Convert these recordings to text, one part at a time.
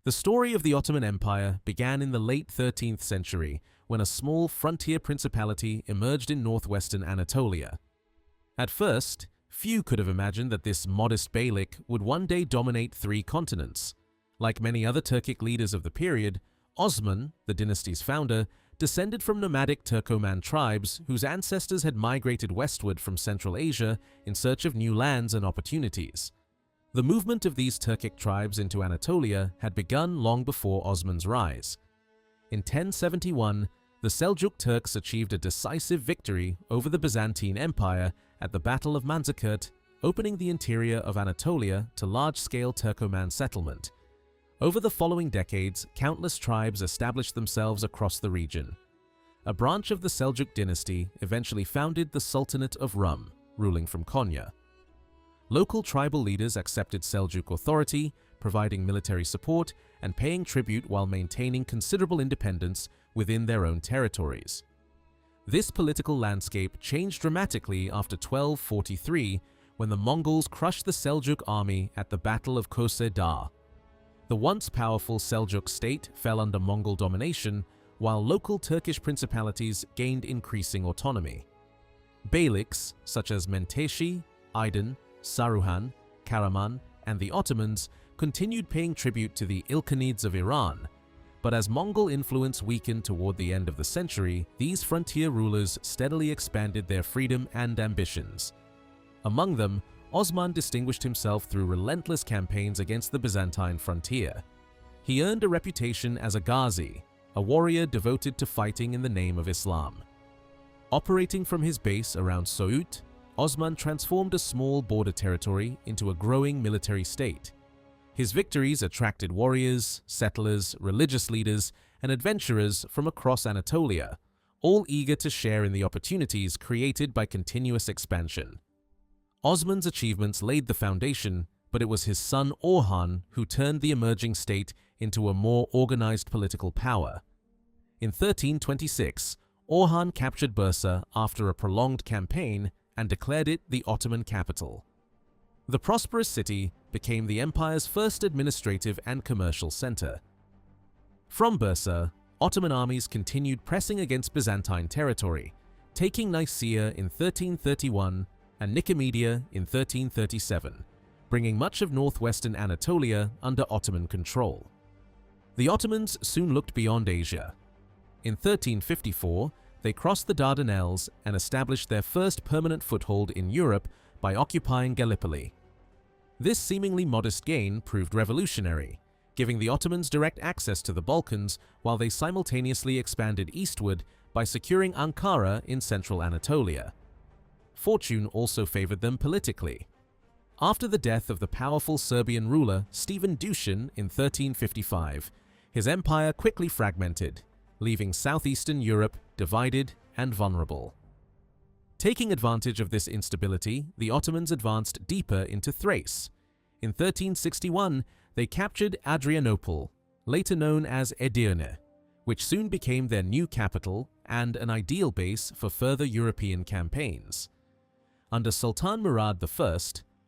The story of the Ottoman Empire began in the late 13th century when a small frontier principality emerged in northwestern Anatolia. At first, few could have imagined that this modest beylik would one day dominate 3 continents. Like many other Turkic leaders of the period, Osman, the dynasty's founder, descended from nomadic Turkoman tribes whose ancestors had migrated westward from Central Asia in search of new lands and opportunities. The movement of these Turkic tribes into Anatolia had begun long before Osman's rise. In 1071, the Seljuk Turks achieved a decisive victory over the Byzantine Empire at the Battle of Manzikert, opening the interior of Anatolia to large-scale Turkoman settlement. Over the following decades, countless tribes established themselves across the region. A branch of the Seljuk dynasty eventually founded the Sultanate of Rum, ruling from Konya. Local tribal leaders accepted Seljuk authority, providing military support and paying tribute while maintaining considerable independence within their own territories. This political landscape changed dramatically after 1243 when the Mongols crushed the Seljuk army at the Battle of Köse Dağ. The once powerful Seljuk state fell under Mongol domination, while local Turkish principalities gained increasing autonomy. Beyliks such as Menteşe, Aydın, Saruhan, Karaman, and the Ottomans continued paying tribute to the Ilkhanids of Iran. But as Mongol influence weakened toward the end of the century, these frontier rulers steadily expanded their freedom and ambitions. Among them, Osman distinguished himself through relentless campaigns against the Byzantine frontier. He earned a reputation as a Ghazi, a warrior devoted to fighting in the name of Islam. Operating from his base around Söğüt, Osman transformed a small border territory into a growing military state. His victories attracted warriors, settlers, religious leaders, and adventurers from across Anatolia, all eager to share in the opportunities created by continuous expansion. Osman's achievements laid the foundation, but it was his son Orhan who turned the emerging state into a more organized political power. In 1326, Orhan captured Bursa after a prolonged campaign and declared it the Ottoman capital. The prosperous city became the empire's first administrative and commercial center. From Bursa, Ottoman armies continued pressing against Byzantine territory, taking Nicaea in 1331 and Nicomedia in 1337, bringing much of northwestern Anatolia under Ottoman control. The Ottomans soon looked beyond Asia. In 1354, they crossed the Dardanelles and established their first permanent foothold in Europe by occupying Gallipoli. This seemingly modest gain proved revolutionary, giving the Ottomans direct access to the Balkans while they simultaneously expanded eastward by securing Ankara in central Anatolia. Fortune also favored them politically. After the death of the powerful Serbian ruler Stephen Dušan in 1355, his empire quickly fragmented, leaving southeastern Europe divided and vulnerable. Taking advantage of this instability, the Ottomans advanced deeper into Thrace. In 1361, they captured Adrianople, later known as Edirne, which soon became their new capital and an ideal base for further European campaigns. Under Sultan Murad I,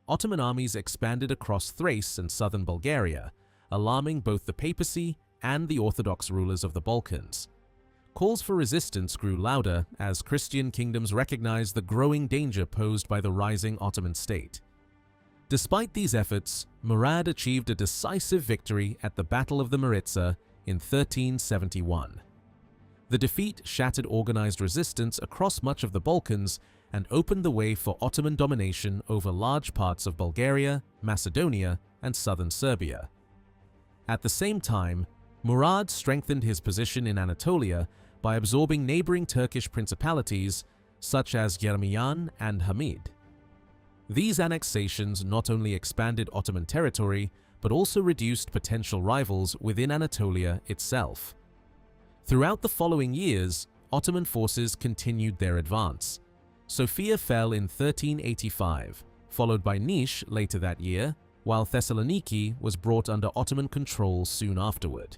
Ottoman armies expanded across Thrace and southern Bulgaria, alarming both the papacy and the Orthodox rulers of the Balkans. Calls for resistance grew louder as Christian kingdoms recognized the growing danger posed by the rising Ottoman state. Despite these efforts, Murad achieved a decisive victory at the Battle of the Maritsa in 1371. The defeat shattered organized resistance across much of the Balkans and opened the way for Ottoman domination over large parts of Bulgaria, Macedonia, and southern Serbia. At the same time, Murad strengthened his position in Anatolia by absorbing neighboring Turkish principalities such as Yermiyan and Hamid. These annexations not only expanded Ottoman territory, but also reduced potential rivals within Anatolia itself. Throughout the following years, Ottoman forces continued their advance. Sofia fell in 1385, followed by Niš later that year, while Thessaloniki was brought under Ottoman control soon afterward.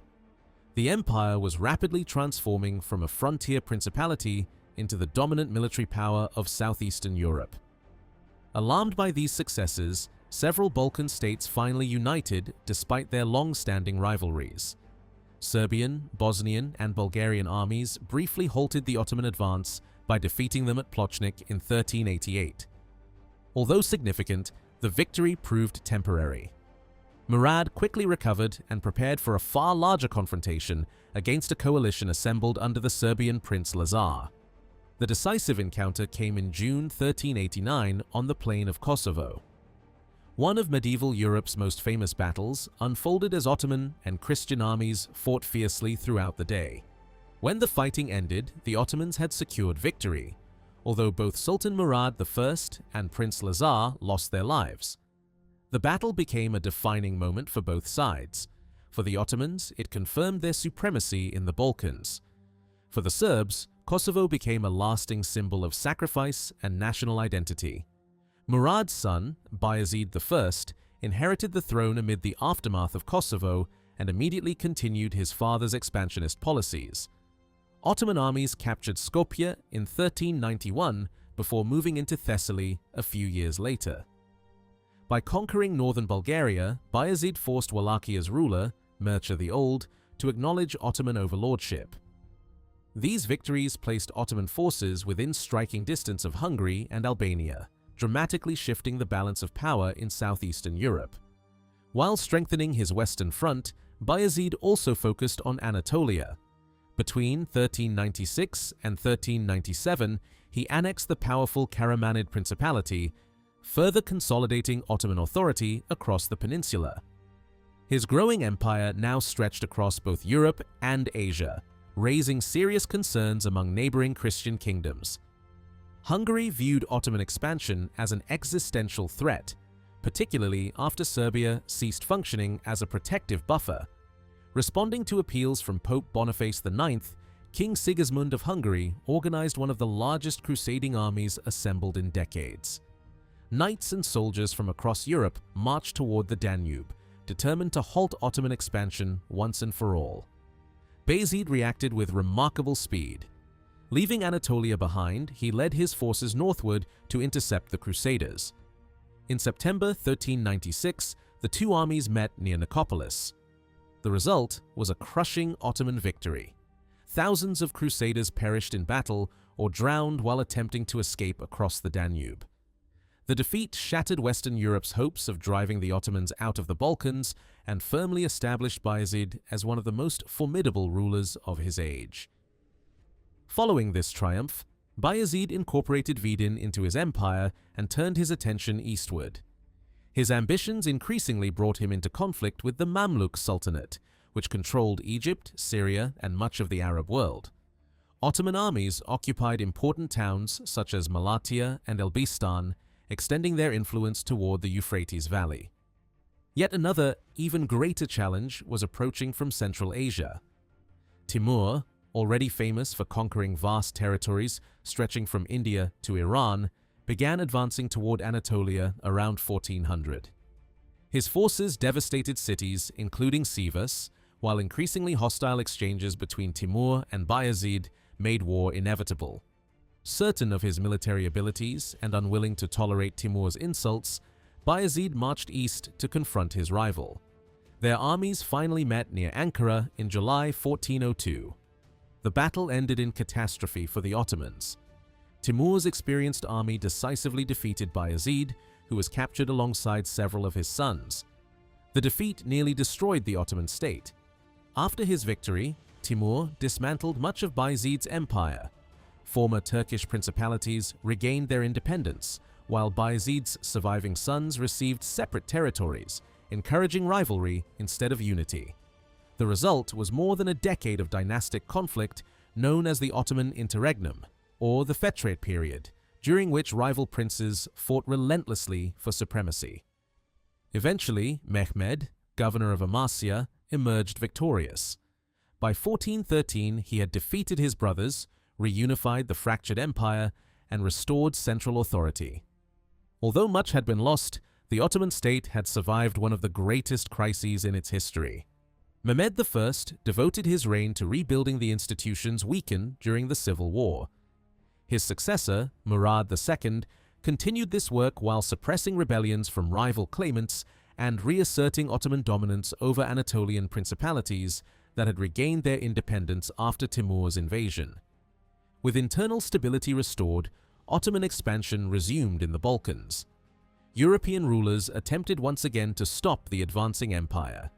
The empire was rapidly transforming from a frontier principality into the dominant military power of southeastern Europe. Alarmed by these successes, several Balkan states finally united despite their long-standing rivalries. Serbian, Bosnian, and Bulgarian armies briefly halted the Ottoman advance by defeating them at Plochnik in 1388. Although significant, the victory proved temporary. Murad quickly recovered and prepared for a far larger confrontation against a coalition assembled under the Serbian Prince Lazar. The decisive encounter came in June 1389 on the plain of Kosovo. One of medieval Europe's most famous battles unfolded as Ottoman and Christian armies fought fiercely throughout the day. When the fighting ended, the Ottomans had secured victory, although both Sultan Murad I and Prince Lazar lost their lives. The battle became a defining moment for both sides. For the Ottomans, it confirmed their supremacy in the Balkans. For the Serbs, Kosovo became a lasting symbol of sacrifice and national identity. Murad's son, Bayezid I, inherited the throne amid the aftermath of Kosovo and immediately continued his father's expansionist policies. Ottoman armies captured Skopje in 1391 before moving into Thessaly a few years later. By conquering northern Bulgaria, Bayezid forced Walachia's ruler, Mircea the Old, to acknowledge Ottoman overlordship. These victories placed Ottoman forces within striking distance of Hungary and Albania, dramatically shifting the balance of power in southeastern Europe. While strengthening his western front, Bayezid also focused on Anatolia. Between 1396 and 1397, he annexed the powerful Karamanid Principality, further consolidating Ottoman authority across the peninsula. His growing empire now stretched across both Europe and Asia, raising serious concerns among neighboring Christian kingdoms. Hungary viewed Ottoman expansion as an existential threat, particularly after Serbia ceased functioning as a protective buffer. Responding to appeals from Pope Boniface IX, King Sigismund of Hungary organized one of the largest crusading armies assembled in decades. Knights and soldiers from across Europe marched toward the Danube, determined to halt Ottoman expansion once and for all. Bayezid reacted with remarkable speed. Leaving Anatolia behind, he led his forces northward to intercept the Crusaders. In September 1396, the two armies met near Nicopolis. The result was a crushing Ottoman victory. Thousands of Crusaders perished in battle or drowned while attempting to escape across the Danube. The defeat shattered Western Europe's hopes of driving the Ottomans out of the Balkans and firmly established Bayezid as one of the most formidable rulers of his age. Following this triumph, Bayezid incorporated Vidin into his empire and turned his attention eastward. His ambitions increasingly brought him into conflict with the Mamluk Sultanate, which controlled Egypt, Syria, and much of the Arab world. Ottoman armies occupied important towns such as Malatya and Elbistan, extending their influence toward the Euphrates Valley. Yet another, even greater challenge was approaching from Central Asia. Timur, already famous for conquering vast territories stretching from India to Iran, began advancing toward Anatolia around 1400. His forces devastated cities, including Sivas, while increasingly hostile exchanges between Timur and Bayezid made war inevitable. Certain of his military abilities and unwilling to tolerate Timur's insults, Bayezid marched east to confront his rival. Their armies finally met near Ankara in July 1402. The battle ended in catastrophe for the Ottomans. Timur's experienced army decisively defeated Bayezid, who was captured alongside several of his sons. The defeat nearly destroyed the Ottoman state. After his victory, Timur dismantled much of Bayezid's empire. Former Turkish principalities regained their independence, while Bayezid's surviving sons received separate territories, encouraging rivalry instead of unity. The result was more than a decade of dynastic conflict known as the Ottoman Interregnum, or the Fetrate period, during which rival princes fought relentlessly for supremacy. Eventually, Mehmed, governor of Amasya, emerged victorious. By 1413, he had defeated his brothers, reunified the fractured empire, and restored central authority. Although much had been lost, the Ottoman state had survived one of the greatest crises in its history. Mehmed I devoted his reign to rebuilding the institutions weakened during the Civil War. His successor, Murad II, continued this work while suppressing rebellions from rival claimants and reasserting Ottoman dominance over Anatolian principalities that had regained their independence after Timur's invasion. With internal stability restored, Ottoman expansion resumed in the Balkans. European rulers attempted once again to stop the advancing empire.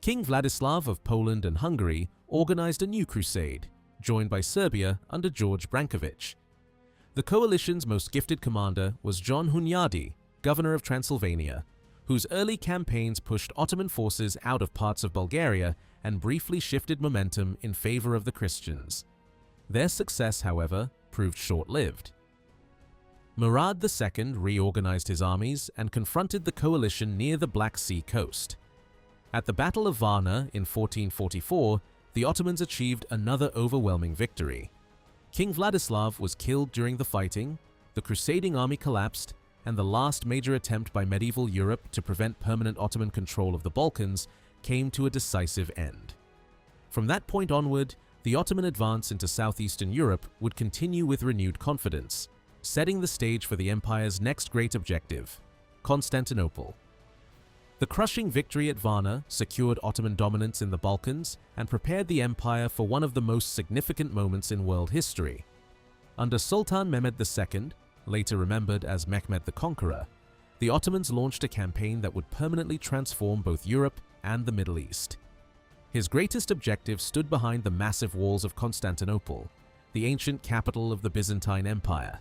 King Vladislav of Poland and Hungary organized a new crusade, joined by Serbia under George Branković. The coalition's most gifted commander was John Hunyadi, governor of Transylvania, whose early campaigns pushed Ottoman forces out of parts of Bulgaria and briefly shifted momentum in favor of the Christians. Their success, however, proved short-lived. Murad II reorganized his armies and confronted the coalition near the Black Sea coast. At the Battle of Varna in 1444, the Ottomans achieved another overwhelming victory. King Vladislav was killed during the fighting, the crusading army collapsed, and the last major attempt by medieval Europe to prevent permanent Ottoman control of the Balkans came to a decisive end. From that point onward, the Ottoman advance into southeastern Europe would continue with renewed confidence, setting the stage for the empire's next great objective, Constantinople. The crushing victory at Varna secured Ottoman dominance in the Balkans and prepared the empire for one of the most significant moments in world history. Under Sultan Mehmed II, later remembered as Mehmed the Conqueror, the Ottomans launched a campaign that would permanently transform both Europe and the Middle East. His greatest objective stood behind the massive walls of Constantinople, the ancient capital of the Byzantine Empire.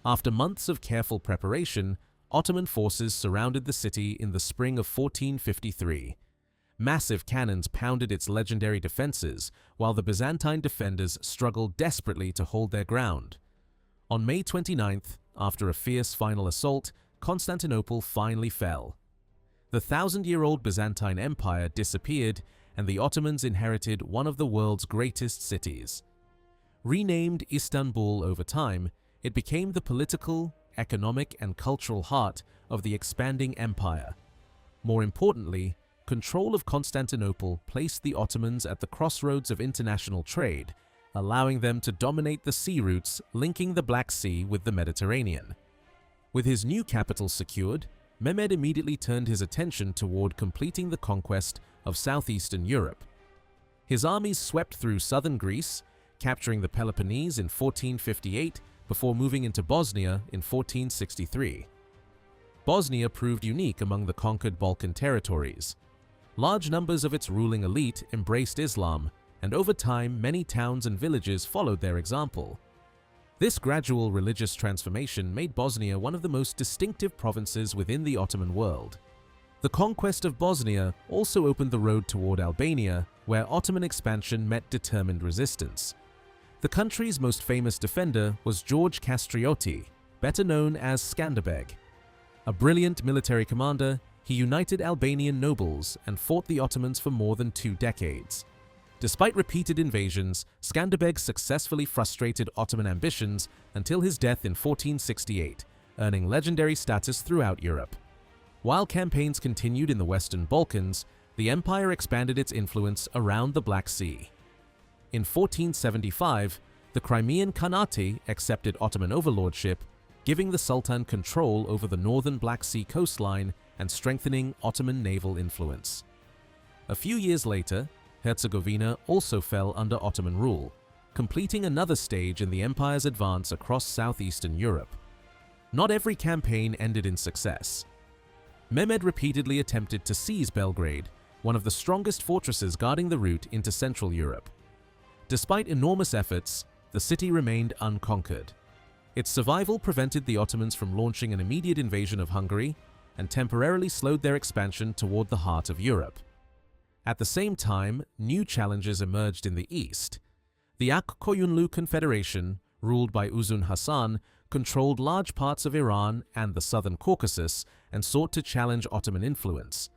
After months of careful preparation, Ottoman forces surrounded the city in the spring of 1453. Massive cannons pounded its legendary defenses, while the Byzantine defenders struggled desperately to hold their ground. On May 29th, after a fierce final assault, Constantinople finally fell. The thousand-year-old Byzantine Empire disappeared, and the Ottomans inherited one of the world's greatest cities. Renamed Istanbul over time, it became the political, economic, and cultural heart of the expanding empire. More importantly, control of Constantinople placed the Ottomans at the crossroads of international trade, allowing them to dominate the sea routes linking the Black Sea with the Mediterranean. With his new capital secured, Mehmed immediately turned his attention toward completing the conquest of southeastern Europe. His armies swept through southern Greece, capturing the Peloponnese in 1458 before moving into Bosnia in 1463. Bosnia proved unique among the conquered Balkan territories. Large numbers of its ruling elite embraced Islam, and over time many towns and villages followed their example. This gradual religious transformation made Bosnia one of the most distinctive provinces within the Ottoman world. The conquest of Bosnia also opened the road toward Albania, where Ottoman expansion met determined resistance. The country's most famous defender was George Kastrioti, better known as Skanderbeg. A brilliant military commander, he united Albanian nobles and fought the Ottomans for more than 2 decades. Despite repeated invasions, Skanderbeg successfully frustrated Ottoman ambitions until his death in 1468, earning legendary status throughout Europe. While campaigns continued in the Western Balkans, the empire expanded its influence around the Black Sea. In 1475, the Crimean Khanate accepted Ottoman overlordship, giving the Sultan control over the northern Black Sea coastline and strengthening Ottoman naval influence. A few years later, Herzegovina also fell under Ottoman rule, completing another stage in the empire's advance across southeastern Europe. Not every campaign ended in success. Mehmed repeatedly attempted to seize Belgrade, one of the strongest fortresses guarding the route into Central Europe. Despite enormous efforts, the city remained unconquered. Its survival prevented the Ottomans from launching an immediate invasion of Hungary and temporarily slowed their expansion toward the heart of Europe. At the same time, new challenges emerged in the east. The Ak-Koyunlu Confederation, ruled by Uzun Hasan, controlled large parts of Iran and the southern Caucasus and sought to challenge Ottoman influence.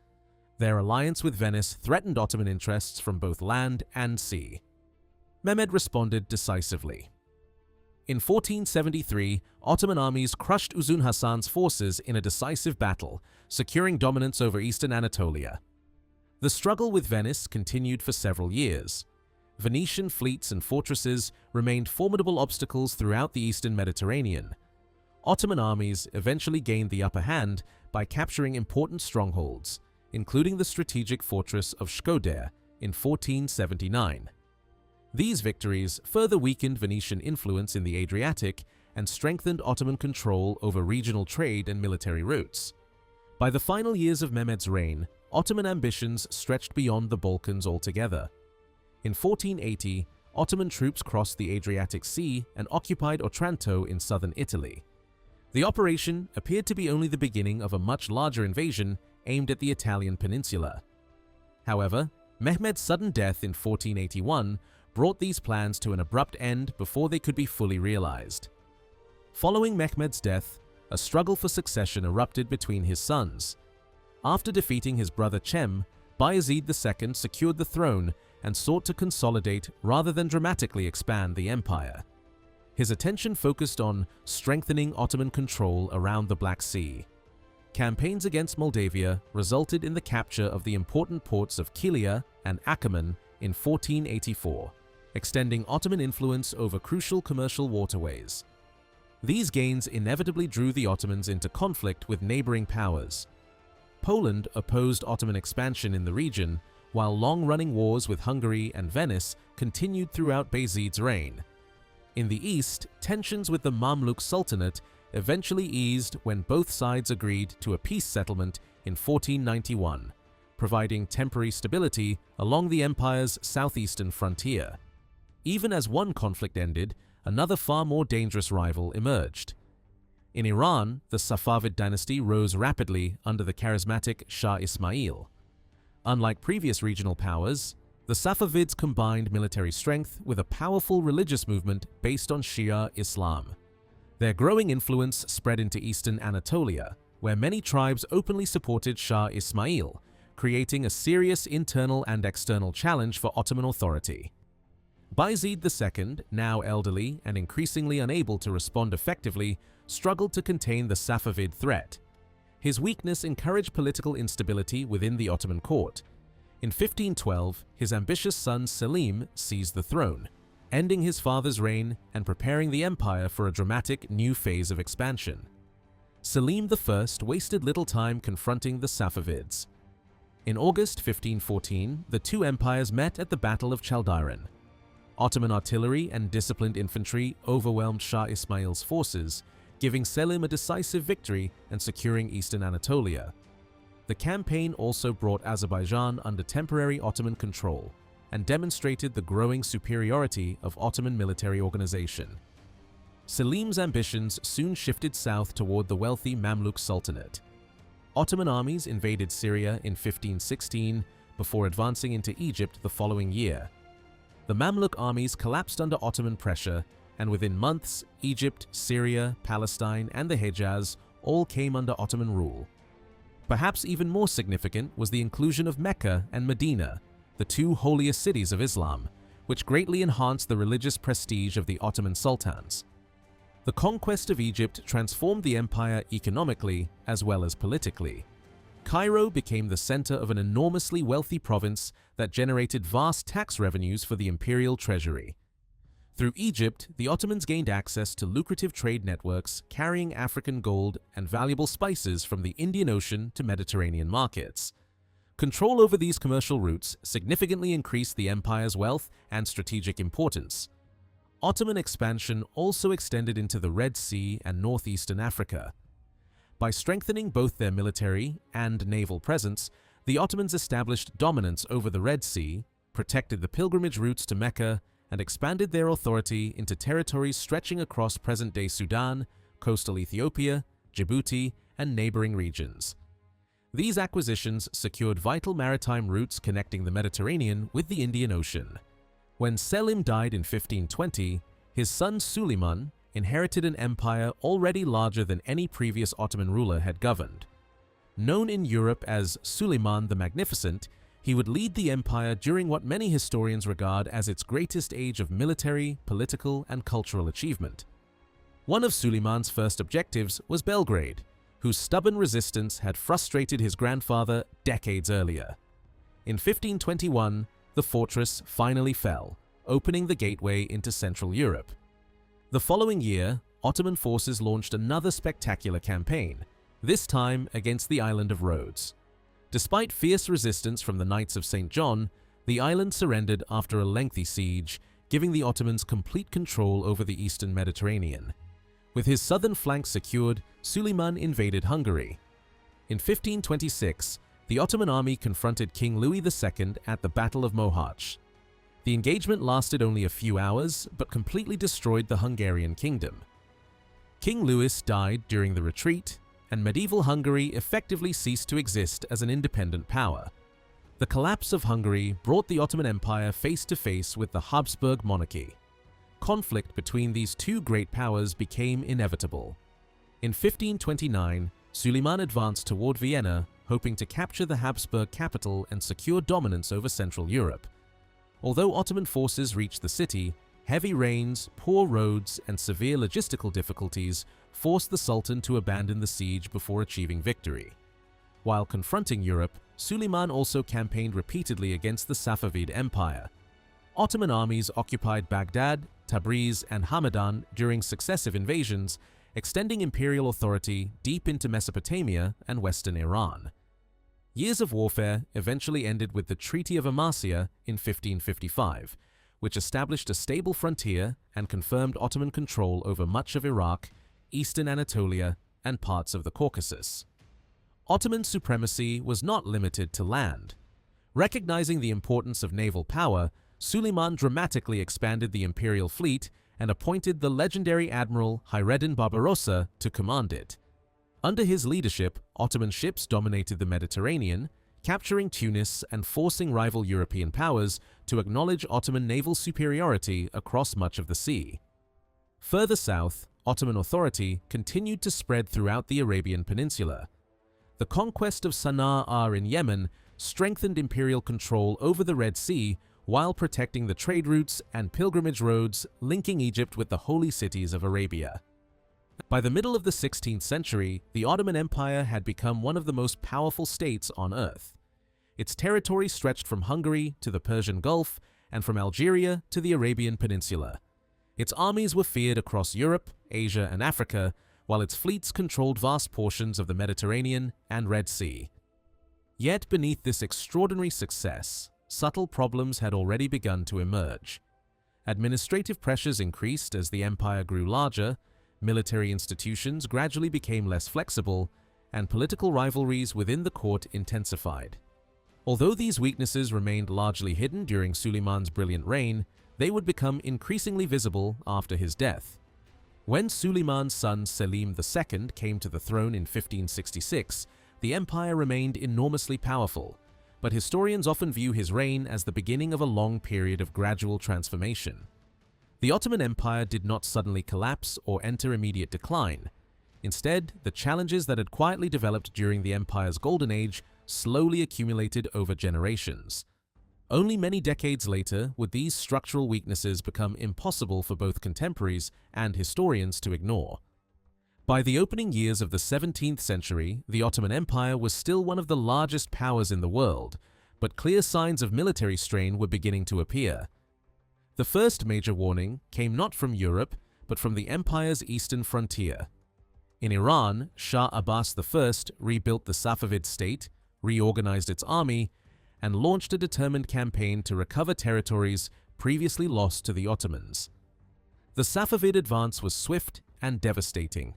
Their alliance with Venice threatened Ottoman interests from both land and sea. Mehmed responded decisively. In 1473, Ottoman armies crushed Uzun Hasan's forces in a decisive battle, securing dominance over eastern Anatolia. The struggle with Venice continued for several years. Venetian fleets and fortresses remained formidable obstacles throughout the eastern Mediterranean. Ottoman armies eventually gained the upper hand by capturing important strongholds, including the strategic fortress of Shkodër in 1479. These victories further weakened Venetian influence in the Adriatic and strengthened Ottoman control over regional trade and military routes. By the final years of Mehmed's reign, Ottoman ambitions stretched beyond the Balkans altogether. In 1480, Ottoman troops crossed the Adriatic Sea and occupied Otranto in southern Italy. The operation appeared to be only the beginning of a much larger invasion aimed at the Italian peninsula. However, Mehmed's sudden death in 1481 brought these plans to an abrupt end before they could be fully realized. Following Mehmed's death, a struggle for succession erupted between his sons. After defeating his brother Cem, Bayezid II secured the throne and sought to consolidate rather than dramatically expand the empire. His attention focused on strengthening Ottoman control around the Black Sea. Campaigns against Moldavia resulted in the capture of the important ports of Kilia and Akerman in 1484, extending Ottoman influence over crucial commercial waterways. These gains inevitably drew the Ottomans into conflict with neighboring powers. Poland opposed Ottoman expansion in the region, while long-running wars with Hungary and Venice continued throughout Bayezid's reign. In the east, tensions with the Mamluk Sultanate eventually eased when both sides agreed to a peace settlement in 1491, providing temporary stability along the empire's southeastern frontier. Even as one conflict ended, another far more dangerous rival emerged. In Iran, the Safavid dynasty rose rapidly under the charismatic Shah Ismail. Unlike previous regional powers, the Safavids combined military strength with a powerful religious movement based on Shia Islam. Their growing influence spread into eastern Anatolia, where many tribes openly supported Shah Ismail, creating a serious internal and external challenge for Ottoman authority. Bayezid II, now elderly and increasingly unable to respond effectively, struggled to contain the Safavid threat. His weakness encouraged political instability within the Ottoman court. In 1512, his ambitious son Selim seized the throne, ending his father's reign and preparing the empire for a dramatic new phase of expansion. Selim I wasted little time confronting the Safavids. In August 1514, the two empires met at the Battle of Chaldiran. Ottoman artillery and disciplined infantry overwhelmed Shah Ismail's forces, giving Selim a decisive victory and securing eastern Anatolia. The campaign also brought Azerbaijan under temporary Ottoman control and demonstrated the growing superiority of Ottoman military organization. Selim's ambitions soon shifted south toward the wealthy Mamluk Sultanate. Ottoman armies invaded Syria in 1516 before advancing into Egypt the following year. The Mamluk armies collapsed under Ottoman pressure, and within months, Egypt, Syria, Palestine, and the Hejaz all came under Ottoman rule. Perhaps even more significant was the inclusion of Mecca and Medina, the two holiest cities of Islam, which greatly enhanced the religious prestige of the Ottoman sultans. The conquest of Egypt transformed the empire economically as well as politically. Cairo became the center of an enormously wealthy province that generated vast tax revenues for the imperial treasury. Through Egypt, the Ottomans gained access to lucrative trade networks carrying African gold and valuable spices from the Indian Ocean to Mediterranean markets. Control over these commercial routes significantly increased the empire's wealth and strategic importance. Ottoman expansion also extended into the Red Sea and northeastern Africa. By strengthening both their military and naval presence, the Ottomans established dominance over the Red Sea, protected the pilgrimage routes to Mecca, and expanded their authority into territories stretching across present-day Sudan, coastal Ethiopia, Djibouti, and neighboring regions. These acquisitions secured vital maritime routes connecting the Mediterranean with the Indian Ocean. When Selim died in 1520, his son Suleiman inherited an empire already larger than any previous Ottoman ruler had governed. Known in Europe as Suleiman the Magnificent, he would lead the empire during what many historians regard as its greatest age of military, political, and cultural achievement. One of Suleiman's first objectives was Belgrade, whose stubborn resistance had frustrated his grandfather decades earlier. In 1521, the fortress finally fell, opening the gateway into Central Europe. The following year, Ottoman forces launched another spectacular campaign, this time against the island of Rhodes. Despite fierce resistance from the Knights of St. John, the island surrendered after a lengthy siege, giving the Ottomans complete control over the eastern Mediterranean. With his southern flank secured, Suleiman invaded Hungary. In 1526, the Ottoman army confronted King Louis II at the Battle of Mohacs. The engagement lasted only a few hours, but completely destroyed the Hungarian kingdom. King Louis died during the retreat, and medieval Hungary effectively ceased to exist as an independent power. The collapse of Hungary brought the Ottoman Empire face to face with the Habsburg monarchy. Conflict between these two great powers became inevitable. In 1529, Suleiman advanced toward Vienna, hoping to capture the Habsburg capital and secure dominance over Central Europe. Although Ottoman forces reached the city, heavy rains, poor roads, and severe logistical difficulties forced the Sultan to abandon the siege before achieving victory. While confronting Europe, Suleiman also campaigned repeatedly against the Safavid Empire. Ottoman armies occupied Baghdad, Tabriz, and Hamadan during successive invasions, extending imperial authority deep into Mesopotamia and western Iran. Years of warfare eventually ended with the Treaty of Amasya in 1555, which established a stable frontier and confirmed Ottoman control over much of Iraq, eastern Anatolia, and parts of the Caucasus. Ottoman supremacy was not limited to land. Recognizing the importance of naval power, Suleiman dramatically expanded the imperial fleet and appointed the legendary admiral Hayreddin Barbarossa to command it. Under his leadership, Ottoman ships dominated the Mediterranean, capturing Tunis and forcing rival European powers to acknowledge Ottoman naval superiority across much of the sea. Further south, Ottoman authority continued to spread throughout the Arabian Peninsula. The conquest of Sana'a in Yemen strengthened imperial control over the Red Sea while protecting the trade routes and pilgrimage roads linking Egypt with the holy cities of Arabia. By the middle of the 16th century, the Ottoman Empire had become one of the most powerful states on earth. Its territory stretched from Hungary to the Persian Gulf and from Algeria to the Arabian Peninsula. Its armies were feared across Europe, Asia, and Africa, while its fleets controlled vast portions of the Mediterranean and Red Sea. Yet beneath this extraordinary success, subtle problems had already begun to emerge. Administrative pressures increased as the empire grew larger, military institutions gradually became less flexible, and political rivalries within the court intensified. Although these weaknesses remained largely hidden during Suleiman's brilliant reign, they would become increasingly visible after his death. When Suleiman's son Selim II came to the throne in 1566, the empire remained enormously powerful, but historians often view his reign as the beginning of a long period of gradual transformation. The Ottoman Empire did not suddenly collapse or enter immediate decline. Instead, the challenges that had quietly developed during the empire's golden age slowly accumulated over generations. Only many decades later would these structural weaknesses become impossible for both contemporaries and historians to ignore. By the opening years of the 17th century, the Ottoman Empire was still one of the largest powers in the world, but clear signs of military strain were beginning to appear. The first major warning came not from Europe, but from the empire's eastern frontier. In Iran, Shah Abbas I rebuilt the Safavid state, reorganized its army, and launched a determined campaign to recover territories previously lost to the Ottomans. The Safavid advance was swift and devastating.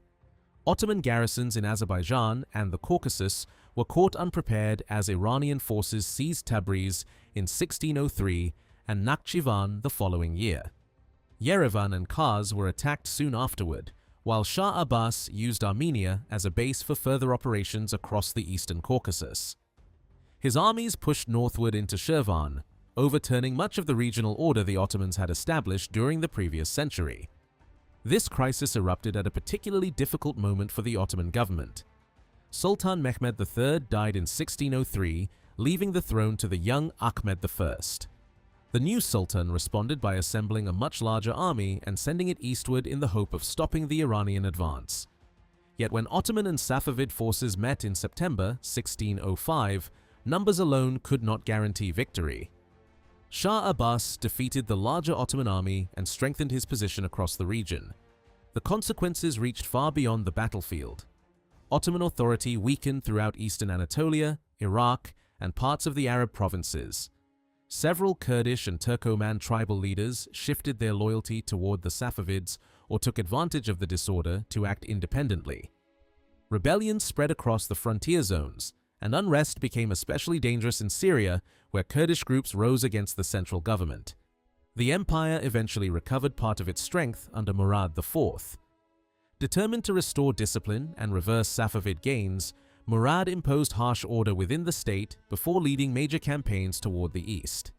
Ottoman garrisons in Azerbaijan and the Caucasus were caught unprepared as Iranian forces seized Tabriz in 1603 and Nakhchivan the following year. Yerevan and Kars were attacked soon afterward, while Shah Abbas used Armenia as a base for further operations across the eastern Caucasus. His armies pushed northward into Shirvan, overturning much of the regional order the Ottomans had established during the previous century. This crisis erupted at a particularly difficult moment for the Ottoman government. Sultan Mehmed III died in 1603, leaving the throne to the young Ahmed I. The new sultan responded by assembling a much larger army and sending it eastward in the hope of stopping the Iranian advance. Yet when Ottoman and Safavid forces met in September 1605, numbers alone could not guarantee victory. Shah Abbas defeated the larger Ottoman army and strengthened his position across the region. The consequences reached far beyond the battlefield. Ottoman authority weakened throughout eastern Anatolia, Iraq, and parts of the Arab provinces. Several Kurdish and Turkoman tribal leaders shifted their loyalty toward the Safavids or took advantage of the disorder to act independently. Rebellions spread across the frontier zones, and unrest became especially dangerous in Syria, where Kurdish groups rose against the central government. The empire eventually recovered part of its strength under Murad IV. Determined to restore discipline and reverse Safavid gains, Murad imposed harsh order within the state before leading major campaigns toward the east.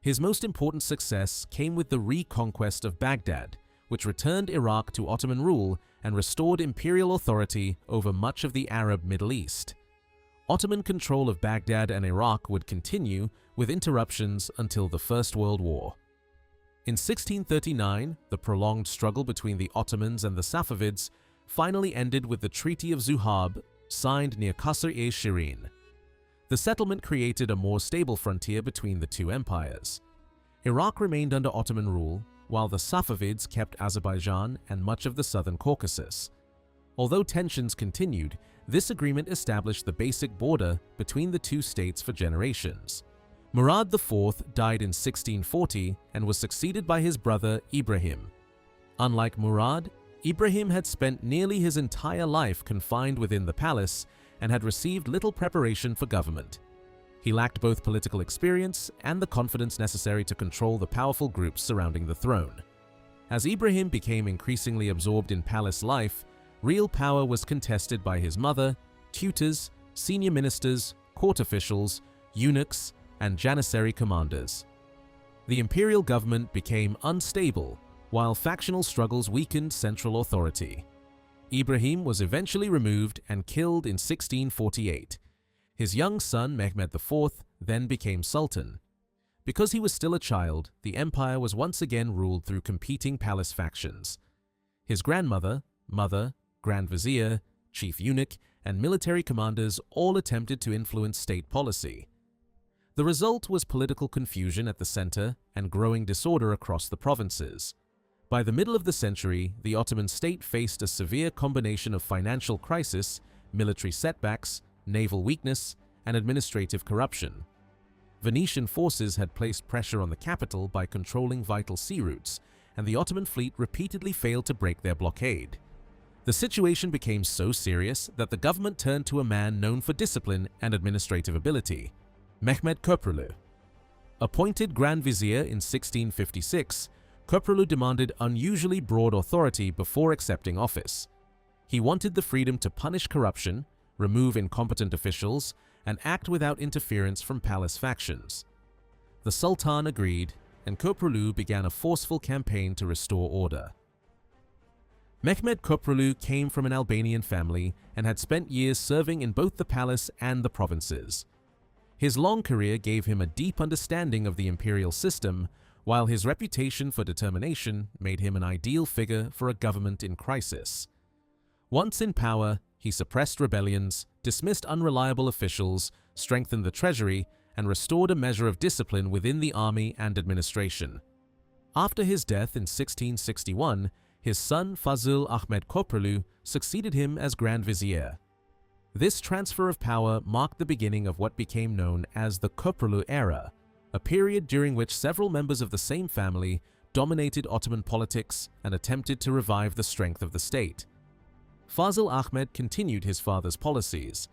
His most important success came with the reconquest of Baghdad, which returned Iraq to Ottoman rule and restored imperial authority over much of the Arab Middle East. Ottoman control of Baghdad and Iraq would continue, with interruptions until the First World War. In 1639, the prolonged struggle between the Ottomans and the Safavids finally ended with the Treaty of Zuhab, signed near Qasr-e-Shirin. The settlement created a more stable frontier between the two empires. Iraq remained under Ottoman rule, while the Safavids kept Azerbaijan and much of the southern Caucasus. Although tensions continued, this agreement established the basic border between the two states for generations. Murad IV died in 1640 and was succeeded by his brother Ibrahim. Unlike Murad, Ibrahim had spent nearly his entire life confined within the palace and had received little preparation for government. He lacked both political experience and the confidence necessary to control the powerful groups surrounding the throne. As Ibrahim became increasingly absorbed in palace life, real power was contested by his mother, tutors, senior ministers, court officials, eunuchs, and janissary commanders. The imperial government became unstable, while factional struggles weakened central authority. Ibrahim was eventually removed and killed in 1648. His young son Mehmed IV then became sultan. Because he was still a child, the empire was once again ruled through competing palace factions. His grandmother, mother, grand vizier, chief eunuch, and military commanders all attempted to influence state policy. The result was political confusion at the center and growing disorder across the provinces. By the middle of the century, the Ottoman state faced a severe combination of financial crisis, military setbacks, naval weakness, and administrative corruption. Venetian forces had placed pressure on the capital by controlling vital sea routes, and the Ottoman fleet repeatedly failed to break their blockade. The situation became so serious that the government turned to a man known for discipline and administrative ability, Mehmed Köprülü. Appointed Grand Vizier in 1656, Köprülü demanded unusually broad authority before accepting office. He wanted the freedom to punish corruption, remove incompetent officials, and act without interference from palace factions. The Sultan agreed, and Köprülü began a forceful campaign to restore order. Mehmed Köprülü came from an Albanian family and had spent years serving in both the palace and the provinces. His long career gave him a deep understanding of the imperial system, while his reputation for determination made him an ideal figure for a government in crisis. Once in power, he suppressed rebellions, dismissed unreliable officials, strengthened the treasury, and restored a measure of discipline within the army and administration. After his death in 1661, his son Fazıl Ahmet Köprülü succeeded him as Grand Vizier. This transfer of power marked the beginning of what became known as the Köprülü era, a period during which several members of the same family dominated Ottoman politics and attempted to revive the strength of the state. Fazıl Ahmet continued his father's policies.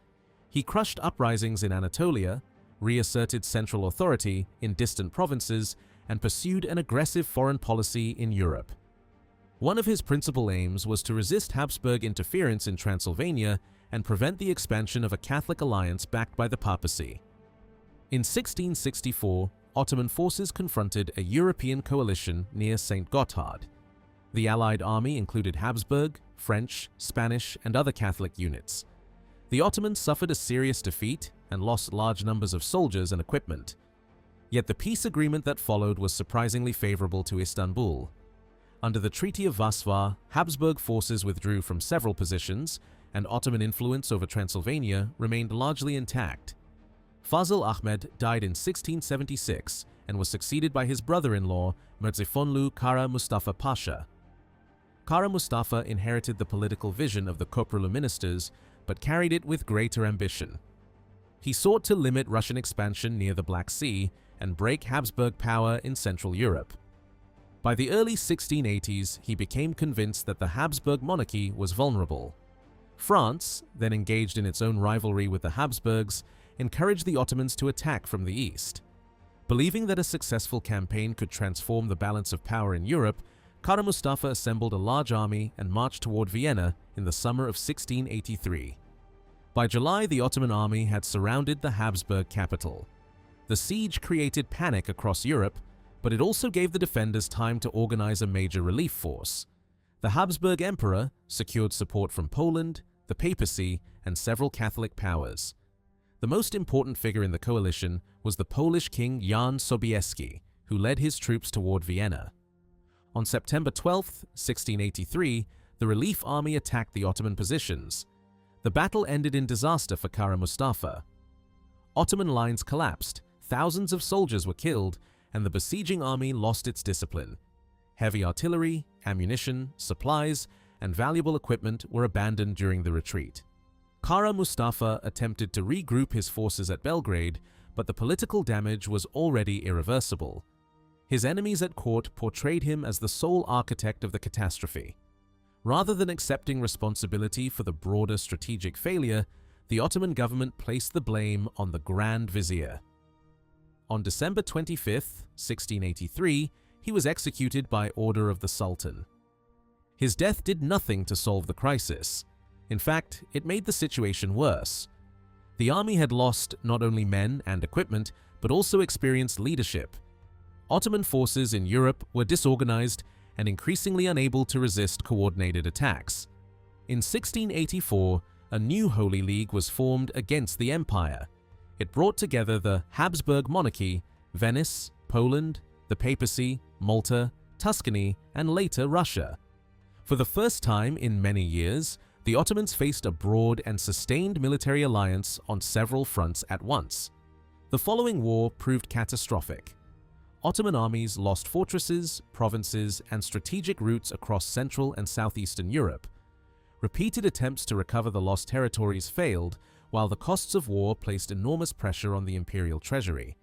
He crushed uprisings in Anatolia, reasserted central authority in distant provinces, and pursued an aggressive foreign policy in Europe. One of his principal aims was to resist Habsburg interference in Transylvania and prevent the expansion of a Catholic alliance backed by the papacy. In 1664, Ottoman forces confronted a European coalition near St. Gotthard. The Allied army included Habsburg, French, Spanish, and other Catholic units. The Ottomans suffered a serious defeat and lost large numbers of soldiers and equipment. Yet the peace agreement that followed was surprisingly favorable to Istanbul. Under the Treaty of Vassar, Habsburg forces withdrew from several positions, and Ottoman influence over Transylvania remained largely intact. Fazıl Ahmet died in 1676 and was succeeded by his brother-in-law, Mirzifonlu Kara Mustafa Pasha. Kara Mustafa inherited the political vision of the Köprülü ministers, but carried it with greater ambition. He sought to limit Russian expansion near the Black Sea and break Habsburg power in Central Europe. By the early 1680s, he became convinced that the Habsburg monarchy was vulnerable. France, then engaged in its own rivalry with the Habsburgs, encouraged the Ottomans to attack from the east. Believing that a successful campaign could transform the balance of power in Europe, Kara Mustafa assembled a large army and marched toward Vienna in the summer of 1683. By July, the Ottoman army had surrounded the Habsburg capital. The siege created panic across Europe, but it also gave the defenders time to organize a major relief force. The Habsburg Emperor secured support from Poland, the papacy, and several Catholic powers. The most important figure in the coalition was the Polish king Jan Sobieski, who led his troops toward Vienna. On September 12, 1683, the relief army attacked the Ottoman positions. The battle ended in disaster for Kara Mustafa. Ottoman lines collapsed, thousands of soldiers were killed, and the besieging army lost its discipline. Heavy artillery, ammunition, supplies, and valuable equipment were abandoned during the retreat. Kara Mustafa attempted to regroup his forces at Belgrade, but the political damage was already irreversible. His enemies at court portrayed him as the sole architect of the catastrophe. Rather than accepting responsibility for the broader strategic failure, the Ottoman government placed the blame on the Grand Vizier. On December 25, 1683, he was executed by order of the Sultan. His death did nothing to solve the crisis. In fact, it made the situation worse. The army had lost not only men and equipment, but also experienced leadership. Ottoman forces in Europe were disorganized and increasingly unable to resist coordinated attacks. In 1684, a new Holy League was formed against the empire. It brought together the Habsburg monarchy, Venice, Poland, the papacy, Malta, Tuscany, and later Russia. For the first time in many years, the Ottomans faced a broad and sustained military alliance on several fronts at once. The following war proved catastrophic. Ottoman armies lost fortresses, provinces, and strategic routes across Central and Southeastern Europe. Repeated attempts to recover the lost territories failed, while the costs of war placed enormous pressure on the imperial treasury.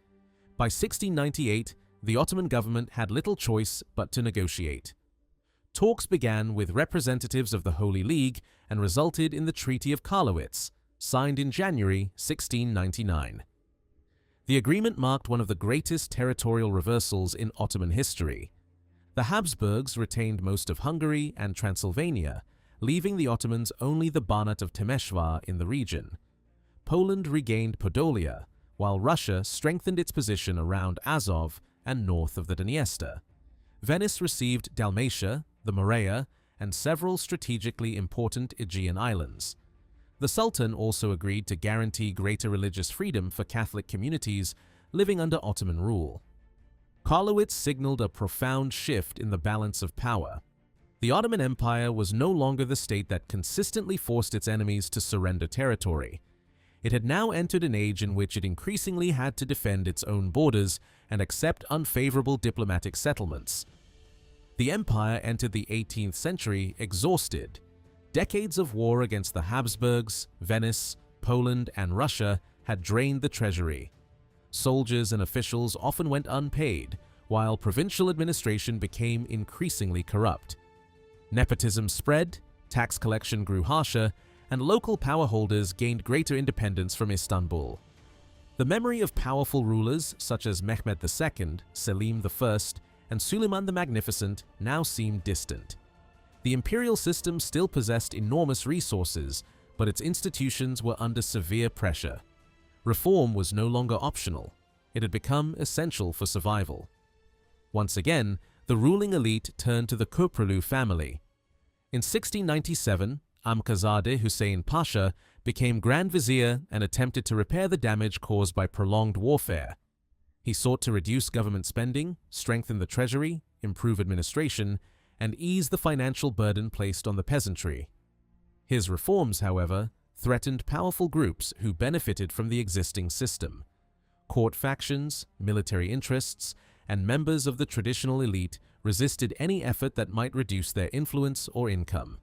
By 1698, the Ottoman government had little choice but to negotiate. Talks began with representatives of the Holy League and resulted in the Treaty of Karlowitz, signed in January 1699. The agreement marked one of the greatest territorial reversals in Ottoman history. The Habsburgs retained most of Hungary and Transylvania, leaving the Ottomans only the Banat of Temeshvar in the region. Poland regained Podolia, while Russia strengthened its position around Azov and north of the Dniester. Venice received Dalmatia, the Morea, and several strategically important Aegean islands. The Sultan also agreed to guarantee greater religious freedom for Catholic communities living under Ottoman rule. Karlowitz signaled a profound shift in the balance of power. The Ottoman Empire was no longer the state that consistently forced its enemies to surrender territory. It had now entered an age in which it increasingly had to defend its own borders and accept unfavorable diplomatic settlements. The empire entered the 18th century exhausted. Decades of war against the Habsburgs, Venice, Poland, and Russia had drained the treasury. Soldiers and officials often went unpaid, while provincial administration became increasingly corrupt. Nepotism spread, tax collection grew harsher, and local power holders gained greater independence from Istanbul. The memory of powerful rulers such as Mehmed II, Selim I, and Suleiman the Magnificent now seemed distant. The imperial system still possessed enormous resources, but its institutions were under severe pressure. Reform was no longer optional. It had become essential for survival. Once again, the ruling elite turned to the Köprülü family. In 1697, Amkazadeh Hüseyin Pasha became Grand Vizier and attempted to repair the damage caused by prolonged warfare. He sought to reduce government spending, strengthen the treasury, improve administration, and ease the financial burden placed on the peasantry. His reforms, however, threatened powerful groups who benefited from the existing system. Court factions, military interests, and members of the traditional elite resisted any effort that might reduce their influence or income.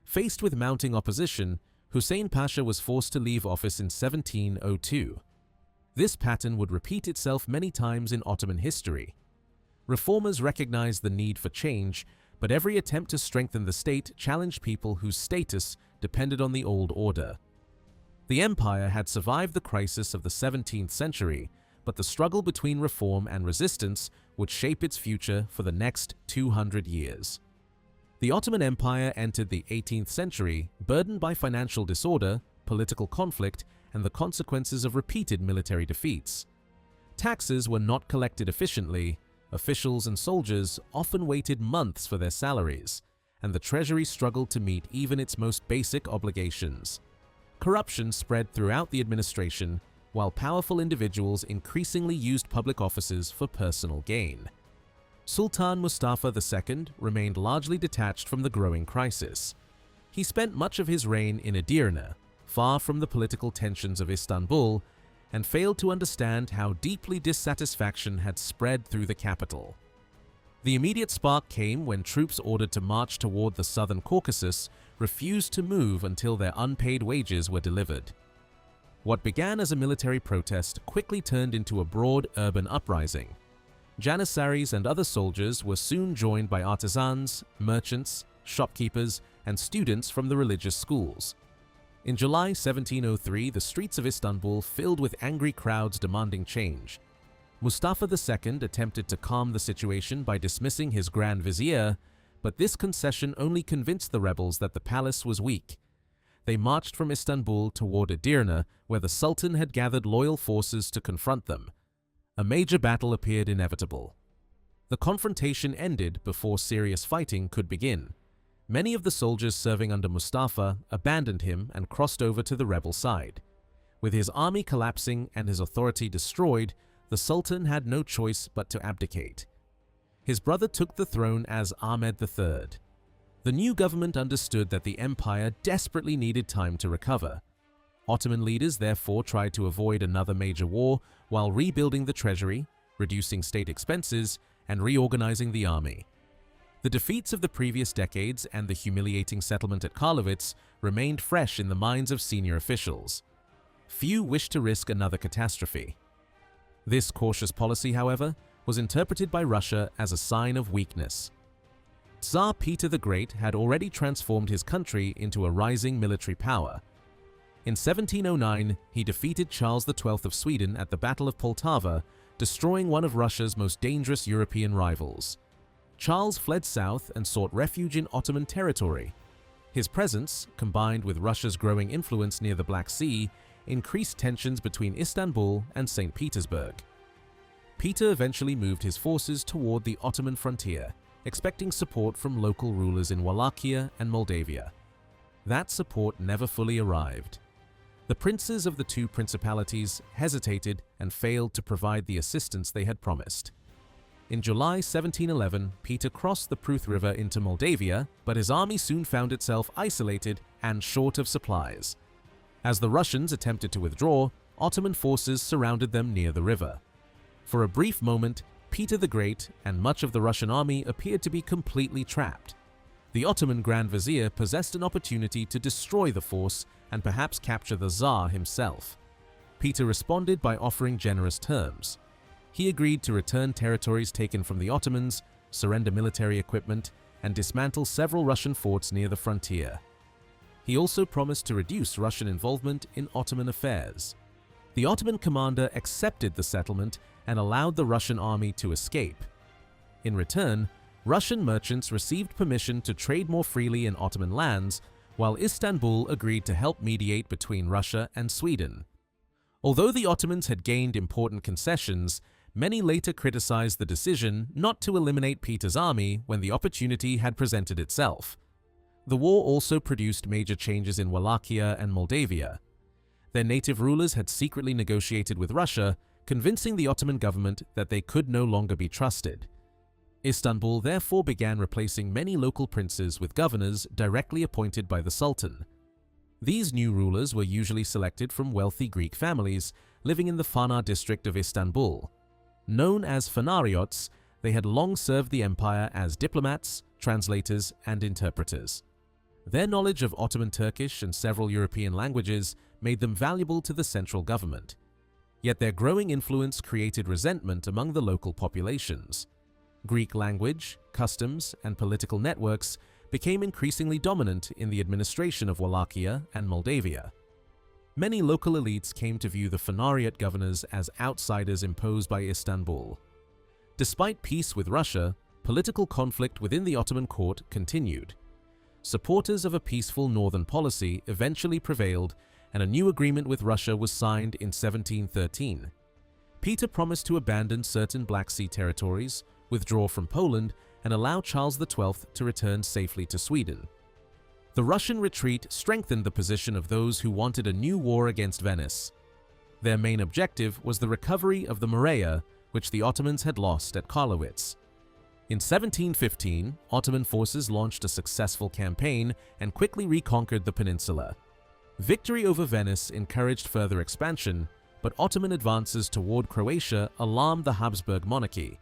Faced with mounting opposition, Hussein Pasha was forced to leave office in 1702. This pattern would repeat itself many times in Ottoman history. Reformers recognized the need for change, but every attempt to strengthen the state challenged people whose status depended on the old order. The empire had survived the crisis of the 17th century, but the struggle between reform and resistance would shape its future for the next 200 years. The Ottoman Empire entered the 18th century burdened by financial disorder, political conflict, and the consequences of repeated military defeats. Taxes were not collected efficiently, officials and soldiers often waited months for their salaries, and the treasury struggled to meet even its most basic obligations. Corruption spread throughout the administration, while powerful individuals increasingly used public offices for personal gain. Sultan Mustafa II remained largely detached from the growing crisis. He spent much of his reign in Edirne, far from the political tensions of Istanbul, and failed to understand how deeply dissatisfaction had spread through the capital. The immediate spark came when troops ordered to march toward the southern Caucasus refused to move until their unpaid wages were delivered. What began as a military protest quickly turned into a broad urban uprising. Janissaries and other soldiers were soon joined by artisans, merchants, shopkeepers, and students from the religious schools. In July 1703, the streets of Istanbul filled with angry crowds demanding change. Mustafa II attempted to calm the situation by dismissing his Grand Vizier, but this concession only convinced the rebels that the palace was weak. They marched from Istanbul toward Edirne, where the Sultan had gathered loyal forces to confront them. A major battle appeared inevitable. The confrontation ended before serious fighting could begin. Many of the soldiers serving under Mustafa abandoned him and crossed over to the rebel side. With his army collapsing and his authority destroyed, the Sultan had no choice but to abdicate. His brother took the throne as Ahmed III. The new government understood that the empire desperately needed time to recover. Ottoman leaders therefore tried to avoid another major war while rebuilding the treasury, reducing state expenses, and reorganizing the army. The defeats of the previous decades and the humiliating settlement at Karlowitz remained fresh in the minds of senior officials. Few wished to risk another catastrophe. This cautious policy, however, was interpreted by Russia as a sign of weakness. Tsar Peter the Great had already transformed his country into a rising military power. In 1709, he defeated Charles XII of Sweden at the Battle of Poltava, destroying one of Russia's most dangerous European rivals. Charles fled south and sought refuge in Ottoman territory. His presence, combined with Russia's growing influence near the Black Sea, increased tensions between Istanbul and St. Petersburg. Peter eventually moved his forces toward the Ottoman frontier, expecting support from local rulers in Wallachia and Moldavia. That support never fully arrived. The princes of the two principalities hesitated and failed to provide the assistance they had promised. In July 1711, Peter crossed the Pruth River into Moldavia, but his army soon found itself isolated and short of supplies. As the Russians attempted to withdraw, Ottoman forces surrounded them near the river. For a brief moment, Peter the Great and much of the Russian army appeared to be completely trapped. The Ottoman Grand Vizier possessed an opportunity to destroy the force and perhaps capture the Tsar himself. Peter responded by offering generous terms. He agreed to return territories taken from the Ottomans, surrender military equipment, and dismantle several Russian forts near the frontier. He also promised to reduce Russian involvement in Ottoman affairs. The Ottoman commander accepted the settlement and allowed the Russian army to escape. In return, Russian merchants received permission to trade more freely in Ottoman lands, while Istanbul agreed to help mediate between Russia and Sweden. Although the Ottomans had gained important concessions, many later criticized the decision not to eliminate Peter's army when the opportunity had presented itself. The war also produced major changes in Wallachia and Moldavia. Their native rulers had secretly negotiated with Russia, convincing the Ottoman government that they could no longer be trusted. Istanbul therefore began replacing many local princes with governors directly appointed by the Sultan. These new rulers were usually selected from wealthy Greek families living in the Fana district of Istanbul. Known as Fanariots, They had long served the empire as diplomats, translators, and interpreters. Their knowledge of Ottoman Turkish and several European languages made them valuable to the central government. Yet their growing influence created resentment among the local populations. Greek language, customs, and political networks became increasingly dominant in the administration of Wallachia and Moldavia. Many local elites came to view the Phanariot governors as outsiders imposed by Istanbul. Despite peace with Russia, political conflict within the Ottoman court continued. Supporters of a peaceful northern policy eventually prevailed, and a new agreement with Russia was signed in 1713. Peter promised to abandon certain Black Sea territories, withdraw from Poland, and allow Charles XII to return safely to Sweden. The Russian retreat strengthened the position of those who wanted a new war against Venice. Their main objective was the recovery of the Morea, which the Ottomans had lost at Karlowitz. In 1715, Ottoman forces launched a successful campaign and quickly reconquered the peninsula. Victory over Venice encouraged further expansion, but Ottoman advances toward Croatia alarmed the Habsburg monarchy.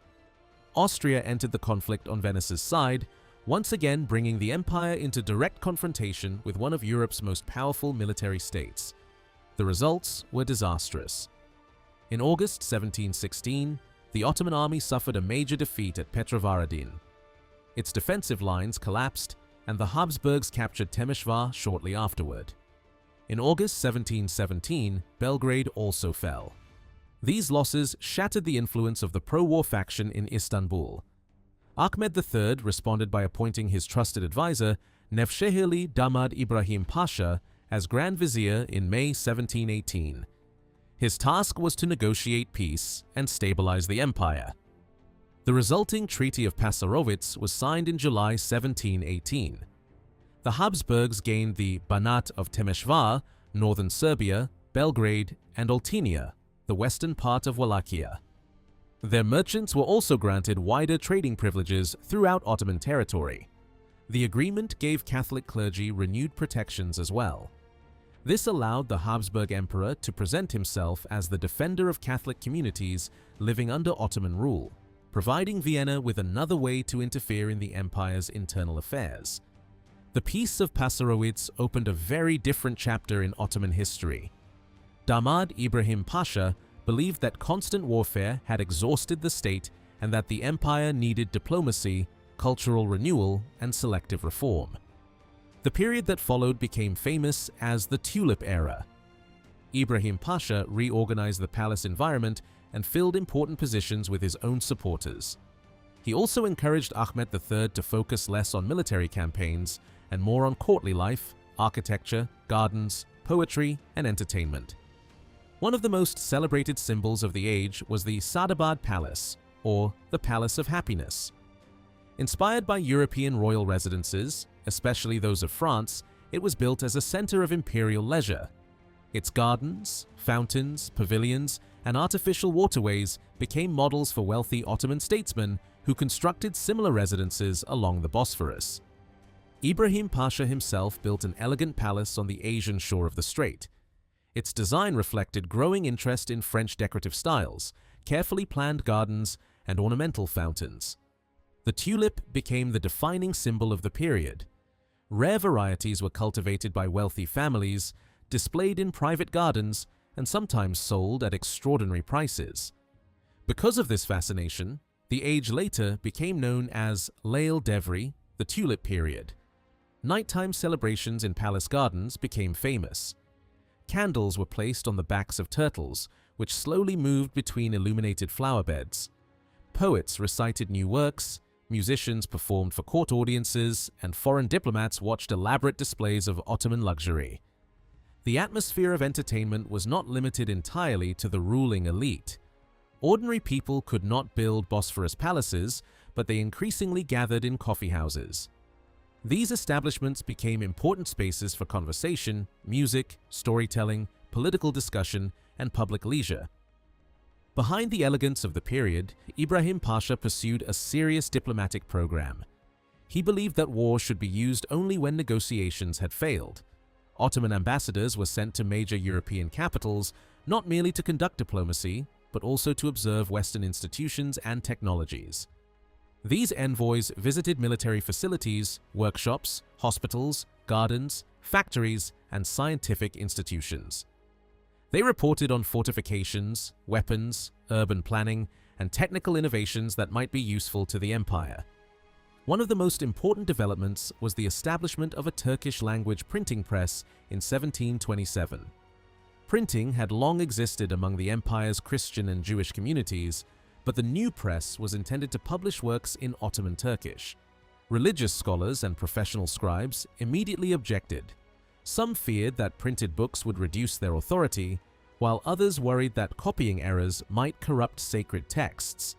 Austria entered the conflict on Venice's side, once again bringing the empire into direct confrontation with one of Europe's most powerful military states. The results were disastrous. In August 1716, the Ottoman army suffered a major defeat at Petrovaradin. Its defensive lines collapsed, and the Habsburgs captured Temeshvar shortly afterward. In August 1717, Belgrade also fell. These losses shattered the influence of the pro-war faction in Istanbul. Ahmed III responded by appointing his trusted advisor, Nevşehirli Damad Ibrahim Pasha, as Grand Vizier in May 1718. His task was to negotiate peace and stabilize the empire. The resulting Treaty of Passarowitz was signed in July 1718. The Habsburgs gained the Banat of Temeshvar, northern Serbia, Belgrade, and Oltenia, the western part of Wallachia. Their merchants were also granted wider trading privileges throughout Ottoman territory. The agreement gave Catholic clergy renewed protections as well. This allowed the Habsburg Emperor to present himself as the defender of Catholic communities living under Ottoman rule, providing Vienna with another way to interfere in the empire's internal affairs. The Peace of Passarowitz opened a very different chapter in Ottoman history. Damad Ibrahim Pasha believed that constant warfare had exhausted the state and that the empire needed diplomacy, cultural renewal, and selective reform. The period that followed became famous as the Tulip Era. Ibrahim Pasha reorganized the palace environment and filled important positions with his own supporters. He also encouraged Ahmed III to focus less on military campaigns and more on courtly life, architecture, gardens, poetry, and entertainment. One of the most celebrated symbols of the age was the Sadabad Palace, or the Palace of Happiness. Inspired by European royal residences, especially those of France, it was built as a center of imperial leisure. Its gardens, fountains, pavilions, and artificial waterways became models for wealthy Ottoman statesmen who constructed similar residences along the Bosphorus. Ibrahim Pasha himself built an elegant palace on the Asian shore of the strait. Its design reflected growing interest in French decorative styles, carefully planned gardens, and ornamental fountains. The tulip became the defining symbol of the period. Rare varieties were cultivated by wealthy families, displayed in private gardens, and sometimes sold at extraordinary prices. Because of this fascination, the age later became known as Leil Devri, the tulip period. Nighttime celebrations in palace gardens became famous. Candles were placed on the backs of turtles, which slowly moved between illuminated flower beds. Poets recited new works, musicians performed for court audiences, and foreign diplomats watched elaborate displays of Ottoman luxury. The atmosphere of entertainment was not limited entirely to the ruling elite. Ordinary people could not build Bosphorus palaces, but they increasingly gathered in coffeehouses. These establishments became important spaces for conversation, music, storytelling, political discussion, and public leisure. Behind the elegance of the period, Ibrahim Pasha pursued a serious diplomatic program. He believed that war should be used only when negotiations had failed. Ottoman ambassadors were sent to major European capitals, not merely to conduct diplomacy, but also to observe Western institutions and technologies. These envoys visited military facilities, workshops, hospitals, gardens, factories, and scientific institutions. They reported on fortifications, weapons, urban planning, and technical innovations that might be useful to the empire. One of the most important developments was the establishment of a Turkish-language printing press in 1727. Printing had long existed among the empire's Christian and Jewish communities, but the new press was intended to publish works in Ottoman Turkish. Religious scholars and professional scribes immediately objected. Some feared that printed books would reduce their authority, while others worried that copying errors might corrupt sacred texts.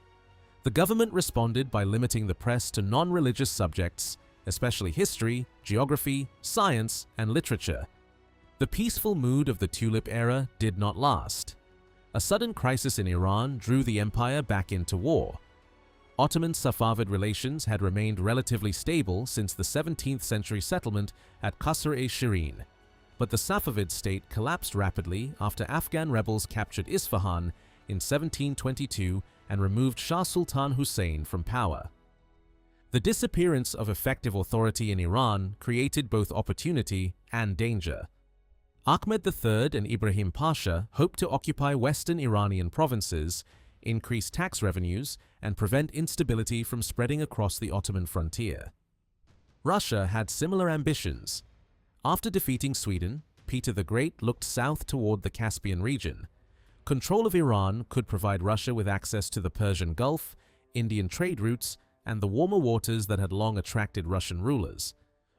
The government responded by limiting the press to non-religious subjects, especially history, geography, science, and literature. The peaceful mood of the Tulip era did not last. A sudden crisis in Iran drew the empire back into war. Ottoman-Safavid relations had remained relatively stable since the 17th century settlement at Qasr-e-Shirin, but the Safavid state collapsed rapidly after Afghan rebels captured Isfahan in 1722 and removed Shah Sultan Hussein from power. The disappearance of effective authority in Iran created both opportunity and danger. Ahmed III and Ibrahim Pasha hoped to occupy western Iranian provinces, increase tax revenues, and prevent instability from spreading across the Ottoman frontier. Russia had similar ambitions. After defeating Sweden, Peter the Great looked south toward the Caspian region. Control of Iran could provide Russia with access to the Persian Gulf, Indian trade routes, and the warmer waters that had long attracted Russian rulers.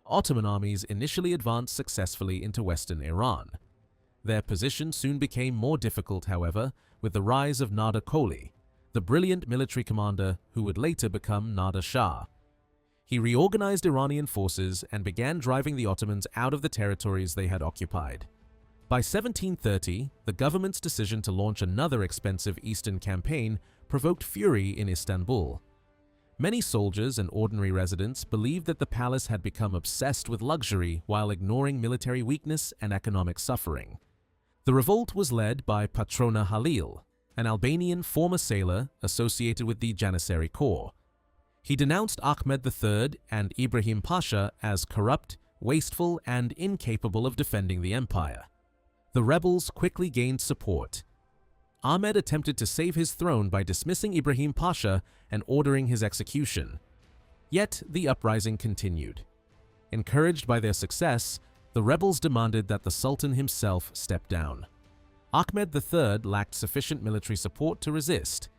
Ottoman armies initially advanced successfully into western Iran. Their position soon became more difficult, however, with the rise of Nader Koli, the brilliant military commander who would later become Nader Shah. He reorganized Iranian forces and began driving the Ottomans out of the territories they had occupied. By 1730, the government's decision to launch another expensive eastern campaign provoked fury in Istanbul. Many soldiers and ordinary residents believed that the palace had become obsessed with luxury while ignoring military weakness and economic suffering. The revolt was led by Patrona Halil, an Albanian former sailor associated with the Janissary Corps. He denounced Ahmed III and Ibrahim Pasha as corrupt, wasteful, and incapable of defending the empire. The rebels quickly gained support. Ahmed attempted to save his throne by dismissing Ibrahim Pasha and ordering his execution. Yet the uprising continued. Encouraged by their success, the rebels demanded that the Sultan himself step down. Ahmed III lacked sufficient military support to resist.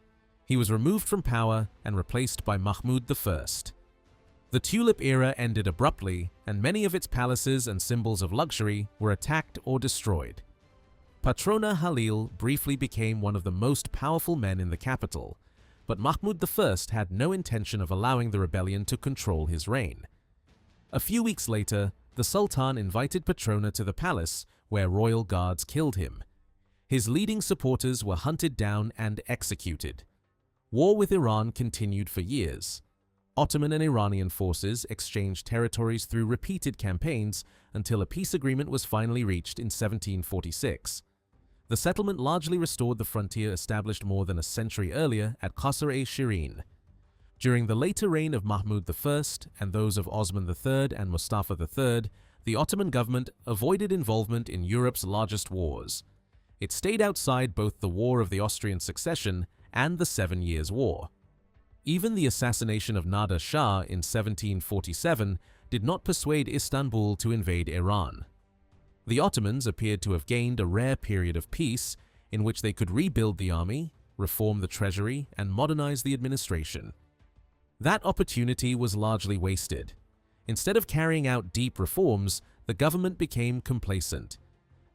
He was removed from power and replaced by Mahmud I. The Tulip era ended abruptly, and many of its palaces and symbols of luxury were attacked or destroyed. Patrona Halil briefly became one of the most powerful men in the capital, but Mahmud I had no intention of allowing the rebellion to control his reign. A few weeks later, the Sultan invited Patrona to the palace, where royal guards killed him. His leading supporters were hunted down and executed. War with Iran continued for years. Ottoman and Iranian forces exchanged territories through repeated campaigns until a peace agreement was finally reached in 1746. The settlement largely restored the frontier established more than a century earlier at Qasr-e-Shirin. During the later reign of Mahmud I and those of Osman III and Mustafa III, the Ottoman government avoided involvement in Europe's largest wars. It stayed outside both the War of the Austrian Succession and the 7 Years' War. Even the assassination of Nader Shah in 1747 did not persuade Istanbul to invade Iran. The Ottomans appeared to have gained a rare period of peace in which they could rebuild the army, reform the treasury, and modernize the administration. That opportunity was largely wasted. Instead of carrying out deep reforms, the government became complacent.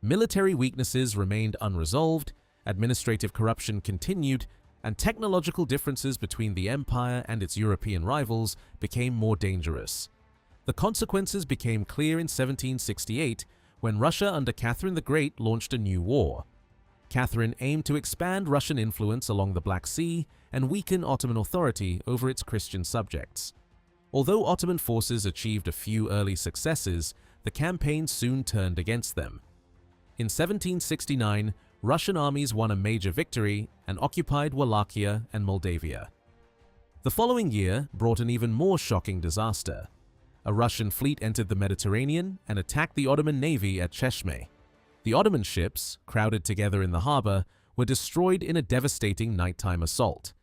Military weaknesses remained unresolved, administrative corruption continued, and technological differences between the empire and its European rivals became more dangerous. The consequences became clear in 1768 when Russia under Catherine the Great launched a new war. Catherine aimed to expand Russian influence along the Black Sea and weaken Ottoman authority over its Christian subjects. Although Ottoman forces achieved a few early successes, the campaign soon turned against them. In 1769, Russian armies won a major victory and occupied Wallachia and Moldavia. The following year brought an even more shocking disaster. A Russian fleet entered the Mediterranean and attacked the Ottoman navy at Cheshme. The Ottoman ships, crowded together in the harbor, were destroyed in a devastating nighttime assault.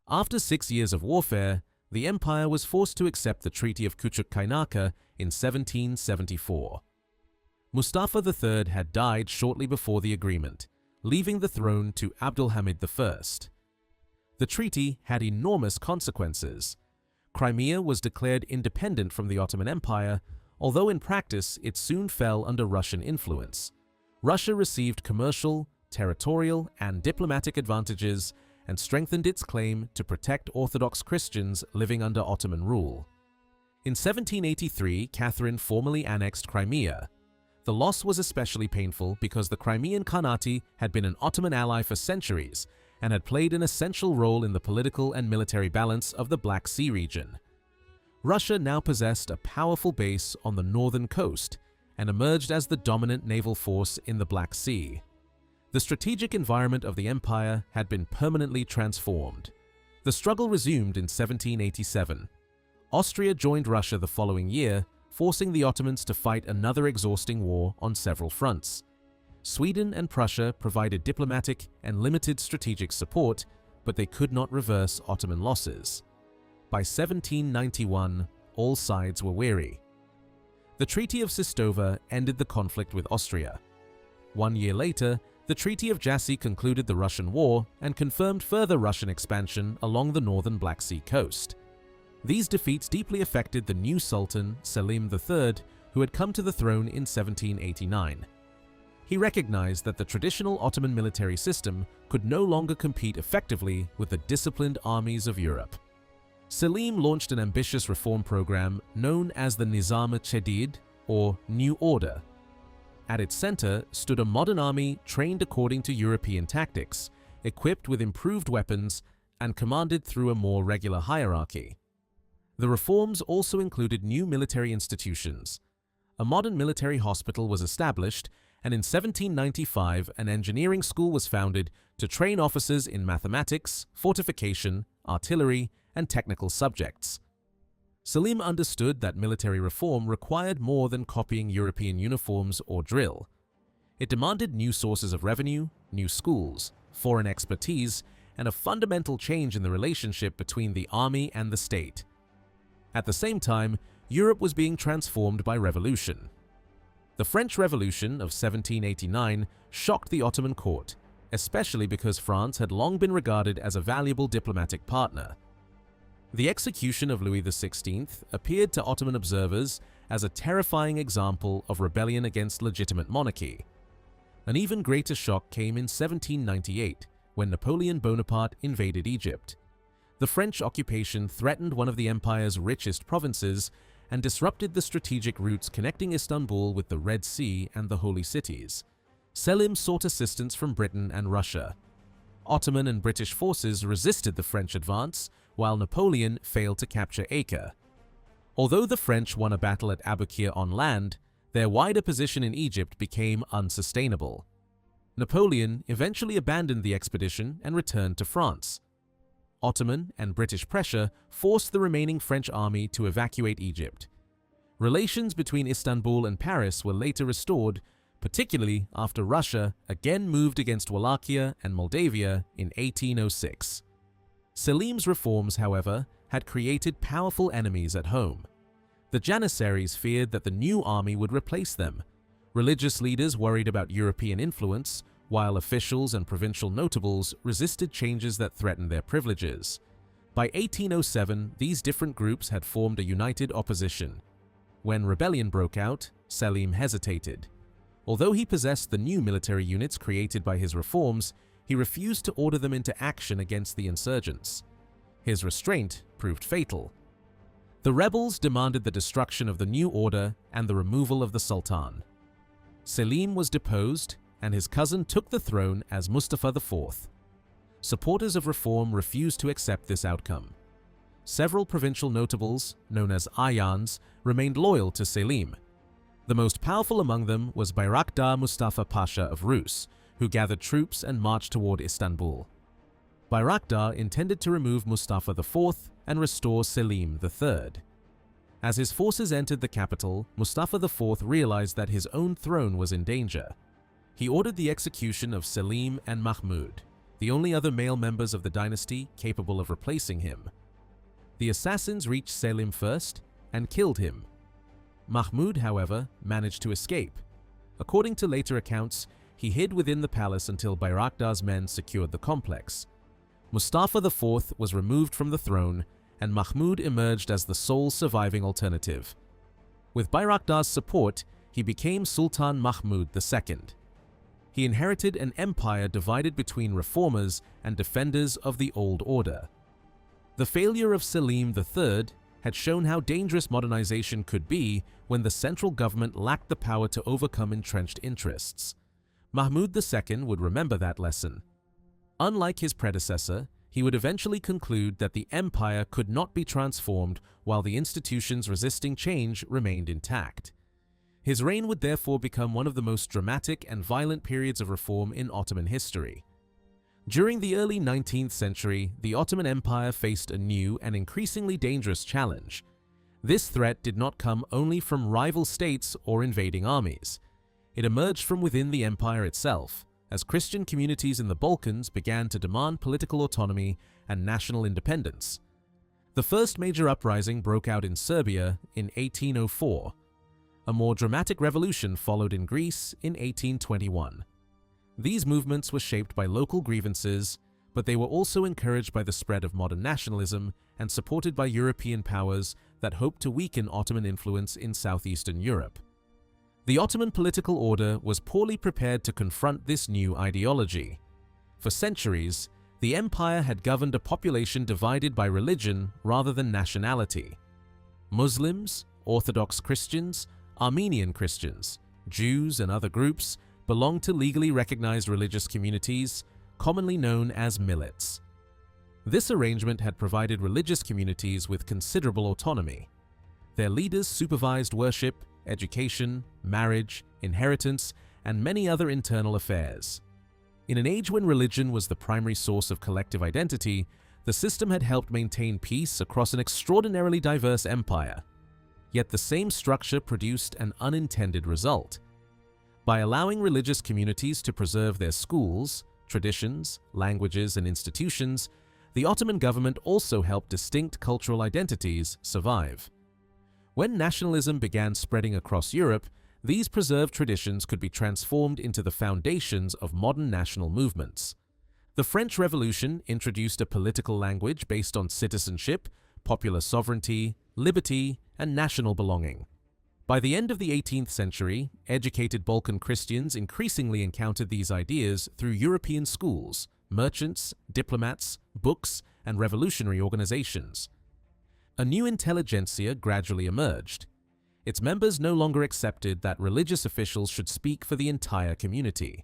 After 6 years of warfare, the empire was forced to accept the Treaty of Küçükkaynarca in 1774. Mustafa III had died shortly before the agreement, leaving the throne to Abdülhamid I. The treaty had enormous consequences. Crimea was declared independent from the Ottoman Empire, although in practice it soon fell under Russian influence. Russia received commercial, territorial, and diplomatic advantages and strengthened its claim to protect Orthodox Christians living under Ottoman rule. In 1783, Catherine formally annexed Crimea. The loss was especially painful because the Crimean Khanate had been an Ottoman ally for centuries and had played an essential role in the political and military balance of the Black Sea region. Russia now possessed a powerful base on the northern coast and emerged as the dominant naval force in the Black Sea. The strategic environment of the empire had been permanently transformed. The struggle resumed in 1787. Austria joined Russia the following year, forcing the Ottomans to fight another exhausting war on several fronts. Sweden and Prussia provided diplomatic and limited strategic support, but they could not reverse Ottoman losses. By 1791, all sides were weary. The Treaty of Sistova ended the conflict with Austria. 1 year later, the Treaty of Jassy concluded the Russian War and confirmed further Russian expansion along the northern Black Sea coast. These defeats deeply affected the new Sultan, Selim III, who had come to the throne in 1789. He recognized that the traditional Ottoman military system could no longer compete effectively with the disciplined armies of Europe. Selim launched an ambitious reform program known as the Nizam-e-Jadid, or New Order. At its center stood a modern army trained according to European tactics, equipped with improved weapons, and commanded through a more regular hierarchy. The reforms also included new military institutions. A modern military hospital was established, and in 1795 an engineering school was founded to train officers in mathematics, fortification, artillery, and technical subjects. Selim understood that military reform required more than copying European uniforms or drill. It demanded new sources of revenue, new schools, foreign expertise, and a fundamental change in the relationship between the army and the state. At the same time, Europe was being transformed by revolution. The French Revolution of 1789 shocked the Ottoman court, especially because France had long been regarded as a valuable diplomatic partner. The execution of Louis XVI appeared to Ottoman observers as a terrifying example of rebellion against legitimate monarchy. An even greater shock came in 1798, when Napoleon Bonaparte invaded Egypt. The French occupation threatened one of the empire's richest provinces and disrupted the strategic routes connecting Istanbul with the Red Sea and the Holy Cities. Selim sought assistance from Britain and Russia. Ottoman and British forces resisted the French advance, while Napoleon failed to capture Acre. Although the French won a battle at Abukir on land, their wider position in Egypt became unsustainable. Napoleon eventually abandoned the expedition and returned to France. Ottoman and British pressure forced the remaining French army to evacuate Egypt. Relations between Istanbul and Paris were later restored, particularly after Russia again moved against Wallachia and Moldavia in 1806. Selim's reforms, however, had created powerful enemies at home. The Janissaries feared that the new army would replace them. Religious leaders worried about European influence, while officials and provincial notables resisted changes that threatened their privileges. By 1807, these different groups had formed a united opposition. When rebellion broke out, Selim hesitated. Although he possessed the new military units created by his reforms, he refused to order them into action against the insurgents. His restraint proved fatal. The rebels demanded the destruction of the new order and the removal of the Sultan. Selim was deposed, and his cousin took the throne as Mustafa IV. Supporters of reform refused to accept this outcome. Several provincial notables, known as ayans, remained loyal to Selim. The most powerful among them was Bayraktar Mustafa Pasha of Rus, who gathered troops and marched toward Istanbul. Bayraktar intended to remove Mustafa IV and restore Selim III. As his forces entered the capital, Mustafa IV realized that his own throne was in danger. He ordered the execution of Selim and Mahmud, the only other male members of the dynasty capable of replacing him. The assassins reached Selim first and killed him. Mahmud, however, managed to escape. According to later accounts, he hid within the palace until Bayraktar's men secured the complex. Mustafa IV was removed from the throne, and Mahmud emerged as the sole surviving alternative. With Bayraktar's support, he became Sultan Mahmud II. He inherited an empire divided between reformers and defenders of the old order. The failure of Selim III had shown how dangerous modernization could be when the central government lacked the power to overcome entrenched interests. Mahmud II would remember that lesson. Unlike his predecessor, he would eventually conclude that the empire could not be transformed while the institutions resisting change remained intact. His reign would therefore become one of the most dramatic and violent periods of reform in Ottoman history. During the early 19th century, the Ottoman Empire faced a new and increasingly dangerous challenge. This threat did not come only from rival states or invading armies. It emerged from within the empire itself, as Christian communities in the Balkans began to demand political autonomy and national independence. The first major uprising broke out in Serbia in 1804. A more dramatic revolution followed in Greece in 1821. These movements were shaped by local grievances, but they were also encouraged by the spread of modern nationalism and supported by European powers that hoped to weaken Ottoman influence in southeastern Europe. The Ottoman political order was poorly prepared to confront this new ideology. For centuries, the empire had governed a population divided by religion rather than nationality. Muslims, Orthodox Christians, Armenian Christians, Jews, and other groups belonged to legally recognized religious communities, commonly known as millets. This arrangement had provided religious communities with considerable autonomy. Their leaders supervised worship, education, marriage, inheritance, and many other internal affairs. In an age when religion was the primary source of collective identity, the system had helped maintain peace across an extraordinarily diverse empire. Yet the same structure produced an unintended result. By allowing religious communities to preserve their schools, traditions, languages, and institutions, the Ottoman government also helped distinct cultural identities survive. When nationalism began spreading across Europe, these preserved traditions could be transformed into the foundations of modern national movements. The French Revolution introduced a political language based on citizenship, popular sovereignty, liberty, and national belonging. By the end of the 18th century, educated Balkan Christians increasingly encountered these ideas through European schools, merchants, diplomats, books, and revolutionary organizations. A new intelligentsia gradually emerged. Its members no longer accepted that religious officials should speak for the entire community.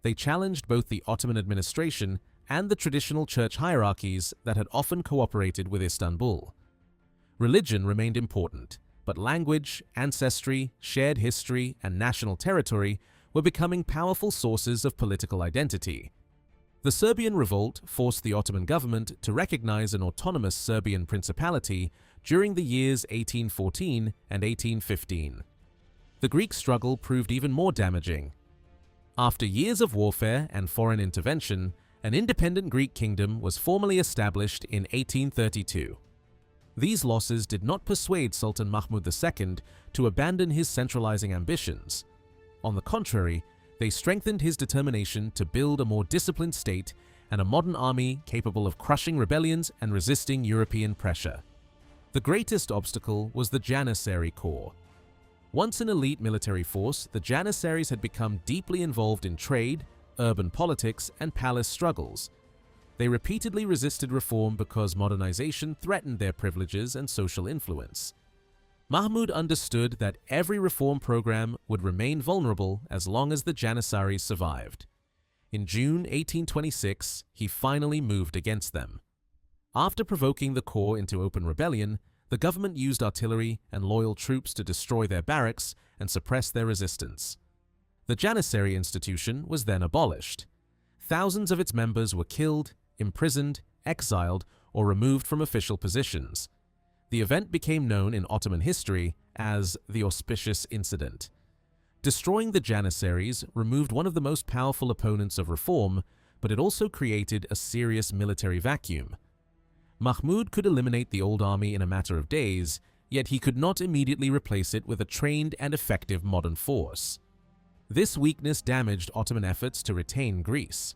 They challenged both the Ottoman administration and the traditional church hierarchies that had often cooperated with Istanbul. Religion remained important, but language, ancestry, shared history, and national territory were becoming powerful sources of political identity. The Serbian revolt forced the Ottoman government to recognize an autonomous Serbian principality during the years 1814 and 1815. The Greek struggle proved even more damaging. After years of warfare and foreign intervention, an independent Greek kingdom was formally established in 1832. These losses did not persuade Sultan Mahmud II to abandon his centralizing ambitions. On the contrary, they strengthened his determination to build a more disciplined state and a modern army capable of crushing rebellions and resisting European pressure. The greatest obstacle was the Janissary Corps. Once an elite military force, the Janissaries had become deeply involved in trade, urban politics, and palace struggles. They repeatedly resisted reform because modernization threatened their privileges and social influence. Mahmud understood that every reform program would remain vulnerable as long as the Janissaries survived. In June 1826, he finally moved against them. After provoking the Corps into open rebellion, the government used artillery and loyal troops to destroy their barracks and suppress their resistance. The Janissary institution was then abolished. Thousands of its members were killed, imprisoned, exiled, or removed from official positions. The event became known in Ottoman history as the Auspicious Incident. Destroying the Janissaries removed one of the most powerful opponents of reform, but it also created a serious military vacuum. Mahmud could eliminate the old army in a matter of days, yet he could not immediately replace it with a trained and effective modern force. This weakness damaged Ottoman efforts to retain Greece.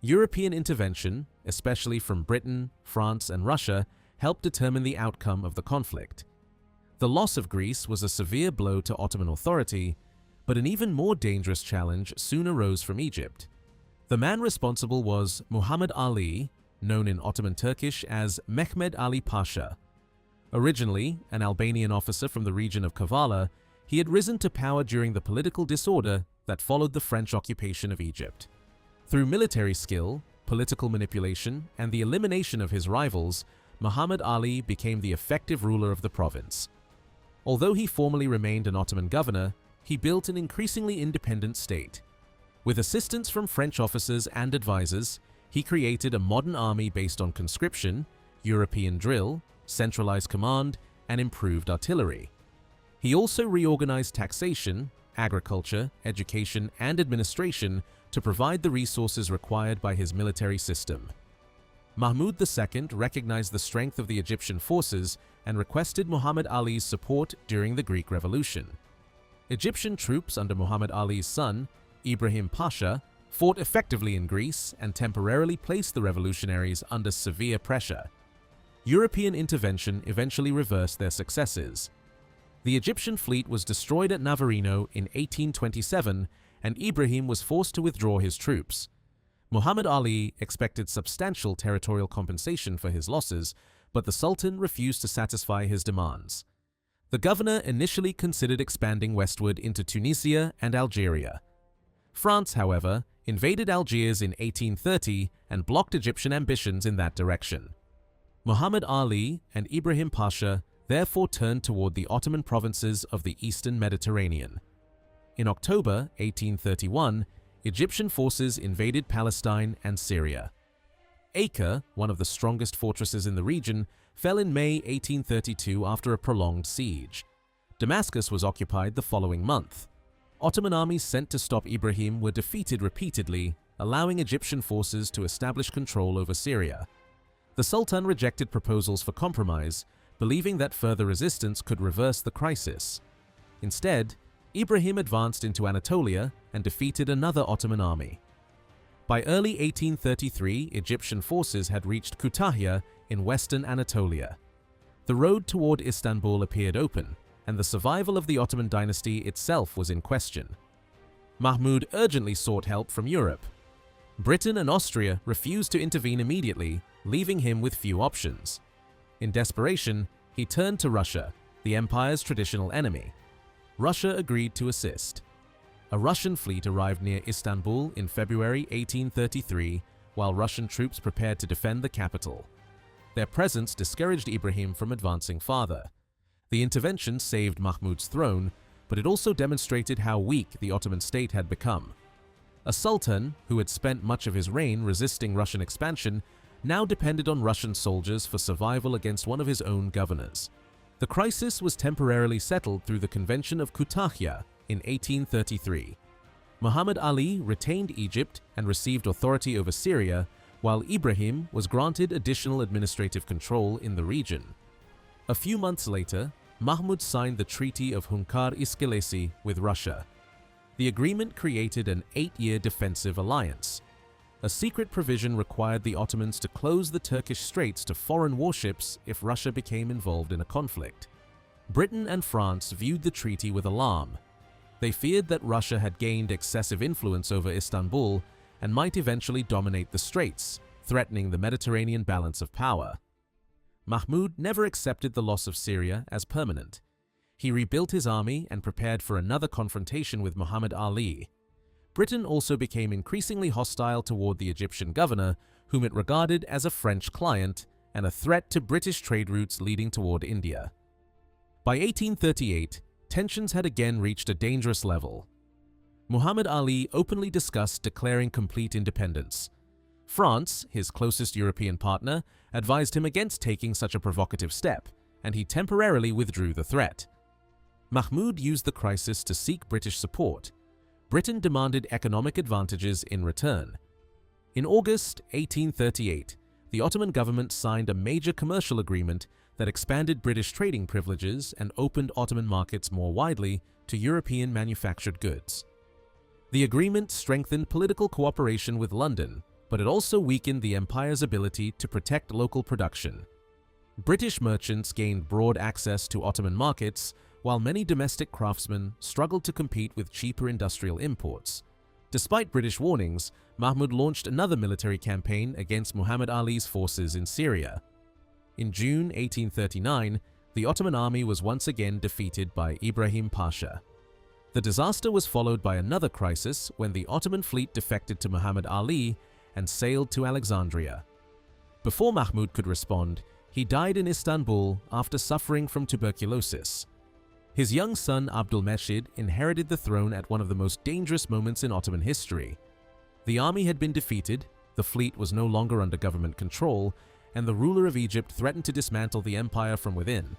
European intervention, especially from Britain, France, and Russia, helped determine the outcome of the conflict. The loss of Greece was a severe blow to Ottoman authority, but an even more dangerous challenge soon arose from Egypt. The man responsible was Muhammad Ali, known in Ottoman Turkish as Mehmed Ali Pasha. Originally an Albanian officer from the region of Kavala, he had risen to power during the political disorder that followed the French occupation of Egypt. Through military skill, political manipulation, and the elimination of his rivals, Muhammad Ali became the effective ruler of the province. Although he formally remained an Ottoman governor, he built an increasingly independent state. With assistance from French officers and advisors, he created a modern army based on conscription, European drill, centralized command, and improved artillery. He also reorganized taxation, agriculture, education, and administration to provide the resources required by his military system. Mahmud II recognized the strength of the Egyptian forces and requested Muhammad Ali's support during the Greek Revolution. Egyptian troops under Muhammad Ali's son, Ibrahim Pasha, fought effectively in Greece and temporarily placed the revolutionaries under severe pressure. European intervention eventually reversed their successes. The Egyptian fleet was destroyed at Navarino in 1827, and Ibrahim was forced to withdraw his troops. Muhammad Ali expected substantial territorial compensation for his losses, but the Sultan refused to satisfy his demands. The governor initially considered expanding westward into Tunisia and Algeria. France, however, invaded Algiers in 1830 and blocked Egyptian ambitions in that direction. Muhammad Ali and Ibrahim Pasha therefore turned toward the Ottoman provinces of the eastern Mediterranean. In October 1831, Egyptian forces invaded Palestine and Syria. Acre, one of the strongest fortresses in the region, fell in May 1832 after a prolonged siege. Damascus was occupied the following month. Ottoman armies sent to stop Ibrahim were defeated repeatedly, allowing Egyptian forces to establish control over Syria. The Sultan rejected proposals for compromise, believing that further resistance could reverse the crisis. Instead, Ibrahim advanced into Anatolia and defeated another Ottoman army. By early 1833, Egyptian forces had reached Kütahya in western Anatolia. The road toward Istanbul appeared open, and the survival of the Ottoman dynasty itself was in question. Mahmud urgently sought help from Europe. Britain and Austria refused to intervene immediately, leaving him with few options. In desperation, he turned to Russia, the empire's traditional enemy. Russia agreed to assist. A Russian fleet arrived near Istanbul in February 1833, while Russian troops prepared to defend the capital. Their presence discouraged Ibrahim from advancing farther. The intervention saved Mahmud's throne, but it also demonstrated how weak the Ottoman state had become. A sultan, who had spent much of his reign resisting Russian expansion, now depended on Russian soldiers for survival against one of his own governors. The crisis was temporarily settled through the Convention of Kütahya in 1833. Muhammad Ali retained Egypt and received authority over Syria, while Ibrahim was granted additional administrative control in the region. A few months later, Mahmud signed the Treaty of Hunkar İskelesi with Russia. The agreement created an 8-year defensive alliance. A secret provision required the Ottomans to close the Turkish straits to foreign warships if Russia became involved in a conflict. Britain and France viewed the treaty with alarm. They feared that Russia had gained excessive influence over Istanbul and might eventually dominate the straits, threatening the Mediterranean balance of power. Mahmud never accepted the loss of Syria as permanent. He rebuilt his army and prepared for another confrontation with Muhammad Ali. Britain also became increasingly hostile toward the Egyptian governor, whom it regarded as a French client and a threat to British trade routes leading toward India. By 1838, tensions had again reached a dangerous level. Muhammad Ali openly discussed declaring complete independence. France, his closest European partner, advised him against taking such a provocative step, and he temporarily withdrew the threat. Mahmud used the crisis to seek British support. Britain demanded economic advantages in return. In August 1838, the Ottoman government signed a major commercial agreement that expanded British trading privileges and opened Ottoman markets more widely to European manufactured goods. The agreement strengthened political cooperation with London, but it also weakened the empire's ability to protect local production. British merchants gained broad access to Ottoman markets, while many domestic craftsmen struggled to compete with cheaper industrial imports. Despite British warnings, Mahmud launched another military campaign against Muhammad Ali's forces in Syria. In June 1839, the Ottoman army was once again defeated by Ibrahim Pasha. The disaster was followed by another crisis when the Ottoman fleet defected to Muhammad Ali and sailed to Alexandria. Before Mahmud could respond, he died in Istanbul after suffering from tuberculosis. His young son Abdülmecid inherited the throne at one of the most dangerous moments in Ottoman history. The army had been defeated, the fleet was no longer under government control, and the ruler of Egypt threatened to dismantle the empire from within.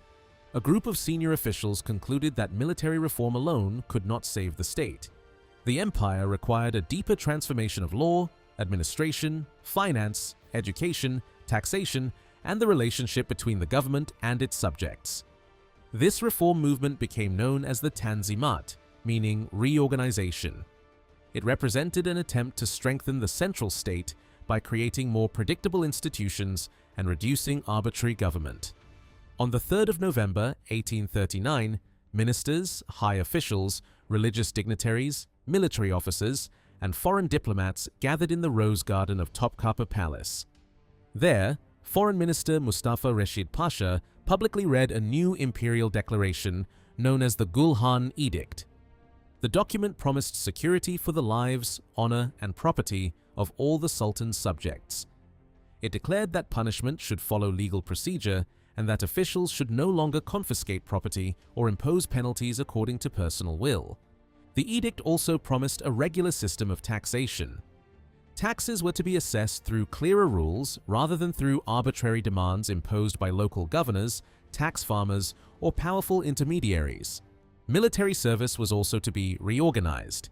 A group of senior officials concluded that military reform alone could not save the state. The empire required a deeper transformation of law, administration, finance, education, taxation, and the relationship between the government and its subjects. This reform movement became known as the Tanzimat, meaning reorganization. It represented an attempt to strengthen the central state by creating more predictable institutions and reducing arbitrary government. On the 3rd of November 1839, ministers, high officials, religious dignitaries, military officers, and foreign diplomats gathered in the Rose Garden of Topkapı Palace. There, Foreign Minister Mustafa Reşid Pasha publicly read a new imperial declaration known as the Gülhan Edict. The document promised security for the lives, honor, and property of all the Sultan's subjects. It declared that punishment should follow legal procedure and that officials should no longer confiscate property or impose penalties according to personal will. The edict also promised a regular system of taxation. Taxes were to be assessed through clearer rules rather than through arbitrary demands imposed by local governors, tax farmers, or powerful intermediaries. Military service was also to be reorganized.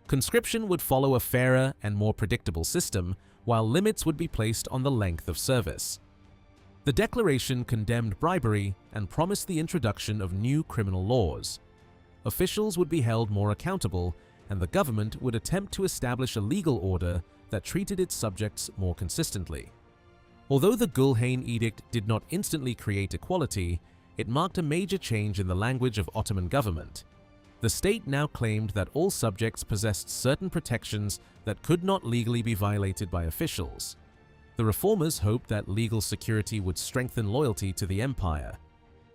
Conscription would follow a fairer and more predictable system, while limits would be placed on the length of service. The declaration condemned bribery and promised the introduction of new criminal laws. Officials would be held more accountable, and the government would attempt to establish a legal order that treated its subjects more consistently. Although the Gülhan Edict did not instantly create equality, it marked a major change in the language of Ottoman government. The state now claimed that all subjects possessed certain protections that could not legally be violated by officials. The reformers hoped that legal security would strengthen loyalty to the empire.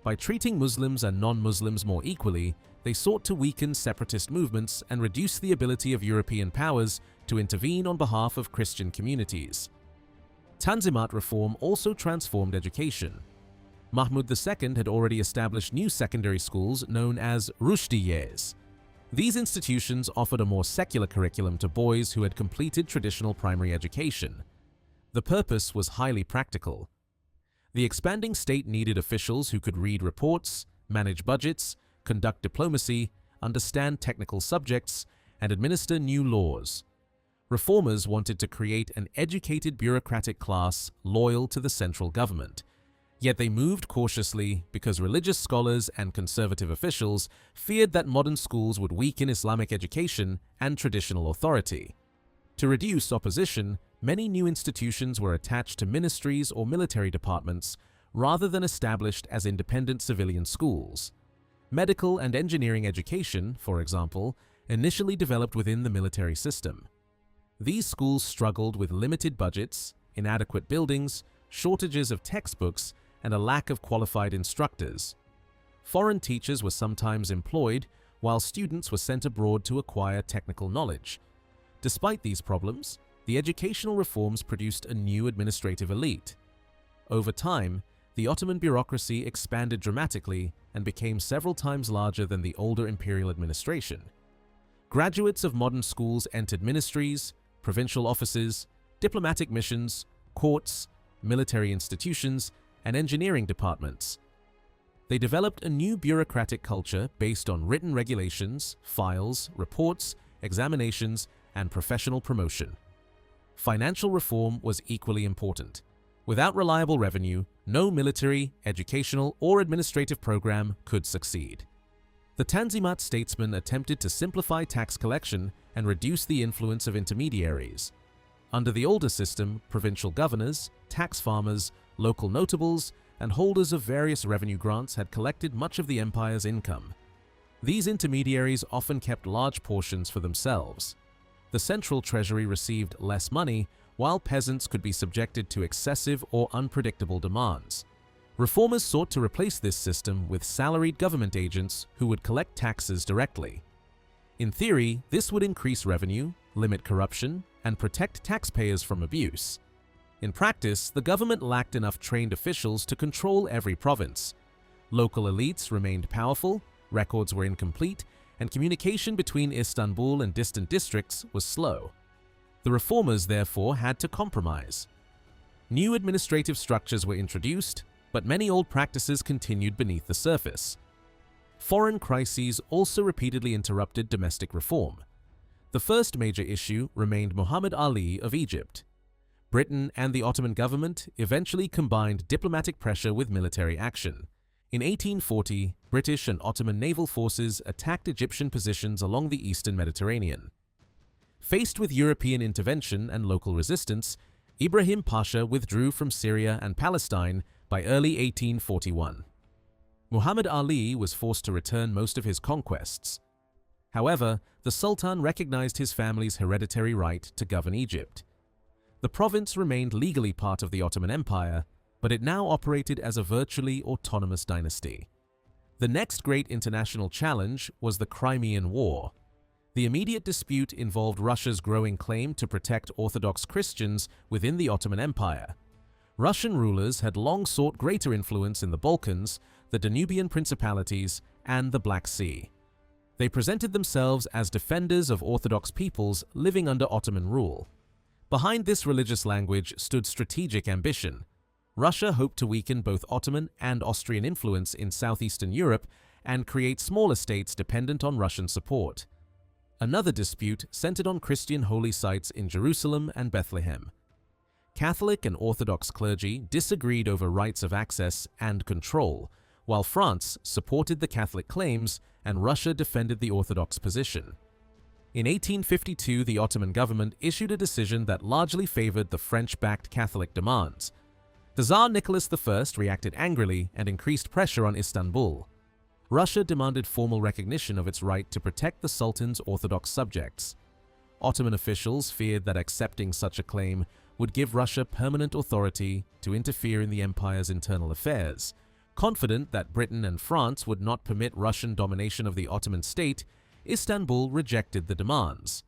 By treating Muslims and non-Muslims more equally, they sought to weaken separatist movements and reduce the ability of European powers to intervene on behalf of Christian communities. Tanzimat reform also transformed education. Mahmud II had already established new secondary schools known as Rushdiyes. These institutions offered a more secular curriculum to boys who had completed traditional primary education. The purpose was highly practical. The expanding state needed officials who could read reports, manage budgets, conduct diplomacy, understand technical subjects, and administer new laws. Reformers wanted to create an educated bureaucratic class loyal to the central government. Yet they moved cautiously because religious scholars and conservative officials feared that modern schools would weaken Islamic education and traditional authority. To reduce opposition, many new institutions were attached to ministries or military departments rather than established as independent civilian schools. Medical and engineering education, for example, initially developed within the military system. These schools struggled with limited budgets, inadequate buildings, shortages of textbooks, and a lack of qualified instructors. Foreign teachers were sometimes employed, while students were sent abroad to acquire technical knowledge. Despite these problems, the educational reforms produced a new administrative elite. Over time, the Ottoman bureaucracy expanded dramatically and became several times larger than the older imperial administration. Graduates of modern schools entered ministries, provincial offices, diplomatic missions, courts, military institutions, and engineering departments. They developed a new bureaucratic culture based on written regulations, files, reports, examinations, and professional promotion. Financial reform was equally important. Without reliable revenue, no military, educational, or administrative program could succeed. The Tanzimat statesmen attempted to simplify tax collection and reduce the influence of intermediaries. Under the older system, provincial governors, tax farmers, local notables, and holders of various revenue grants had collected much of the empire's income. These intermediaries often kept large portions for themselves. The central treasury received less money, while peasants could be subjected to excessive or unpredictable demands. Reformers sought to replace this system with salaried government agents who would collect taxes directly. In theory, this would increase revenue, limit corruption, and protect taxpayers from abuse. In practice, the government lacked enough trained officials to control every province. Local elites remained powerful, records were incomplete, and communication between Istanbul and distant districts was slow. The reformers therefore had to compromise. New administrative structures were introduced, but many old practices continued beneath the surface. Foreign crises also repeatedly interrupted domestic reform. The first major issue remained Muhammad Ali of Egypt. Britain and the Ottoman government eventually combined diplomatic pressure with military action. In 1840, British and Ottoman naval forces attacked Egyptian positions along the eastern Mediterranean. Faced with European intervention and local resistance, Ibrahim Pasha withdrew from Syria and Palestine by early 1841. Muhammad Ali was forced to return most of his conquests. However, the Sultan recognized his family's hereditary right to govern Egypt. The province remained legally part of the Ottoman Empire, but it now operated as a virtually autonomous dynasty. The next great international challenge was the Crimean War. The immediate dispute involved Russia's growing claim to protect Orthodox Christians within the Ottoman Empire. Russian rulers had long sought greater influence in the Balkans, the Danubian principalities, and the Black Sea. They presented themselves as defenders of Orthodox peoples living under Ottoman rule. Behind this religious language stood strategic ambition. Russia hoped to weaken both Ottoman and Austrian influence in southeastern Europe and create smaller states dependent on Russian support. Another dispute centered on Christian holy sites in Jerusalem and Bethlehem. Catholic and Orthodox clergy disagreed over rights of access and control, while France supported the Catholic claims and Russia defended the Orthodox position. In 1852, the Ottoman government issued a decision that largely favored the French-backed Catholic demands. The Tsar Nicholas I reacted angrily and increased pressure on Istanbul. Russia demanded formal recognition of its right to protect the Sultan's Orthodox subjects. Ottoman officials feared that accepting such a claim would give Russia permanent authority to interfere in the empire's internal affairs. Confident that Britain and France would not permit Russian domination of the Ottoman state, Istanbul rejected the demands.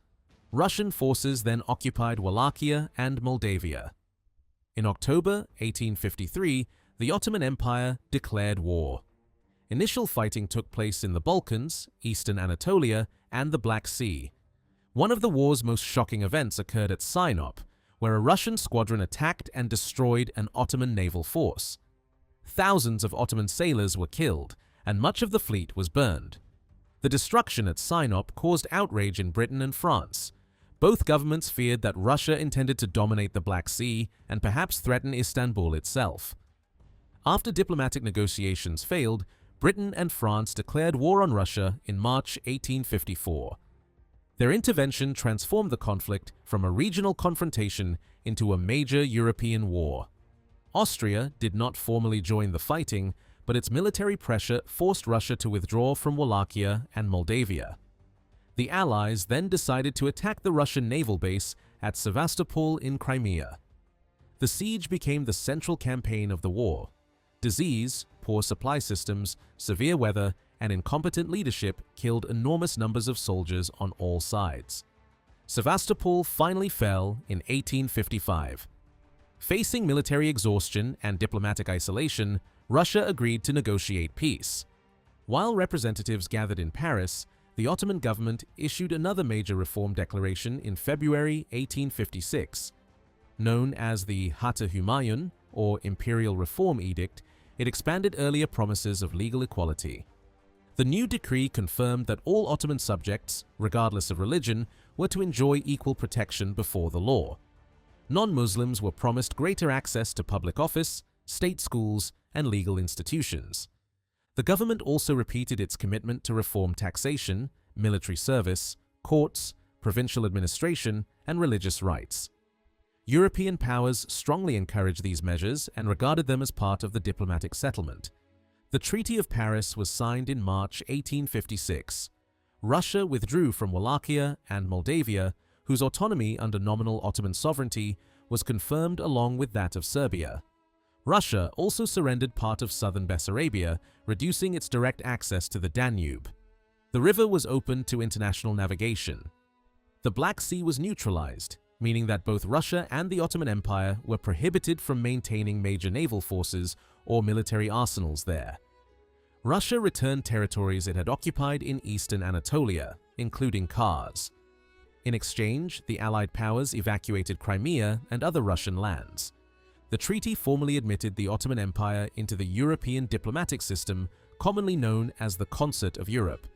Russian forces then occupied Wallachia and Moldavia. In October 1853, the Ottoman Empire declared war. Initial fighting took place in the Balkans, eastern Anatolia, and the Black Sea. One of the war's most shocking events occurred at Sinop, where a Russian squadron attacked and destroyed an Ottoman naval force. Thousands of Ottoman sailors were killed, and much of the fleet was burned. The destruction at Sinop caused outrage in Britain and France. Both governments feared that Russia intended to dominate the Black Sea and perhaps threaten Istanbul itself. After diplomatic negotiations failed, Britain and France declared war on Russia in March 1854. Their intervention transformed the conflict from a regional confrontation into a major European war. Austria did not formally join the fighting, but its military pressure forced Russia to withdraw from Wallachia and Moldavia. The Allies then decided to attack the Russian naval base at Sevastopol in Crimea. The siege became the central campaign of the war. Disease, poor supply systems, severe weather, and incompetent leadership killed enormous numbers of soldiers on all sides. Sevastopol finally fell in 1855. Facing military exhaustion and diplomatic isolation, Russia agreed to negotiate peace. While representatives gathered in Paris, the Ottoman government issued another major reform declaration in February 1856. Known as the Hata Humayun, or Imperial Reform Edict, it expanded earlier promises of legal equality. The new decree confirmed that all Ottoman subjects, regardless of religion, were to enjoy equal protection before the law. Non-Muslims were promised greater access to public office, state schools, and legal institutions. The government also repeated its commitment to reform taxation, military service, courts, provincial administration, and religious rights. European powers strongly encouraged these measures and regarded them as part of the diplomatic settlement. The Treaty of Paris was signed in March 1856. Russia withdrew from Wallachia and Moldavia, whose autonomy under nominal Ottoman sovereignty was confirmed along with that of Serbia. Russia also surrendered part of southern Bessarabia, reducing its direct access to the Danube. The river was open to international navigation. The Black Sea was neutralized, meaning that both Russia and the Ottoman Empire were prohibited from maintaining major naval forces or military arsenals there. Russia returned territories it had occupied in eastern Anatolia, including Kars. In exchange, the Allied powers evacuated Crimea and other Russian lands. The treaty formally admitted the Ottoman Empire into the European diplomatic system, commonly known as the Concert of Europe.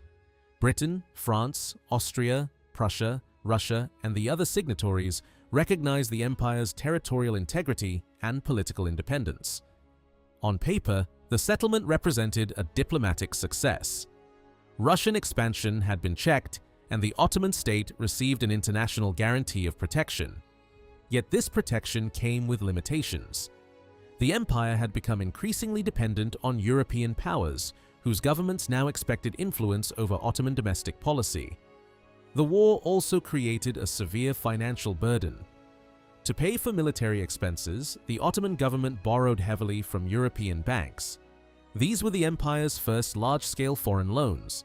Britain, France, Austria, Prussia, Russia, and the other signatories recognized the empire's territorial integrity and political independence. On paper, the settlement represented a diplomatic success. Russian expansion had been checked, and the Ottoman state received an international guarantee of protection. Yet this protection came with limitations. The empire had become increasingly dependent on European powers, whose governments now expected influence over Ottoman domestic policy. The war also created a severe financial burden. To pay for military expenses, the Ottoman government borrowed heavily from European banks. These were the empire's first large-scale foreign loans.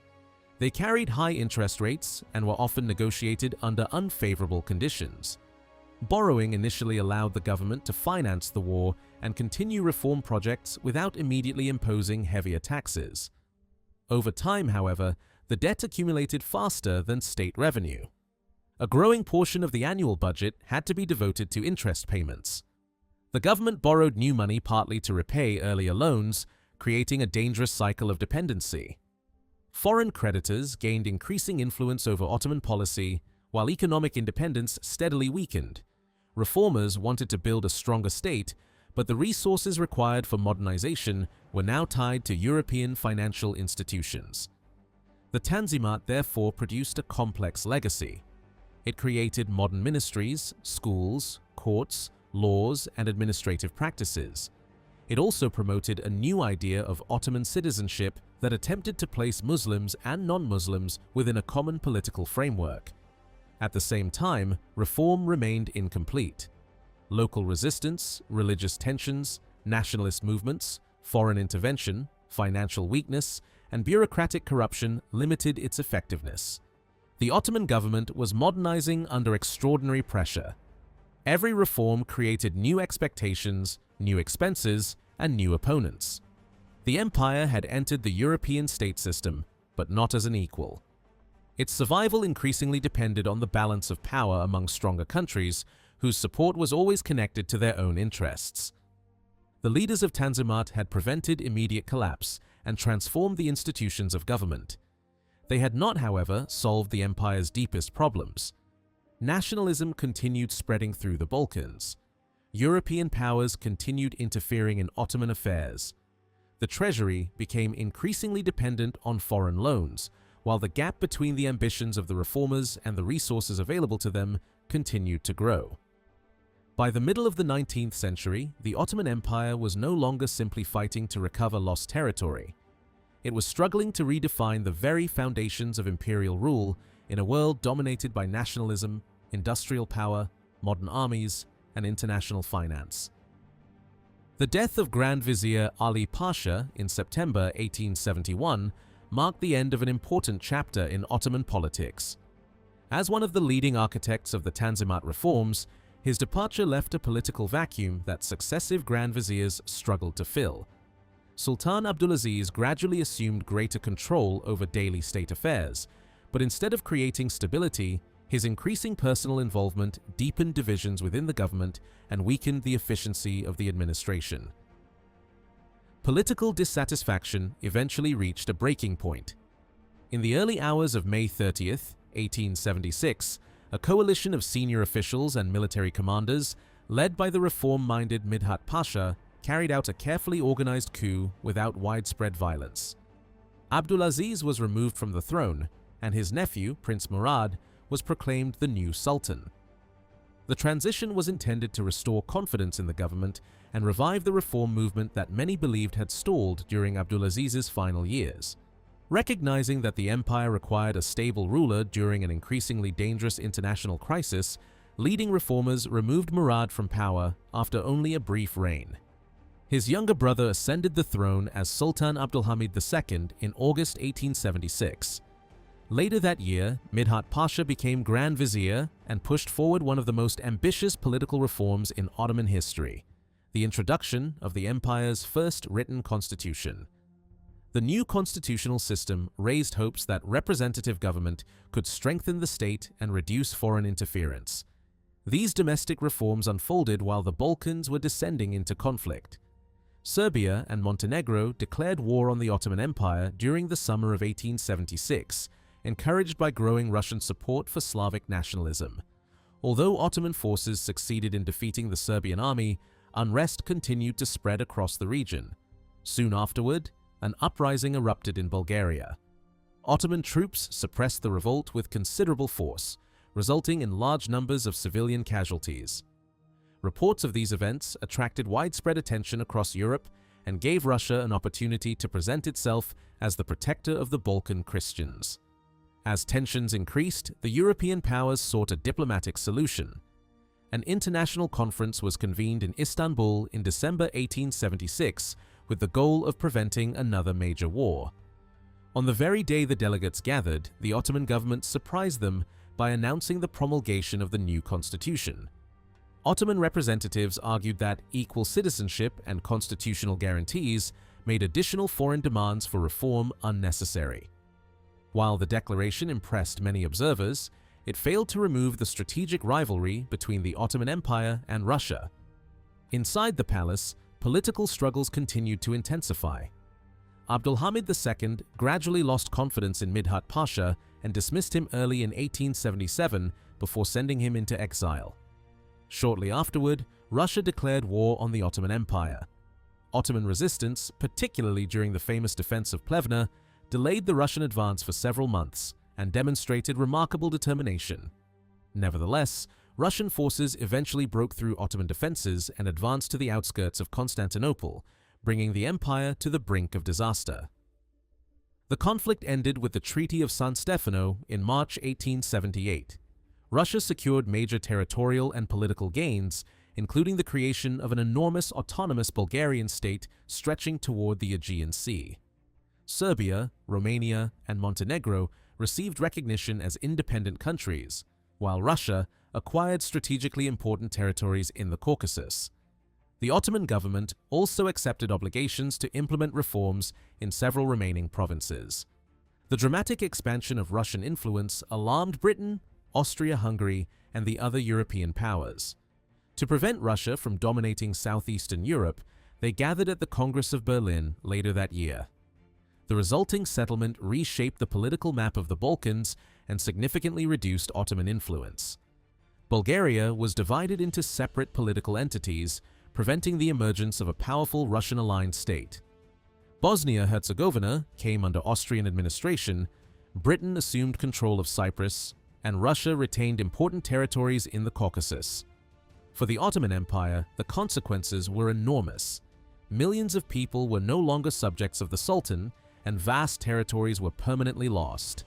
They carried high interest rates and were often negotiated under unfavorable conditions. Borrowing initially allowed the government to finance the war and continue reform projects without immediately imposing heavier taxes. Over time, however, the debt accumulated faster than state revenue. A growing portion of the annual budget had to be devoted to interest payments. The government borrowed new money partly to repay earlier loans, creating a dangerous cycle of dependency. Foreign creditors gained increasing influence over Ottoman policy, while economic independence steadily weakened. Reformers wanted to build a stronger state, but the resources required for modernization were now tied to European financial institutions. The Tanzimat therefore produced a complex legacy. It created modern ministries, schools, courts, laws, and administrative practices. It also promoted a new idea of Ottoman citizenship that attempted to place Muslims and non-Muslims within a common political framework. At the same time, reform remained incomplete. Local resistance, religious tensions, nationalist movements, foreign intervention, financial weakness, and bureaucratic corruption limited its effectiveness. The Ottoman government was modernizing under extraordinary pressure. Every reform created new expectations, new expenses, and new opponents. The empire had entered the European state system, but not as an equal. Its survival increasingly depended on the balance of power among stronger countries, whose support was always connected to their own interests. The leaders of Tanzimat had prevented immediate collapse and transformed the institutions of government. They had not, however, solved the empire's deepest problems. Nationalism continued spreading through the Balkans. European powers continued interfering in Ottoman affairs. The treasury became increasingly dependent on foreign loans, while the gap between the ambitions of the reformers and the resources available to them continued to grow. By the middle of the 19th century, the Ottoman Empire was no longer simply fighting to recover lost territory. It was struggling to redefine the very foundations of imperial rule in a world dominated by nationalism, industrial power, modern armies, and international finance. The death of Grand Vizier Ali Pasha in September 1871 marked the end of an important chapter in Ottoman politics. As one of the leading architects of the Tanzimat reforms, his departure left a political vacuum that successive Grand Viziers struggled to fill. Sultan Abdulaziz gradually assumed greater control over daily state affairs, but instead of creating stability, His increasing personal involvement deepened divisions within the government and weakened the efficiency of the administration. Political dissatisfaction eventually reached a breaking point. In the early hours of May 30th, 1876, a coalition of senior officials and military commanders, led by the reform-minded Midhat Pasha, carried out a carefully organized coup without widespread violence. Abdulaziz was removed from the throne, and his nephew, Prince Murad, was proclaimed the new sultan. The transition was intended to restore confidence in the government and revive the reform movement that many believed had stalled during Abdulaziz's final years. Recognizing that the empire required a stable ruler during an increasingly dangerous international crisis, leading reformers removed Murad from power after only a brief reign. His younger brother ascended the throne as Sultan Abdulhamid II in August 1876. Later that year, Midhat Pasha became Grand Vizier and pushed forward one of the most ambitious political reforms in Ottoman history, the introduction of the empire's first written constitution. The new constitutional system raised hopes that representative government could strengthen the state and reduce foreign interference. These domestic reforms unfolded while the Balkans were descending into conflict. Serbia and Montenegro declared war on the Ottoman Empire during the summer of 1876, encouraged by growing Russian support for Slavic nationalism. Although Ottoman forces succeeded in defeating the Serbian army, unrest continued to spread across the region. Soon afterward, an uprising erupted in Bulgaria. Ottoman troops suppressed the revolt with considerable force, resulting in large numbers of civilian casualties. Reports of these events attracted widespread attention across Europe and gave Russia an opportunity to present itself as the protector of the Balkan Christians. As tensions increased, the European powers sought a diplomatic solution. An international conference was convened in Istanbul in December 1876 with the goal of preventing another major war. On the very day the delegates gathered, the Ottoman government surprised them by announcing the promulgation of the new constitution. Ottoman representatives argued that equal citizenship and constitutional guarantees made additional foreign demands for reform unnecessary. While the declaration impressed many observers, it failed to remove the strategic rivalry between the Ottoman Empire and Russia. Inside the palace, political struggles continued to intensify. Abdulhamid II gradually lost confidence in Midhat Pasha and dismissed him early in 1877 before sending him into exile. Shortly afterward, Russia declared war on the Ottoman Empire. Ottoman resistance, particularly during the famous defense of Plevna, delayed the Russian advance for several months and demonstrated remarkable determination. Nevertheless, Russian forces eventually broke through Ottoman defenses and advanced to the outskirts of Constantinople, bringing the empire to the brink of disaster. The conflict ended with the Treaty of San Stefano in March 1878. Russia secured major territorial and political gains, including the creation of an enormous autonomous Bulgarian state stretching toward the Aegean Sea. Serbia, Romania, and Montenegro received recognition as independent countries, while Russia acquired strategically important territories in the Caucasus. The Ottoman government also accepted obligations to implement reforms in several remaining provinces. The dramatic expansion of Russian influence alarmed Britain, Austria-Hungary, and the other European powers. To prevent Russia from dominating southeastern Europe, they gathered at the Congress of Berlin later that year. The resulting settlement reshaped the political map of the Balkans and significantly reduced Ottoman influence. Bulgaria was divided into separate political entities, preventing the emergence of a powerful Russian-aligned state. Bosnia-Herzegovina came under Austrian administration, Britain assumed control of Cyprus, and Russia retained important territories in the Caucasus. For the Ottoman Empire, the consequences were enormous. Millions of people were no longer subjects of the Sultan, and vast territories were permanently lost.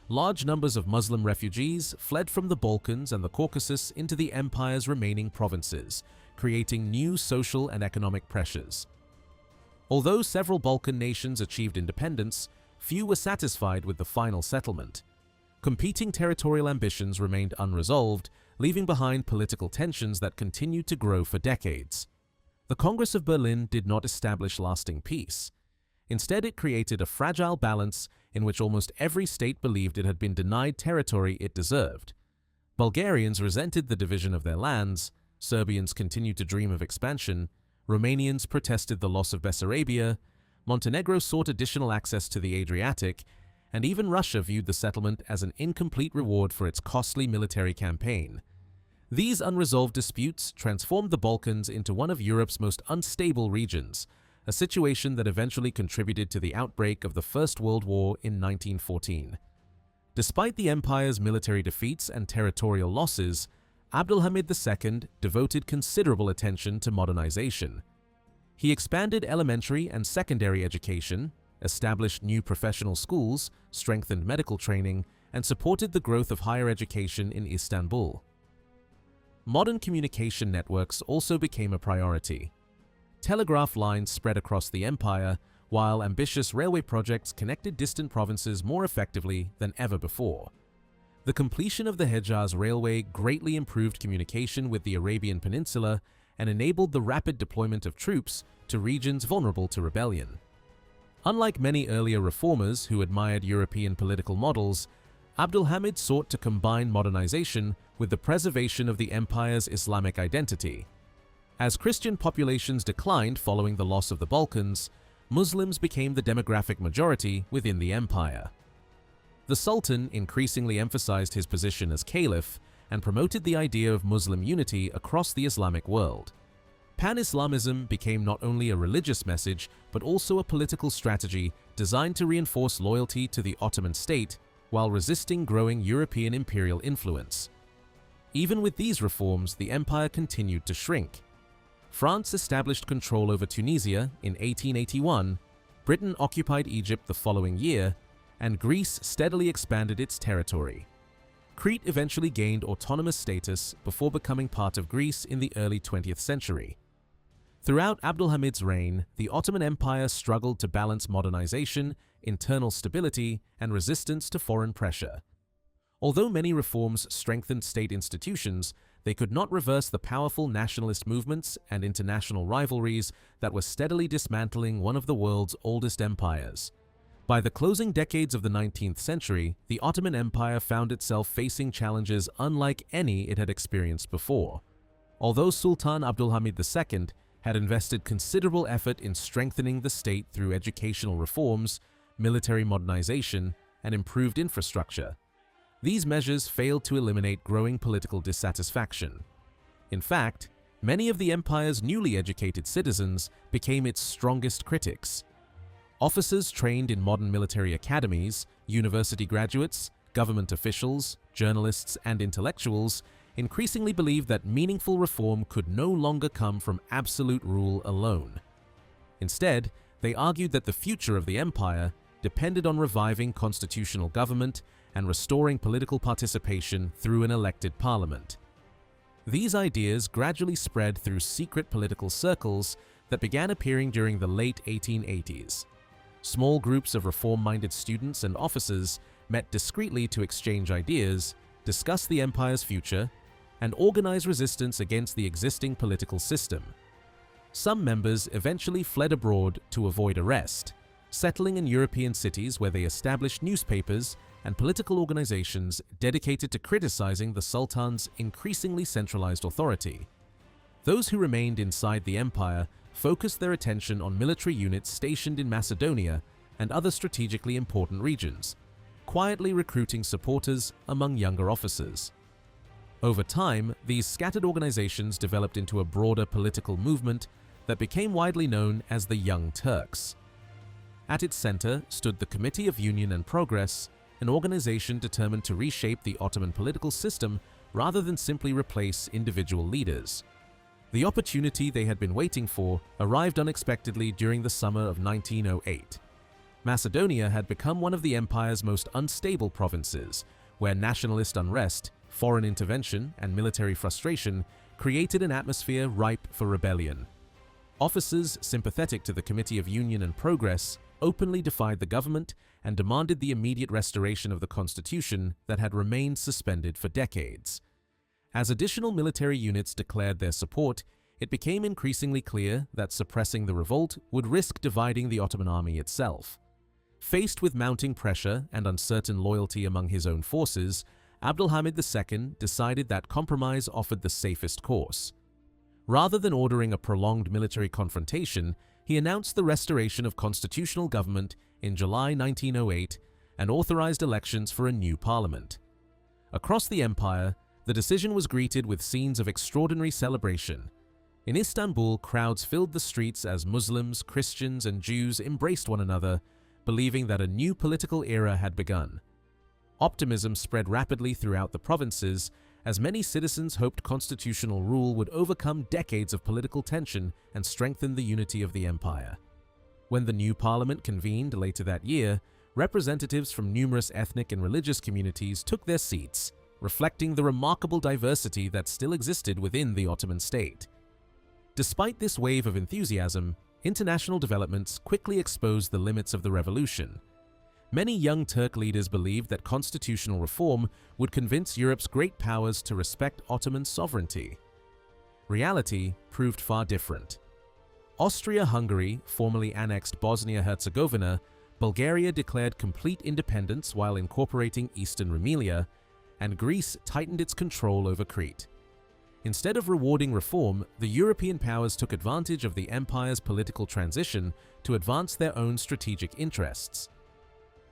Large numbers of Muslim refugees fled from the Balkans and the Caucasus into the empire's remaining provinces, creating new social and economic pressures. Although several Balkan nations achieved independence, few were satisfied with the final settlement. Competing territorial ambitions remained unresolved, leaving behind political tensions that continued to grow for decades. The Congress of Berlin did not establish lasting peace. Instead, it created a fragile balance in which almost every state believed it had been denied territory it deserved. Bulgarians resented the division of their lands, Serbians continued to dream of expansion, Romanians protested the loss of Bessarabia, Montenegro sought additional access to the Adriatic, and even Russia viewed the settlement as an incomplete reward for its costly military campaign. These unresolved disputes transformed the Balkans into one of Europe's most unstable regions, a situation that eventually contributed to the outbreak of the First World War in 1914. Despite the empire's military defeats and territorial losses, Abdülhamid II devoted considerable attention to modernization. He expanded elementary and secondary education, established new professional schools, strengthened medical training, and supported the growth of higher education in Istanbul. Modern communication networks also became a priority. Telegraph lines spread across the empire, while ambitious railway projects connected distant provinces more effectively than ever before. The completion of the Hejaz Railway greatly improved communication with the Arabian Peninsula and enabled the rapid deployment of troops to regions vulnerable to rebellion. Unlike many earlier reformers who admired European political models, Abdülhamid sought to combine modernization with the preservation of the empire's Islamic identity. As Christian populations declined following the loss of the Balkans, Muslims became the demographic majority within the empire. The Sultan increasingly emphasized his position as caliph and promoted the idea of Muslim unity across the Islamic world. Pan-Islamism became not only a religious message but also a political strategy designed to reinforce loyalty to the Ottoman state while resisting growing European imperial influence. Even with these reforms, the empire continued to shrink. France established control over Tunisia in 1881, Britain occupied Egypt the following year, and Greece steadily expanded its territory. Crete eventually gained autonomous status before becoming part of Greece in the early 20th century. Throughout Abdülhamid's reign, the Ottoman Empire struggled to balance modernization, internal stability, and resistance to foreign pressure. Although many reforms strengthened state institutions, they could not reverse the powerful nationalist movements and international rivalries that were steadily dismantling one of the world's oldest empires. By the closing decades of the 19th century, the Ottoman Empire found itself facing challenges unlike any it had experienced before. Although Sultan Abdülhamid II had invested considerable effort in strengthening the state through educational reforms, military modernization, and improved infrastructure, these measures failed to eliminate growing political dissatisfaction. In fact, many of the empire's newly educated citizens became its strongest critics. Officers trained in modern military academies, university graduates, government officials, journalists, and intellectuals increasingly believed that meaningful reform could no longer come from absolute rule alone. Instead, they argued that the future of the empire depended on reviving constitutional government and restoring political participation through an elected parliament. These ideas gradually spread through secret political circles that began appearing during the late 1880s. Small groups of reform-minded students and officers met discreetly to exchange ideas, discuss the empire's future, and organize resistance against the existing political system. Some members eventually fled abroad to avoid arrest, settling in European cities where they established newspapers and political organizations dedicated to criticizing the Sultan's increasingly centralized authority. Those who remained inside the empire focused their attention on military units stationed in Macedonia and other strategically important regions, quietly recruiting supporters among younger officers. Over time, these scattered organizations developed into a broader political movement that became widely known as the Young Turks. At its center stood the Committee of Union and Progress, an organization determined to reshape the Ottoman political system rather than simply replace individual leaders. The opportunity they had been waiting for arrived unexpectedly during the summer of 1908. Macedonia had become one of the empire's most unstable provinces, where nationalist unrest, foreign intervention, and military frustration created an atmosphere ripe for rebellion. Officers sympathetic to the Committee of Union and Progress openly defied the government and demanded the immediate restoration of the constitution that had remained suspended for decades. As additional military units declared their support, it became increasingly clear that suppressing the revolt would risk dividing the Ottoman army itself. Faced with mounting pressure and uncertain loyalty among his own forces, Abdülhamid II decided that compromise offered the safest course. Rather than ordering a prolonged military confrontation, he announced the restoration of constitutional government in July 1908 and authorized elections for a new parliament. Across the empire, the decision was greeted with scenes of extraordinary celebration. In Istanbul, crowds filled the streets as Muslims, Christians, and Jews embraced one another, believing that a new political era had begun. Optimism spread rapidly throughout the provinces, as many citizens hoped constitutional rule would overcome decades of political tension and strengthen the unity of the empire. When the new parliament convened later that year, representatives from numerous ethnic and religious communities took their seats, reflecting the remarkable diversity that still existed within the Ottoman state. Despite this wave of enthusiasm, international developments quickly exposed the limits of the revolution. Many young Turk leaders believed that constitutional reform would convince Europe's great powers to respect Ottoman sovereignty. Reality proved far different. Austria-Hungary formally annexed Bosnia-Herzegovina, Bulgaria declared complete independence while incorporating Eastern Rumelia, and Greece tightened its control over Crete. Instead of rewarding reform, the European powers took advantage of the empire's political transition to advance their own strategic interests.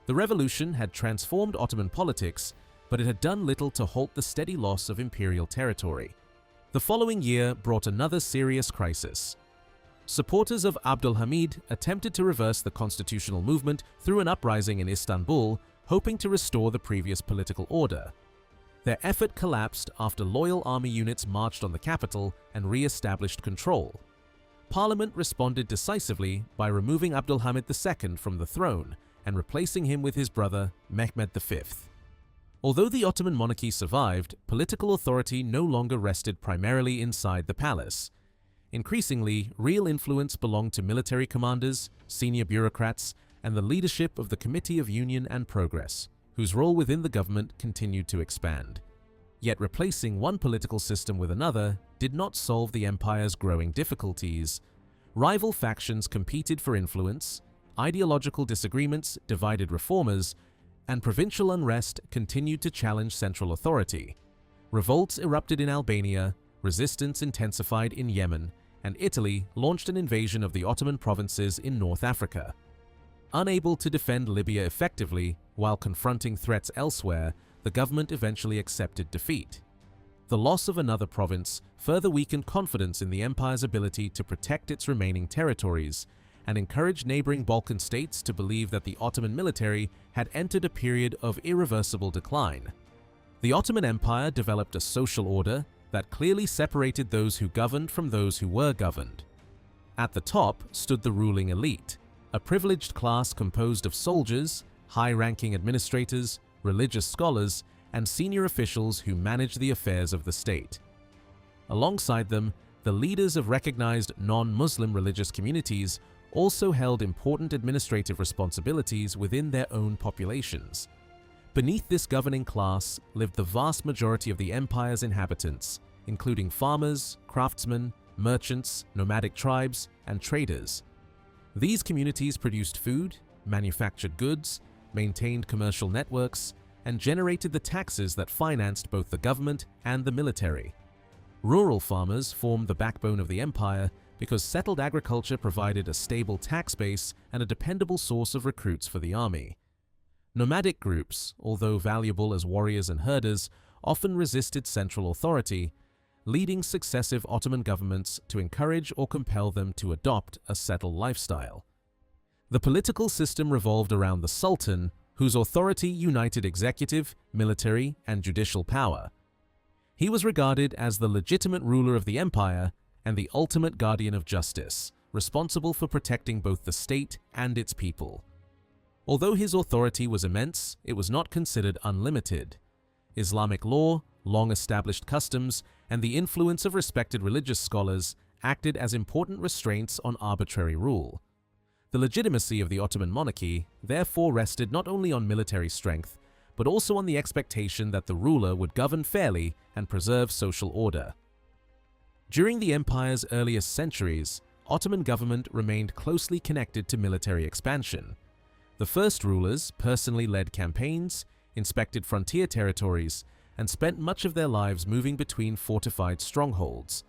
The revolution had transformed Ottoman politics, but it had done little to halt the steady loss of imperial territory. The following year brought another serious crisis. Supporters of Abdülhamid attempted to reverse the constitutional movement through an uprising in Istanbul, hoping to restore the previous political order. Their effort collapsed after loyal army units marched on the capital and re-established control. Parliament responded decisively by removing Abdülhamid II from the throne and replacing him with his brother, Mehmed V. Although the Ottoman monarchy survived, political authority no longer rested primarily inside the palace. Increasingly, real influence belonged to military commanders, senior bureaucrats, and the leadership of the Committee of Union and Progress, whose role within the government continued to expand. Yet replacing one political system with another did not solve the empire's growing difficulties. Rival factions competed for influence, ideological disagreements divided reformers, and provincial unrest continued to challenge central authority. Revolts erupted in Albania, resistance intensified in Yemen, and Italy launched an invasion of the Ottoman provinces in North Africa. Unable to defend Libya effectively while confronting threats elsewhere, the government eventually accepted defeat. The loss of another province further weakened confidence in the empire's ability to protect its remaining territories, and encouraged neighboring Balkan states to believe that the Ottoman military had entered a period of irreversible decline. The Ottoman Empire developed a social order that clearly separated those who governed from those who were governed. At the top stood the ruling elite, a privileged class composed of soldiers, high-ranking administrators, religious scholars, and senior officials who managed the affairs of the state. Alongside them, the leaders of recognized non-Muslim religious communities also held important administrative responsibilities within their own populations. Beneath this governing class lived the vast majority of the empire's inhabitants, including farmers, craftsmen, merchants, nomadic tribes, and traders. These communities produced food, manufactured goods, maintained commercial networks, and generated the taxes that financed both the government and the military. Rural farmers formed the backbone of the empire because settled agriculture provided a stable tax base and a dependable source of recruits for the army. Nomadic groups, although valuable as warriors and herders, often resisted central authority, leading successive Ottoman governments to encourage or compel them to adopt a settled lifestyle. The political system revolved around the sultan, whose authority united executive, military, and judicial power. He was regarded as the legitimate ruler of the empire and the ultimate guardian of justice, responsible for protecting both the state and its people. Although his authority was immense, it was not considered unlimited. Islamic law, long-established customs, and the influence of respected religious scholars acted as important restraints on arbitrary rule. The legitimacy of the Ottoman monarchy therefore rested not only on military strength, but also on the expectation that the ruler would govern fairly and preserve social order. During the empire's earliest centuries, Ottoman government remained closely connected to military expansion. The first rulers personally led campaigns, inspected frontier territories, and spent much of their lives moving between fortified strongholds.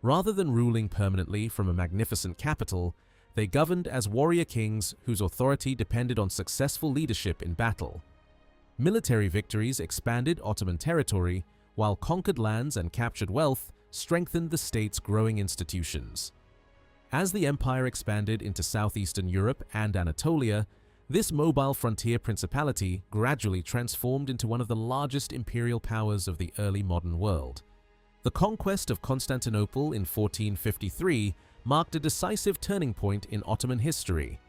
Rather than ruling permanently from a magnificent capital, they governed as warrior kings whose authority depended on successful leadership in battle. Military victories expanded Ottoman territory, while conquered lands and captured wealth strengthened the state's growing institutions. As the empire expanded into southeastern Europe and Anatolia, this mobile frontier principality gradually transformed into one of the largest imperial powers of the early modern world. The conquest of Constantinople in 1453 marked a decisive turning point in Ottoman history.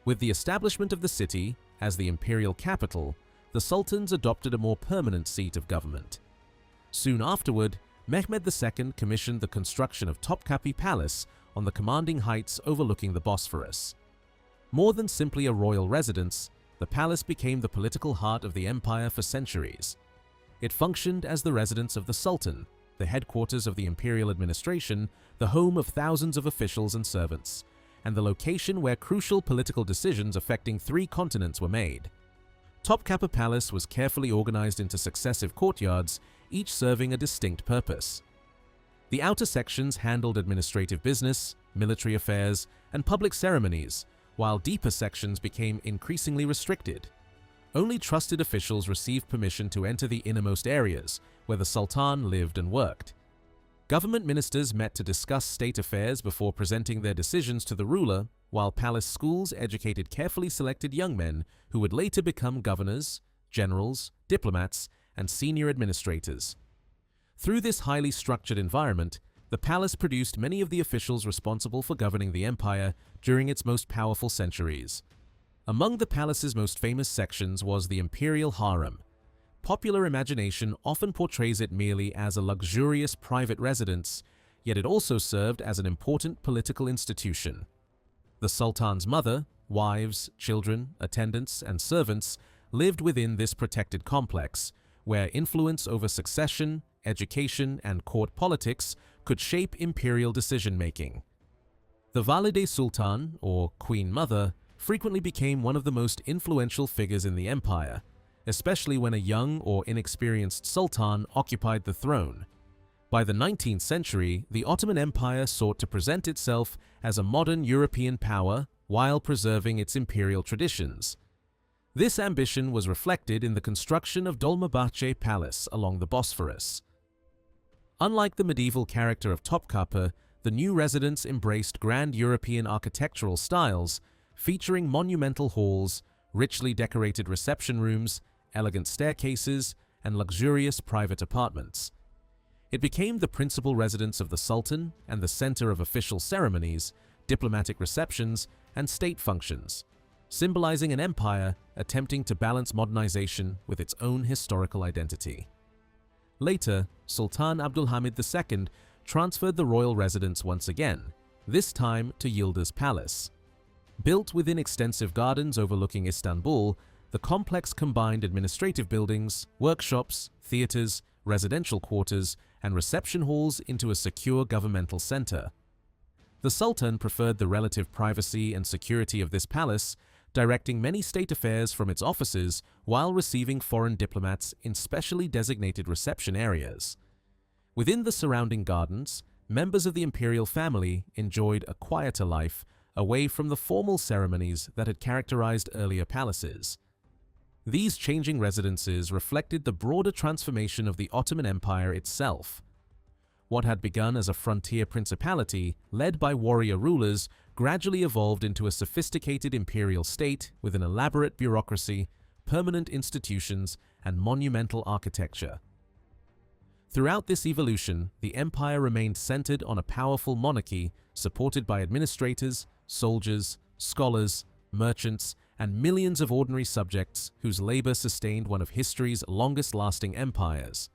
With the establishment of the city as the imperial capital, the sultans adopted a more permanent seat of government. Soon afterward, Mehmed II commissioned the construction of Topkapi Palace on the commanding heights overlooking the Bosphorus. More than simply a royal residence, the palace became the political heart of the empire for centuries. It functioned as the residence of the sultan, the headquarters of the imperial administration, the home of thousands of officials and servants, and the location where crucial political decisions affecting 3 continents were made. Topkapi Palace was carefully organized into successive courtyards, each serving a distinct purpose. The outer sections handled administrative business, military affairs, and public ceremonies, while deeper sections became increasingly restricted. Only trusted officials received permission to enter the innermost areas, where the sultan lived and worked. Government ministers met to discuss state affairs before presenting their decisions to the ruler, while palace schools educated carefully selected young men who would later become governors, generals, diplomats, and senior administrators. Through this highly structured environment, the palace produced many of the officials responsible for governing the empire during its most powerful centuries. Among the palace's most famous sections was the imperial harem. Popular imagination often portrays it merely as a luxurious private residence, yet it also served as an important political institution. The sultan's mother, wives, children, attendants, and servants lived within this protected complex, where influence over succession, education, and court politics could shape imperial decision-making. The Valide Sultan, or Queen Mother, frequently became one of the most influential figures in the empire, especially when a young or inexperienced sultan occupied the throne. By the 19th century, the Ottoman Empire sought to present itself as a modern European power while preserving its imperial traditions. This ambition was reflected in the construction of Dolmabahce Palace along the Bosphorus. Unlike the medieval character of Topkapi, the new residence embraced grand European architectural styles, featuring monumental halls, richly decorated reception rooms, elegant staircases, and luxurious private apartments. It became the principal residence of the Sultan and the center of official ceremonies, diplomatic receptions, and state functions, symbolizing an empire attempting to balance modernization with its own historical identity. Later, Sultan Abdulhamid II transferred the royal residence once again, this time to Yildiz Palace. Built within extensive gardens overlooking Istanbul, the complex combined administrative buildings, workshops, theaters, residential quarters, and reception halls into a secure governmental center. The Sultan preferred the relative privacy and security of this palace, directing many state affairs from its offices while receiving foreign diplomats in specially designated reception areas. Within the surrounding gardens, members of the imperial family enjoyed a quieter life away from the formal ceremonies that had characterized earlier palaces. These changing residences reflected the broader transformation of the Ottoman Empire itself. What had begun as a frontier principality led by warrior rulers gradually evolved into a sophisticated imperial state with an elaborate bureaucracy, permanent institutions, and monumental architecture. Throughout this evolution, the empire remained centered on a powerful monarchy supported by administrators, soldiers, scholars, merchants, and millions of ordinary subjects whose labor sustained one of history's longest-lasting empires.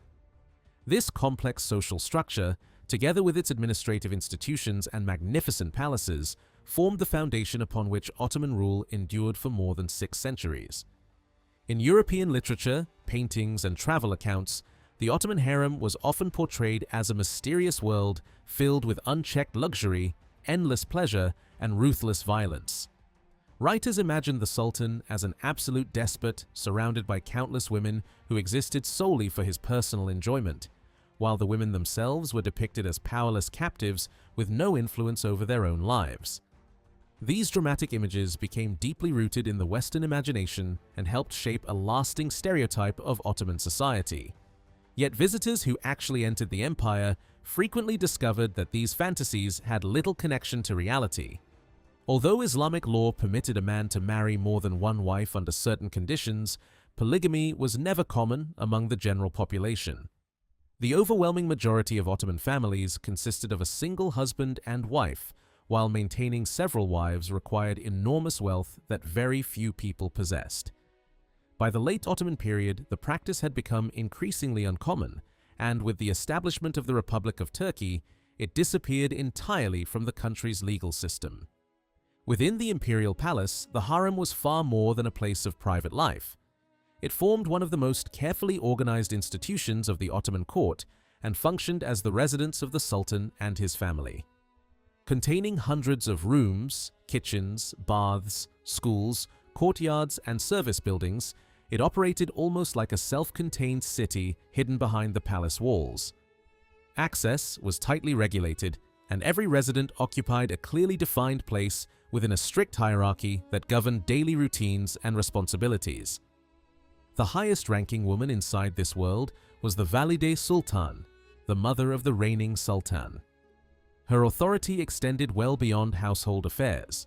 This complex social structure, together with its administrative institutions and magnificent palaces, formed the foundation upon which Ottoman rule endured for more than 6 centuries. In European literature, paintings, and travel accounts, the Ottoman harem was often portrayed as a mysterious world filled with unchecked luxury, endless pleasure, and ruthless violence. Writers imagined the Sultan as an absolute despot surrounded by countless women who existed solely for his personal enjoyment, while the women themselves were depicted as powerless captives with no influence over their own lives. These dramatic images became deeply rooted in the Western imagination and helped shape a lasting stereotype of Ottoman society. Yet visitors who actually entered the empire frequently discovered that these fantasies had little connection to reality. Although Islamic law permitted a man to marry more than one wife under certain conditions, polygamy was never common among the general population. The overwhelming majority of Ottoman families consisted of a single husband and wife, while maintaining several wives required enormous wealth that very few people possessed. By the late Ottoman period, the practice had become increasingly uncommon, and with the establishment of the Republic of Turkey, it disappeared entirely from the country's legal system. Within the imperial palace, the harem was far more than a place of private life. It formed one of the most carefully organized institutions of the Ottoman court and functioned as the residence of the Sultan and his family. Containing hundreds of rooms, kitchens, baths, schools, courtyards, and service buildings, it operated almost like a self-contained city hidden behind the palace walls. Access was tightly regulated, and every resident occupied a clearly defined place within a strict hierarchy that governed daily routines and responsibilities. The highest-ranking woman inside this world was the Valide Sultan, the mother of the reigning sultan. Her authority extended well beyond household affairs.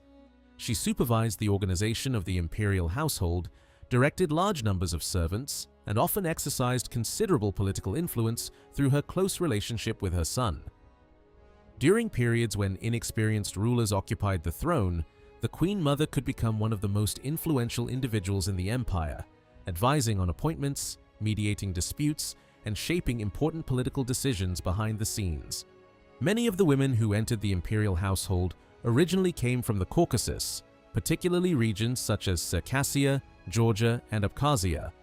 She supervised the organization of the imperial household, directed large numbers of servants, and often exercised considerable political influence through her close relationship with her son. During periods when inexperienced rulers occupied the throne, the Queen Mother could become one of the most influential individuals in the empire, advising on appointments, mediating disputes, and shaping important political decisions behind the scenes. Many of the women who entered the imperial household originally came from the Caucasus, particularly regions such as Circassia, Georgia, and Abkhazia,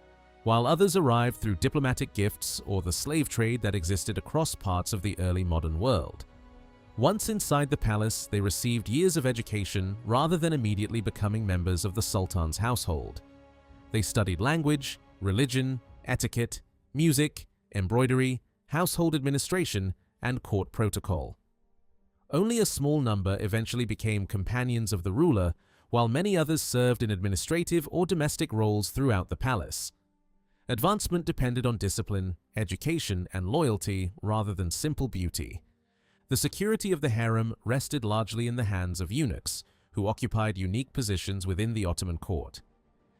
while others arrived through diplomatic gifts or the slave trade that existed across parts of the early modern world. Once inside the palace, they received years of education rather than immediately becoming members of the Sultan's household. They studied language, religion, etiquette, music, embroidery, household administration, and court protocol. Only a small number eventually became companions of the ruler, while many others served in administrative or domestic roles throughout the palace. Advancement depended on discipline, education, and loyalty rather than simple beauty. The security of the harem rested largely in the hands of eunuchs, who occupied unique positions within the Ottoman court.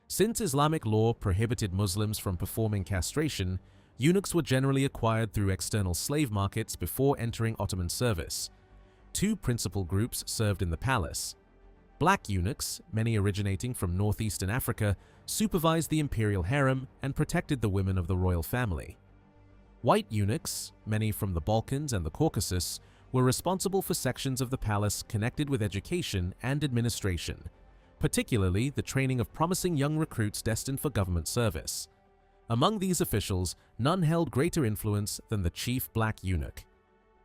Since Islamic law prohibited Muslims from performing castration, eunuchs were generally acquired through external slave markets before entering Ottoman service. Two principal groups served in the palace. Black eunuchs, many originating from northeastern Africa, supervised the imperial harem and protected the women of the royal family. White eunuchs, many from the Balkans and the Caucasus, were responsible for sections of the palace connected with education and administration, particularly the training of promising young recruits destined for government service. Among these officials, none held greater influence than the chief black eunuch.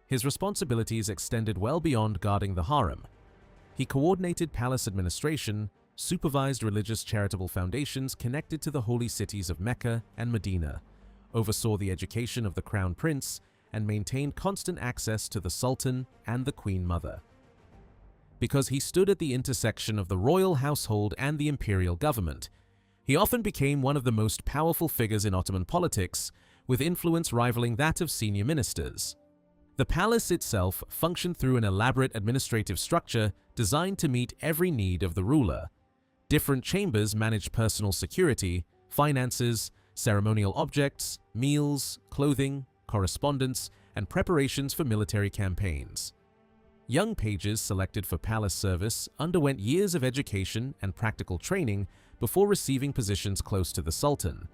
His responsibilities extended well beyond guarding the harem. He coordinated palace administration, supervised religious charitable foundations connected to the holy cities of Mecca and Medina, oversaw the education of the crown prince, and maintained constant access to the Sultan and the Queen Mother. Because he stood at the intersection of the royal household and the imperial government, he often became one of the most powerful figures in Ottoman politics, with influence rivaling that of senior ministers. The palace itself functioned through an elaborate administrative structure designed to meet every need of the ruler. Different chambers managed personal security, finances, ceremonial objects, meals, clothing, correspondence, and preparations for military campaigns. Young pages selected for palace service underwent years of education and practical training before receiving positions close to the Sultan.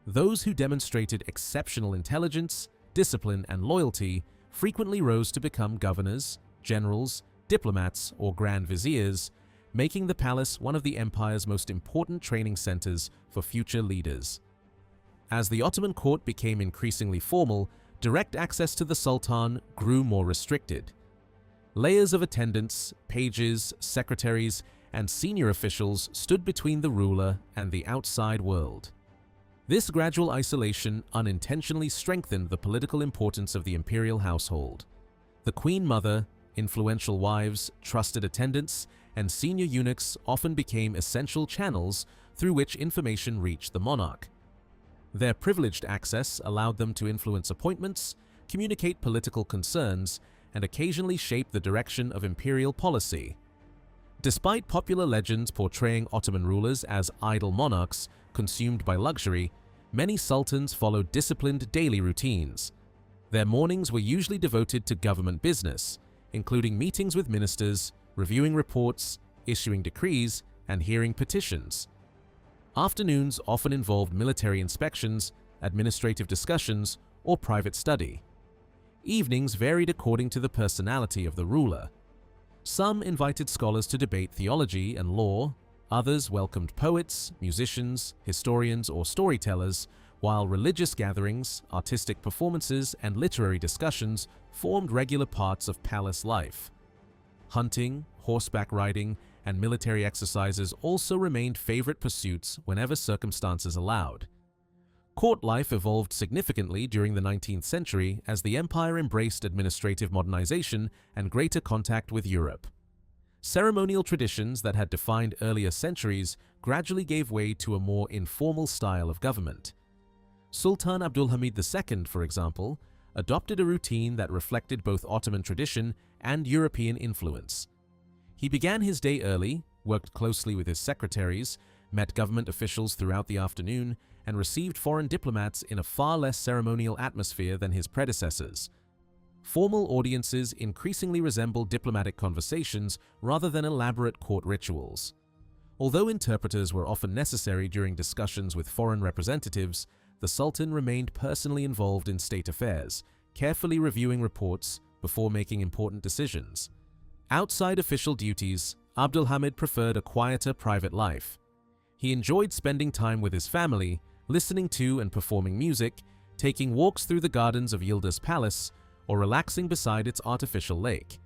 Those who demonstrated exceptional intelligence, discipline, and loyalty frequently rose to become governors, generals, diplomats, or grand viziers, making the palace one of the empire's most important training centers for future leaders. As the Ottoman court became increasingly formal, direct access to the Sultan grew more restricted. Layers of attendants, pages, secretaries, and senior officials stood between the ruler and the outside world. This gradual isolation unintentionally strengthened the political importance of the imperial household. The Queen Mother, influential wives, trusted attendants, and senior eunuchs often became essential channels through which information reached the monarch. Their privileged access allowed them to influence appointments, communicate political concerns, and occasionally shape the direction of imperial policy. Despite popular legends portraying Ottoman rulers as idle monarchs consumed by luxury, many sultans followed disciplined daily routines. Their mornings were usually devoted to government business, including meetings with ministers, reviewing reports, issuing decrees, and hearing petitions. Afternoons often involved military inspections, administrative discussions, or private study. Evenings varied according to the personality of the ruler. Some invited scholars to debate theology and law, others welcomed poets, musicians, historians, or storytellers, while religious gatherings, artistic performances, and literary discussions formed regular parts of palace life. Hunting, horseback riding, and military exercises also remained favorite pursuits whenever circumstances allowed. Court life evolved significantly during the 19th century as the empire embraced administrative modernization and greater contact with Europe. Ceremonial traditions that had defined earlier centuries gradually gave way to a more informal style of government. Sultan Abdulhamid II, for example, adopted a routine that reflected both Ottoman tradition and European influence. He began his day early, worked closely with his secretaries, met government officials throughout the afternoon, and received foreign diplomats in a far less ceremonial atmosphere than his predecessors. Formal audiences increasingly resembled diplomatic conversations rather than elaborate court rituals. Although interpreters were often necessary during discussions with foreign representatives, the Sultan remained personally involved in state affairs, carefully reviewing reports before making important decisions. Outside official duties, Abdulhamid preferred a quieter private life. He enjoyed spending time with his family, listening to and performing music, taking walks through the gardens of Yildiz Palace, or relaxing beside its artificial lake.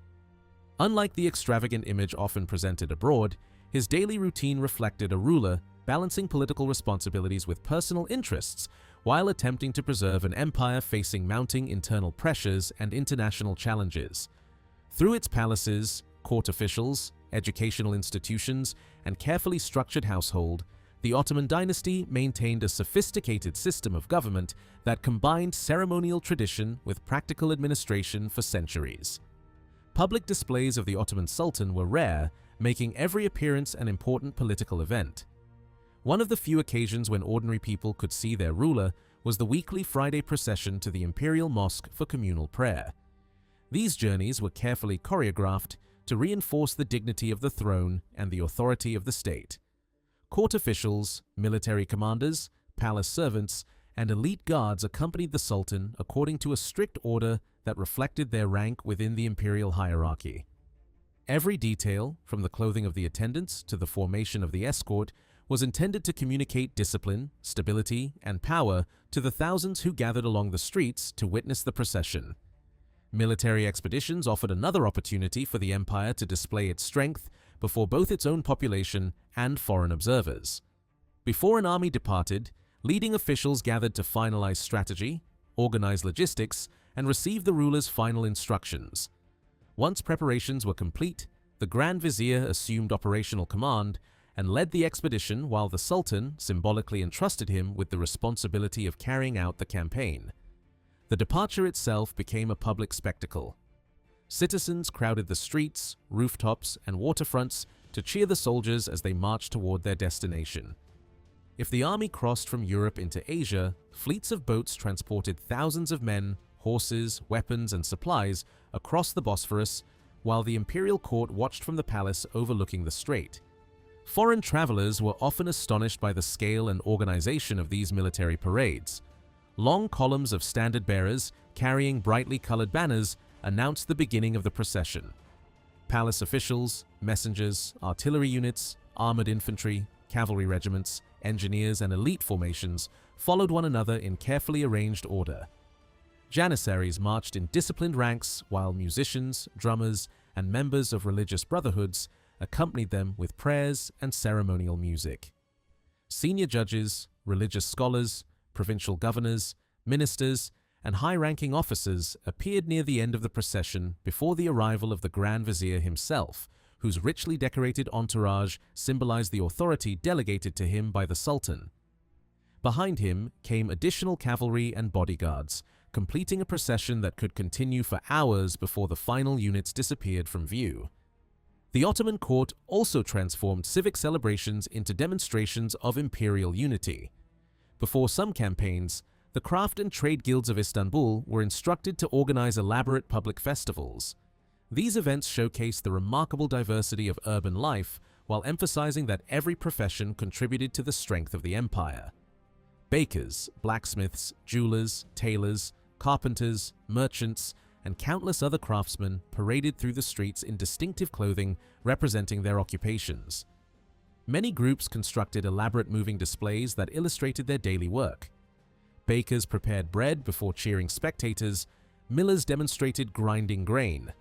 Unlike the extravagant image often presented abroad, his daily routine reflected a ruler balancing political responsibilities with personal interests while attempting to preserve an empire facing mounting internal pressures and international challenges. Through its palaces, court officials, educational institutions, and carefully structured household, the Ottoman dynasty maintained a sophisticated system of government that combined ceremonial tradition with practical administration for centuries. Public displays of the Ottoman Sultan were rare, making every appearance an important political event. One of the few occasions when ordinary people could see their ruler was the weekly Friday procession to the imperial mosque for communal prayer. These journeys were carefully choreographed to reinforce the dignity of the throne and the authority of the state. Court officials, military commanders, palace servants, and elite guards accompanied the Sultan according to a strict order that reflected their rank within the imperial hierarchy. Every detail, from the clothing of the attendants to the formation of the escort, was intended to communicate discipline, stability, and power to the thousands who gathered along the streets to witness the procession. Military expeditions offered another opportunity for the empire to display its strength before both its own population and foreign observers. Before an army departed, leading officials gathered to finalize strategy, organize logistics, and receive the ruler's final instructions. Once preparations were complete, the Grand Vizier assumed operational command and led the expedition while the Sultan symbolically entrusted him with the responsibility of carrying out the campaign. The departure itself became a public spectacle. Citizens crowded the streets, rooftops, and waterfronts to cheer the soldiers as they marched toward their destination. If the army crossed from Europe into Asia, fleets of boats transported thousands of men, horses, weapons, and supplies across the Bosphorus, while the imperial court watched from the palace overlooking the strait. Foreign travelers were often astonished by the scale and organization of these military parades. Long columns of standard-bearers carrying brightly colored banners announced the beginning of the procession. Palace officials, messengers, artillery units, armored infantry, cavalry regiments, engineers, and elite formations followed one another in carefully arranged order. Janissaries marched in disciplined ranks while musicians, drummers, and members of religious brotherhoods accompanied them with prayers and ceremonial music. Senior judges, religious scholars, provincial governors, ministers, and high-ranking officers appeared near the end of the procession before the arrival of the Grand Vizier himself, whose richly decorated entourage symbolized the authority delegated to him by the Sultan. Behind him came additional cavalry and bodyguards, completing a procession that could continue for hours before the final units disappeared from view. The Ottoman court also transformed civic celebrations into demonstrations of imperial unity. Before some campaigns, the craft and trade guilds of Istanbul were instructed to organize elaborate public festivals. These events showcased the remarkable diversity of urban life while emphasizing that every profession contributed to the strength of the empire. Bakers, blacksmiths, jewelers, tailors, carpenters, merchants, and countless other craftsmen paraded through the streets in distinctive clothing representing their occupations. Many groups constructed elaborate moving displays that illustrated their daily work. Bakers prepared bread before cheering spectators, millers demonstrated grinding grain,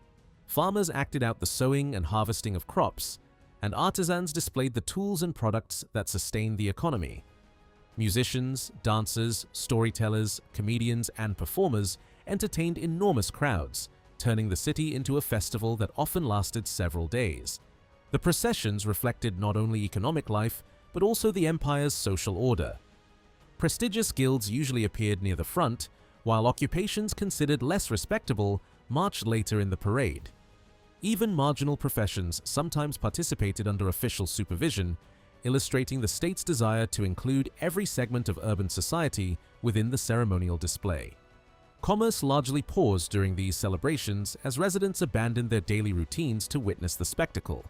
farmers acted out the sowing and harvesting of crops, and artisans displayed the tools and products that sustained the economy. Musicians, dancers, storytellers, comedians, and performers entertained enormous crowds, turning the city into a festival that often lasted several days. The processions reflected not only economic life, but also the empire's social order. Prestigious guilds usually appeared near the front, while occupations considered less respectable marched later in the parade. Even marginal professions sometimes participated under official supervision, illustrating the state's desire to include every segment of urban society within the ceremonial display. Commerce largely paused during these celebrations as residents abandoned their daily routines to witness the spectacle.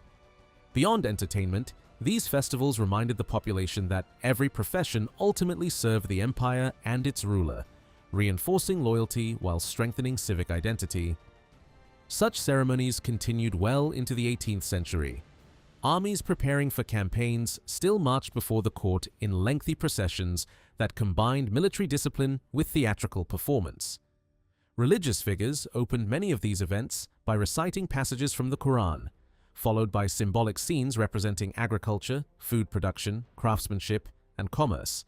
Beyond entertainment, these festivals reminded the population that every profession ultimately served the empire and its ruler, reinforcing loyalty while strengthening civic identity. Such ceremonies continued well into the 18th century. Armies preparing for campaigns still marched before the court in lengthy processions that combined military discipline with theatrical performance. Religious figures opened many of these events by reciting passages from the Quran, followed by symbolic scenes representing agriculture, food production, craftsmanship, and commerce.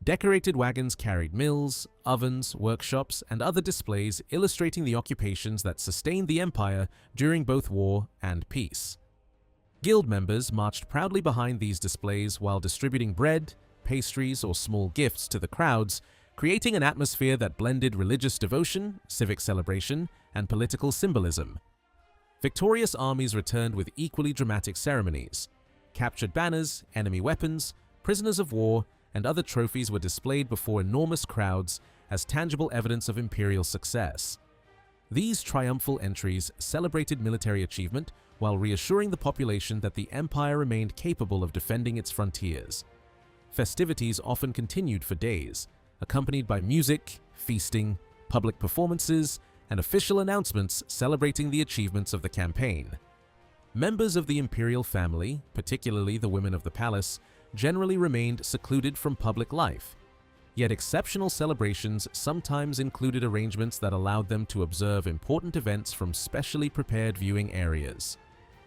Decorated wagons carried mills, ovens, workshops, and other displays illustrating the occupations that sustained the empire during both war and peace. Guild members marched proudly behind these displays while distributing bread, pastries, or small gifts to the crowds, creating an atmosphere that blended religious devotion, civic celebration, and political symbolism. Victorious armies returned with equally dramatic ceremonies. Captured banners, enemy weapons, prisoners of war, and other trophies were displayed before enormous crowds as tangible evidence of imperial success. These triumphal entries celebrated military achievement while reassuring the population that the empire remained capable of defending its frontiers. Festivities often continued for days, accompanied by music, feasting, public performances, and official announcements celebrating the achievements of the campaign. Members of the imperial family, particularly the women of the palace, generally remained secluded from public life. Yet exceptional celebrations sometimes included arrangements that allowed them to observe important events from specially prepared viewing areas.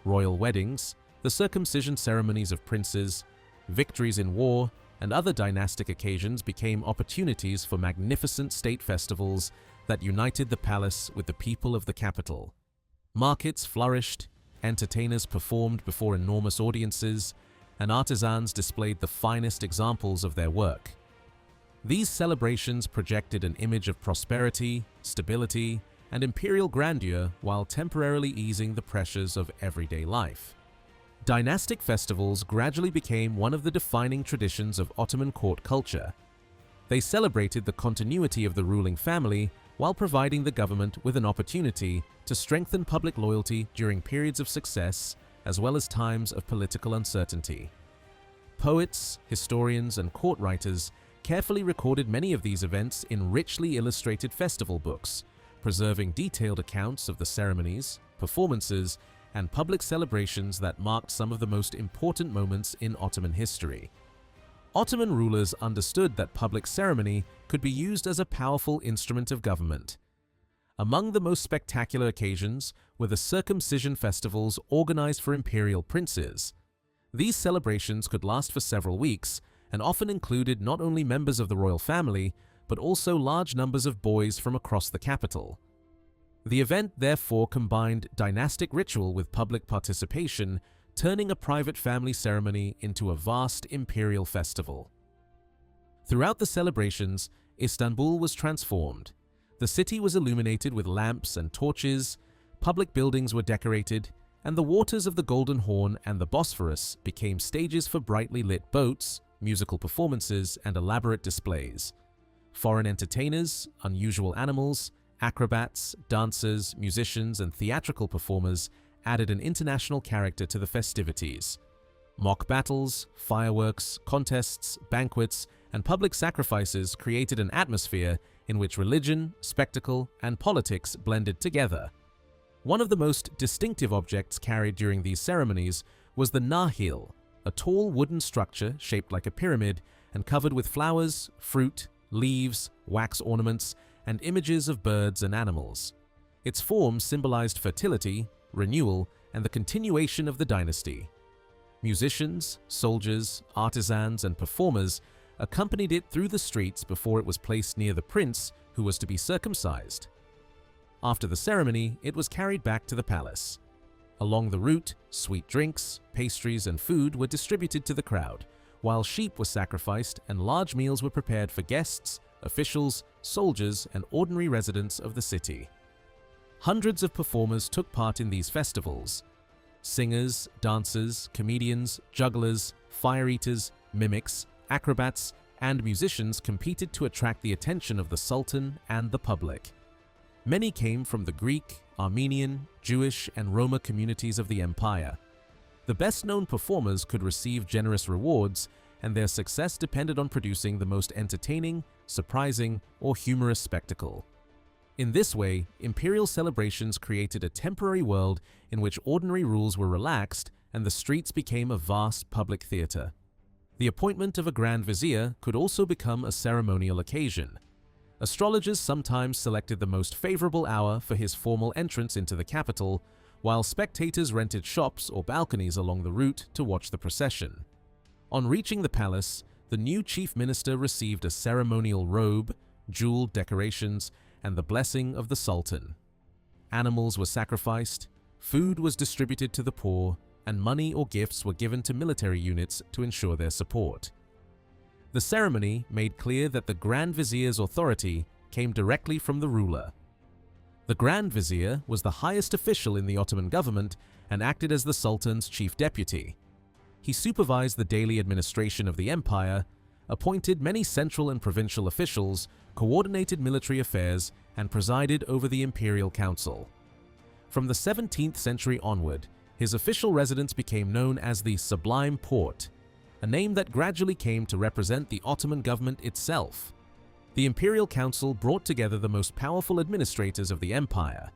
Royal weddings, the circumcision ceremonies of princes, victories in war, and other dynastic occasions became opportunities for magnificent state festivals that united the palace with the people of the capital. Markets flourished, entertainers performed before enormous audiences, and artisans displayed the finest examples of their work. These celebrations projected an image of prosperity, stability, and imperial grandeur while temporarily easing the pressures of everyday life. Dynastic festivals gradually became one of the defining traditions of Ottoman court culture. They celebrated the continuity of the ruling family while providing the government with an opportunity to strengthen public loyalty during periods of success as well as times of political uncertainty. Poets, historians, and court writers carefully recorded many of these events in richly illustrated festival books, preserving detailed accounts of the ceremonies, performances, and public celebrations that marked some of the most important moments in Ottoman history. Ottoman rulers understood that public ceremony could be used as a powerful instrument of government. Among the most spectacular occasions were the circumcision festivals organized for imperial princes. These celebrations could last for several weeks and often included not only members of the royal family, but also large numbers of boys from across the capital. The event therefore combined dynastic ritual with public participation, turning a private family ceremony into a vast imperial festival. Throughout the celebrations, Istanbul was transformed. The city was illuminated with lamps and torches, public buildings were decorated, and the waters of the Golden Horn and the Bosphorus became stages for brightly lit boats, musical performances, and elaborate displays. Foreign entertainers, unusual animals, acrobats, dancers, musicians, and theatrical performers added an international character to the festivities. Mock battles, fireworks, contests, banquets, and public sacrifices created an atmosphere in which religion, spectacle, and politics blended together. One of the most distinctive objects carried during these ceremonies was the nahil, a tall wooden structure shaped like a pyramid and covered with flowers, fruit, leaves, wax ornaments, and images of birds and animals. Its form symbolized fertility, renewal, and the continuation of the dynasty. Musicians, soldiers, artisans, and performers accompanied it through the streets before it was placed near the prince who was to be circumcised. After the ceremony, it was carried back to the palace. Along the route, sweet drinks, pastries, and food were distributed to the crowd, while sheep were sacrificed and large meals were prepared for guests, officials, soldiers, and ordinary residents of the city. Hundreds of performers took part in these festivals. Singers, dancers, comedians, jugglers, fire eaters, mimics, acrobats, and musicians competed to attract the attention of the Sultan and the public. Many came from the Greek, Armenian, Jewish, and Roma communities of the empire. The best-known performers could receive generous rewards, and their success depended on producing the most entertaining, surprising, or humorous spectacle. In this way, imperial celebrations created a temporary world in which ordinary rules were relaxed and the streets became a vast public theater. The appointment of a Grand Vizier could also become a ceremonial occasion. Astrologers sometimes selected the most favorable hour for his formal entrance into the capital, while spectators rented shops or balconies along the route to watch the procession. On reaching the palace, the new chief minister received a ceremonial robe, jeweled decorations, and the blessing of the Sultan. Animals were sacrificed, food was distributed to the poor, and money or gifts were given to military units to ensure their support. The ceremony made clear that the Grand Vizier's authority came directly from the ruler. The Grand Vizier was the highest official in the Ottoman government and acted as the Sultan's chief deputy. He supervised the daily administration of the empire, appointed many central and provincial officials, coordinated military affairs, and presided over the imperial council. From the 17th century onward, his official residence became known as the Sublime Porte, a name that gradually came to represent the Ottoman government itself. The imperial council brought together the most powerful administrators of the empire.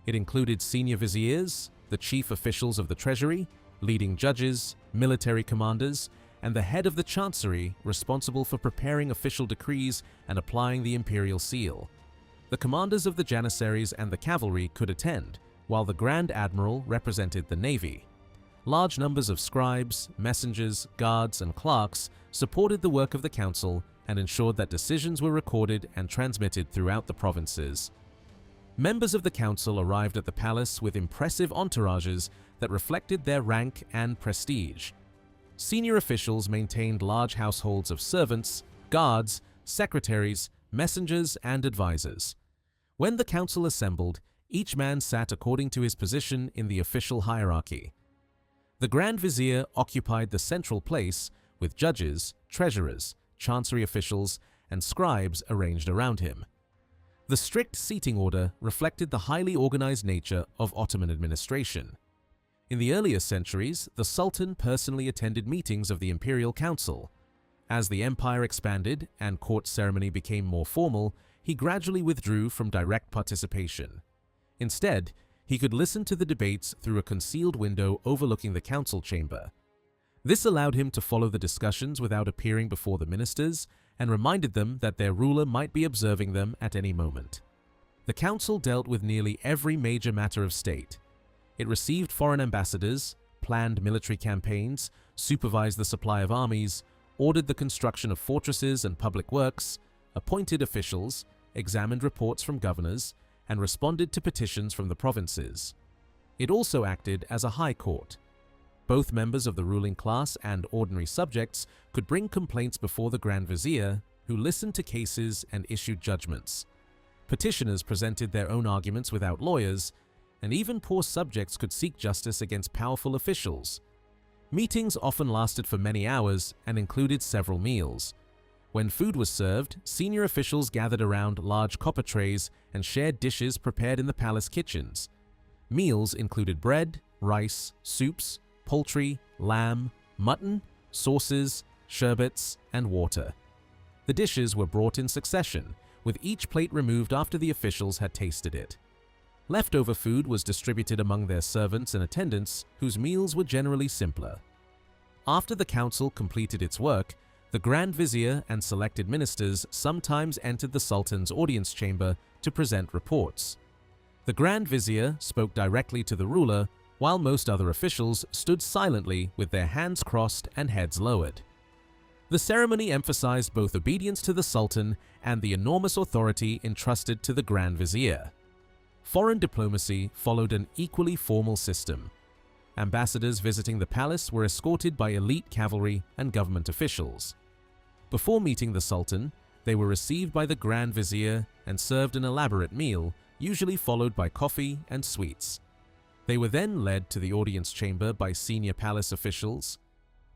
It included senior viziers, the chief officials of the treasury, leading judges, military commanders, and the head of the chancery responsible for preparing official decrees and applying the imperial seal. The commanders of the janissaries and the cavalry could attend, while the Grand Admiral represented the navy. Large numbers of scribes, messengers, guards, and clerks supported the work of the council and ensured that decisions were recorded and transmitted throughout the provinces. Members of the council arrived at the palace with impressive entourages that reflected their rank and prestige. Senior officials maintained large households of servants, guards, secretaries, messengers, and advisors. When the council assembled, each man sat according to his position in the official hierarchy. The Grand Vizier occupied the central place, with judges, treasurers, chancery officials, and scribes arranged around him. The strict seating order reflected the highly organized nature of Ottoman administration. In the earlier centuries, the Sultan personally attended meetings of the Imperial Council. As the empire expanded and court ceremony became more formal, he gradually withdrew from direct participation. Instead, he could listen to the debates through a concealed window overlooking the council chamber. This allowed him to follow the discussions without appearing before the ministers and reminded them that their ruler might be observing them at any moment. The council dealt with nearly every major matter of state. It received foreign ambassadors, planned military campaigns, supervised the supply of armies, ordered the construction of fortresses and public works, appointed officials, examined reports from governors, and responded to petitions from the provinces. It also acted as a high court. Both members of the ruling class and ordinary subjects could bring complaints before the Grand Vizier, who listened to cases and issued judgments. Petitioners presented their own arguments without lawyers, and even poor subjects could seek justice against powerful officials. Meetings often lasted for many hours and included several meals. When food was served, senior officials gathered around large copper trays and shared dishes prepared in the palace kitchens. Meals included bread, rice, soups, poultry, lamb, mutton, sauces, sherbets, and water. The dishes were brought in succession, with each plate removed after the officials had tasted it. Leftover food was distributed among their servants and attendants, whose meals were generally simpler. After the council completed its work, the Grand Vizier and selected ministers sometimes entered the Sultan's audience chamber to present reports. The Grand Vizier spoke directly to the ruler, while most other officials stood silently with their hands crossed and heads lowered. The ceremony emphasized both obedience to the Sultan and the enormous authority entrusted to the Grand Vizier. Foreign diplomacy followed an equally formal system. Ambassadors visiting the palace were escorted by elite cavalry and government officials. Before meeting the Sultan, they were received by the Grand Vizier and served an elaborate meal, usually followed by coffee and sweets. They were then led to the audience chamber by senior palace officials.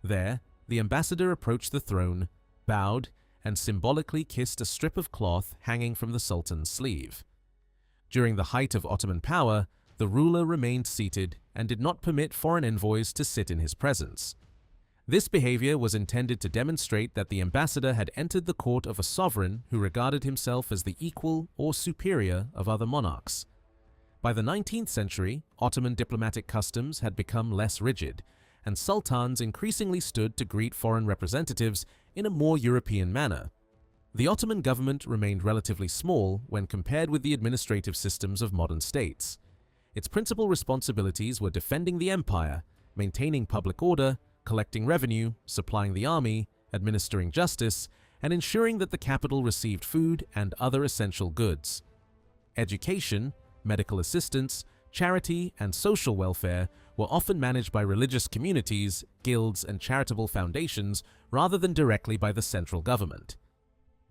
There, the ambassador approached the throne, bowed, and symbolically kissed a strip of cloth hanging from the Sultan's sleeve. During the height of Ottoman power, the ruler remained seated and did not permit foreign envoys to sit in his presence. This behavior was intended to demonstrate that the ambassador had entered the court of a sovereign who regarded himself as the equal or superior of other monarchs. By the 19th century, Ottoman diplomatic customs had become less rigid, and sultans increasingly stood to greet foreign representatives in a more European manner. The Ottoman government remained relatively small when compared with the administrative systems of modern states. Its principal responsibilities were defending the empire, maintaining public order, collecting revenue, supplying the army, administering justice, and ensuring that the capital received food and other essential goods. Education, medical assistance, charity, and social welfare were often managed by religious communities, guilds, and charitable foundations rather than directly by the central government.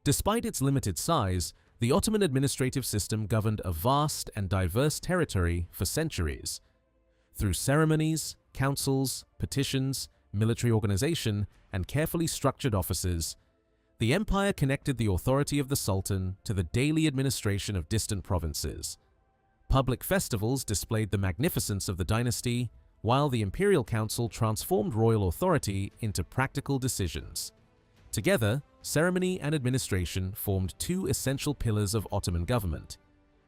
Despite its limited size, the Ottoman administrative system governed a vast and diverse territory for centuries. Through ceremonies, councils, petitions, military organization, and carefully structured offices, the empire connected the authority of the Sultan to the daily administration of distant provinces. Public festivals displayed the magnificence of the dynasty, while the imperial council transformed royal authority into practical decisions. Together, ceremony and administration formed two essential pillars of Ottoman government.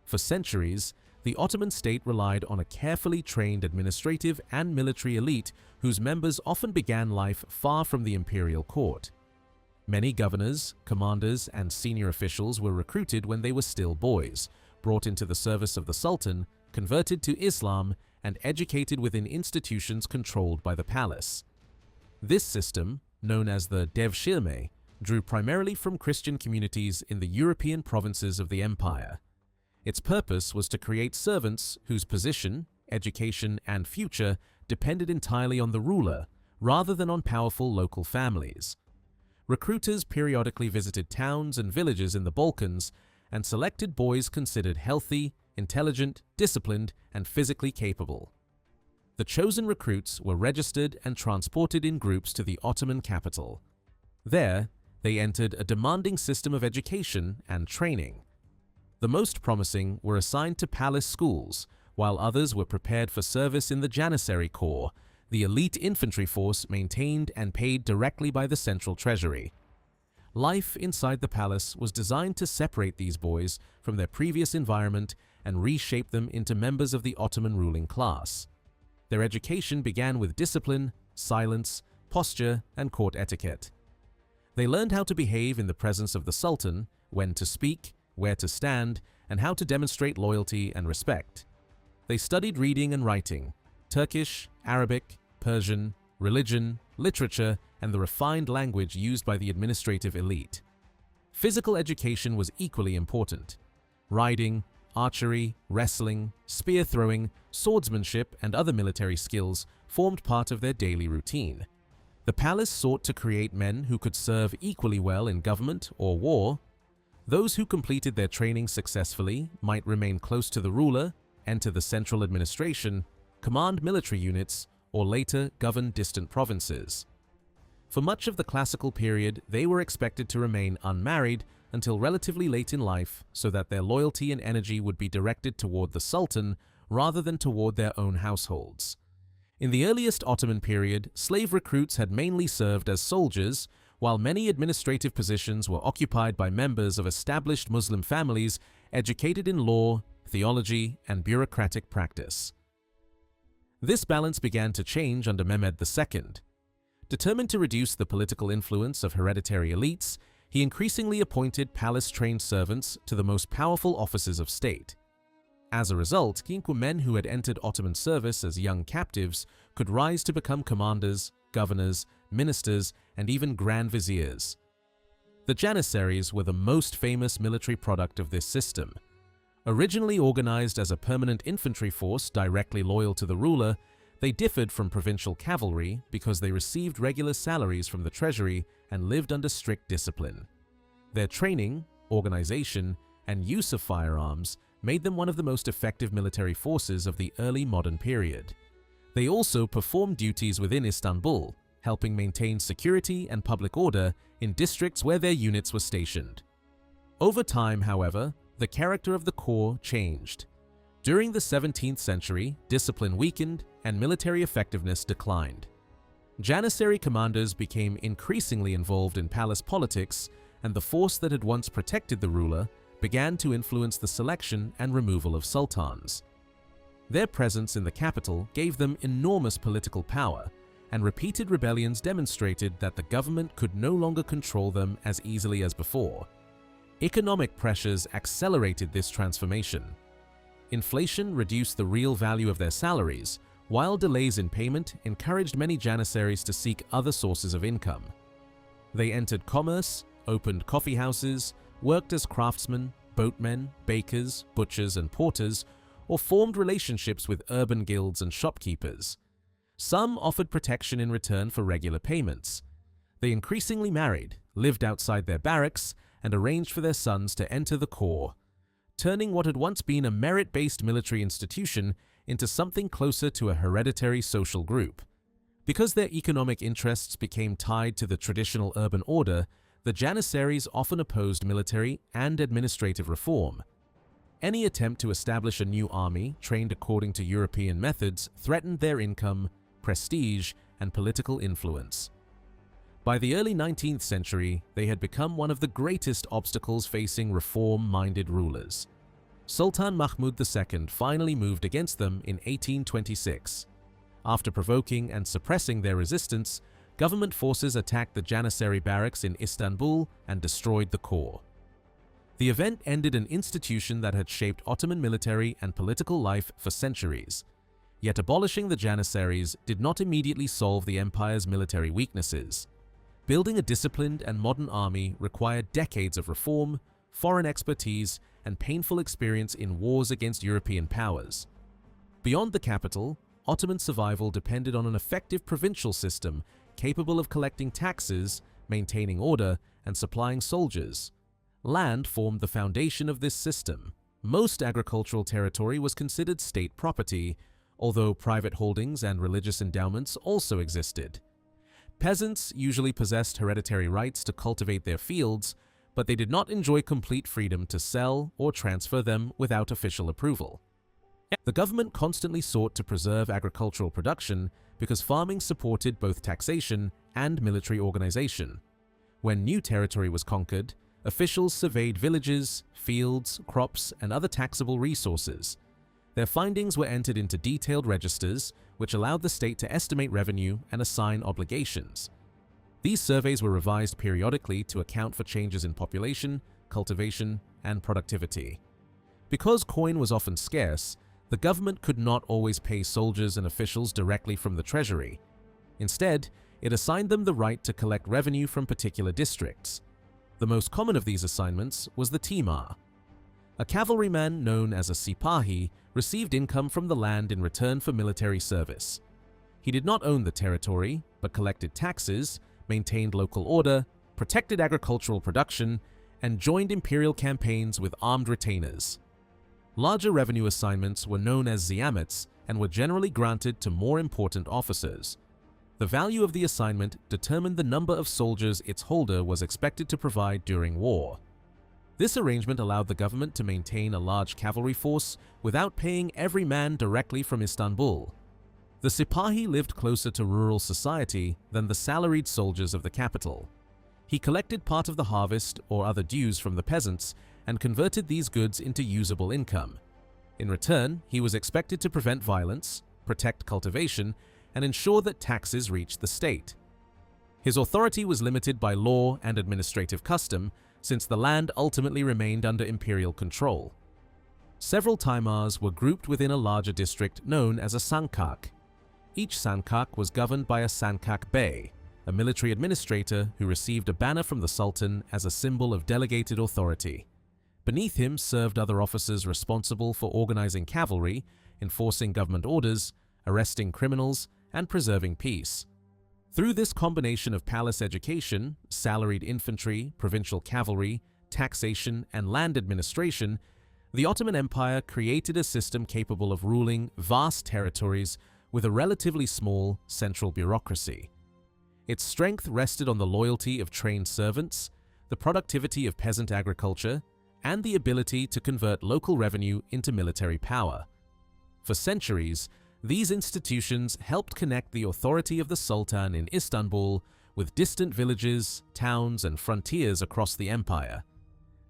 For centuries, the Ottoman state relied on a carefully trained administrative and military elite whose members often began life far from the imperial court. Many governors, commanders, and senior officials were recruited when they were still boys, brought into the service of the Sultan, converted to Islam, and educated within institutions controlled by the palace. This system, known as the devshirme, drew primarily from Christian communities in the European provinces of the empire. Its purpose was to create servants whose position, education, and future depended entirely on the ruler, rather than on powerful local families. Recruiters periodically visited towns and villages in the Balkans and selected boys considered healthy, intelligent, disciplined, and physically capable. The chosen recruits were registered and transported in groups to the Ottoman capital. There, they entered a demanding system of education and training. The most promising were assigned to palace schools, while others were prepared for service in the Janissary Corps, the elite infantry force maintained and paid directly by the central treasury. Life inside the palace was designed to separate these boys from their previous environment and reshape them into members of the Ottoman ruling class. Their education began with discipline, silence, posture, and court etiquette. They learned how to behave in the presence of the Sultan, when to speak, where to stand, and how to demonstrate loyalty and respect. They studied reading and writing, Turkish, Arabic, Persian, religion, literature, and the refined language used by the administrative elite. Physical education was equally important. Riding, archery, wrestling, spear throwing, swordsmanship, and other military skills formed part of their daily routine. The palace sought to create men who could serve equally well in government or war. Those who completed their training successfully might remain close to the ruler, enter the central administration, command military units, or later govern distant provinces. For much of the classical period, they were expected to remain unmarried until relatively late in life so that their loyalty and energy would be directed toward the sultan rather than toward their own households. In the earliest Ottoman period, slave recruits had mainly served as soldiers, while many administrative positions were occupied by members of established Muslim families educated in law, theology, and bureaucratic practice. This balance began to change under Mehmed II. Determined to reduce the political influence of hereditary elites, he increasingly appointed palace-trained servants to the most powerful offices of state. As a result, men who had entered Ottoman service as young captives could rise to become commanders, governors, ministers, and even grand viziers. The Janissaries were the most famous military product of this system. Originally organized as a permanent infantry force directly loyal to the ruler, they differed from provincial cavalry because they received regular salaries from the treasury and lived under strict discipline. Their training, organization, and use of firearms made them one of the most effective military forces of the early modern period. They also performed duties within Istanbul, helping maintain security and public order in districts where their units were stationed. Over time, however, the character of the corps changed. During the 17th century, discipline weakened and military effectiveness declined. Janissary commanders became increasingly involved in palace politics, and the force that had once protected the ruler began to influence the selection and removal of sultans. Their presence in the capital gave them enormous political power, and repeated rebellions demonstrated that the government could no longer control them as easily as before. Economic pressures accelerated this transformation. Inflation reduced the real value of their salaries, while delays in payment encouraged many janissaries to seek other sources of income. They entered commerce, opened coffeehouses, worked as craftsmen, boatmen, bakers, butchers, and porters, or formed relationships with urban guilds and shopkeepers. Some offered protection in return for regular payments. They increasingly married, lived outside their barracks, and arranged for their sons to enter the corps, turning what had once been a merit-based military institution into something closer to a hereditary social group. Because their economic interests became tied to the traditional urban order, the Janissaries often opposed military and administrative reform. Any attempt to establish a new army trained according to European methods threatened their income, prestige, and political influence. By the early 19th century, they had become one of the greatest obstacles facing reform-minded rulers. Sultan Mahmud II finally moved against them in 1826. After provoking and suppressing their resistance, government forces attacked the Janissary barracks in Istanbul and destroyed the corps. The event ended an institution that had shaped Ottoman military and political life for centuries. Yet abolishing the Janissaries did not immediately solve the empire's military weaknesses. Building a disciplined and modern army required decades of reform, foreign expertise, and painful experience in wars against European powers. Beyond the capital, Ottoman survival depended on an effective provincial system capable of collecting taxes, maintaining order, and supplying soldiers. Land formed the foundation of this system. Most agricultural territory was considered state property, although private holdings and religious endowments also existed. Peasants usually possessed hereditary rights to cultivate their fields, but they did not enjoy complete freedom to sell or transfer them without official approval. The government constantly sought to preserve agricultural production because farming supported both taxation and military organization. When new territory was conquered, officials surveyed villages, fields, crops, and other taxable resources. Their findings were entered into detailed registers, which allowed the state to estimate revenue and assign obligations. These surveys were revised periodically to account for changes in population, cultivation, and productivity. Because coin was often scarce, the government could not always pay soldiers and officials directly from the treasury. Instead, it assigned them the right to collect revenue from particular districts. The most common of these assignments was the timar. A cavalryman known as a sipahi received income from the land in return for military service. He did not own the territory, but collected taxes, maintained local order, protected agricultural production, and joined imperial campaigns with armed retainers. Larger revenue assignments were known as ziamats and were generally granted to more important officers. The value of the assignment determined the number of soldiers its holder was expected to provide during war. This arrangement allowed the government to maintain a large cavalry force without paying every man directly from Istanbul. The sipahi lived closer to rural society than the salaried soldiers of the capital. He collected part of the harvest or other dues from the peasants and converted these goods into usable income. In return, he was expected to prevent violence, protect cultivation, and ensure that taxes reached the state. His authority was limited by law and administrative custom, since the land ultimately remained under imperial control. Several timars were grouped within a larger district known as a sancak. Each sancak was governed by a sancak bey, a military administrator who received a banner from the sultan as a symbol of delegated authority. Beneath him served other officers responsible for organizing cavalry, enforcing government orders, arresting criminals, and preserving peace. Through this combination of palace education, salaried infantry, provincial cavalry, taxation, and land administration, the Ottoman Empire created a system capable of ruling vast territories with a relatively small central bureaucracy. Its strength rested on the loyalty of trained servants, the productivity of peasant agriculture, and the ability to convert local revenue into military power. For centuries, these institutions helped connect the authority of the Sultan in Istanbul with distant villages, towns, and frontiers across the empire.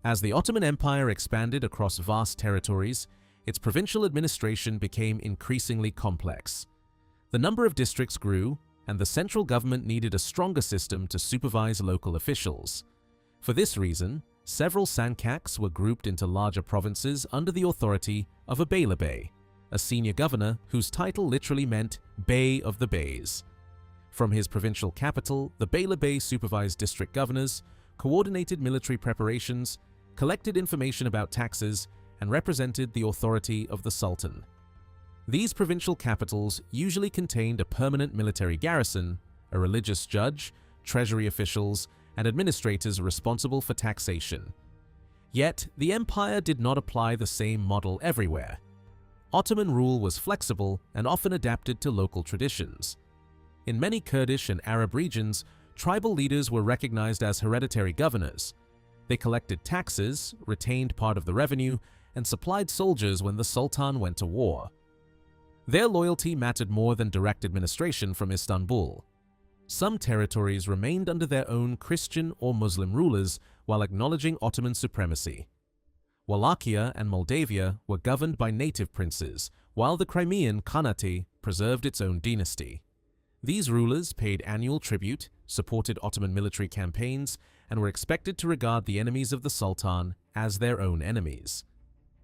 As the Ottoman Empire expanded across vast territories, its provincial administration became increasingly complex. The number of districts grew, and the central government needed a stronger system to supervise local officials. For this reason, several sancaks were grouped into larger provinces under the authority of a beylebey, a senior governor whose title literally meant Bey of the Beys. From his provincial capital, the beylebey supervised district governors, coordinated military preparations, collected information about taxes, and represented the authority of the sultan. These provincial capitals usually contained a permanent military garrison, a religious judge, treasury officials, and administrators responsible for taxation. Yet, the empire did not apply the same model everywhere. Ottoman rule was flexible and often adapted to local traditions. In many Kurdish and Arab regions, tribal leaders were recognized as hereditary governors. They collected taxes, retained part of the revenue, and supplied soldiers when the sultan went to war. Their loyalty mattered more than direct administration from Istanbul. Some territories remained under their own Christian or Muslim rulers while acknowledging Ottoman supremacy. Wallachia and Moldavia were governed by native princes, while the Crimean Khanate preserved its own dynasty. These rulers paid annual tribute, supported Ottoman military campaigns, and were expected to regard the enemies of the Sultan as their own enemies.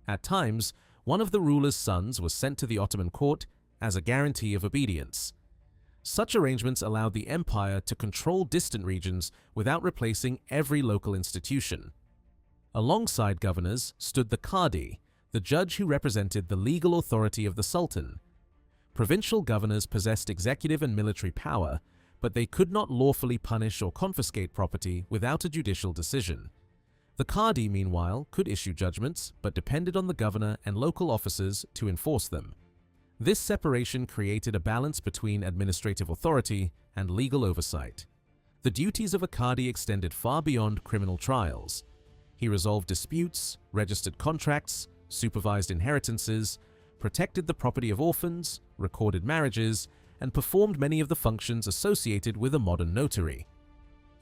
At times, one of the ruler's sons was sent to the Ottoman court as a guarantee of obedience. Such arrangements allowed the empire to control distant regions without replacing every local institution. Alongside governors stood the Qadi, the judge who represented the legal authority of the Sultan. Provincial governors possessed executive and military power, but they could not lawfully punish or confiscate property without a judicial decision. The Qadi, meanwhile, could issue judgments, but depended on the governor and local officers to enforce them. This separation created a balance between administrative authority and legal oversight. The duties of a Qadi extended far beyond criminal trials. He resolved disputes, registered contracts, supervised inheritances, protected the property of orphans, recorded marriages, and performed many of the functions associated with a modern notary.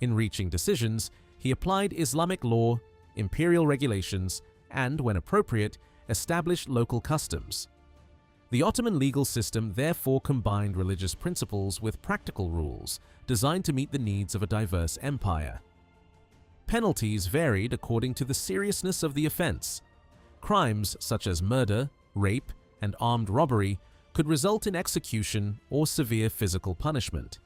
In reaching decisions, he applied Islamic law, imperial regulations, and, when appropriate, established local customs. The Ottoman legal system therefore combined religious principles with practical rules designed to meet the needs of a diverse empire. Penalties varied according to the seriousness of the offense. Crimes such as murder, rape, and armed robbery could result in execution or severe physical punishment.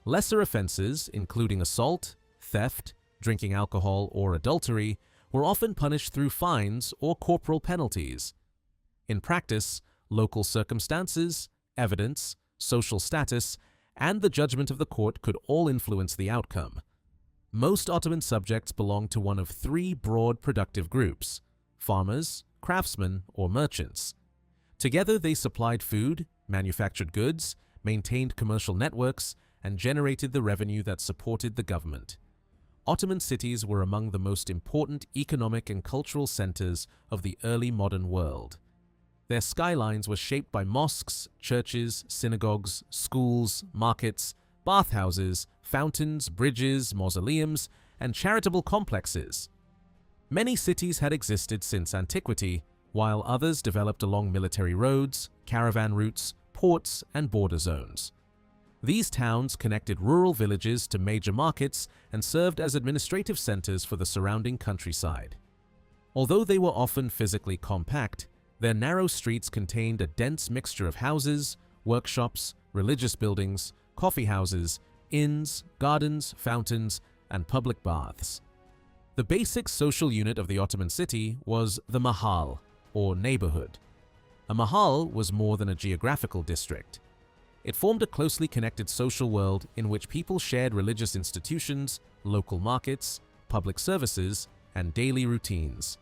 Lesser offenses, including assault, theft, drinking alcohol, or adultery, were often punished through fines or corporal penalties. In practice, local circumstances, evidence, social status, and the judgment of the court could all influence the outcome. Most Ottoman subjects belonged to one of three broad productive groups: farmers, craftsmen, or merchants. Together they supplied food, manufactured goods, maintained commercial networks, and generated the revenue that supported the government. Ottoman cities were among the most important economic and cultural centers of the early modern world. Their skylines were shaped by mosques, churches, synagogues, schools, markets, bathhouses, fountains, bridges, mausoleums, and charitable complexes. Many cities had existed since antiquity, while others developed along military roads, caravan routes, ports, and border zones. These towns connected rural villages to major markets and served as administrative centers for the surrounding countryside. Although they were often physically compact, their narrow streets contained a dense mixture of houses, workshops, religious buildings, coffeehouses, inns, gardens, fountains, and public baths. The basic social unit of the Ottoman city was the mahal, or neighborhood. A mahal was more than a geographical district. It formed a closely connected social world in which people shared religious institutions, local markets, public services, and daily routines.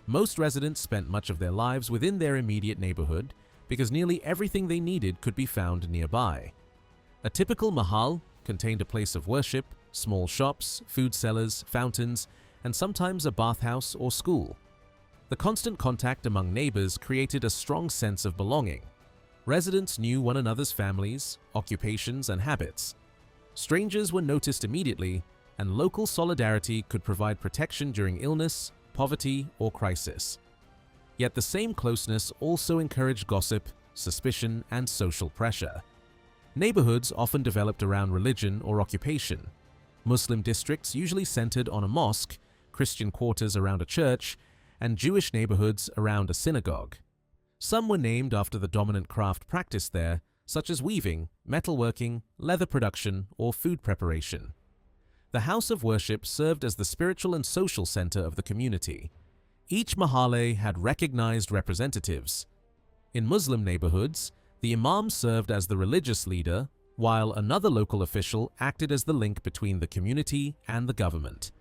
Most residents spent much of their lives within their immediate neighborhood because nearly everything they needed could be found nearby. A typical mahal contained a place of worship, small shops, food sellers, fountains, and sometimes a bathhouse or school. The constant contact among neighbors created a strong sense of belonging. Residents knew one another's families, occupations, and habits. Strangers were noticed immediately, and local solidarity could provide protection during illness, poverty, or crisis. Yet the same closeness also encouraged gossip, suspicion, and social pressure. Neighborhoods often developed around religion or occupation. Muslim districts usually centered on a mosque, Christian quarters around a church, and Jewish neighborhoods around a synagogue. Some were named after the dominant craft practiced there, such as weaving, metalworking, leather production, or food preparation. The house of worship served as the spiritual and social center of the community. Each mahale had recognized representatives. In Muslim neighborhoods, the imam served as the religious leader, while another local official acted as the link between the community and the government.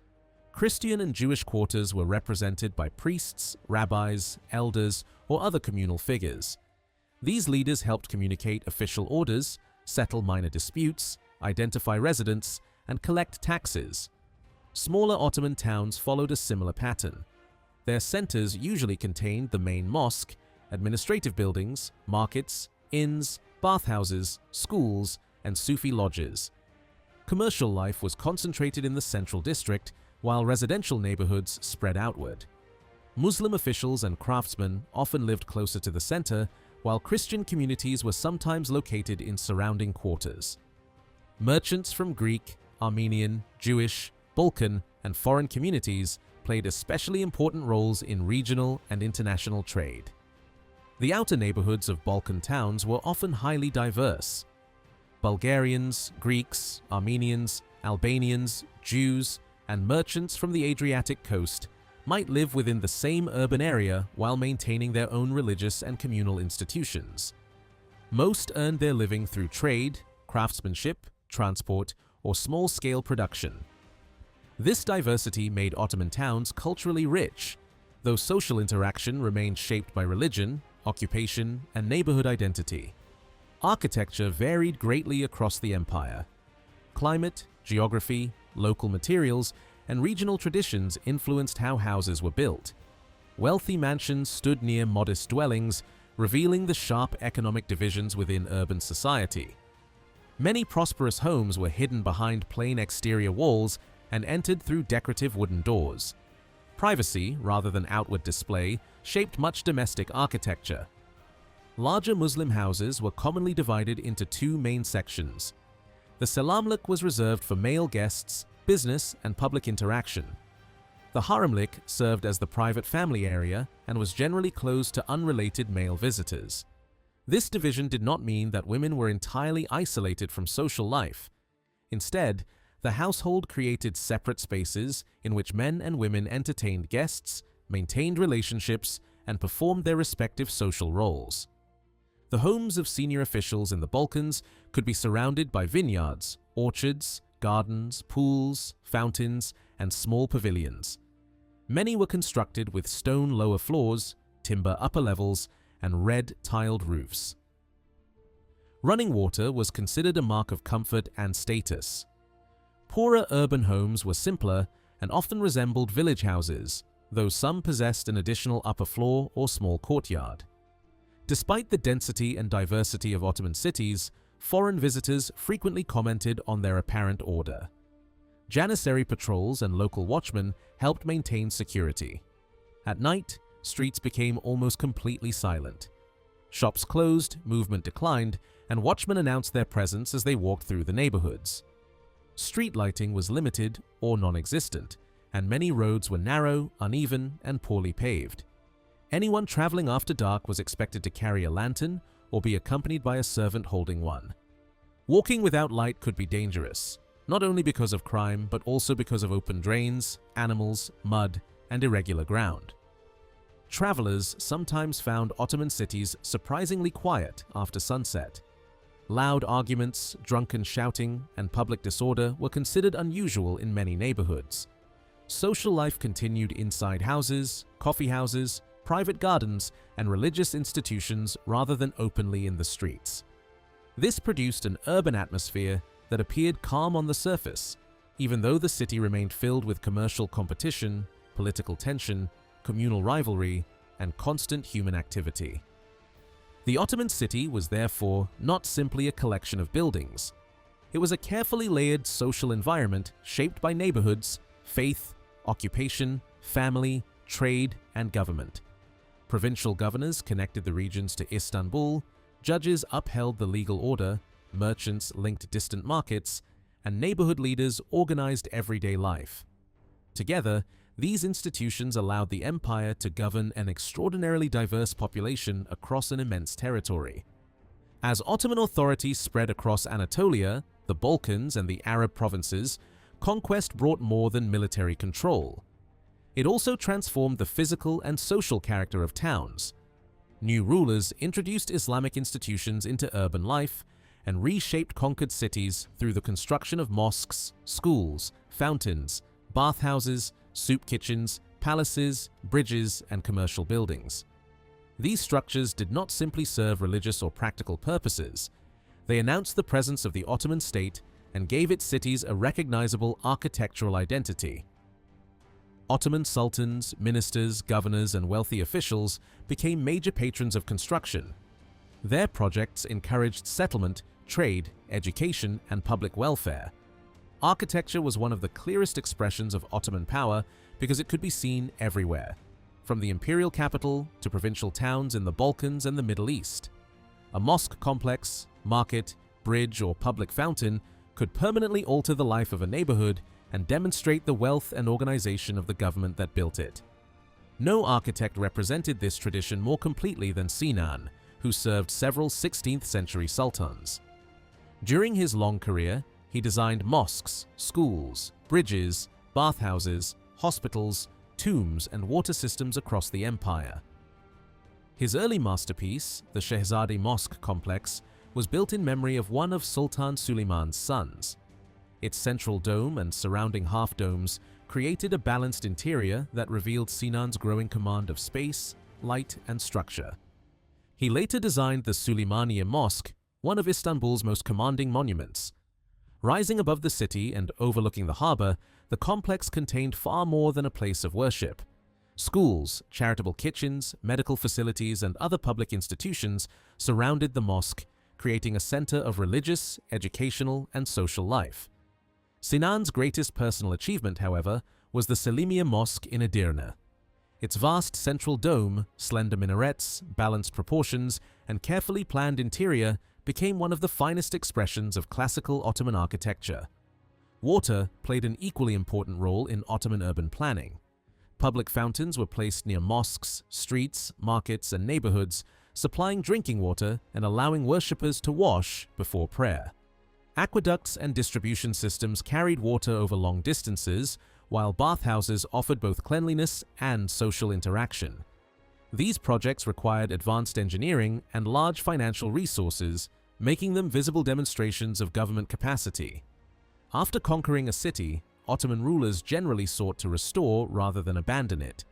Christian and Jewish quarters were represented by priests, rabbis, elders, or other communal figures. These leaders helped communicate official orders, settle minor disputes, identify residents, and collect taxes. Smaller Ottoman towns followed a similar pattern. Their centers usually contained the main mosque, administrative buildings, markets, inns, bathhouses, schools, and Sufi lodges. Commercial life was concentrated in the central district, while residential neighborhoods spread outward. Muslim officials and craftsmen often lived closer to the center, while Christian communities were sometimes located in surrounding quarters. Merchants from Greek, Armenian, Jewish, Balkan, and foreign communities played especially important roles in regional and international trade. The outer neighborhoods of Balkan towns were often highly diverse. Bulgarians, Greeks, Armenians, Albanians, Jews, and merchants from the Adriatic coast might live within the same urban area while maintaining their own religious and communal institutions. Most earned their living through trade, craftsmanship, transport, or small-scale production. This diversity made Ottoman towns culturally rich, though social interaction remained shaped by religion, occupation, and neighborhood identity. Architecture varied greatly across the empire. Climate, geography, local materials, and regional traditions influenced how houses were built. Wealthy mansions stood near modest dwellings, revealing the sharp economic divisions within urban society. Many prosperous homes were hidden behind plain exterior walls and entered through decorative wooden doors. Privacy, rather than outward display, shaped much domestic architecture. Larger Muslim houses were commonly divided into two main sections. The selamlik was reserved for male guests, business, and public interaction. The haremlik served as the private family area and was generally closed to unrelated male visitors. This division did not mean that women were entirely isolated from social life. Instead, the household created separate spaces in which men and women entertained guests, maintained relationships, and performed their respective social roles. The homes of senior officials in the Balkans could be surrounded by vineyards, orchards, gardens, pools, fountains, and small pavilions. Many were constructed with stone lower floors, timber upper levels, and red tiled roofs. Running water was considered a mark of comfort and status. Poorer urban homes were simpler and often resembled village houses, though some possessed an additional upper floor or small courtyard. Despite the density and diversity of Ottoman cities, foreign visitors frequently commented on their apparent order. Janissary patrols and local watchmen helped maintain security. At night, streets became almost completely silent. Shops closed, movement declined, and watchmen announced their presence as they walked through the neighborhoods. Street lighting was limited or non-existent, and many roads were narrow, uneven, and poorly paved. Anyone traveling after dark was expected to carry a lantern or be accompanied by a servant holding one. Walking without light could be dangerous, not only because of crime but also because of open drains, animals, mud, and irregular ground. Travelers sometimes found Ottoman cities surprisingly quiet after sunset. Loud arguments, drunken shouting, and public disorder were considered unusual in many neighborhoods. Social life continued inside houses, coffeehouses, private gardens, and religious institutions rather than openly in the streets. This produced an urban atmosphere that appeared calm on the surface, even though the city remained filled with commercial competition, political tension, communal rivalry, and constant human activity. The Ottoman city was therefore not simply a collection of buildings. It was a carefully layered social environment shaped by neighborhoods, faith, occupation, family, trade, and government. Provincial governors connected the regions to Istanbul, judges upheld the legal order, merchants linked distant markets, and neighborhood leaders organized everyday life. Together, these institutions allowed the empire to govern an extraordinarily diverse population across an immense territory. As Ottoman authority spread across Anatolia, the Balkans, and the Arab provinces, conquest brought more than military control. It also transformed the physical and social character of towns. New rulers introduced Islamic institutions into urban life and reshaped conquered cities through the construction of mosques, schools, fountains, bathhouses, soup kitchens, palaces, bridges, and commercial buildings. These structures did not simply serve religious or practical purposes. They announced the presence of the Ottoman state and gave its cities a recognizable architectural identity. Ottoman sultans, ministers, governors, and wealthy officials became major patrons of construction. Their projects encouraged settlement, trade, education, and public welfare. Architecture was one of the clearest expressions of Ottoman power because it could be seen everywhere, from the imperial capital to provincial towns in the Balkans and the Middle East. A mosque complex, market, bridge, or public fountain could permanently alter the life of a neighborhood and demonstrate the wealth and organization of the government that built it. No architect represented this tradition more completely than Sinan, who served several 16th century sultans. During his long career, he designed mosques, schools, bridges, bathhouses, hospitals, tombs, and water systems across the empire. His early masterpiece, the Shehzade Mosque complex, was built in memory of one of Sultan Suleiman's sons. Its central dome and surrounding half-domes created a balanced interior that revealed Sinan's growing command of space, light, and structure. He later designed the Süleymaniye Mosque, one of Istanbul's most commanding monuments. Rising above the city and overlooking the harbor, the complex contained far more than a place of worship. Schools, charitable kitchens, medical facilities, and other public institutions surrounded the mosque, creating a center of religious, educational, and social life. Sinan's greatest personal achievement, however, was the Selimiye Mosque in Edirne. Its vast central dome, slender minarets, balanced proportions, and carefully planned interior became one of the finest expressions of classical Ottoman architecture. Water played an equally important role in Ottoman urban planning. Public fountains were placed near mosques, streets, markets, and neighborhoods, supplying drinking water and allowing worshippers to wash before prayer. Aqueducts and distribution systems carried water over long distances, while bathhouses offered both cleanliness and social interaction. These projects required advanced engineering and large financial resources, making them visible demonstrations of government capacity. After conquering a city, Ottoman rulers generally sought to restore rather than abandon it.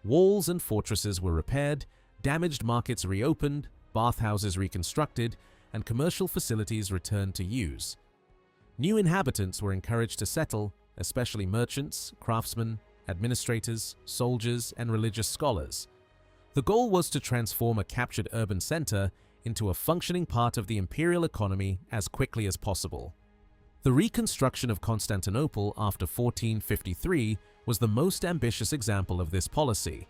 Walls and fortresses were repaired, damaged markets reopened, bathhouses reconstructed, and commercial facilities returned to use. New inhabitants were encouraged to settle, especially merchants, craftsmen, administrators, soldiers, and religious scholars. The goal was to transform a captured urban center into a functioning part of the imperial economy as quickly as possible. The reconstruction of Constantinople after 1453 was the most ambitious example of this policy.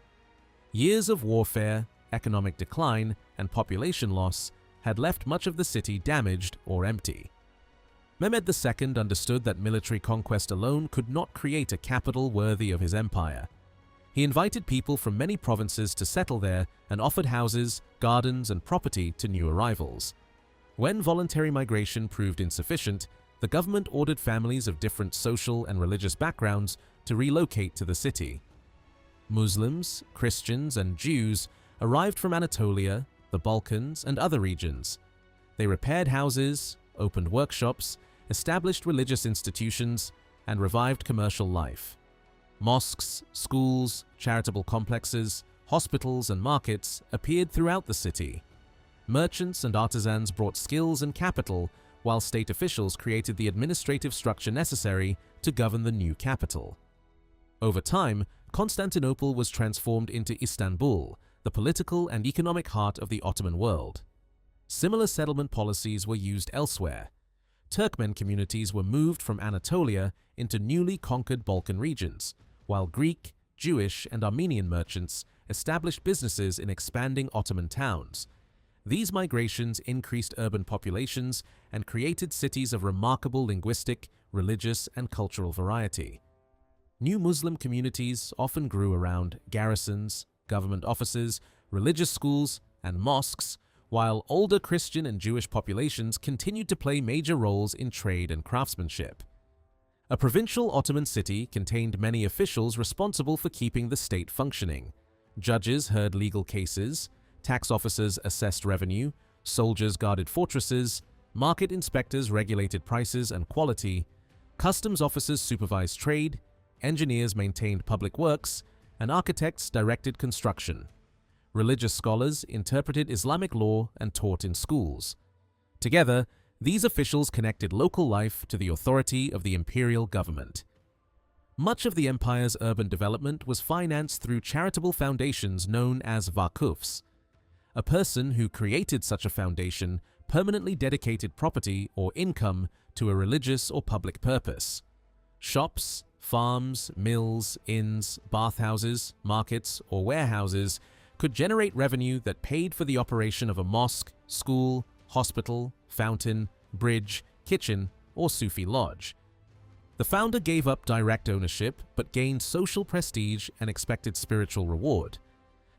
Years of warfare, economic decline, and population loss had left much of the city damaged or empty. Mehmed II understood that military conquest alone could not create a capital worthy of his empire. He invited people from many provinces to settle there and offered houses, gardens, and property to new arrivals. When voluntary migration proved insufficient, the government ordered families of different social and religious backgrounds to relocate to the city. Muslims, Christians, and Jews arrived from Anatolia, the Balkans, and other regions. They repaired houses, opened workshops, established religious institutions, and revived commercial life. Mosques, schools, charitable complexes, hospitals, and markets appeared throughout the city. Merchants and artisans brought skills and capital, while state officials created the administrative structure necessary to govern the new capital. Over time, Constantinople was transformed into Istanbul, the political and economic heart of the Ottoman world. Similar settlement policies were used elsewhere. Turkmen communities were moved from Anatolia into newly conquered Balkan regions, while Greek, Jewish, and Armenian merchants established businesses in expanding Ottoman towns. These migrations increased urban populations and created cities of remarkable linguistic, religious, and cultural variety. New Muslim communities often grew around garrisons, government offices, religious schools, and mosques, while older Christian and Jewish populations continued to play major roles in trade and craftsmanship. A provincial Ottoman city contained many officials responsible for keeping the state functioning. Judges heard legal cases, tax officers assessed revenue, soldiers guarded fortresses, market inspectors regulated prices and quality, customs officers supervised trade, engineers maintained public works, and architects directed construction. Religious scholars interpreted Islamic law and taught in schools. Together, these officials connected local life to the authority of the imperial government. Much of the empire's urban development was financed through charitable foundations known as vakufs. A person who created such a foundation permanently dedicated property or income to a religious or public purpose. Shops, farms, mills, inns, bathhouses, markets, or warehouses could generate revenue that paid for the operation of a mosque, school, hospital, fountain, bridge, kitchen, or Sufi lodge. The founder gave up direct ownership but gained social prestige and expected spiritual reward.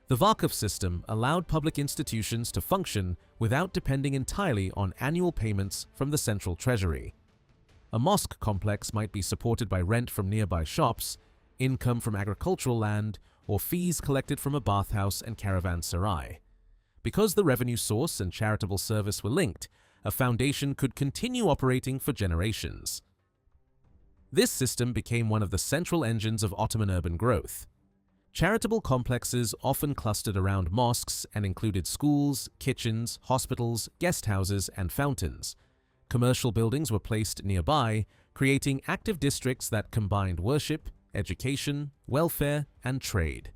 The vakuf system allowed public institutions to function without depending entirely on annual payments from the central treasury. A mosque complex might be supported by rent from nearby shops, income from agricultural land, or fees collected from a bathhouse and caravanserai. Because the revenue source and charitable service were linked, a foundation could continue operating for generations. This system became one of the central engines of Ottoman urban growth. Charitable complexes often clustered around mosques and included schools, kitchens, hospitals, guest houses, and fountains. Commercial buildings were placed nearby, creating active districts that combined worship, education, welfare, and trade.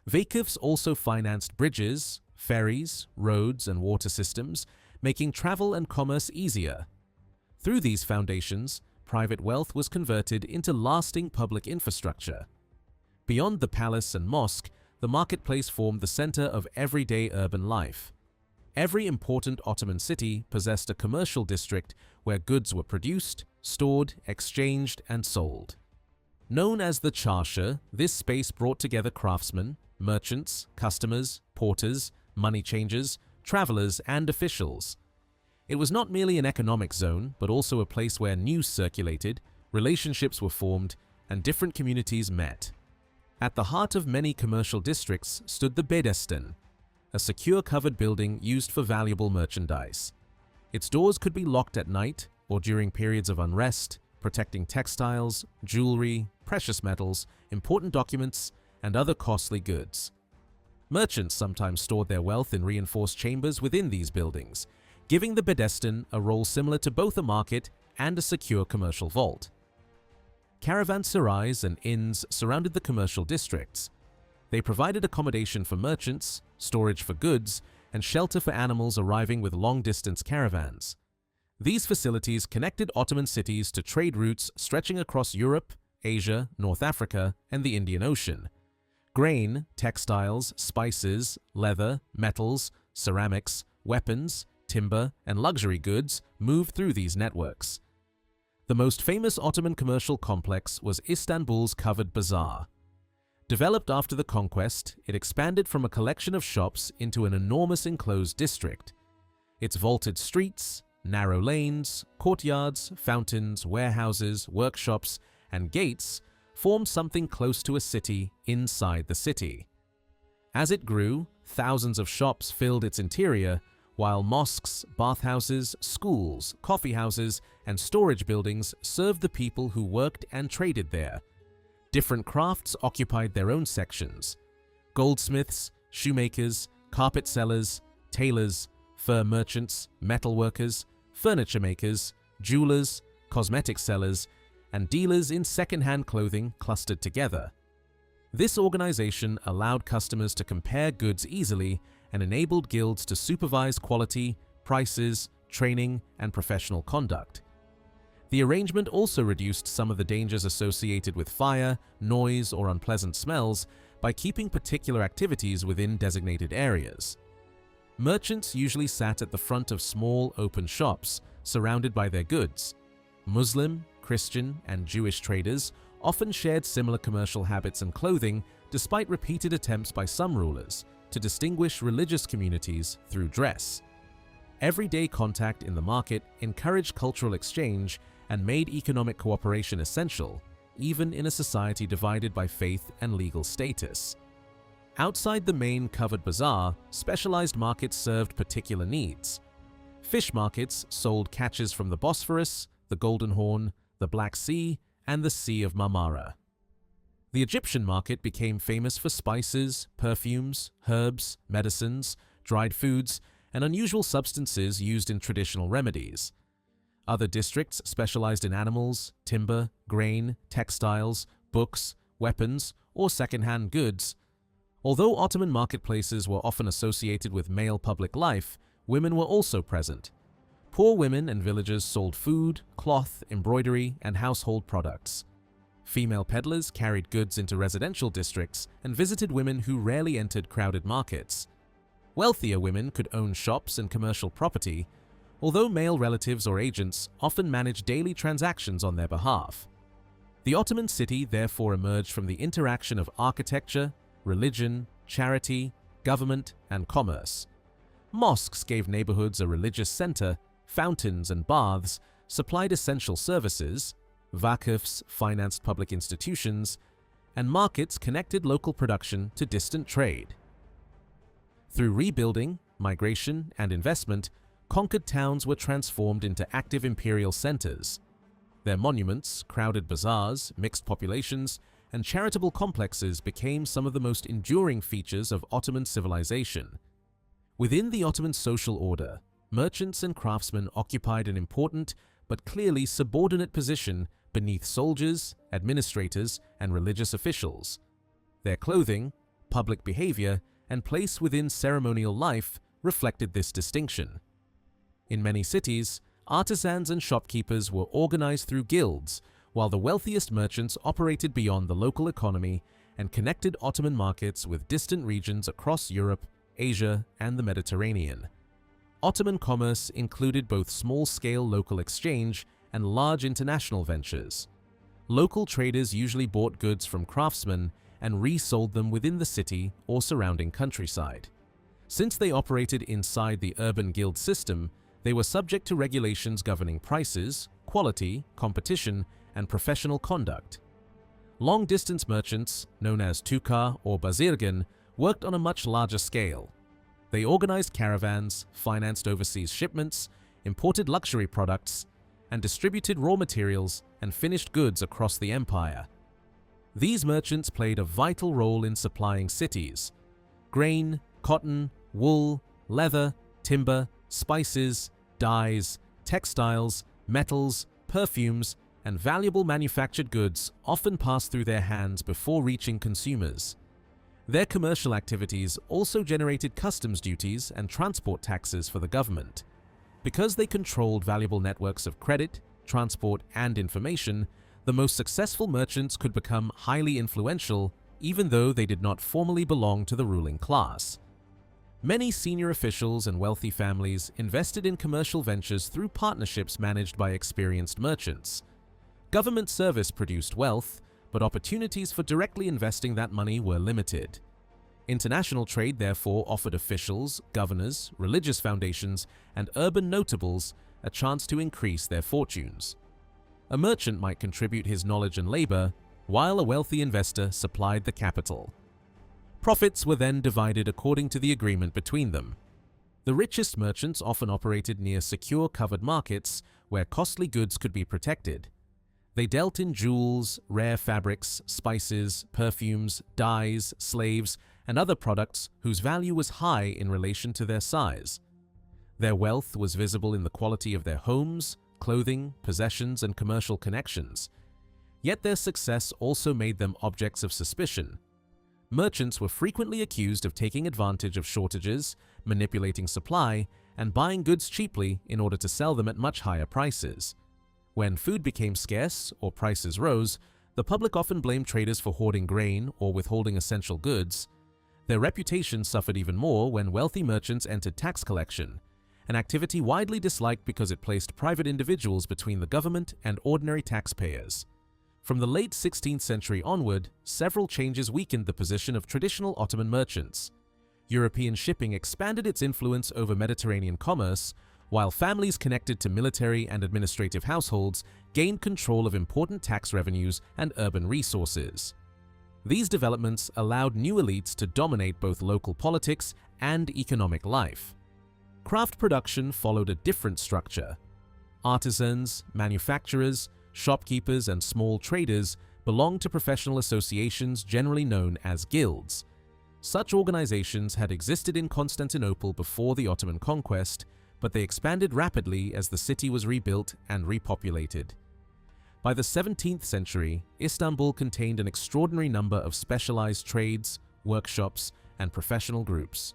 Vakufs also financed bridges, ferries, roads, and water systems, making travel and commerce easier. Through these foundations, private wealth was converted into lasting public infrastructure. Beyond the palace and mosque, the marketplace formed the center of everyday urban life. Every important Ottoman city possessed a commercial district where goods were produced, stored, exchanged, and sold. Known as the Çarşı, this space brought together craftsmen, merchants, customers, porters, money changers, travelers, and officials. It was not merely an economic zone, but also a place where news circulated, relationships were formed, and different communities met. At the heart of many commercial districts stood the Bedesten, a secure covered building used for valuable merchandise. Its doors could be locked at night or during periods of unrest, protecting textiles, jewelry, precious metals, important documents, and other costly goods. Merchants sometimes stored their wealth in reinforced chambers within these buildings, giving the Bedesten a role similar to both a market and a secure commercial vault. Caravanserais and inns surrounded the commercial districts. They provided accommodation for merchants, storage for goods, and shelter for animals arriving with long-distance caravans. These facilities connected Ottoman cities to trade routes stretching across Europe, Asia, North Africa, and the Indian Ocean. Grain, textiles, spices, leather, metals, ceramics, weapons, timber, and luxury goods moved through these networks. The most famous Ottoman commercial complex was Istanbul's covered bazaar. Developed after the conquest, it expanded from a collection of shops into an enormous enclosed district. Its vaulted streets, narrow lanes, courtyards, fountains, warehouses, workshops, and gates formed something close to a city inside the city. As it grew, thousands of shops filled its interior, while mosques, bathhouses, schools, coffeehouses, and storage buildings served the people who worked and traded there. Different crafts occupied their own sections. Goldsmiths, shoemakers, carpet sellers, tailors, fur merchants, metalworkers, furniture makers, jewelers, cosmetic sellers, and dealers in second-hand clothing clustered together. This organization allowed customers to compare goods easily and enabled guilds to supervise quality, prices, training, and professional conduct. The arrangement also reduced some of the dangers associated with fire, noise, or unpleasant smells by keeping particular activities within designated areas. Merchants usually sat at the front of small, open shops, surrounded by their goods. Muslim, Christian, and Jewish traders often shared similar commercial habits and clothing, despite repeated attempts by some rulers to distinguish religious communities through dress. Everyday contact in the market encouraged cultural exchange and made economic cooperation essential, even in a society divided by faith and legal status. Outside the main covered bazaar, specialized markets served particular needs. Fish markets sold catches from the Bosphorus, the Golden Horn, the Black Sea, and the Sea of Marmara. The Egyptian market became famous for spices, perfumes, herbs, medicines, dried foods, and unusual substances used in traditional remedies. Other districts specialized in animals, timber, grain, textiles, books, weapons, or second-hand goods. Although Ottoman marketplaces were often associated with male public life, women were also present. Poor women and villagers sold food, cloth, embroidery, and household products. Female peddlers carried goods into residential districts and visited women who rarely entered crowded markets. Wealthier women could own shops and commercial property, although male relatives or agents often managed daily transactions on their behalf. The Ottoman city therefore emerged from the interaction of architecture, religion, charity, government, and commerce. Mosques gave neighborhoods a religious center, fountains and baths supplied essential services, vakıfs financed public institutions, and markets connected local production to distant trade. Through rebuilding, migration, and investment, conquered towns were transformed into active imperial centers. Their monuments, crowded bazaars, mixed populations, and charitable complexes became some of the most enduring features of Ottoman civilization. Within the Ottoman social order, merchants and craftsmen occupied an important but clearly subordinate position beneath soldiers, administrators, and religious officials. Their clothing, public behavior, and place within ceremonial life reflected this distinction. In many cities, artisans and shopkeepers were organized through guilds, while the wealthiest merchants operated beyond the local economy and connected Ottoman markets with distant regions across Europe, Asia, and the Mediterranean. Ottoman commerce included both small-scale local exchange and large international ventures. Local traders usually bought goods from craftsmen and resold them within the city or surrounding countryside. Since they operated inside the urban guild system, they were subject to regulations governing prices, quality, competition, and professional conduct. Long-distance merchants, known as tukar or bazirgan, worked on a much larger scale. They organized caravans, financed overseas shipments, imported luxury products, and distributed raw materials and finished goods across the empire. These merchants played a vital role in supplying cities. Grain, cotton, wool, leather, timber, spices, dyes, textiles, metals, perfumes, and valuable manufactured goods often passed through their hands before reaching consumers. Their commercial activities also generated customs duties and transport taxes for the government. Because they controlled valuable networks of credit, transport, and information, the most successful merchants could become highly influential even though they did not formally belong to the ruling class. Many senior officials and wealthy families invested in commercial ventures through partnerships managed by experienced merchants. Government service produced wealth, but opportunities for directly investing that money were limited. International trade therefore offered officials, governors, religious foundations, and urban notables a chance to increase their fortunes. A merchant might contribute his knowledge and labor, while a wealthy investor supplied the capital. Profits were then divided according to the agreement between them. The richest merchants often operated near secure covered markets where costly goods could be protected. They dealt in jewels, rare fabrics, spices, perfumes, dyes, slaves, and other products whose value was high in relation to their size. Their wealth was visible in the quality of their homes, clothing, possessions, and commercial connections. Yet their success also made them objects of suspicion. Merchants were frequently accused of taking advantage of shortages, manipulating supply, and buying goods cheaply in order to sell them at much higher prices. When food became scarce or prices rose, the public often blamed traders for hoarding grain or withholding essential goods. Their reputation suffered even more when wealthy merchants entered tax collection, an activity widely disliked because it placed private individuals between the government and ordinary taxpayers. From the late 16th century onward, several changes weakened the position of traditional Ottoman merchants. European shipping expanded its influence over Mediterranean commerce, while families connected to military and administrative households gained control of important tax revenues and urban resources. These developments allowed new elites to dominate both local politics and economic life. Craft production followed a different structure. Artisans, manufacturers, shopkeepers, and small traders belonged to professional associations generally known as guilds. Such organizations had existed in Constantinople before the Ottoman conquest, but they expanded rapidly as the city was rebuilt and repopulated. By the 17th century, Istanbul contained an extraordinary number of specialized trades, workshops, and professional groups.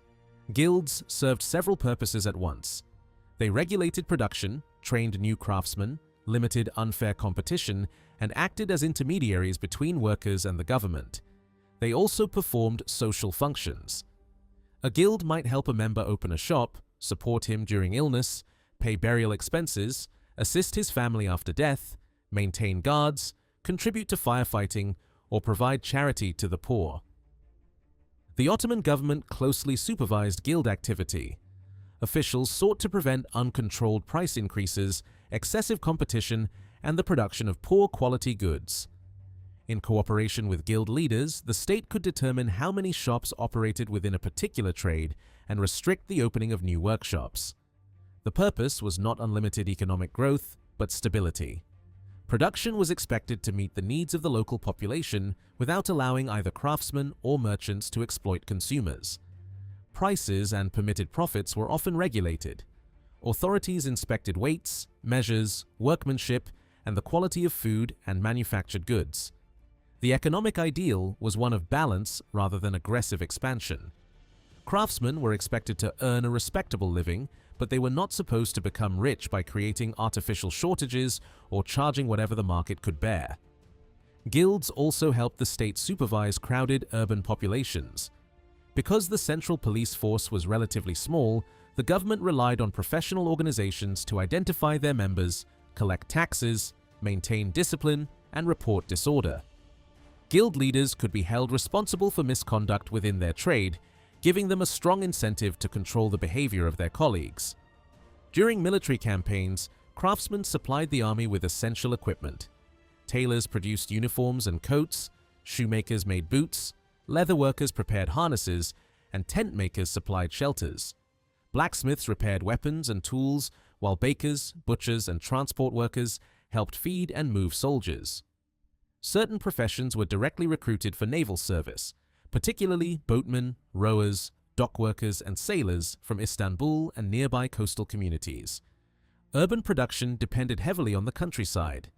Guilds served several purposes at once. They regulated production, trained new craftsmen, limited unfair competition, and acted as intermediaries between workers and the government. They also performed social functions. A guild might help a member open a shop, support him during illness, pay burial expenses, assist his family after death, maintain guards, contribute to firefighting, or provide charity to the poor. The Ottoman government closely supervised guild activity. Officials sought to prevent uncontrolled price increases, excessive competition, and the production of poor quality goods. In cooperation with guild leaders, the state could determine how many shops operated within a particular trade and restrict the opening of new workshops. The purpose was not unlimited economic growth, but stability. Production was expected to meet the needs of the local population without allowing either craftsmen or merchants to exploit consumers. Prices and permitted profits were often regulated. Authorities inspected weights, measures, workmanship, and the quality of food and manufactured goods. The economic ideal was one of balance rather than aggressive expansion. Craftsmen were expected to earn a respectable living, but they were not supposed to become rich by creating artificial shortages or charging whatever the market could bear. Guilds also helped the state supervise crowded urban populations. Because the central police force was relatively small, the government relied on professional organizations to identify their members, collect taxes, maintain discipline, and report disorder. Guild leaders could be held responsible for misconduct within their trade, giving them a strong incentive to control the behavior of their colleagues. During military campaigns, craftsmen supplied the army with essential equipment. Tailors produced uniforms and coats, shoemakers made boots, leather workers prepared harnesses, and tent makers supplied shelters. Blacksmiths repaired weapons and tools, while bakers, butchers, and transport workers helped feed and move soldiers. Certain professions were directly recruited for naval service, particularly boatmen, rowers, dock workers, and sailors from Istanbul and nearby coastal communities. Urban production depended heavily on the countryside.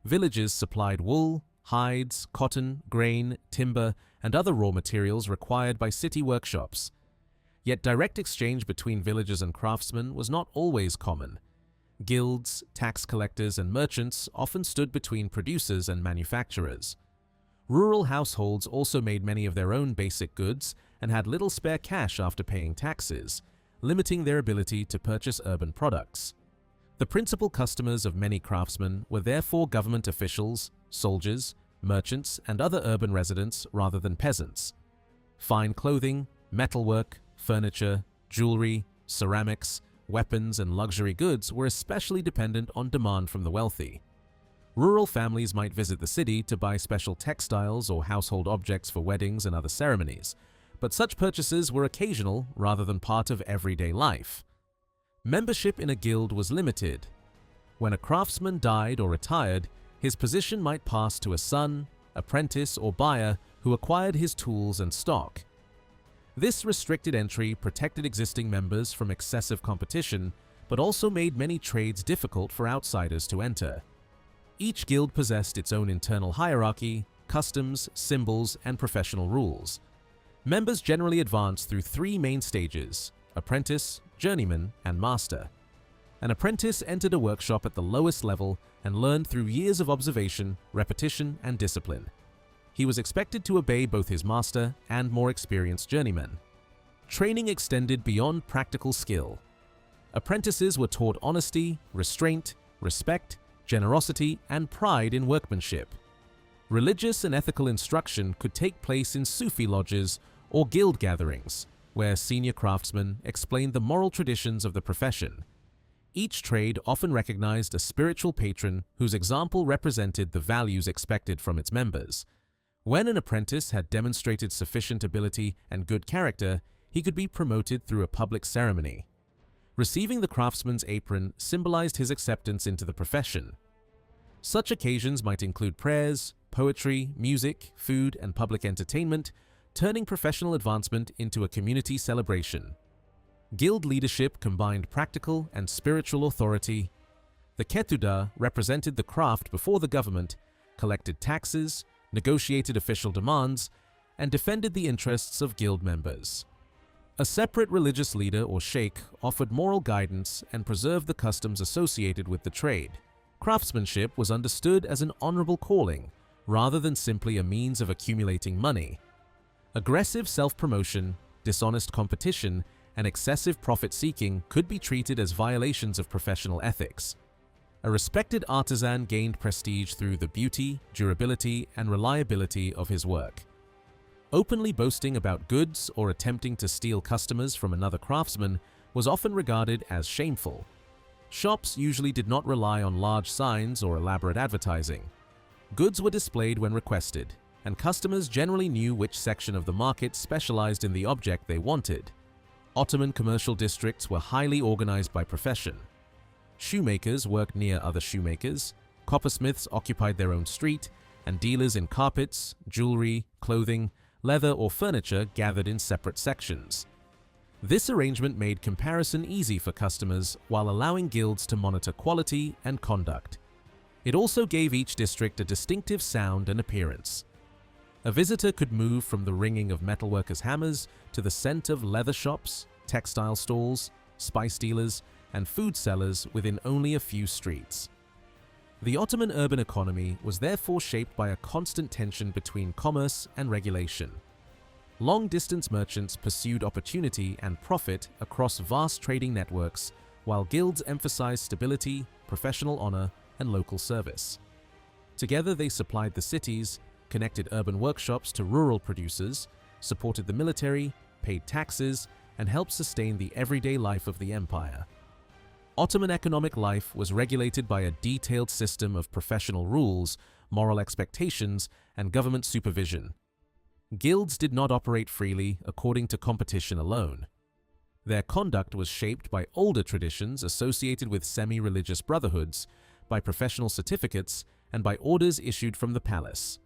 Villages supplied wool, hides, cotton, grain, timber, and other raw materials required by city workshops. Yet direct exchange between villagers and craftsmen was not always common. Guilds, tax collectors, and merchants often stood between producers and manufacturers. Rural households also made many of their own basic goods and had little spare cash after paying taxes, limiting their ability to purchase urban products. The principal customers of many craftsmen were therefore government officials, soldiers, merchants, and other urban residents rather than peasants. Fine clothing, metalwork, furniture, jewelry, ceramics, weapons, and luxury goods were especially dependent on demand from the wealthy. Rural families might visit the city to buy special textiles or household objects for weddings and other ceremonies, but such purchases were occasional rather than part of everyday life. Membership in a guild was limited. When a craftsman died or retired, his position might pass to a son, apprentice, or buyer who acquired his tools and stock. This restricted entry protected existing members from excessive competition, but also made many trades difficult for outsiders to enter. Each guild possessed its own internal hierarchy, customs, symbols, and professional rules. Members generally advanced through three main stages: apprentice, journeyman, and master. An apprentice entered a workshop at the lowest level and learned through years of observation, repetition, and discipline. He was expected to obey both his master and more experienced journeymen. Training extended beyond practical skill. Apprentices were taught honesty, restraint, respect, generosity, and pride in workmanship. Religious and ethical instruction could take place in Sufi lodges or guild gatherings, where senior craftsmen explained the moral traditions of the profession. Each trade often recognized a spiritual patron whose example represented the values expected from its members. When an apprentice had demonstrated sufficient ability and good character, he could be promoted through a public ceremony. Receiving the craftsman's apron symbolized his acceptance into the profession. Such occasions might include prayers, poetry, music, food, and public entertainment, turning professional advancement into a community celebration. Guild leadership combined practical and spiritual authority. The Ketuda represented the craft before the government, collected taxes, negotiated official demands, and defended the interests of guild members. A separate religious leader or sheikh offered moral guidance and preserved the customs associated with the trade. Craftsmanship was understood as an honorable calling, rather than simply a means of accumulating money. Aggressive self-promotion, dishonest competition, and excessive profit-seeking could be treated as violations of professional ethics. A respected artisan gained prestige through the beauty, durability, and reliability of his work. Openly boasting about goods or attempting to steal customers from another craftsman was often regarded as shameful. Shops usually did not rely on large signs or elaborate advertising. Goods were displayed when requested, and customers generally knew which section of the market specialized in the object they wanted. Ottoman commercial districts were highly organized by profession. Shoemakers worked near other shoemakers, coppersmiths occupied their own street, and dealers in carpets, jewelry, clothing, leather, or furniture gathered in separate sections. This arrangement made comparison easy for customers while allowing guilds to monitor quality and conduct. It also gave each district a distinctive sound and appearance. A visitor could move from the ringing of metalworkers' hammers to the scent of leather shops, textile stalls, spice dealers, and food sellers within only a few streets. The Ottoman urban economy was therefore shaped by a constant tension between commerce and regulation. Long-distance merchants pursued opportunity and profit across vast trading networks, while guilds emphasized stability, professional honor, and local service. Together they supplied the cities, connected urban workshops to rural producers, supported the military, paid taxes, and helped sustain the everyday life of the empire. Ottoman economic life was regulated by a detailed system of professional rules, moral expectations, and government supervision. Guilds did not operate freely according to competition alone. Their conduct was shaped by older traditions associated with semi-religious brotherhoods, by professional certificates, and by orders issued from the palace.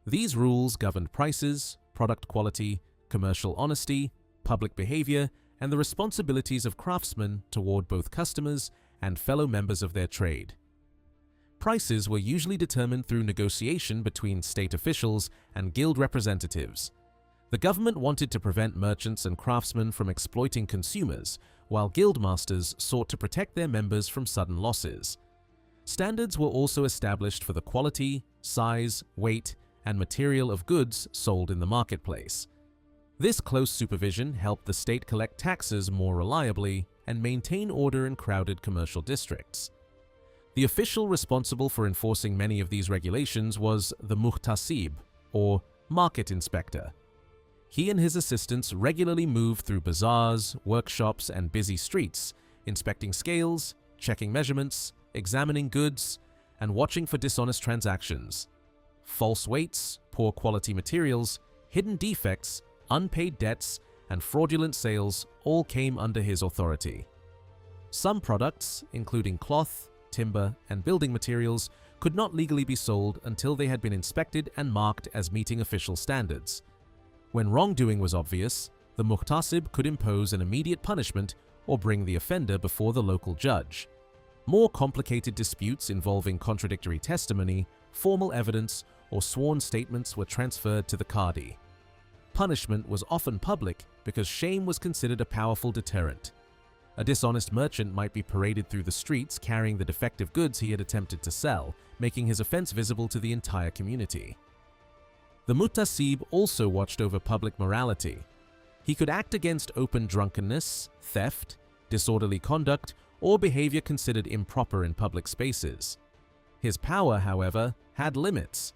These rules governed prices, product quality, commercial honesty, public behavior, and the responsibilities of craftsmen toward both customers and fellow members of their trade. Prices were usually determined through negotiation between state officials and guild representatives. The government wanted to prevent merchants and craftsmen from exploiting consumers, while guildmasters sought to protect their members from sudden losses. Standards were also established for the quality, size, weight, and material of goods sold in the marketplace. This close supervision helped the state collect taxes more reliably and maintain order in crowded commercial districts. The official responsible for enforcing many of these regulations was the muhtasib, or market inspector. He and his assistants regularly moved through bazaars, workshops, and busy streets, inspecting scales, checking measurements, examining goods, and watching for dishonest transactions. False weights, poor quality materials, hidden defects, unpaid debts, and fraudulent sales all came under his authority. Some products, including cloth, timber, and building materials, could not legally be sold until they had been inspected and marked as meeting official standards. When wrongdoing was obvious, the muhtasib could impose an immediate punishment or bring the offender before the local judge. More complicated disputes involving contradictory testimony, formal evidence, or sworn statements were transferred to the qadi. Punishment was often public because shame was considered a powerful deterrent. A dishonest merchant might be paraded through the streets carrying the defective goods he had attempted to sell, making his offense visible to the entire community. The muhtasib also watched over public morality. He could act against open drunkenness, theft, disorderly conduct, or behavior considered improper in public spaces. His power, however, had limits.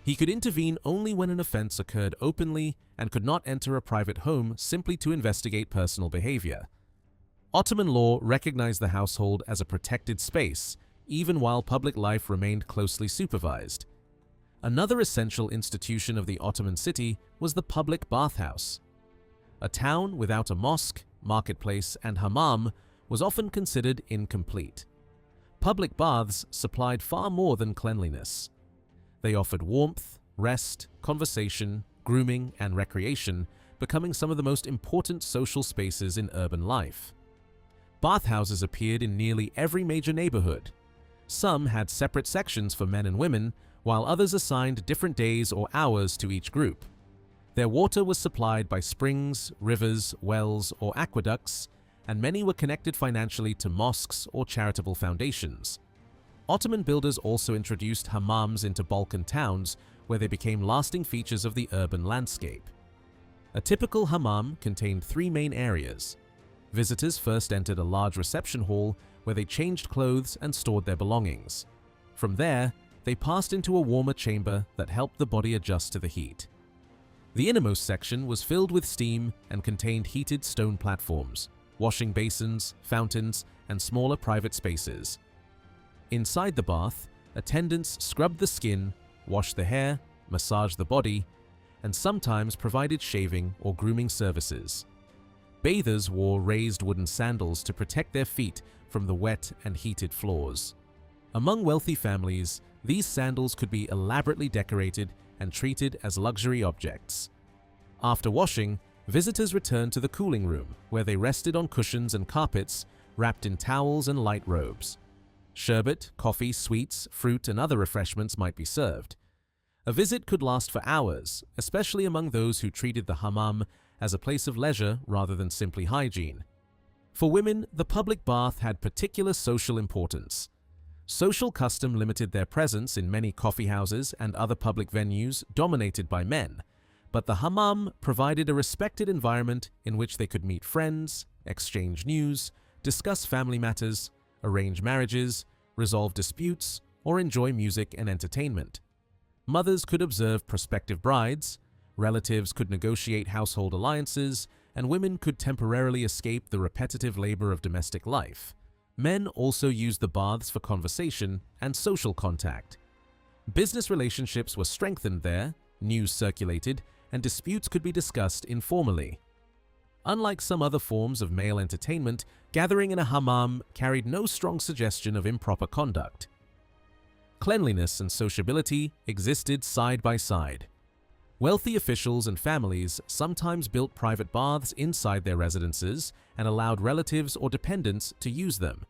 He could intervene only when an offense occurred openly and could not enter a private home simply to investigate personal behavior. Ottoman law recognized the household as a protected space, even while public life remained closely supervised. Another essential institution of the Ottoman city was the public bathhouse. A town without a mosque, marketplace, and hammam was often considered incomplete. Public baths supplied far more than cleanliness. They offered warmth, rest, conversation, grooming, and recreation, becoming some of the most important social spaces in urban life. Bathhouses appeared in nearly every major neighborhood. Some had separate sections for men and women, while others assigned different days or hours to each group. Their water was supplied by springs, rivers, wells, or aqueducts, and many were connected financially to mosques or charitable foundations. Ottoman builders also introduced hammams into Balkan towns, where they became lasting features of the urban landscape. A typical hammam contained three main areas. Visitors first entered a large reception hall where they changed clothes and stored their belongings. From there, they passed into a warmer chamber that helped the body adjust to the heat. The innermost section was filled with steam and contained heated stone platforms, washing basins, fountains, and smaller private spaces. Inside the bath, attendants scrubbed the skin, washed the hair, massaged the body, and sometimes provided shaving or grooming services. Bathers wore raised wooden sandals to protect their feet from the wet and heated floors. Among wealthy families, these sandals could be elaborately decorated and treated as luxury objects. After washing, visitors returned to the cooling room, where they rested on cushions and carpets, wrapped in towels and light robes. Sherbet, coffee, sweets, fruit, and other refreshments might be served. A visit could last for hours, especially among those who treated the hammam as a place of leisure rather than simply hygiene. For women, the public bath had particular social importance. Social custom limited their presence in many coffeehouses and other public venues dominated by men, but the hammam provided a respected environment in which they could meet friends, exchange news, discuss family matters, arrange marriages, resolve disputes, or enjoy music and entertainment. Mothers could observe prospective brides, relatives could negotiate household alliances, and women could temporarily escape the repetitive labor of domestic life. Men also used the baths for conversation and social contact. Business relationships were strengthened there, news circulated, and disputes could be discussed informally. Unlike some other forms of male entertainment, gathering in a hammam carried no strong suggestion of improper conduct. Cleanliness and sociability existed side by side. Wealthy officials and families sometimes built private baths inside their residences and allowed relatives or dependents to use them.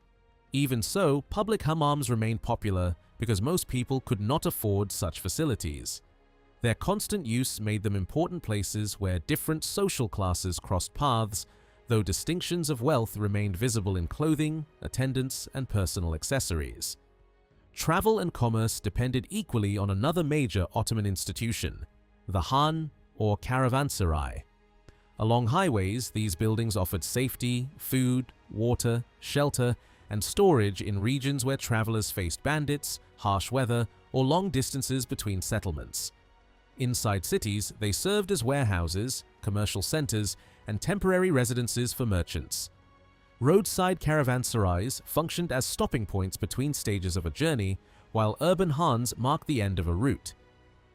Even so, public hammams remained popular because most people could not afford such facilities. Their constant use made them important places where different social classes crossed paths, though distinctions of wealth remained visible in clothing, attendance, and personal accessories. Travel and commerce depended equally on another major Ottoman institution, the Han or caravanserai. Along highways, these buildings offered safety, food, water, shelter, and storage in regions where travelers faced bandits, harsh weather, or long distances between settlements. Inside cities, they served as warehouses, commercial centers, and temporary residences for merchants. Roadside caravanserais functioned as stopping points between stages of a journey, while urban Hans marked the end of a route.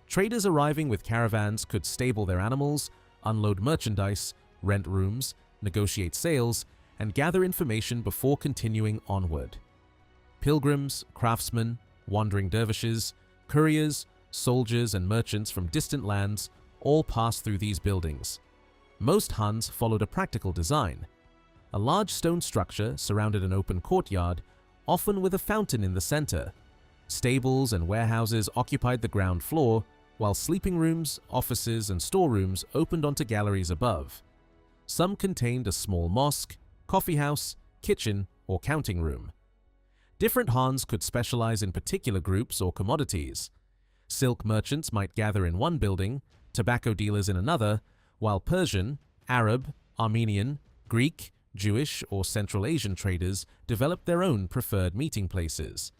Traders arriving with caravans could stable their animals, unload merchandise, rent rooms, negotiate sales, and gather information before continuing onward. Pilgrims, craftsmen, wandering dervishes, couriers, soldiers, and merchants from distant lands all passed through these buildings. Most Hans followed a practical design. A large stone structure surrounded an open courtyard, often with a fountain in the center. Stables and warehouses occupied the ground floor, while sleeping rooms, offices, and storerooms opened onto galleries above. Some contained a small mosque, coffeehouse, kitchen, or counting room. Different Hans could specialize in particular groups or commodities. Silk merchants might gather in one building, tobacco dealers in another, while Persian, Arab, Armenian, Greek, Jewish, or Central Asian traders developed their own preferred meeting places.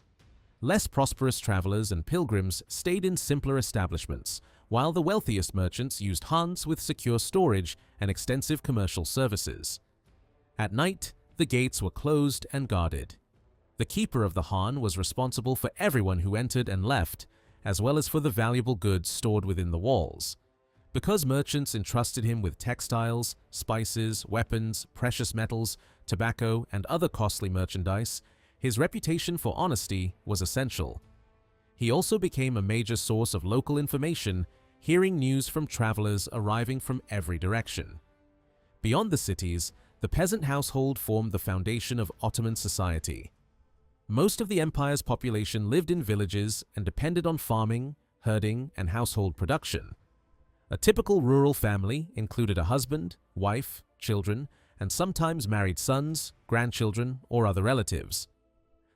Less prosperous travelers and pilgrims stayed in simpler establishments, while the wealthiest merchants used Hans with secure storage and extensive commercial services. At night, the gates were closed and guarded. The keeper of the Han was responsible for everyone who entered and left, as well as for the valuable goods stored within the walls. Because merchants entrusted him with textiles, spices, weapons, precious metals, tobacco, and other costly merchandise, his reputation for honesty was essential. He also became a major source of local information, hearing news from travelers arriving from every direction. Beyond the cities, the peasant household formed the foundation of Ottoman society. Most of the empire's population lived in villages and depended on farming, herding, and household production. A typical rural family included a husband, wife, children, and sometimes married sons, grandchildren, or other relatives.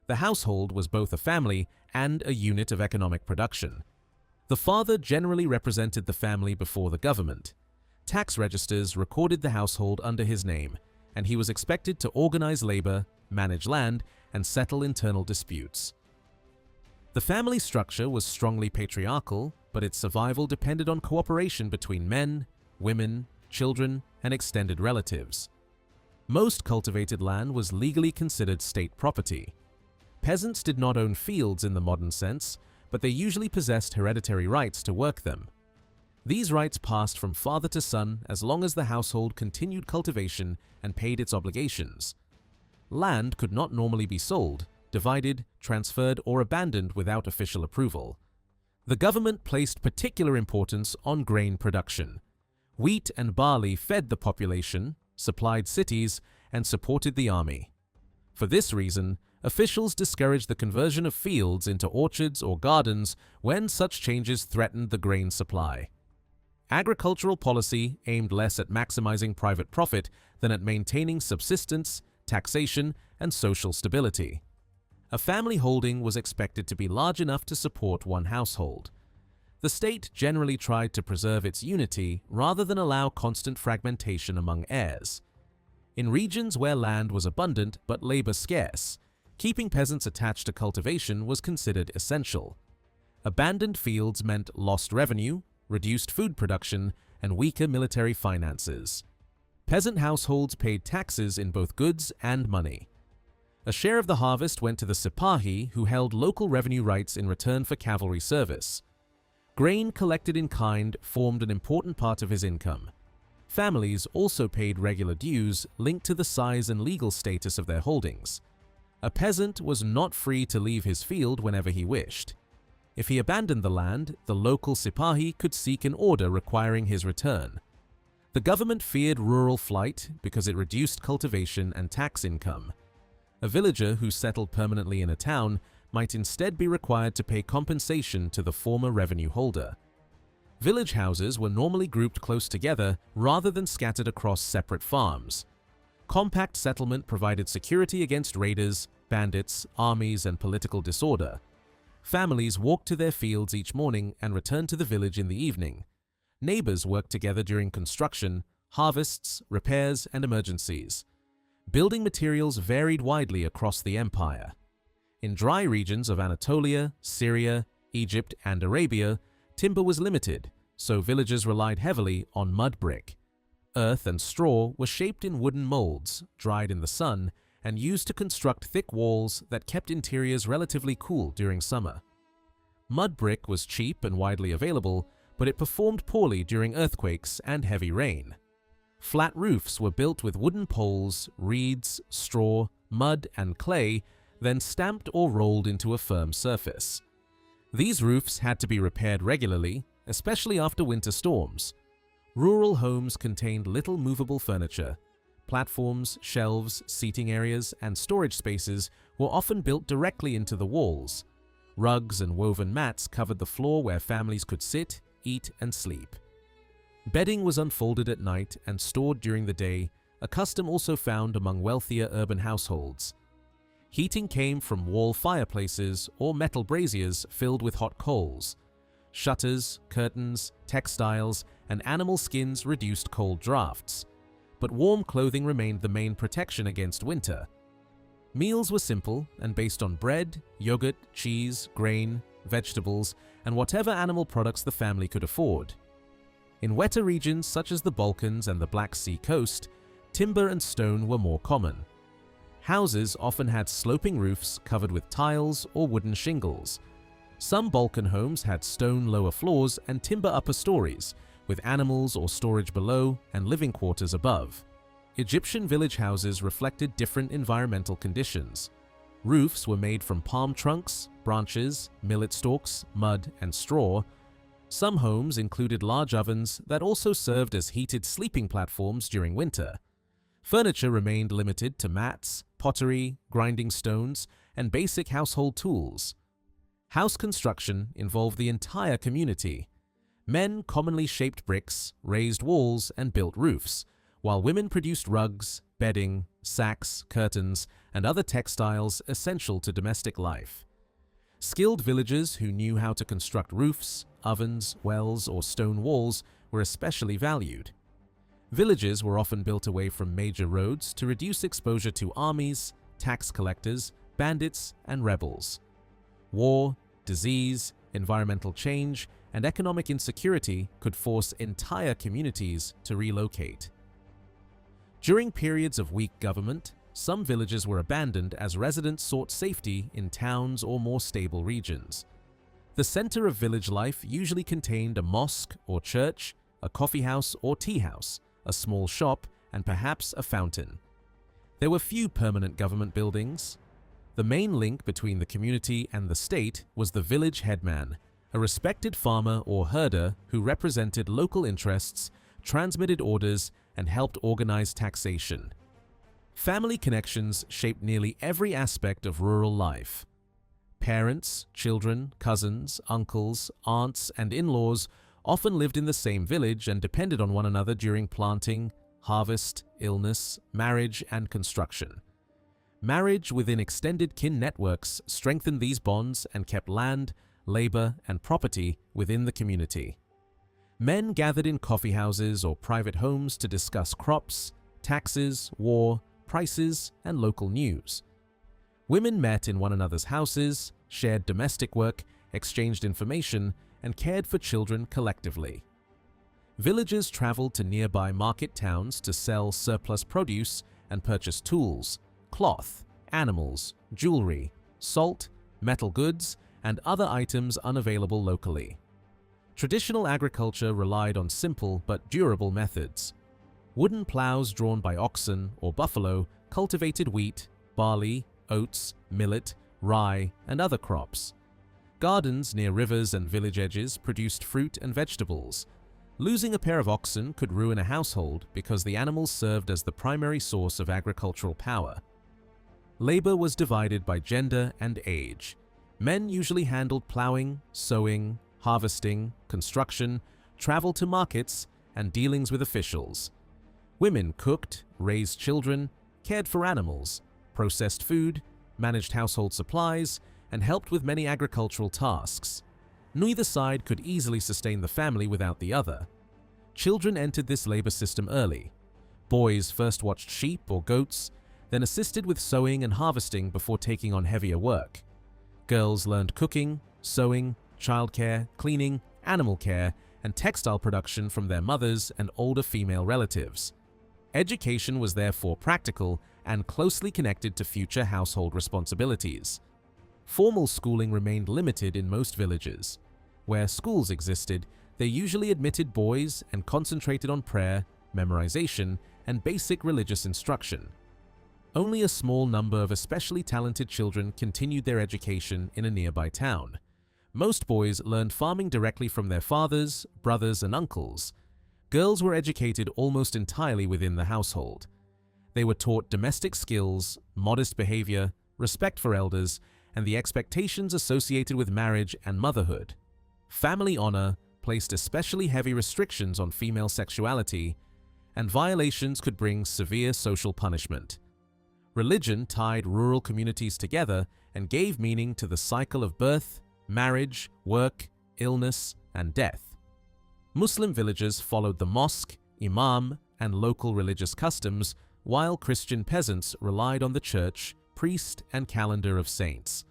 The household was both a family and a unit of economic production. The father generally represented the family before the government. Tax registers recorded the household under his name, and he was expected to organize labor, manage land, and settle internal disputes. The family structure was strongly patriarchal, but its survival depended on cooperation between men, women, children, and extended relatives. Most cultivated land was legally considered state property. Peasants did not own fields in the modern sense, but they usually possessed hereditary rights to work them. These rights passed from father to son as long as the household continued cultivation and paid its obligations. Land could not normally be sold, divided, transferred, or abandoned without official approval. The government placed particular importance on grain production. Wheat and barley fed the population, supplied cities, and supported the army. For this reason, officials discouraged the conversion of fields into orchards or gardens when such changes threatened the grain supply. Agricultural policy aimed less at maximizing private profit than at maintaining subsistence, taxation, and social stability. A family holding was expected to be large enough to support one household. The state generally tried to preserve its unity rather than allow constant fragmentation among heirs. In regions where land was abundant but labor scarce, Keeping peasants attached to cultivation was considered essential. Abandoned fields meant lost revenue, reduced food production, and weaker military finances. Peasant households paid taxes in both goods and money. A share of the harvest went to the sipahi, who held local revenue rights in return for cavalry service. Grain collected in kind formed an important part of his income. Families also paid regular dues linked to the size and legal status of their holdings. A peasant was not free to leave his field whenever he wished. If he abandoned the land, the local sipahi could seek an order requiring his return. The government feared rural flight because it reduced cultivation and tax income. A villager who settled permanently in a town might instead be required to pay compensation to the former revenue holder. Village houses were normally grouped close together rather than scattered across separate farms. Compact settlement provided security against raiders, bandits, armies, and political disorder. Families walked to their fields each morning and returned to the village in the evening. Neighbors worked together during construction, harvests, repairs, and emergencies. Building materials varied widely across the empire. In dry regions of Anatolia, Syria, Egypt, and Arabia, timber was limited, so villagers relied heavily on mud brick. Earth and straw were shaped in wooden molds, dried in the sun, and used to construct thick walls that kept interiors relatively cool during summer. Mud brick was cheap and widely available, but it performed poorly during earthquakes and heavy rain. Flat roofs were built with wooden poles, reeds, straw, mud, and clay, then stamped or rolled into a firm surface. These roofs had to be repaired regularly, especially after winter storms. Rural homes contained little movable furniture. Platforms, shelves, seating areas, and storage spaces were often built directly into the walls. Rugs and woven mats covered the floor where families could sit, eat, and sleep. Bedding was unfolded at night and stored during the day, a custom also found among wealthier urban households. Heating came from wall fireplaces or metal braziers filled with hot coals. Shutters, curtains, textiles, and animal skins reduced cold drafts. But warm clothing remained the main protection against winter. Meals were simple and based on bread, yogurt, cheese, grain, vegetables, and whatever animal products the family could afford. In wetter regions such as the Balkans and the Black Sea coast, timber and stone were more common. Houses often had sloping roofs covered with tiles or wooden shingles. Some Balkan homes had stone lower floors and timber upper stories, with animals or storage below and living quarters above. Egyptian village houses reflected different environmental conditions. Roofs were made from palm trunks, branches, millet stalks, mud, and straw. Some homes included large ovens that also served as heated sleeping platforms during winter. Furniture remained limited to mats, pottery, grinding stones, and basic household tools. House construction involved the entire community. Men commonly shaped bricks, raised walls, and built roofs, while women produced rugs, bedding, sacks, curtains, and other textiles essential to domestic life. Skilled villagers who knew how to construct roofs, ovens, wells, or stone walls were especially valued. Villages were often built away from major roads to reduce exposure to armies, tax collectors, bandits, and rebels. War, disease, environmental change, and economic insecurity could force entire communities to relocate. During periods of weak government, some villages were abandoned as residents sought safety in towns or more stable regions. The center of village life usually contained a mosque or church, a coffeehouse or tea house, a small shop, and perhaps a fountain. There were few permanent government buildings. The main link between the community and the state was the village headman, a respected farmer or herder who represented local interests, transmitted orders, and helped organize taxation. Family connections shaped nearly every aspect of rural life. Parents, children, cousins, uncles, aunts, and in-laws often lived in the same village and depended on one another during planting, harvest, illness, marriage, and construction. Marriage within extended kin networks strengthened these bonds and kept land, labor, and property within the community. Men gathered in coffeehouses or private homes to discuss crops, taxes, war, prices, and local news. Women met in one another's houses, shared domestic work, exchanged information, and cared for children collectively. Villagers traveled to nearby market towns to sell surplus produce and purchase tools, cloth, animals, jewelry, salt, metal goods, and other items unavailable locally. Traditional agriculture relied on simple but durable methods. Wooden plows drawn by oxen or buffalo cultivated wheat, barley, oats, millet, rye, and other crops. Gardens near rivers and village edges produced fruit and vegetables. Losing a pair of oxen could ruin a household because the animals served as the primary source of agricultural power. Labor was divided by gender and age. Men usually handled plowing, sowing, harvesting, construction, travel to markets, and dealings with officials. Women cooked, raised children, cared for animals, processed food, managed household supplies, and helped with many agricultural tasks. Neither side could easily sustain the family without the other. Children entered this labor system early. Boys first watched sheep or goats, then assisted with sowing and harvesting before taking on heavier work. Girls learned cooking, sewing, childcare, cleaning, animal care, and textile production from their mothers and older female relatives. Education was therefore practical and closely connected to future household responsibilities. Formal schooling remained limited in most villages. Where schools existed, they usually admitted boys and concentrated on prayer, memorization, and basic religious instruction. Only a small number of especially talented children continued their education in a nearby town. Most boys learned farming directly from their fathers, brothers, and uncles. Girls were educated almost entirely within the household. They were taught domestic skills, modest behavior, respect for elders, and the expectations associated with marriage and motherhood. Family honor placed especially heavy restrictions on female sexuality, and violations could bring severe social punishment. Religion tied rural communities together and gave meaning to the cycle of birth, marriage, work, illness, and death. Muslim villages followed the mosque, imam, and local religious customs, while Christian peasants relied on the church, priest, and calendar of saints.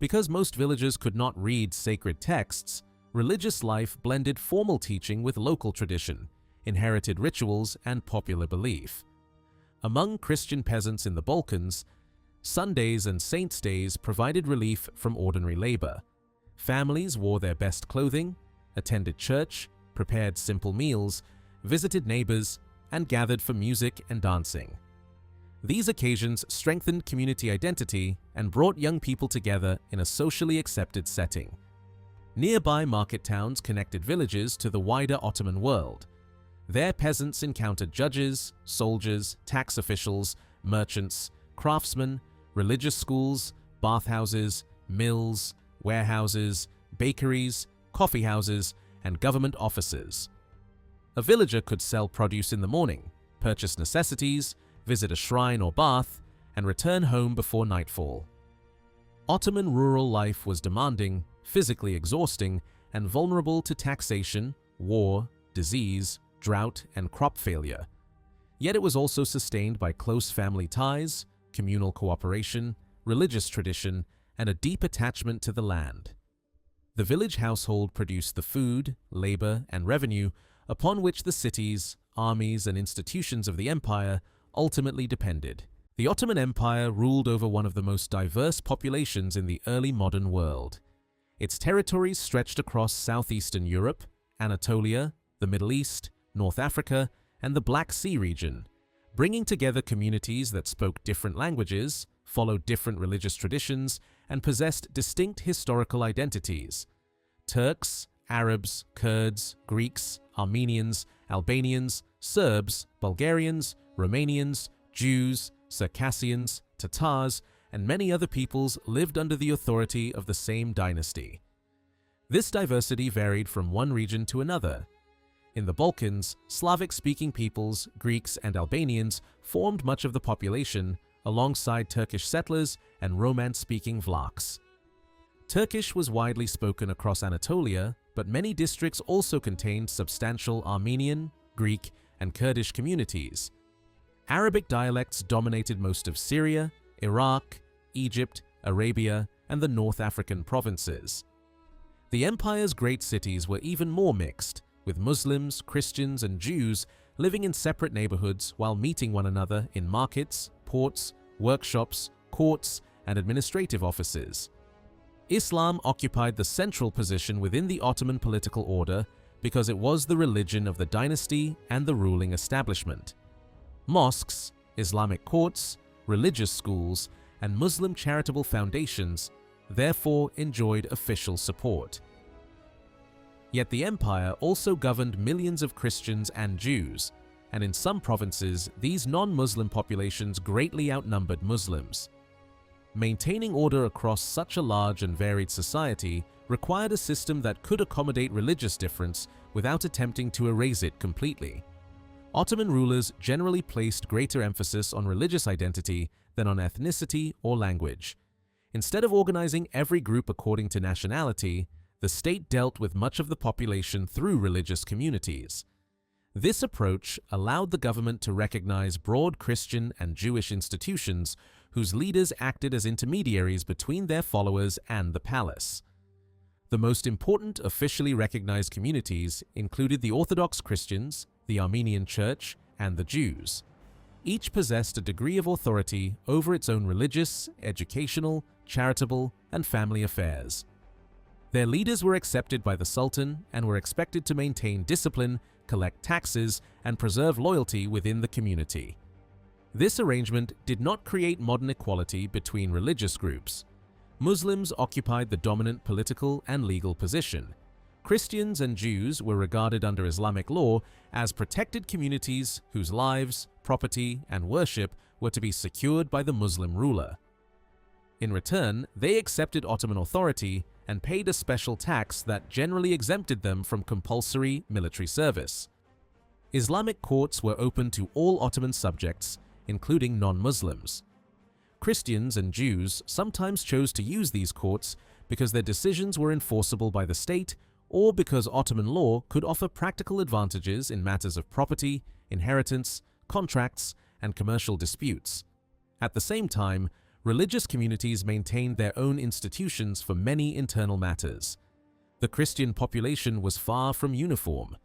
Because most villagers could not read sacred texts, religious life blended formal teaching with local tradition, inherited rituals, and popular belief. Among Christian peasants in the Balkans, Sundays and saints' days provided relief from ordinary labor. Families wore their best clothing, attended church, prepared simple meals, visited neighbors, and gathered for music and dancing. These occasions strengthened community identity and brought young people together in a socially accepted setting. Nearby market towns connected villages to the wider Ottoman world. There peasants encountered judges, soldiers, tax officials, merchants, craftsmen, religious schools, bathhouses, mills, warehouses, bakeries, coffeehouses, and government offices. A villager could sell produce in the morning, purchase necessities, visit a shrine or bath, and return home before nightfall. Ottoman rural life was demanding, physically exhausting, and vulnerable to taxation, war, disease, drought, and crop failure. Yet it was also sustained by close family ties, communal cooperation, religious tradition, and a deep attachment to the land. The village household produced the food, labor, and revenue upon which the cities, armies, and institutions of the empire ultimately depended. The Ottoman Empire ruled over one of the most diverse populations in the early modern world. Its territories stretched across southeastern Europe, Anatolia, the Middle East, North Africa, and the Black Sea region, bringing together communities that spoke different languages, followed different religious traditions, and possessed distinct historical identities. Turks, Arabs, Kurds, Greeks, Armenians, Albanians, Serbs, Bulgarians, Romanians, Jews, Circassians, Tatars, and many other peoples lived under the authority of the same dynasty. This diversity varied from one region to another. In the Balkans, Slavic-speaking peoples, Greeks, and Albanians formed much of the population, alongside Turkish settlers and Romance-speaking Vlachs. Turkish was widely spoken across Anatolia, but many districts also contained substantial Armenian, Greek, and Kurdish communities. Arabic dialects dominated most of Syria, Iraq, Egypt, Arabia, and the North African provinces. The empire's great cities were even more mixed, with Muslims, Christians, and Jews living in separate neighborhoods while meeting one another in markets, ports, workshops, courts, and administrative offices. Islam occupied the central position within the Ottoman political order because it was the religion of the dynasty and the ruling establishment. Mosques, Islamic courts, religious schools, and Muslim charitable foundations therefore enjoyed official support. Yet the empire also governed millions of Christians and Jews, and in some provinces, these non-Muslim populations greatly outnumbered Muslims. Maintaining order across such a large and varied society required a system that could accommodate religious difference without attempting to erase it completely. Ottoman rulers generally placed greater emphasis on religious identity than on ethnicity or language. Instead of organizing every group according to nationality, the state dealt with much of the population through religious communities. This approach allowed the government to recognize broad Christian and Jewish institutions whose leaders acted as intermediaries between their followers and the palace. The most important officially recognized communities included the Orthodox Christians, the Armenian Church, and the Jews. Each possessed a degree of authority over its own religious, educational, charitable, and family affairs. Their leaders were accepted by the Sultan and were expected to maintain discipline, collect taxes, and preserve loyalty within the community. This arrangement did not create modern equality between religious groups. Muslims occupied the dominant political and legal position. Christians and Jews were regarded under Islamic law as protected communities whose lives, property, and worship were to be secured by the Muslim ruler. In return, they accepted Ottoman authority and paid a special tax that generally exempted them from compulsory military service. Islamic courts were open to all Ottoman subjects, including non-Muslims. Christians and Jews sometimes chose to use these courts because their decisions were enforceable by the state or because Ottoman law could offer practical advantages in matters of property, inheritance, contracts, and commercial disputes. At the same time, religious communities maintained their own institutions for many internal matters. The Christian population was far from uniform.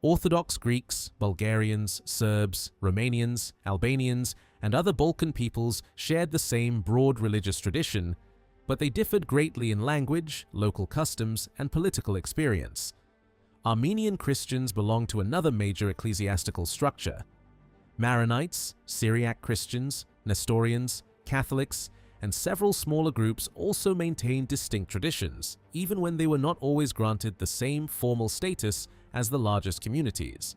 Orthodox Greeks, Bulgarians, Serbs, Romanians, Albanians, and other Balkan peoples shared the same broad religious tradition, but they differed greatly in language, local customs, and political experience. Armenian Christians belonged to another major ecclesiastical structure. Maronites, Syriac Christians, Nestorians, Catholics, and several smaller groups also maintained distinct traditions, even when they were not always granted the same formal status as the largest communities.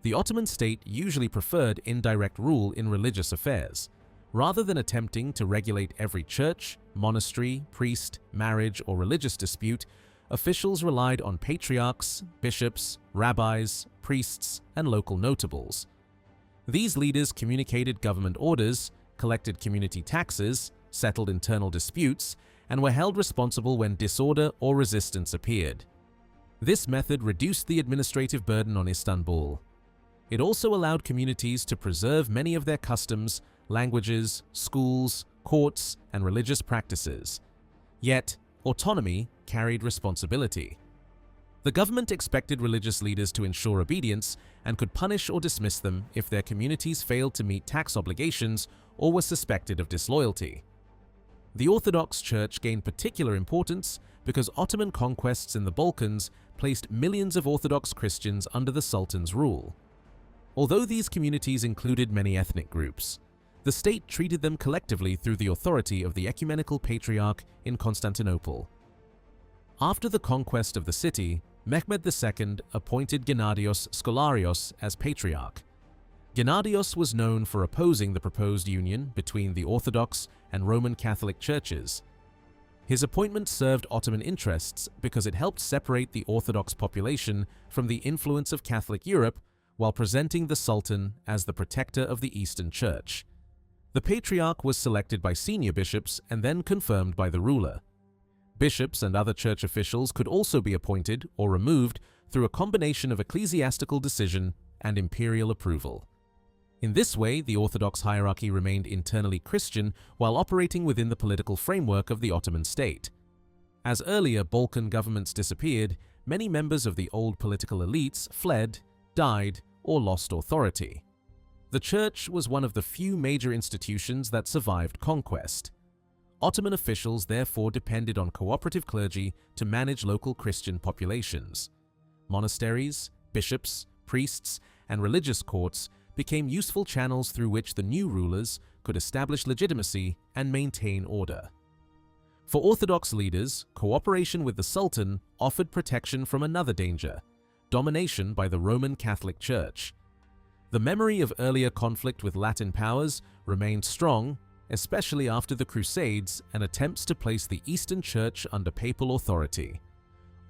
The Ottoman state usually preferred indirect rule in religious affairs. Rather than attempting to regulate every church, monastery, priest, marriage, or religious dispute, officials relied on patriarchs, bishops, rabbis, priests, and local notables. These leaders communicated government orders, collected community taxes, settled internal disputes, and were held responsible when disorder or resistance appeared. This method reduced the administrative burden on Istanbul. It also allowed communities to preserve many of their customs, languages, schools, courts, and religious practices. Yet, autonomy carried responsibility. The government expected religious leaders to ensure obedience and could punish or dismiss them if their communities failed to meet tax obligations or were suspected of disloyalty. The Orthodox Church gained particular importance because Ottoman conquests in the Balkans placed millions of Orthodox Christians under the Sultan's rule. Although these communities included many ethnic groups, the state treated them collectively through the authority of the Ecumenical Patriarch in Constantinople. After the conquest of the city, Mehmed II appointed Gennadios Scholarios as Patriarch. Gennadios was known for opposing the proposed union between the Orthodox and Roman Catholic churches. His appointment served Ottoman interests because it helped separate the Orthodox population from the influence of Catholic Europe while presenting the Sultan as the protector of the Eastern Church. The Patriarch was selected by senior bishops and then confirmed by the ruler. Bishops and other church officials could also be appointed or removed through a combination of ecclesiastical decision and imperial approval. In this way, the Orthodox hierarchy remained internally Christian while operating within the political framework of the Ottoman state. As earlier Balkan governments disappeared, many members of the old political elites fled, died, or lost authority. The church was one of the few major institutions that survived conquest. Ottoman officials therefore depended on cooperative clergy to manage local Christian populations. Monasteries, bishops, priests, and religious courts became useful channels through which the new rulers could establish legitimacy and maintain order. For Orthodox leaders, cooperation with the Sultan offered protection from another danger: domination by the Roman Catholic Church. The memory of earlier conflict with Latin powers remained strong, especially after the Crusades and attempts to place the Eastern Church under papal authority.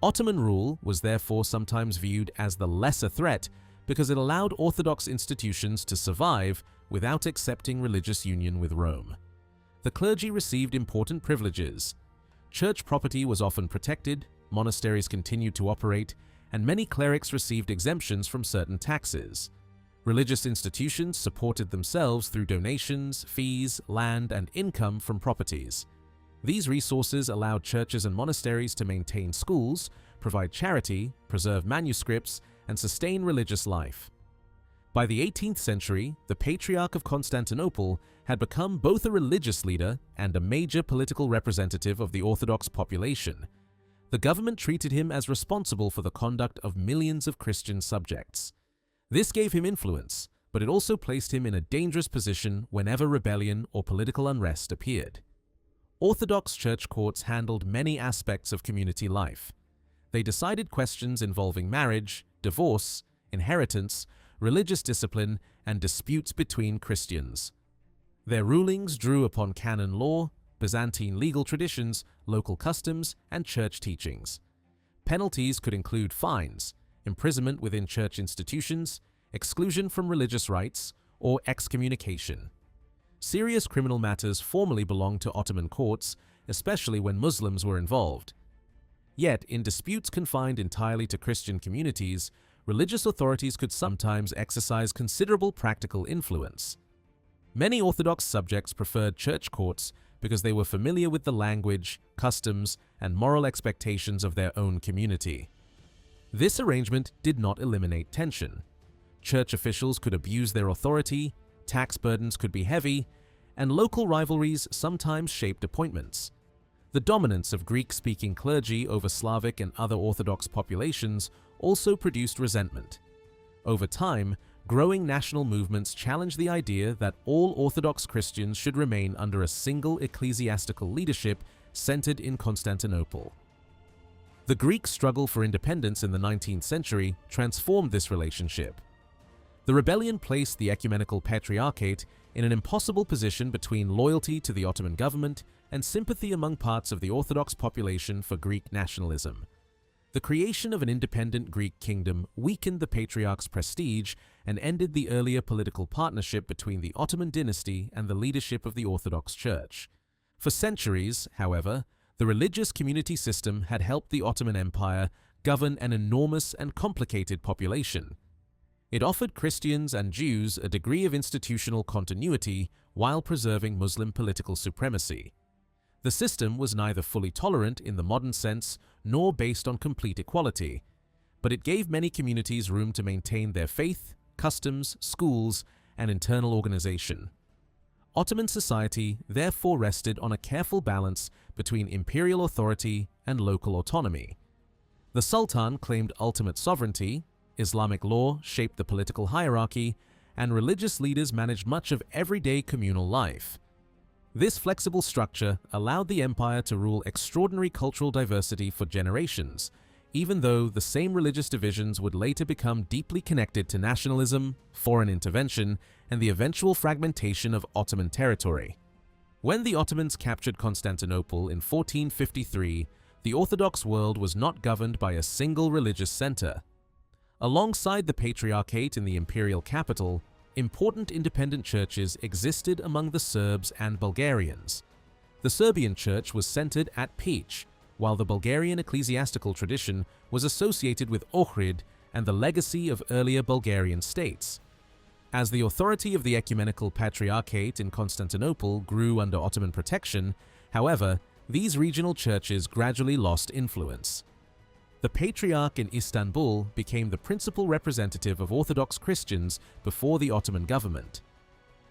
Ottoman rule was therefore sometimes viewed as the lesser threat because it allowed Orthodox institutions to survive without accepting religious union with Rome. The clergy received important privileges. Church property was often protected, monasteries continued to operate, and many clerics received exemptions from certain taxes. Religious institutions supported themselves through donations, fees, land, and income from properties. These resources allowed churches and monasteries to maintain schools, provide charity, preserve manuscripts, and sustain religious life. By the 18th century, the Patriarch of Constantinople had become both a religious leader and a major political representative of the Orthodox population. The government treated him as responsible for the conduct of millions of Christian subjects. This gave him influence, but it also placed him in a dangerous position whenever rebellion or political unrest appeared. Orthodox church courts handled many aspects of community life. They decided questions involving marriage, divorce, inheritance, religious discipline, and disputes between Christians. Their rulings drew upon canon law, Byzantine legal traditions, local customs, and church teachings. Penalties could include fines, imprisonment within church institutions, exclusion from religious rites, or excommunication. Serious criminal matters formerly belonged to Ottoman courts, especially when Muslims were involved. Yet, in disputes confined entirely to Christian communities, religious authorities could sometimes exercise considerable practical influence. Many Orthodox subjects preferred church courts because they were familiar with the language, customs, and moral expectations of their own community. This arrangement did not eliminate tension. Church officials could abuse their authority, tax burdens could be heavy, and local rivalries sometimes shaped appointments. The dominance of Greek-speaking clergy over Slavic and other Orthodox populations also produced resentment. Over time, growing national movements challenged the idea that all Orthodox Christians should remain under a single ecclesiastical leadership centered in Constantinople. The Greek struggle for independence in the 19th century transformed this relationship. The rebellion placed the ecumenical patriarchate in an impossible position between loyalty to the Ottoman government and sympathy among parts of the Orthodox population for Greek nationalism. The creation of an independent Greek kingdom weakened the patriarch's prestige and ended the earlier political partnership between the Ottoman dynasty and the leadership of the Orthodox Church. For centuries, however, the religious community system had helped the Ottoman Empire govern an enormous and complicated population. It offered Christians and Jews a degree of institutional continuity while preserving Muslim political supremacy. The system was neither fully tolerant in the modern sense nor based on complete equality, but it gave many communities room to maintain their faith, customs, schools, and internal organization. Ottoman society therefore rested on a careful balance between imperial authority and local autonomy. The Sultan claimed ultimate sovereignty, Islamic law shaped the political hierarchy, and religious leaders managed much of everyday communal life. This flexible structure allowed the empire to rule extraordinary cultural diversity for generations, even though the same religious divisions would later become deeply connected to nationalism, foreign intervention, and the eventual fragmentation of Ottoman territory. When the Ottomans captured Constantinople in 1453, the Orthodox world was not governed by a single religious center. Alongside the Patriarchate in the imperial capital, important independent churches existed among the Serbs and Bulgarians. The Serbian church was centered at Peć, while the Bulgarian ecclesiastical tradition was associated with Ohrid and the legacy of earlier Bulgarian states. As the authority of the Ecumenical Patriarchate in Constantinople grew under Ottoman protection, however, these regional churches gradually lost influence. The Patriarch in Istanbul became the principal representative of Orthodox Christians before the Ottoman government.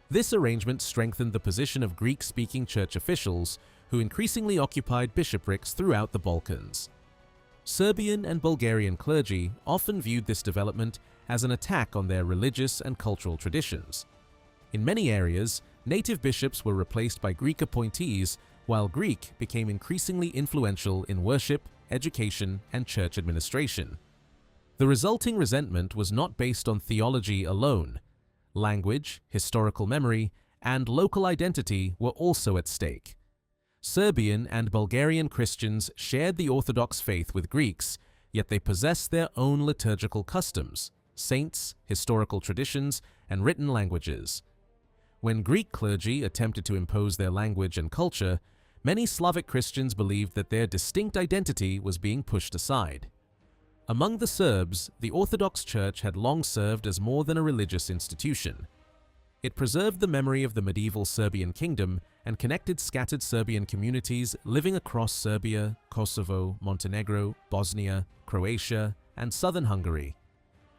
This arrangement strengthened the position of Greek-speaking church officials, who increasingly occupied bishoprics throughout the Balkans. Serbian and Bulgarian clergy often viewed this development as an attack on their religious and cultural traditions. In many areas, native bishops were replaced by Greek appointees, while Greek became increasingly influential in worship, education, and church administration. The resulting resentment was not based on theology alone. Language, historical memory, and local identity were also at stake. Serbian and Bulgarian Christians shared the Orthodox faith with Greeks, yet they possessed their own liturgical customs, saints, historical traditions, and written languages. When Greek clergy attempted to impose their language and culture, many Slavic Christians believed that their distinct identity was being pushed aside. Among the Serbs, the Orthodox Church had long served as more than a religious institution. It preserved the memory of the medieval Serbian kingdom and connected scattered Serbian communities living across Serbia, Kosovo, Montenegro, Bosnia, Croatia, and southern Hungary.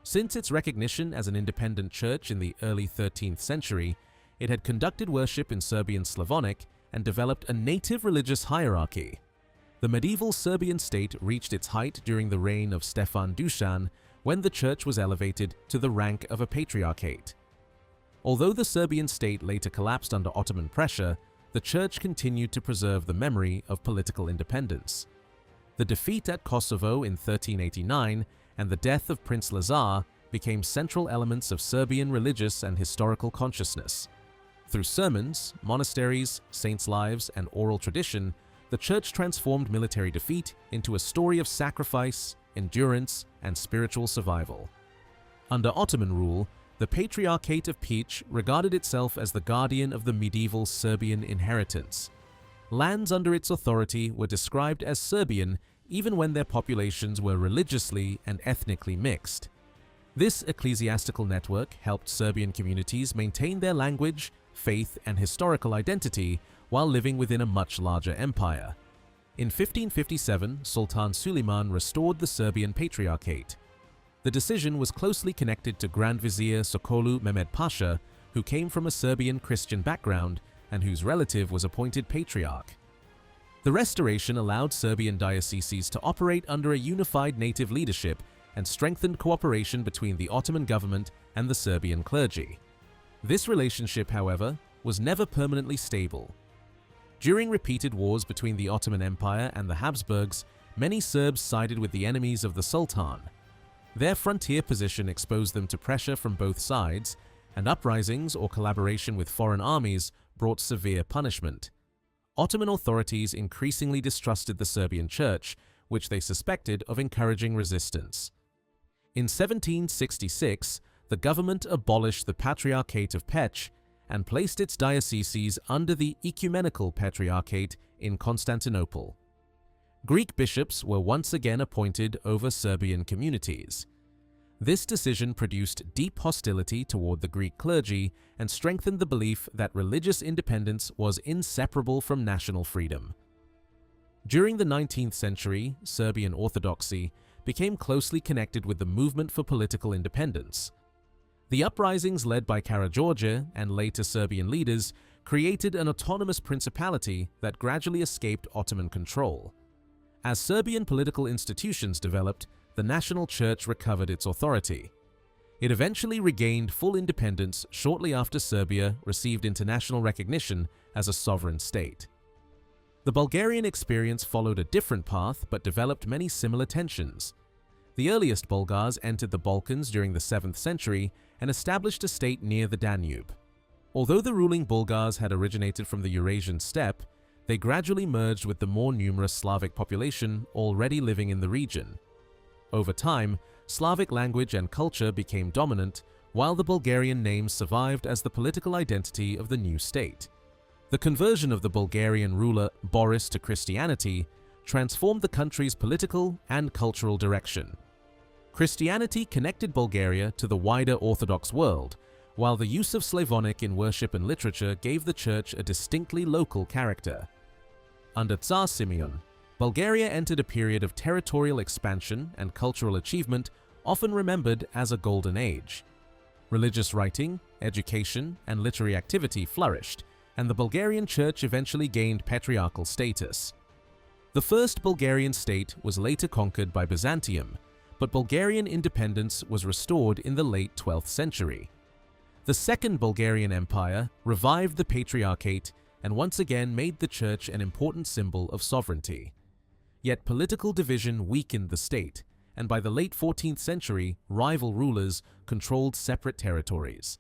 Since its recognition as an independent church in the early 13th century, it had conducted worship in Serbian Slavonic and developed a native religious hierarchy. The medieval Serbian state reached its height during the reign of Stefan Dušan, when the church was elevated to the rank of a patriarchate. Although the Serbian state later collapsed under Ottoman pressure, the church continued to preserve the memory of political independence. The defeat at Kosovo in 1389 and the death of Prince Lazar became central elements of Serbian religious and historical consciousness. Through sermons, monasteries, saints' lives, and oral tradition, the church transformed military defeat into a story of sacrifice, endurance, and spiritual survival. Under Ottoman rule, the Patriarchate of Peć regarded itself as the guardian of the medieval Serbian inheritance. Lands under its authority were described as Serbian even when their populations were religiously and ethnically mixed. This ecclesiastical network helped Serbian communities maintain their language, faith, and historical identity while living within a much larger empire. In 1557, Sultan Suleiman restored the Serbian Patriarchate. The decision was closely connected to Grand Vizier Sokolu Mehmed Pasha, who came from a Serbian Christian background and whose relative was appointed patriarch. The restoration allowed Serbian dioceses to operate under a unified native leadership and strengthened cooperation between the Ottoman government and the Serbian clergy. This relationship, however, was never permanently stable. During repeated wars between the Ottoman Empire and the Habsburgs, many Serbs sided with the enemies of the Sultan. Their frontier position exposed them to pressure from both sides, and uprisings or collaboration with foreign armies brought severe punishment. Ottoman authorities increasingly distrusted the Serbian Church, which they suspected of encouraging resistance. In 1766, the government abolished the Patriarchate of Peć and placed its dioceses under the Ecumenical Patriarchate in Constantinople. Greek bishops were once again appointed over Serbian communities. This decision produced deep hostility toward the Greek clergy and strengthened the belief that religious independence was inseparable from national freedom. During the 19th century, Serbian Orthodoxy became closely connected with the movement for political independence. The uprisings led by Karađorđe and later Serbian leaders created an autonomous principality that gradually escaped Ottoman control. As Serbian political institutions developed, the national church recovered its authority. It eventually regained full independence shortly after Serbia received international recognition as a sovereign state. The Bulgarian experience followed a different path but developed many similar tensions. The earliest Bulgars entered the Balkans during the 7th century and established a state near the Danube. Although the ruling Bulgars had originated from the Eurasian steppe, they gradually merged with the more numerous Slavic population already living in the region. Over time, Slavic language and culture became dominant, while the Bulgarian name survived as the political identity of the new state. The conversion of the Bulgarian ruler Boris to Christianity transformed the country's political and cultural direction. Christianity connected Bulgaria to the wider Orthodox world, while the use of Slavonic in worship and literature gave the church a distinctly local character. Under Tsar Simeon, Bulgaria entered a period of territorial expansion and cultural achievement, often remembered as a golden age. Religious writing, education, and literary activity flourished, and the Bulgarian church eventually gained patriarchal status. The first Bulgarian state was later conquered by Byzantium, but Bulgarian independence was restored in the late 12th century. The Second Bulgarian Empire revived the Patriarchate and once again made the church an important symbol of sovereignty. Yet political division weakened the state, and by the late 14th century, rival rulers controlled separate territories.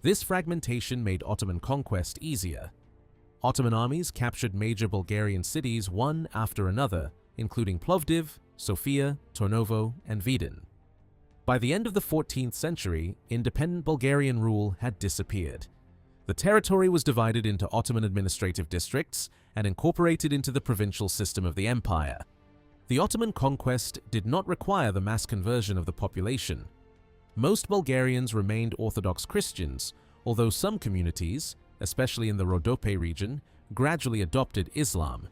This fragmentation made Ottoman conquest easier. Ottoman armies captured major Bulgarian cities one after another, including Plovdiv, Sofia, Tornovo, and Vidin. By the end of the 14th century, independent Bulgarian rule had disappeared. The territory was divided into Ottoman administrative districts and incorporated into the provincial system of the empire. The Ottoman conquest did not require the mass conversion of the population. Most Bulgarians remained Orthodox Christians, although some communities, especially in the Rhodope region, gradually adopted Islam.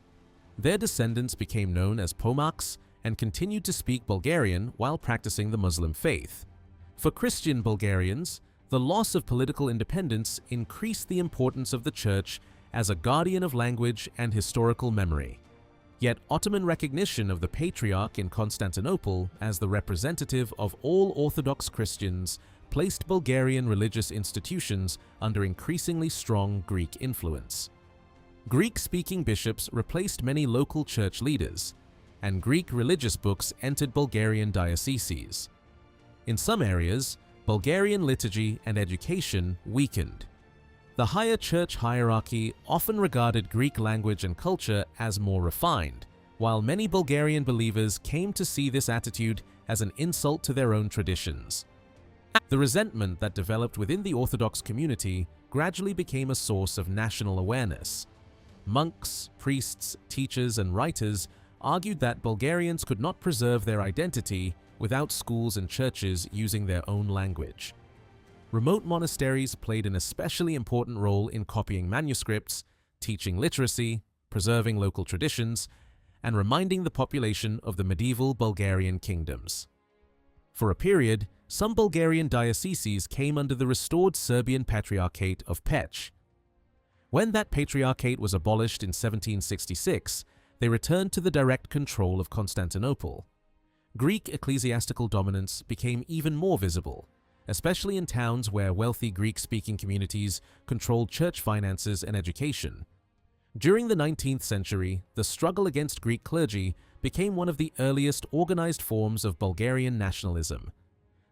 Their descendants became known as Pomaks and continued to speak Bulgarian while practicing the Muslim faith. For Christian Bulgarians, the loss of political independence increased the importance of the church as a guardian of language and historical memory. Yet Ottoman recognition of the Patriarch in Constantinople as the representative of all Orthodox Christians placed Bulgarian religious institutions under increasingly strong Greek influence. Greek-speaking bishops replaced many local church leaders, and Greek religious books entered Bulgarian dioceses. In some areas, Bulgarian liturgy and education weakened. The higher church hierarchy often regarded Greek language and culture as more refined, while many Bulgarian believers came to see this attitude as an insult to their own traditions. The resentment that developed within the Orthodox community gradually became a source of national awareness. Monks, priests, teachers, and writers argued that Bulgarians could not preserve their identity without schools and churches using their own language. Remote monasteries played an especially important role in copying manuscripts, teaching literacy, preserving local traditions, and reminding the population of the medieval Bulgarian kingdoms. For a period, some Bulgarian dioceses came under the restored Serbian Patriarchate of Peć. When that patriarchate was abolished in 1766, they returned to the direct control of Constantinople. Greek ecclesiastical dominance became even more visible, especially in towns where wealthy Greek-speaking communities controlled church finances and education. During the 19th century, the struggle against Greek clergy became one of the earliest organized forms of Bulgarian nationalism.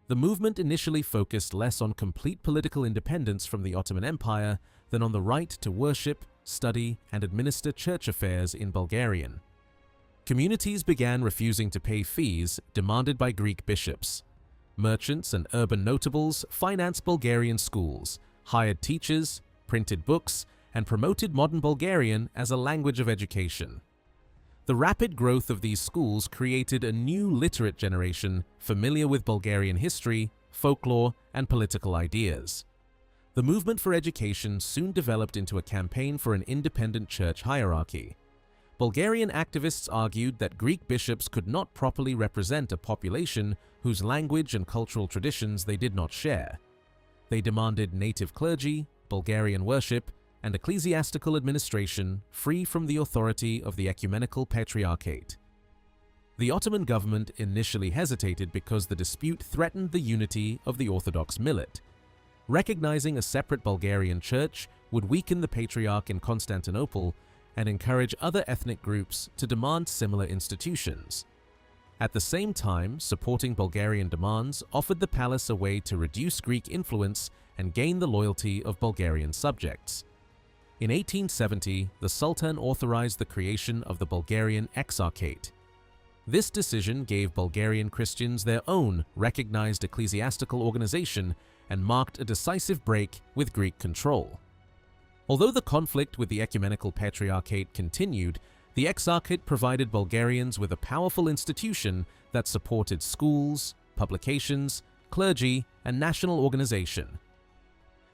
The movement initially focused less on complete political independence from the Ottoman Empire than on the right to worship, study, and administer church affairs in Bulgarian. Communities began refusing to pay fees demanded by Greek bishops. Merchants and urban notables financed Bulgarian schools, hired teachers, printed books, and promoted modern Bulgarian as a language of education. The rapid growth of these schools created a new literate generation familiar with Bulgarian history, folklore, and political ideas. The movement for education soon developed into a campaign for an independent church hierarchy. Bulgarian activists argued that Greek bishops could not properly represent a population whose language and cultural traditions they did not share. They demanded native clergy, Bulgarian worship, and ecclesiastical administration free from the authority of the ecumenical patriarchate. The Ottoman government initially hesitated because the dispute threatened the unity of the Orthodox millet. Recognizing a separate Bulgarian church would weaken the patriarch in Constantinople and encourage other ethnic groups to demand similar institutions. At the same time, supporting Bulgarian demands offered the palace a way to reduce Greek influence and gain the loyalty of Bulgarian subjects. In 1870, the Sultan authorized the creation of the Bulgarian Exarchate. This decision gave Bulgarian Christians their own recognized ecclesiastical organization and marked a decisive break with Greek control. Although the conflict with the ecumenical patriarchate continued, the Exarchate provided Bulgarians with a powerful institution that supported schools, publications, clergy, and national organization.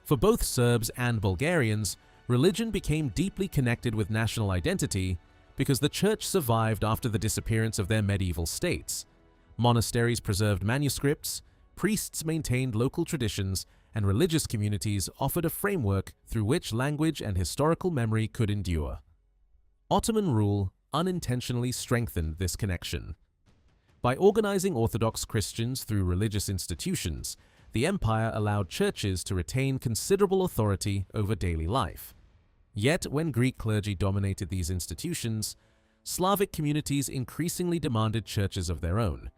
For both Serbs and Bulgarians, religion became deeply connected with national identity because the church survived after the disappearance of their medieval states. Monasteries preserved manuscripts, priests maintained local traditions, and religious communities offered a framework through which language and historical memory could endure. Ottoman rule unintentionally strengthened this connection. By organizing Orthodox Christians through religious institutions, the empire allowed churches to retain considerable authority over daily life. Yet, when Greek clergy dominated these institutions, Slavic communities increasingly demanded churches of their own.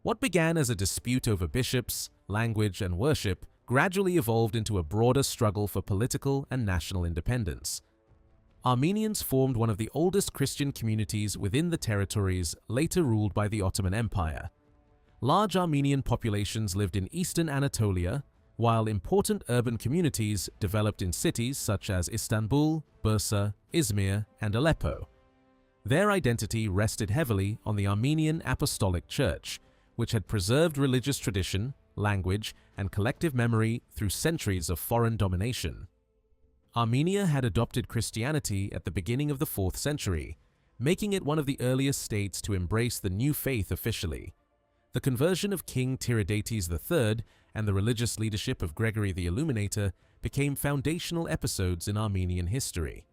What began as a dispute over bishops, language, and worship gradually evolved into a broader struggle for political and national independence. Armenians formed one of the oldest Christian communities within the territories later ruled by the Ottoman Empire. Large Armenian populations lived in eastern Anatolia, while important urban communities developed in cities such as Istanbul, Bursa, Izmir, and Aleppo. Their identity rested heavily on the Armenian Apostolic Church, which had preserved religious tradition, language, and collective memory through centuries of foreign domination. Armenia had adopted Christianity at the beginning of the 4th century, making it one of the earliest states to embrace the new faith officially. The conversion of King Tiridates III and the religious leadership of Gregory the Illuminator became foundational episodes in Armenian history.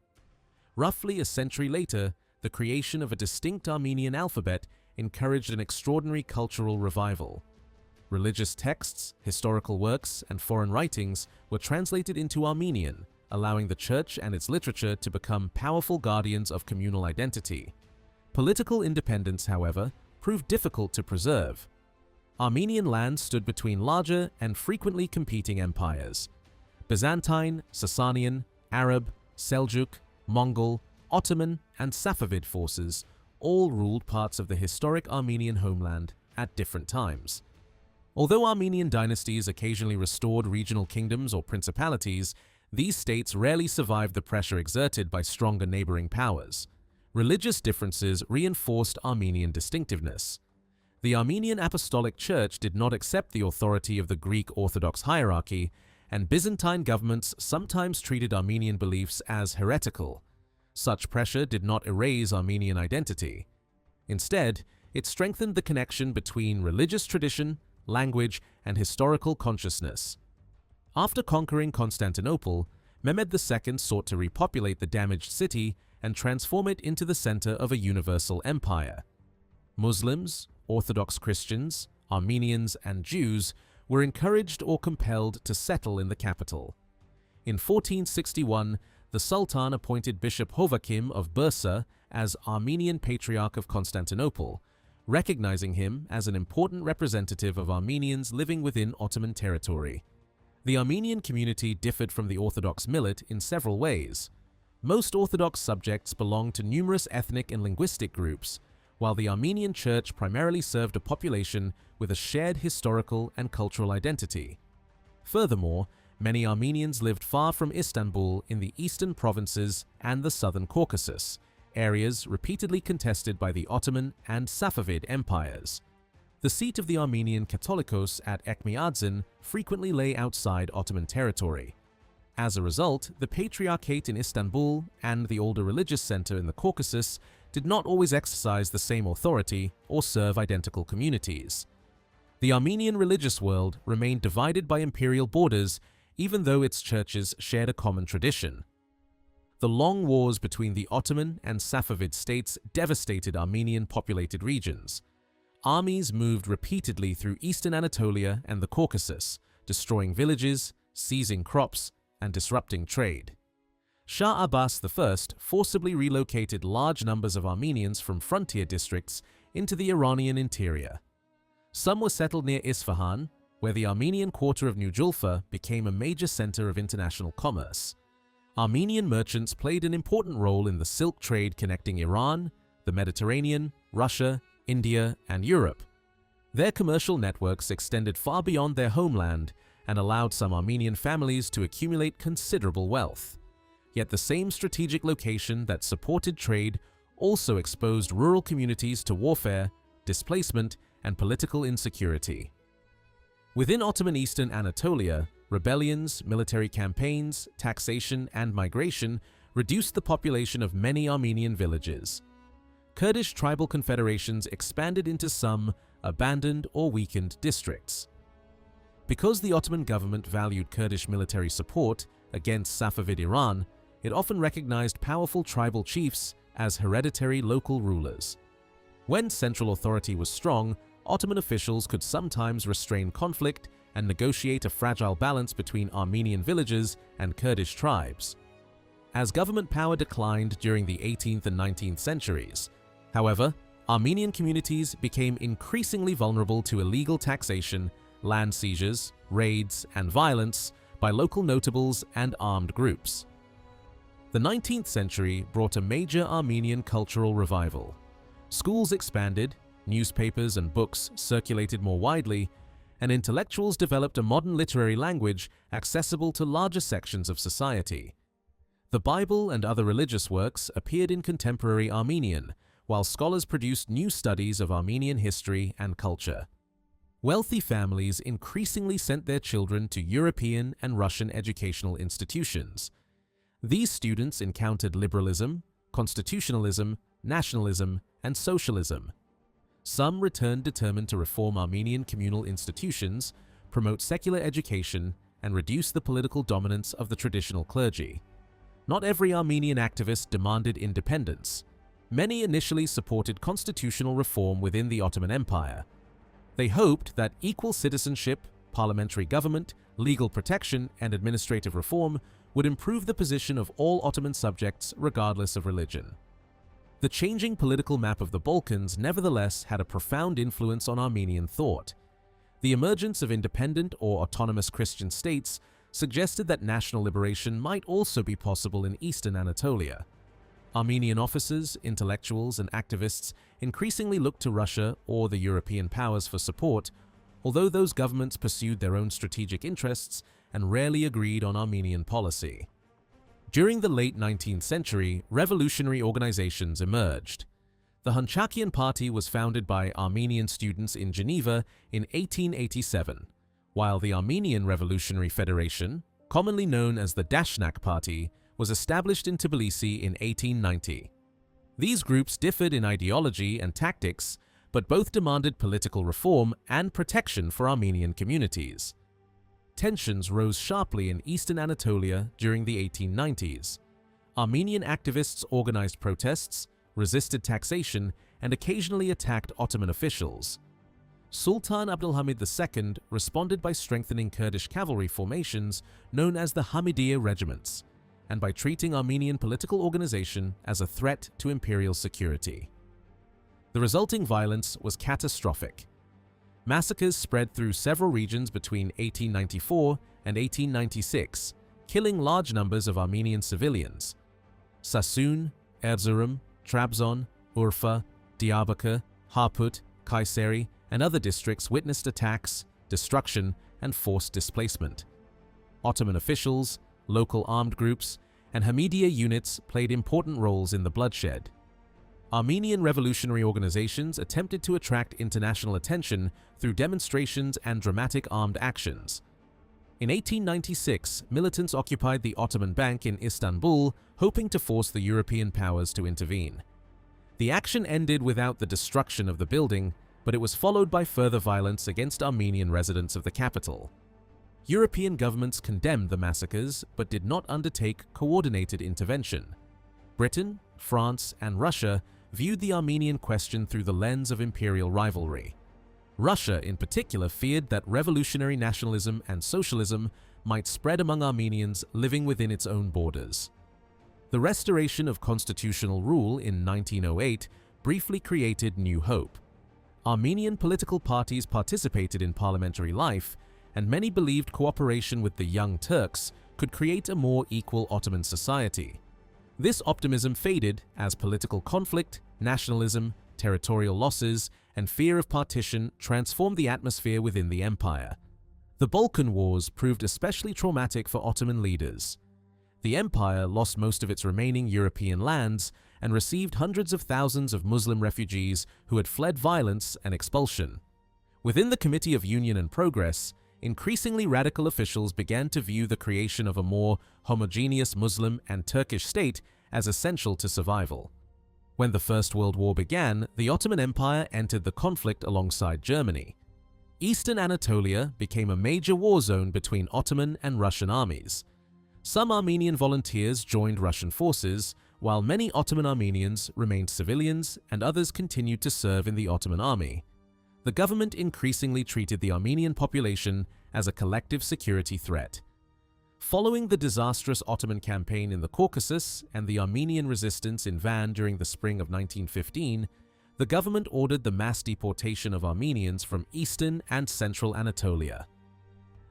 Roughly a century later, the creation of a distinct Armenian alphabet encouraged an extraordinary cultural revival. Religious texts, historical works, and foreign writings were translated into Armenian, allowing the church and its literature to become powerful guardians of communal identity. Political independence, however, proved difficult to preserve. Armenian land stood between larger and frequently competing empires. Byzantine, Sasanian, Arab, Seljuk, Mongol, Ottoman, and Safavid forces all ruled parts of the historic Armenian homeland at different times. Although Armenian dynasties occasionally restored regional kingdoms or principalities, these states rarely survived the pressure exerted by stronger neighboring powers. Religious differences reinforced Armenian distinctiveness. The Armenian Apostolic Church did not accept the authority of the Greek Orthodox hierarchy, and Byzantine governments sometimes treated Armenian beliefs as heretical. Such pressure did not erase Armenian identity. Instead, it strengthened the connection between religious tradition, language, and historical consciousness. After conquering Constantinople, Mehmed II sought to repopulate the damaged city and transform it into the center of a universal empire. Muslims, Orthodox Christians, Armenians, and Jews were encouraged or compelled to settle in the capital. In 1461, the Sultan appointed Bishop Hovakim of Bursa as Armenian Patriarch of Constantinople, recognizing him as an important representative of Armenians living within Ottoman territory. The Armenian community differed from the Orthodox millet in several ways. Most Orthodox subjects belonged to numerous ethnic and linguistic groups, while the Armenian Church primarily served a population with a shared historical and cultural identity. Furthermore, many Armenians lived far from Istanbul in the eastern provinces and the southern Caucasus, areas repeatedly contested by the Ottoman and Safavid empires. The seat of the Armenian Catholicos at Ekmiadzin frequently lay outside Ottoman territory. As a result, the Patriarchate in Istanbul and the older religious center in the Caucasus did not always exercise the same authority or serve identical communities. The Armenian religious world remained divided by imperial borders, even though its churches shared a common tradition. The long wars between the Ottoman and Safavid states devastated Armenian populated regions. Armies moved repeatedly through eastern Anatolia and the Caucasus, destroying villages, seizing crops, and disrupting trade. Shah Abbas I forcibly relocated large numbers of Armenians from frontier districts into the Iranian interior. Some were settled near Isfahan, where the Armenian quarter of New Julfa became a major center of international commerce. Armenian merchants played an important role in the silk trade connecting Iran, the Mediterranean, Russia, India, and Europe. Their commercial networks extended far beyond their homeland and allowed some Armenian families to accumulate considerable wealth. Yet the same strategic location that supported trade also exposed rural communities to warfare, displacement, and political insecurity. Within Ottoman Eastern Anatolia, Rebellions, military campaigns, taxation, and migration reduced the population of many Armenian villages. Kurdish tribal confederations expanded into some abandoned or weakened districts. Because the Ottoman government valued Kurdish military support against Safavid Iran, it often recognized powerful tribal chiefs as hereditary local rulers. When central authority was strong, Ottoman officials could sometimes restrain conflict and negotiate a fragile balance between Armenian villages and Kurdish tribes. As government power declined during the 18th and 19th centuries, however, Armenian communities became increasingly vulnerable to illegal taxation, land seizures, raids, and violence by local notables and armed groups. The 19th century brought a major Armenian cultural revival. Schools expanded, newspapers and books circulated more widely, and intellectuals developed a modern literary language accessible to larger sections of society. The Bible and other religious works appeared in contemporary Armenian, while scholars produced new studies of Armenian history and culture. Wealthy families increasingly sent their children to European and Russian educational institutions. These students encountered liberalism, constitutionalism, nationalism, and socialism. Some returned determined to reform Armenian communal institutions, promote secular education, and reduce the political dominance of the traditional clergy. Not every Armenian activist demanded independence. Many initially supported constitutional reform within the Ottoman Empire. They hoped that equal citizenship, parliamentary government, legal protection, and administrative reform would improve the position of all Ottoman subjects regardless of religion. The changing political map of the Balkans nevertheless had a profound influence on Armenian thought. The emergence of independent or autonomous Christian states suggested that national liberation might also be possible in eastern Anatolia. Armenian officers, intellectuals, and activists increasingly looked to Russia or the European powers for support, although those governments pursued their own strategic interests and rarely agreed on Armenian policy. During the late 19th century, revolutionary organizations emerged. The Hunchakian Party was founded by Armenian students in Geneva in 1887, while the Armenian Revolutionary Federation, commonly known as the Dashnak Party, was established in Tbilisi in 1890. These groups differed in ideology and tactics, but both demanded political reform and protection for Armenian communities. Tensions rose sharply in eastern Anatolia during the 1890s. Armenian activists organized protests, resisted taxation, and occasionally attacked Ottoman officials. Sultan Abdulhamid II responded by strengthening Kurdish cavalry formations known as the Hamidiyya regiments, and by treating Armenian political organization as a threat to imperial security. The resulting violence was catastrophic. Massacres spread through several regions between 1894 and 1896, killing large numbers of Armenian civilians. Sassoon, Erzurum, Trabzon, Urfa, Diyarbakir, Harput, Kayseri, and other districts witnessed attacks, destruction, and forced displacement. Ottoman officials, local armed groups, and Hamidiyya units played important roles in the bloodshed. Armenian revolutionary organizations attempted to attract international attention through demonstrations and dramatic armed actions. In 1896, militants occupied the Ottoman Bank in Istanbul, hoping to force the European powers to intervene. The action ended without the destruction of the building, but it was followed by further violence against Armenian residents of the capital. European governments condemned the massacres but did not undertake coordinated intervention. Britain, France, and Russia viewed the Armenian question through the lens of imperial rivalry. Russia, in particular, feared that revolutionary nationalism and socialism might spread among Armenians living within its own borders. The restoration of constitutional rule in 1908 briefly created new hope. Armenian political parties participated in parliamentary life, and many believed cooperation with the Young Turks could create a more equal Ottoman society. This optimism faded as political conflict, nationalism, territorial losses, and fear of partition transformed the atmosphere within the empire. The Balkan Wars proved especially traumatic for Ottoman leaders. The empire lost most of its remaining European lands and received hundreds of thousands of Muslim refugees who had fled violence and expulsion. Within the Committee of Union and Progress, increasingly radical officials began to view the creation of a more homogeneous Muslim and Turkish state as essential to survival. When the First World War began, the Ottoman Empire entered the conflict alongside Germany. Eastern Anatolia became a major war zone between Ottoman and Russian armies. Some Armenian volunteers joined Russian forces, while many Ottoman Armenians remained civilians and others continued to serve in the Ottoman army. The government increasingly treated the Armenian population as a collective security threat. Following the disastrous Ottoman campaign in the Caucasus and the Armenian resistance in Van during the spring of 1915, the government ordered the mass deportation of Armenians from eastern and central Anatolia.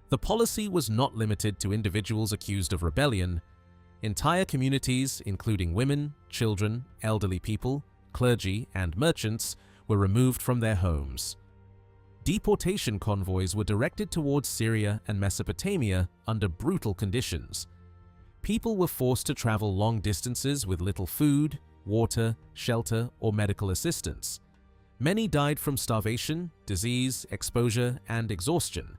The policy was not limited to individuals accused of rebellion. Entire communities, including women, children, elderly people, clergy, and merchants, were removed from their homes. Deportation convoys were directed towards Syria and Mesopotamia under brutal conditions. People were forced to travel long distances with little food, water, shelter, or medical assistance. Many died from starvation, disease, exposure, and exhaustion.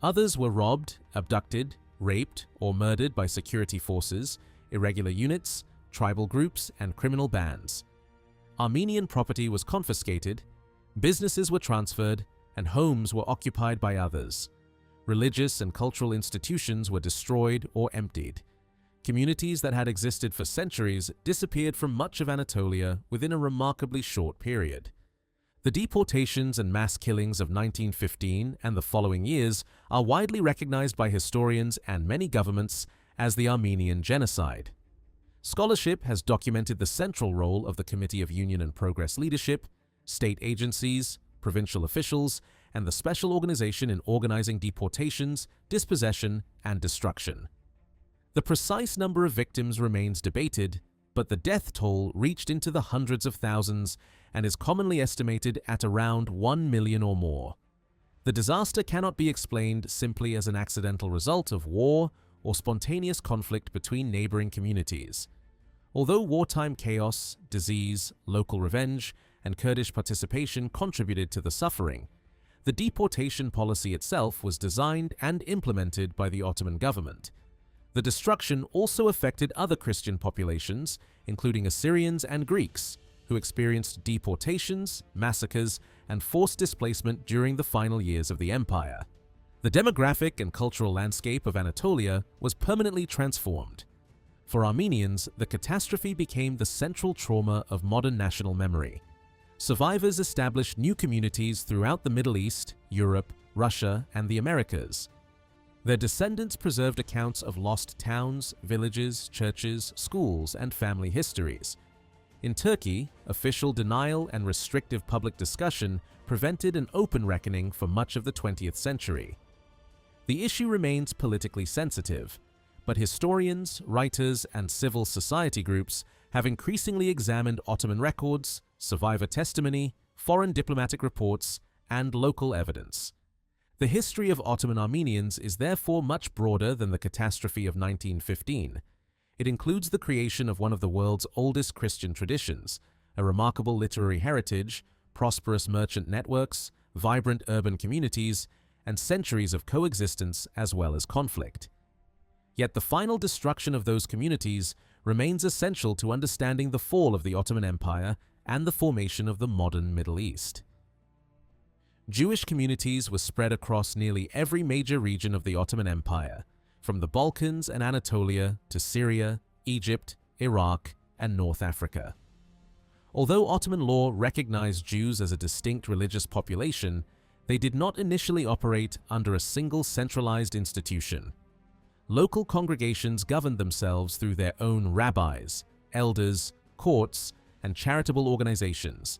Others were robbed, abducted, raped, or murdered by security forces, irregular units, tribal groups, and criminal bands. Armenian property was confiscated, businesses were transferred, and homes were occupied by others. Religious and cultural institutions were destroyed or emptied. Communities that had existed for centuries disappeared from much of Anatolia within a remarkably short period. The deportations and mass killings of 1915 and the following years are widely recognized by historians and many governments as the Armenian Genocide. Scholarship has documented the central role of the Committee of Union and Progress leadership, state agencies, provincial officials, and the special organization in organizing deportations, dispossession, and destruction. The precise number of victims remains debated, but the death toll reached into the hundreds of thousands and is commonly estimated at around 1 million or more. The disaster cannot be explained simply as an accidental result of war or spontaneous conflict between neighboring communities. Although wartime chaos, disease, local revenge, and Kurdish participation contributed to the suffering, the deportation policy itself was designed and implemented by the Ottoman government. The destruction also affected other Christian populations, including Assyrians and Greeks, who experienced deportations, massacres, and forced displacement during the final years of the empire. The demographic and cultural landscape of Anatolia was permanently transformed. For Armenians, the catastrophe became the central trauma of modern national memory. Survivors established new communities throughout the Middle East, Europe, Russia, and the Americas. Their descendants preserved accounts of lost towns, villages, churches, schools, and family histories. In Turkey, official denial and restrictive public discussion prevented an open reckoning for much of the 20th century. The issue remains politically sensitive, but historians, writers, and civil society groups have increasingly examined Ottoman records, survivor testimony, foreign diplomatic reports, and local evidence. The history of Ottoman Armenians is therefore much broader than the catastrophe of 1915. It includes the creation of one of the world's oldest Christian traditions, a remarkable literary heritage, prosperous merchant networks, vibrant urban communities, and centuries of coexistence as well as conflict. Yet the final destruction of those communities remains essential to understanding the fall of the Ottoman Empire and the formation of the modern Middle East. Jewish communities were spread across nearly every major region of the Ottoman Empire, from the Balkans and Anatolia to Syria, Egypt, Iraq, and North Africa. Although Ottoman law recognized Jews as a distinct religious population, they did not initially operate under a single centralized institution. Local congregations governed themselves through their own rabbis, elders, courts, and charitable organizations.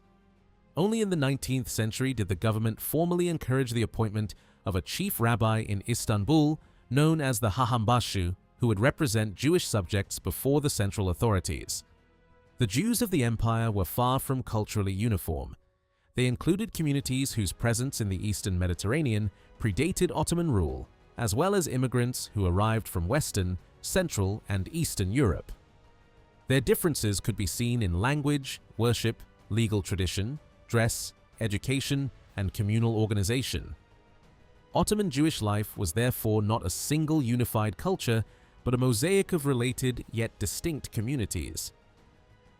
Only in the 19th century did the government formally encourage the appointment of a chief rabbi in Istanbul known as the Hahambashu, who would represent Jewish subjects before the central authorities. The Jews of the empire were far from culturally uniform. They included communities whose presence in the Eastern Mediterranean predated Ottoman rule, as well as immigrants who arrived from Western, Central, and Eastern Europe. Their differences could be seen in language, worship, legal tradition, dress, education, and communal organization. Ottoman Jewish life was therefore not a single unified culture, but a mosaic of related yet distinct communities.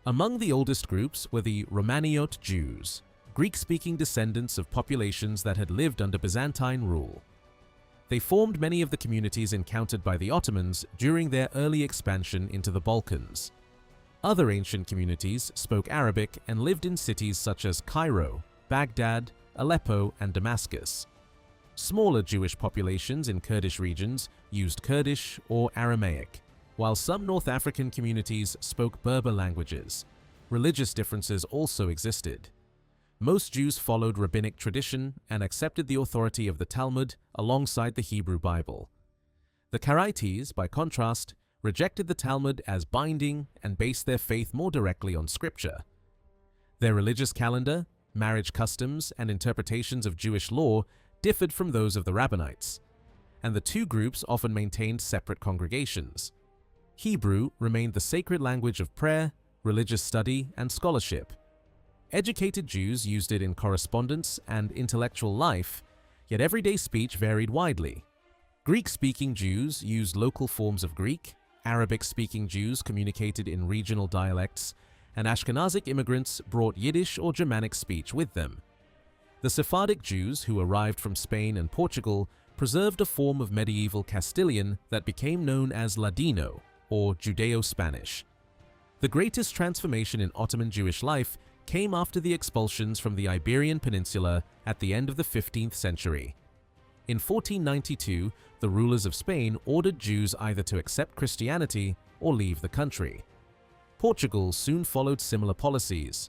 Among the oldest groups were the Romaniot Jews, Greek-speaking descendants of populations that had lived under Byzantine rule. They formed many of the communities encountered by the Ottomans during their early expansion into the Balkans. Other ancient communities spoke Arabic and lived in cities such as Cairo, Baghdad, Aleppo, and Damascus. Smaller Jewish populations in Kurdish regions used Kurdish or Aramaic, while some North African communities spoke Berber languages. Religious differences also existed. Most Jews followed rabbinic tradition and accepted the authority of the Talmud alongside the Hebrew Bible. The Karaites, by contrast, rejected the Talmud as binding and based their faith more directly on scripture. Their religious calendar, marriage customs, and interpretations of Jewish law differed from those of the Rabbinites, and the two groups often maintained separate congregations. Hebrew remained the sacred language of prayer, religious study, and scholarship. Educated Jews used it in correspondence and intellectual life, yet everyday speech varied widely. Greek-speaking Jews used local forms of Greek, Arabic-speaking Jews communicated in regional dialects, and Ashkenazic immigrants brought Yiddish or Germanic speech with them. The Sephardic Jews who arrived from Spain and Portugal preserved a form of medieval Castilian that became known as Ladino, or Judeo-Spanish. The greatest transformation in Ottoman Jewish life came after the expulsions from the Iberian Peninsula at the end of the 15th century. In 1492, the rulers of Spain ordered Jews either to accept Christianity or leave the country. Portugal soon followed similar policies.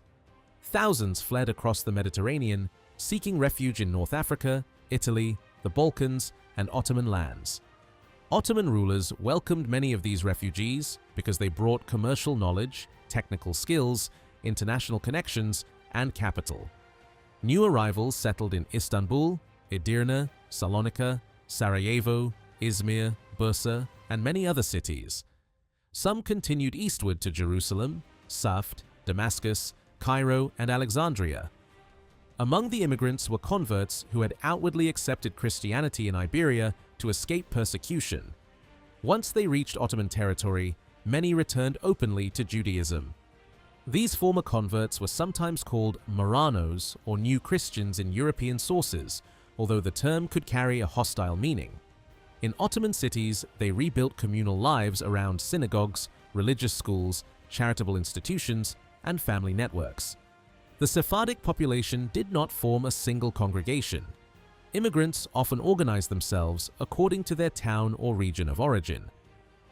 Thousands fled across the Mediterranean, seeking refuge in North Africa, Italy, the Balkans, and Ottoman lands. Ottoman rulers welcomed many of these refugees because they brought commercial knowledge, technical skills, international connections, and capital. New arrivals settled in Istanbul, Edirne, Salonika, Sarajevo, Izmir, Bursa, and many other cities. Some continued eastward to Jerusalem, Saft, Damascus, Cairo, and Alexandria. Among the immigrants were converts who had outwardly accepted Christianity in Iberia to escape persecution. Once they reached Ottoman territory, many returned openly to Judaism. These former converts were sometimes called Marranos or New Christians in European sources, although the term could carry a hostile meaning. In Ottoman cities, they rebuilt communal lives around synagogues, religious schools, charitable institutions, and family networks. The Sephardic population did not form a single congregation. Immigrants often organized themselves according to their town or region of origin.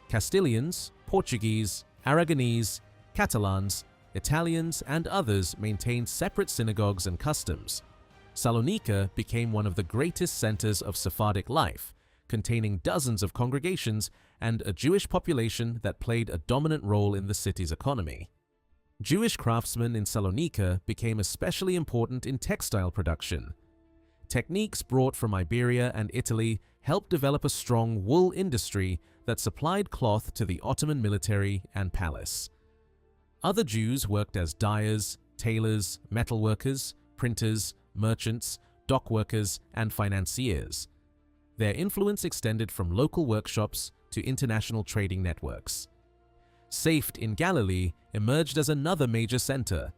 Castilians, Portuguese, Aragonese, Catalans, Italians, and others maintained separate synagogues and customs. Salonika became one of the greatest centers of Sephardic life, containing dozens of congregations and a Jewish population that played a dominant role in the city's economy. Jewish craftsmen in Salonika became especially important in textile production. Techniques brought from Iberia and Italy helped develop a strong wool industry that supplied cloth to the Ottoman military and palace. Other Jews worked as dyers, tailors, metalworkers, printers, merchants, dock workers, and financiers. Their influence extended from local workshops to international trading networks. Safed in Galilee emerged as another major center.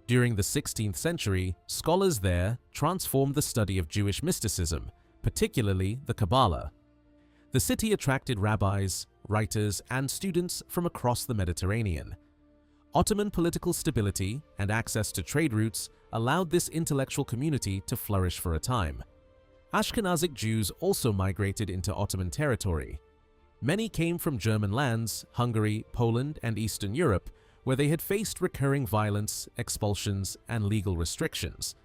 During the 16th century, scholars there transformed the study of Jewish mysticism, particularly the Kabbalah. The city attracted rabbis, writers, and students from across the Mediterranean. Ottoman political stability and access to trade routes allowed this intellectual community to flourish for a time. Ashkenazic Jews also migrated into Ottoman territory. Many came from German lands, Hungary, Poland, and Eastern Europe, where they had faced recurring violence, expulsions, and legal restrictions.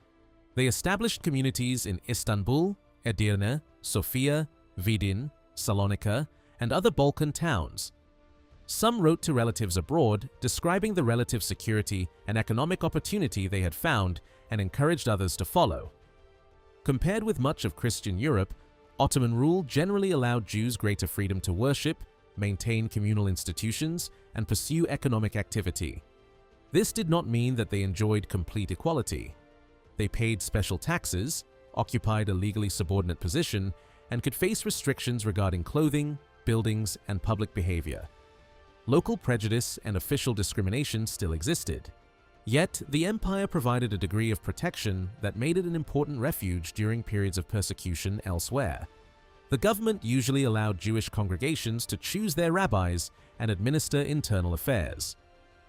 They established communities in Istanbul, Edirne, Sofia, Vidin, Salonika, and other Balkan towns. Some wrote to relatives abroad, describing the relative security and economic opportunity they had found, and encouraged others to follow. Compared with much of Christian Europe, Ottoman rule generally allowed Jews greater freedom to worship, maintain communal institutions, and pursue economic activity. This did not mean that they enjoyed complete equality. They paid special taxes, occupied a legally subordinate position, and could face restrictions regarding clothing, buildings, and public behavior. Local prejudice and official discrimination still existed. Yet, the empire provided a degree of protection that made it an important refuge during periods of persecution elsewhere. The government usually allowed Jewish congregations to choose their rabbis and administer internal affairs.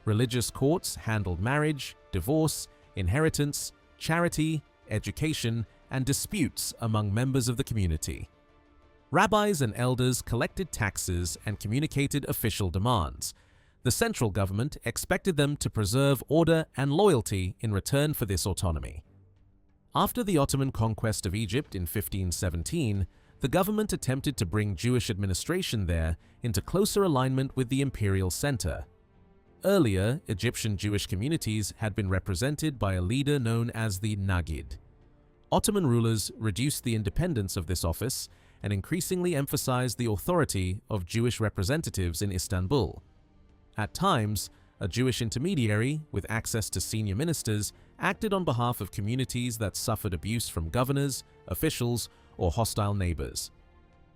Religious courts handled marriage, divorce, inheritance, charity, education, and disputes among members of the community. Rabbis and elders collected taxes and communicated official demands. The central government expected them to preserve order and loyalty in return for this autonomy. After the Ottoman conquest of Egypt in 1517, the government attempted to bring Jewish administration there into closer alignment with the imperial center. Earlier, Egyptian Jewish communities had been represented by a leader known as the Nagid. Ottoman rulers reduced the independence of this office and increasingly emphasized the authority of Jewish representatives in Istanbul. At times, a Jewish intermediary with access to senior ministers acted on behalf of communities that suffered abuse from governors, officials, or hostile neighbors.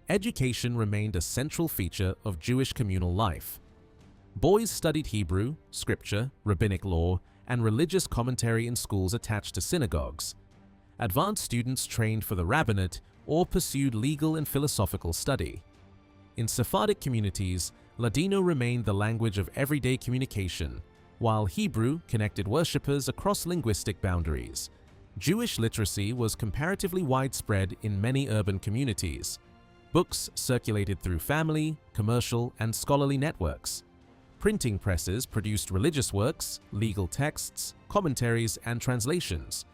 Education remained a central feature of Jewish communal life. Boys studied Hebrew, scripture, rabbinic law, and religious commentary in schools attached to synagogues. Advanced students trained for the rabbinate or pursued legal and philosophical study. In Sephardic communities, Ladino remained the language of everyday communication, while Hebrew connected worshippers across linguistic boundaries. Jewish literacy was comparatively widespread in many urban communities. Books circulated through family, commercial, and scholarly networks. Printing presses produced religious works, legal texts, commentaries, and translations.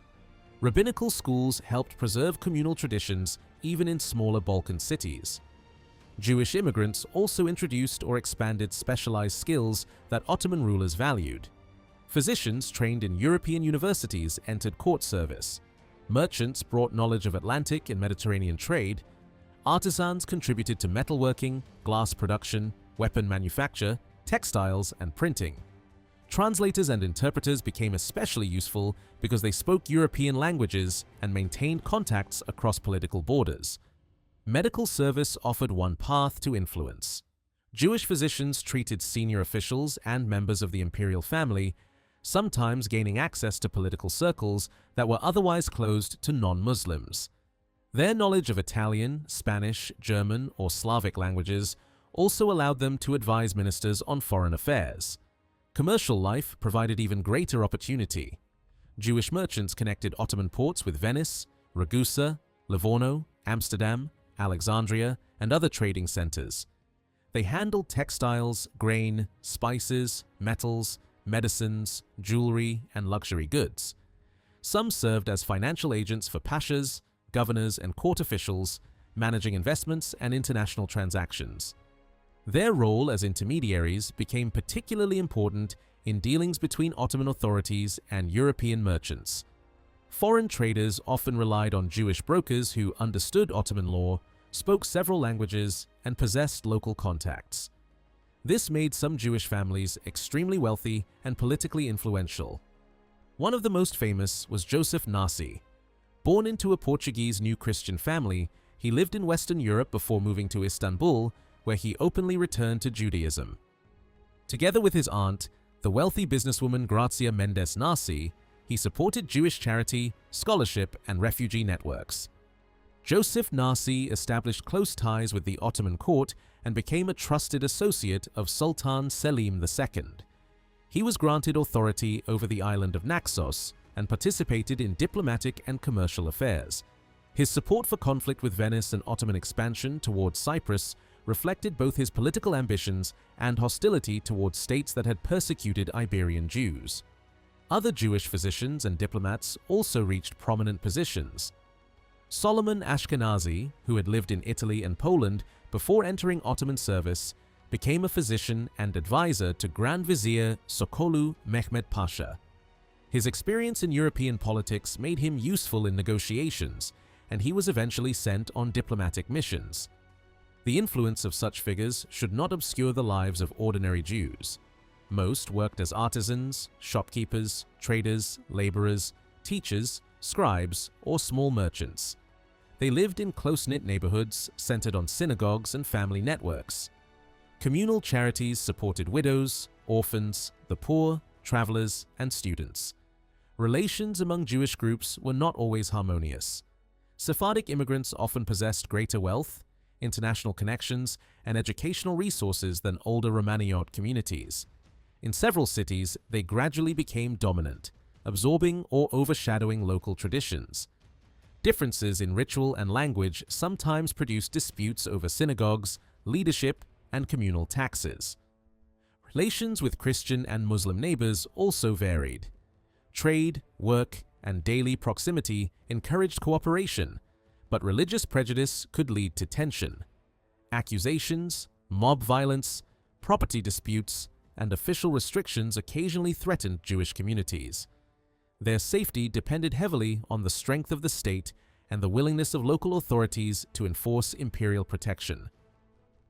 Rabbinical schools helped preserve communal traditions even in smaller Balkan cities. Jewish immigrants also introduced or expanded specialized skills that Ottoman rulers valued. Physicians trained in European universities entered court service. Merchants brought knowledge of Atlantic and Mediterranean trade. Artisans contributed to metalworking, glass production, weapon manufacture, textiles, and printing. Translators and interpreters became especially useful because they spoke European languages and maintained contacts across political borders. Medical service offered one path to influence. Jewish physicians treated senior officials and members of the imperial family, sometimes gaining access to political circles that were otherwise closed to non-Muslims. Their knowledge of Italian, Spanish, German, or Slavic languages also allowed them to advise ministers on foreign affairs. Commercial life provided even greater opportunity. Jewish merchants connected Ottoman ports with Venice, Ragusa, Livorno, Amsterdam, Alexandria, and other trading centers. They handled textiles, grain, spices, metals, medicines, jewelry, and luxury goods. Some served as financial agents for pashas, governors, and court officials, managing investments and international transactions. Their role as intermediaries became particularly important in dealings between Ottoman authorities and European merchants. Foreign traders often relied on Jewish brokers who understood Ottoman law, spoke several languages, and possessed local contacts. This made some Jewish families extremely wealthy and politically influential. One of the most famous was Joseph Nasi. Born into a Portuguese New Christian family, he lived in Western Europe before moving to Istanbul, where he openly returned to Judaism. Together with his aunt, the wealthy businesswoman Grazia Mendes Nasi, he supported Jewish charity, scholarship, and refugee networks. Joseph Nasi established close ties with the Ottoman court and became a trusted associate of Sultan Selim II. He was granted authority over the island of Naxos and participated in diplomatic and commercial affairs. His support for conflict with Venice and Ottoman expansion towards Cyprus reflected both his political ambitions and hostility towards states that had persecuted Iberian Jews. Other Jewish physicians and diplomats also reached prominent positions. Solomon Ashkenazi, who had lived in Italy and Poland before entering Ottoman service, became a physician and advisor to Grand Vizier Sokolu Mehmed Pasha. His experience in European politics made him useful in negotiations, and he was eventually sent on diplomatic missions. The influence of such figures should not obscure the lives of ordinary Jews. Most worked as artisans, shopkeepers, traders, laborers, teachers, scribes, or small merchants. They lived in close-knit neighborhoods centered on synagogues and family networks. Communal charities supported widows, orphans, the poor, travelers, and students. Relations among Jewish groups were not always harmonious. Sephardic immigrants often possessed greater wealth, international connections, and educational resources than older Romaniot communities. In several cities, they gradually became dominant, absorbing or overshadowing local traditions. Differences in ritual and language sometimes produced disputes over synagogues, leadership, and communal taxes. Relations with Christian and Muslim neighbors also varied. Trade, work, and daily proximity encouraged cooperation, but religious prejudice could lead to tension. Accusations, mob violence, property disputes, and official restrictions occasionally threatened Jewish communities. Their safety depended heavily on the strength of the state and the willingness of local authorities to enforce imperial protection.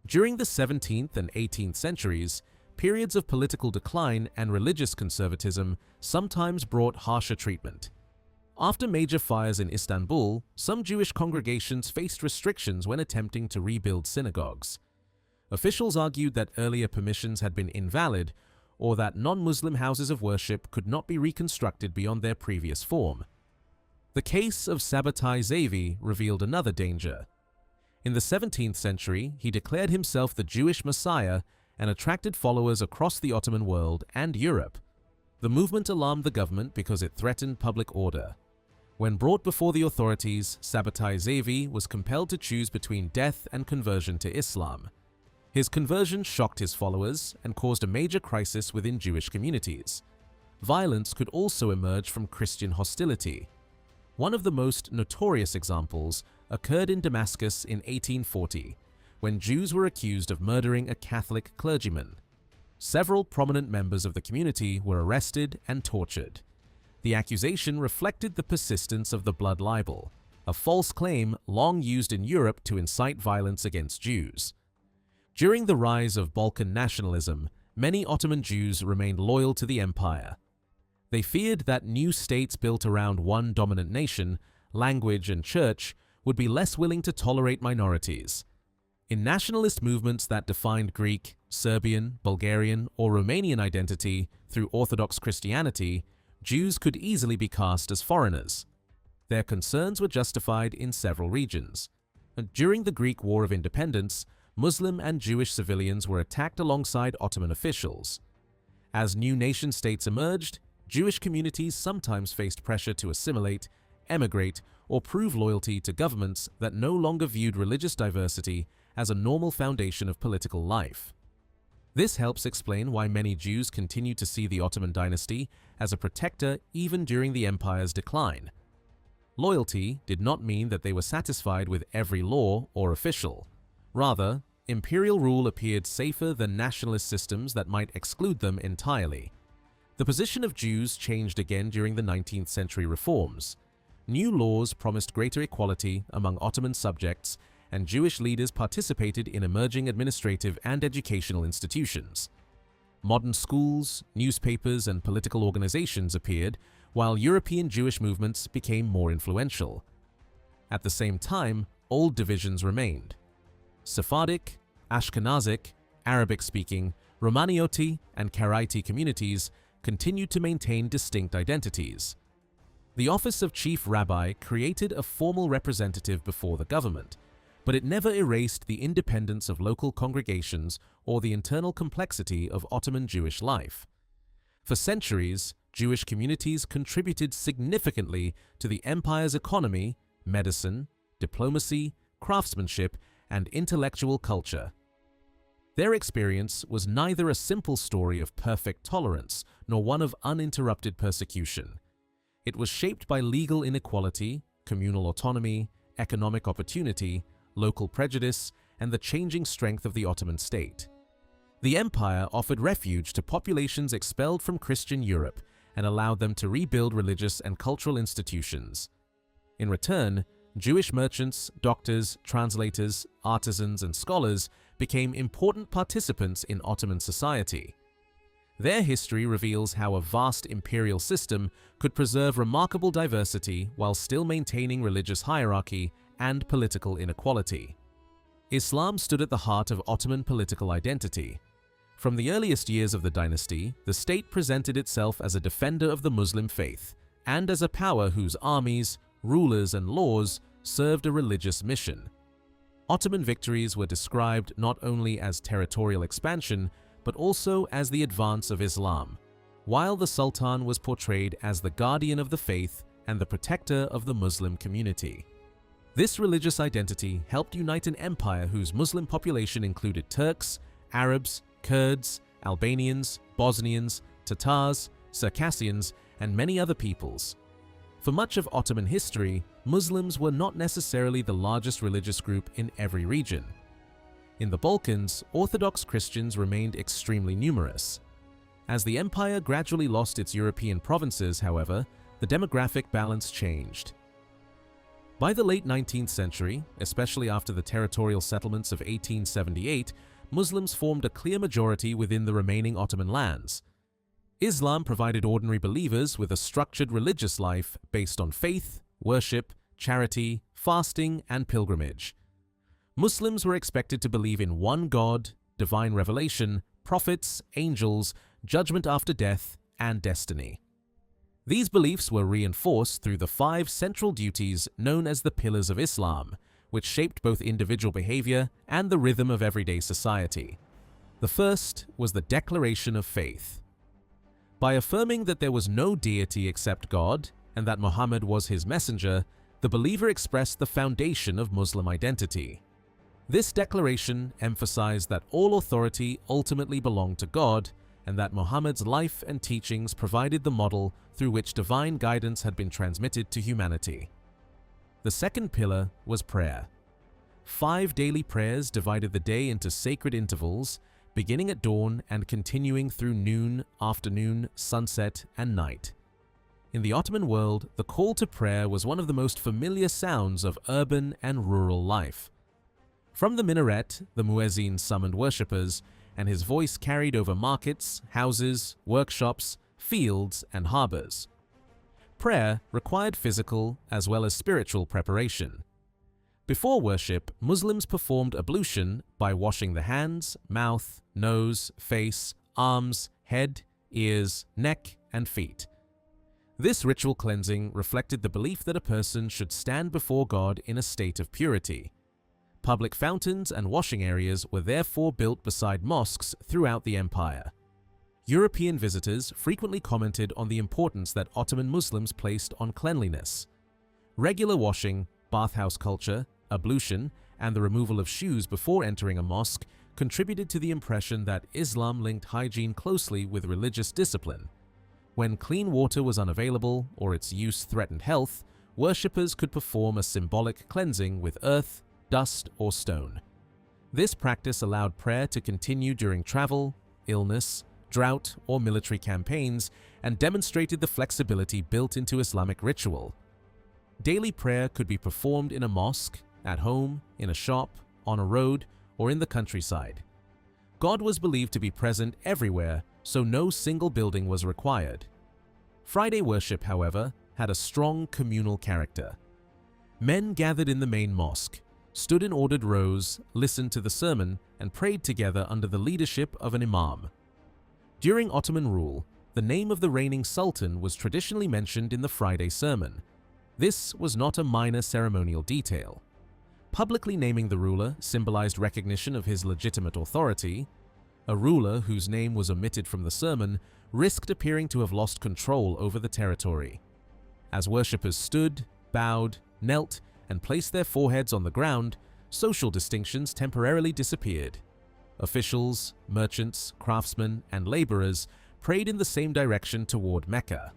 During the 17th and 18th centuries, periods of political decline and religious conservatism sometimes brought harsher treatment. After major fires in Istanbul, some Jewish congregations faced restrictions when attempting to rebuild synagogues. Officials argued that earlier permissions had been invalid or that non-Muslim houses of worship could not be reconstructed beyond their previous form. The case of Sabbatai Zevi revealed another danger. In the 17th century, he declared himself the Jewish Messiah and attracted followers across the Ottoman world and Europe. The movement alarmed the government because it threatened public order. When brought before the authorities, Sabbatai Zevi was compelled to choose between death and conversion to Islam. His conversion shocked his followers and caused a major crisis within Jewish communities. Violence could also emerge from Christian hostility. One of the most notorious examples occurred in Damascus in 1840, when Jews were accused of murdering a Catholic clergyman. Several prominent members of the community were arrested and tortured. The accusation reflected the persistence of the blood libel, a false claim long used in Europe to incite violence against Jews. During the rise of Balkan nationalism, many Ottoman Jews remained loyal to the empire. They feared that new states built around one dominant nation, language, and church would be less willing to tolerate minorities. In nationalist movements that defined Greek, Serbian, Bulgarian, or Romanian identity through Orthodox Christianity, Jews could easily be cast as foreigners. Their concerns were justified in several regions. During the Greek War of Independence, Muslim and Jewish civilians were attacked alongside Ottoman officials. As new nation-states emerged, Jewish communities sometimes faced pressure to assimilate, emigrate, or prove loyalty to governments that no longer viewed religious diversity as a normal foundation of political life. This helps explain why many Jews continue to see the Ottoman dynasty as a protector even during the empire's decline. Loyalty did not mean that they were satisfied with every law or official. Rather, imperial rule appeared safer than nationalist systems that might exclude them entirely. The position of Jews changed again during the 19th century reforms. New laws promised greater equality among Ottoman subjects, and Jewish leaders participated in emerging administrative and educational institutions. Modern schools, newspapers, and political organizations appeared, while European Jewish movements became more influential. At the same time, old divisions remained. Sephardic, Ashkenazic, Arabic-speaking, Romanioti, and Karaite communities continued to maintain distinct identities. The office of chief rabbi created a formal representative before the government, but it never erased the independence of local congregations or the internal complexity of Ottoman Jewish life. For centuries, Jewish communities contributed significantly to the empire's economy, medicine, diplomacy, craftsmanship, and intellectual culture. Their experience was neither a simple story of perfect tolerance nor one of uninterrupted persecution. It was shaped by legal inequality, communal autonomy, economic opportunity, local prejudice, and the changing strength of the Ottoman state. The empire offered refuge to populations expelled from Christian Europe and allowed them to rebuild religious and cultural institutions. In return, Jewish merchants, doctors, translators, artisans, and scholars became important participants in Ottoman society. Their history reveals how a vast imperial system could preserve remarkable diversity while still maintaining religious hierarchy and political inequality. Islam stood at the heart of Ottoman political identity. From the earliest years of the dynasty, the state presented itself as a defender of the Muslim faith and as a power whose armies, rulers, and laws served a religious mission. Ottoman victories were described not only as territorial expansion, but also as the advance of Islam, while the Sultan was portrayed as the guardian of the faith and the protector of the Muslim community. This religious identity helped unite an empire whose Muslim population included Turks, Arabs, Kurds, Albanians, Bosnians, Tatars, Circassians, and many other peoples. For much of Ottoman history, Muslims were not necessarily the largest religious group in every region. In the Balkans, Orthodox Christians remained extremely numerous. As the empire gradually lost its European provinces, however, the demographic balance changed. By the late 19th century, especially after the territorial settlements of 1878, Muslims formed a clear majority within the remaining Ottoman lands. Islam provided ordinary believers with a structured religious life based on faith, worship, charity, fasting, and pilgrimage. Muslims were expected to believe in one God, divine revelation, prophets, angels, judgment after death, and destiny. These beliefs were reinforced through the 5 central duties known as the pillars of Islam, which shaped both individual behavior and the rhythm of everyday society. The first was the declaration of faith. By affirming that there was no deity except God and that Muhammad was his messenger, the believer expressed the foundation of Muslim identity. This declaration emphasized that all authority ultimately belonged to God and that Muhammad's life and teachings provided the model through which divine guidance had been transmitted to humanity. The second pillar was prayer. 5 daily prayers divided the day into sacred intervals, beginning at dawn and continuing through noon, afternoon, sunset, and night. In the Ottoman world, the call to prayer was one of the most familiar sounds of urban and rural life. From the minaret, the muezzin summoned worshippers, and his voice carried over markets, houses, workshops, fields, and harbors. Prayer required physical as well as spiritual preparation. Before worship, Muslims performed ablution by washing the hands, mouth, nose, face, arms, head, ears, neck, and feet. This ritual cleansing reflected the belief that a person should stand before God in a state of purity. Public fountains and washing areas were therefore built beside mosques throughout the empire. European visitors frequently commented on the importance that Ottoman Muslims placed on cleanliness. Regular washing, bathhouse culture, ablution, and the removal of shoes before entering a mosque contributed to the impression that Islam linked hygiene closely with religious discipline. When clean water was unavailable or its use threatened health, worshippers could perform a symbolic cleansing with earth, dust, or stone. This practice allowed prayer to continue during travel, illness, drought, or military campaigns, and demonstrated the flexibility built into Islamic ritual. Daily prayer could be performed in a mosque, at home, in a shop, on a road, or in the countryside. God was believed to be present everywhere, so no single building was required. Friday worship, however, had a strong communal character. Men gathered in the main mosque, stood in ordered rows, listened to the sermon, and prayed together under the leadership of an imam. During Ottoman rule, the name of the reigning sultan was traditionally mentioned in the Friday sermon. This was not a minor ceremonial detail. Publicly naming the ruler symbolized recognition of his legitimate authority. A ruler whose name was omitted from the sermon risked appearing to have lost control over the territory. As worshippers stood, bowed, knelt, and placed their foreheads on the ground, social distinctions temporarily disappeared. Officials, merchants, craftsmen, and laborers prayed in the same direction toward Mecca.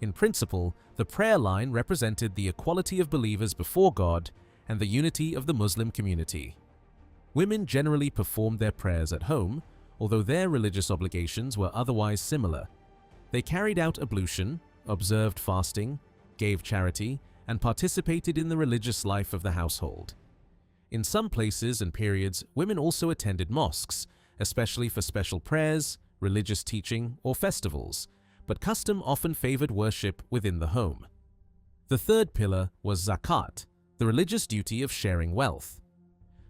In principle, the prayer line represented the equality of believers before God and the unity of the Muslim community. Women generally performed their prayers at home, although their religious obligations were otherwise similar. They carried out ablution, observed fasting, gave charity, and participated in the religious life of the household. In some places and periods, women also attended mosques, especially for special prayers, religious teaching, or festivals, but custom often favored worship within the home. The third pillar was zakat, the religious duty of sharing wealth.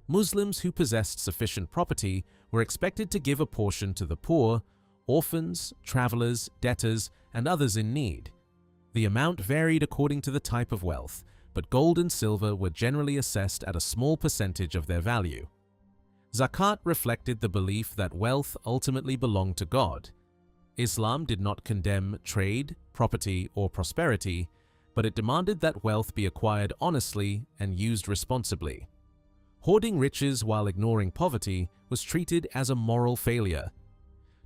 Muslims who possessed sufficient property were expected to give a portion to the poor, orphans, travelers, debtors, and others in need. The amount varied according to the type of wealth, but gold and silver were generally assessed at a small percentage of their value. Zakat reflected the belief that wealth ultimately belonged to God. Islam did not condemn trade, property, or prosperity, but it demanded that wealth be acquired honestly and used responsibly. Hoarding riches while ignoring poverty was treated as a moral failure.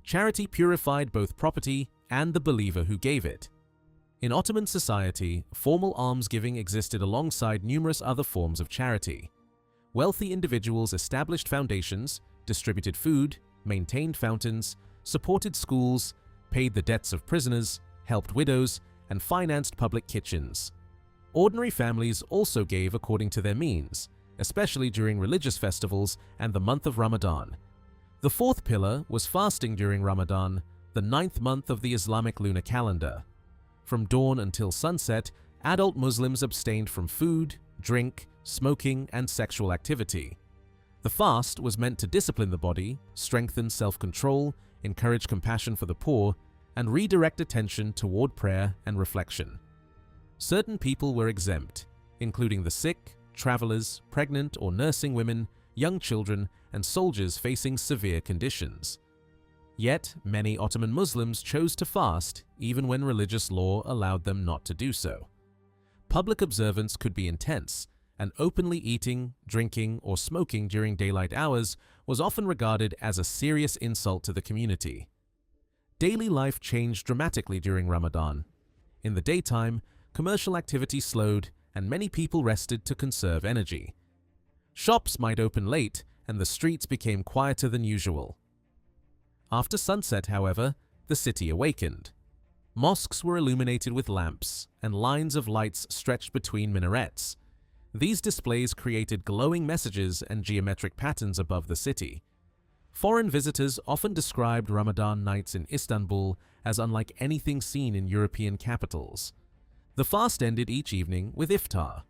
Charity purified both property and the believer who gave it. In Ottoman society, formal almsgiving existed alongside numerous other forms of charity. Wealthy individuals established foundations, distributed food, maintained fountains, supported schools, paid the debts of prisoners, helped widows, and financed public kitchens. Ordinary families also gave according to their means, especially during religious festivals and the month of Ramadan. The fourth pillar was fasting during Ramadan, the 9th month of the Islamic lunar calendar. From dawn until sunset, adult Muslims abstained from food, drink, smoking, and sexual activity. The fast was meant to discipline the body, strengthen self-control, encourage compassion for the poor, and redirect attention toward prayer and reflection. Certain people were exempt, including the sick, travelers, pregnant or nursing women, young children, and soldiers facing severe conditions. Yet, many Ottoman Muslims chose to fast even when religious law allowed them not to do so. Public observance could be intense, and openly eating, drinking, or smoking during daylight hours was often regarded as a serious insult to the community. Daily life changed dramatically during Ramadan. In the daytime, commercial activity slowed, and many people rested to conserve energy. Shops might open late, and the streets became quieter than usual. After sunset, however, the city awakened. Mosques were illuminated with lamps, and lines of lights stretched between minarets. These displays created glowing messages and geometric patterns above the city. Foreign visitors often described Ramadan nights in Istanbul as unlike anything seen in European capitals. The fast ended each evening with iftar.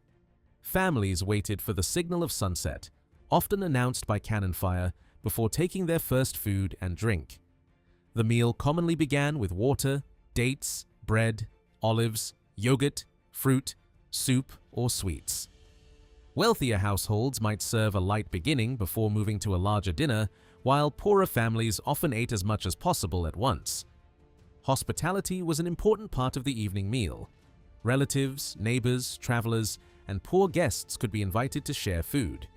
Families waited for the signal of sunset, often announced by cannon fire, before taking their first food and drink. The meal commonly began with water, dates, bread, olives, yogurt, fruit, soup, or sweets. Wealthier households might serve a light beginning before moving to a larger dinner, while poorer families often ate as much as possible at once. Hospitality was an important part of the evening meal. Relatives, neighbors, travelers, and poor guests could be invited to share food.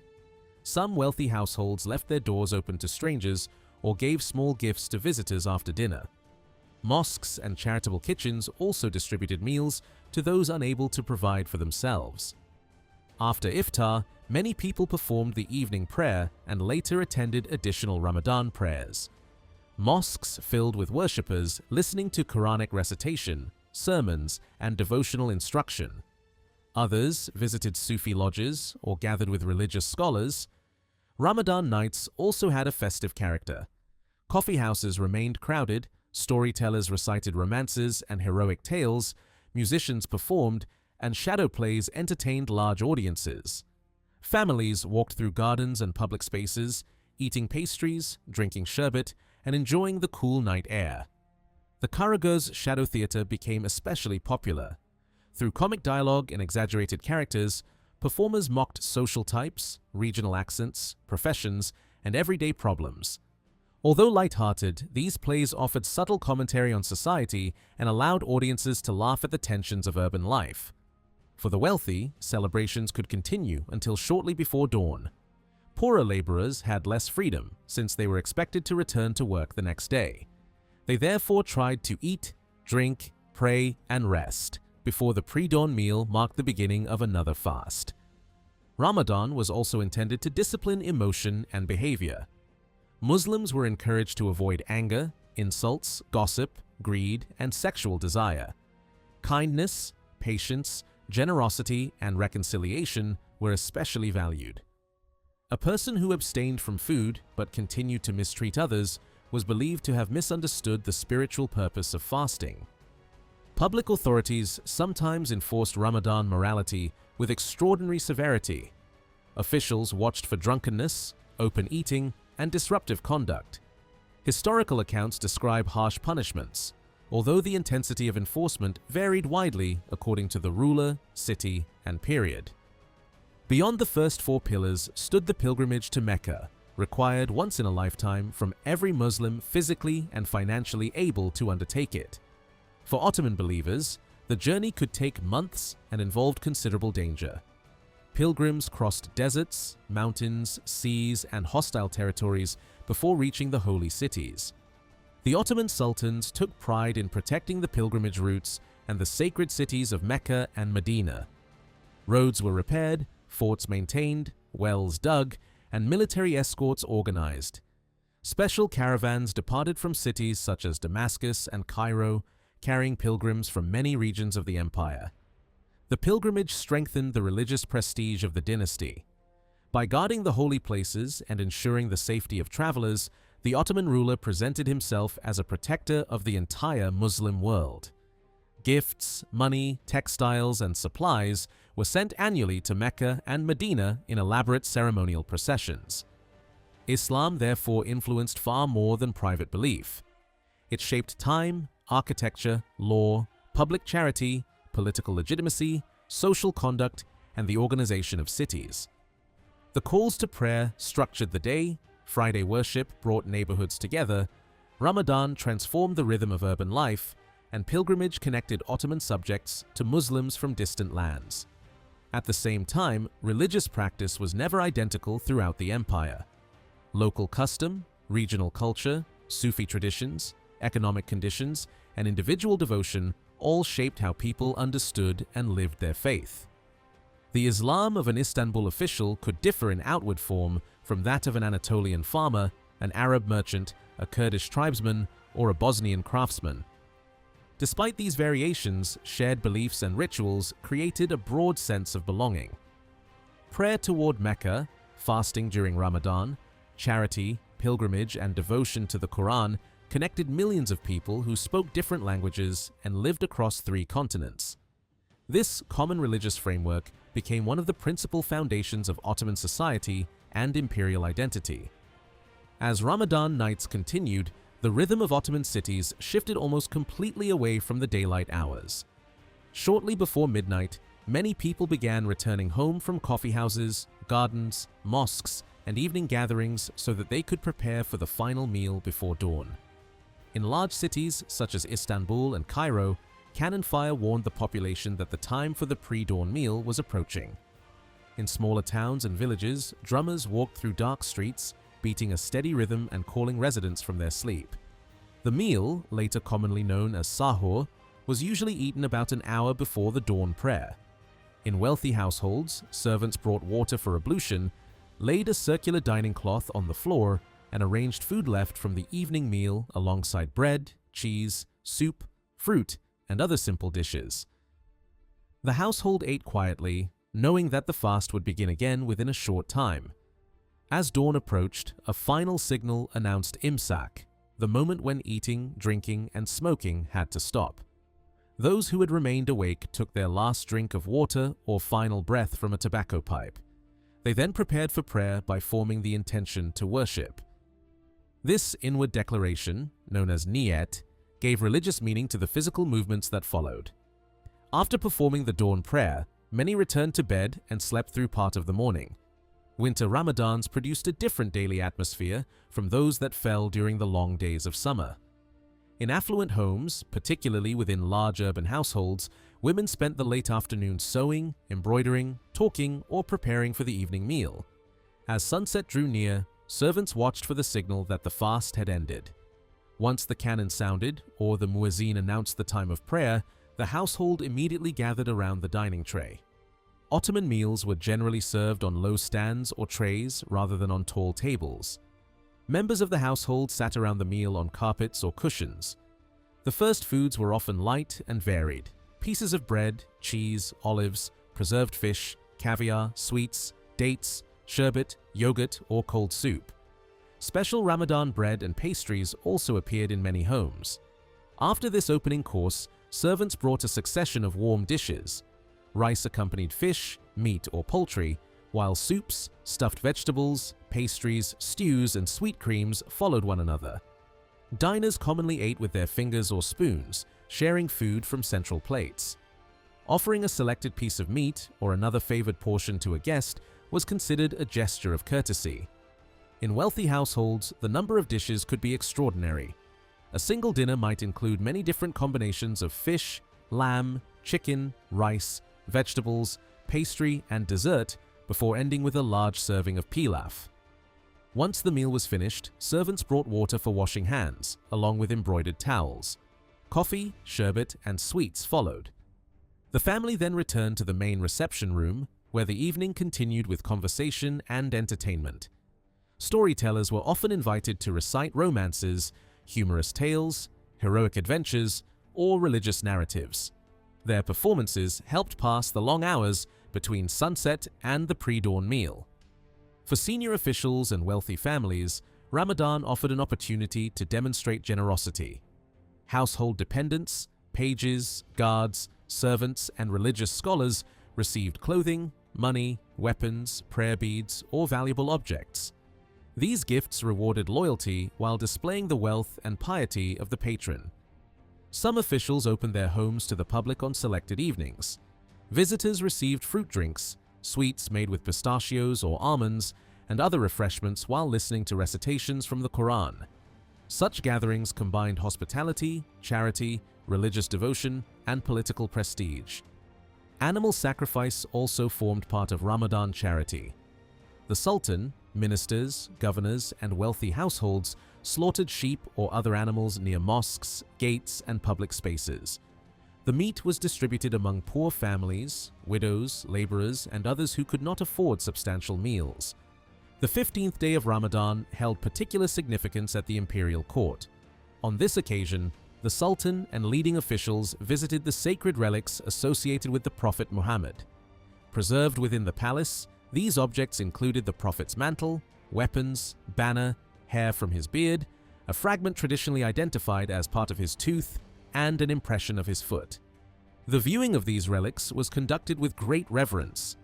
Some wealthy households left their doors open to strangers or gave small gifts to visitors after dinner. Mosques and charitable kitchens also distributed meals to those unable to provide for themselves. After iftar, many people performed the evening prayer and later attended additional Ramadan prayers. Mosques filled with worshippers listening to Quranic recitation, sermons, and devotional instruction. Others visited Sufi lodges or gathered with religious scholars. Ramadan nights also had a festive character. Coffeehouses remained crowded, storytellers recited romances and heroic tales, musicians performed, and shadow plays entertained large audiences. Families walked through gardens and public spaces, eating pastries, drinking sherbet, and enjoying the cool night air. The Karagöz shadow theater became especially popular. Through comic dialogue and exaggerated characters, performers mocked social types, regional accents, professions, and everyday problems. Although light-hearted, these plays offered subtle commentary on society and allowed audiences to laugh at the tensions of urban life. For the wealthy, celebrations could continue until shortly before dawn. Poorer laborers had less freedom since they were expected to return to work the next day. They therefore tried to eat, drink, pray, and rest before the pre-dawn meal marked the beginning of another fast. Ramadan was also intended to discipline emotion and behavior. Muslims were encouraged to avoid anger, insults, gossip, greed, and sexual desire. Kindness, patience, generosity, and reconciliation were especially valued. A person who abstained from food but continued to mistreat others was believed to have misunderstood the spiritual purpose of fasting. Public authorities sometimes enforced Ramadan morality with extraordinary severity. Officials watched for drunkenness, open eating, and disruptive conduct. Historical accounts describe harsh punishments, although the intensity of enforcement varied widely according to the ruler, city, and period. Beyond the first four pillars stood the pilgrimage to Mecca, required once in a lifetime from every Muslim physically and financially able to undertake it. For Ottoman believers, the journey could take months and involved considerable danger. Pilgrims crossed deserts, mountains, seas, and hostile territories before reaching the holy cities. The Ottoman sultans took pride in protecting the pilgrimage routes and the sacred cities of Mecca and Medina. Roads were repaired, forts maintained, wells dug, and military escorts organized. Special caravans departed from cities such as Damascus and Cairo, carrying pilgrims from many regions of the empire. The pilgrimage strengthened the religious prestige of the dynasty. By guarding the holy places and ensuring the safety of travelers, the Ottoman ruler presented himself as a protector of the entire Muslim world. Gifts, money, textiles, and supplies were sent annually to Mecca and Medina in elaborate ceremonial processions. Islam therefore influenced far more than private belief. It shaped time, architecture, law, public charity, political legitimacy, social conduct, and the organization of cities. The calls to prayer structured the day, Friday worship brought neighborhoods together, Ramadan transformed the rhythm of urban life, and pilgrimage connected Ottoman subjects to Muslims from distant lands. At the same time, religious practice was never identical throughout the empire. Local custom, regional culture, Sufi traditions, economic conditions, and individual devotion all shaped how people understood and lived their faith. The Islam of an Istanbul official could differ in outward form from that of an Anatolian farmer, an Arab merchant, a Kurdish tribesman, or a Bosnian craftsman. Despite these variations, shared beliefs and rituals created a broad sense of belonging. Prayer toward Mecca, fasting during Ramadan, charity, pilgrimage, and devotion to the Quran connected millions of people who spoke different languages and lived across 3 continents. This common religious framework became one of the principal foundations of Ottoman society and imperial identity. As Ramadan nights continued, the rhythm of Ottoman cities shifted almost completely away from the daylight hours. Shortly before midnight, many people began returning home from coffeehouses, gardens, mosques, and evening gatherings so that they could prepare for the final meal before dawn. In large cities such as Istanbul and Cairo, cannon fire warned the population that the time for the pre-dawn meal was approaching. In smaller towns and villages, drummers walked through dark streets, beating a steady rhythm and calling residents from their sleep. The meal, later commonly known as sahur, was usually eaten about an hour before the dawn prayer. In wealthy households, servants brought water for ablution, laid a circular dining cloth on the floor, and arranged food left from the evening meal alongside bread, cheese, soup, fruit, and other simple dishes. The household ate quietly, knowing that the fast would begin again within a short time. As dawn approached, a final signal announced imsak, the moment when eating, drinking, and smoking had to stop. Those who had remained awake took their last drink of water or final breath from a tobacco pipe. They then prepared for prayer by forming the intention to worship. This inward declaration, known as niyat, gave religious meaning to the physical movements that followed. After performing the dawn prayer, many returned to bed and slept through part of the morning. Winter Ramadans produced a different daily atmosphere from those that fell during the long days of summer. In affluent homes, particularly within large urban households, women spent the late afternoon sewing, embroidering, talking, or preparing for the evening meal. As sunset drew near, servants watched for the signal that the fast had ended. Once the cannon sounded, or the muezzin announced the time of prayer, the household immediately gathered around the dining tray. Ottoman meals were generally served on low stands or trays rather than on tall tables. Members of the household sat around the meal on carpets or cushions. The first foods were often light and varied: pieces of bread, cheese, olives, preserved fish, caviar, sweets, dates, sherbet, yogurt, or cold soup. Special Ramadan bread and pastries also appeared in many homes. After this opening course, servants brought a succession of warm dishes. Rice accompanied fish, meat or poultry, while soups, stuffed vegetables, pastries, stews, and sweet creams followed one another. Diners commonly ate with their fingers or spoons, sharing food from central plates. Offering a selected piece of meat or another favored portion to a guest was considered a gesture of courtesy. In wealthy households, the number of dishes could be extraordinary. A single dinner might include many different combinations of fish, lamb, chicken, rice, vegetables, pastry, and dessert before ending with a large serving of pilaf. Once the meal was finished, servants brought water for washing hands, along with embroidered towels. Coffee, sherbet, and sweets followed. The family then returned to the main reception room, where the evening continued with conversation and entertainment. Storytellers were often invited to recite romances, humorous tales, heroic adventures, or religious narratives. Their performances helped pass the long hours between sunset and the pre-dawn meal. For senior officials and wealthy families, Ramadan offered an opportunity to demonstrate generosity. Household dependents, pages, guards, servants, and religious scholars received clothing, money, weapons, prayer beads, or valuable objects. These gifts rewarded loyalty while displaying the wealth and piety of the patron. Some officials opened their homes to the public on selected evenings. Visitors received fruit drinks, sweets made with pistachios or almonds, and other refreshments while listening to recitations from the Quran. Such gatherings combined hospitality, charity, religious devotion, and political prestige. Animal sacrifice also formed part of Ramadan charity. The Sultan, ministers, governors, and wealthy households slaughtered sheep or other animals near mosques, gates, and public spaces. The meat was distributed among poor families, widows, laborers, and others who could not afford substantial meals. The 15th day of Ramadan held particular significance at the imperial court. On this occasion, the Sultan and leading officials visited the sacred relics associated with the Prophet Muhammad. Preserved within the palace, these objects included the Prophet's mantle, weapons, banner, hair from his beard, a fragment traditionally identified as part of his tooth, and an impression of his foot. The viewing of these relics was conducted with great reverence.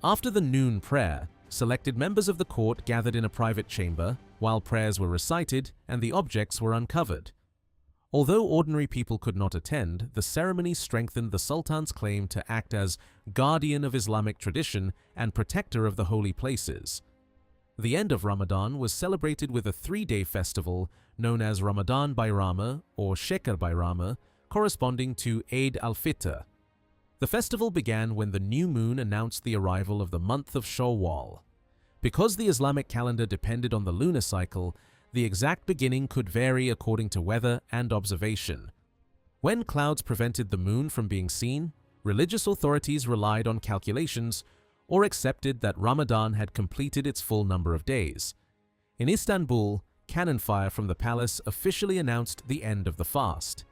After the noon prayer, selected members of the court gathered in a private chamber while prayers were recited and the objects were uncovered. Although ordinary people could not attend, the ceremony strengthened the Sultan's claim to act as guardian of Islamic tradition and protector of the holy places. The end of Ramadan was celebrated with a 3-day festival known as Ramadan Bayrama or Shekar Bayrama, corresponding to Eid al-Fitr. The festival began when the new moon announced the arrival of the month of Shawwal. Because the Islamic calendar depended on the lunar cycle, the exact beginning could vary according to weather and observation. When clouds prevented the moon from being seen, religious authorities relied on calculations or accepted that Ramadan had completed its full number of days. In Istanbul, cannon fire from the palace officially announced the end of the fast.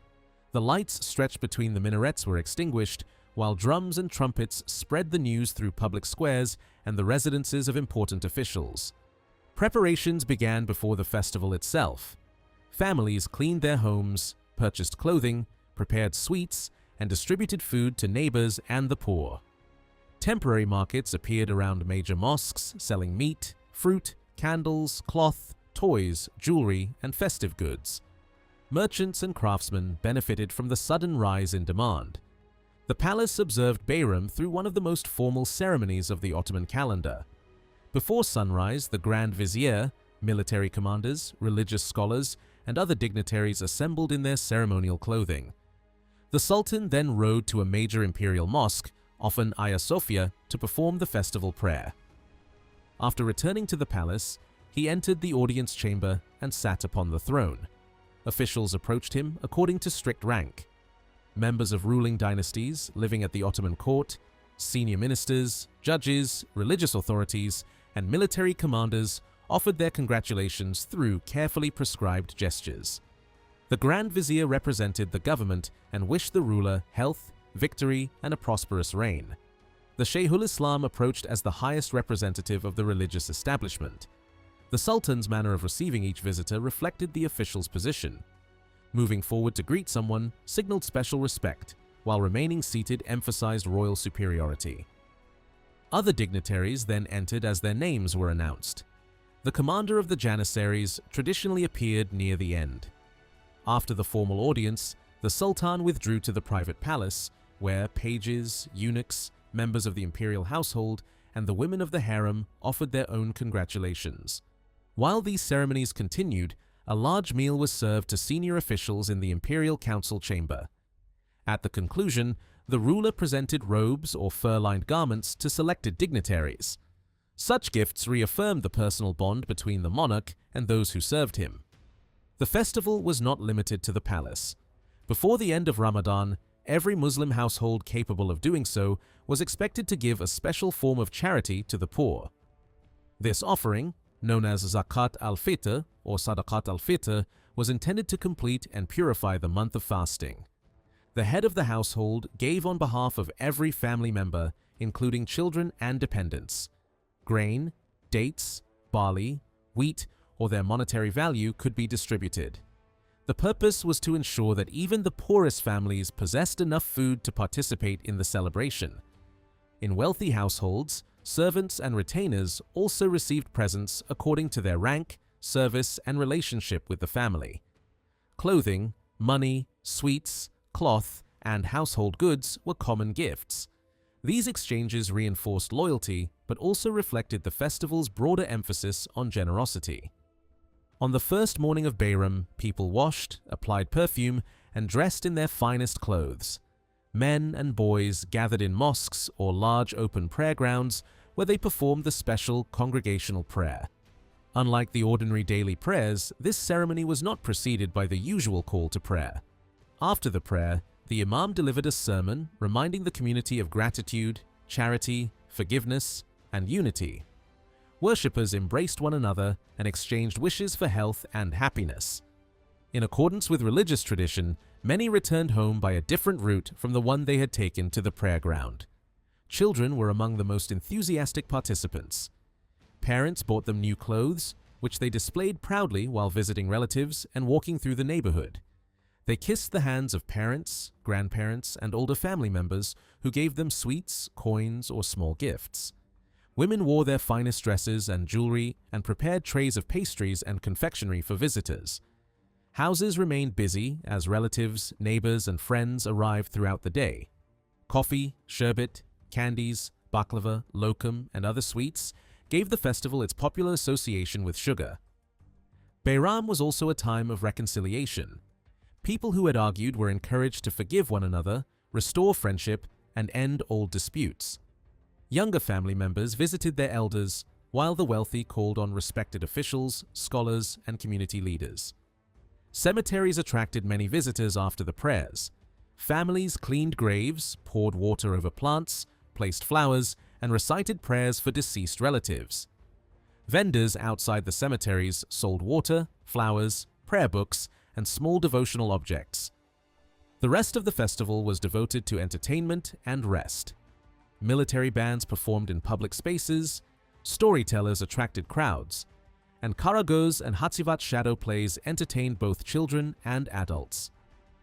The lights stretched between the minarets were extinguished, while drums and trumpets spread the news through public squares and the residences of important officials. Preparations began before the festival itself. Families cleaned their homes, purchased clothing, prepared sweets, and distributed food to neighbors and the poor. Temporary markets appeared around major mosques, selling meat, fruit, candles, cloth, toys, jewelry, and festive goods. Merchants and craftsmen benefited from the sudden rise in demand. The palace observed Bayram through one of the most formal ceremonies of the Ottoman calendar. Before sunrise, the Grand Vizier, military commanders, religious scholars, and other dignitaries assembled in their ceremonial clothing. The Sultan then rode to a major imperial mosque, often Hagia Sophia, to perform the festival prayer. After returning to the palace, he entered the audience chamber and sat upon the throne. Officials approached him according to strict rank. Members of ruling dynasties living at the Ottoman court, senior ministers, judges, religious authorities, and military commanders offered their congratulations through carefully prescribed gestures. The Grand Vizier represented the government and wished the ruler health, victory, and a prosperous reign. The Shaykhul Islam approached as the highest representative of the religious establishment. The Sultan's manner of receiving each visitor reflected the official's position. Moving forward to greet someone signaled special respect, while remaining seated emphasized royal superiority. Other dignitaries then entered as their names were announced. The commander of the Janissaries traditionally appeared near the end. After the formal audience, the Sultan withdrew to the private palace, where pages, eunuchs, members of the imperial household, and the women of the harem offered their own congratulations. While these ceremonies continued, a large meal was served to senior officials in the imperial council chamber. At the conclusion, the ruler presented robes or fur-lined garments to selected dignitaries. Such gifts reaffirmed the personal bond between the monarch and those who served him. The festival was not limited to the palace. Before the end of Ramadan, every Muslim household capable of doing so was expected to give a special form of charity to the poor. This offering, known as Zakat al-Fitr or Sadaqat al-Fitr, was intended to complete and purify the month of fasting. The head of the household gave on behalf of every family member, including children and dependents. Grain, dates, barley, wheat, or their monetary value could be distributed. The purpose was to ensure that even the poorest families possessed enough food to participate in the celebration. In wealthy households, servants and retainers also received presents according to their rank, service, and relationship with the family. Clothing, money, sweets, cloth, and household goods were common gifts. These exchanges reinforced loyalty, but also reflected the festival's broader emphasis on generosity. On the first morning of Bayram, people washed, applied perfume, and dressed in their finest clothes. Men and boys gathered in mosques or large open prayer grounds where they performed the special congregational prayer. Unlike the ordinary daily prayers, this ceremony was not preceded by the usual call to prayer. After the prayer, the Imam delivered a sermon reminding the community of gratitude, charity, forgiveness, and unity. Worshippers embraced one another and exchanged wishes for health and happiness. In accordance with religious tradition, many returned home by a different route from the one they had taken to the prayer ground. Children were among the most enthusiastic participants. Parents bought them new clothes, which they displayed proudly while visiting relatives and walking through the neighborhood. They kissed the hands of parents, grandparents, and older family members who gave them sweets, coins, or small gifts. Women wore their finest dresses and jewelry and prepared trays of pastries and confectionery for visitors. Houses remained busy as relatives, neighbors, and friends arrived throughout the day. Coffee, sherbet, candies, baklava, lokum, and other sweets gave the festival its popular association with sugar. Bayram was also a time of reconciliation. People who had argued were encouraged to forgive one another, restore friendship, and end old disputes. Younger family members visited their elders, while the wealthy called on respected officials, scholars, and community leaders. Cemeteries attracted many visitors after the prayers. Families cleaned graves, poured water over plants, placed flowers, and recited prayers for deceased relatives. Vendors outside the cemeteries sold water, flowers, prayer books, and small devotional objects. The rest of the festival was devoted to entertainment and rest. Military bands performed in public spaces, storytellers attracted crowds, and Karagöz and Hatsivat shadow plays entertained both children and adults.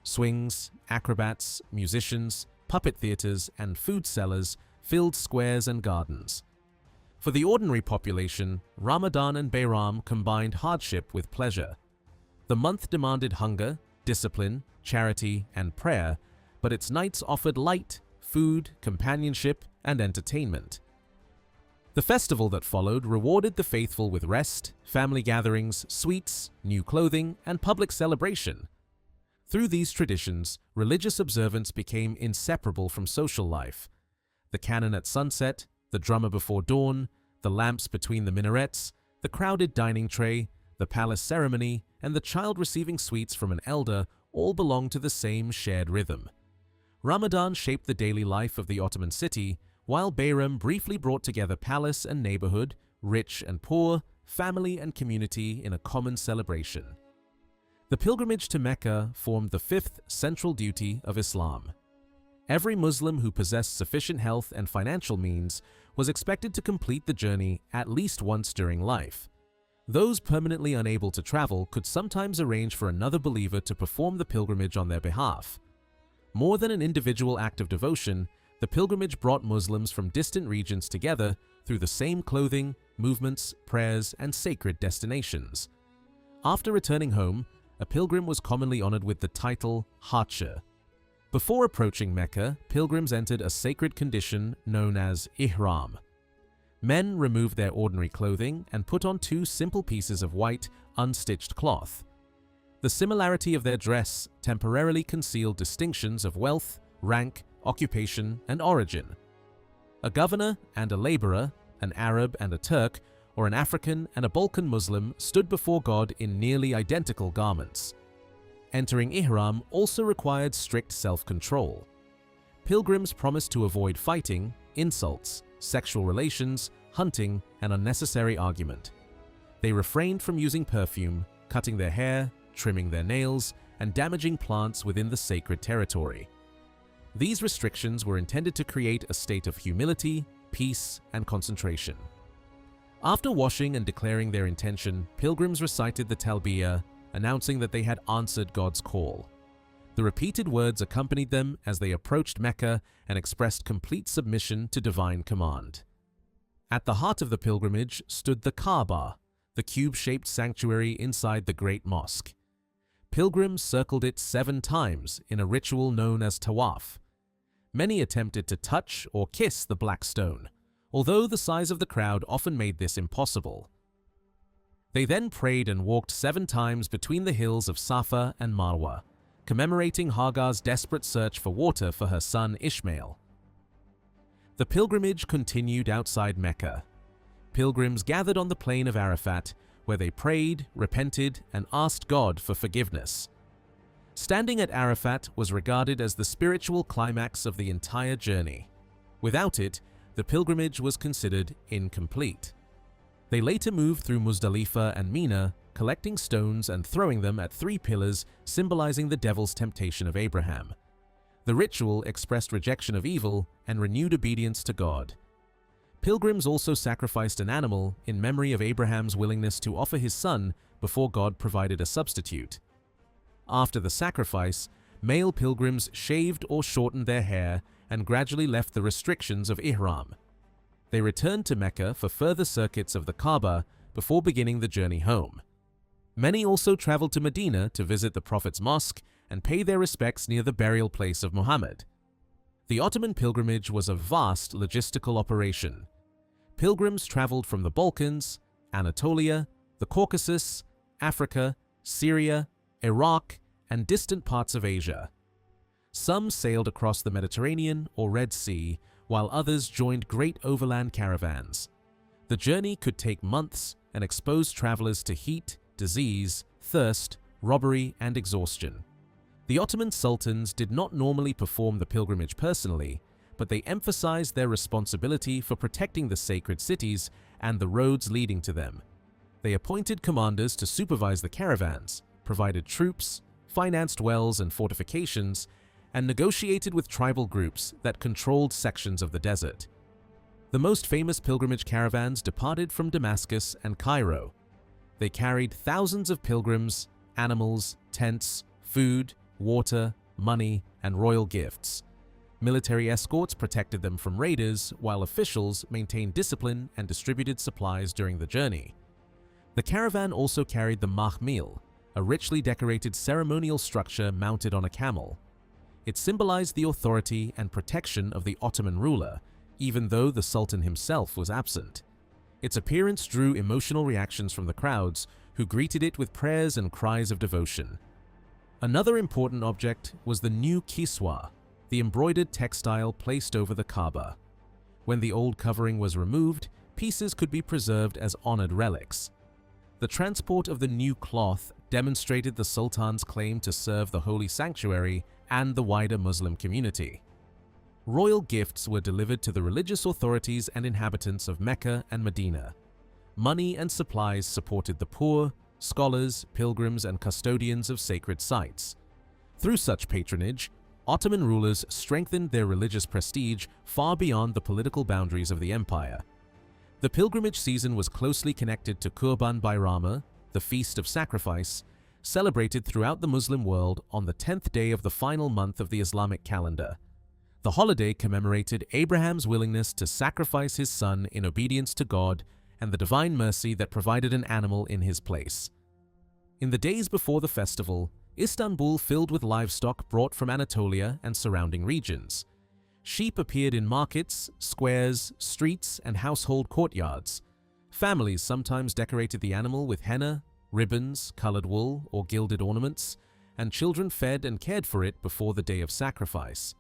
Swings, acrobats, musicians, puppet theaters, and food sellers filled squares and gardens. For the ordinary population, Ramadan and Bayram combined hardship with pleasure. The month demanded hunger, discipline, charity, and prayer, but its nights offered light, food, companionship, and entertainment. The festival that followed rewarded the faithful with rest, family gatherings, sweets, new clothing, and public celebration. Through these traditions, religious observance became inseparable from social life. The cannon at sunset, the drummer before dawn, the lamps between the minarets, the crowded dining tray, the palace ceremony, and the child receiving sweets from an elder all belonged to the same shared rhythm. Ramadan shaped the daily life of the Ottoman city, while Bayram briefly brought together palace and neighborhood, rich and poor, family and community in a common celebration. The pilgrimage to Mecca formed the fifth central duty of Islam. Every Muslim who possessed sufficient health and financial means was expected to complete the journey at least once during life. Those permanently unable to travel could sometimes arrange for another believer to perform the pilgrimage on their behalf. More than an individual act of devotion, the pilgrimage brought Muslims from distant regions together through the same clothing, movements, prayers, and sacred destinations. After returning home, a pilgrim was commonly honored with the title Hajj. Before approaching Mecca, pilgrims entered a sacred condition known as ihram. Men removed their ordinary clothing and put on two simple pieces of white, unstitched cloth. The similarity of their dress temporarily concealed distinctions of wealth, rank, occupation, and origin. A governor and a laborer, an Arab and a Turk, or an African and a Balkan Muslim stood before God in nearly identical garments. Entering ihram also required strict self-control. Pilgrims promised to avoid fighting, insults, sexual relations, hunting, and unnecessary argument. They refrained from using perfume, cutting their hair, trimming their nails, and damaging plants within the sacred territory. These restrictions were intended to create a state of humility, peace, and concentration. After washing and declaring their intention, pilgrims recited the Talbiyah, announcing that they had answered God's call. The repeated words accompanied them as they approached Mecca and expressed complete submission to divine command. At the heart of the pilgrimage stood the Kaaba, the cube-shaped sanctuary inside the Great Mosque. Pilgrims circled it 7 times in a ritual known as tawaf. Many attempted to touch or kiss the black stone, although the size of the crowd often made this impossible. They then prayed and walked 7 times between the hills of Safa and Marwa, commemorating Hagar's desperate search for water for her son Ishmael. The pilgrimage continued outside Mecca. Pilgrims gathered on the plain of Arafat, where they prayed, repented, and asked God for forgiveness. Standing at Arafat was regarded as the spiritual climax of the entire journey. Without it, the pilgrimage was considered incomplete. They later moved through Muzdalifah and Mina, collecting stones and throwing them at 3 pillars symbolizing the devil's temptation of Abraham. The ritual expressed rejection of evil and renewed obedience to God. Pilgrims also sacrificed an animal in memory of Abraham's willingness to offer his son before God provided a substitute. After the sacrifice, male pilgrims shaved or shortened their hair and gradually left the restrictions of ihram. They returned to Mecca for further circuits of the Kaaba before beginning the journey home. Many also traveled to Medina to visit the Prophet's mosque and pay their respects near the burial place of Muhammad. The Ottoman pilgrimage was a vast logistical operation. Pilgrims traveled from the Balkans, Anatolia, the Caucasus, Africa, Syria, Iraq, and distant parts of Asia. Some sailed across the Mediterranean or Red Sea, while others joined great overland caravans. The journey could take months and expose travelers to heat, disease, thirst, robbery, and exhaustion. The Ottoman sultans did not normally perform the pilgrimage personally, but they emphasized their responsibility for protecting the sacred cities and the roads leading to them. They appointed commanders to supervise the caravans, provided troops, financed wells and fortifications, and negotiated with tribal groups that controlled sections of the desert. The most famous pilgrimage caravans departed from Damascus and Cairo. They carried thousands of pilgrims, animals, tents, food, water, money, and royal gifts. Military escorts protected them from raiders, while officials maintained discipline and distributed supplies during the journey. The caravan also carried the mahmil, a richly decorated ceremonial structure mounted on a camel. It symbolized the authority and protection of the Ottoman ruler, even though the Sultan himself was absent. Its appearance drew emotional reactions from the crowds, who greeted it with prayers and cries of devotion. Another important object was the new kiswa, the embroidered textile placed over the Kaaba. When the old covering was removed, pieces could be preserved as honored relics. The transport of the new cloth demonstrated the Sultan's claim to serve the holy sanctuary and the wider Muslim community. Royal gifts were delivered to the religious authorities and inhabitants of Mecca and Medina. Money and supplies supported the poor, scholars, pilgrims, and custodians of sacred sites. Through such patronage, Ottoman rulers strengthened their religious prestige far beyond the political boundaries of the empire. The pilgrimage season was closely connected to Kurban Bayramı, the Feast of Sacrifice, celebrated throughout the Muslim world on the 10th day of the final month of the Islamic calendar. The holiday commemorated Abraham's willingness to sacrifice his son in obedience to God and the divine mercy that provided an animal in his place. In the days before the festival, Istanbul filled with livestock brought from Anatolia and surrounding regions. Sheep appeared in markets, squares, streets, and household courtyards. Families sometimes decorated the animal with henna, ribbons, colored wool, or gilded ornaments, and children fed and cared for it before the day of sacrifice.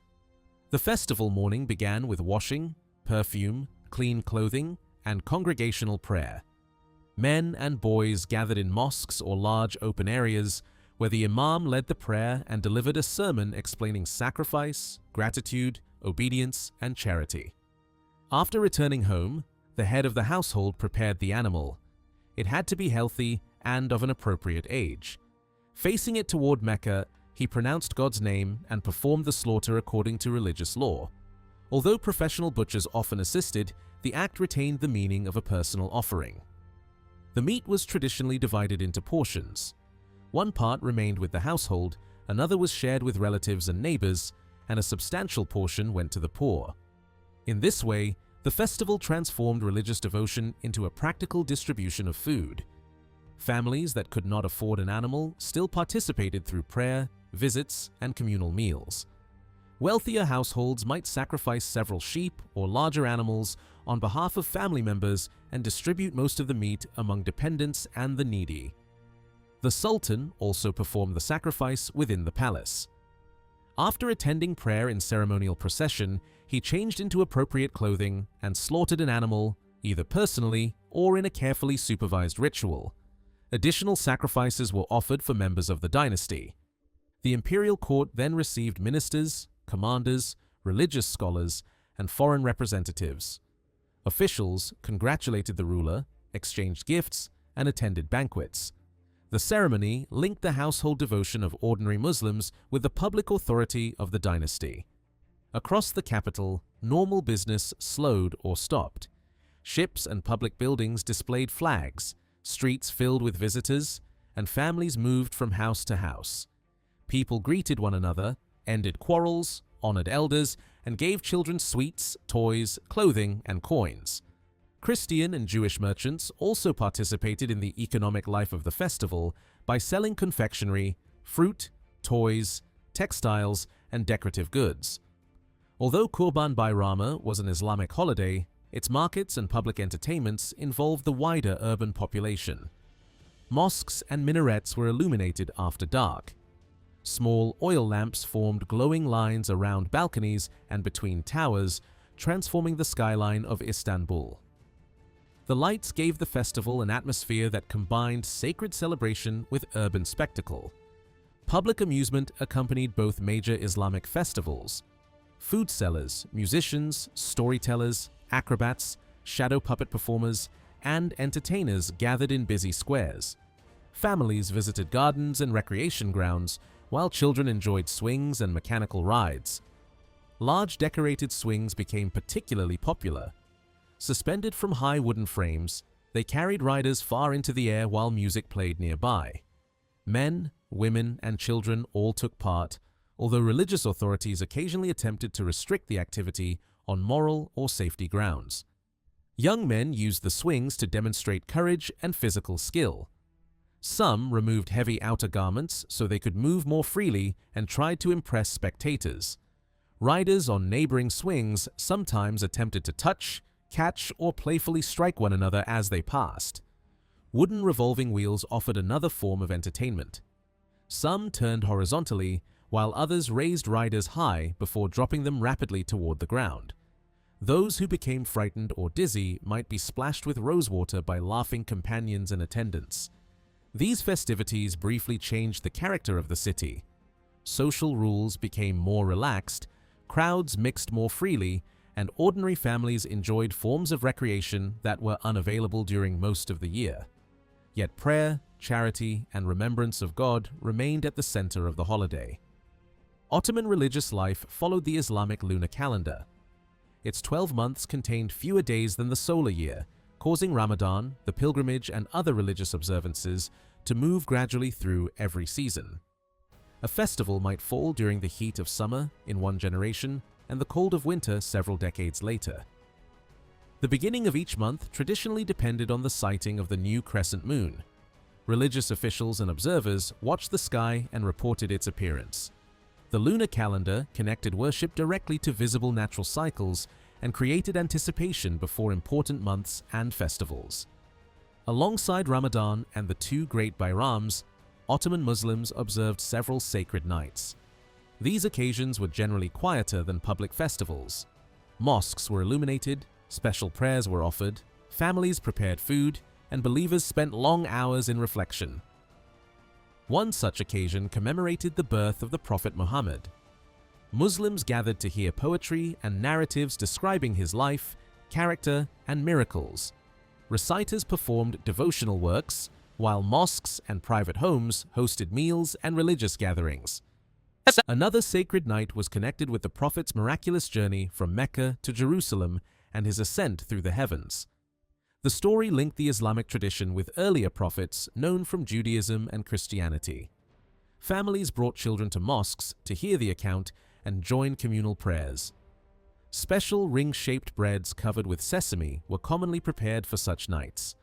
The festival morning began with washing, perfume, clean clothing, and congregational prayer. Men and boys gathered in mosques or large open areas where the imam led the prayer and delivered a sermon explaining sacrifice, gratitude, obedience, and charity. After returning home, the head of the household prepared the animal. It had to be healthy and of an appropriate age. Facing it toward Mecca, he pronounced God's name and performed the slaughter according to religious law. Although professional butchers often assisted, the act retained the meaning of a personal offering. The meat was traditionally divided into portions. One part remained with the household, another was shared with relatives and neighbors, and a substantial portion went to the poor. In this way, the festival transformed religious devotion into a practical distribution of food. Families that could not afford an animal still participated through prayer, visits, and communal meals. Wealthier households might sacrifice several sheep or larger animals on behalf of family members and distribute most of the meat among dependents and the needy. The Sultan also performed the sacrifice within the palace. After attending prayer in ceremonial procession, he changed into appropriate clothing and slaughtered an animal, either personally or in a carefully supervised ritual. Additional sacrifices were offered for members of the dynasty. The imperial court then received ministers, commanders, religious scholars, and foreign representatives. Officials congratulated the ruler, exchanged gifts, and attended banquets. The ceremony linked the household devotion of ordinary Muslims with the public authority of the dynasty. Across the capital, normal business slowed or stopped. Ships and public buildings displayed flags, streets filled with visitors, and families moved from house to house. People greeted one another, ended quarrels, honored elders, and gave children sweets, toys, clothing, and coins. Christian and Jewish merchants also participated in the economic life of the festival by selling confectionery, fruit, toys, textiles, and decorative goods. Although Kurban Bayramı was an Islamic holiday, its markets and public entertainments involved the wider urban population. Mosques and minarets were illuminated after dark. Small oil lamps formed glowing lines around balconies and between towers, transforming the skyline of Istanbul. The lights gave the festival an atmosphere that combined sacred celebration with urban spectacle. Public amusement accompanied both major Islamic festivals. Food sellers, musicians, storytellers, acrobats, shadow puppet performers, and entertainers gathered in busy squares. Families visited gardens and recreation grounds, while children enjoyed swings and mechanical rides. Large decorated swings became particularly popular. Suspended from high wooden frames, they carried riders far into the air while music played nearby. Men, women, and children all took part, although religious authorities occasionally attempted to restrict the activity on moral or safety grounds. Young men used the swings to demonstrate courage and physical skill. Some removed heavy outer garments so they could move more freely and tried to impress spectators. Riders on neighboring swings sometimes attempted to touch, catch, or playfully strike one another as they passed. Wooden revolving wheels offered another form of entertainment. Some turned horizontally, while others raised riders high before dropping them rapidly toward the ground. Those who became frightened or dizzy might be splashed with rosewater by laughing companions and attendants. These festivities briefly changed the character of the city. Social rules became more relaxed, crowds mixed more freely, and ordinary families enjoyed forms of recreation that were unavailable during most of the year. Yet prayer, charity, and remembrance of God remained at the center of the holiday. Ottoman religious life followed the Islamic lunar calendar. Its 12 months contained fewer days than the solar year, causing Ramadan, the pilgrimage, and other religious observances to move gradually through every season. A festival might fall during the heat of summer in one generation and the cold of winter several decades later. The beginning of each month traditionally depended on the sighting of the new crescent moon. Religious officials and observers watched the sky and reported its appearance. The lunar calendar connected worship directly to visible natural cycles and created anticipation before important months and festivals. Alongside Ramadan and the two great Bayrams, Ottoman Muslims observed several sacred nights. These occasions were generally quieter than public festivals. Mosques were illuminated, special prayers were offered, families prepared food, and believers spent long hours in reflection. One such occasion commemorated the birth of the Prophet Muhammad. Muslims gathered to hear poetry and narratives describing his life, character, and miracles. Reciters performed devotional works, while mosques and private homes hosted meals and religious gatherings. Another sacred night was connected with the Prophet's miraculous journey from Mecca to Jerusalem and his ascent through the heavens. The story linked the Islamic tradition with earlier prophets known from Judaism and Christianity. Families brought children to mosques to hear the account and join communal prayers. Special ring-shaped breads covered with sesame were commonly prepared for such nights.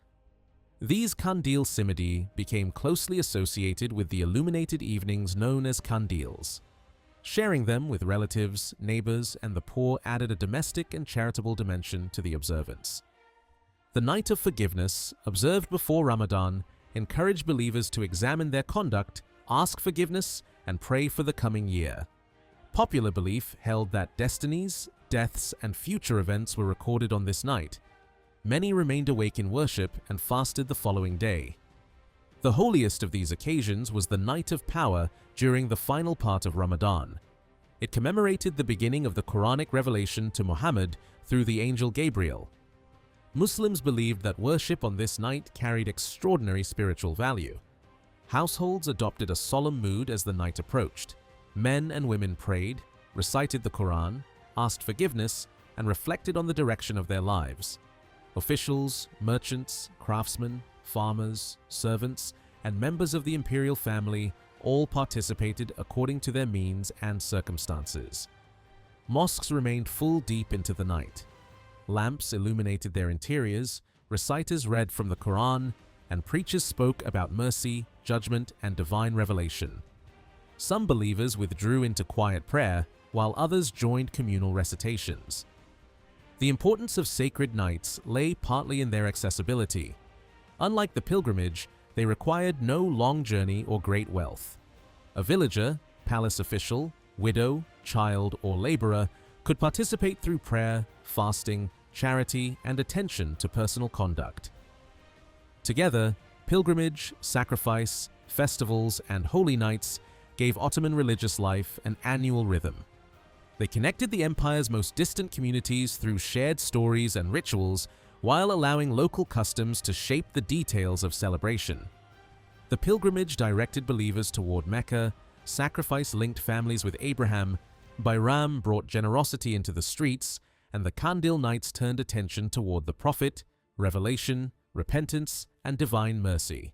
These kandil simidi became closely associated with the illuminated evenings known as kandils. Sharing them with relatives, neighbors, and the poor added a domestic and charitable dimension to the observance. The Night of Forgiveness, observed before Ramadan, encouraged believers to examine their conduct, ask forgiveness, and pray for the coming year. Popular belief held that destinies, deaths, and future events were recorded on this night. Many remained awake in worship and fasted the following day. The holiest of these occasions was the Night of Power during the final part of Ramadan. It commemorated the beginning of the Quranic revelation to Muhammad through the angel Gabriel. Muslims believed that worship on this night carried extraordinary spiritual value. Households adopted a solemn mood as the night approached. Men and women prayed, recited the Quran, asked forgiveness, and reflected on the direction of their lives. Officials, merchants, craftsmen, farmers, servants, and members of the imperial family all participated according to their means and circumstances. Mosques remained full deep into the night. Lamps illuminated their interiors, reciters read from the Quran, and preachers spoke about mercy, judgment, and divine revelation. Some believers withdrew into quiet prayer, while others joined communal recitations. The importance of sacred nights lay partly in their accessibility. Unlike the pilgrimage, they required no long journey or great wealth. A villager, palace official, widow, child, or laborer could participate through prayer, fasting, charity, and attention to personal conduct. Together, pilgrimage, sacrifice, festivals, and holy nights gave Ottoman religious life an annual rhythm. They connected the empire's most distant communities through shared stories and rituals, while allowing local customs to shape the details of celebration. The pilgrimage directed believers toward Mecca, sacrifice linked families with Abraham, Bayram brought generosity into the streets, and the Kandil nights turned attention toward the Prophet, revelation, repentance, and divine mercy.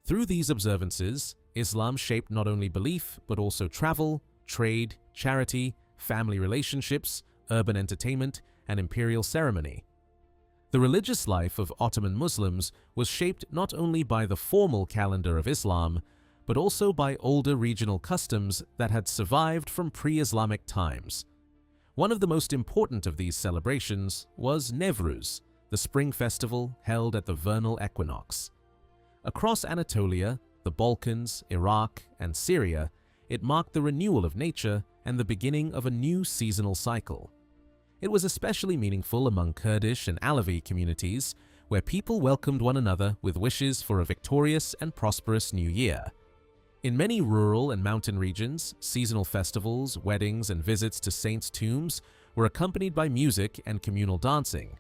Through these observances, Islam shaped not only belief but also travel, trade, charity, family relationships, urban entertainment, and imperial ceremony. The religious life of Ottoman Muslims was shaped not only by the formal calendar of Islam, but also by older regional customs that had survived from pre-Islamic times. One of the most important of these celebrations was Nevruz, the spring festival held at the vernal equinox. Across Anatolia, the Balkans, Iraq, and Syria, it marked the renewal of nature and the beginning of a new seasonal cycle. It was especially meaningful among Kurdish and Alavi communities, where people welcomed one another with wishes for a victorious and prosperous new year. In many rural and mountain regions, seasonal festivals, weddings, and visits to saints' tombs were accompanied by music and communal dancing.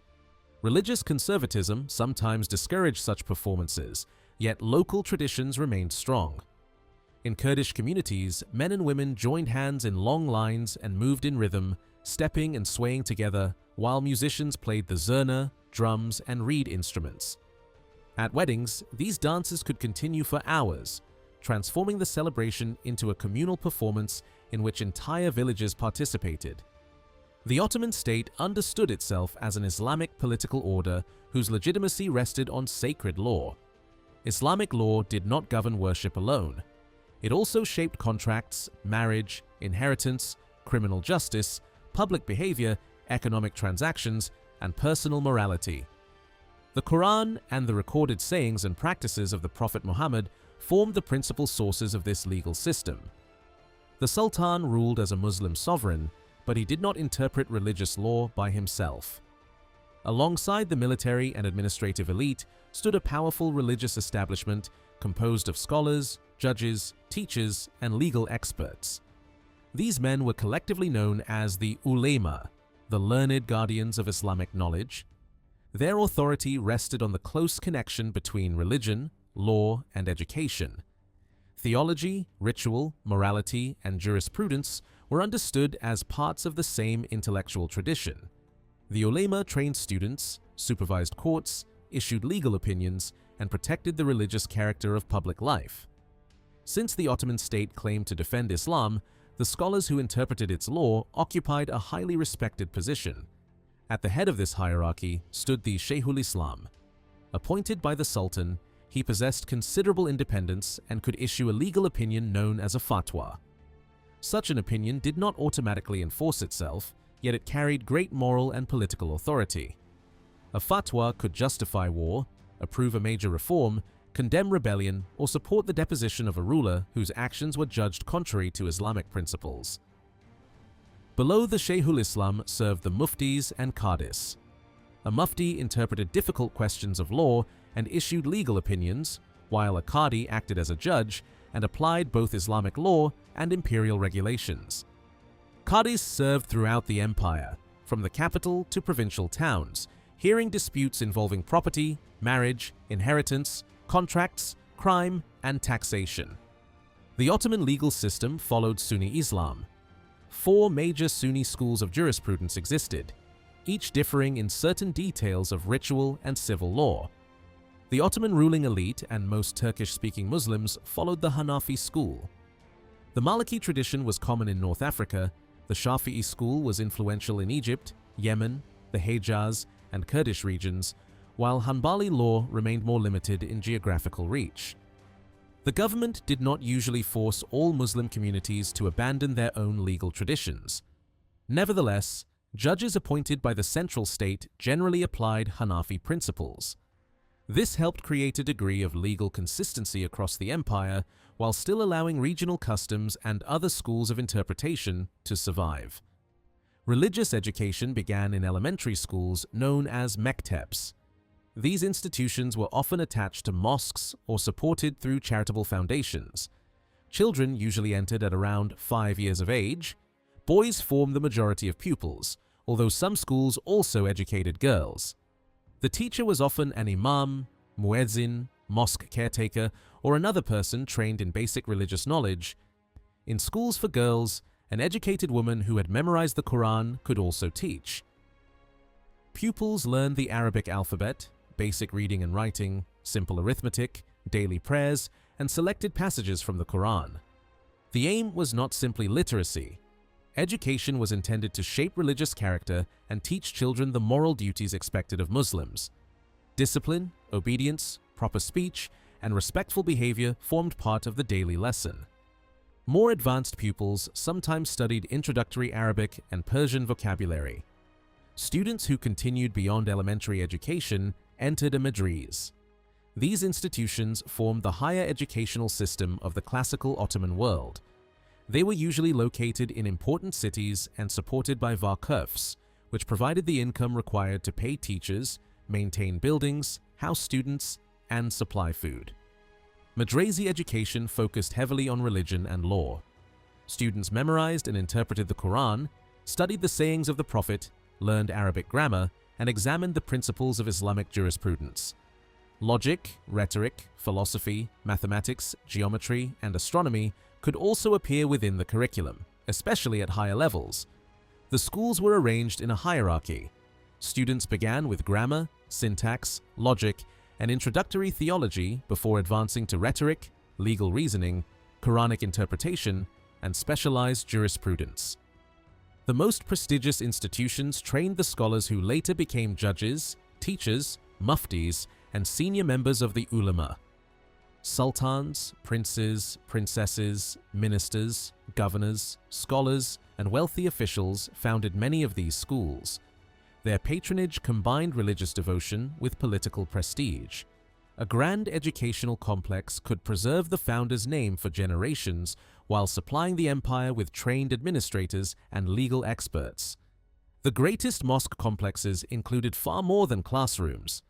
Religious conservatism sometimes discouraged such performances, yet local traditions remained strong. In Kurdish communities, men and women joined hands in long lines and moved in rhythm, stepping and swaying together while musicians played the zurna, drums, and reed instruments. At weddings, these dances could continue for hours, transforming the celebration into a communal performance in which entire villages participated. The Ottoman state understood itself as an Islamic political order whose legitimacy rested on sacred law. Islamic law did not govern worship alone. It also shaped contracts, marriage, inheritance, criminal justice, public behavior, economic transactions, and personal morality. The Quran and the recorded sayings and practices of the Prophet Muhammad formed the principal sources of this legal system. The Sultan ruled as a Muslim sovereign, but he did not interpret religious law by himself. Alongside the military and administrative elite stood a powerful religious establishment composed of scholars, judges, teachers, and legal experts. These men were collectively known as the ulema, the learned guardians of Islamic knowledge. Their authority rested on the close connection between religion, law, and education. Theology, ritual, morality, and jurisprudence were understood as parts of the same intellectual tradition. The ulema trained students, supervised courts, issued legal opinions, and protected the religious character of public life. Since the Ottoman state claimed to defend Islam, the scholars who interpreted its law occupied a highly respected position. At the head of this hierarchy stood the Shaykhul Islam. Appointed by the Sultan, he possessed considerable independence and could issue a legal opinion known as a fatwa. Such an opinion did not automatically enforce itself, yet it carried great moral and political authority. A fatwa could justify war, approve a major reform, condemn rebellion, or support the deposition of a ruler whose actions were judged contrary to Islamic principles. Below the Shaykhul Islam served the muftis and qadis. A mufti interpreted difficult questions of law and issued legal opinions, while a qadi acted as a judge and applied both Islamic law and imperial regulations. Qadis served throughout the empire, from the capital to provincial towns, hearing disputes involving property, marriage, inheritance, contracts, crime, and taxation. The Ottoman legal system followed Sunni Islam. 4 major Sunni schools of jurisprudence existed, each differing in certain details of ritual and civil law. The Ottoman ruling elite and most Turkish-speaking Muslims followed the Hanafi school. The Maliki tradition was common in North Africa, the Shafi'i school was influential in Egypt, Yemen, the Hejaz, and Kurdish regions, while Hanbali law remained more limited in geographical reach. The government did not usually force all Muslim communities to abandon their own legal traditions. Nevertheless, judges appointed by the central state generally applied Hanafi principles. This helped create a degree of legal consistency across the empire while still allowing regional customs and other schools of interpretation to survive. Religious education began in elementary schools known as mektebs. These institutions were often attached to mosques or supported through charitable foundations. Children usually entered at around 5 years of age. Boys formed the majority of pupils, although some schools also educated girls. The teacher was often an imam, muezzin, mosque caretaker, or another person trained in basic religious knowledge. In schools for girls, an educated woman who had memorized the Quran could also teach. Pupils learned the Arabic alphabet, basic reading and writing, simple arithmetic, daily prayers, and selected passages from the Quran. The aim was not simply literacy. Education was intended to shape religious character and teach children the moral duties expected of Muslims. Discipline, obedience, proper speech, and respectful behavior formed part of the daily lesson. More advanced pupils sometimes studied introductory Arabic and Persian vocabulary. Students who continued beyond elementary education entered a madris. These institutions formed the higher educational system of the classical Ottoman world. They were usually located in important cities and supported by vakıfs, which provided the income required to pay teachers, maintain buildings, house students, and supply food. Madrasi education focused heavily on religion and law. Students memorized and interpreted the Quran, studied the sayings of the Prophet, learned Arabic grammar, and examined the principles of Islamic jurisprudence. Logic, rhetoric, philosophy, mathematics, geometry, and astronomy could also appear within the curriculum, especially at higher levels. The schools were arranged in a hierarchy. Students began with grammar, syntax, logic, and introductory theology before advancing to rhetoric, legal reasoning, Quranic interpretation, and specialized jurisprudence. The most prestigious institutions trained the scholars who later became judges, teachers, muftis, and senior members of the ulama. Sultans, princes, princesses, ministers, governors, scholars, and wealthy officials founded many of these schools. Their patronage combined religious devotion with political prestige. A grand educational complex could preserve the founder's name for generations while supplying the empire with trained administrators and legal experts. The greatest mosque complexes included far more than classrooms.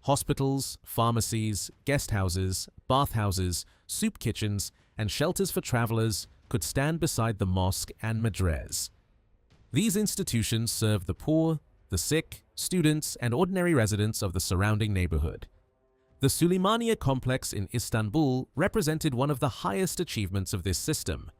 Hospitals, pharmacies, guest houses, bathhouses, soup kitchens, and shelters for travelers could stand beside the mosque and madres. These institutions served the poor, the sick, students, and ordinary residents of the surrounding neighborhood. The Süleymaniye complex in Istanbul represented one of the highest achievements of this system.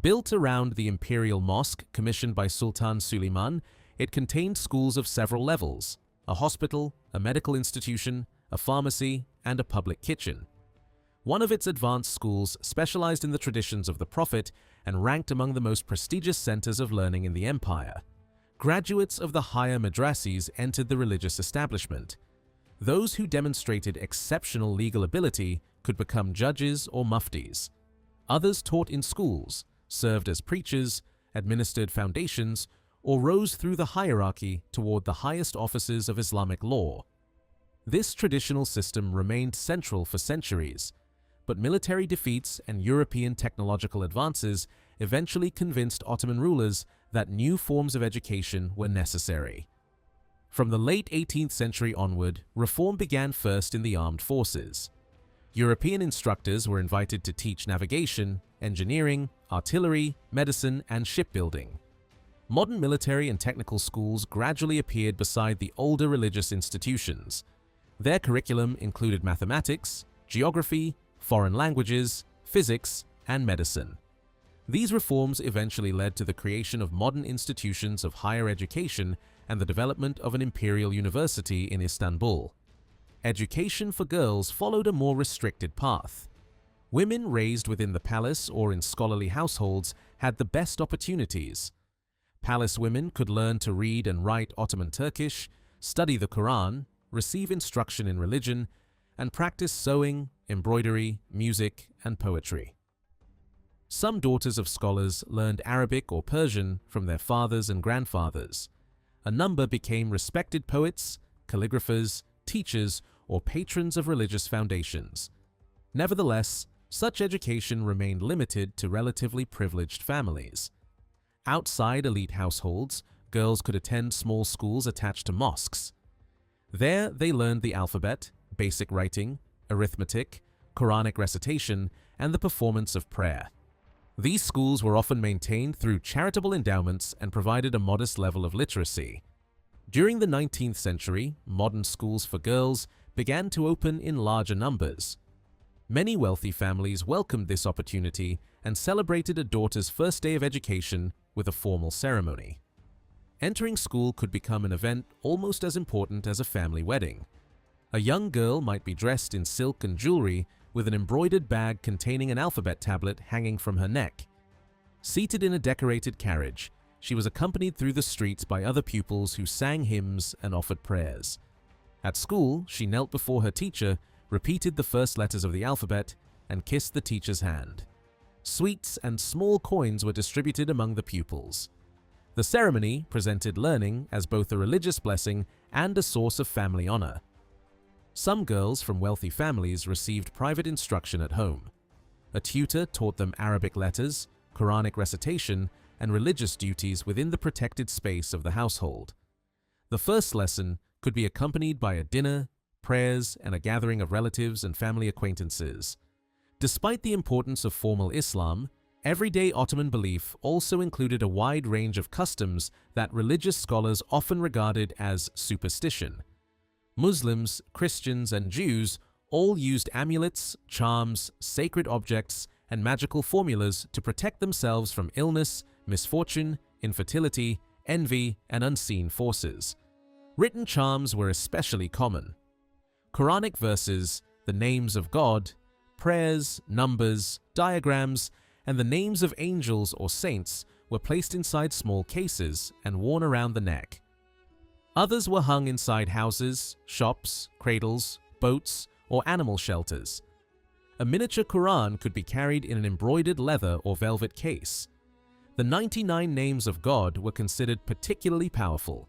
Built around the imperial mosque commissioned by Sultan Süleyman, it contained schools of several levels, a hospital, a medical institution, a pharmacy, and a public kitchen. One of its advanced schools specialized in the traditions of the Prophet and ranked among the most prestigious centers of learning in the empire. Graduates of the higher madrasis entered the religious establishment. Those who demonstrated exceptional legal ability could become judges or muftis. Others taught in schools, served as preachers, administered foundations, or rose through the hierarchy toward the highest offices of Islamic law. This traditional system remained central for centuries, but military defeats and European technological advances eventually convinced Ottoman rulers that new forms of education were necessary. From the late 18th century onward, reform began first in the armed forces. European instructors were invited to teach navigation, engineering, artillery, medicine, and shipbuilding. Modern military and technical schools gradually appeared beside the older religious institutions. Their curriculum included mathematics, geography, foreign languages, physics, and medicine. These reforms eventually led to the creation of modern institutions of higher education and the development of an imperial university in Istanbul. Education for girls followed a more restricted path. Women raised within the palace or in scholarly households had the best opportunities. Palace women could learn to read and write Ottoman Turkish, study the Quran, receive instruction in religion, and practice sewing, embroidery, music, and poetry. Some daughters of scholars learned Arabic or Persian from their fathers and grandfathers. A number became respected poets, calligraphers, teachers, or patrons of religious foundations. Nevertheless, such education remained limited to relatively privileged families. Outside elite households, girls could attend small schools attached to mosques. There, they learned the alphabet, basic writing, arithmetic, Quranic recitation, and the performance of prayer. These schools were often maintained through charitable endowments and provided a modest level of literacy. During the 19th century, modern schools for girls began to open in larger numbers. Many wealthy families welcomed this opportunity and celebrated a daughter's first day of education with a formal ceremony. Entering school could become an event almost as important as a family wedding. A young girl might be dressed in silk and jewelry with an embroidered bag containing an alphabet tablet hanging from her neck. Seated in a decorated carriage, she was accompanied through the streets by other pupils who sang hymns and offered prayers. At school, she knelt before her teacher, repeated the first letters of the alphabet, and kissed the teacher's hand. Sweets and small coins were distributed among the pupils. The ceremony presented learning as both a religious blessing and a source of family honor. Some girls from wealthy families received private instruction at home. A tutor taught them Arabic letters, Quranic recitation, and religious duties within the protected space of the household. The first lesson could be accompanied by a dinner, prayers, and a gathering of relatives and family acquaintances. Despite the importance of formal Islam, everyday Ottoman belief also included a wide range of customs that religious scholars often regarded as superstition. Muslims, Christians, and Jews all used amulets, charms, sacred objects, and magical formulas to protect themselves from illness, misfortune, infertility, envy, and unseen forces. Written charms were especially common. Quranic verses, the names of God, prayers, numbers, diagrams, and the names of angels or saints were placed inside small cases and worn around the neck. Others were hung inside houses, shops, cradles, boats, or animal shelters. A miniature Quran could be carried in an embroidered leather or velvet case. The 99 names of God were considered particularly powerful.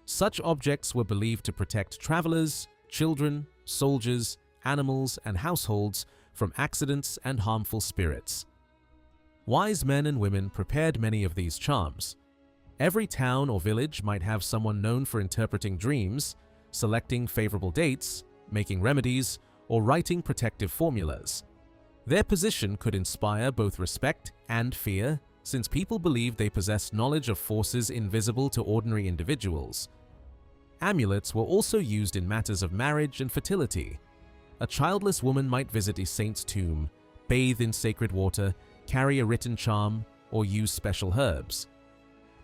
Such objects were believed to protect travelers, children, soldiers, animals, and households from accidents and harmful spirits. Wise men and women prepared many of these charms. Every town or village might have someone known for interpreting dreams, selecting favorable dates, making remedies, or writing protective formulas. Their position could inspire both respect and fear, since people believed they possessed knowledge of forces invisible to ordinary individuals. Amulets were also used in matters of marriage and fertility. A childless woman might visit a saint's tomb, bathe in sacred water, carry a written charm, or use special herbs.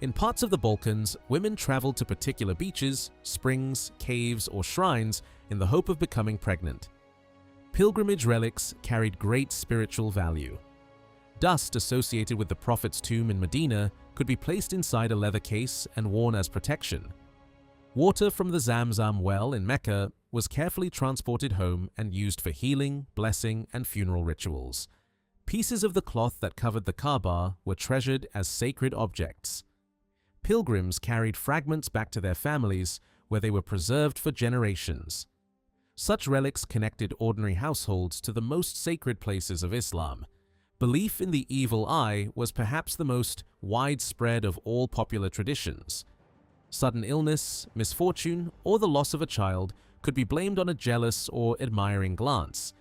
In parts of the Balkans, women traveled to particular beaches, springs, caves, or shrines in the hope of becoming pregnant. Pilgrimage relics carried great spiritual value. Dust associated with the Prophet's tomb in Medina could be placed inside a leather case and worn as protection. Water from the Zamzam well in Mecca was carefully transported home and used for healing, blessing, and funeral rituals. Pieces of the cloth that covered the Kaaba were treasured as sacred objects. Pilgrims carried fragments back to their families, where they were preserved for generations. Such relics connected ordinary households to the most sacred places of Islam. Belief in the evil eye was perhaps the most widespread of all popular traditions. Sudden illness, misfortune, or the loss of a child could be blamed on a jealous or admiring glance.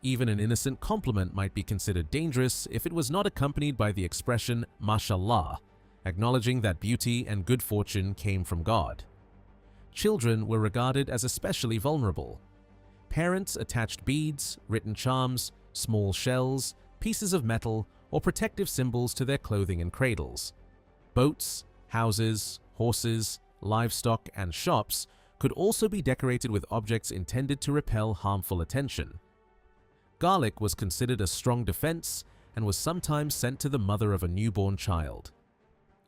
Even an innocent compliment might be considered dangerous if it was not accompanied by the expression "Mashallah," acknowledging that beauty and good fortune came from God. Children were regarded as especially vulnerable. Parents attached beads, written charms, small shells, pieces of metal, or protective symbols to their clothing and cradles. Boats, houses, horses, livestock, and shops could also be decorated with objects intended to repel harmful attention. Garlic was considered a strong defense and was sometimes sent to the mother of a newborn child.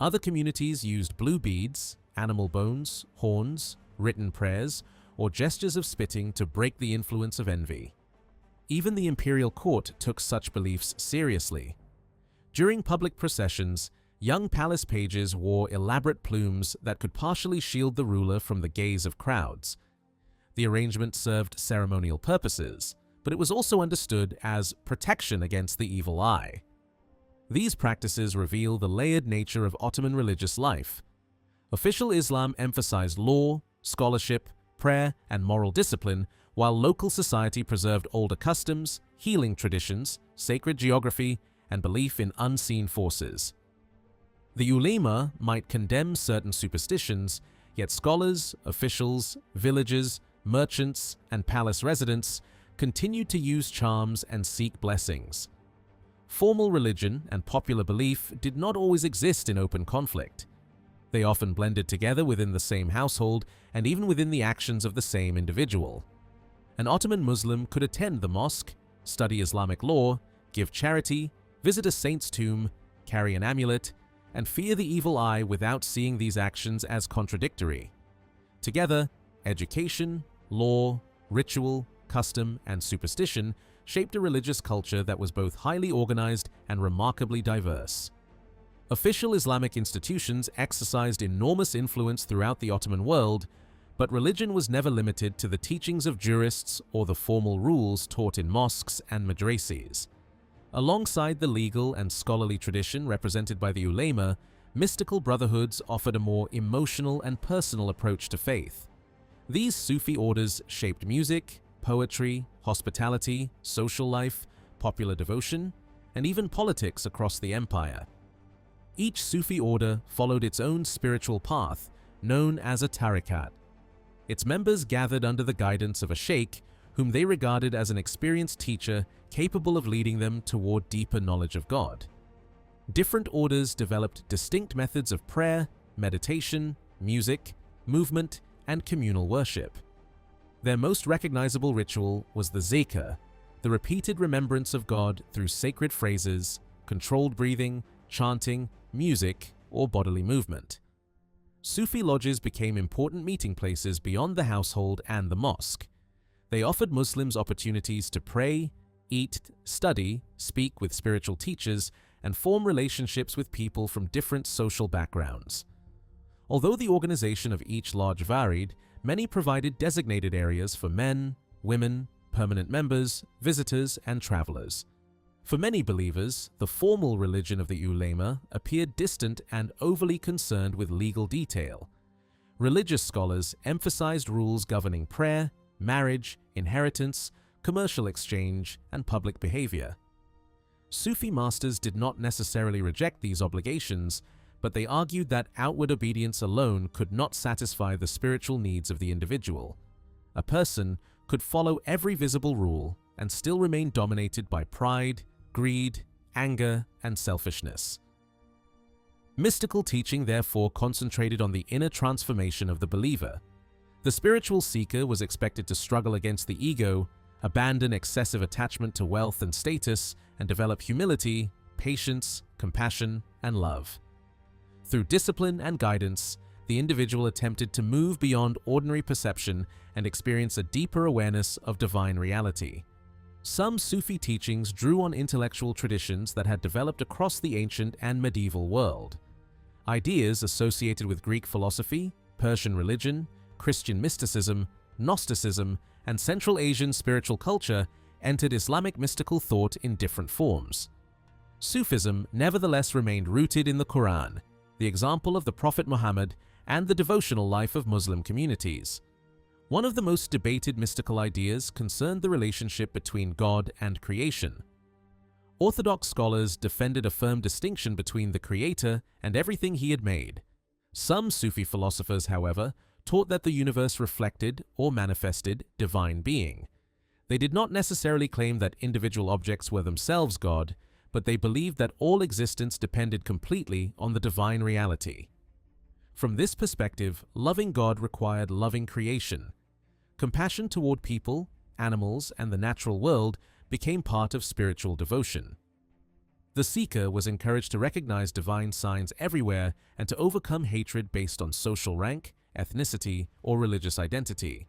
Other communities used blue beads, animal bones, horns, written prayers, or gestures of spitting to break the influence of envy. Even the imperial court took such beliefs seriously. During public processions, young palace pages wore elaborate plumes that could partially shield the ruler from the gaze of crowds. The arrangement served ceremonial purposes, but it was also understood as protection against the evil eye. These practices reveal the layered nature of Ottoman religious life. Official Islam emphasized law, scholarship, prayer, and moral discipline, while local society preserved older customs, healing traditions, sacred geography, and belief in unseen forces. The ulema might condemn certain superstitions, yet scholars, officials, villagers, merchants, and palace residents continued to use charms and seek blessings. Formal religion and popular belief did not always exist in open conflict. They often blended together within the same household and even within the actions of the same individual. An Ottoman Muslim could attend the mosque, study Islamic law, give charity, visit a saint's tomb, carry an amulet, and fear the evil eye without seeing these actions as contradictory. Together, education, law, ritual, custom, and superstition shaped a religious culture that was both highly organized and remarkably diverse. Official Islamic institutions exercised enormous influence throughout the Ottoman world, but religion was never limited to the teachings of jurists or the formal rules taught in mosques and madrases. Alongside the legal and scholarly tradition represented by the ulema, mystical brotherhoods offered a more emotional and personal approach to faith. These Sufi orders shaped music, poetry, hospitality, social life, popular devotion, and even politics across the empire. Each Sufi order followed its own spiritual path, known as a tariqat. Its members gathered under the guidance of a sheikh, whom they regarded as an experienced teacher capable of leading them toward deeper knowledge of God. Different orders developed distinct methods of prayer, meditation, music, movement, and communal worship. Their most recognizable ritual was the zikr, the repeated remembrance of God through sacred phrases, controlled breathing, chanting, music, or bodily movement. Sufi lodges became important meeting places beyond the household and the mosque. They offered Muslims opportunities to pray, eat, study, speak with spiritual teachers, and form relationships with people from different social backgrounds. Although the organization of each lodge varied, many provided designated areas for men, women, permanent members, visitors, and travelers. For many believers, the formal religion of the ulema appeared distant and overly concerned with legal detail. Religious scholars emphasized rules governing prayer, marriage, inheritance, commercial exchange, and public behavior. Sufi masters did not necessarily reject these obligations, but they argued that outward obedience alone could not satisfy the spiritual needs of the individual. A person could follow every visible rule and still remain dominated by pride, greed, anger, and selfishness. Mystical teaching therefore concentrated on the inner transformation of the believer. The spiritual seeker was expected to struggle against the ego, abandon excessive attachment to wealth and status, and develop humility, patience, compassion, and love. Through discipline and guidance, the individual attempted to move beyond ordinary perception and experience a deeper awareness of divine reality. Some Sufi teachings drew on intellectual traditions that had developed across the ancient and medieval world. Ideas associated with Greek philosophy, Persian religion, Christian mysticism, Gnosticism, and Central Asian spiritual culture entered Islamic mystical thought in different forms. Sufism nevertheless remained rooted in the Quran, the example of the Prophet Muhammad, and the devotional life of Muslim communities. One of the most debated mystical ideas concerned the relationship between God and creation. Orthodox scholars defended a firm distinction between the Creator and everything He had made. Some Sufi philosophers, however, taught that the universe reflected or manifested divine being. They did not necessarily claim that individual objects were themselves God, but they believed that all existence depended completely on the divine reality. From this perspective, loving God required loving creation. Compassion toward people, animals, and the natural world became part of spiritual devotion. The seeker was encouraged to recognize divine signs everywhere and to overcome hatred based on social rank, ethnicity, or religious identity.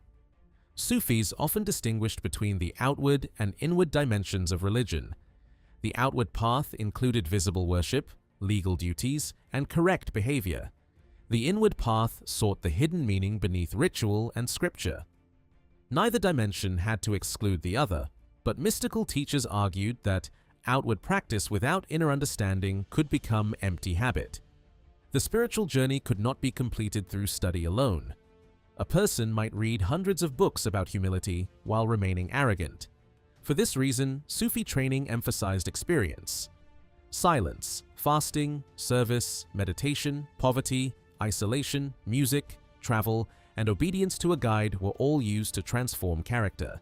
Sufis often distinguished between the outward and inward dimensions of religion. The outward path included visible worship, legal duties, and correct behavior. The inward path sought the hidden meaning beneath ritual and scripture. Neither dimension had to exclude the other, but mystical teachers argued that outward practice without inner understanding could become empty habit. The spiritual journey could not be completed through study alone. A person might read hundreds of books about humility while remaining arrogant. For this reason, Sufi training emphasized experience. Silence, fasting, service, meditation, poverty, isolation, music, travel, and obedience to a guide were all used to transform character.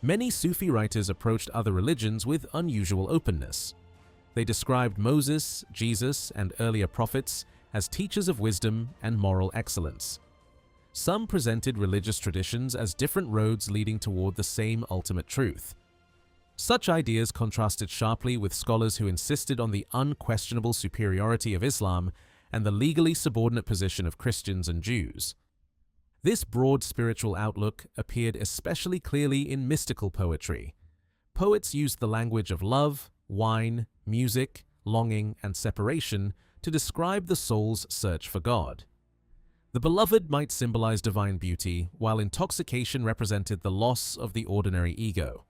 Many Sufi writers approached other religions with unusual openness. They described Moses, Jesus, and earlier prophets as teachers of wisdom and moral excellence. Some presented religious traditions as different roads leading toward the same ultimate truth. Such ideas contrasted sharply with scholars who insisted on the unquestionable superiority of Islam and the legally subordinate position of Christians and Jews. This broad spiritual outlook appeared especially clearly in mystical poetry. Poets used the language of love, wine, music, longing, and separation to describe the soul's search for God. The beloved might symbolize divine beauty, while intoxication represented the loss of the ordinary ego.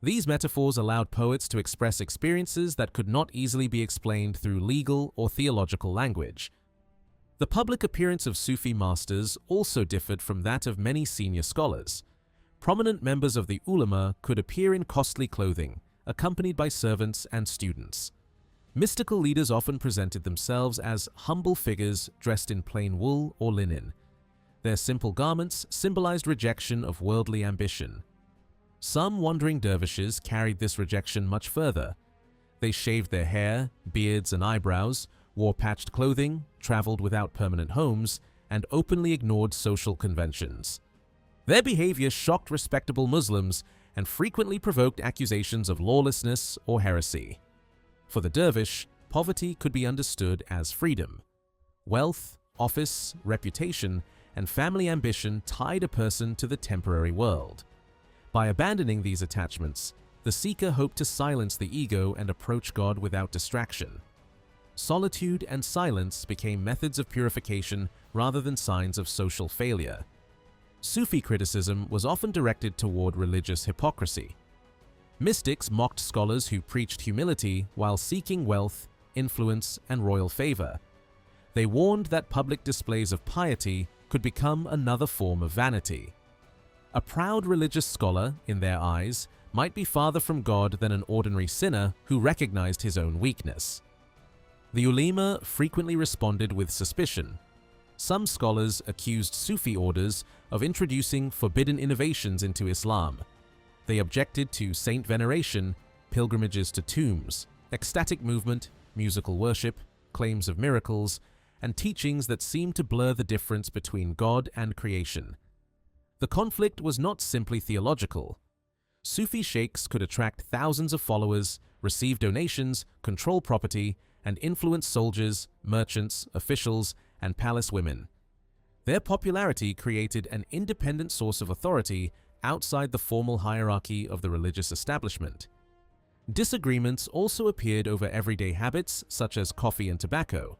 These metaphors allowed poets to express experiences that could not easily be explained through legal or theological language. The public appearance of Sufi masters also differed from that of many senior scholars. Prominent members of the ulama could appear in costly clothing, accompanied by servants and students. Mystical leaders often presented themselves as humble figures dressed in plain wool or linen. Their simple garments symbolized rejection of worldly ambition. Some wandering dervishes carried this rejection much further. They shaved their hair, beards, and eyebrows, wore patched clothing, traveled without permanent homes, and openly ignored social conventions. Their behavior shocked respectable Muslims and frequently provoked accusations of lawlessness or heresy. For the dervish, poverty could be understood as freedom. Wealth, office, reputation, and family ambition tied a person to the temporary world. By abandoning these attachments, the seeker hoped to silence the ego and approach God without distraction. Solitude and silence became methods of purification rather than signs of social failure. Sufi criticism was often directed toward religious hypocrisy. Mystics mocked scholars who preached humility while seeking wealth, influence, and royal favor. They warned that public displays of piety could become another form of vanity. A proud religious scholar, in their eyes, might be farther from God than an ordinary sinner who recognized his own weakness. The ulema frequently responded with suspicion. Some scholars accused Sufi orders of introducing forbidden innovations into Islam. They objected to saint veneration, pilgrimages to tombs, ecstatic movement, musical worship, claims of miracles, and teachings that seemed to blur the difference between God and creation. The conflict was not simply theological. Sufi sheikhs could attract thousands of followers, receive donations, control property, and influence soldiers, merchants, officials, and palace women. Their popularity created an independent source of authority outside the formal hierarchy of the religious establishment. Disagreements also appeared over everyday habits such as coffee and tobacco.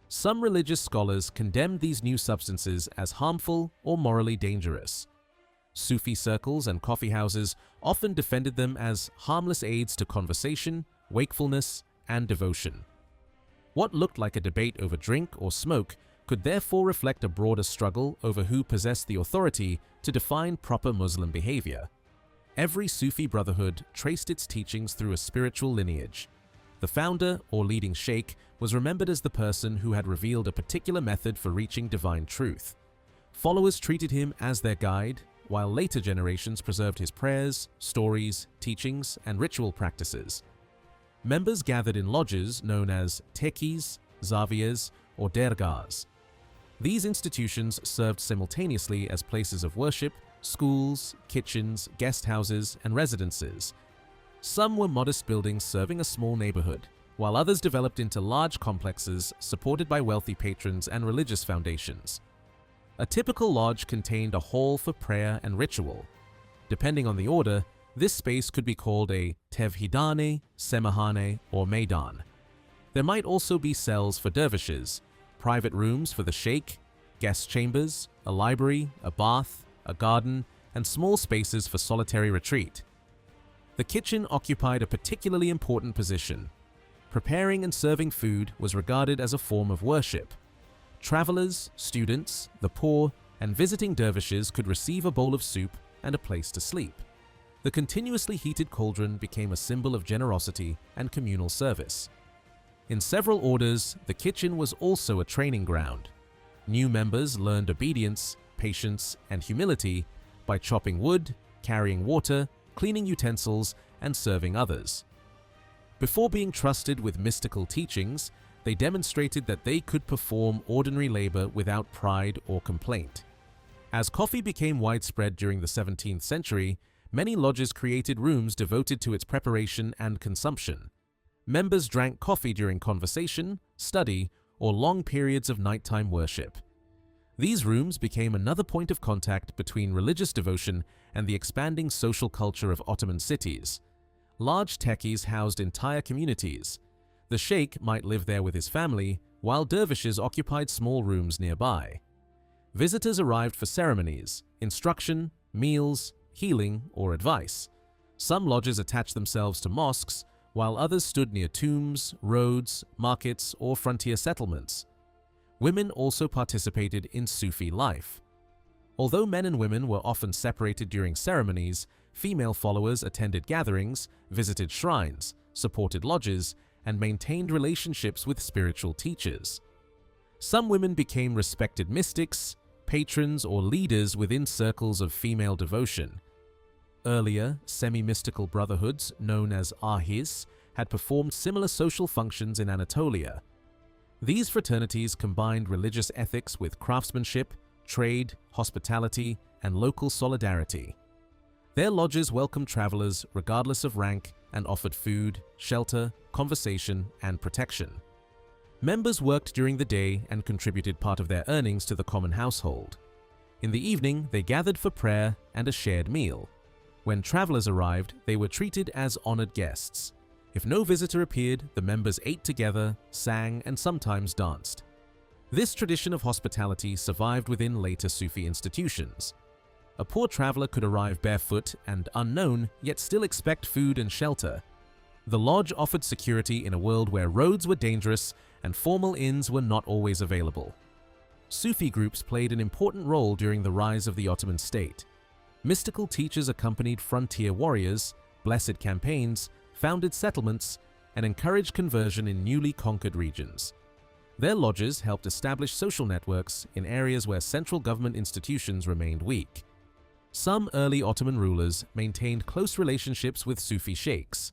Some religious scholars condemned these new substances as harmful or morally dangerous. Sufi circles and coffeehouses often defended them as harmless aids to conversation, wakefulness, and devotion. What looked like a debate over drink or smoke could therefore reflect a broader struggle over who possessed the authority to define proper Muslim behavior. Every Sufi brotherhood traced its teachings through a spiritual lineage. The founder or leading sheikh was remembered as the person who had revealed a particular method for reaching divine truth. Followers treated him as their guide, while later generations preserved his prayers, stories, teachings, and ritual practices. Members gathered in lodges known as tekis, zaviyas, or dergahs. These institutions served simultaneously as places of worship, schools, kitchens, guest houses, and residences. Some were modest buildings serving a small neighborhood, while others developed into large complexes supported by wealthy patrons and religious foundations. A typical lodge contained a hall for prayer and ritual. Depending on the order, this space could be called a tevhidane, semahane, or maidan. There might also be cells for dervishes, private rooms for the sheikh, guest chambers, a library, a bath, a garden, and small spaces for solitary retreat. The kitchen occupied a particularly important position. Preparing and serving food was regarded as a form of worship. Travelers, students, the poor, and visiting dervishes could receive a bowl of soup and a place to sleep. The continuously heated cauldron became a symbol of generosity and communal service. In several orders, the kitchen was also a training ground. New members learned obedience, patience, and humility by chopping wood, carrying water, cleaning utensils, and serving others. Before being trusted with mystical teachings, they demonstrated that they could perform ordinary labor without pride or complaint. As coffee became widespread during the 17th century, many lodges created rooms devoted to its preparation and consumption. Members drank coffee during conversation, study, or long periods of nighttime worship. These rooms became another point of contact between religious devotion and the expanding social culture of Ottoman cities. Large tekis housed entire communities. The sheikh might live there with his family, while dervishes occupied small rooms nearby. Visitors arrived for ceremonies, instruction, meals, healing, or advice. Some lodges attached themselves to mosques, while others stood near tombs, roads, markets, or frontier settlements. Women also participated in Sufi life. Although men and women were often separated during ceremonies, female followers attended gatherings, visited shrines, supported lodges, and maintained relationships with spiritual teachers. Some women became respected mystics, patrons, or leaders within circles of female devotion. Earlier, semi-mystical brotherhoods, known as ahis, had performed similar social functions in Anatolia. These fraternities combined religious ethics with craftsmanship, trade, hospitality, and local solidarity. Their lodges welcomed travelers regardless of rank and offered food, shelter, conversation, and protection. Members worked during the day and contributed part of their earnings to the common household. In the evening, they gathered for prayer and a shared meal. When travelers arrived, they were treated as honored guests. If no visitor appeared, the members ate together, sang, and sometimes danced. This tradition of hospitality survived within later Sufi institutions. A poor traveler could arrive barefoot and unknown, yet still expect food and shelter. The lodge offered security in a world where roads were dangerous and formal inns were not always available. Sufi groups played an important role during the rise of the Ottoman state. Mystical teachers accompanied frontier warriors, blessed campaigns, founded settlements, and encouraged conversion in newly conquered regions. Their lodges helped establish social networks in areas where central government institutions remained weak. Some early Ottoman rulers maintained close relationships with Sufi sheikhs.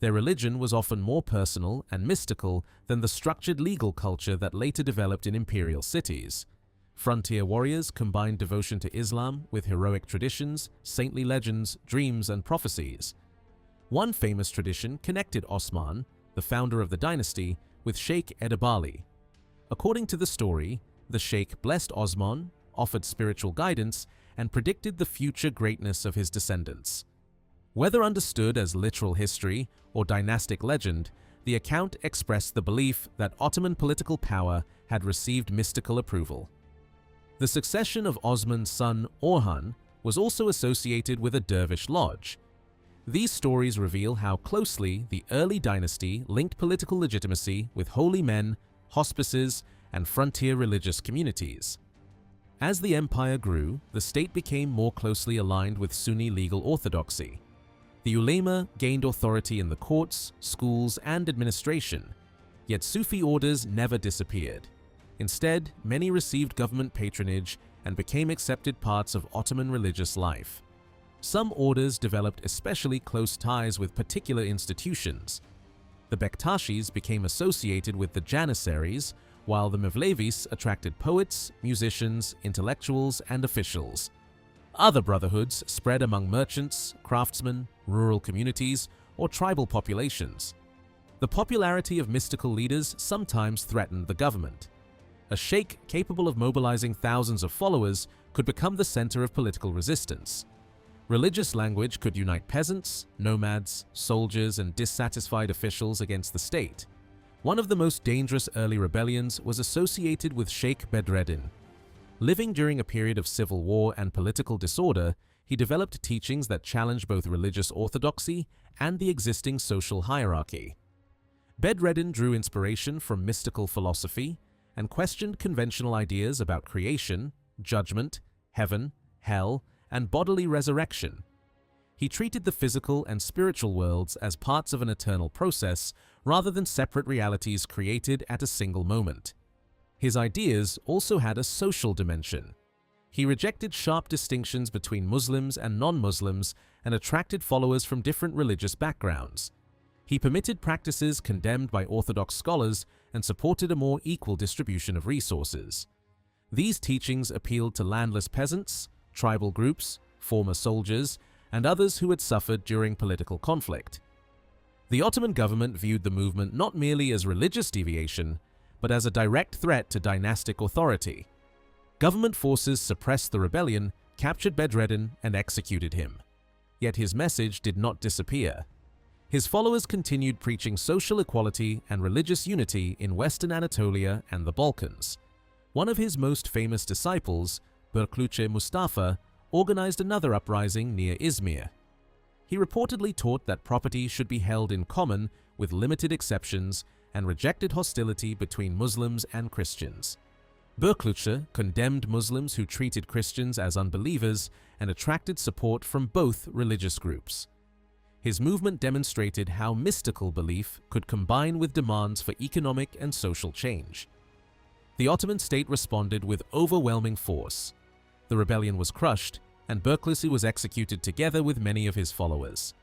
Their religion was often more personal and mystical than the structured legal culture that later developed in imperial cities. Frontier warriors combined devotion to Islam with heroic traditions, saintly legends, dreams, and prophecies. One famous tradition connected Osman, the founder of the dynasty, with Sheikh Edebali. According to the story, the sheikh blessed Osman, offered spiritual guidance, and predicted the future greatness of his descendants. Whether understood as literal history or dynastic legend, the account expressed the belief that Ottoman political power had received mystical approval. The succession of Osman's son Orhan was also associated with a dervish lodge. These stories reveal how closely the early dynasty linked political legitimacy with holy men, hospices, and frontier religious communities. As the empire grew, the state became more closely aligned with Sunni legal orthodoxy. The ulema gained authority in the courts, schools, and administration, yet Sufi orders never disappeared. Instead, many received government patronage and became accepted parts of Ottoman religious life. Some orders developed especially close ties with particular institutions. The Bektashis became associated with the Janissaries, while the Mevlevis attracted poets, musicians, intellectuals, and officials. Other brotherhoods spread among merchants, craftsmen, rural communities, or tribal populations. The popularity of mystical leaders sometimes threatened the government. A sheikh capable of mobilizing thousands of followers could become the center of political resistance. Religious language could unite peasants, nomads, soldiers, and dissatisfied officials against the state. One of the most dangerous early rebellions was associated with Sheikh Bedreddin. Living during a period of civil war and political disorder, he developed teachings that challenged both religious orthodoxy and the existing social hierarchy. Bedreddin drew inspiration from mystical philosophy and questioned conventional ideas about creation, judgment, heaven, hell, and bodily resurrection. He treated the physical and spiritual worlds as parts of an eternal process rather than separate realities created at a single moment. His ideas also had a social dimension. He rejected sharp distinctions between Muslims and non-Muslims and attracted followers from different religious backgrounds. He permitted practices condemned by orthodox scholars and supported a more equal distribution of resources. These teachings appealed to landless peasants, tribal groups, former soldiers, and others who had suffered during political conflict. The Ottoman government viewed the movement not merely as religious deviation, but as a direct threat to dynastic authority. Government forces suppressed the rebellion, captured Bedreddin, and executed him. Yet his message did not disappear. His followers continued preaching social equality and religious unity in Western Anatolia and the Balkans. One of his most famous disciples, Berkluce Mustafa, organized another uprising near Izmir. He reportedly taught that property should be held in common with limited exceptions and rejected hostility between Muslims and Christians. Berkluce condemned Muslims who treated Christians as unbelievers and attracted support from both religious groups. His movement demonstrated how mystical belief could combine with demands for economic and social change. The Ottoman state responded with overwhelming force. The rebellion was crushed, and Berkluce was executed together with many of his followers.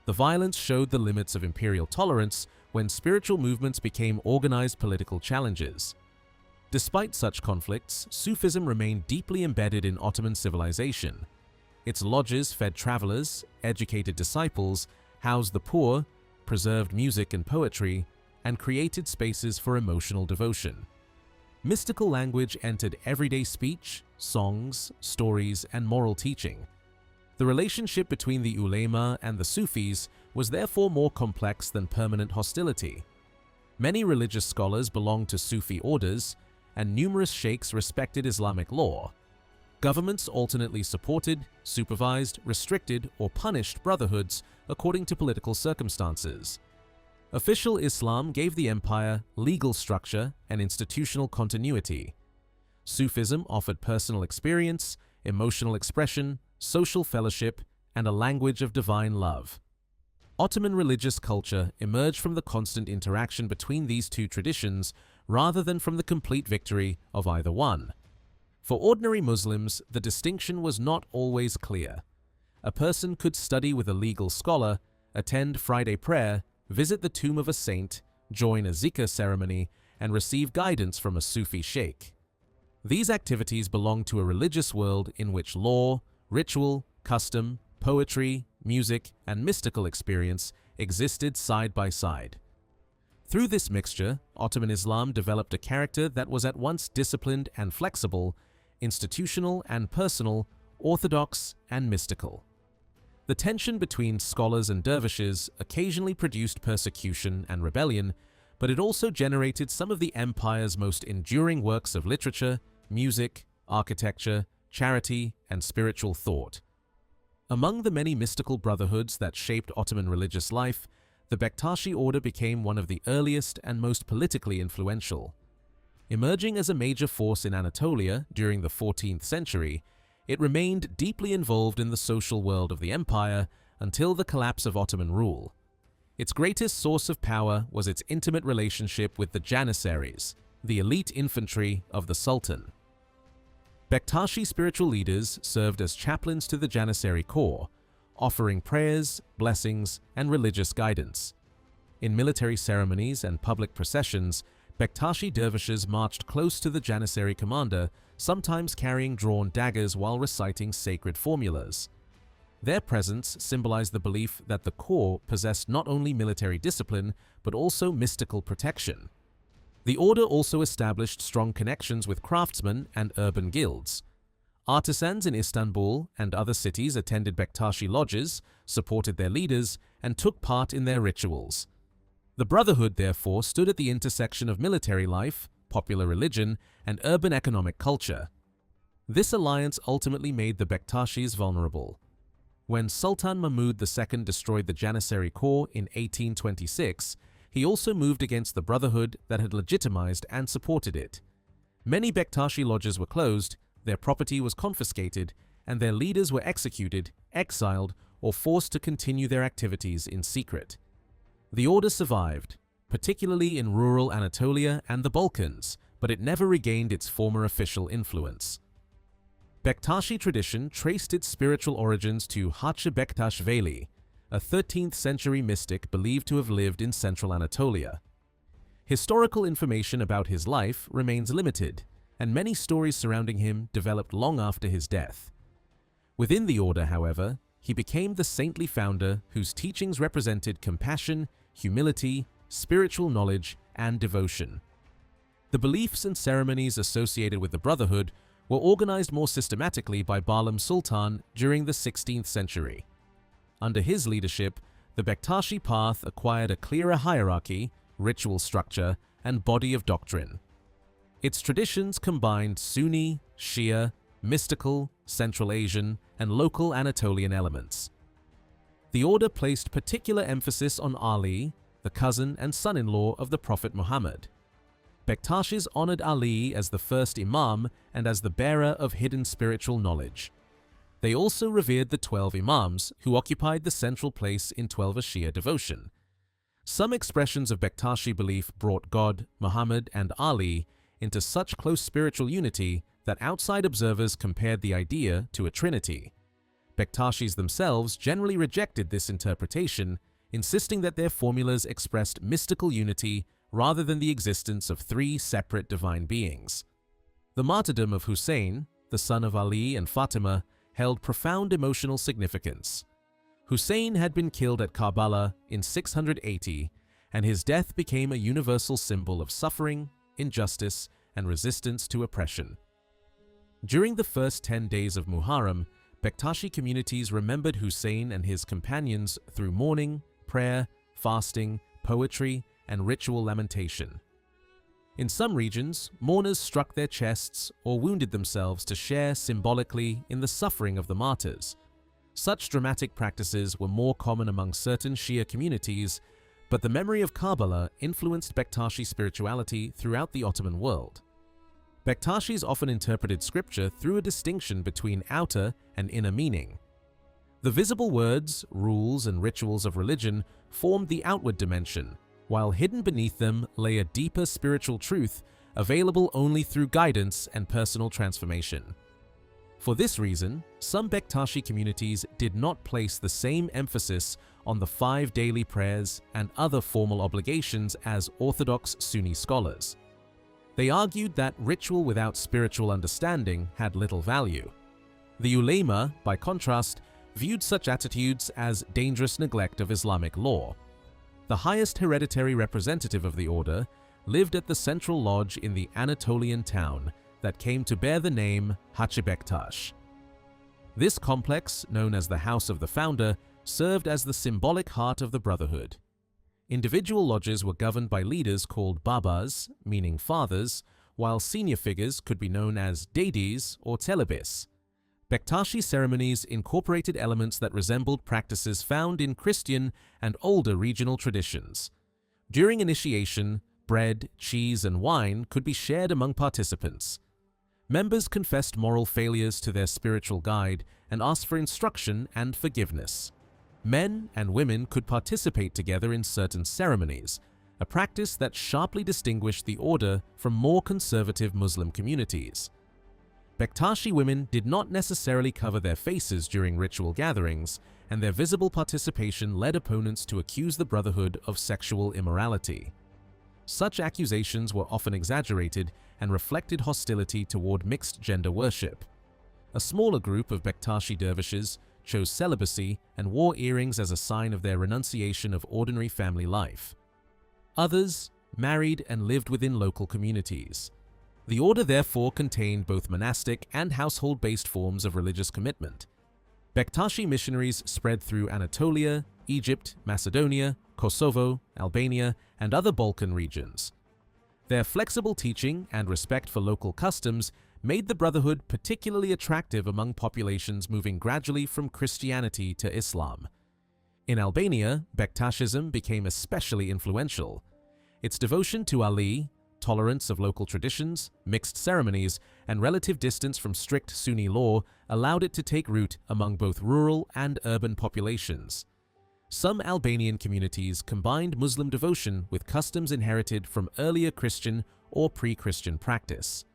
the violence showed the limits of imperial tolerance when spiritual movements became organized political challenges. Despite such conflicts, Sufism remained deeply embedded in Ottoman civilization. Its lodges fed travelers, educated disciples, housed the poor, preserved music and poetry, and created spaces for emotional devotion. Mystical language entered everyday speech, songs, stories, and moral teaching. The relationship between the ulema and the Sufis was therefore more complex than permanent hostility. Many religious scholars belonged to Sufi orders, and numerous sheikhs respected Islamic law. Governments alternately supported, supervised, restricted, or punished brotherhoods according to political circumstances. Official Islam gave the empire legal structure and institutional continuity. Sufism offered personal experience, emotional expression, social fellowship, and a language of divine love. Ottoman religious culture emerged from the constant interaction between these two traditions rather than from the complete victory of either one. For ordinary Muslims, the distinction was not always clear. A person could study with a legal scholar, attend Friday prayer, visit the tomb of a saint, join a zikr ceremony, and receive guidance from a Sufi sheikh. These activities belonged to a religious world in which law, ritual, custom, poetry, music, and mystical experience existed side by side. Through this mixture, Ottoman Islam developed a character that was at once disciplined and flexible, institutional and personal, orthodox and mystical. The tension between scholars and dervishes occasionally produced persecution and rebellion, but it also generated some of the empire's most enduring works of literature, music, architecture, charity, and spiritual thought. Among the many mystical brotherhoods that shaped Ottoman religious life, the Bektashi order became one of the earliest and most politically influential. Emerging as a major force in Anatolia during the 14th century, it remained deeply involved in the social world of the empire until the collapse of Ottoman rule. Its greatest source of power was its intimate relationship with the Janissaries, the elite infantry of the Sultan. Bektashi spiritual leaders served as chaplains to the Janissary corps, offering prayers, blessings, and religious guidance. In military ceremonies and public processions, Bektashi dervishes marched close to the Janissary commander, sometimes carrying drawn daggers while reciting sacred formulas. Their presence symbolized the belief that the corps possessed not only military discipline, but also mystical protection. The order also established strong connections with craftsmen and urban guilds. Artisans in Istanbul and other cities attended Bektashi lodges, supported their leaders, and took part in their rituals. The brotherhood, therefore, stood at the intersection of military life, popular religion, and urban economic culture. This alliance ultimately made the Bektashis vulnerable. When Sultan Mahmud II destroyed the Janissary corps in 1826, he also moved against the brotherhood that had legitimized and supported it. Many Bektashi lodges were closed, their property was confiscated, and their leaders were executed, exiled, or forced to continue their activities in secret. The order survived, particularly in rural Anatolia and the Balkans, but it never regained its former official influence. Bektashi tradition traced its spiritual origins to Hacı Bektaş Veli, a 13th century mystic believed to have lived in central Anatolia. Historical information about his life remains limited, and many stories surrounding him developed long after his death. Within the order, however, he became the saintly founder whose teachings represented compassion, humility, spiritual knowledge, and devotion. The beliefs and ceremonies associated with the brotherhood were organized more systematically by Barlam Sultan during the 16th century. Under his leadership, the Bektashi path acquired a clearer hierarchy, ritual structure, and body of doctrine. Its traditions combined Sunni, Shia, mystical, Central Asian, and local Anatolian elements. The order placed particular emphasis on Ali, the cousin and son-in-law of the Prophet Muhammad. Bektashis honored Ali as the first imam and as the bearer of hidden spiritual knowledge. They also revered the 12 imams, who occupied the central place in Twelver Shia devotion. Some expressions of Bektashi belief brought God, Muhammad, and Ali into such close spiritual unity that outside observers compared the idea to a trinity. Bektashis themselves generally rejected this interpretation, insisting that their formulas expressed mystical unity rather than the existence of three separate divine beings. The martyrdom of Hussein, the son of Ali and Fatima, held profound emotional significance. Hussein had been killed at Karbala in 680, and his death became a universal symbol of suffering, injustice, and resistance to oppression. During the first 10 days of Muharram, Bektashi communities remembered Hussein and his companions through mourning, prayer, fasting, poetry, and ritual lamentation. In some regions, mourners struck their chests or wounded themselves to share symbolically in the suffering of the martyrs. Such dramatic practices were more common among certain Shia communities, but the memory of Karbala influenced Bektashi spirituality throughout the Ottoman world. Bektashis often interpreted scripture through a distinction between outer and inner meaning. The visible words, rules, and rituals of religion formed the outward dimension, while hidden beneath them lay a deeper spiritual truth available only through guidance and personal transformation. For this reason, some Bektashi communities did not place the same emphasis on the 5 daily prayers and other formal obligations as Orthodox Sunni scholars. They argued that ritual without spiritual understanding had little value. The ulema, by contrast, viewed such attitudes as dangerous neglect of Islamic law. The highest hereditary representative of the order lived at the central lodge in the Anatolian town that came to bear the name Hacı Bektaş. This complex, known as the House of the Founder, served as the symbolic heart of the brotherhood. Individual lodges were governed by leaders called babas, meaning fathers, while senior figures could be known as dedis or telebis. Bektashi ceremonies incorporated elements that resembled practices found in Christian and older regional traditions. During initiation, bread, cheese, and wine could be shared among participants. Members confessed moral failures to their spiritual guide and asked for instruction and forgiveness. Men and women could participate together in certain ceremonies, a practice that sharply distinguished the order from more conservative Muslim communities. Bektashi women did not necessarily cover their faces during ritual gatherings, and their visible participation led opponents to accuse the brotherhood of sexual immorality. Such accusations were often exaggerated and reflected hostility toward mixed-gender worship. A smaller group of Bektashi dervishes chose celibacy and wore earrings as a sign of their renunciation of ordinary family life. Others married and lived within local communities. The order therefore contained both monastic and household-based forms of religious commitment. Bektashi missionaries spread through Anatolia, Egypt, Macedonia, Kosovo, Albania, and other Balkan regions. Their flexible teaching and respect for local customs made the brotherhood particularly attractive among populations moving gradually from Christianity to Islam. In Albania, Bektashism became especially influential. Its devotion to Ali, tolerance of local traditions, mixed ceremonies, and relative distance from strict Sunni law allowed it to take root among both rural and urban populations. Some Albanian communities combined Muslim devotion with customs inherited from earlier Christian or pre-Christian practice.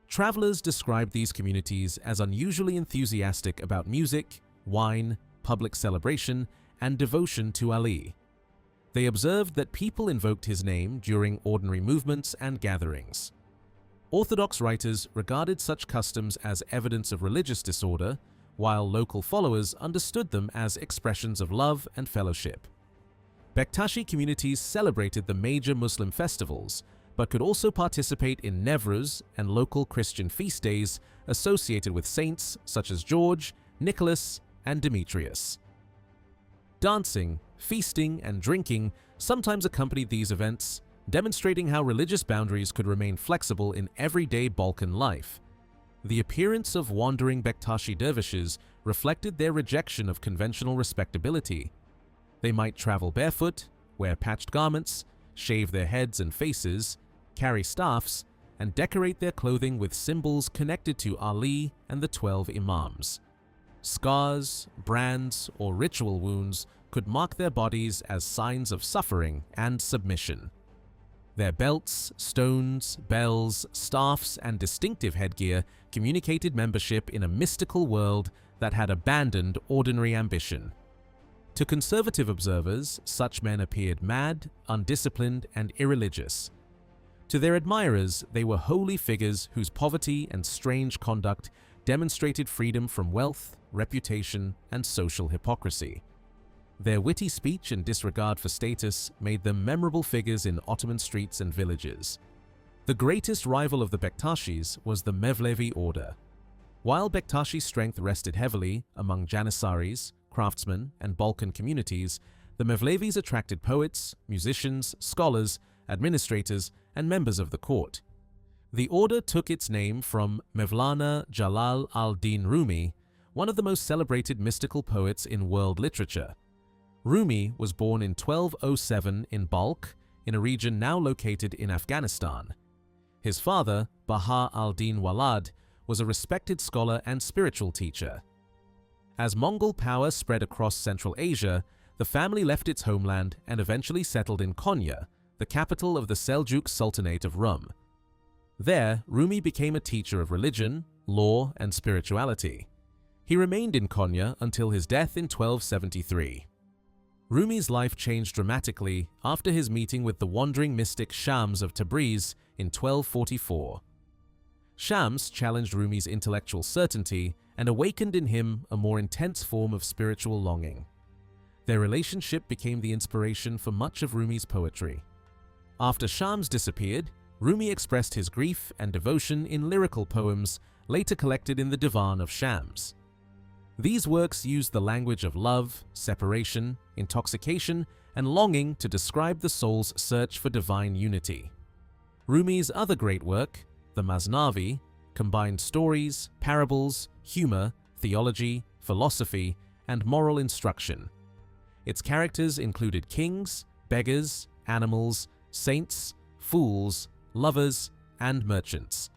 Travelers described these communities as unusually enthusiastic about music, wine, public celebration, and devotion to Ali. They observed that people invoked his name during ordinary movements and gatherings. Orthodox writers regarded such customs as evidence of religious disorder, while local followers understood them as expressions of love and fellowship. Bektashi communities celebrated the major Muslim festivals, but could also participate in Nevruz and local Christian feast days associated with saints such as George, Nicholas, and Demetrius. Dancing, feasting, and drinking sometimes accompanied these events, demonstrating how religious boundaries could remain flexible in everyday Balkan life. The appearance of wandering Bektashi dervishes reflected their rejection of conventional respectability. They might travel barefoot, wear patched garments, shave their heads and faces, carry staffs, and decorate their clothing with symbols connected to Ali and the 12 Imams. Scars, brands, or ritual wounds could mark their bodies as signs of suffering and submission. Their belts, stones, bells, staffs, and distinctive headgear communicated membership in a mystical world that had abandoned ordinary ambition. To conservative observers, such men appeared mad, undisciplined, and irreligious. To their admirers, they were holy figures whose poverty and strange conduct demonstrated freedom from wealth, reputation, and social hypocrisy. Their witty speech and disregard for status made them memorable figures in Ottoman streets and villages. The greatest rival of the Bektashis was the Mevlevi order. While Bektashi strength rested heavily among Janissaries, craftsmen, and Balkan communities, the Mevlevis attracted poets, musicians, scholars, administrators, and members of the court. The order took its name from Mevlana Jalal al-Din Rumi, one of the most celebrated mystical poets in world literature. Rumi was born in 1207 in Balkh, in a region now located in Afghanistan. His father, Baha al-Din Walad, was a respected scholar and spiritual teacher. As Mongol power spread across Central Asia, the family left its homeland and eventually settled in Konya, the capital of the Seljuk Sultanate of Rum. There, Rumi became a teacher of religion, law, and spirituality. He remained in Konya until his death in 1273. Rumi's life changed dramatically after his meeting with the wandering mystic Shams of Tabriz in 1244. Shams challenged Rumi's intellectual certainty and awakened in him a more intense form of spiritual longing. Their relationship became the inspiration for much of Rumi's poetry. After Shams disappeared, Rumi expressed his grief and devotion in lyrical poems later collected in the Divan of Shams. These works used the language of love, separation, intoxication, and longing to describe the soul's search for divine unity. Rumi's other great work, the Masnavi, combined stories, parables, humor, theology, philosophy, and moral instruction. Its characters included kings, beggars, animals, saints, fools, lovers, and merchants.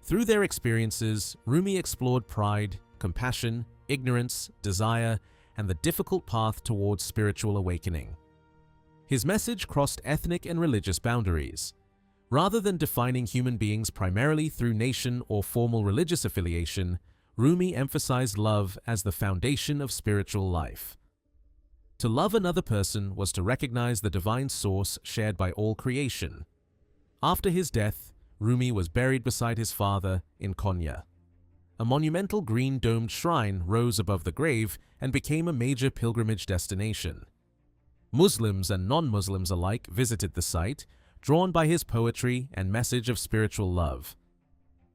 Through their experiences, Rumi explored pride, compassion, ignorance, desire, and the difficult path towards spiritual awakening. His message crossed ethnic and religious boundaries. Rather than defining human beings primarily through nation or formal religious affiliation, Rumi emphasized love as the foundation of spiritual life. To love another person was to recognize the divine source shared by all creation. After his death, Rumi was buried beside his father in Konya. A monumental green-domed shrine rose above the grave and became a major pilgrimage destination. Muslims and non-Muslims alike visited the site, drawn by his poetry and message of spiritual love.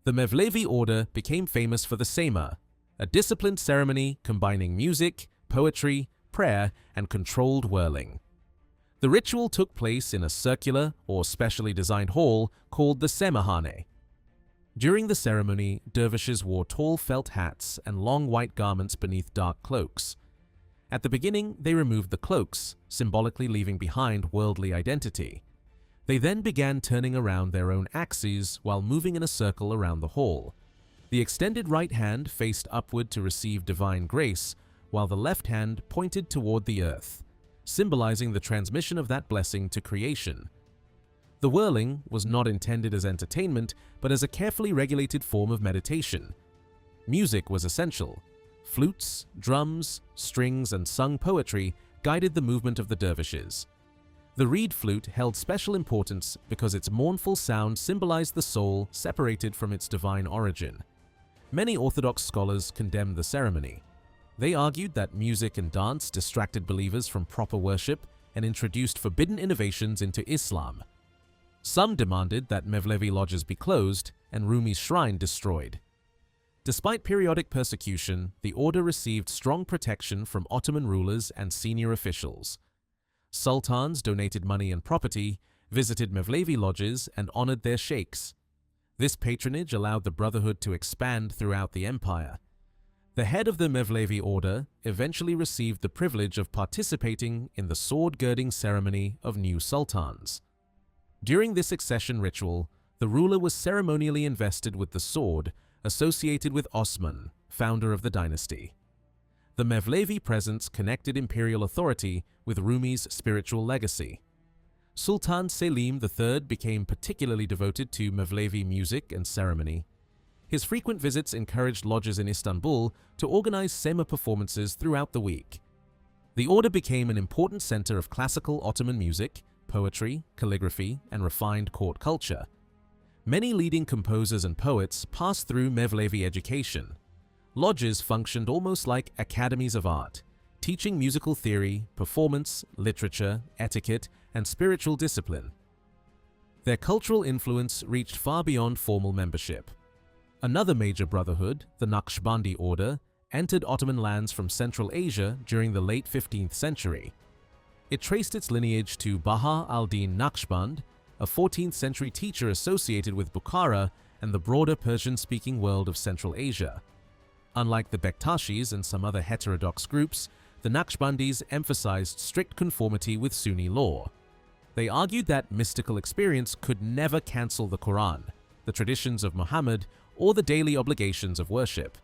The Mevlevi order became famous for the Sema, a disciplined ceremony combining music, poetry, prayer, and controlled whirling. The ritual took place in a circular or specially designed hall called the Semahane. During the ceremony, dervishes wore tall felt hats and long white garments beneath dark cloaks. At the beginning, they removed the cloaks, symbolically leaving behind worldly identity. They then began turning around their own axes while moving in a circle around the hall. The extended right hand faced upward to receive divine grace, while the left hand pointed toward the earth, symbolizing the transmission of that blessing to creation. The whirling was not intended as entertainment, but as a carefully regulated form of meditation. Music was essential. Flutes, drums, strings, and sung poetry guided the movement of the dervishes. The reed flute held special importance because its mournful sound symbolized the soul separated from its divine origin. Many Orthodox scholars condemned the ceremony. They argued that music and dance distracted believers from proper worship and introduced forbidden innovations into Islam. Some demanded that Mevlevi lodges be closed and Rumi's shrine destroyed. Despite periodic persecution, the order received strong protection from Ottoman rulers and senior officials. Sultans donated money and property, visited Mevlevi lodges, and honored their sheikhs. This patronage allowed the brotherhood to expand throughout the empire. The head of the Mevlevi order eventually received the privilege of participating in the sword-girding ceremony of new sultans. During this accession ritual, the ruler was ceremonially invested with the sword associated with Osman, founder of the dynasty. The Mevlevi presence connected imperial authority with Rumi's spiritual legacy. Sultan Selim III became particularly devoted to Mevlevi music and ceremony. His frequent visits encouraged lodges in Istanbul to organize sema performances throughout the week. The order became an important center of classical Ottoman music, poetry, calligraphy, and refined court culture. Many leading composers and poets passed through Mevlevi education. Lodges functioned almost like academies of art, teaching musical theory, performance, literature, etiquette, and spiritual discipline. Their cultural influence reached far beyond formal membership. Another major brotherhood, the Naqshbandi order, entered Ottoman lands from Central Asia during the late 15th century. It traced its lineage to Baha al-Din Naqshband, a 14th century teacher associated with Bukhara and the broader Persian-speaking world of Central Asia. Unlike the Bektashis and some other heterodox groups, the Naqshbandis emphasized strict conformity with Sunni law. They argued that mystical experience could never cancel the Quran, the traditions of Muhammad, or the daily obligations of worship.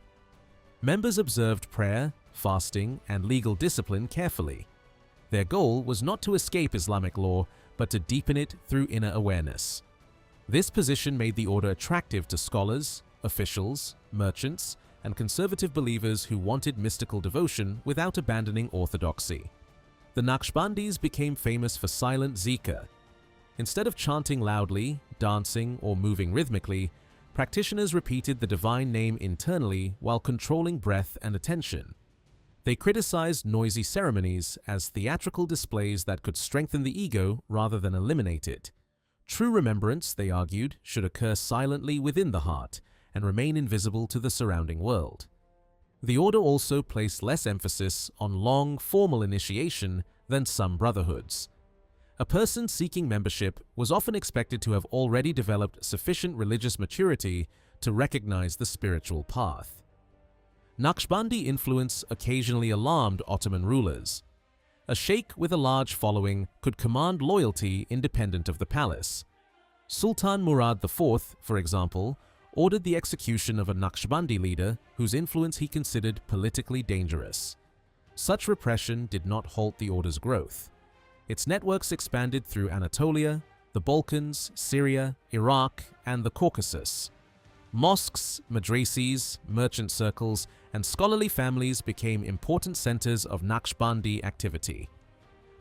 Members observed prayer, fasting, and legal discipline carefully. Their goal was not to escape Islamic law, but to deepen it through inner awareness. This position made the order attractive to scholars, officials, merchants, and conservative believers who wanted mystical devotion without abandoning orthodoxy. The Naqshbandis became famous for silent zikr. Instead of chanting loudly, dancing, or moving rhythmically, practitioners repeated the divine name internally while controlling breath and attention. They criticized noisy ceremonies as theatrical displays that could strengthen the ego rather than eliminate it. True remembrance, they argued, should occur silently within the heart and remain invisible to the surrounding world. The order also placed less emphasis on long, formal initiation than some brotherhoods. A person seeking membership was often expected to have already developed sufficient religious maturity to recognize the spiritual path. Naqshbandi influence occasionally alarmed Ottoman rulers. A sheikh with a large following could command loyalty independent of the palace. Sultan Murad IV, for example, ordered the execution of a Naqshbandi leader whose influence he considered politically dangerous. Such repression did not halt the order's growth. Its networks expanded through Anatolia, the Balkans, Syria, Iraq, and the Caucasus. Mosques, madrasis, merchant circles, and scholarly families became important centers of Naqshbandi activity.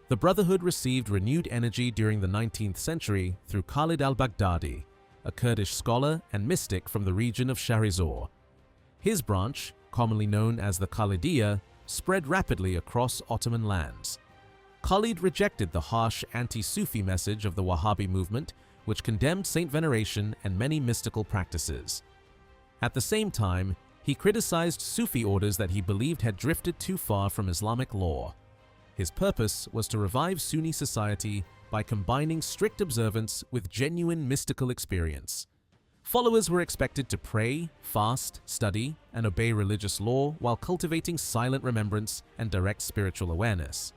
The Brotherhood received renewed energy during the 19th century through Khalid al-Baghdadi, a Kurdish scholar and mystic from the region of Shahrizor. His branch, commonly known as the Khalidiyya, spread rapidly across Ottoman lands. Khalid rejected the harsh anti-Sufi message of the Wahhabi movement, which condemned saint veneration and many mystical practices. At the same time, he criticized Sufi orders that he believed had drifted too far from Islamic law. His purpose was to revive Sunni society by combining strict observance with genuine mystical experience. Followers were expected to pray, fast, study, and obey religious law while cultivating silent remembrance and direct spiritual awareness.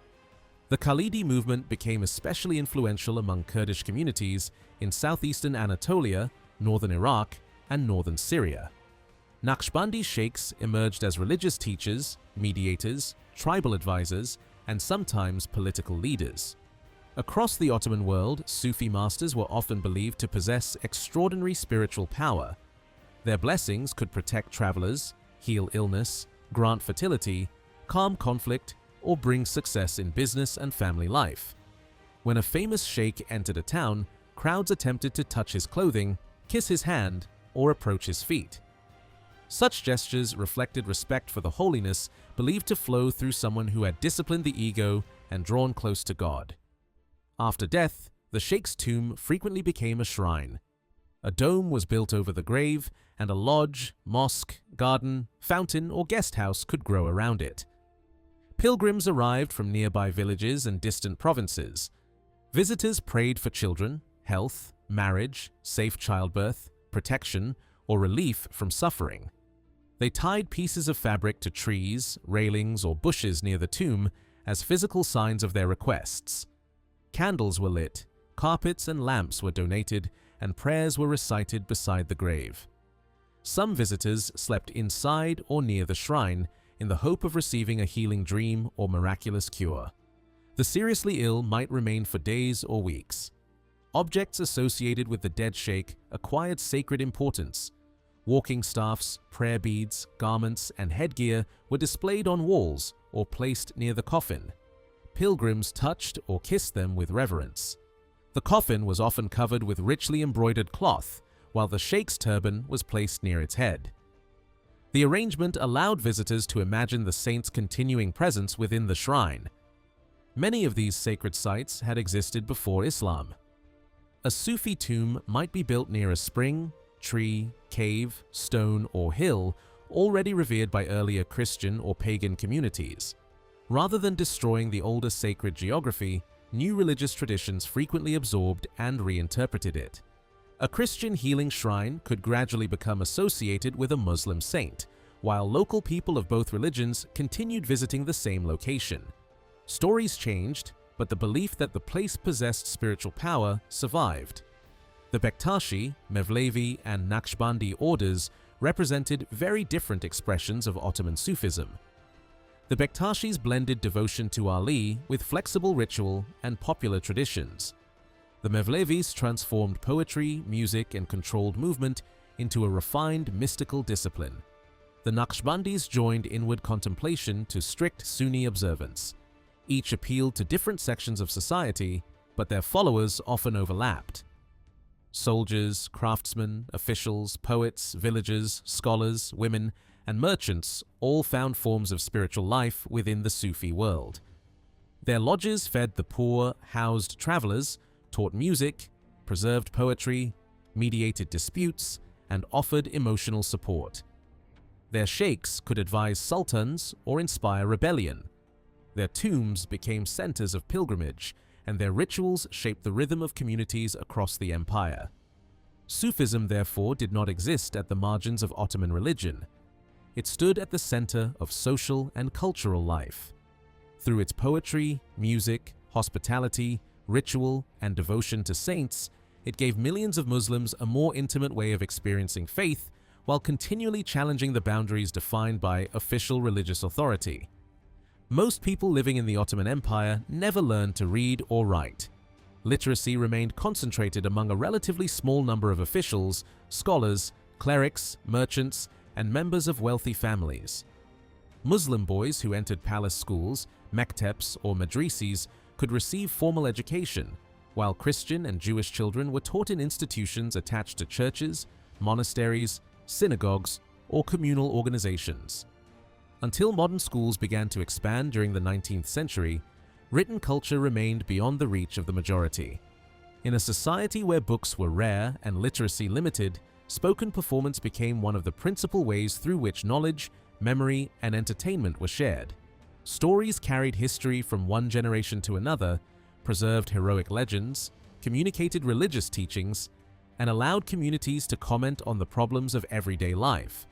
The Khalidi movement became especially influential among Kurdish communities in southeastern Anatolia, northern Iraq, and northern Syria. Naqshbandi sheikhs emerged as religious teachers, mediators, tribal advisors, and sometimes political leaders. Across the Ottoman world, Sufi masters were often believed to possess extraordinary spiritual power. Their blessings could protect travelers, heal illness, grant fertility, calm conflict, or bring success in business and family life. When a famous sheikh entered a town, crowds attempted to touch his clothing, kiss his hand, or approach his feet. Such gestures reflected respect for the holiness believed to flow through someone who had disciplined the ego and drawn close to God. After death, the sheikh's tomb frequently became a shrine. A dome was built over the grave, and a lodge, mosque, garden, fountain, or guest house could grow around it. Pilgrims arrived from nearby villages and distant provinces. Visitors prayed for children, health, marriage, safe childbirth, protection, or relief from suffering. They tied pieces of fabric to trees, railings, or bushes near the tomb as physical signs of their requests. Candles were lit, carpets and lamps were donated, and prayers were recited beside the grave. Some visitors slept inside or near the shrine in the hope of receiving a healing dream or miraculous cure. The seriously ill might remain for days or weeks. Objects associated with the dead sheikh acquired sacred importance. Walking staffs, prayer beads, garments, and headgear were displayed on walls or placed near the coffin. Pilgrims touched or kissed them with reverence. The coffin was often covered with richly embroidered cloth, while the sheikh's turban was placed near its head. The arrangement allowed visitors to imagine the saint's continuing presence within the shrine. Many of these sacred sites had existed before Islam. A Sufi tomb might be built near a spring, tree, cave, stone, or hill already revered by earlier Christian or pagan communities. Rather than destroying the older sacred geography, new religious traditions frequently absorbed and reinterpreted it. A Christian healing shrine could gradually become associated with a Muslim saint, while local people of both religions continued visiting the same location. Stories changed, but the belief that the place possessed spiritual power survived. The Bektashi, Mevlevi, and Naqshbandi orders represented very different expressions of Ottoman Sufism. The Bektashis blended devotion to Ali with flexible ritual and popular traditions. The Mevlevis transformed poetry, music, and controlled movement into a refined mystical discipline. The Naqshbandis joined inward contemplation to strict Sunni observance. Each appealed to different sections of society, but their followers often overlapped. Soldiers, craftsmen, officials, poets, villagers, scholars, women, and merchants all found forms of spiritual life within the Sufi world. Their lodges fed the poor, housed travelers, taught music, preserved poetry, mediated disputes, and offered emotional support. Their sheikhs could advise sultans or inspire rebellion. Their tombs became centers of pilgrimage, and their rituals shaped the rhythm of communities across the empire. Sufism, therefore, did not exist at the margins of Ottoman religion. It stood at the center of social and cultural life. Through its poetry, music, hospitality, ritual, and devotion to saints, it gave millions of Muslims a more intimate way of experiencing faith while continually challenging the boundaries defined by official religious authority. Most people living in the Ottoman Empire never learned to read or write. Literacy remained concentrated among a relatively small number of officials, scholars, clerics, merchants, and members of wealthy families. Muslim boys who entered palace schools, mekteps, or madrises could receive formal education, while Christian and Jewish children were taught in institutions attached to churches, monasteries, synagogues, or communal organizations. Until modern schools began to expand during the 19th century, written culture remained beyond the reach of the majority. In a society where books were rare and literacy limited, spoken performance became one of the principal ways through which knowledge, memory, and entertainment were shared. Stories carried history from one generation to another, preserved heroic legends, communicated religious teachings, and allowed communities to comment on the problems of everyday life.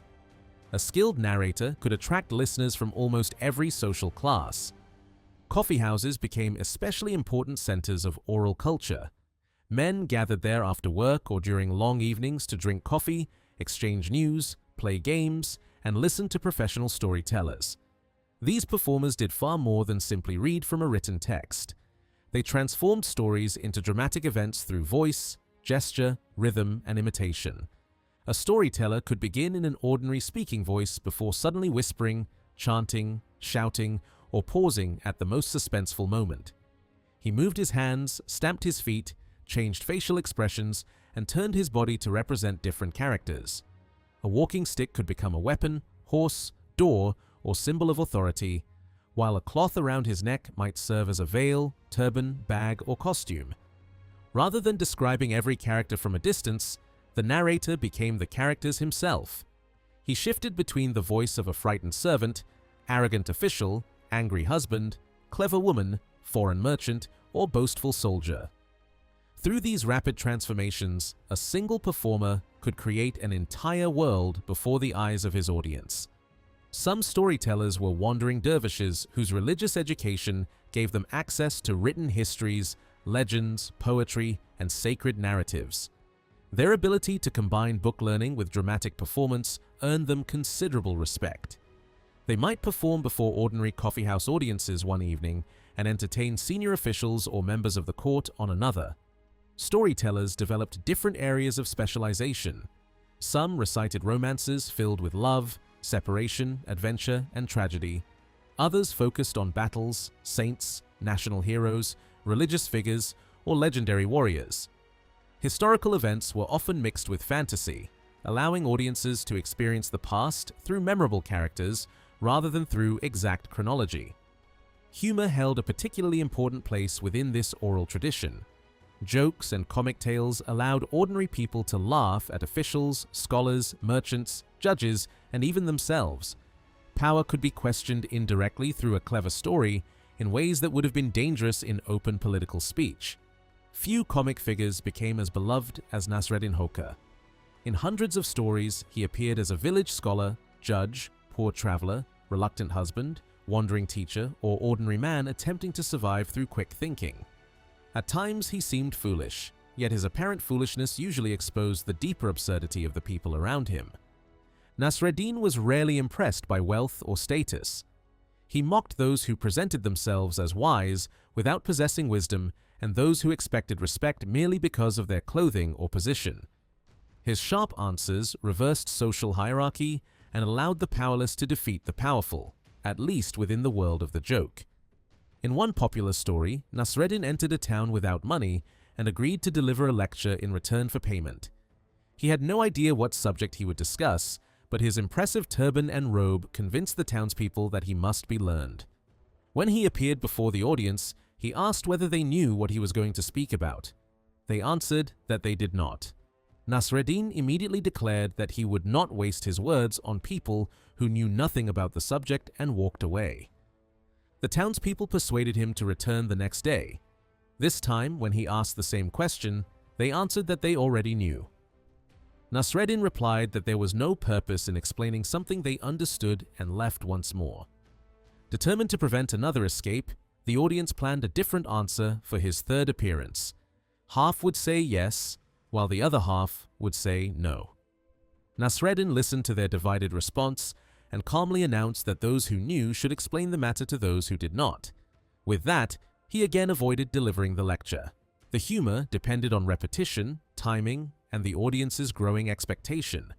A skilled narrator could attract listeners from almost every social class. Coffeehouses became especially important centers of oral culture. Men gathered there after work or during long evenings to drink coffee, exchange news, play games, and listen to professional storytellers. These performers did far more than simply read from a written text. They transformed stories into dramatic events through voice, gesture, rhythm, and imitation. A storyteller could begin in an ordinary speaking voice before suddenly whispering, chanting, shouting, or pausing at the most suspenseful moment. He moved his hands, stamped his feet, changed facial expressions, and turned his body to represent different characters. A walking stick could become a weapon, horse, door, or symbol of authority, while a cloth around his neck might serve as a veil, turban, bag, or costume. Rather than describing every character from a distance, the narrator became the characters himself. He shifted between the voice of a frightened servant, arrogant official, angry husband, clever woman, foreign merchant, or boastful soldier. Through these rapid transformations, a single performer could create an entire world before the eyes of his audience. Some storytellers were wandering dervishes whose religious education gave them access to written histories, legends, poetry, and sacred narratives. Their ability to combine book learning with dramatic performance earned them considerable respect. They might perform before ordinary coffeehouse audiences one evening and entertain senior officials or members of the court on another. Storytellers developed different areas of specialization. Some recited romances filled with love, separation, adventure, and tragedy. Others focused on battles, saints, national heroes, religious figures, or legendary warriors. Historical events were often mixed with fantasy, allowing audiences to experience the past through memorable characters rather than through exact chronology. Humor held a particularly important place within this oral tradition. Jokes and comic tales allowed ordinary people to laugh at officials, scholars, merchants, judges, and even themselves. Power could be questioned indirectly through a clever story in ways that would have been dangerous in open political speech. Few comic figures became as beloved as Nasreddin Hoca. In hundreds of stories, he appeared as a village scholar, judge, poor traveler, reluctant husband, wandering teacher, or ordinary man attempting to survive through quick thinking. At times, he seemed foolish, yet his apparent foolishness usually exposed the deeper absurdity of the people around him. Nasreddin was rarely impressed by wealth or status. He mocked those who presented themselves as wise without possessing wisdom and those who expected respect merely because of their clothing or position. His sharp answers reversed social hierarchy and allowed the powerless to defeat the powerful, at least within the world of the joke. In one popular story, Nasreddin entered a town without money and agreed to deliver a lecture in return for payment. He had no idea what subject he would discuss, but his impressive turban and robe convinced the townspeople that he must be learned. When he appeared before the audience, he asked whether they knew what he was going to speak about. They answered that they did not. Nasreddin immediately declared that he would not waste his words on people who knew nothing about the subject and walked away. The townspeople persuaded him to return the next day. This time, when he asked the same question, they answered that they already knew. Nasreddin replied that there was no purpose in explaining something they understood and left once more. Determined to prevent another escape, the audience planned a different answer for his third appearance. Half would say yes, while the other half would say no. Nasreddin listened to their divided response and calmly announced that those who knew should explain the matter to those who did not. With that, he again avoided delivering the lecture. The humor depended on repetition, timing, and the audience's growing expectation.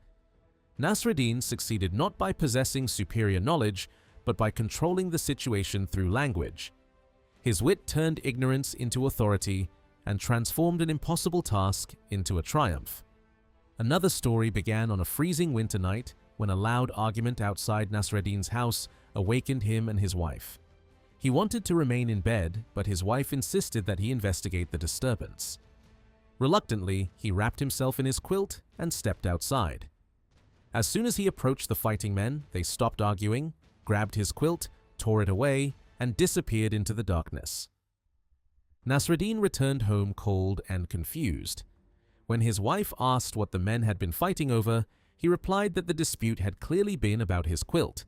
Nasreddin succeeded not by possessing superior knowledge, but by controlling the situation through language. His wit turned ignorance into authority and transformed an impossible task into a triumph. Another story began on a freezing winter night when a loud argument outside Nasreddin's house awakened him and his wife. He wanted to remain in bed, but his wife insisted that he investigate the disturbance. Reluctantly, he wrapped himself in his quilt and stepped outside. As soon as he approached the fighting men, they stopped arguing, grabbed his quilt, tore it away, and disappeared into the darkness. Nasreddin returned home cold and confused. When his wife asked what the men had been fighting over, he replied that the dispute had clearly been about his quilt.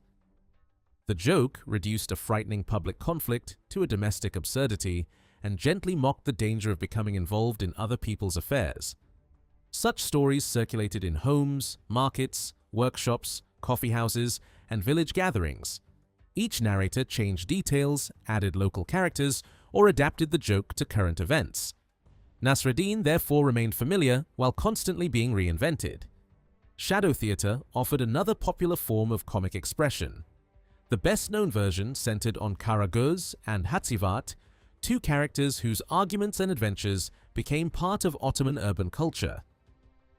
The joke reduced a frightening public conflict to a domestic absurdity and gently mocked the danger of becoming involved in other people's affairs. Such stories circulated in homes, markets, workshops, coffeehouses, and village gatherings. Each narrator changed details, added local characters, or adapted the joke to current events. Nasreddin therefore remained familiar while constantly being reinvented. Shadow theater offered another popular form of comic expression. The best-known version centered on Karagöz and Hacivat, two characters whose arguments and adventures became part of Ottoman urban culture.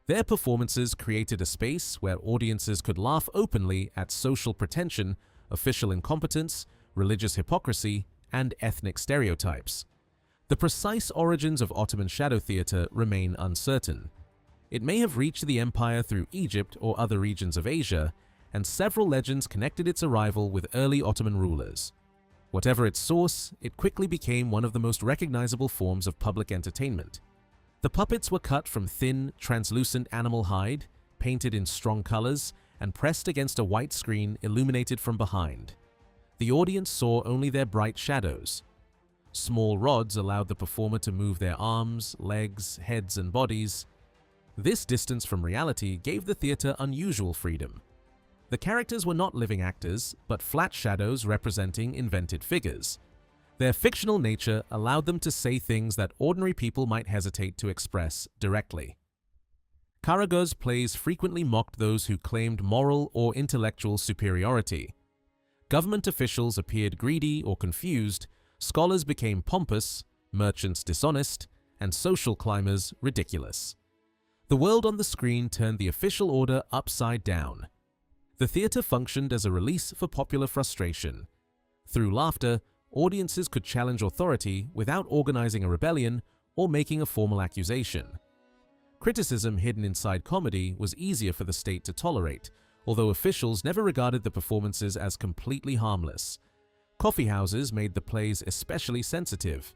Their performances created a space where audiences could laugh openly at social pretension, official incompetence, religious hypocrisy, and ethnic stereotypes. The precise origins of Ottoman shadow theater remain uncertain. It may have reached the empire through Egypt or other regions of Asia, and several legends connected its arrival with early Ottoman rulers. Whatever its source, it quickly became one of the most recognizable forms of public entertainment. The puppets were cut from thin, translucent animal hide, painted in strong colors, and pressed against a white screen illuminated from behind. The audience saw only their bright shadows. Small rods allowed the performer to move their arms, legs, heads, and bodies. This distance from reality gave the theater unusual freedom. The characters were not living actors, but flat shadows representing invented figures. Their fictional nature allowed them to say things that ordinary people might hesitate to express directly. Karagöz plays frequently mocked those who claimed moral or intellectual superiority. Government officials appeared greedy or confused, scholars became pompous, merchants dishonest, and social climbers ridiculous. The world on the screen turned the official order upside down. The theater functioned as a release for popular frustration. Through laughter, audiences could challenge authority without organizing a rebellion or making a formal accusation. Criticism hidden inside comedy was easier for the state to tolerate, although officials never regarded the performances as completely harmless. Coffeehouses made the plays especially sensitive.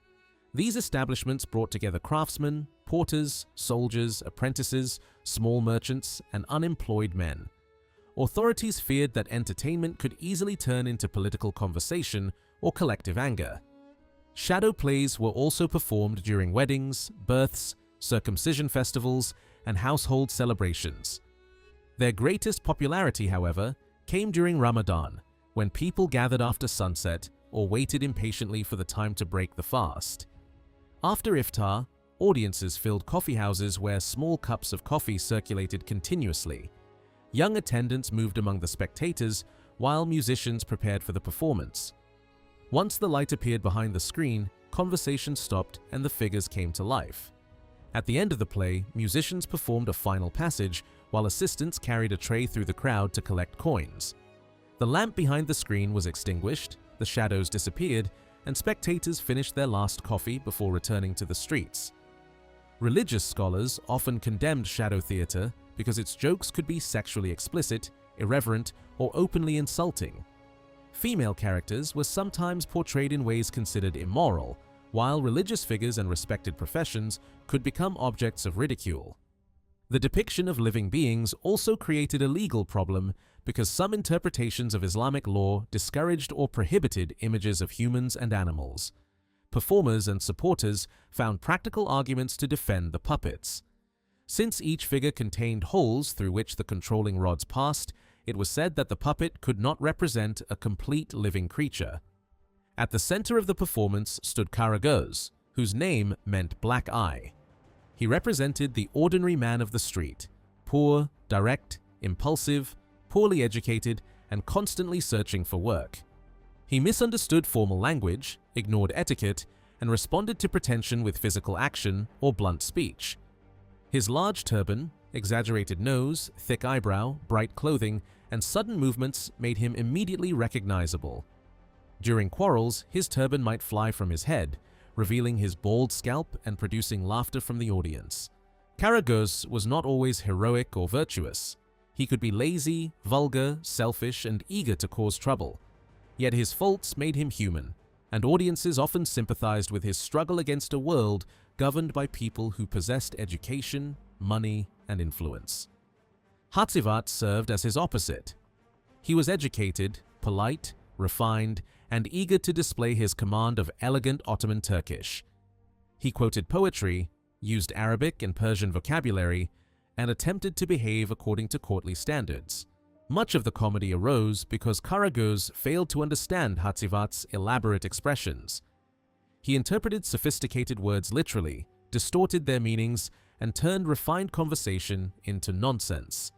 These establishments brought together craftsmen, porters, soldiers, apprentices, small merchants, and unemployed men. Authorities feared that entertainment could easily turn into political conversation or collective anger. Shadow plays were also performed during weddings, births, circumcision festivals, and household celebrations. Their greatest popularity, however, came during Ramadan, when people gathered after sunset or waited impatiently for the time to break the fast. After iftar, audiences filled coffeehouses where small cups of coffee circulated continuously. Young attendants moved among the spectators while musicians prepared for the performance. Once the light appeared behind the screen, conversation stopped and the figures came to life. At the end of the play, musicians performed a final passage while assistants carried a tray through the crowd to collect coins. The lamp behind the screen was extinguished, the shadows disappeared, and spectators finished their last coffee before returning to the streets. Religious scholars often condemned shadow theater because its jokes could be sexually explicit, irreverent, or openly insulting. Female characters were sometimes portrayed in ways considered immoral, while religious figures and respected professions could become objects of ridicule. The depiction of living beings also created a legal problem because some interpretations of Islamic law discouraged or prohibited images of humans and animals. Performers and supporters found practical arguments to defend the puppets. Since each figure contained holes through which the controlling rods passed, it was said that the puppet could not represent a complete living creature. At the center of the performance stood Karagöz, whose name meant black eye. He represented the ordinary man of the street, poor, direct, impulsive, poorly educated, and constantly searching for work. He misunderstood formal language, ignored etiquette, and responded to pretension with physical action or blunt speech. His large turban, exaggerated nose, thick eyebrow, bright clothing, and sudden movements made him immediately recognizable. During quarrels, his turban might fly from his head, revealing his bald scalp and producing laughter from the audience. Karagöz was not always heroic or virtuous. He could be lazy, vulgar, selfish, and eager to cause trouble. Yet his faults made him human, and audiences often sympathized with his struggle against a world governed by people who possessed education, money, and influence. Hacivat served as his opposite. He was educated, polite, refined, and eager to display his command of elegant Ottoman Turkish. He quoted poetry, used Arabic and Persian vocabulary, and attempted to behave according to courtly standards. Much of the comedy arose because Karagöz failed to understand Hacivat's elaborate expressions. He interpreted sophisticated words literally, distorted their meanings, and turned refined conversation into nonsense.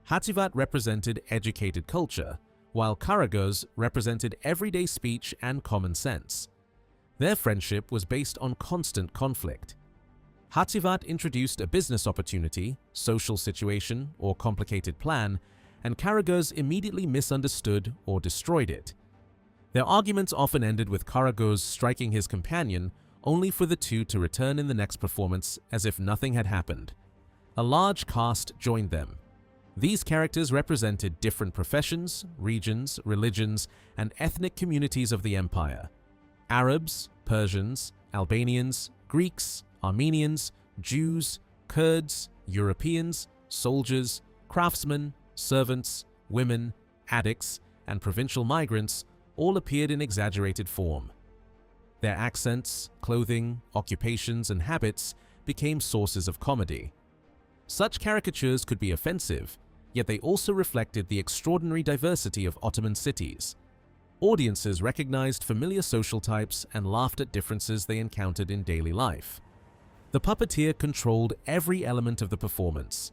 Hacivat represented educated culture, while Karagöz represented everyday speech and common sense. Their friendship was based on constant conflict. Hacivat introduced a business opportunity, social situation, or complicated plan, and Karagöz immediately misunderstood or destroyed it. Their arguments often ended with Karagöz striking his companion, only for the two to return in the next performance as if nothing had happened. A large cast joined them. These characters represented different professions, regions, religions, and ethnic communities of the empire. Arabs, Persians, Albanians, Greeks, Armenians, Jews, Kurds, Europeans, soldiers, craftsmen, servants, women, addicts, and provincial migrants all appeared in exaggerated form. Their accents, clothing, occupations, and habits became sources of comedy. Such caricatures could be offensive, yet they also reflected the extraordinary diversity of Ottoman cities. Audiences recognized familiar social types and laughed at differences they encountered in daily life. The puppeteer controlled every element of the performance.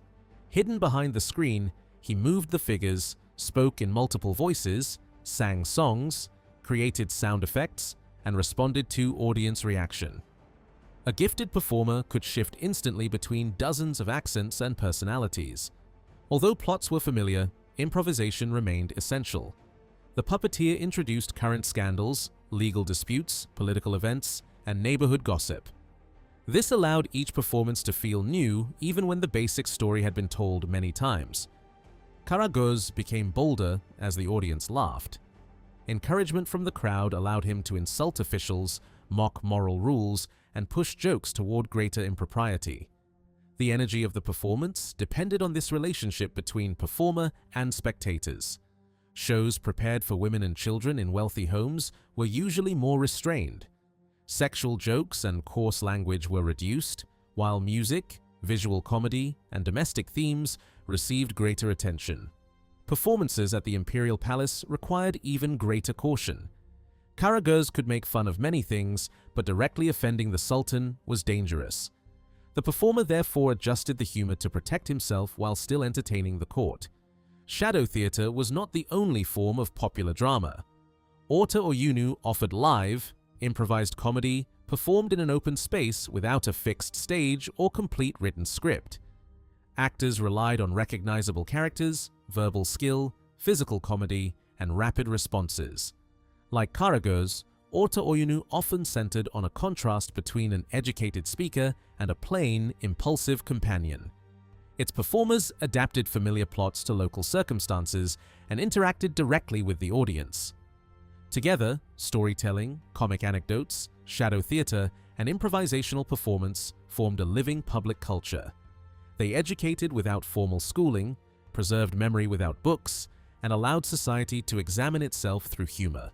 Hidden behind the screen, he moved the figures, spoke in multiple voices, sang songs, created sound effects, and responded to audience reaction. A gifted performer could shift instantly between dozens of accents and personalities. Although plots were familiar, improvisation remained essential. The puppeteer introduced current scandals, legal disputes, political events, and neighborhood gossip. This allowed each performance to feel new even when the basic story had been told many times. Karagöz became bolder as the audience laughed. Encouragement from the crowd allowed him to insult officials, mock moral rules, and push jokes toward greater impropriety. The energy of the performance depended on this relationship between performer and spectators. Shows prepared for women and children in wealthy homes were usually more restrained. Sexual jokes and coarse language were reduced, while music, visual comedy, and domestic themes received greater attention. Performances at the imperial palace required even greater caution. Karagöz could make fun of many things, but directly offending the sultan was dangerous. The performer therefore adjusted the humor to protect himself while still entertaining the court. Shadow theater was not the only form of popular drama. Orta Oyunu offered live, improvised comedy, performed in an open space without a fixed stage or complete written script. Actors relied on recognizable characters, verbal skill, physical comedy, and rapid responses. Like Karagöz, Orta Oyunu often centered on a contrast between an educated speaker and a plain, impulsive companion. Its performers adapted familiar plots to local circumstances and interacted directly with the audience. Together, storytelling, comic anecdotes, shadow theater, and improvisational performance formed a living public culture. They educated without formal schooling, preserved memory without books, and allowed society to examine itself through humor.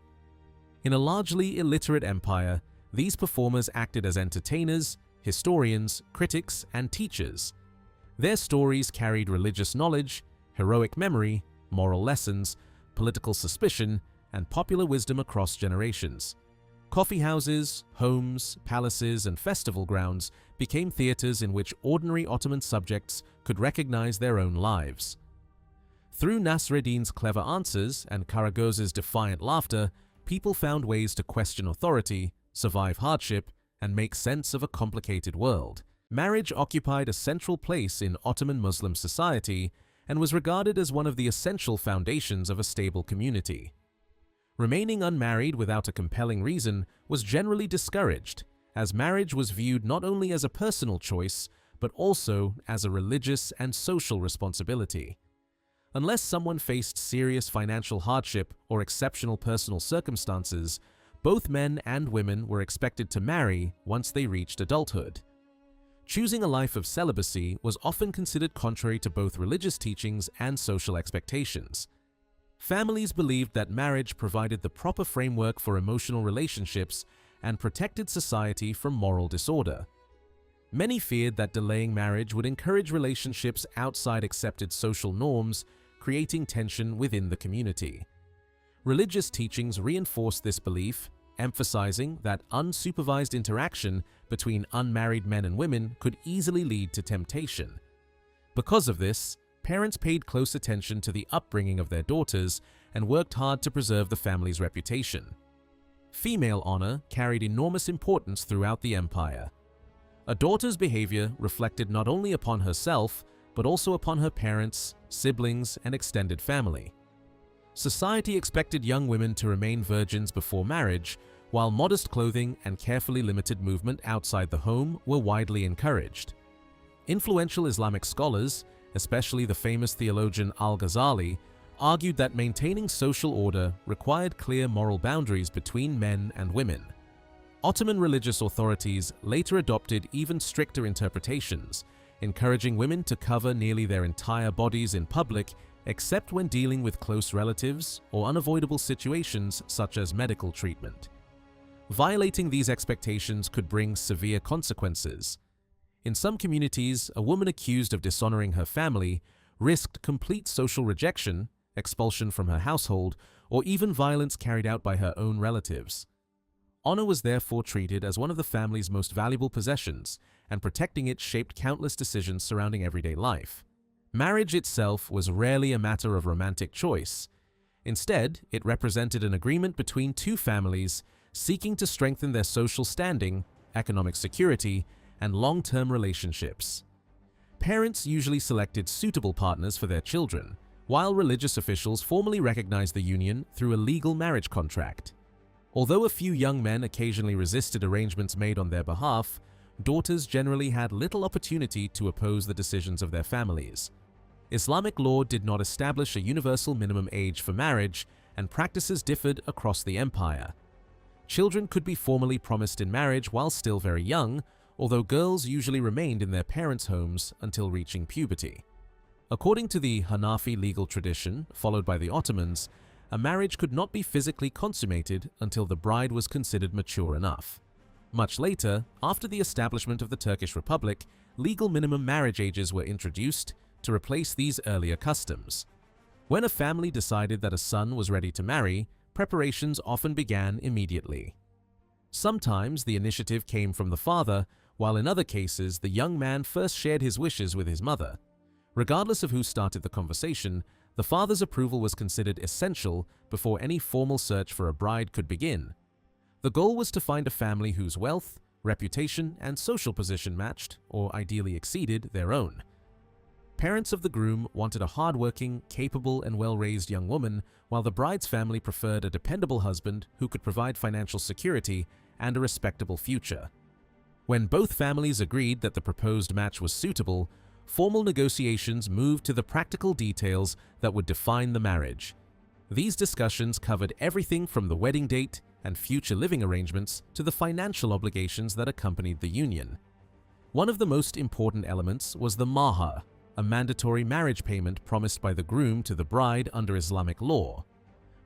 In a largely illiterate empire, these performers acted as entertainers, historians, critics, and teachers. Their stories carried religious knowledge, heroic memory, moral lessons, political suspicion, and popular wisdom across generations. Coffeehouses, homes, palaces, and festival grounds became theaters in which ordinary Ottoman subjects could recognize their own lives. Through Nasreddin's clever answers and Karagöz's defiant laughter, people found ways to question authority, survive hardship, and make sense of a complicated world. Marriage occupied a central place in Ottoman Muslim society and was regarded as one of the essential foundations of a stable community. Remaining unmarried without a compelling reason was generally discouraged, as marriage was viewed not only as a personal choice, but also as a religious and social responsibility. Unless someone faced serious financial hardship or exceptional personal circumstances, both men and women were expected to marry once they reached adulthood. Choosing a life of celibacy was often considered contrary to both religious teachings and social expectations. Families believed that marriage provided the proper framework for emotional relationships and protected society from moral disorder. Many feared that delaying marriage would encourage relationships outside accepted social norms, creating tension within the community. Religious teachings reinforced this belief, emphasizing that unsupervised interaction between unmarried men and women could easily lead to temptation. Because of this, parents paid close attention to the upbringing of their daughters and worked hard to preserve the family's reputation. Female honor carried enormous importance throughout the empire. A daughter's behavior reflected not only upon herself, but also upon her parents, siblings, and extended family. Society expected young women to remain virgins before marriage, while modest clothing and carefully limited movement outside the home were widely encouraged. Influential Islamic scholars, especially the famous theologian Al-Ghazali, argued that maintaining social order required clear moral boundaries between men and women. Ottoman religious authorities later adopted even stricter interpretations, encouraging women to cover nearly their entire bodies in public except when dealing with close relatives or unavoidable situations such as medical treatment. Violating these expectations could bring severe consequences. In some communities, a woman accused of dishonoring her family risked complete social rejection expulsion from her household, or even violence carried out by her own relatives. Honor was therefore treated as one of the family's most valuable possessions, and protecting it shaped countless decisions surrounding everyday life. Marriage itself was rarely a matter of romantic choice. Instead, it represented an agreement between two families seeking to strengthen their social standing, economic security, and long-term relationships. Parents usually selected suitable partners for their children, while religious officials formally recognized the union through a legal marriage contract. Although a few young men occasionally resisted arrangements made on their behalf, daughters generally had little opportunity to oppose the decisions of their families. Islamic law did not establish a universal minimum age for marriage, and practices differed across the empire. Children could be formally promised in marriage while still very young, although girls usually remained in their parents' homes until reaching puberty. According to the Hanafi legal tradition, followed by the Ottomans, a marriage could not be physically consummated until the bride was considered mature enough. Much later, after the establishment of the Turkish Republic, legal minimum marriage ages were introduced to replace these earlier customs. When a family decided that a son was ready to marry, preparations often began immediately. Sometimes the initiative came from the father, while in other cases the young man first shared his wishes with his mother. Regardless of who started the conversation, the father's approval was considered essential before any formal search for a bride could begin. The goal was to find a family whose wealth, reputation, and social position matched, or ideally exceeded, their own. Parents of the groom wanted a hardworking, capable, and well-raised young woman, while the bride's family preferred a dependable husband who could provide financial security and a respectable future. When both families agreed that the proposed match was suitable, formal negotiations moved to the practical details that would define the marriage. These discussions covered everything from the wedding date and future living arrangements to the financial obligations that accompanied the union. One of the most important elements was the mahar, a mandatory marriage payment promised by the groom to the bride under Islamic law.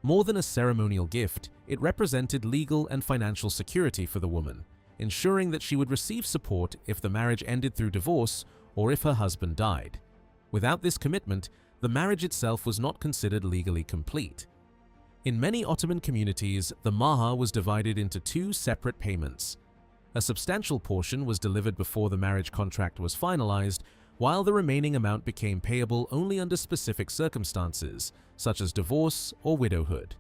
More than a ceremonial gift, it represented legal and financial security for the woman, ensuring that she would receive support if the marriage ended through divorce or if her husband died. Without this commitment, the marriage itself was not considered legally complete. In many Ottoman communities, the mahar was divided into two separate payments. A substantial portion was delivered before the marriage contract was finalized, while the remaining amount became payable only under specific circumstances, such as divorce or widowhood.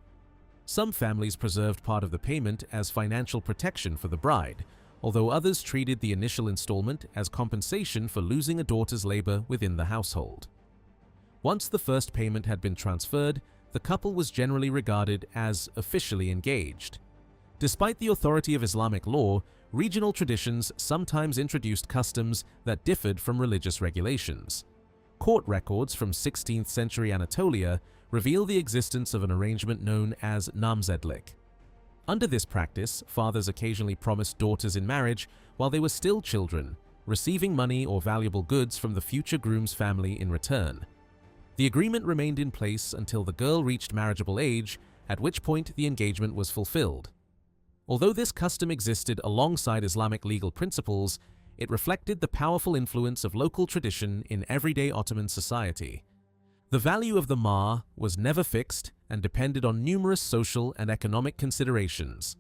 Some families preserved part of the payment as financial protection for the bride, although others treated the initial installment as compensation for losing a daughter's labor within the household. Once the first payment had been transferred, the couple was generally regarded as officially engaged. Despite the authority of Islamic law, regional traditions sometimes introduced customs that differed from religious regulations. Court records from 16th century Anatolia reveal the existence of an arrangement known as namzedlik. Under this practice, fathers occasionally promised daughters in marriage while they were still children, receiving money or valuable goods from the future groom's family in return. The agreement remained in place until the girl reached marriageable age, at which point the engagement was fulfilled. Although this custom existed alongside Islamic legal principles, it reflected the powerful influence of local tradition in everyday Ottoman society. The value of the mahr was never fixed and depended on numerous social and economic considerations.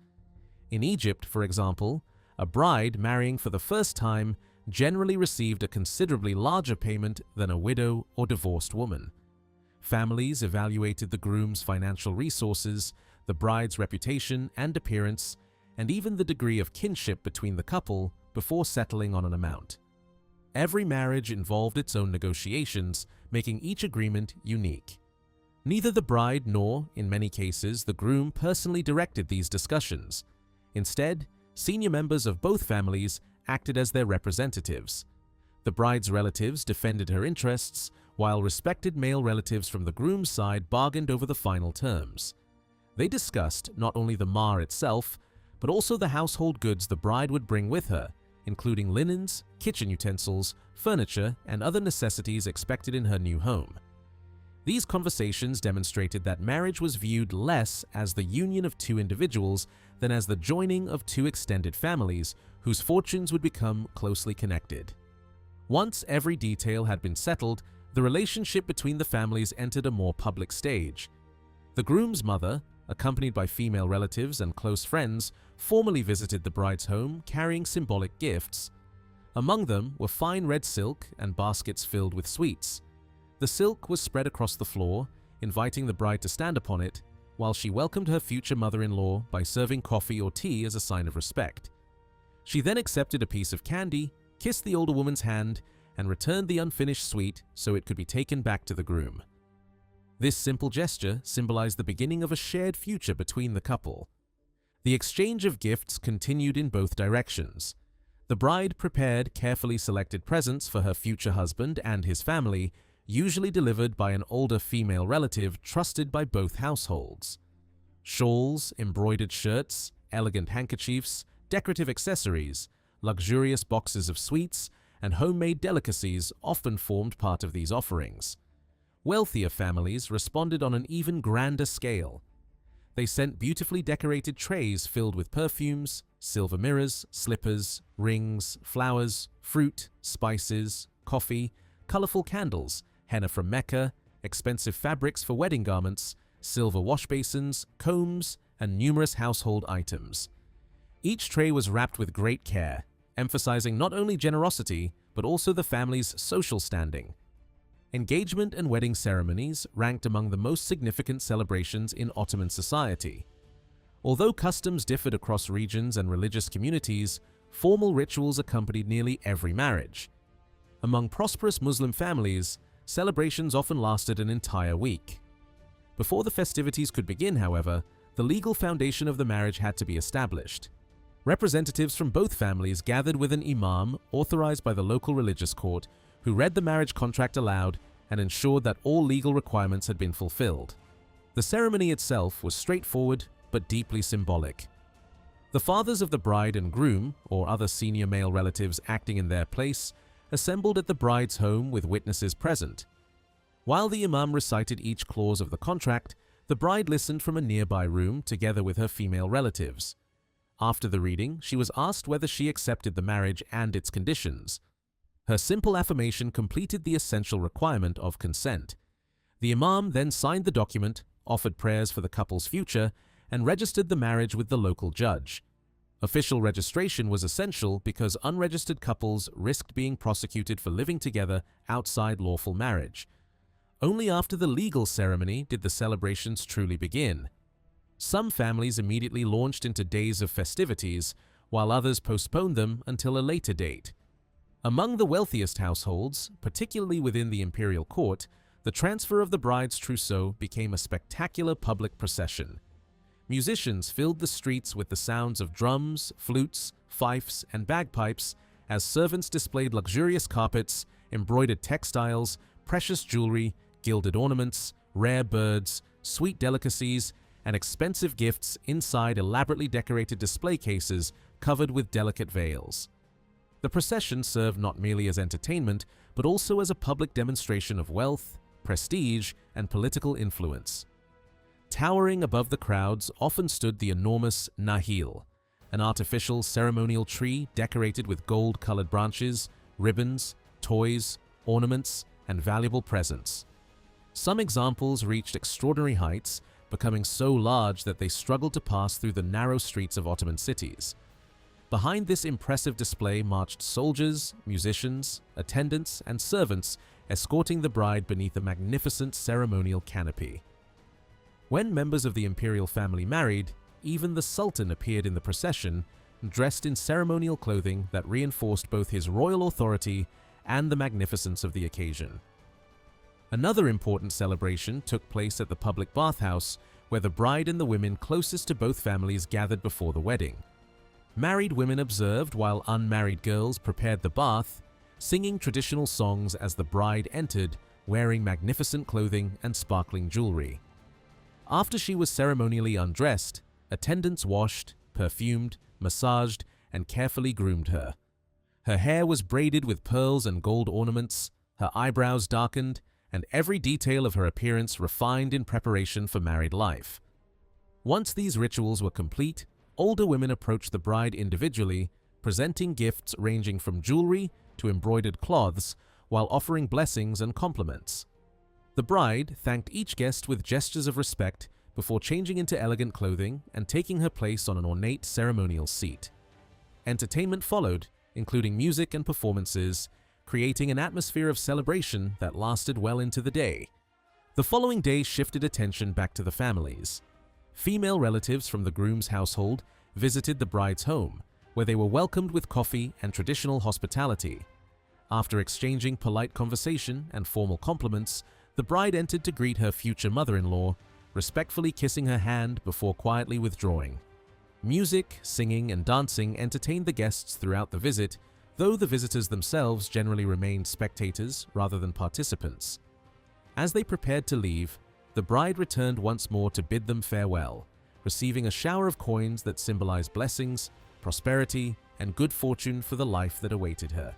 In Egypt, for example, a bride marrying for the first time generally received a considerably larger payment than a widow or divorced woman. Families evaluated the groom's financial resources, the bride's reputation and appearance, and even the degree of kinship between the couple before settling on an amount. Every marriage involved its own negotiations, making each agreement unique. Neither the bride nor, in many cases, the groom personally directed these discussions. Instead, senior members of both families acted as their representatives. The bride's relatives defended her interests, while respected male relatives from the groom's side bargained over the final terms. They discussed not only the mahr itself, but also the household goods the bride would bring with her, including linens, kitchen utensils, furniture, and other necessities expected in her new home. These conversations demonstrated that marriage was viewed less as the union of two individuals than as the joining of two extended families whose fortunes would become closely connected. Once every detail had been settled, the relationship between the families entered a more public stage. The groom's mother, accompanied by female relatives and close friends, formally visited the bride's home carrying symbolic gifts. Among them were fine red silk and baskets filled with sweets. The silk was spread across the floor, inviting the bride to stand upon it, while she welcomed her future mother-in-law by serving coffee or tea as a sign of respect. She then accepted a piece of candy, kissed the older woman's hand, and returned the unfinished sweet so it could be taken back to the groom. This simple gesture symbolized the beginning of a shared future between the couple. The exchange of gifts continued in both directions. The bride prepared carefully selected presents for her future husband and his family, usually delivered by an older female relative trusted by both households. Shawls, embroidered shirts, elegant handkerchiefs, decorative accessories, luxurious boxes of sweets, and homemade delicacies often formed part of these offerings. Wealthier families responded on an even grander scale. They sent beautifully decorated trays filled with perfumes, silver mirrors, slippers, rings, flowers, fruit, spices, coffee, colorful candles, henna from Mecca, expensive fabrics for wedding garments, silver wash basins, combs, and numerous household items. Each tray was wrapped with great care, emphasizing not only generosity, but also the family's social standing. Engagement and wedding ceremonies ranked among the most significant celebrations in Ottoman society. Although customs differed across regions and religious communities, formal rituals accompanied nearly every marriage. Among prosperous Muslim families, celebrations often lasted an entire week. Before the festivities could begin, however, the legal foundation of the marriage had to be established. Representatives from both families gathered with an imam authorized by the local religious court, who read the marriage contract aloud and ensured that all legal requirements had been fulfilled. The ceremony itself was straightforward but deeply symbolic. The fathers of the bride and groom, or other senior male relatives acting in their place, assembled at the bride's home with witnesses present. While the imam recited each clause of the contract, the bride listened from a nearby room together with her female relatives. After the reading, she was asked whether she accepted the marriage and its conditions. Her simple affirmation completed the essential requirement of consent. The imam then signed the document, offered prayers for the couple's future, and registered the marriage with the local judge. Official registration was essential because unregistered couples risked being prosecuted for living together outside lawful marriage. Only after the legal ceremony did the celebrations truly begin. Some families immediately launched into days of festivities, while others postponed them until a later date. Among the wealthiest households, particularly within the imperial court, the transfer of the bride's trousseau became a spectacular public procession. Musicians filled the streets with the sounds of drums, flutes, fifes, and bagpipes as servants displayed luxurious carpets, embroidered textiles, precious jewelry, gilded ornaments, rare birds, sweet delicacies, and expensive gifts inside elaborately decorated display cases covered with delicate veils. The procession served not merely as entertainment, but also as a public demonstration of wealth, prestige, and political influence. Towering above the crowds often stood the enormous nahil, an artificial ceremonial tree decorated with gold-colored branches, ribbons, toys, ornaments, and valuable presents. Some examples reached extraordinary heights, becoming so large that they struggled to pass through the narrow streets of Ottoman cities. Behind this impressive display marched soldiers, musicians, attendants, and servants escorting the bride beneath a magnificent ceremonial canopy. When members of the imperial family married, even the sultan appeared in the procession, dressed in ceremonial clothing that reinforced both his royal authority and the magnificence of the occasion. Another important celebration took place at the public bathhouse, where the bride and the women closest to both families gathered before the wedding. Married women observed while unmarried girls prepared the bath, singing traditional songs as the bride entered, wearing magnificent clothing and sparkling jewelry. After she was ceremonially undressed, attendants washed, perfumed, massaged, and carefully groomed her. Her hair was braided with pearls and gold ornaments, her eyebrows darkened, and every detail of her appearance refined in preparation for married life. Once these rituals were complete, older women approached the bride individually, presenting gifts ranging from jewelry to embroidered cloths, while offering blessings and compliments. The bride thanked each guest with gestures of respect before changing into elegant clothing and taking her place on an ornate ceremonial seat. Entertainment followed, including music and performances, creating an atmosphere of celebration that lasted well into the day. The following day shifted attention back to the families. Female relatives from the groom's household visited the bride's home, where they were welcomed with coffee and traditional hospitality. After exchanging polite conversation and formal compliments, the bride entered to greet her future mother-in-law, respectfully kissing her hand before quietly withdrawing. Music, singing, and dancing entertained the guests throughout the visit, though the visitors themselves generally remained spectators rather than participants. As they prepared to leave, the bride returned once more to bid them farewell, receiving a shower of coins that symbolized blessings, prosperity, and good fortune for the life that awaited her.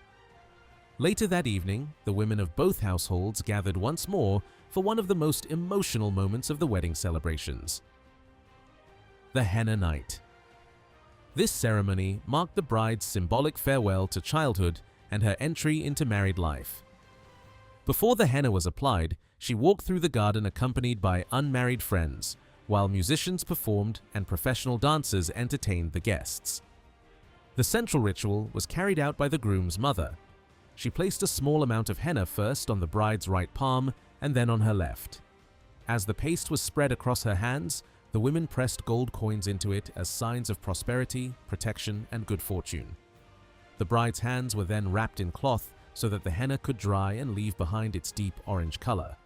Later that evening, the women of both households gathered once more for one of the most emotional moments of the wedding celebrations: the henna night. This ceremony marked the bride's symbolic farewell to childhood and her entry into married life. Before the henna was applied, she walked through the garden accompanied by unmarried friends, while musicians performed and professional dancers entertained the guests. The central ritual was carried out by the groom's mother. She placed a small amount of henna first on the bride's right palm and then on her left. As the paste was spread across her hands, the women pressed gold coins into it as signs of prosperity, protection, and good fortune. The bride's hands were then wrapped in cloth so that the henna could dry and leave behind its deep orange color.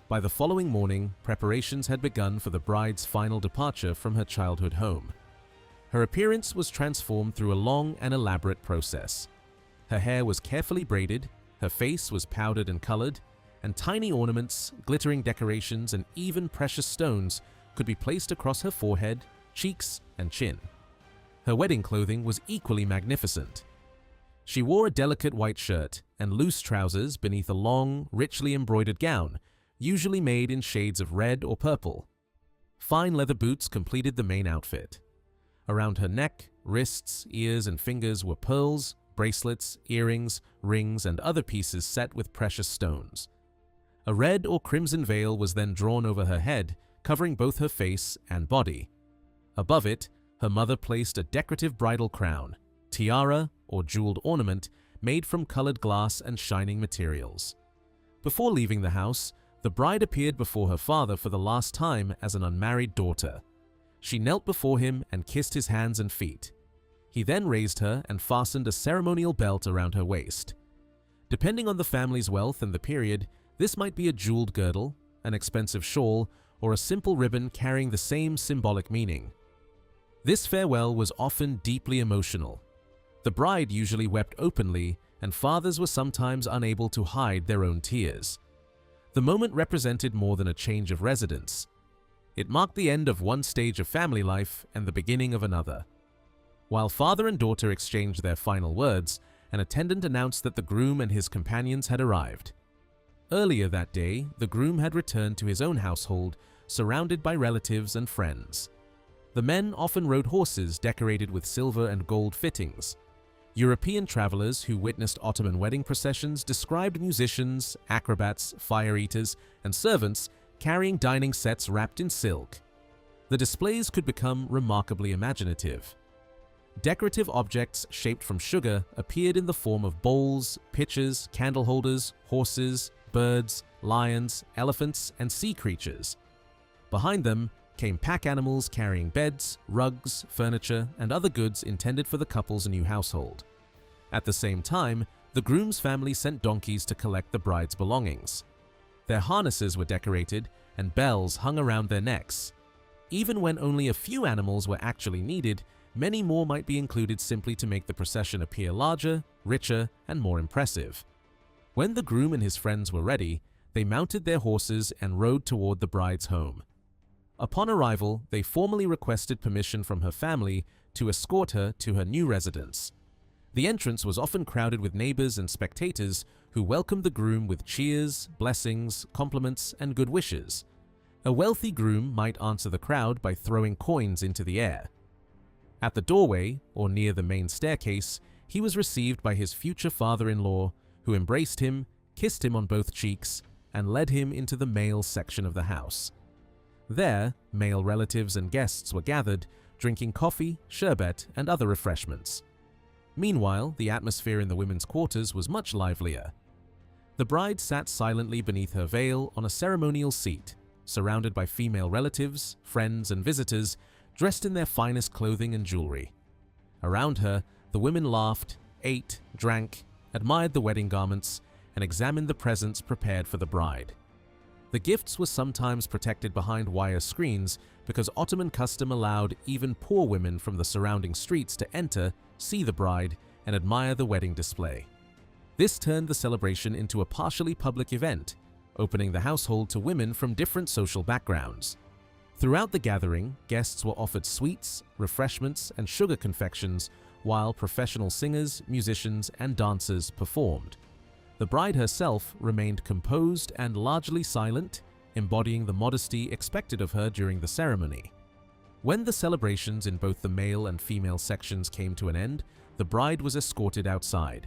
By the following morning, preparations had begun for the bride's final departure from her childhood home. Her appearance was transformed through a long and elaborate process. Her hair was carefully braided, her face was powdered and colored, and tiny ornaments, glittering decorations, and even precious stones could be placed across her forehead, cheeks, and chin. Her wedding clothing was equally magnificent. She wore a delicate white shirt and loose trousers beneath a long, richly embroidered gown, usually made in shades of red or purple. Fine leather boots completed the main outfit. Around her neck, wrists, ears, and fingers were pearls, bracelets, earrings, rings, and other pieces set with precious stones. A red or crimson veil was then drawn over her head, covering both her face and body. Above it, her mother placed a decorative bridal crown, tiara, or jeweled ornament made from colored glass and shining materials. Before leaving the house, the bride appeared before her father for the last time as an unmarried daughter. She knelt before him and kissed his hands and feet. He then raised her and fastened a ceremonial belt around her waist. Depending on the family's wealth and the period, this might be a jeweled girdle, an expensive shawl, or a simple ribbon carrying the same symbolic meaning. This farewell was often deeply emotional. The bride usually wept openly, and fathers were sometimes unable to hide their own tears. The moment represented more than a change of residence. It marked the end of one stage of family life and the beginning of another. While father and daughter exchanged their final words, an attendant announced that the groom and his companions had arrived. Earlier that day, the groom had returned to his own household, surrounded by relatives and friends. The men often rode horses decorated with silver and gold fittings. European travelers who witnessed Ottoman wedding processions described musicians, acrobats, fire eaters, and servants carrying dining sets wrapped in silk. The displays could become remarkably imaginative. Decorative objects shaped from sugar appeared in the form of bowls, pitchers, candle holders, horses, birds, lions, elephants, and sea creatures. Behind them came pack animals carrying beds, rugs, furniture, and other goods intended for the couple's new household. At the same time, the groom's family sent donkeys to collect the bride's belongings. Their harnesses were decorated and bells hung around their necks. Even when only a few animals were actually needed, many more might be included simply to make the procession appear larger, richer, and more impressive. When the groom and his friends were ready, they mounted their horses and rode toward the bride's home. Upon arrival, they formally requested permission from her family to escort her to her new residence. The entrance was often crowded with neighbors and spectators who welcomed the groom with cheers, blessings, compliments, and good wishes. A wealthy groom might answer the crowd by throwing coins into the air. At the doorway, or near the main staircase, he was received by his future father-in-law, who embraced him, kissed him on both cheeks, and led him into the male section of the house. There, male relatives and guests were gathered, drinking coffee, sherbet, and other refreshments. Meanwhile, the atmosphere in the women's quarters was much livelier. The bride sat silently beneath her veil on a ceremonial seat, surrounded by female relatives, friends, and visitors, dressed in their finest clothing and jewelry. Around her, the women laughed, ate, drank, admired the wedding garments, and examined the presents prepared for the bride. The gifts were sometimes protected behind wire screens because Ottoman custom allowed even poor women from the surrounding streets to enter, see the bride, and admire the wedding display. This turned the celebration into a partially public event, opening the household to women from different social backgrounds. Throughout the gathering, guests were offered sweets, refreshments, and sugar confections, while professional singers, musicians, and dancers performed. The bride herself remained composed and largely silent, embodying the modesty expected of her during the ceremony. When the celebrations in both the male and female sections came to an end, the bride was escorted outside.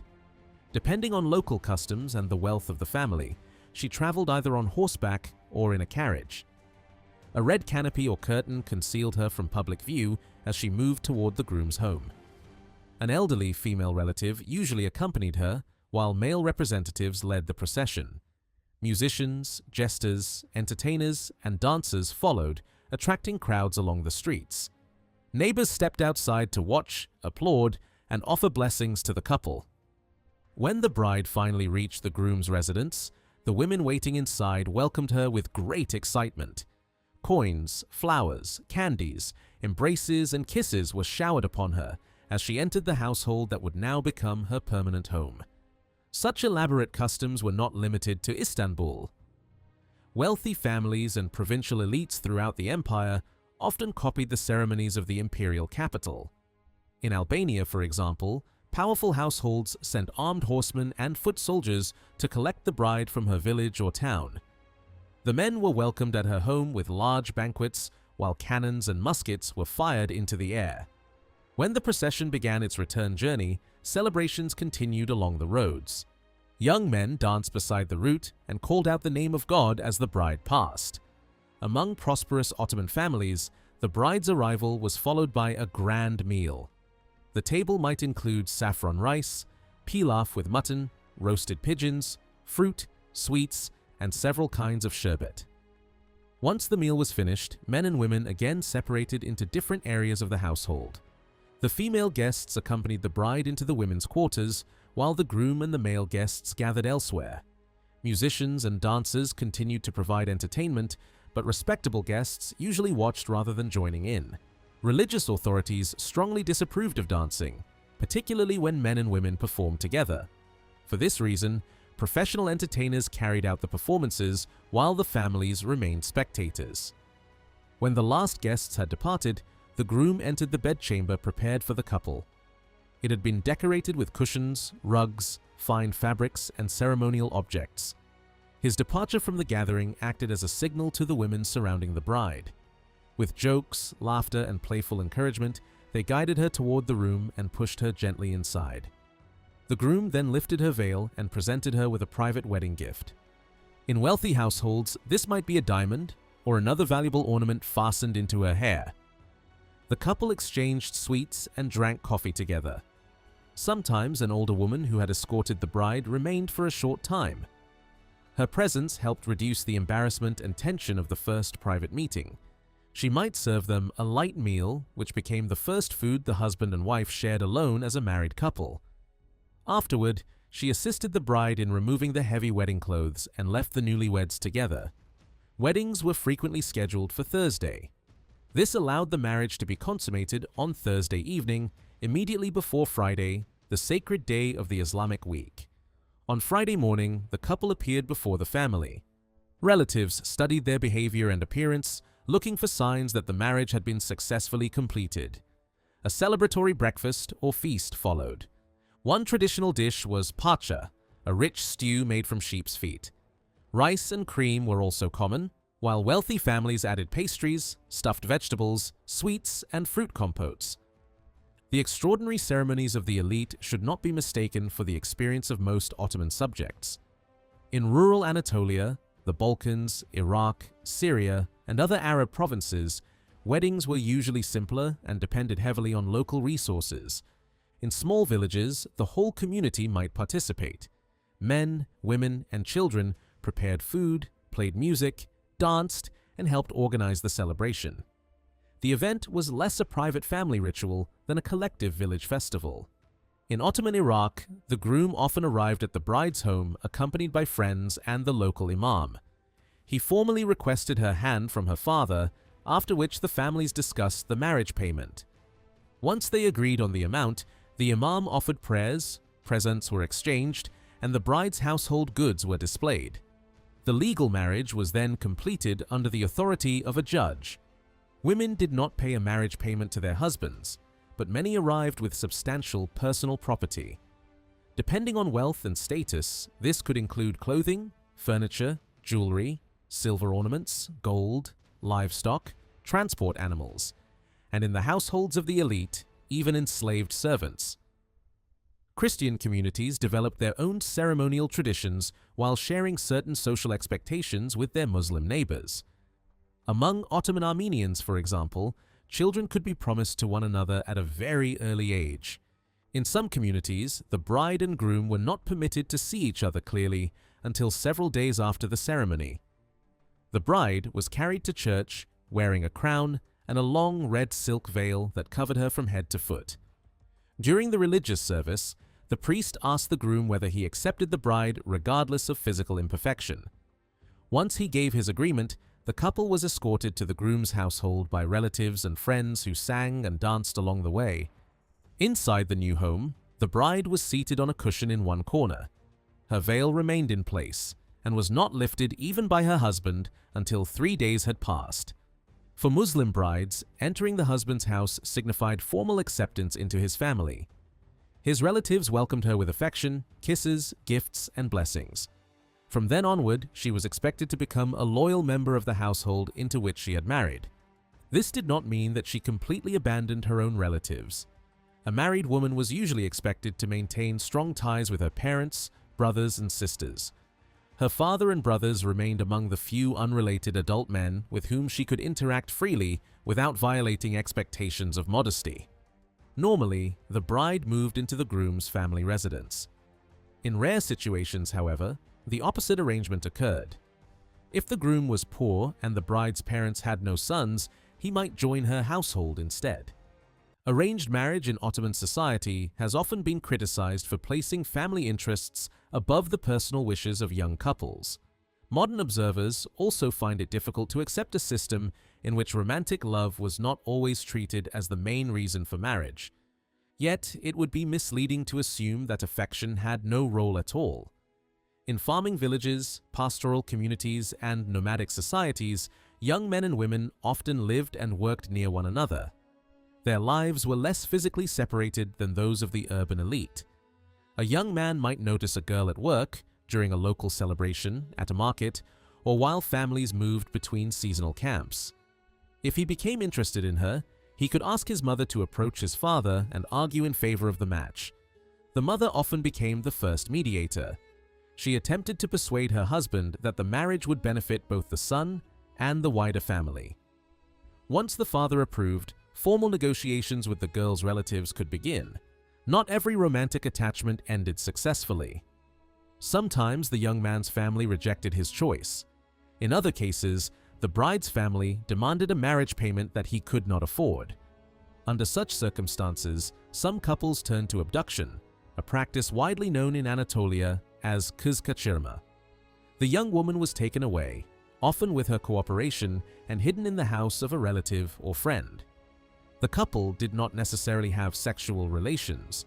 Depending on local customs and the wealth of the family, she traveled either on horseback or in a carriage. A red canopy or curtain concealed her from public view as she moved toward the groom's home. An elderly female relative usually accompanied her, while male representatives led the procession. Musicians, jesters, entertainers, and dancers followed, attracting crowds along the streets. Neighbors stepped outside to watch, applaud, and offer blessings to the couple. When the bride finally reached the groom's residence, the women waiting inside welcomed her with great excitement. Coins, flowers, candies, embraces, and kisses were showered upon her as she entered the household that would now become her permanent home. Such elaborate customs were not limited to Istanbul. Wealthy families and provincial elites throughout the empire often copied the ceremonies of the imperial capital. In Albania, for example, powerful households sent armed horsemen and foot soldiers to collect the bride from her village or town. The men were welcomed at her home with large banquets, while cannons and muskets were fired into the air. When the procession began its return journey, celebrations continued along the roads. Young men danced beside the route and called out the name of God as the bride passed. Among prosperous Ottoman families, the bride's arrival was followed by a grand meal. The table might include saffron rice, pilaf with mutton, roasted pigeons, fruit, sweets, and several kinds of sherbet. Once the meal was finished, men and women again separated into different areas of the household. The female guests accompanied the bride into the women's quarters, while the groom and the male guests gathered elsewhere. Musicians and dancers continued to provide entertainment, but respectable guests usually watched rather than joining in. Religious authorities strongly disapproved of dancing, particularly when men and women performed together. For this reason, professional entertainers carried out the performances while the families remained spectators. When the last guests had departed, the groom entered the bedchamber prepared for the couple. It had been decorated with cushions, rugs, fine fabrics, and ceremonial objects. His departure from the gathering acted as a signal to the women surrounding the bride. With jokes, laughter, and playful encouragement, they guided her toward the room and pushed her gently inside. The groom then lifted her veil and presented her with a private wedding gift. In wealthy households, this might be a diamond or another valuable ornament fastened into her hair. The couple exchanged sweets and drank coffee together. Sometimes an older woman who had escorted the bride remained for a short time. Her presence helped reduce the embarrassment and tension of the first private meeting. She might serve them a light meal, which became the first food the husband and wife shared alone as a married couple. Afterward, she assisted the bride in removing the heavy wedding clothes and left the newlyweds together. Weddings were frequently scheduled for Thursday. This allowed the marriage to be consummated on Thursday evening, immediately before Friday, the sacred day of the Islamic week. On Friday morning, the couple appeared before the family. Relatives studied their behavior and appearance, looking for signs that the marriage had been successfully completed. A celebratory breakfast or feast followed. One traditional dish was pacha, a rich stew made from sheep's feet. Rice and cream were also common, while wealthy families added pastries, stuffed vegetables, sweets, and fruit compotes. The extraordinary ceremonies of the elite should not be mistaken for the experience of most Ottoman subjects. In rural Anatolia, the Balkans, Iraq, Syria, and other Arab provinces, weddings were usually simpler and depended heavily on local resources. In small villages, the whole community might participate. Men, women, and children prepared food, played music, danced, and helped organize the celebration. The event was less a private family ritual than a collective village festival. In Ottoman Iraq, the groom often arrived at the bride's home accompanied by friends and the local imam. He formally requested her hand from her father, after which the families discussed the marriage payment. Once they agreed on the amount, the imam offered prayers, presents were exchanged, and the bride's household goods were displayed. The legal marriage was then completed under the authority of a judge. Women did not pay a marriage payment to their husbands, but many arrived with substantial personal property. Depending on wealth and status, this could include clothing, furniture, jewelry, silver ornaments, gold, livestock, transport animals, and in the households of the elite, even enslaved servants. Christian communities developed their own ceremonial traditions while sharing certain social expectations with their Muslim neighbors. Among Ottoman Armenians, for example, children could be promised to one another at a very early age. In some communities, the bride and groom were not permitted to see each other clearly until several days after the ceremony. The bride was carried to church wearing a crown and a long red silk veil that covered her from head to foot. During the religious service, the priest asked the groom whether he accepted the bride regardless of physical imperfection. Once he gave his agreement, the couple was escorted to the groom's household by relatives and friends who sang and danced along the way. Inside the new home, the bride was seated on a cushion in one corner. Her veil remained in place and was not lifted even by her husband until 3 days had passed. For Muslim brides, entering the husband's house signified formal acceptance into his family. His relatives welcomed her with affection, kisses, gifts, and blessings. From then onward, she was expected to become a loyal member of the household into which she had married. This did not mean that she completely abandoned her own relatives. A married woman was usually expected to maintain strong ties with her parents, brothers, and sisters. Her father and brothers remained among the few unrelated adult men with whom she could interact freely without violating expectations of modesty. Normally, the bride moved into the groom's family residence. In rare situations, however, the opposite arrangement occurred. If the groom was poor and the bride's parents had no sons, he might join her household instead. Arranged marriage in Ottoman society has often been criticized for placing family interests above the personal wishes of young couples. Modern observers also find it difficult to accept a system in which romantic love was not always treated as the main reason for marriage. Yet, it would be misleading to assume that affection had no role at all. In farming villages, pastoral communities, and nomadic societies, young men and women often lived and worked near one another. Their lives were less physically separated than those of the urban elite. A young man might notice a girl at work, during a local celebration, at a market, or while families moved between seasonal camps. If he became interested in her, he could ask his mother to approach his father and argue in favor of the match. The mother often became the first mediator. She attempted to persuade her husband that the marriage would benefit both the son and the wider family. Once the father approved, formal negotiations with the girl's relatives could begin. Not every romantic attachment ended successfully. Sometimes the young man's family rejected his choice. In other cases, the bride's family demanded a marriage payment that he could not afford. Under such circumstances, some couples turned to abduction, a practice widely known in Anatolia as kız kaçırma. The young woman was taken away, often with her cooperation, and hidden in the house of a relative or friend. The couple did not necessarily have sexual relations.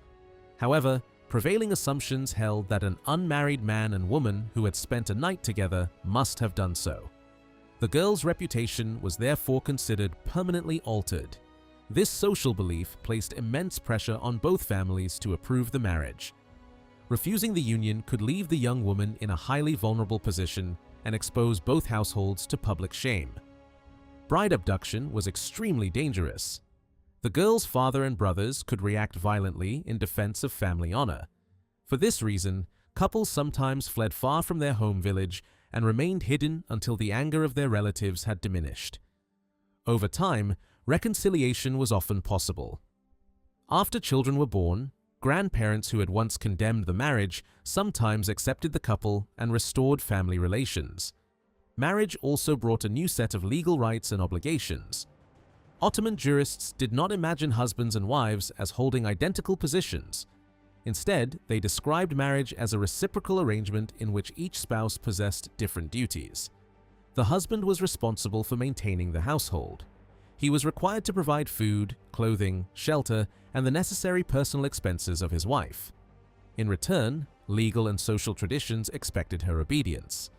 However, prevailing assumptions held that an unmarried man and woman who had spent a night together must have done so. The girl's reputation was therefore considered permanently altered. This social belief placed immense pressure on both families to approve the marriage. Refusing the union could leave the young woman in a highly vulnerable position and expose both households to public shame. Bride abduction was extremely dangerous. The girl's father and brothers could react violently in defense of family honor. For this reason, couples sometimes fled far from their home village and remained hidden until the anger of their relatives had diminished. Over time, reconciliation was often possible. After children were born, grandparents who had once condemned the marriage sometimes accepted the couple and restored family relations. Marriage also brought a new set of legal rights and obligations. Ottoman jurists did not imagine husbands and wives as holding identical positions. Instead, they described marriage as a reciprocal arrangement in which each spouse possessed different duties. The husband was responsible for maintaining the household. He was required to provide food, clothing, shelter, and the necessary personal expenses of his wife. In return, legal and social traditions expected her obedience.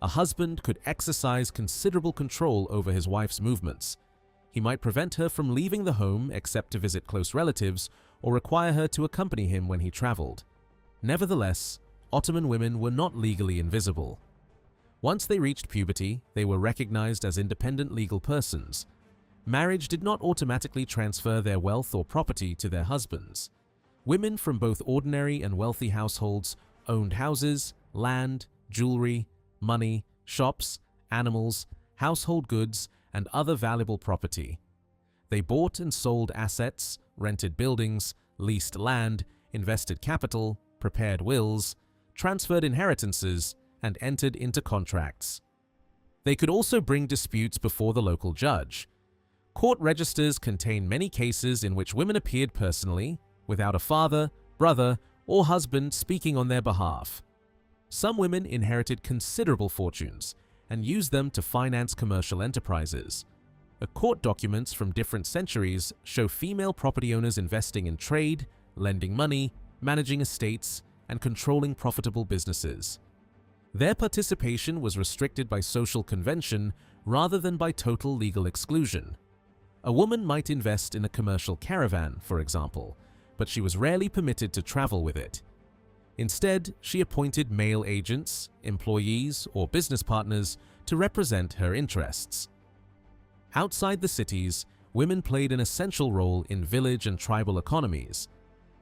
A husband could exercise considerable control over his wife's movements. He might prevent her from leaving the home except to visit close relatives or require her to accompany him when he traveled. Nevertheless, Ottoman women were not legally invisible. Once they reached puberty, they were recognized as independent legal persons. Marriage did not automatically transfer their wealth or property to their husbands. Women from both ordinary and wealthy households owned houses, land, jewelry, money, shops, animals, household goods, and other valuable property. They bought and sold assets, rented buildings, leased land, invested capital, prepared wills, transferred inheritances, and entered into contracts. They could also bring disputes before the local judge. Court registers contain many cases in which women appeared personally, without a father, brother, or husband speaking on their behalf. Some women inherited considerable fortunes and used them to finance commercial enterprises. Court documents from different centuries show female property owners investing in trade, lending money, managing estates, and controlling profitable businesses. Their participation was restricted by social convention rather than by total legal exclusion. A woman might invest in a commercial caravan, for example, but she was rarely permitted to travel with it. Instead, she appointed male agents, employees, or business partners to represent her interests. Outside the cities, women played an essential role in village and tribal economies.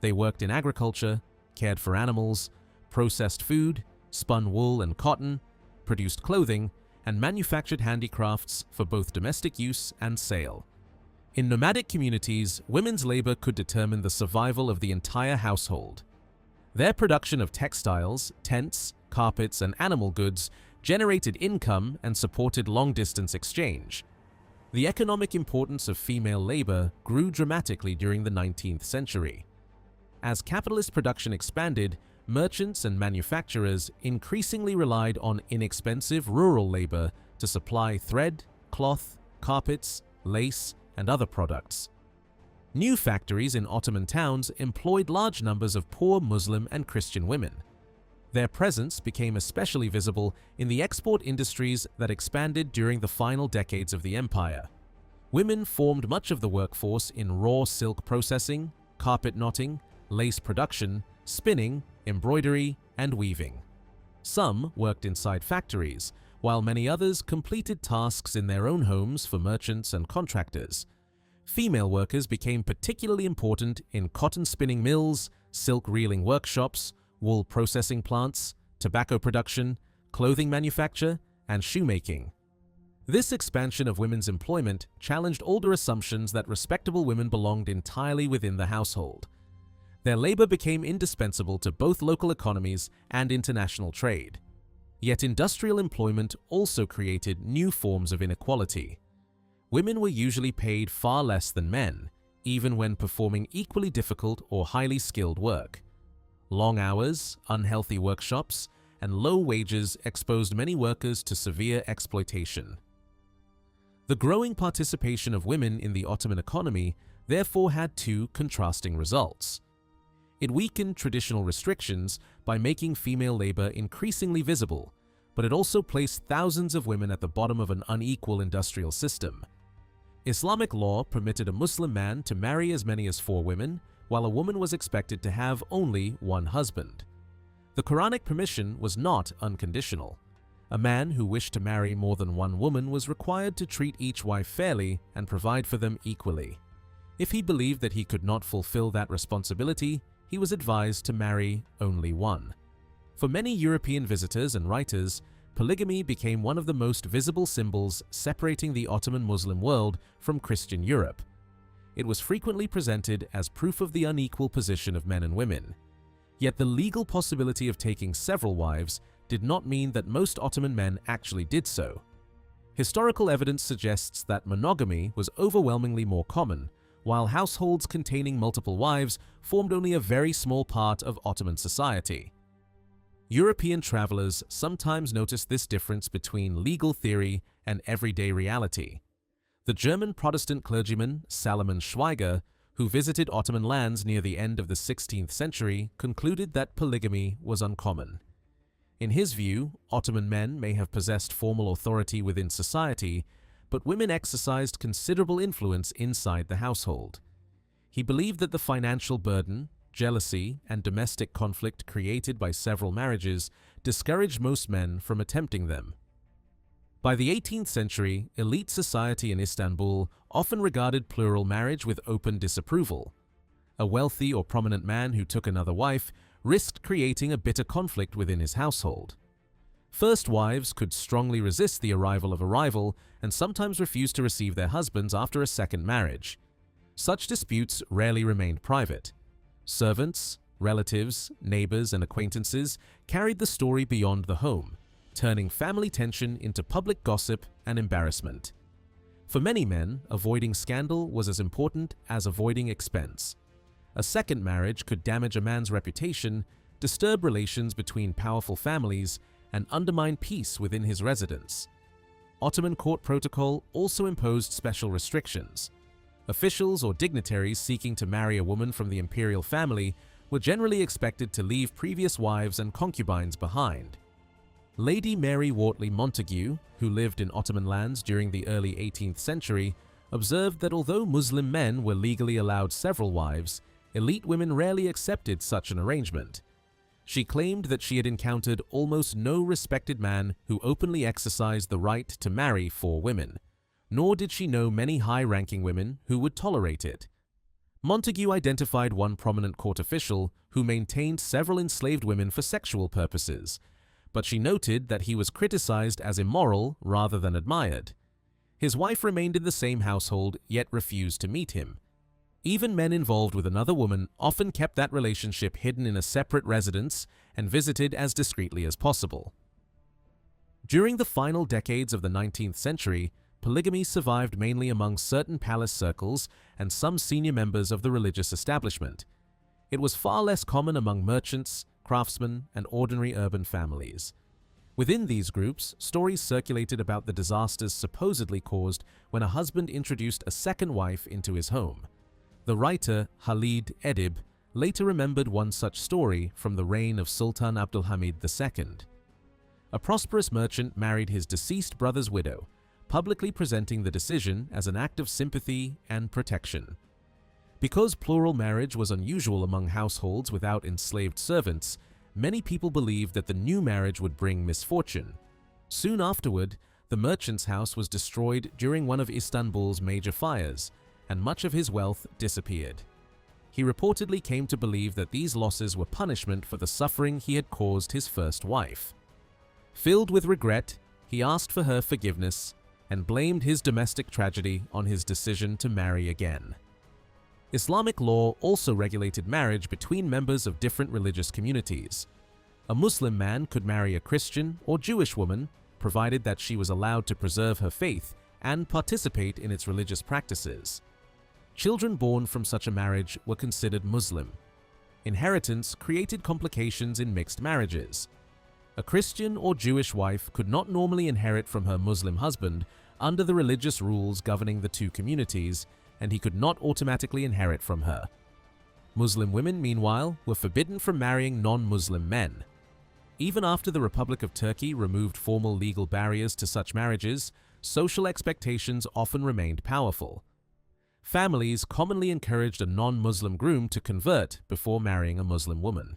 They worked in agriculture, cared for animals, processed food, spun wool and cotton, produced clothing, and manufactured handicrafts for both domestic use and sale. In nomadic communities, women's labor could determine the survival of the entire household. Their production of textiles, tents, carpets, and animal goods generated income and supported long-distance exchange. The economic importance of female labor grew dramatically during the 19th century. As capitalist production expanded, merchants and manufacturers increasingly relied on inexpensive rural labor to supply thread, cloth, carpets, lace, and other products. New factories in Ottoman towns employed large numbers of poor Muslim and Christian women. Their presence became especially visible in the export industries that expanded during the final decades of the empire. Women formed much of the workforce in raw silk processing, carpet knotting, lace production, spinning, embroidery, and weaving. Some worked inside factories, while many others completed tasks in their own homes for merchants and contractors. Female workers became particularly important in cotton spinning mills, silk reeling workshops, wool processing plants, tobacco production, clothing manufacture, and shoemaking. This expansion of women's employment challenged older assumptions that respectable women belonged entirely within the household. Their labor became indispensable to both local economies and international trade. Yet industrial employment also created new forms of inequality. Women were usually paid far less than men, even when performing equally difficult or highly skilled work. Long hours, unhealthy workshops, and low wages exposed many workers to severe exploitation. The growing participation of women in the Ottoman economy therefore had two contrasting results. It weakened traditional restrictions by making female labor increasingly visible, but it also placed thousands of women at the bottom of an unequal industrial system. Islamic law permitted a Muslim man to marry as many as 4 women, while a woman was expected to have only one husband. The Quranic permission was not unconditional. A man who wished to marry more than one woman was required to treat each wife fairly and provide for them equally. If he believed that he could not fulfill that responsibility, he was advised to marry only one. For many European visitors and writers, polygamy became one of the most visible symbols separating the Ottoman Muslim world from Christian Europe. It was frequently presented as proof of the unequal position of men and women. Yet the legal possibility of taking several wives did not mean that most Ottoman men actually did so. Historical evidence suggests that monogamy was overwhelmingly more common, while households containing multiple wives formed only a very small part of Ottoman society. European travelers sometimes noticed this difference between legal theory and everyday reality. The German Protestant clergyman Salomon Schweiger, who visited Ottoman lands near the end of the 16th century, concluded that polygamy was uncommon. In his view, Ottoman men may have possessed formal authority within society, but women exercised considerable influence inside the household. He believed that the financial burden, jealousy, and domestic conflict created by several marriages discouraged most men from attempting them. By the 18th century, elite society in Istanbul often regarded plural marriage with open disapproval. A wealthy or prominent man who took another wife risked creating a bitter conflict within his household. First wives could strongly resist the arrival of a rival and sometimes refuse to receive their husbands after a second marriage. Such disputes rarely remained private. Servants, relatives, neighbors, and acquaintances carried the story beyond the home, turning family tension into public gossip and embarrassment. For many men, avoiding scandal was as important as avoiding expense. A second marriage could damage a man's reputation, disturb relations between powerful families, and undermine peace within his residence. Ottoman court protocol also imposed special restrictions. Officials or dignitaries seeking to marry a woman from the imperial family were generally expected to leave previous wives and concubines behind. Lady Mary Wortley Montagu, who lived in Ottoman lands during the early 18th century, observed that although Muslim men were legally allowed several wives, elite women rarely accepted such an arrangement. She claimed that she had encountered almost no respected man who openly exercised the right to marry four women, nor did she know many high-ranking women who would tolerate it. Montagu identified one prominent court official who maintained several enslaved women for sexual purposes, but she noted that he was criticized as immoral rather than admired. His wife remained in the same household, yet refused to meet him. Even men involved with another woman often kept that relationship hidden in a separate residence and visited as discreetly as possible. During the final decades of the 19th century, polygamy survived mainly among certain palace circles and some senior members of the religious establishment. It was far less common among merchants, craftsmen, and ordinary urban families. Within these groups, stories circulated about the disasters supposedly caused when a husband introduced a second wife into his home. The writer Khalid Edib later remembered one such story from the reign of Sultan Abdulhamid II. A prosperous merchant married his deceased brother's widow, publicly presenting the decision as an act of sympathy and protection. Because plural marriage was unusual among households without enslaved servants, many people believed that the new marriage would bring misfortune. Soon afterward, the merchant's house was destroyed during one of Istanbul's major fires, and much of his wealth disappeared. He reportedly came to believe that these losses were punishment for the suffering he had caused his first wife. Filled with regret, he asked for her forgiveness and blamed his domestic tragedy on his decision to marry again. Islamic law also regulated marriage between members of different religious communities. A Muslim man could marry a Christian or Jewish woman, provided that she was allowed to preserve her faith and participate in its religious practices. Children born from such a marriage were considered Muslim. Inheritance created complications in mixed marriages. A Christian or Jewish wife could not normally inherit from her Muslim husband under the religious rules governing the two communities, and he could not automatically inherit from her. Muslim women, meanwhile, were forbidden from marrying non-Muslim men. Even after the Republic of Turkey removed formal legal barriers to such marriages, social expectations often remained powerful. Families commonly encouraged a non-Muslim groom to convert before marrying a Muslim woman.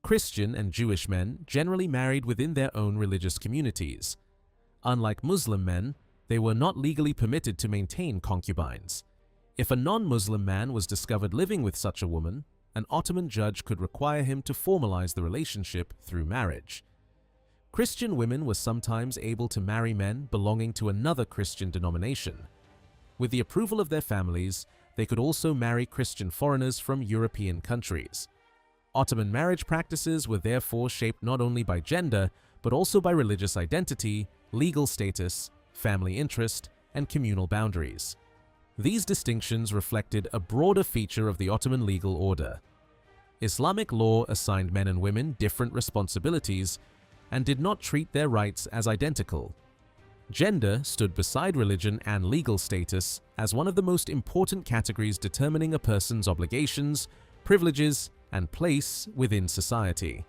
Christian and Jewish men generally married within their own religious communities. Unlike Muslim men, they were not legally permitted to maintain concubines. If a non-Muslim man was discovered living with such a woman, an Ottoman judge could require him to formalize the relationship through marriage. Christian women were sometimes able to marry men belonging to another Christian denomination. With the approval of their families, they could also marry Christian foreigners from European countries. Ottoman marriage practices were therefore shaped not only by gender, but also by religious identity, legal status, family interest, and communal boundaries. These distinctions reflected a broader feature of the Ottoman legal order. Islamic law assigned men and women different responsibilities and did not treat their rights as identical. Gender stood beside religion and legal status as one of the most important categories determining a person's obligations, privileges, and place within society.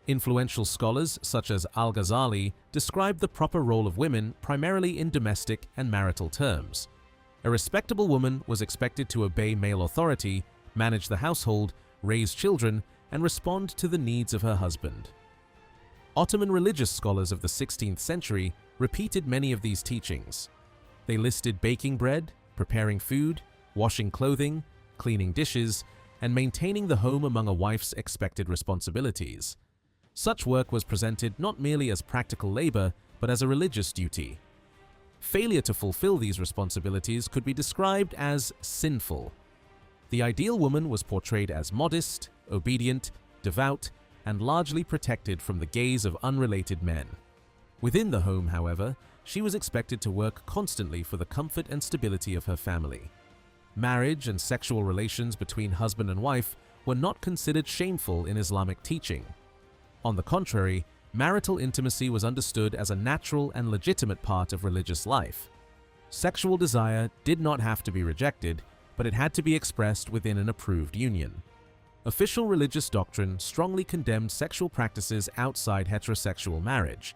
Influential scholars such as Al-Ghazali described the proper role of women primarily in domestic and marital terms. A respectable woman was expected to obey male authority, manage the household, raise children, and respond to the needs of her husband. Ottoman religious scholars of the 16th century repeated many of these teachings. They listed baking bread, preparing food, washing clothing, cleaning dishes, and maintaining the home among a wife's expected responsibilities. Such work was presented not merely as practical labor, but as a religious duty. Failure to fulfill these responsibilities could be described as sinful. The ideal woman was portrayed as modest, obedient, devout, and largely protected from the gaze of unrelated men. Within the home, however, she was expected to work constantly for the comfort and stability of her family. Marriage and sexual relations between husband and wife were not considered shameful in Islamic teaching. On the contrary, marital intimacy was understood as a natural and legitimate part of religious life. Sexual desire did not have to be rejected, but it had to be expressed within an approved union. Official religious doctrine strongly condemned sexual practices outside heterosexual marriage.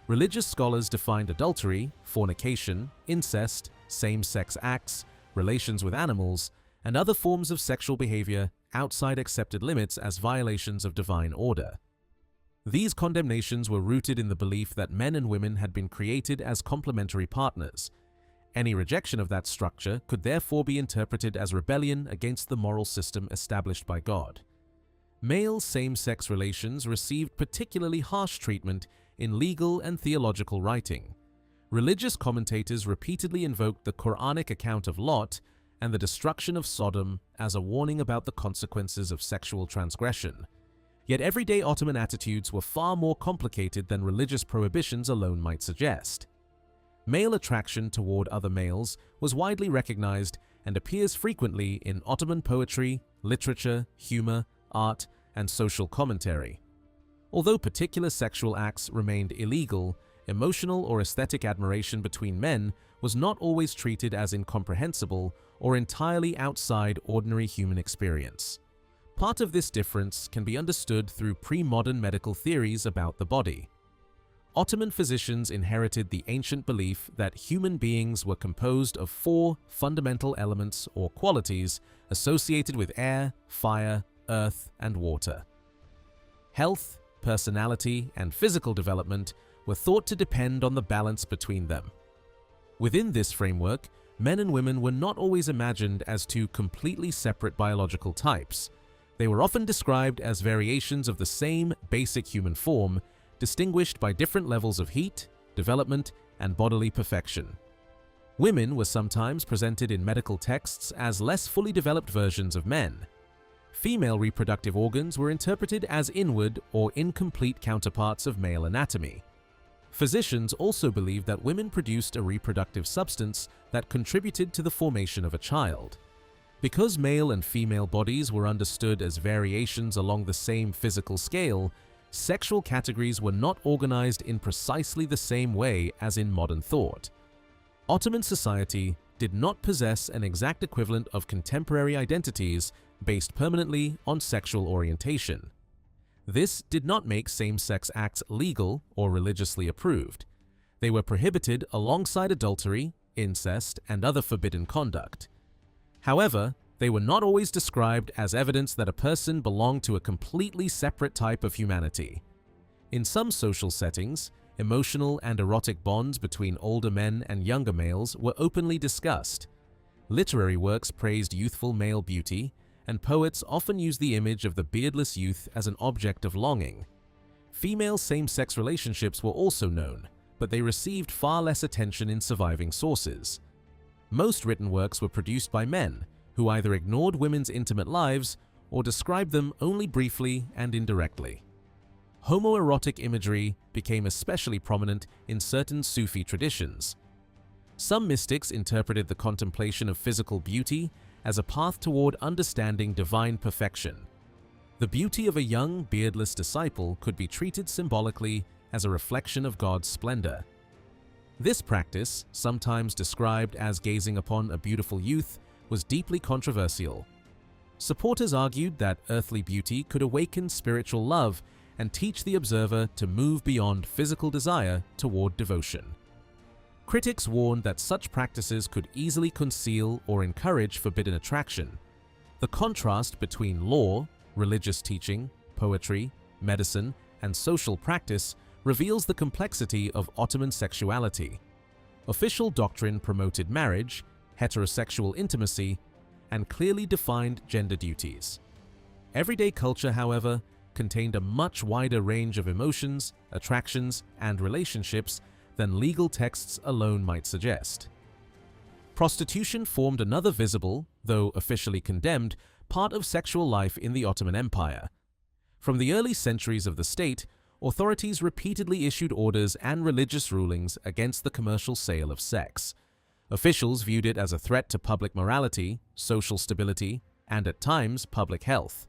Religious scholars defined adultery, fornication, incest, same-sex acts, relations with animals, and other forms of sexual behavior outside accepted limits as violations of divine order. These condemnations were rooted in the belief that men and women had been created as complementary partners. Any rejection of that structure could therefore be interpreted as rebellion against the moral system established by God. Male same-sex relations received particularly harsh treatment in legal and theological writing. Religious commentators repeatedly invoked the Quranic account of Lot and the destruction of Sodom as a warning about the consequences of sexual transgression. Yet everyday Ottoman attitudes were far more complicated than religious prohibitions alone might suggest. Male attraction toward other males was widely recognized and appears frequently in Ottoman poetry, literature, humor, art, and social commentary. Although particular sexual acts remained illegal, emotional or aesthetic admiration between men was not always treated as incomprehensible or entirely outside ordinary human experience. Part of this difference can be understood through pre-modern medical theories about the body. Ottoman physicians inherited the ancient belief that human beings were composed of 4 fundamental elements or qualities associated with air, fire, earth, and water. Health, personality, and physical development were thought to depend on the balance between them. Within this framework, men and women were not always imagined as 2 completely separate biological types. They were often described as variations of the same basic human form, distinguished by different levels of heat, development, and bodily perfection. Women were sometimes presented in medical texts as less fully developed versions of men. Female reproductive organs were interpreted as inward or incomplete counterparts of male anatomy. Physicians also believed that women produced a reproductive substance that contributed to the formation of a child. Because male and female bodies were understood as variations along the same physical scale, sexual categories were not organized in precisely the same way as in modern thought. Ottoman society did not possess an exact equivalent of contemporary identities based permanently on sexual orientation. This did not make same-sex acts legal or religiously approved. They were prohibited alongside adultery, incest, and other forbidden conduct. However, they were not always described as evidence that a person belonged to a completely separate type of humanity. In some social settings, emotional and erotic bonds between older men and younger males were openly discussed. Literary works praised youthful male beauty, and poets often used the image of the beardless youth as an object of longing. Female same-sex relationships were also known, but they received far less attention in surviving sources. Most written works were produced by men, who either ignored women's intimate lives or described them only briefly and indirectly. Homoerotic imagery became especially prominent in certain Sufi traditions. Some mystics interpreted the contemplation of physical beauty as a path toward understanding divine perfection. The beauty of a young, beardless disciple could be treated symbolically as a reflection of God's splendor. This practice, sometimes described as gazing upon a beautiful youth, was deeply controversial. Supporters argued that earthly beauty could awaken spiritual love and teach the observer to move beyond physical desire toward devotion. Critics warned that such practices could easily conceal or encourage forbidden attraction. The contrast between law, religious teaching, poetry, medicine, and social practice reveals the complexity of Ottoman sexuality. Official doctrine promoted marriage, heterosexual intimacy, and clearly defined gender duties. Everyday culture, however, contained a much wider range of emotions, attractions, and relationships than legal texts alone might suggest. Prostitution formed another visible, though officially condemned, part of sexual life in the Ottoman Empire. From the early centuries of the state, authorities repeatedly issued orders and religious rulings against the commercial sale of sex. Officials viewed it as a threat to public morality, social stability, and at times public health.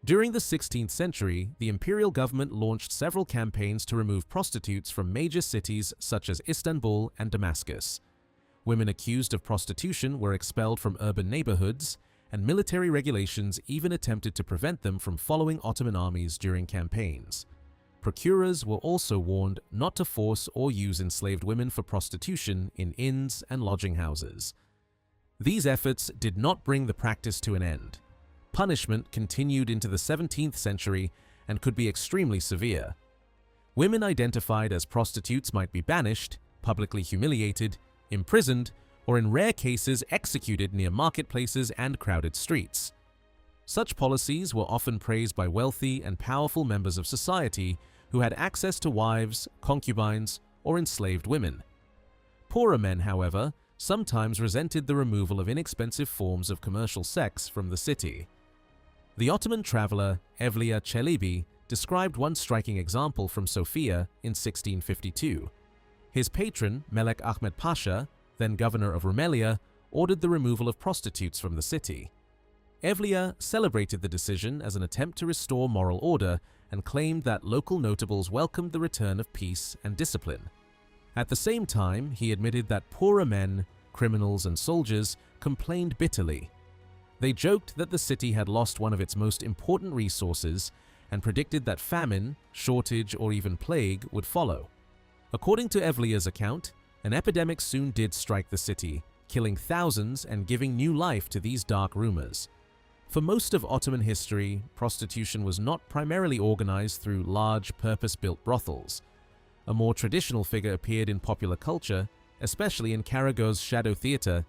During the 16th century, the imperial government launched several campaigns to remove prostitutes from major cities such as Istanbul and Damascus. Women accused of prostitution were expelled from urban neighborhoods, and military regulations even attempted to prevent them from following Ottoman armies during campaigns. Procurers were also warned not to force or use enslaved women for prostitution in inns and lodging houses. These efforts did not bring the practice to an end. Punishment continued into the 17th century and could be extremely severe. Women identified as prostitutes might be banished, publicly humiliated, imprisoned, or in rare cases executed near marketplaces and crowded streets. Such policies were often praised by wealthy and powerful members of society who had access to wives, concubines, or enslaved women. Poorer men, however, sometimes resented the removal of inexpensive forms of commercial sex from the city. The Ottoman traveler Evliya Çelebi described one striking example from Sofia in 1652. His patron, Melek Ahmed Pasha, then governor of Rumelia, ordered the removal of prostitutes from the city. Evliya celebrated the decision as an attempt to restore moral order and claimed that local notables welcomed the return of peace and discipline. At the same time, he admitted that poorer men, criminals, and soldiers complained bitterly. They joked that the city had lost one of its most important resources and predicted that famine, shortage, or even plague would follow. According to Evliya's account, an epidemic soon did strike the city, killing thousands and giving new life to these dark rumors. For most of Ottoman history, prostitution was not primarily organized through large, purpose-built brothels. A more traditional figure appeared in popular culture, especially in Karagöz's shadow theater,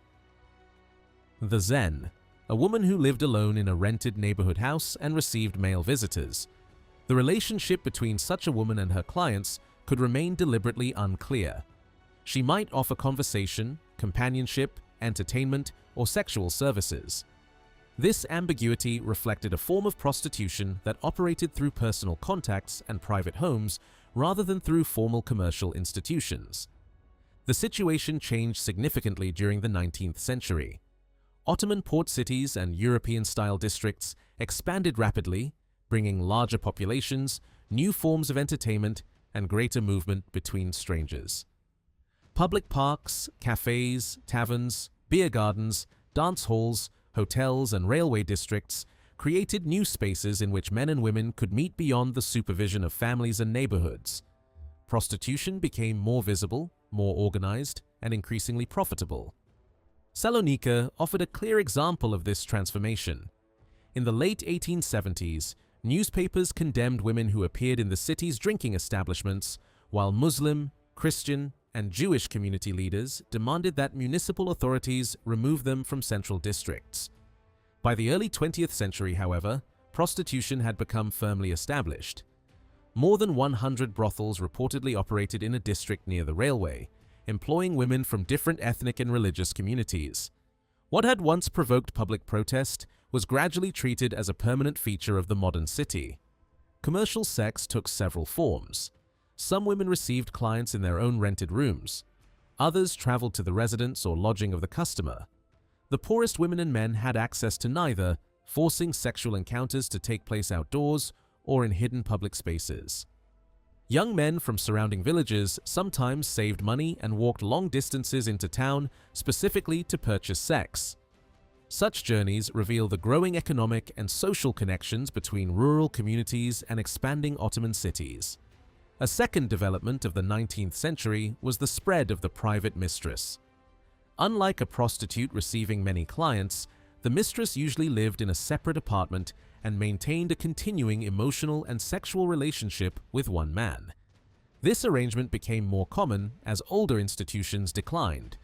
the Zen, a woman who lived alone in a rented neighborhood house and received male visitors. The relationship between such a woman and her clients could remain deliberately unclear. She might offer conversation, companionship, entertainment, or sexual services. This ambiguity reflected a form of prostitution that operated through personal contacts and private homes rather than through formal commercial institutions. The situation changed significantly during the 19th century. Ottoman port cities and European-style districts expanded rapidly, bringing larger populations, new forms of entertainment, and greater movement between strangers. Public parks, cafes, taverns, beer gardens, dance halls, hotels, and railway districts created new spaces in which men and women could meet beyond the supervision of families and neighborhoods. Prostitution became more visible, more organized, and increasingly profitable. Salonika offered a clear example of this transformation. In the late 1870s, newspapers condemned women who appeared in the city's drinking establishments, while Muslim, Christian, and Jewish community leaders demanded that municipal authorities remove them from central districts. By the early 20th century, however, prostitution had become firmly established. More than 100 brothels reportedly operated in a district near the railway, employing women from different ethnic and religious communities. What had once provoked public protest was gradually treated as a permanent feature of the modern city. Commercial sex took several forms. Some women received clients in their own rented rooms. Others traveled to the residence or lodging of the customer. The poorest women and men had access to neither, forcing sexual encounters to take place outdoors or in hidden public spaces. Young men from surrounding villages sometimes saved money and walked long distances into town specifically to purchase sex. Such journeys reveal the growing economic and social connections between rural communities and expanding Ottoman cities. A second development of the 19th century was the spread of the private mistress. Unlike a prostitute receiving many clients, the mistress usually lived in a separate apartment and maintained a continuing emotional and sexual relationship with one man. This arrangement became more common as older institutions declined.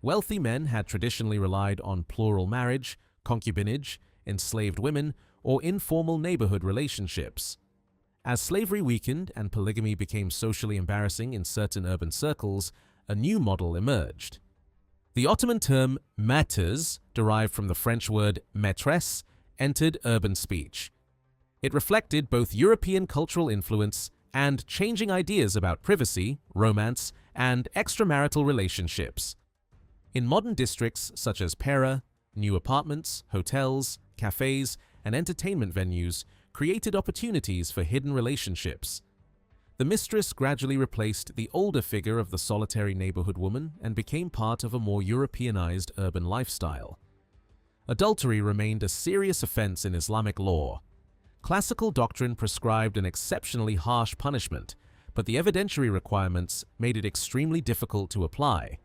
Wealthy men had traditionally relied on plural marriage, concubinage, enslaved women, or informal neighborhood relationships. As slavery weakened and polygamy became socially embarrassing in certain urban circles, a new model emerged. The Ottoman term maîtresse, derived from the French word maîtresse, entered urban speech. It reflected both European cultural influence and changing ideas about privacy, romance, and extramarital relationships. In modern districts such as Pera, new apartments, hotels, cafes, and entertainment venues created opportunities for hidden relationships. The mistress gradually replaced the older figure of the solitary neighborhood woman and became part of a more Europeanized urban lifestyle. Adultery remained a serious offense in Islamic law. Classical doctrine prescribed an exceptionally harsh punishment, but the evidentiary requirements made it extremely difficult to apply.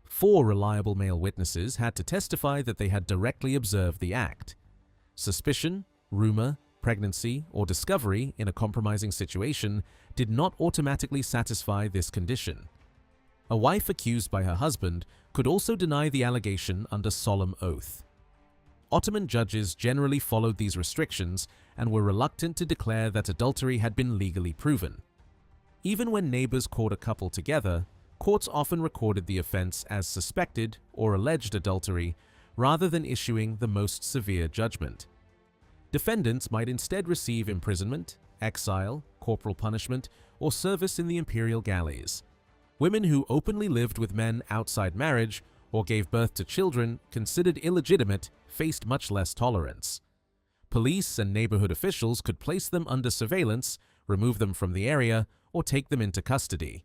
4 reliable male witnesses had to testify that they had directly observed the act. Suspicion, rumor, pregnancy, or discovery in a compromising situation did not automatically satisfy this condition. A wife accused by her husband could also deny the allegation under solemn oath. Ottoman judges generally followed these restrictions and were reluctant to declare that adultery had been legally proven. Even when neighbors caught a couple together, courts often recorded the offense as suspected or alleged adultery rather than issuing the most severe judgment. Defendants might instead receive imprisonment, exile, corporal punishment, or service in the imperial galleys. Women who openly lived with men outside marriage or gave birth to children considered illegitimate faced much less tolerance. Police and neighborhood officials could place them under surveillance, remove them from the area, or take them into custody.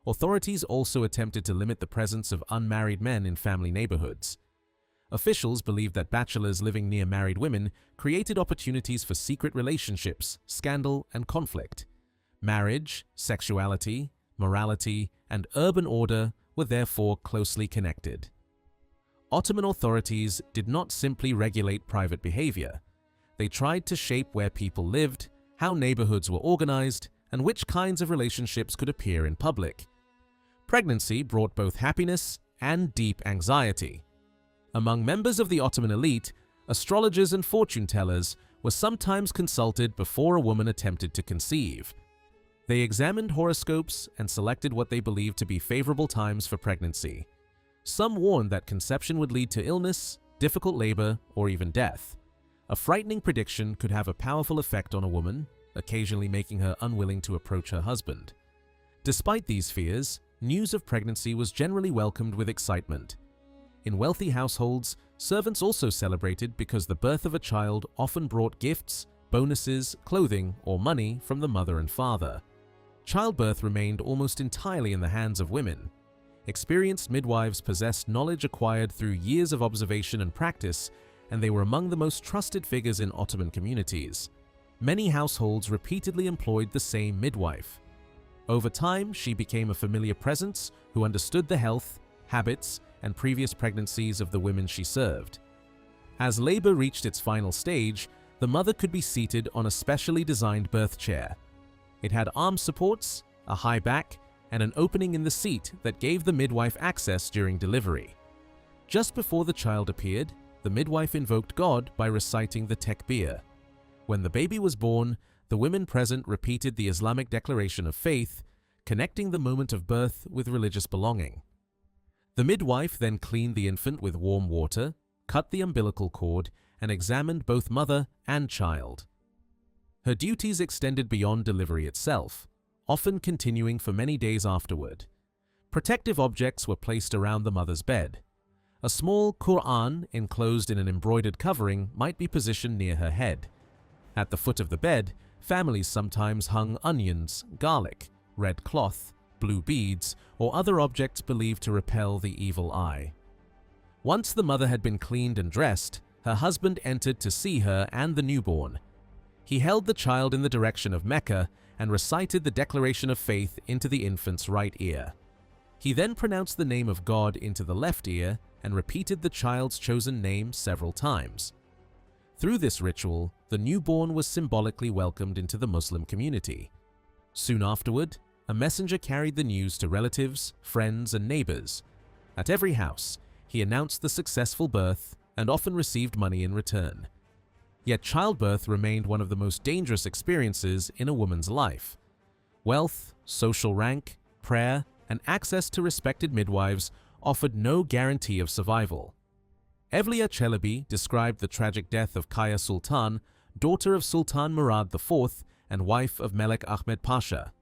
Authorities also attempted to limit the presence of unmarried men in family neighborhoods. Officials believed that bachelors living near married women created opportunities for secret relationships, scandal, and conflict. Marriage, sexuality, morality, and urban order were therefore closely connected. Ottoman authorities did not simply regulate private behavior. They tried to shape where people lived, how neighborhoods were organized, and which kinds of relationships could appear in public. Pregnancy brought both happiness and deep anxiety. Among members of the Ottoman elite, astrologers and fortune tellers were sometimes consulted before a woman attempted to conceive. They examined horoscopes and selected what they believed to be favorable times for pregnancy. Some warned that conception would lead to illness, difficult labor, or even death. A frightening prediction could have a powerful effect on a woman, occasionally making her unwilling to approach her husband. Despite these fears, news of pregnancy was generally welcomed with excitement. In wealthy households, servants also celebrated because the birth of a child often brought gifts, bonuses, clothing, or money from the mother and father. Childbirth remained almost entirely in the hands of women. Experienced midwives possessed knowledge acquired through years of observation and practice, and they were among the most trusted figures in Ottoman communities. Many households repeatedly employed the same midwife. Over time, she became a familiar presence who understood the health, habits, and previous pregnancies of the women she served. As labor reached its final stage, the mother could be seated on a specially designed birth chair. It had arm supports, a high back, and an opening in the seat that gave the midwife access during delivery. Just before the child appeared, the midwife invoked God by reciting the tekbir. When the baby was born, the women present repeated the Islamic declaration of faith, connecting the moment of birth with religious belonging. The midwife then cleaned the infant with warm water, cut the umbilical cord, and examined both mother and child. Her duties extended beyond delivery itself, often continuing for many days afterward. Protective objects were placed around the mother's bed. A small Quran enclosed in an embroidered covering might be positioned near her head. At the foot of the bed, families sometimes hung onions, garlic, red cloth, blue beads, or other objects believed to repel the evil eye. Once the mother had been cleaned and dressed, her husband entered to see her and the newborn. He held the child in the direction of Mecca and recited the declaration of faith into the infant's right ear. He then pronounced the name of God into the left ear and repeated the child's chosen name several times. Through this ritual, the newborn was symbolically welcomed into the Muslim community. Soon afterward, a messenger carried the news to relatives, friends, and neighbors. At every house, he announced the successful birth and often received money in return. Yet childbirth remained one of the most dangerous experiences in a woman's life. Wealth, social rank, prayer, and access to respected midwives offered no guarantee of survival. Evliya Çelebi described the tragic death of Kaya Sultan, daughter of Sultan Murad IV and wife of Melek Ahmed Pasha.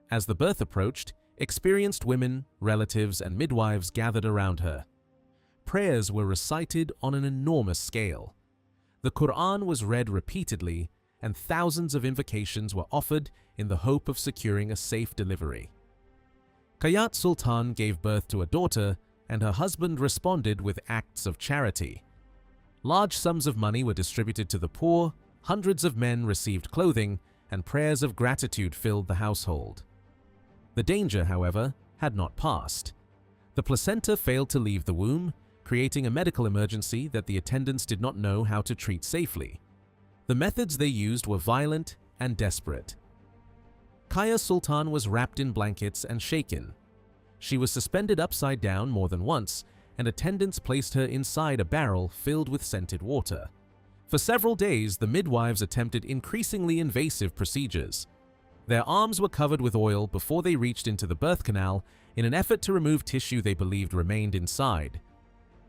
As the birth approached, experienced women, relatives, and midwives gathered around her. Prayers were recited on an enormous scale. The Quran was read repeatedly, and thousands of invocations were offered in the hope of securing a safe delivery. Kayat Sultan gave birth to a daughter, and her husband responded with acts of charity. Large sums of money were distributed to the poor, hundreds of men received clothing, and prayers of gratitude filled the household. The danger, however, had not passed. The placenta failed to leave the womb, creating a medical emergency that the attendants did not know how to treat safely. The methods they used were violent and desperate. Kaya Sultan was wrapped in blankets and shaken. She was suspended upside down more than once, and attendants placed her inside a barrel filled with scented water. For several days, the midwives attempted increasingly invasive procedures. Their arms were covered with oil before they reached into the birth canal in an effort to remove tissue they believed remained inside.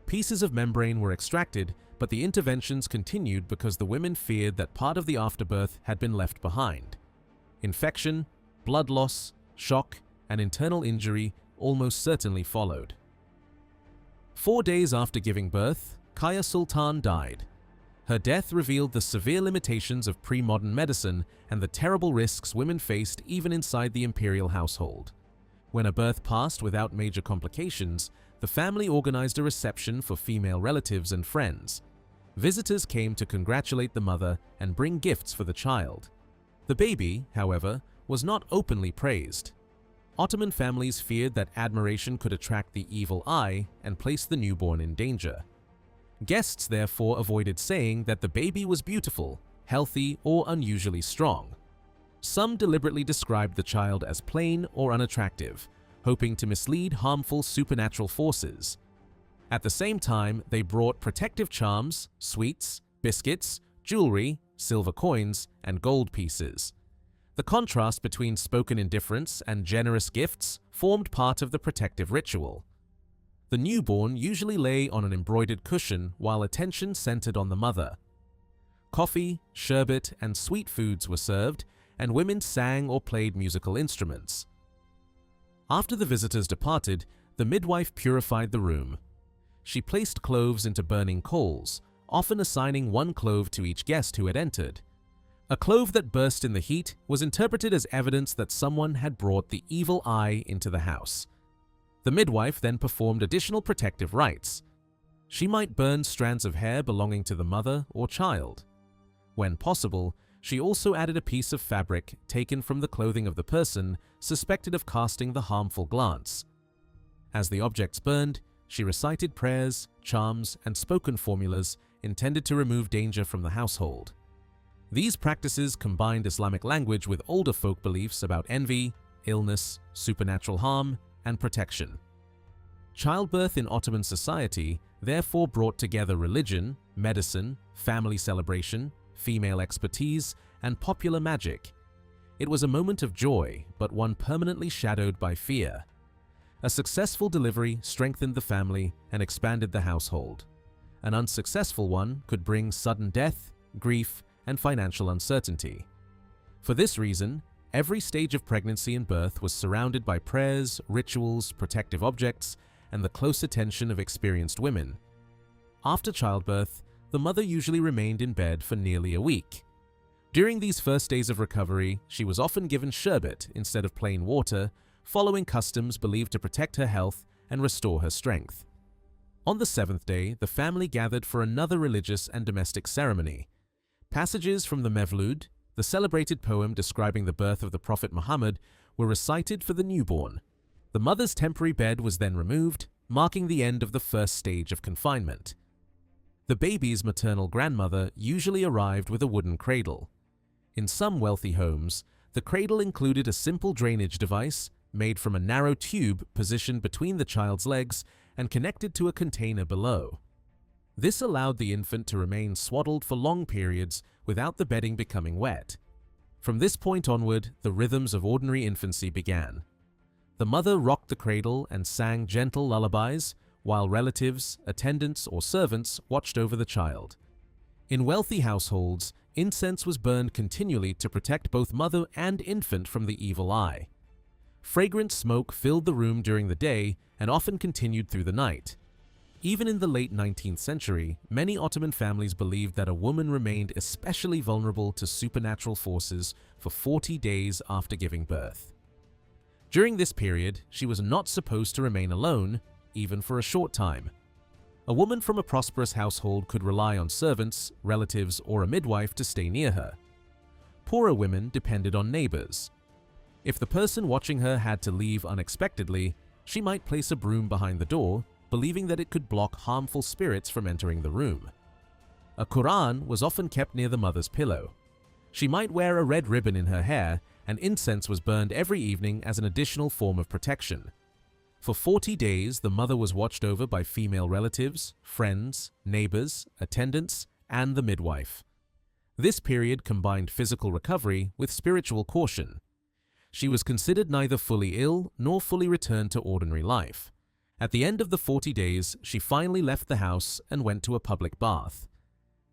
Pieces of membrane were extracted, but the interventions continued because the women feared that part of the afterbirth had been left behind. Infection, blood loss, shock, and internal injury almost certainly followed. 4 days after giving birth, Kaya Sultan died. Her death revealed the severe limitations of pre-modern medicine and the terrible risks women faced even inside the imperial household. When a birth passed without major complications, the family organized a reception for female relatives and friends. Visitors came to congratulate the mother and bring gifts for the child. The baby, however, was not openly praised. Ottoman families feared that admiration could attract the evil eye and place the newborn in danger. Guests therefore avoided saying that the baby was beautiful, healthy, or unusually strong. Some deliberately described the child as plain or unattractive, hoping to mislead harmful supernatural forces. At the same time, they brought protective charms, sweets, biscuits, jewelry, silver coins, and gold pieces. The contrast between spoken indifference and generous gifts formed part of the protective ritual. The newborn usually lay on an embroidered cushion while attention centered on the mother. Coffee, sherbet, and sweet foods were served, and women sang or played musical instruments. After the visitors departed, the midwife purified the room. She placed cloves into burning coals, often assigning one clove to each guest who had entered. A clove that burst in the heat was interpreted as evidence that someone had brought the evil eye into the house. The midwife then performed additional protective rites. She might burn strands of hair belonging to the mother or child. When possible, she also added a piece of fabric taken from the clothing of the person suspected of casting the harmful glance. As the objects burned, she recited prayers, charms, and spoken formulas intended to remove danger from the household. These practices combined Islamic language with older folk beliefs about envy, illness, supernatural harm, and protection. Childbirth in Ottoman society therefore brought together religion, medicine, family celebration, female expertise, and popular magic. It was a moment of joy, but one permanently shadowed by fear. A successful delivery strengthened the family and expanded the household. An unsuccessful one could bring sudden death, grief, and financial uncertainty. For this reason, every stage of pregnancy and birth was surrounded by prayers, rituals, protective objects, and the close attention of experienced women. After childbirth, the mother usually remained in bed for nearly a week. During these first days of recovery, she was often given sherbet instead of plain water, following customs believed to protect her health and restore her strength. On the seventh day, the family gathered for another religious and domestic ceremony. Passages from the Mevlud, the celebrated poem describing the birth of the Prophet Muhammad, were recited for the newborn. The mother's temporary bed was then removed, marking the end of the first stage of confinement. The baby's maternal grandmother usually arrived with a wooden cradle. In some wealthy homes, the cradle included a simple drainage device made from a narrow tube positioned between the child's legs and connected to a container below. This allowed the infant to remain swaddled for long periods without the bedding becoming wet. From this point onward, the rhythms of ordinary infancy began. The mother rocked the cradle and sang gentle lullabies, while relatives, attendants, or servants watched over the child. In wealthy households, incense was burned continually to protect both mother and infant from the evil eye. Fragrant smoke filled the room during the day and often continued through the night. Even in the late 19th century, many Ottoman families believed that a woman remained especially vulnerable to supernatural forces for 40 days after giving birth. During this period, she was not supposed to remain alone, even for a short time. A woman from a prosperous household could rely on servants, relatives, or a midwife to stay near her. Poorer women depended on neighbors. If the person watching her had to leave unexpectedly, she might place a broom behind the door, believing that it could block harmful spirits from entering the room. A Quran was often kept near the mother's pillow. She might wear a red ribbon in her hair, and incense was burned every evening as an additional form of protection. For 40 days, the mother was watched over by female relatives, friends, neighbors, attendants, and the midwife. This period combined physical recovery with spiritual caution. She was considered neither fully ill nor fully returned to ordinary life. At the end of the 40 days, she finally left the house and went to a public bath.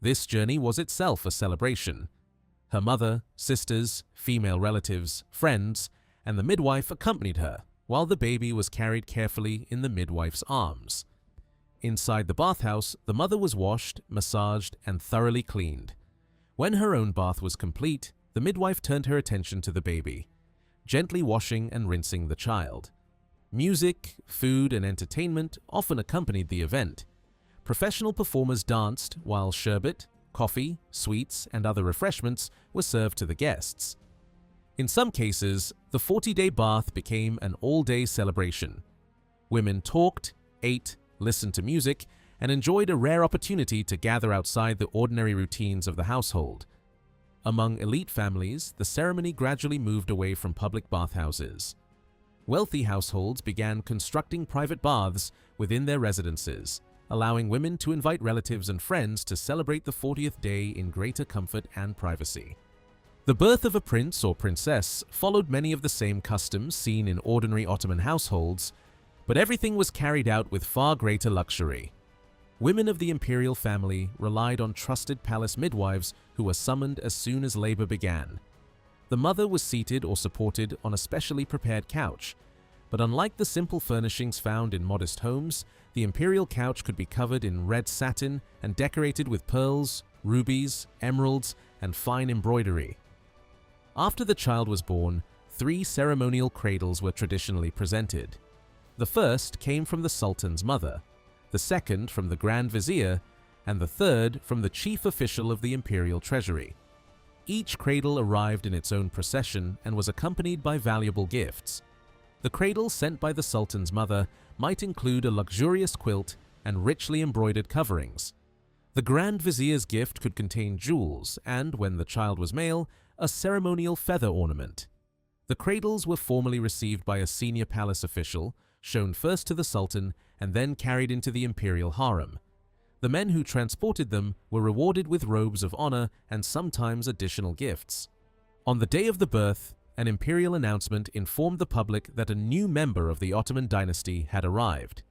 This journey was itself a celebration. Her mother, sisters, female relatives, friends, and the midwife accompanied her, while the baby was carried carefully in the midwife's arms. Inside the bathhouse, the mother was washed, massaged, and thoroughly cleaned. When her own bath was complete, the midwife turned her attention to the baby, gently washing and rinsing the child. Music, food, and entertainment often accompanied the event. Professional performers danced, while sherbet, coffee, sweets, and other refreshments were served to the guests. In some cases, the 40-day bath became an all-day celebration. Women talked, ate, listened to music, and enjoyed a rare opportunity to gather outside the ordinary routines of the household. Among elite families, the ceremony gradually moved away from public bathhouses. Wealthy households began constructing private baths within their residences, allowing women to invite relatives and friends to celebrate the 40th day in greater comfort and privacy. The birth of a prince or princess followed many of the same customs seen in ordinary Ottoman households, but everything was carried out with far greater luxury. Women of the imperial family relied on trusted palace midwives who were summoned as soon as labor began. The mother was seated or supported on a specially prepared couch, but unlike the simple furnishings found in modest homes, the imperial couch could be covered in red satin and decorated with pearls, rubies, emeralds, and fine embroidery. After the child was born, 3 ceremonial cradles were traditionally presented. The first came from the sultan's mother, the second from the Grand Vizier, and the third from the chief official of the imperial treasury. Each cradle arrived in its own procession and was accompanied by valuable gifts. The cradle sent by the sultan's mother might include a luxurious quilt and richly embroidered coverings. The Grand Vizier's gift could contain jewels and, when the child was male, a ceremonial feather ornament. The cradles were formally received by a senior palace official, shown first to the sultan and then carried into the imperial harem. The men who transported them were rewarded with robes of honor and sometimes additional gifts. On the day of the birth, an imperial announcement informed the public that a new member of the Ottoman dynasty had arrived.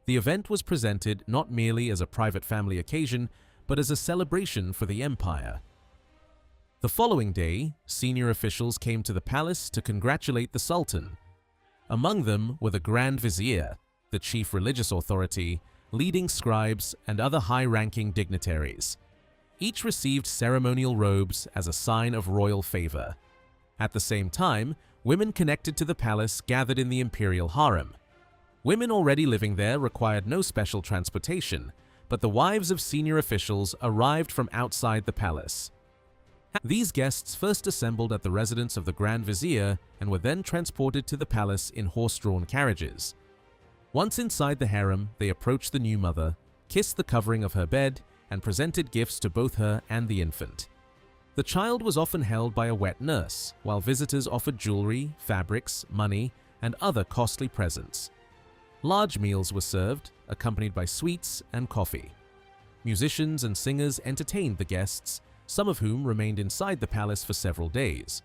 The event was presented not merely as a private family occasion, but as a celebration for the empire. The following day, senior officials came to the palace to congratulate the sultan. Among them were the Grand Vizier, the chief religious authority, leading scribes, and other high-ranking dignitaries. Each received ceremonial robes as a sign of royal favor. At the same time, women connected to the palace gathered in the imperial harem. Women already living there required no special transportation, but the wives of senior officials arrived from outside the palace. These guests first assembled at the residence of the Grand Vizier and were then transported to the palace in horse-drawn carriages. Once inside the harem, they approached the new mother, kissed the covering of her bed, and presented gifts to both her and the infant. The child was often held by a wet nurse, while visitors offered jewelry, fabrics, money, and other costly presents. Large meals were served, accompanied by sweets and coffee. Musicians and singers entertained the guests, some of whom remained inside the palace for several days.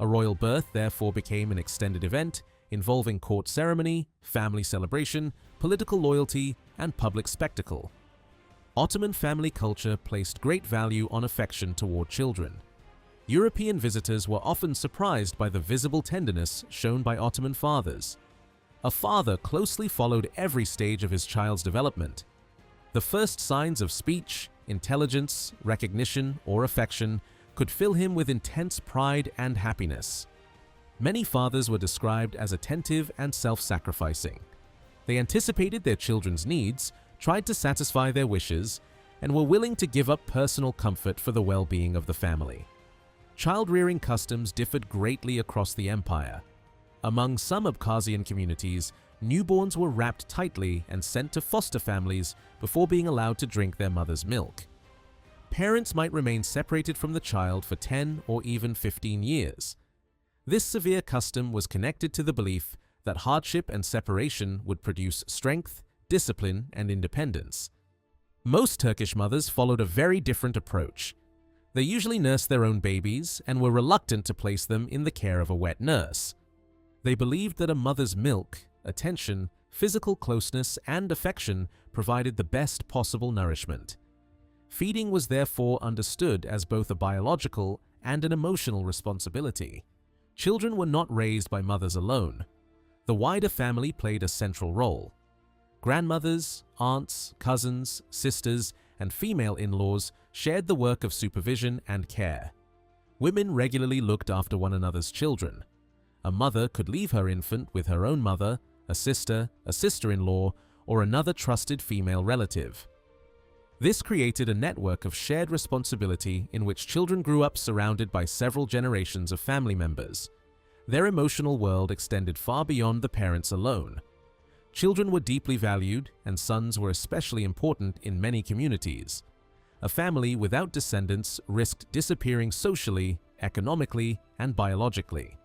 A royal birth therefore became an extended event involving court ceremony, family celebration, political loyalty, and public spectacle. Ottoman family culture placed great value on affection toward children. European visitors were often surprised by the visible tenderness shown by Ottoman fathers. A father closely followed every stage of his child's development. The first signs of speech, intelligence, recognition, or affection could fill him with intense pride and happiness. Many fathers were described as attentive and self-sacrificing. They anticipated their children's needs, tried to satisfy their wishes, and were willing to give up personal comfort for the well-being of the family. Child-rearing customs differed greatly across the empire. Among some Abkhazian communities, newborns were wrapped tightly and sent to foster families before being allowed to drink their mother's milk. Parents might remain separated from the child for 10 or even 15 years. This severe custom was connected to the belief that hardship and separation would produce strength, discipline, and independence. Most Turkish mothers followed a very different approach. They usually nursed their own babies and were reluctant to place them in the care of a wet nurse. They believed that a mother's milk, attention, physical closeness, and affection provided the best possible nourishment. Feeding was therefore understood as both a biological and an emotional responsibility. Children were not raised by mothers alone. The wider family played a central role. Grandmothers, aunts, cousins, sisters, and female in-laws shared the work of supervision and care. Women regularly looked after one another's children. A mother could leave her infant with her own mother, a sister-in-law, or another trusted female relative. This created a network of shared responsibility in which children grew up surrounded by several generations of family members. Their emotional world extended far beyond the parents alone. Children were deeply valued, and sons were especially important in many communities. A family without descendants risked disappearing socially, economically, and biologically.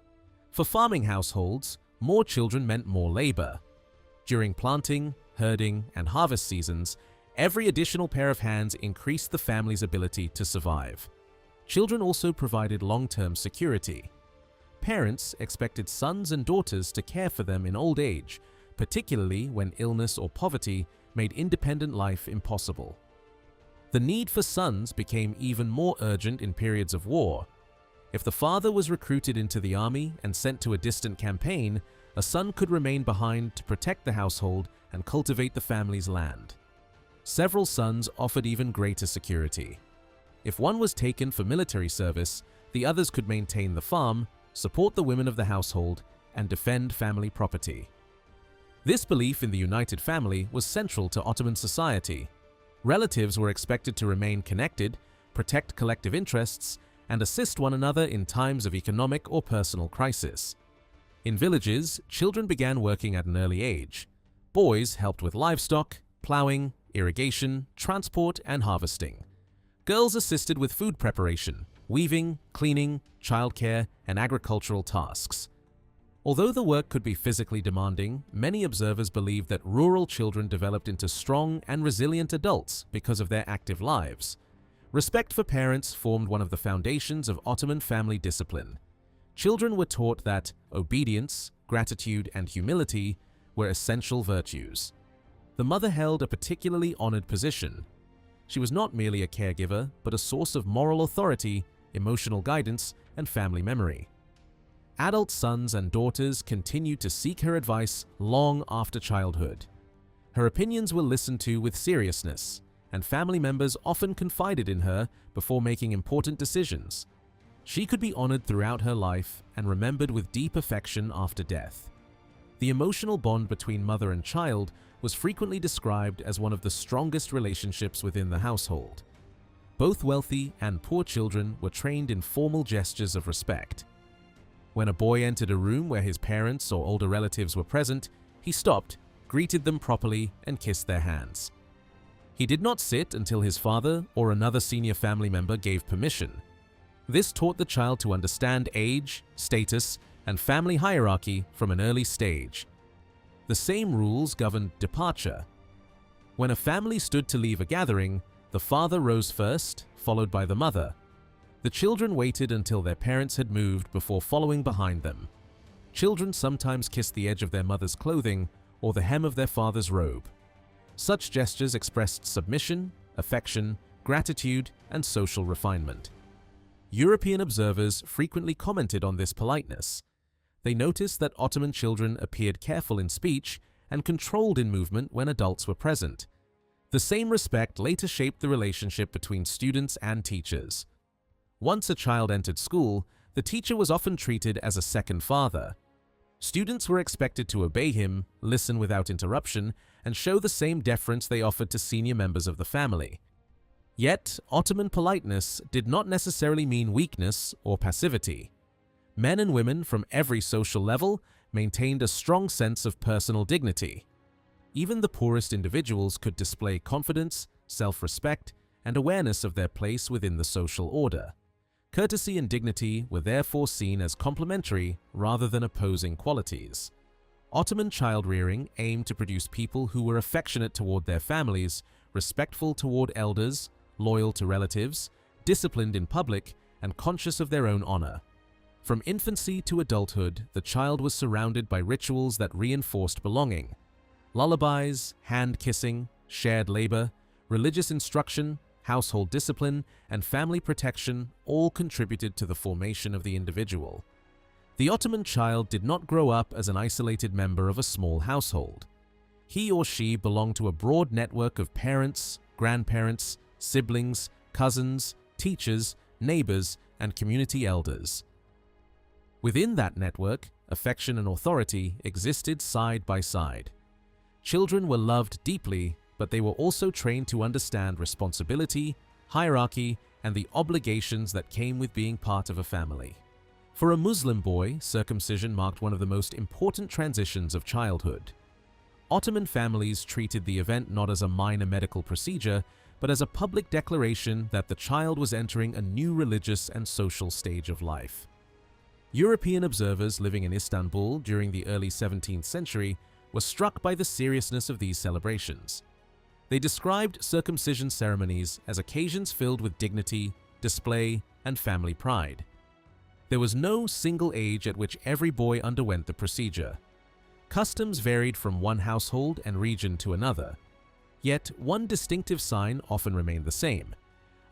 For farming households, more children meant more labor. During planting, herding, and harvest seasons, every additional pair of hands increased the family's ability to survive. Children also provided long-term security. Parents expected sons and daughters to care for them in old age, particularly when illness or poverty made independent life impossible. The need for sons became even more urgent in periods of war. If the father was recruited into the army and sent to a distant campaign, a son could remain behind to protect the household and cultivate the family's land. Several sons offered even greater security. If one was taken for military service, the others could maintain the farm, support the women of the household, and defend family property. This belief in the united family was central to Ottoman society. Relatives were expected to remain connected, protect collective interests, and assist one another in times of economic or personal crisis. In villages, children began working at an early age. Boys helped with livestock, plowing, irrigation, transport, and harvesting. Girls assisted with food preparation, weaving, cleaning, childcare, and agricultural tasks. Although the work could be physically demanding, many observers believe that rural children developed into strong and resilient adults because of their active lives. Respect for parents formed one of the foundations of Ottoman family discipline. Children were taught that obedience, gratitude, and humility were essential virtues. The mother held a particularly honored position. She was not merely a caregiver, but a source of moral authority, emotional guidance, and family memory. Adult sons and daughters continued to seek her advice long after childhood. Her opinions were listened to with seriousness, and family members often confided in her before making important decisions. She could be honored throughout her life and remembered with deep affection after death. The emotional bond between mother and child was frequently described as one of the strongest relationships within the household. Both wealthy and poor children were trained in formal gestures of respect. When a boy entered a room where his parents or older relatives were present, he stopped, greeted them properly, and kissed their hands. He did not sit until his father or another senior family member gave permission. This taught the child to understand age, status, and family hierarchy from an early stage. The same rules governed departure. When a family stood to leave a gathering, the father rose first, followed by the mother. The children waited until their parents had moved before following behind them. Children sometimes kissed the edge of their mother's clothing or the hem of their father's robe. Such gestures expressed submission, affection, gratitude, and social refinement. European observers frequently commented on this politeness. They noticed that Ottoman children appeared careful in speech and controlled in movement when adults were present. The same respect later shaped the relationship between students and teachers. Once a child entered school, the teacher was often treated as a second father. Students were expected to obey him, listen without interruption, and show the same deference they offered to senior members of the family. Yet, Ottoman politeness did not necessarily mean weakness or passivity. Men and women from every social level maintained a strong sense of personal dignity. Even the poorest individuals could display confidence, self-respect, and awareness of their place within the social order. Courtesy and dignity were therefore seen as complementary rather than opposing qualities. Ottoman child-rearing aimed to produce people who were affectionate toward their families, respectful toward elders, loyal to relatives, disciplined in public, and conscious of their own honor. From infancy to adulthood, the child was surrounded by rituals that reinforced belonging. Lullabies, hand-kissing, shared labor, religious instruction, household discipline, and family protection all contributed to the formation of the individual. The Ottoman child did not grow up as an isolated member of a small household. He or she belonged to a broad network of parents, grandparents, siblings, cousins, teachers, neighbors, and community elders. Within that network, affection and authority existed side by side. Children were loved deeply, but they were also trained to understand responsibility, hierarchy, and the obligations that came with being part of a family. For a Muslim boy, circumcision marked one of the most important transitions of childhood. Ottoman families treated the event not as a minor medical procedure, but as a public declaration that the child was entering a new religious and social stage of life. European observers living in Istanbul during the early 17th century were struck by the seriousness of these celebrations. They described circumcision ceremonies as occasions filled with dignity, display, and family pride. There was no single age at which every boy underwent the procedure. Customs varied from one household and region to another. Yet, one distinctive sign often remained the same.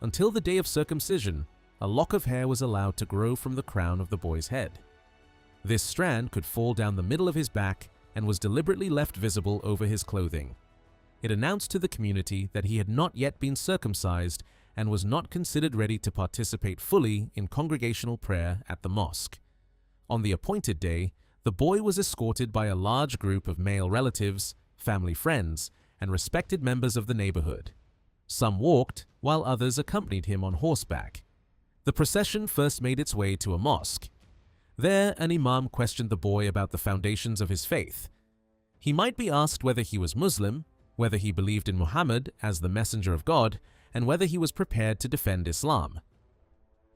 Until the day of circumcision, a lock of hair was allowed to grow from the crown of the boy's head. This strand could fall down the middle of his back and was deliberately left visible over his clothing. It announced to the community that he had not yet been circumcised and was not considered ready to participate fully in congregational prayer at the mosque. On the appointed day, the boy was escorted by a large group of male relatives, family friends, and respected members of the neighborhood. Some walked, while others accompanied him on horseback. The procession first made its way to a mosque. There, an imam questioned the boy about the foundations of his faith. He might be asked whether he was Muslim, whether he believed in Muhammad as the messenger of God, and whether he was prepared to defend Islam.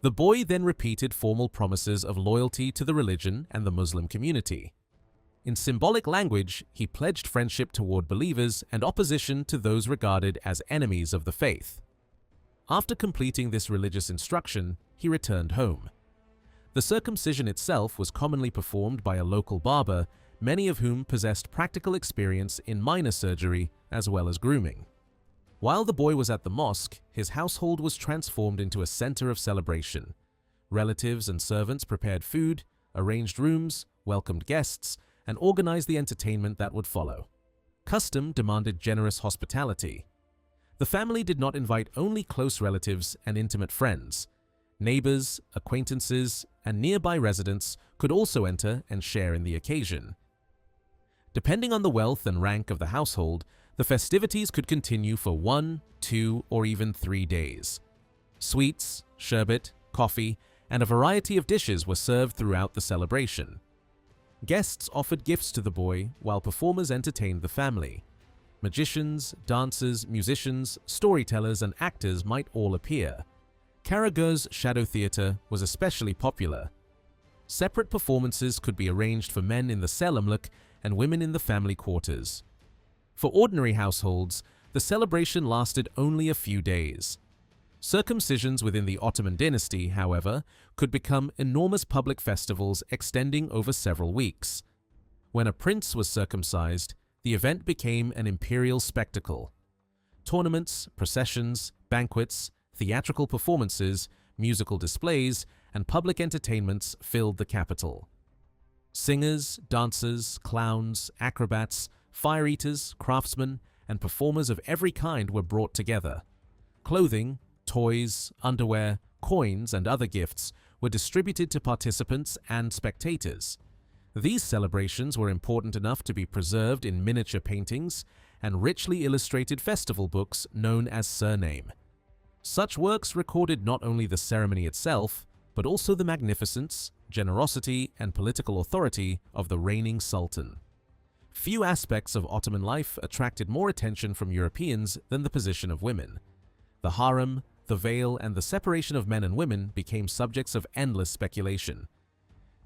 The boy then repeated formal promises of loyalty to the religion and the Muslim community. In symbolic language, he pledged friendship toward believers and opposition to those regarded as enemies of the faith. After completing this religious instruction, he returned home. The circumcision itself was commonly performed by a local barber, many of whom possessed practical experience in minor surgery as well as grooming. While the boy was at the mosque, his household was transformed into a center of celebration. Relatives and servants prepared food, arranged rooms, welcomed guests, and organized the entertainment that would follow. Custom demanded generous hospitality. The family did not invite only close relatives and intimate friends. Neighbors, acquaintances, and nearby residents could also enter and share in the occasion. Depending on the wealth and rank of the household, the festivities could continue for 1, 2, or even 3 days. Sweets, sherbet, coffee, and a variety of dishes were served throughout the celebration. Guests offered gifts to the boy while performers entertained the family. Magicians, dancers, musicians, storytellers, and actors might all appear. Karagöz's shadow theater was especially popular. Separate performances could be arranged for men in the selamlık and women in the family quarters. For ordinary households, the celebration lasted only a few days. Circumcisions within the Ottoman dynasty, however, could become enormous public festivals extending over several weeks. When a prince was circumcised, the event became an imperial spectacle. Tournaments, processions, banquets, theatrical performances, musical displays, and public entertainments filled the capital. Singers, dancers, clowns, acrobats, fire eaters, craftsmen, and performers of every kind were brought together. Clothing, toys, underwear, coins, and other gifts were distributed to participants and spectators. These celebrations were important enough to be preserved in miniature paintings and richly illustrated festival books known as surname. Such works recorded not only the ceremony itself, but also the magnificence, generosity, and political authority of the reigning sultan. Few aspects of Ottoman life attracted more attention from Europeans than the position of women. The harem, the veil, and the separation of men and women became subjects of endless speculation.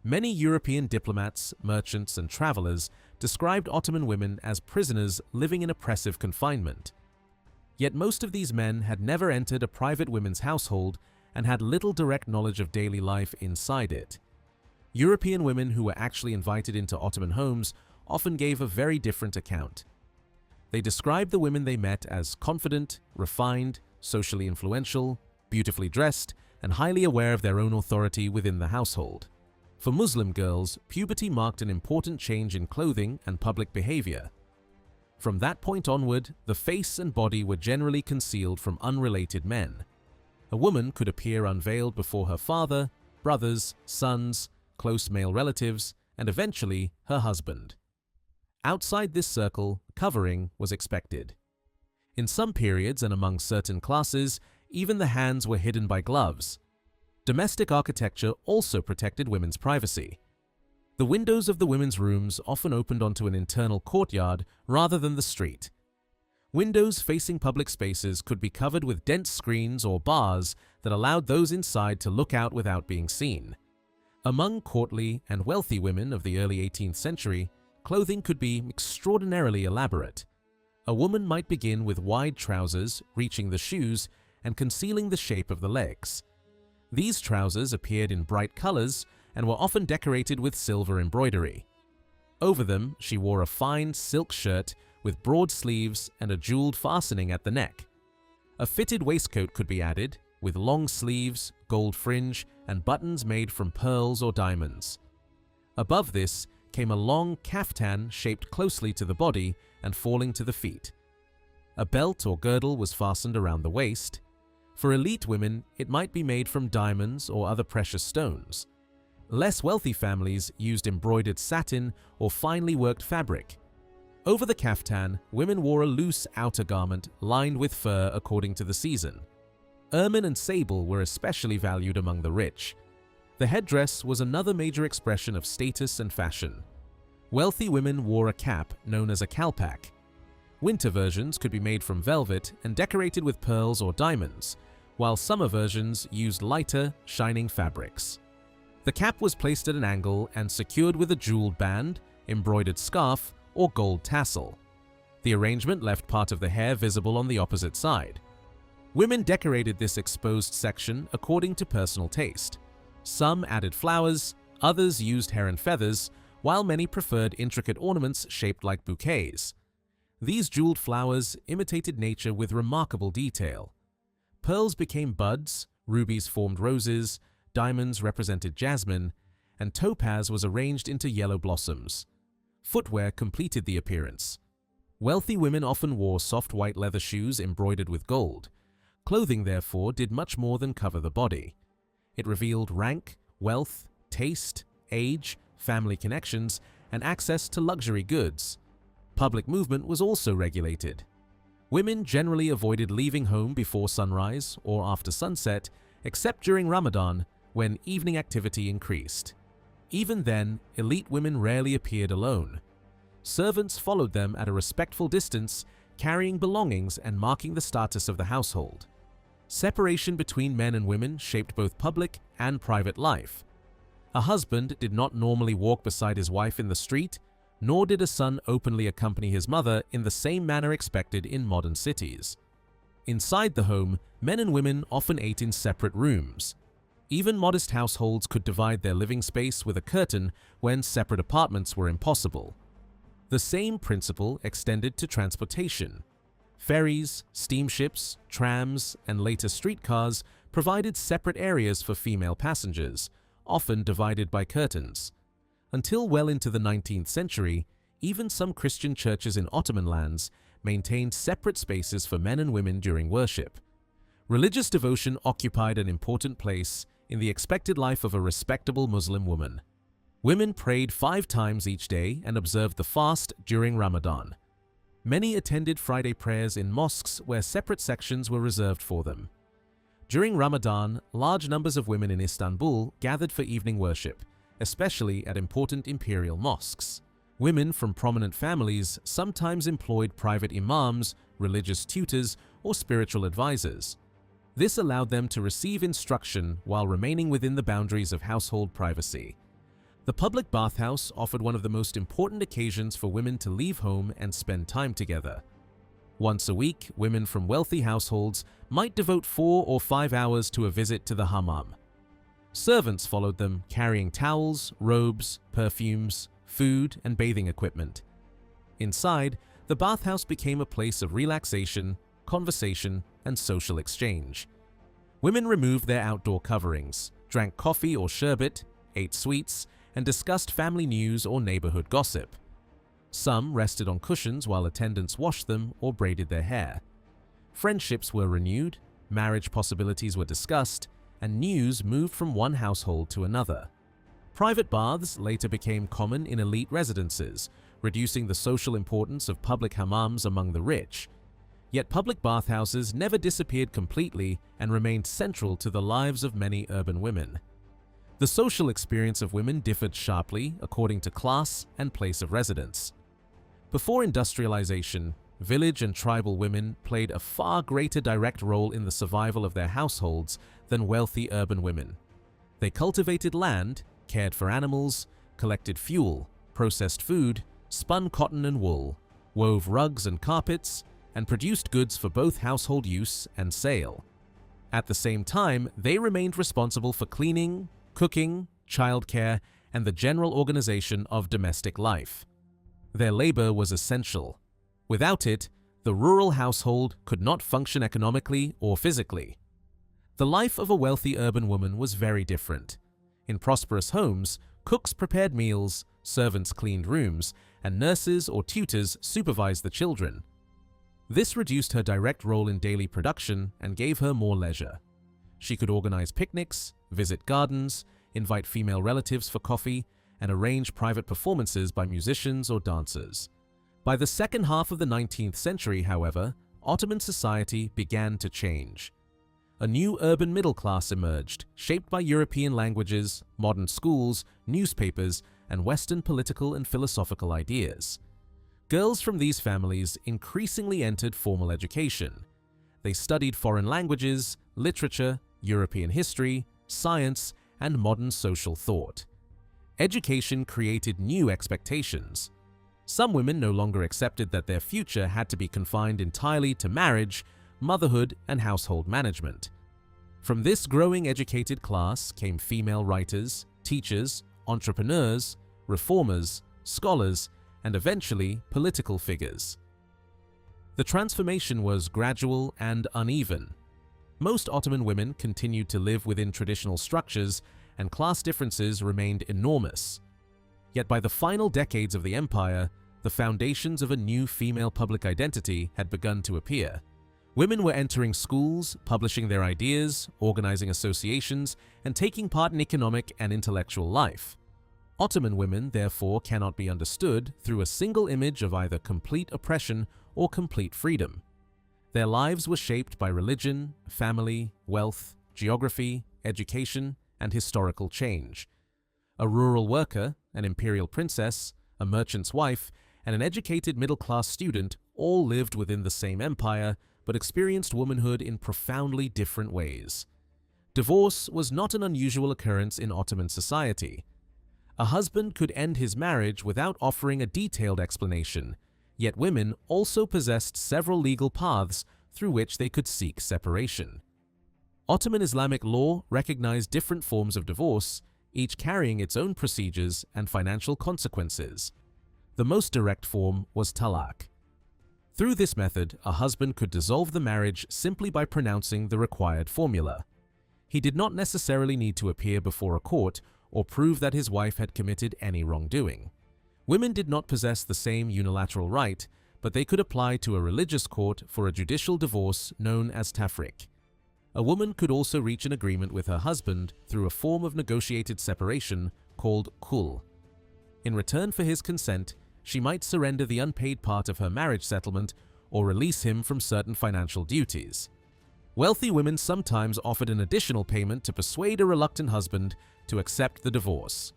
Many European diplomats, merchants, and travelers described Ottoman women as prisoners living in oppressive confinement. Yet most of these men had never entered a private women's household and had little direct knowledge of daily life inside it. European women who were actually invited into Ottoman homes often gave a very different account. They described the women they met as confident, refined, socially influential, beautifully dressed, and highly aware of their own authority within the household. For Muslim girls, puberty marked an important change in clothing and public behavior. From that point onward, the face and body were generally concealed from unrelated men. A woman could appear unveiled before her father, brothers, sons, close male relatives, and eventually her husband. Outside this circle, covering was expected. In some periods and among certain classes, even the hands were hidden by gloves. Domestic architecture also protected women's privacy. The windows of the women's rooms often opened onto an internal courtyard rather than the street. Windows facing public spaces could be covered with dense screens or bars that allowed those inside to look out without being seen. Among courtly and wealthy women of the early 18th century, clothing could be extraordinarily elaborate. A woman might begin with wide trousers reaching the shoes and concealing the shape of the legs. These trousers appeared in bright colors and were often decorated with silver embroidery. Over them, she wore a fine silk shirt with broad sleeves and a jeweled fastening at the neck. A fitted waistcoat could be added, with long sleeves, gold fringe, and buttons made from pearls or diamonds. Above this came a long kaftan shaped closely to the body and falling to the feet. A belt or girdle was fastened around the waist. For elite women, it might be made from diamonds or other precious stones. Less wealthy families used embroidered satin or finely worked fabric. Over the kaftan, women wore a loose outer garment lined with fur according to the season. Ermine and sable were especially valued among the rich. The headdress was another major expression of status and fashion. Wealthy women wore a cap known as a kalpak. Winter versions could be made from velvet and decorated with pearls or diamonds, while summer versions used lighter, shining fabrics. The cap was placed at an angle and secured with a jeweled band, embroidered scarf, or gold tassel. The arrangement left part of the hair visible on the opposite side. Women decorated this exposed section according to personal taste. Some added flowers, others used hair and feathers, while many preferred intricate ornaments shaped like bouquets. These jeweled flowers imitated nature with remarkable detail. Pearls became buds, rubies formed roses, diamonds represented jasmine, and topaz was arranged into yellow blossoms. Footwear completed the appearance. Wealthy women often wore soft white leather shoes embroidered with gold. Clothing, therefore, did much more than cover the body. It revealed rank, wealth, taste, age, family connections, and access to luxury goods. Public movement was also regulated. Women generally avoided leaving home before sunrise or after sunset, except during Ramadan, when evening activity increased. Even then, elite women rarely appeared alone. Servants followed them at a respectful distance, carrying belongings and marking the status of the household. Separation between men and women shaped both public and private life. A husband did not normally walk beside his wife in the street, nor did a son openly accompany his mother in the same manner expected in modern cities. Inside the home, men and women often ate in separate rooms. Even modest households could divide their living space with a curtain when separate apartments were impossible. The same principle extended to transportation. Ferries, steamships, trams, and later streetcars provided separate areas for female passengers, often divided by curtains. Until well into the 19th century, even some Christian churches in Ottoman lands maintained separate spaces for men and women during worship. Religious devotion occupied an important place in the expected life of a respectable Muslim woman. Women prayed 5 times each day and observed the fast during Ramadan. Many attended Friday prayers in mosques where separate sections were reserved for them. During Ramadan, large numbers of women in Istanbul gathered for evening worship, especially at important imperial mosques. Women from prominent families sometimes employed private imams, religious tutors, or spiritual advisors. This allowed them to receive instruction while remaining within the boundaries of household privacy. The public bathhouse offered one of the most important occasions for women to leave home and spend time together. Once a week, women from wealthy households might devote 4 or 5 hours to a visit to the hammam. Servants followed them, carrying towels, robes, perfumes, food, and bathing equipment. Inside, the bathhouse became a place of relaxation, conversation, and social exchange. Women removed their outdoor coverings, drank coffee or sherbet, ate sweets, and discussed family news or neighborhood gossip. Some rested on cushions while attendants washed them or braided their hair. Friendships were renewed, marriage possibilities were discussed, and news moved from one household to another. Private baths later became common in elite residences, reducing the social importance of public hammams among the rich. Yet public bathhouses never disappeared completely and remained central to the lives of many urban women. The social experience of women differed sharply according to class and place of residence. Before industrialization, village and tribal women played a far greater direct role in the survival of their households than wealthy urban women. They cultivated land, cared for animals, collected fuel, processed food, spun cotton and wool, wove rugs and carpets, and produced goods for both household use and sale. At the same time, they remained responsible for cleaning, cooking, childcare, and the general organization of domestic life. Their labor was essential. Without it, the rural household could not function economically or physically. The life of a wealthy urban woman was very different. In prosperous homes, cooks prepared meals, servants cleaned rooms, and nurses or tutors supervised the children. This reduced her direct role in daily production and gave her more leisure. She could organize picnics, visit gardens, invite female relatives for coffee, and arrange private performances by musicians or dancers. By the second half of the 19th century, however, Ottoman society began to change. A new urban middle class emerged, shaped by European languages, modern schools, newspapers, and Western political and philosophical ideas. Girls from these families increasingly entered formal education. They studied foreign languages, literature, European history, science, and modern social thought. Education created new expectations. Some women no longer accepted that their future had to be confined entirely to marriage, motherhood, and household management. From this growing educated class came female writers, teachers, entrepreneurs, reformers, scholars, and eventually political figures. The transformation was gradual and uneven. Most Ottoman women continued to live within traditional structures, and class differences remained enormous. Yet by the final decades of the empire, the foundations of a new female public identity had begun to appear. Women were entering schools, publishing their ideas, organizing associations, and taking part in economic and intellectual life. Ottoman women, therefore, cannot be understood through a single image of either complete oppression or complete freedom. Their lives were shaped by religion, family, wealth, geography, education, and historical change. A rural worker, an imperial princess, a merchant's wife, and an educated middle-class student all lived within the same empire, but experienced womanhood in profoundly different ways. Divorce was not an unusual occurrence in Ottoman society. A husband could end his marriage without offering a detailed explanation, yet women also possessed several legal paths through which they could seek separation. Ottoman Islamic law recognized different forms of divorce, each carrying its own procedures and financial consequences. The most direct form was talaq. Through this method, a husband could dissolve the marriage simply by pronouncing the required formula. He did not necessarily need to appear before a court or prove that his wife had committed any wrongdoing. Women did not possess the same unilateral right, but they could apply to a religious court for a judicial divorce known as tafriq. A woman could also reach an agreement with her husband through a form of negotiated separation called khul. In return for his consent, she might surrender the unpaid part of her marriage settlement or release him from certain financial duties. Wealthy women sometimes offered an additional payment to persuade a reluctant husband to accept the divorce.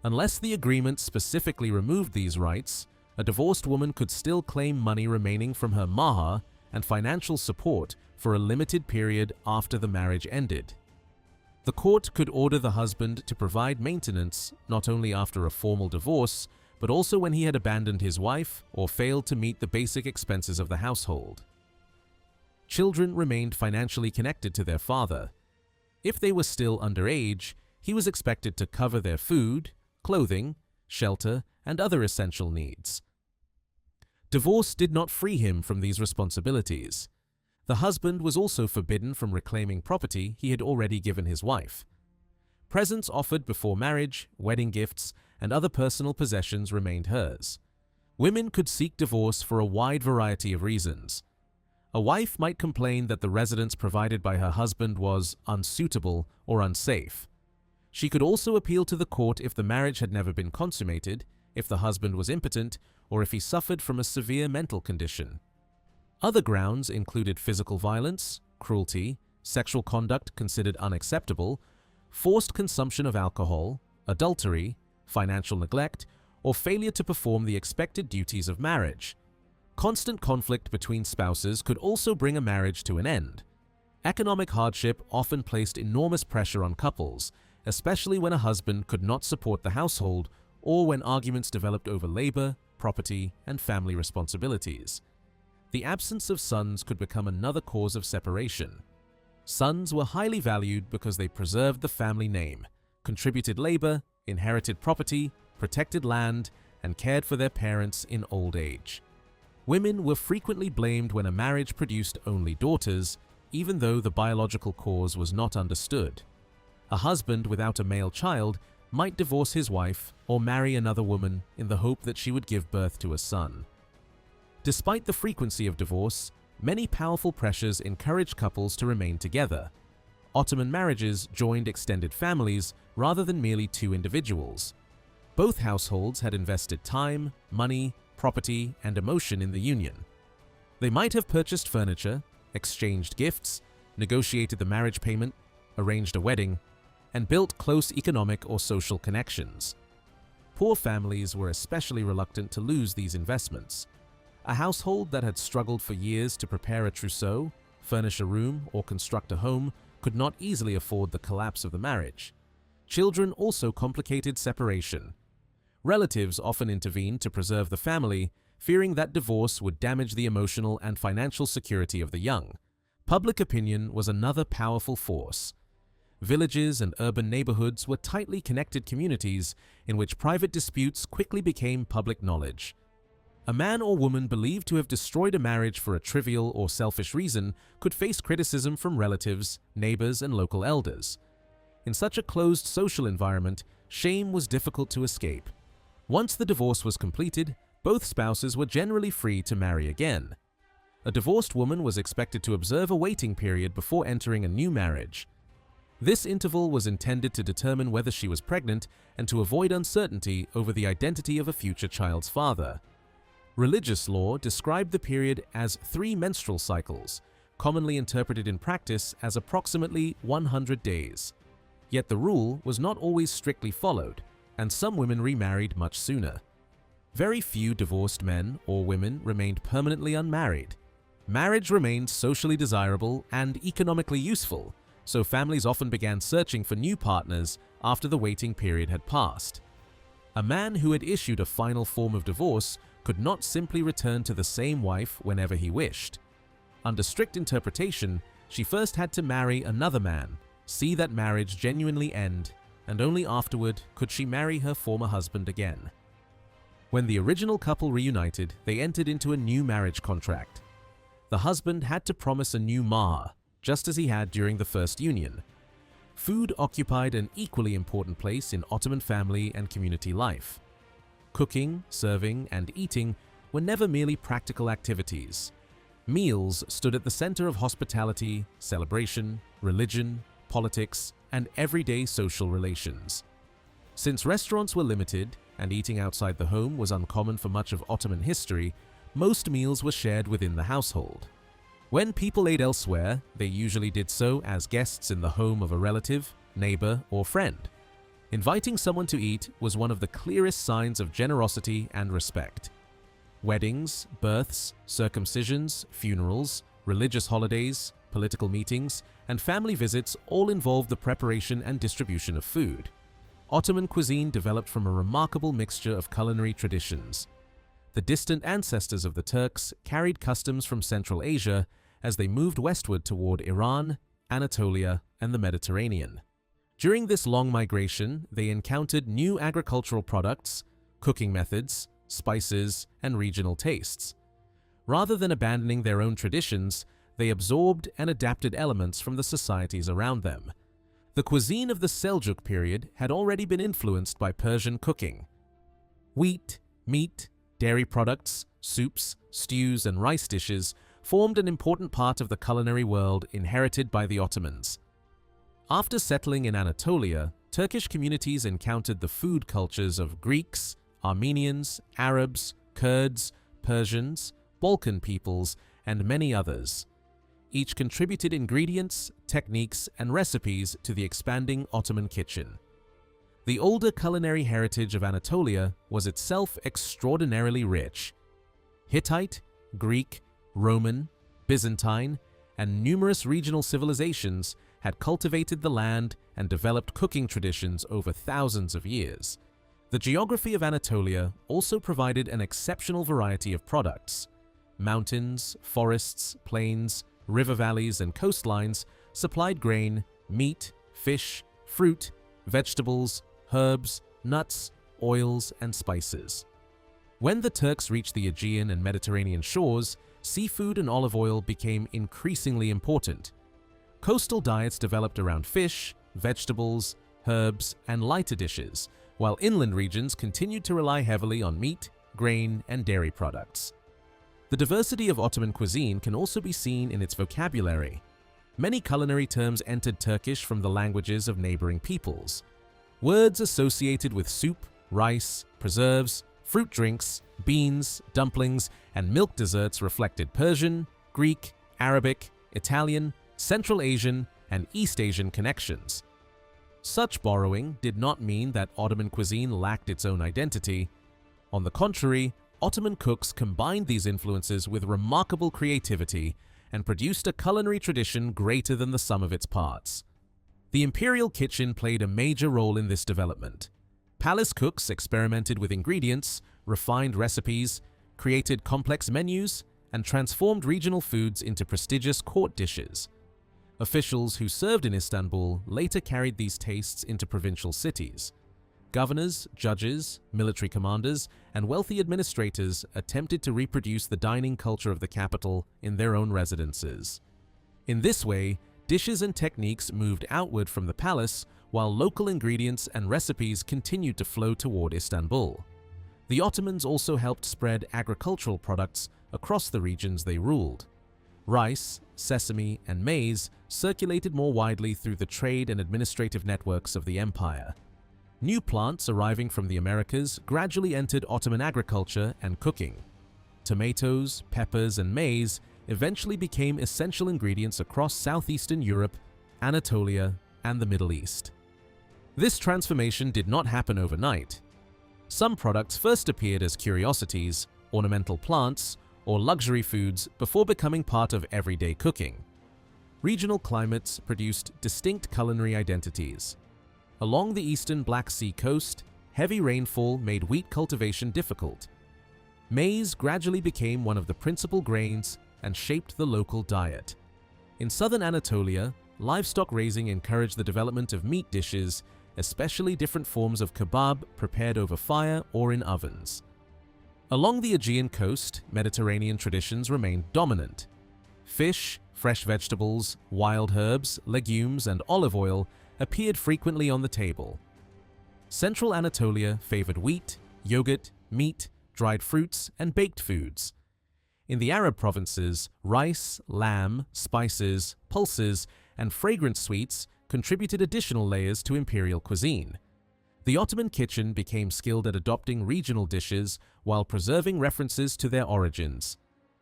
Unless the agreement specifically removed these rights, a divorced woman could still claim money remaining from her mahar and financial support for a limited period after the marriage ended. The court could order the husband to provide maintenance not only after a formal divorce, but also when he had abandoned his wife or failed to meet the basic expenses of the household. Children remained financially connected to their father. If they were still underage, he was expected to cover their food, clothing, shelter, and other essential needs. Divorce did not free him from these responsibilities. The husband was also forbidden from reclaiming property he had already given his wife. Presents offered before marriage, wedding gifts, and other personal possessions remained hers. Women could seek divorce for a wide variety of reasons. A wife might complain that the residence provided by her husband was unsuitable or unsafe. She could also appeal to the court if the marriage had never been consummated, if the husband was impotent, or if he suffered from a severe mental condition. Other grounds included physical violence, cruelty, sexual conduct considered unacceptable, forced consumption of alcohol, adultery, financial neglect, or failure to perform the expected duties of marriage. Constant conflict between spouses could also bring a marriage to an end. Economic hardship often placed enormous pressure on couples, especially when a husband could not support the household or when arguments developed over labor, property, and family responsibilities. The absence of sons could become another cause of separation. Sons were highly valued because they preserved the family name, contributed labor, inherited property, protected land, and cared for their parents in old age. Women were frequently blamed when a marriage produced only daughters, even though the biological cause was not understood. A husband without a male child might divorce his wife or marry another woman in the hope that she would give birth to a son. Despite the frequency of divorce, many powerful pressures encouraged couples to remain together. Ottoman marriages joined extended families rather than merely two individuals. Both households had invested time, money, property, and emotion in the union. They might have purchased furniture, exchanged gifts, negotiated the marriage payment, arranged a wedding, and built close economic or social connections. Poor families were especially reluctant to lose these investments. A household that had struggled for years to prepare a trousseau, furnish a room, or construct a home could not easily afford the collapse of the marriage. Children also complicated separation. Relatives often intervened to preserve the family, fearing that divorce would damage the emotional and financial security of the young. Public opinion was another powerful force. Villages and urban neighborhoods were tightly connected communities in which private disputes quickly became public knowledge. A man or woman believed to have destroyed a marriage for a trivial or selfish reason could face criticism from relatives, neighbors, and local elders. In such a closed social environment, shame was difficult to escape. Once the divorce was completed, both spouses were generally free to marry again. A divorced woman was expected to observe a waiting period before entering a new marriage. This interval was intended to determine whether she was pregnant and to avoid uncertainty over the identity of a future child's father. Religious law described the period as 3 menstrual cycles, commonly interpreted in practice as approximately 100 days. Yet the rule was not always strictly followed, and some women remarried much sooner. Very few divorced men or women remained permanently unmarried. Marriage remained socially desirable and economically useful, so families often began searching for new partners after the waiting period had passed. A man who had issued a final form of divorce could not simply return to the same wife whenever he wished. Under strict interpretation, she first had to marry another man, see that marriage genuinely end, and only afterward could she marry her former husband again. When the original couple reunited, they entered into a new marriage contract. The husband had to promise a new mahr, just as he had during the first union. Food occupied an equally important place in Ottoman family and community life. Cooking, serving, and eating were never merely practical activities. Meals stood at the center of hospitality, celebration, religion, politics, and everyday social relations. Since restaurants were limited and eating outside the home was uncommon for much of Ottoman history, most meals were shared within the household. When people ate elsewhere, they usually did so as guests in the home of a relative, neighbor, or friend. Inviting someone to eat was one of the clearest signs of generosity and respect. Weddings, births, circumcisions, funerals, religious holidays, political meetings, and family visits all involved the preparation and distribution of food. Ottoman cuisine developed from a remarkable mixture of culinary traditions. The distant ancestors of the Turks carried customs from Central Asia as they moved westward toward Iran, Anatolia, and the Mediterranean. During this long migration, they encountered new agricultural products, cooking methods, spices, and regional tastes. Rather than abandoning their own traditions, they absorbed and adapted elements from the societies around them. The cuisine of the Seljuk period had already been influenced by Persian cooking. Wheat, meat, dairy products, soups, stews, and rice dishes formed an important part of the culinary world inherited by the Ottomans. After settling in Anatolia, Turkish communities encountered the food cultures of Greeks, Armenians, Arabs, Kurds, Persians, Balkan peoples, and many others. Each contributed ingredients, techniques, and recipes to the expanding Ottoman kitchen. The older culinary heritage of Anatolia was itself extraordinarily rich. Hittite, Greek, Roman, Byzantine, and numerous regional civilizations had cultivated the land and developed cooking traditions over thousands of years. The geography of Anatolia also provided an exceptional variety of products. Mountains, forests, plains, river valleys, and coastlines supplied grain, meat, fish, fruit, vegetables, herbs, nuts, oils, and spices. When the Turks reached the Aegean and Mediterranean shores, seafood and olive oil became increasingly important. Coastal diets developed around fish, vegetables, herbs, and lighter dishes, while inland regions continued to rely heavily on meat, grain, and dairy products. The diversity of Ottoman cuisine can also be seen in its vocabulary. Many culinary terms entered Turkish from the languages of neighboring peoples. Words associated with soup, rice, preserves, fruit drinks, beans, dumplings, and milk desserts reflected Persian, Greek, Arabic, Italian, Central Asian, and East Asian connections. Such borrowing did not mean that Ottoman cuisine lacked its own identity. On the contrary, Ottoman cooks combined these influences with remarkable creativity and produced a culinary tradition greater than the sum of its parts. The imperial kitchen played a major role in this development. Palace cooks experimented with ingredients, refined recipes, created complex menus, and transformed regional foods into prestigious court dishes. Officials who served in Istanbul later carried these tastes into provincial cities. Governors, judges, military commanders, and wealthy administrators attempted to reproduce the dining culture of the capital in their own residences. In this way, dishes and techniques moved outward from the palace, while local ingredients and recipes continued to flow toward Istanbul. The Ottomans also helped spread agricultural products across the regions they ruled. Rice, sesame, and maize circulated more widely through the trade and administrative networks of the empire. New plants arriving from the Americas gradually entered Ottoman agriculture and cooking. Tomatoes, peppers, and maize eventually became essential ingredients across southeastern Europe, Anatolia, and the Middle East. This transformation did not happen overnight. Some products first appeared as curiosities, ornamental plants, or luxury foods before becoming part of everyday cooking. Regional climates produced distinct culinary identities. Along the eastern Black Sea coast, heavy rainfall made wheat cultivation difficult. Maize gradually became one of the principal grains and shaped the local diet. In southern Anatolia, livestock raising encouraged the development of meat dishes, especially different forms of kebab prepared over fire or in ovens. Along the Aegean coast, Mediterranean traditions remained dominant. Fish, fresh vegetables, wild herbs, legumes, and olive oil appeared frequently on the table. Central Anatolia favored wheat, yogurt, meat, dried fruits, and baked foods. In the Arab provinces, rice, lamb, spices, pulses, and fragrant sweets contributed additional layers to imperial cuisine. The Ottoman kitchen became skilled at adopting regional dishes while preserving references to their origins.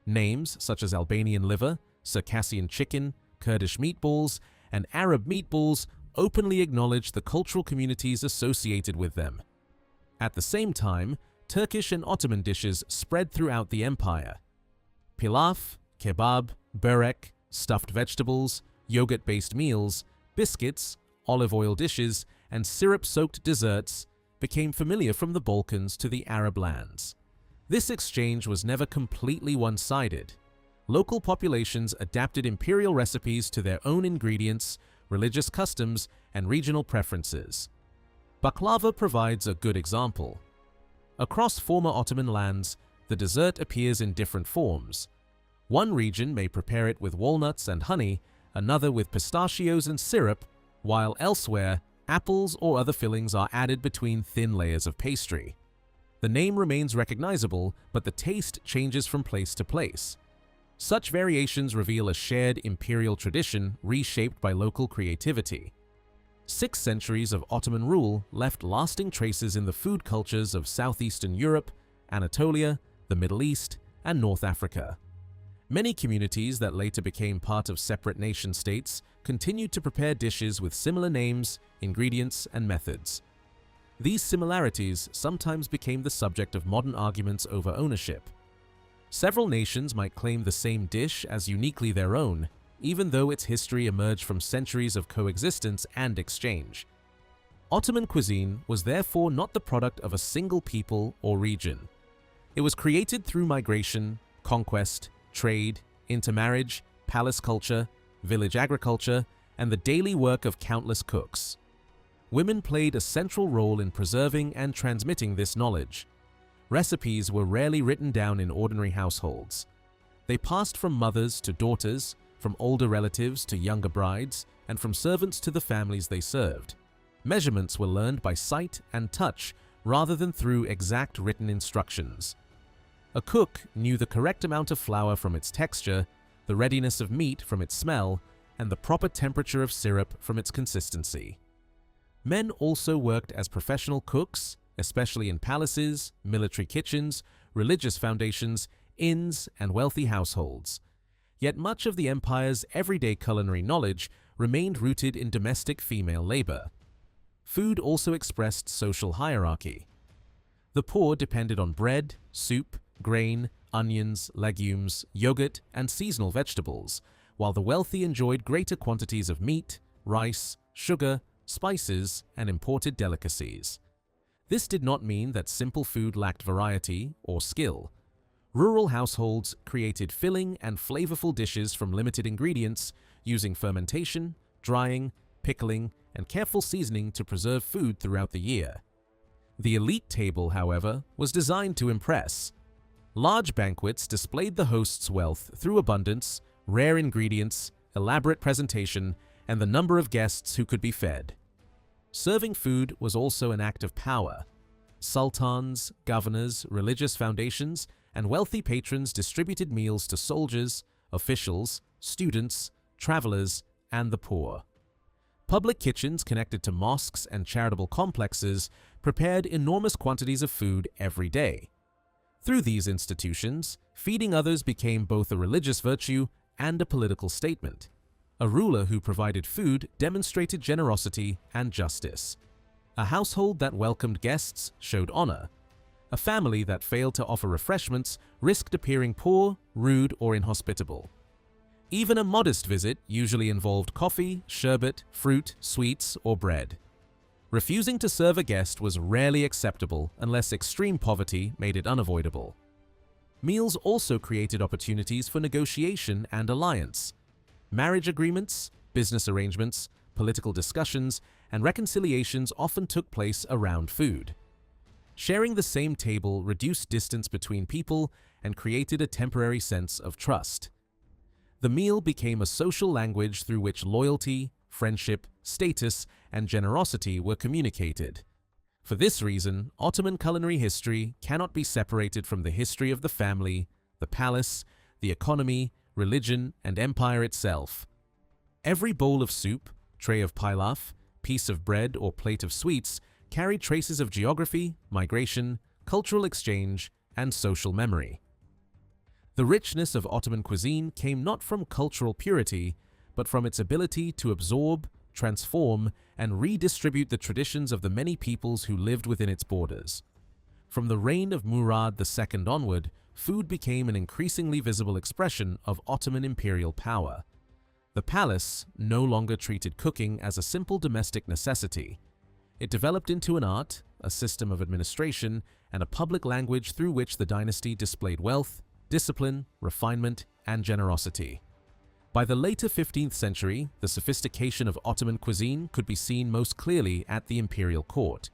Names such as Albanian liver, Circassian chicken, Kurdish meatballs, and Arab meatballs openly acknowledged the cultural communities associated with them. At the same time, Turkish and Ottoman dishes spread throughout the empire. Pilaf, kebab, börek, stuffed vegetables, yogurt-based meals, biscuits, olive oil dishes, and syrup-soaked desserts became familiar from the Balkans to the Arab lands. This exchange was never completely one-sided. Local populations adapted imperial recipes to their own ingredients, religious customs, and regional preferences. Baklava provides a good example. Across former Ottoman lands, the dessert appears in different forms. One region may prepare it with walnuts and honey, another with pistachios and syrup, while elsewhere, apples or other fillings are added between thin layers of pastry. The name remains recognizable, but the taste changes from place to place. Such variations reveal a shared imperial tradition reshaped by local creativity. 6 centuries of Ottoman rule left lasting traces in the food cultures of southeastern Europe, Anatolia, the Middle East, and North Africa. Many communities that later became part of separate nation-states continued to prepare dishes with similar names, ingredients, and methods. These similarities sometimes became the subject of modern arguments over ownership. Several nations might claim the same dish as uniquely their own, even though its history emerged from centuries of coexistence and exchange. Ottoman cuisine was therefore not the product of a single people or region. It was created through migration, conquest, trade, intermarriage, palace culture, village agriculture, and the daily work of countless cooks. Women played a central role in preserving and transmitting this knowledge. Recipes were rarely written down in ordinary households. They passed from mothers to daughters, from older relatives to younger brides, and from servants to the families they served. Measurements were learned by sight and touch rather than through exact written instructions. A cook knew the correct amount of flour from its texture, the readiness of meat from its smell, and the proper temperature of syrup from its consistency. Men also worked as professional cooks, especially in palaces, military kitchens, religious foundations, inns, and wealthy households. Yet much of the empire's everyday culinary knowledge remained rooted in domestic female labor. Food also expressed social hierarchy. The poor depended on bread, soup, grain, onions, legumes, yogurt, and seasonal vegetables, while the wealthy enjoyed greater quantities of meat, rice, sugar, spices, and imported delicacies. This did not mean that simple food lacked variety or skill. Rural households created filling and flavorful dishes from limited ingredients, using fermentation, drying, pickling, and careful seasoning to preserve food throughout the year. The elite table, however, was designed to impress. Large banquets displayed the host's wealth through abundance, rare ingredients, elaborate presentation, and the number of guests who could be fed. Serving food was also an act of power. Sultans, governors, religious foundations, and wealthy patrons distributed meals to soldiers, officials, students, travelers, and the poor. Public kitchens connected to mosques and charitable complexes prepared enormous quantities of food every day. Through these institutions, feeding others became both a religious virtue and a political statement. A ruler who provided food demonstrated generosity and justice. A household that welcomed guests showed honor. A family that failed to offer refreshments risked appearing poor, rude, or inhospitable. Even a modest visit usually involved coffee, sherbet, fruit, sweets, or bread. Refusing to serve a guest was rarely acceptable unless extreme poverty made it unavoidable. Meals also created opportunities for negotiation and alliance. Marriage agreements, business arrangements, political discussions, and reconciliations often took place around food. Sharing the same table reduced distance between people and created a temporary sense of trust. The meal became a social language through which loyalty, friendship, status, and generosity were communicated. For this reason, Ottoman culinary history cannot be separated from the history of the family, the palace, the economy, religion, and empire itself. Every bowl of soup, tray of pilaf, piece of bread, or plate of sweets carried traces of geography, migration, cultural exchange, and social memory. The richness of Ottoman cuisine came not from cultural purity, but from its ability to absorb, transform, and redistribute the traditions of the many peoples who lived within its borders. From the reign of Murad II onward, food became an increasingly visible expression of Ottoman imperial power. The palace no longer treated cooking as a simple domestic necessity. It developed into an art, a system of administration, and a public language through which the dynasty displayed wealth, discipline, refinement, and generosity. By the later 15th century, the sophistication of Ottoman cuisine could be seen most clearly at the imperial court.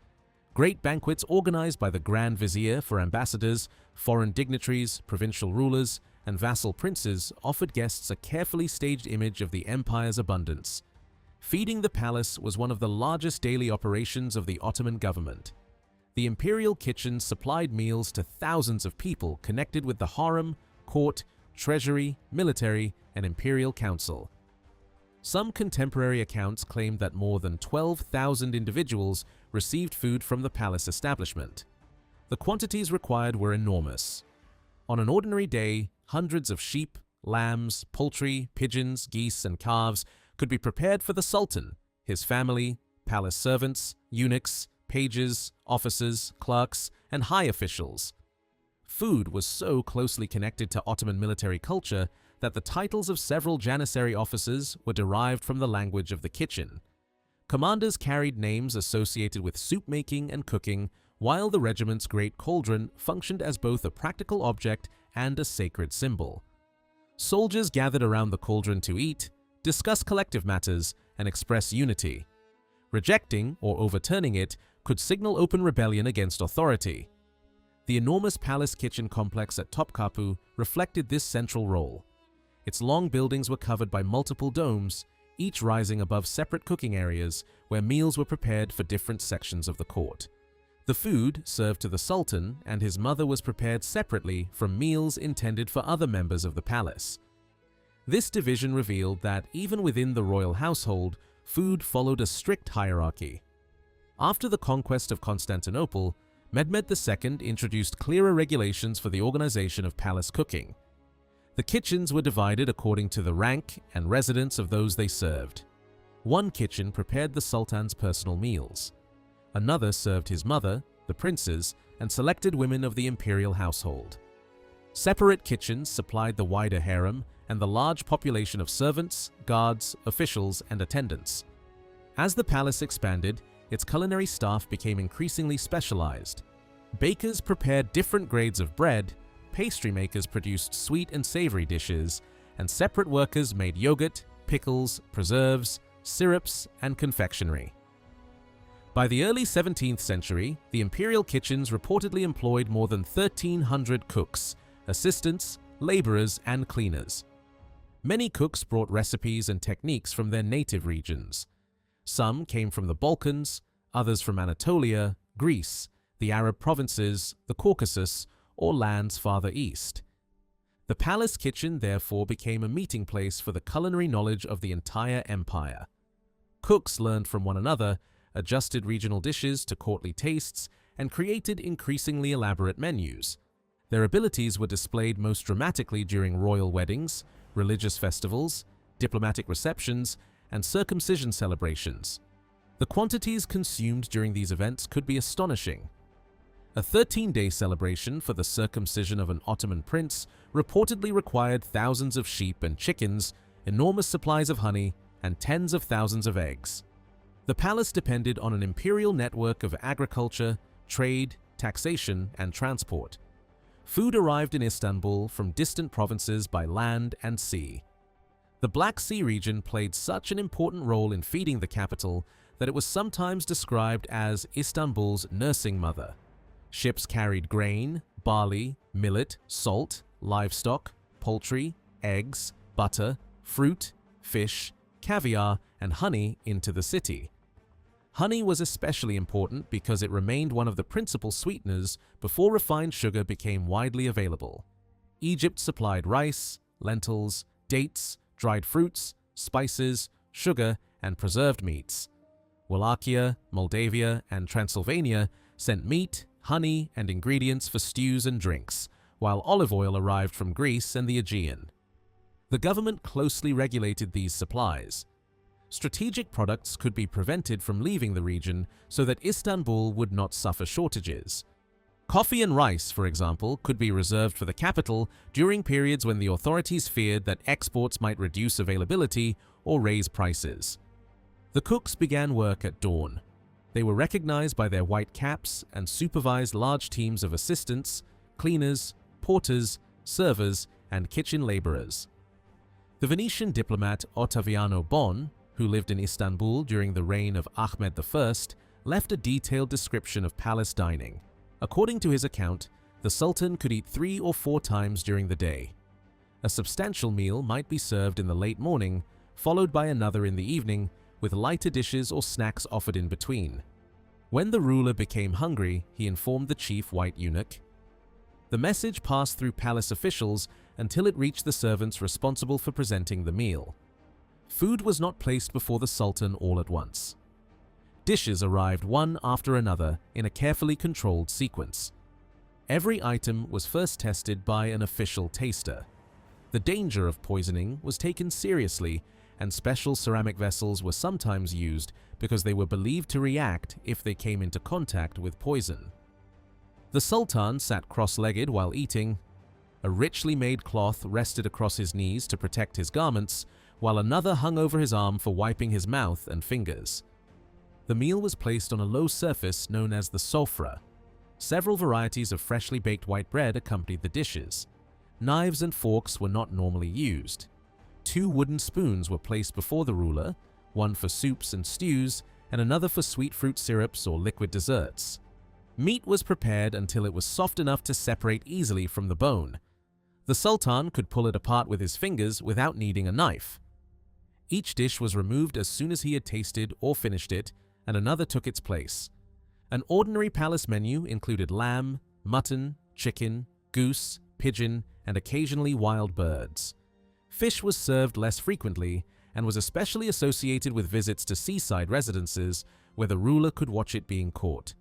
Great banquets organized by the Grand Vizier for ambassadors, foreign dignitaries, provincial rulers, and vassal princes offered guests a carefully staged image of the empire's abundance. Feeding the palace was one of the largest daily operations of the Ottoman government. The imperial kitchen supplied meals to thousands of people connected with the harem, court, treasury, military, and imperial council. Some contemporary accounts claim that more than 12,000 individuals received food from the palace establishment. The quantities required were enormous. On an ordinary day, hundreds of sheep, lambs, poultry, pigeons, geese, and calves could be prepared for the sultan, his family, palace servants, eunuchs, pages, officers, clerks, and high officials. Food was so closely connected to Ottoman military culture that the titles of several janissary officers were derived from the language of the kitchen. Commanders carried names associated with soup making and cooking, while the regiment's great cauldron functioned as both a practical object and a sacred symbol. Soldiers gathered around the cauldron to eat, discuss collective matters, and express unity. Rejecting or overturning it could signal open rebellion against authority. The enormous palace kitchen complex at Topkapi reflected this central role. Its long buildings were covered by multiple domes, each rising above separate cooking areas where meals were prepared for different sections of the court. The food served to the sultan and his mother was prepared separately from meals intended for other members of the palace. This division revealed that even within the royal household, food followed a strict hierarchy. After the conquest of Constantinople, Mehmed II introduced clearer regulations for the organization of palace cooking. The kitchens were divided according to the rank and residence of those they served. One kitchen prepared the sultan's personal meals. Another served his mother, the princes, and selected women of the imperial household. Separate kitchens supplied the wider harem and the large population of servants, guards, officials, and attendants. As the palace expanded, its culinary staff became increasingly specialized. Bakers prepared different grades of bread, pastry makers produced sweet and savory dishes, and separate workers made yogurt, pickles, preserves, syrups, and confectionery. By the early 17th century, the imperial kitchens reportedly employed more than 1,300 cooks, assistants, laborers, and cleaners. Many cooks brought recipes and techniques from their native regions. Some came from the Balkans, others from Anatolia, Greece, the Arab provinces, the Caucasus, or lands farther east. The palace kitchen therefore became a meeting place for the culinary knowledge of the entire empire. Cooks learned from one another, adjusted regional dishes to courtly tastes, and created increasingly elaborate menus. Their abilities were displayed most dramatically during royal weddings, religious festivals, diplomatic receptions, and circumcision celebrations. The quantities consumed during these events could be astonishing. A 13-day celebration for the circumcision of an Ottoman prince reportedly required thousands of sheep and chickens, enormous supplies of honey, and tens of thousands of eggs. The palace depended on an imperial network of agriculture, trade, taxation, and transport. Food arrived in Istanbul from distant provinces by land and sea. The Black Sea region played such an important role in feeding the capital that it was sometimes described as Istanbul's nursing mother. Ships carried grain, barley, millet, salt, livestock, poultry, eggs, butter, fruit, fish, caviar, and honey into the city. Honey was especially important because it remained one of the principal sweeteners before refined sugar became widely available. Egypt supplied rice, lentils, dates, dried fruits, spices, sugar, and preserved meats. Wallachia, Moldavia, and Transylvania sent meat, honey, and ingredients for stews and drinks, while olive oil arrived from Greece and the Aegean. The government closely regulated these supplies. Strategic products could be prevented from leaving the region so that Istanbul would not suffer shortages. Coffee and rice, for example, could be reserved for the capital during periods when the authorities feared that exports might reduce availability or raise prices. The cooks began work at dawn. They were recognized by their white caps and supervised large teams of assistants, cleaners, porters, servers, and kitchen laborers. The Venetian diplomat Ottaviano Bon, who lived in Istanbul during the reign of Ahmed I, left a detailed description of palace dining. According to his account, the Sultan could eat 3 or 4 times during the day. A substantial meal might be served in the late morning, followed by another in the evening, with lighter dishes or snacks offered in between. When the ruler became hungry, he informed the chief white eunuch. The message passed through palace officials until it reached the servants responsible for presenting the meal. Food was not placed before the Sultan all at once. Dishes arrived one after another in a carefully controlled sequence. Every item was first tested by an official taster. The danger of poisoning was taken seriously, and special ceramic vessels were sometimes used because they were believed to react if they came into contact with poison. The Sultan sat cross-legged while eating. A richly made cloth rested across his knees to protect his garments, while another hung over his arm for wiping his mouth and fingers. The meal was placed on a low surface known as the sofra. Several varieties of freshly baked white bread accompanied the dishes. Knives and forks were not normally used. 2 wooden spoons were placed before the ruler, one for soups and stews, and another for sweet fruit syrups or liquid desserts. Meat was prepared until it was soft enough to separate easily from the bone. The Sultan could pull it apart with his fingers without needing a knife. Each dish was removed as soon as he had tasted or finished it, and another took its place. An ordinary palace menu included lamb, mutton, chicken, goose, pigeon, and occasionally wild birds. Fish was served less frequently and was especially associated with visits to seaside residences where the ruler could watch it being caught.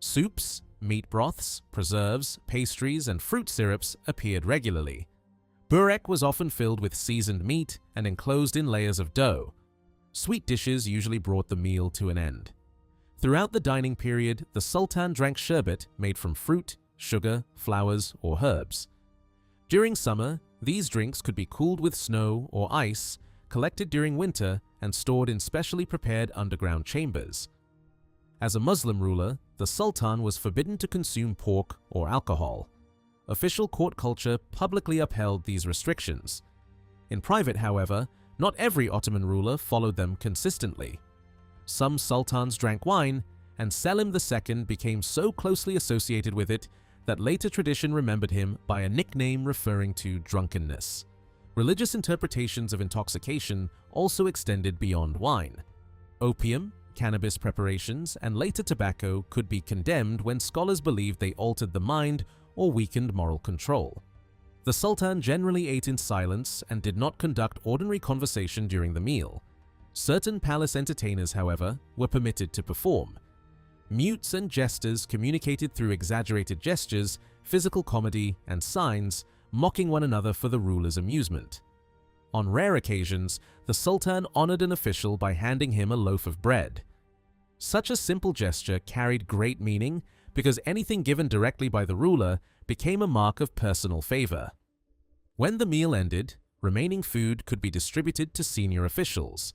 Soups, meat broths, preserves, pastries, and fruit syrups appeared regularly. Burek was often filled with seasoned meat and enclosed in layers of dough. Sweet dishes usually brought the meal to an end. Throughout the dining period, the Sultan drank sherbet made from fruit, sugar, flowers, or herbs. During summer, these drinks could be cooled with snow or ice, collected during winter, and stored in specially prepared underground chambers. As a Muslim ruler, the Sultan was forbidden to consume pork or alcohol. Official court culture publicly upheld these restrictions. In private, however, not every Ottoman ruler followed them consistently. Some sultans drank wine, and Selim II became so closely associated with it that later tradition remembered him by a nickname referring to drunkenness. Religious interpretations of intoxication also extended beyond wine. Opium, cannabis preparations, and later tobacco could be condemned when scholars believed they altered the mind or weakened moral control. The Sultan generally ate in silence and did not conduct ordinary conversation during the meal. Certain palace entertainers, however, were permitted to perform. Mutes and jesters communicated through exaggerated gestures, physical comedy, and signs, mocking one another for the ruler's amusement. On rare occasions, the Sultan honored an official by handing him a loaf of bread. Such a simple gesture carried great meaning because anything given directly by the ruler became a mark of personal favor. When the meal ended, remaining food could be distributed to senior officials.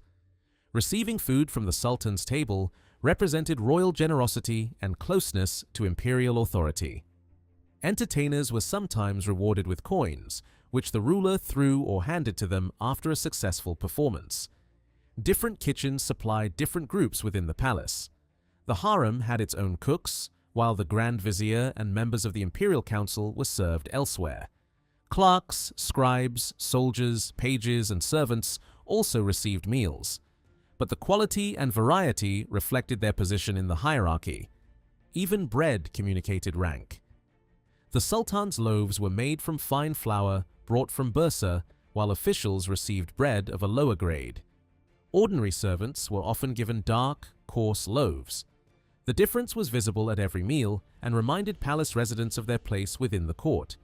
Receiving food from the Sultan's table represented royal generosity and closeness to imperial authority. Entertainers were sometimes rewarded with coins, which the ruler threw or handed to them after a successful performance. Different kitchens supplied different groups within the palace. The harem had its own cooks, while the Grand Vizier and members of the Imperial Council were served elsewhere. Clerks, scribes, soldiers, pages, and servants also received meals, but the quality and variety reflected their position in the hierarchy. Even bread communicated rank. The Sultan's loaves were made from fine flour brought from Bursa, while officials received bread of a lower grade. Ordinary servants were often given dark, coarse loaves. The difference was visible at every meal and reminded palace residents of their place within the court.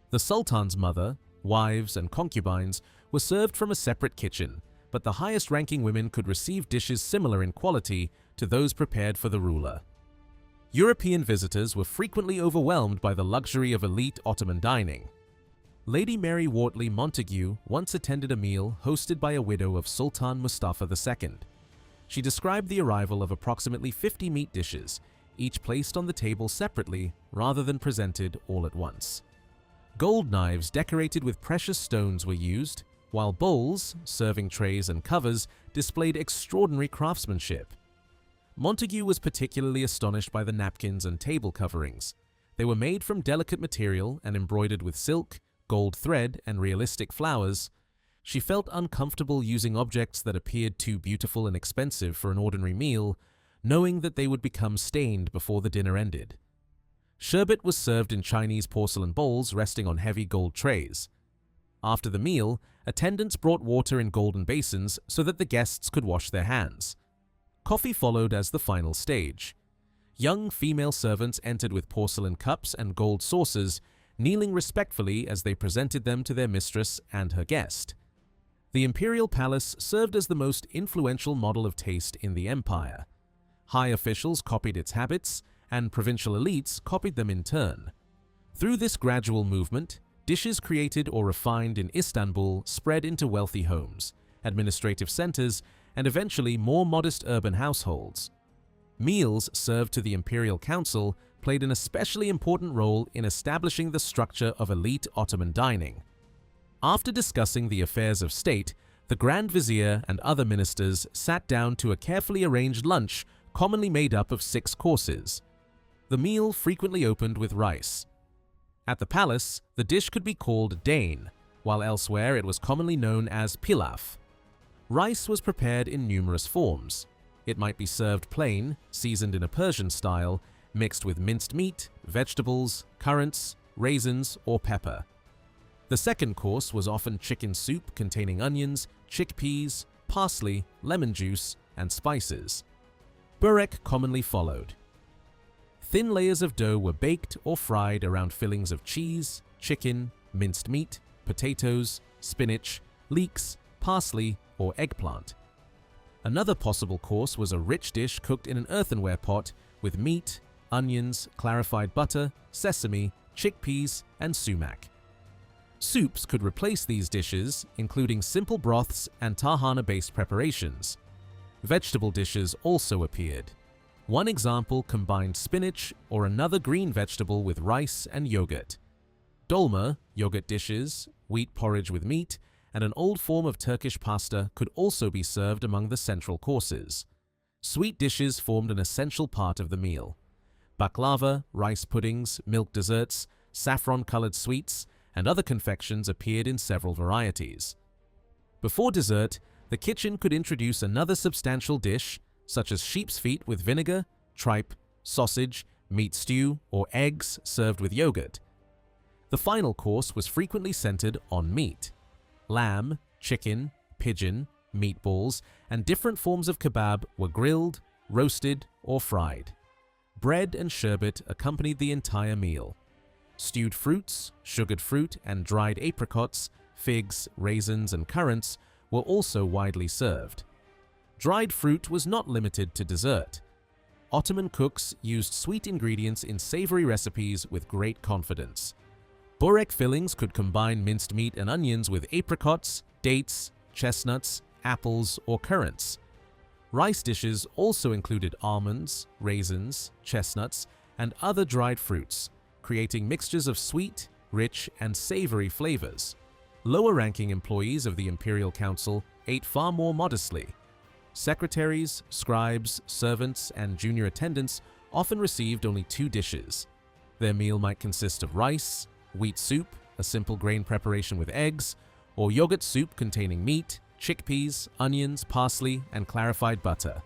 The Sultan's mother, wives, and concubines were served from a separate kitchen, but the highest-ranking women could receive dishes similar in quality to those prepared for the ruler. European visitors were frequently overwhelmed by the luxury of elite Ottoman dining. Lady Mary Wortley Montagu once attended a meal hosted by a widow of Sultan Mustafa II. She described the arrival of approximately 50 meat dishes, each placed on the table separately rather than presented all at once. Gold knives decorated with precious stones were used, while bowls, serving trays, and covers displayed extraordinary craftsmanship. Montagu was particularly astonished by the napkins and table coverings. They were made from delicate material and embroidered with silk, gold thread, and realistic flowers. She felt uncomfortable using objects that appeared too beautiful and expensive for an ordinary meal, knowing that they would become stained before the dinner ended. Sherbet was served in Chinese porcelain bowls resting on heavy gold trays. After the meal, attendants brought water in golden basins so that the guests could wash their hands. Coffee followed as the final stage. Young female servants entered with porcelain cups and gold saucers, kneeling respectfully as they presented them to their mistress and her guest. The imperial palace served as the most influential model of taste in the empire. High officials copied its habits, and provincial elites copied them in turn. Through this gradual movement, dishes created or refined in Istanbul spread into wealthy homes, administrative centers, and eventually more modest urban households. Meals served to the Imperial Council played an especially important role in establishing the structure of elite Ottoman dining. After discussing the affairs of state, the Grand Vizier and other ministers sat down to a carefully arranged lunch commonly made up of 6 courses. The meal frequently opened with rice. At the palace, the dish could be called dane, while elsewhere it was commonly known as pilaf. Rice was prepared in numerous forms. It might be served plain, seasoned in a Persian style, mixed with minced meat, vegetables, currants, raisins, or pepper. The second course was often chicken soup containing onions, chickpeas, parsley, lemon juice, and spices. Burek commonly followed. Thin layers of dough were baked or fried around fillings of cheese, chicken, minced meat, potatoes, spinach, leeks, parsley, or eggplant. Another possible course was a rich dish cooked in an earthenware pot with meat, onions, clarified butter, sesame, chickpeas, and sumac. Soups could replace these dishes, including simple broths and tahana-based preparations. Vegetable dishes also appeared. One example combined spinach or another green vegetable with rice and yogurt. Dolma, yogurt dishes, wheat porridge with meat, and an old form of Turkish pasta could also be served among the central courses. Sweet dishes formed an essential part of the meal. Baklava, rice puddings, milk desserts, saffron-colored sweets, and other confections appeared in several varieties. Before dessert, the kitchen could introduce another substantial dish, such as sheep's feet with vinegar, tripe, sausage, meat stew, or eggs served with yogurt. The final course was frequently centered on meat. Lamb, chicken, pigeon, meatballs, and different forms of kebab were grilled, roasted, or fried. Bread and sherbet accompanied the entire meal. Stewed fruits, sugared fruit, and dried apricots, figs, raisins, and currants were also widely served. Dried fruit was not limited to dessert. Ottoman cooks used sweet ingredients in savory recipes with great confidence. Burek fillings could combine minced meat and onions with apricots, dates, chestnuts, apples, or currants. Rice dishes also included almonds, raisins, chestnuts, and other dried fruits, creating mixtures of sweet, rich, and savory flavors. Lower-ranking employees of the Imperial Council ate far more modestly. Secretaries, scribes, servants, and junior attendants often received only 2 dishes. Their meal might consist of rice, wheat soup, a simple grain preparation with eggs, or yogurt soup containing meat, chickpeas, onions, parsley, and clarified butter.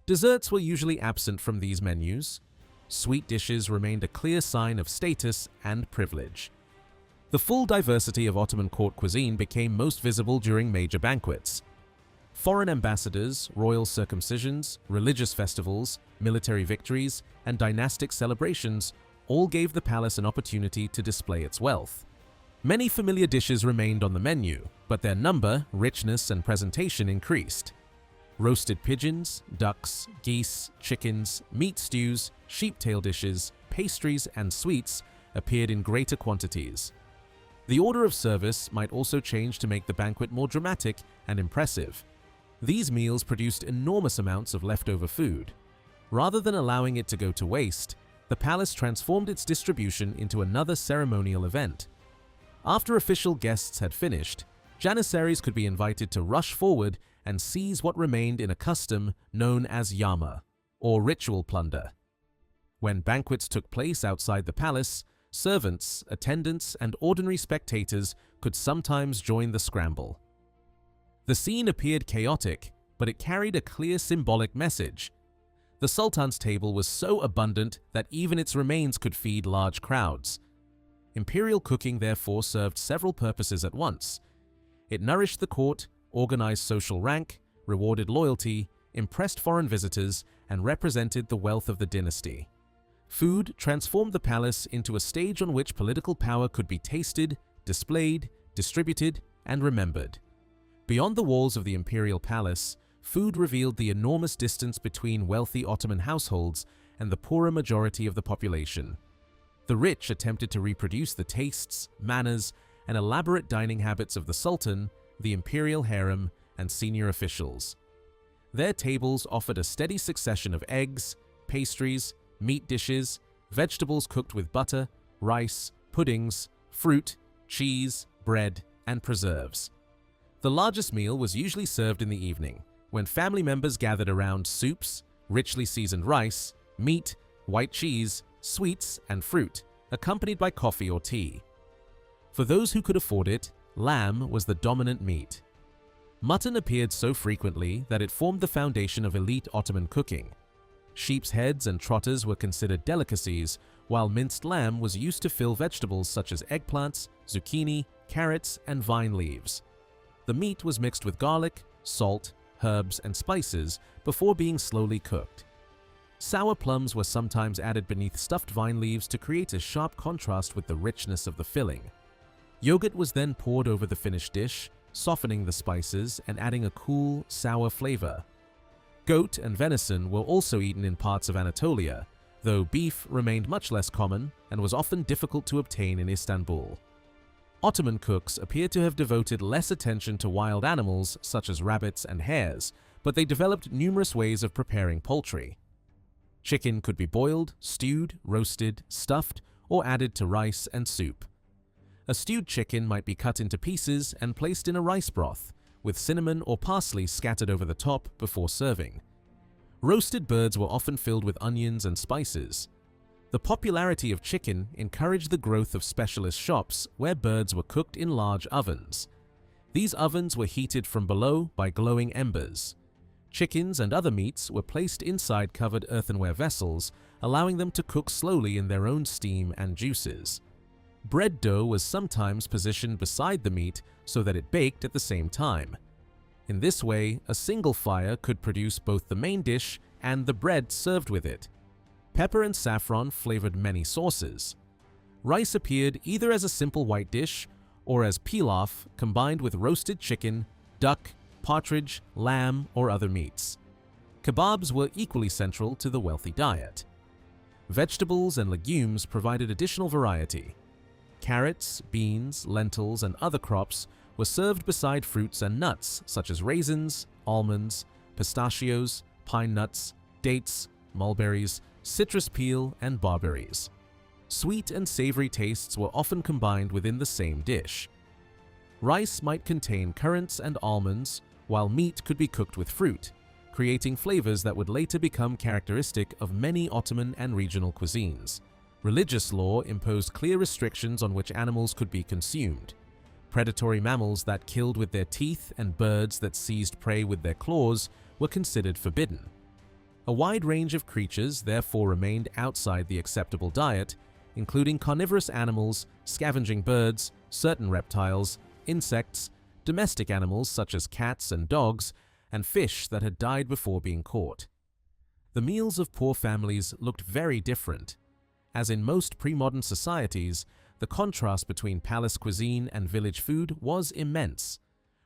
Desserts were usually absent from these menus. Sweet dishes remained a clear sign of status and privilege. The full diversity of Ottoman court cuisine became most visible during major banquets. Foreign ambassadors, royal circumcisions, religious festivals, military victories, and dynastic celebrations all gave the palace an opportunity to display its wealth. Many familiar dishes remained on the menu, but their number, richness, and presentation increased. Roasted pigeons, ducks, geese, chickens, meat stews, sheep-tail dishes, pastries, and sweets appeared in greater quantities. The order of service might also change to make the banquet more dramatic and impressive. These meals produced enormous amounts of leftover food. Rather than allowing it to go to waste, the palace transformed its distribution into another ceremonial event. After official guests had finished, janissaries could be invited to rush forward and seize what remained in a custom known as yama, or ritual plunder. When banquets took place outside the palace, servants, attendants, and ordinary spectators could sometimes join the scramble. The scene appeared chaotic, but it carried a clear symbolic message. The Sultan's table was so abundant that even its remains could feed large crowds. Imperial cooking therefore served several purposes at once. It nourished the court, organized social rank, rewarded loyalty, impressed foreign visitors, and represented the wealth of the dynasty. Food transformed the palace into a stage on which political power could be tasted, displayed, distributed, and remembered. Beyond the walls of the imperial palace, food revealed the enormous distance between wealthy Ottoman households and the poorer majority of the population. The rich attempted to reproduce the tastes, manners, and elaborate dining habits of the Sultan, the imperial harem, and senior officials. Their tables offered a steady succession of eggs, pastries, meat dishes, vegetables cooked with butter, rice, puddings, fruit, cheese, bread, and preserves. The largest meal was usually served in the evening, when family members gathered around soups, richly seasoned rice, meat, white cheese, sweets, and fruit, accompanied by coffee or tea. For those who could afford it, lamb was the dominant meat. Mutton appeared so frequently that it formed the foundation of elite Ottoman cooking. Sheep's heads and trotters were considered delicacies, while minced lamb was used to fill vegetables such as eggplants, zucchini, carrots, and vine leaves. The meat was mixed with garlic, salt, herbs, and spices before being slowly cooked. Sour plums were sometimes added beneath stuffed vine leaves to create a sharp contrast with the richness of the filling. Yogurt was then poured over the finished dish, softening the spices and adding a cool, sour flavor. Goat and venison were also eaten in parts of Anatolia, though beef remained much less common and was often difficult to obtain in Istanbul. Ottoman cooks appear to have devoted less attention to wild animals such as rabbits and hares, but they developed numerous ways of preparing poultry. Chicken could be boiled, stewed, roasted, stuffed, or added to rice and soup. A stewed chicken might be cut into pieces and placed in a rice broth, with cinnamon or parsley scattered over the top before serving. Roasted birds were often filled with onions and spices. The popularity of chicken encouraged the growth of specialist shops where birds were cooked in large ovens. These ovens were heated from below by glowing embers. Chickens and other meats were placed inside covered earthenware vessels, allowing them to cook slowly in their own steam and juices. Bread dough was sometimes positioned beside the meat so that it baked at the same time. In this way, a single fire could produce both the main dish and the bread served with it. Pepper and saffron flavored many sauces. Rice appeared either as a simple white dish or as pilaf combined with roasted chicken, duck, partridge, lamb, or other meats. Kebabs were equally central to the wealthy diet. Vegetables and legumes provided additional variety. Carrots, beans, lentils, and other crops were served beside fruits and nuts such as raisins, almonds, pistachios, pine nuts, dates, mulberries, citrus peel, and barberries. Sweet and savory tastes were often combined within the same dish. Rice might contain currants and almonds, while meat could be cooked with fruit, creating flavors that would later become characteristic of many Ottoman and regional cuisines. Religious law imposed clear restrictions on which animals could be consumed. Predatory mammals that killed with their teeth and birds that seized prey with their claws were considered forbidden. A wide range of creatures therefore remained outside the acceptable diet, including carnivorous animals, scavenging birds, certain reptiles, insects, domestic animals such as cats and dogs, and fish that had died before being caught. The meals of poor families looked very different. As in most pre-modern societies, the contrast between palace cuisine and village food was immense.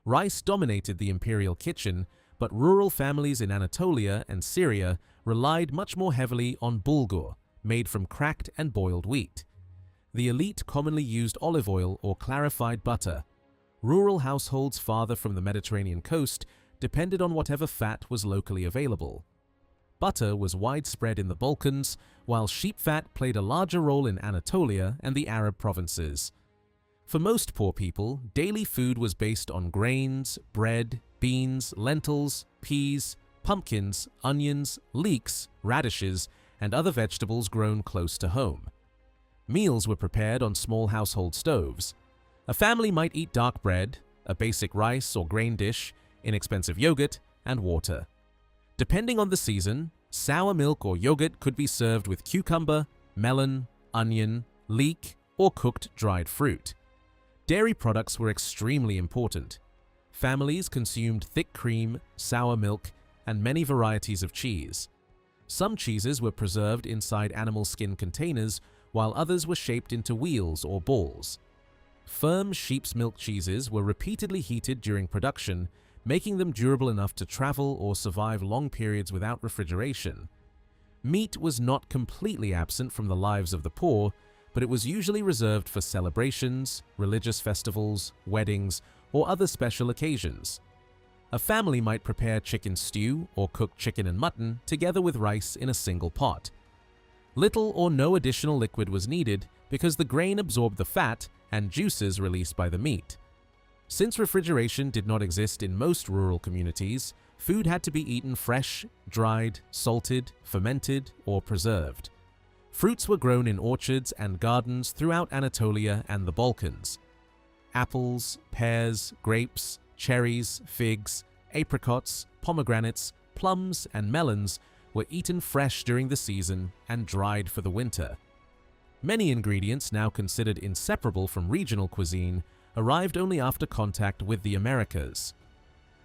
Rice dominated the imperial kitchen, but rural families in Anatolia and Syria relied much more heavily on bulgur, made from cracked and boiled wheat. The elite commonly used olive oil or clarified butter. Rural households farther from the Mediterranean coast depended on whatever fat was locally available. Butter was widespread in the Balkans, while sheep fat played a larger role in Anatolia and the Arab provinces. For most poor people, daily food was based on grains, bread, beans, lentils, peas, pumpkins, onions, leeks, radishes, and other vegetables grown close to home. Meals were prepared on small household stoves. A family might eat dark bread, a basic rice or grain dish, inexpensive yogurt, and water. Depending on the season, sour milk or yogurt could be served with cucumber, melon, onion, leek, or cooked dried fruit. Dairy products were extremely important. Families consumed thick cream, sour milk, and many varieties of cheese. Some cheeses were preserved inside animal skin containers, while others were shaped into wheels or balls. Firm sheep's milk cheeses were repeatedly heated during production, making them durable enough to travel or survive long periods without refrigeration. Meat was not completely absent from the lives of the poor, but it was usually reserved for celebrations, religious festivals, weddings, or other special occasions. A family might prepare chicken stew or cook chicken and mutton together with rice in a single pot. Little or no additional liquid was needed because the grain absorbed the fat and juices released by the meat. Since refrigeration did not exist in most rural communities, food had to be eaten fresh, dried, salted, fermented, or preserved. Fruits were grown in orchards and gardens throughout Anatolia and the Balkans. Apples, pears, grapes, cherries, figs, apricots, pomegranates, plums, and melons were eaten fresh during the season and dried for the winter. Many ingredients now considered inseparable from regional cuisine arrived only after contact with the Americas.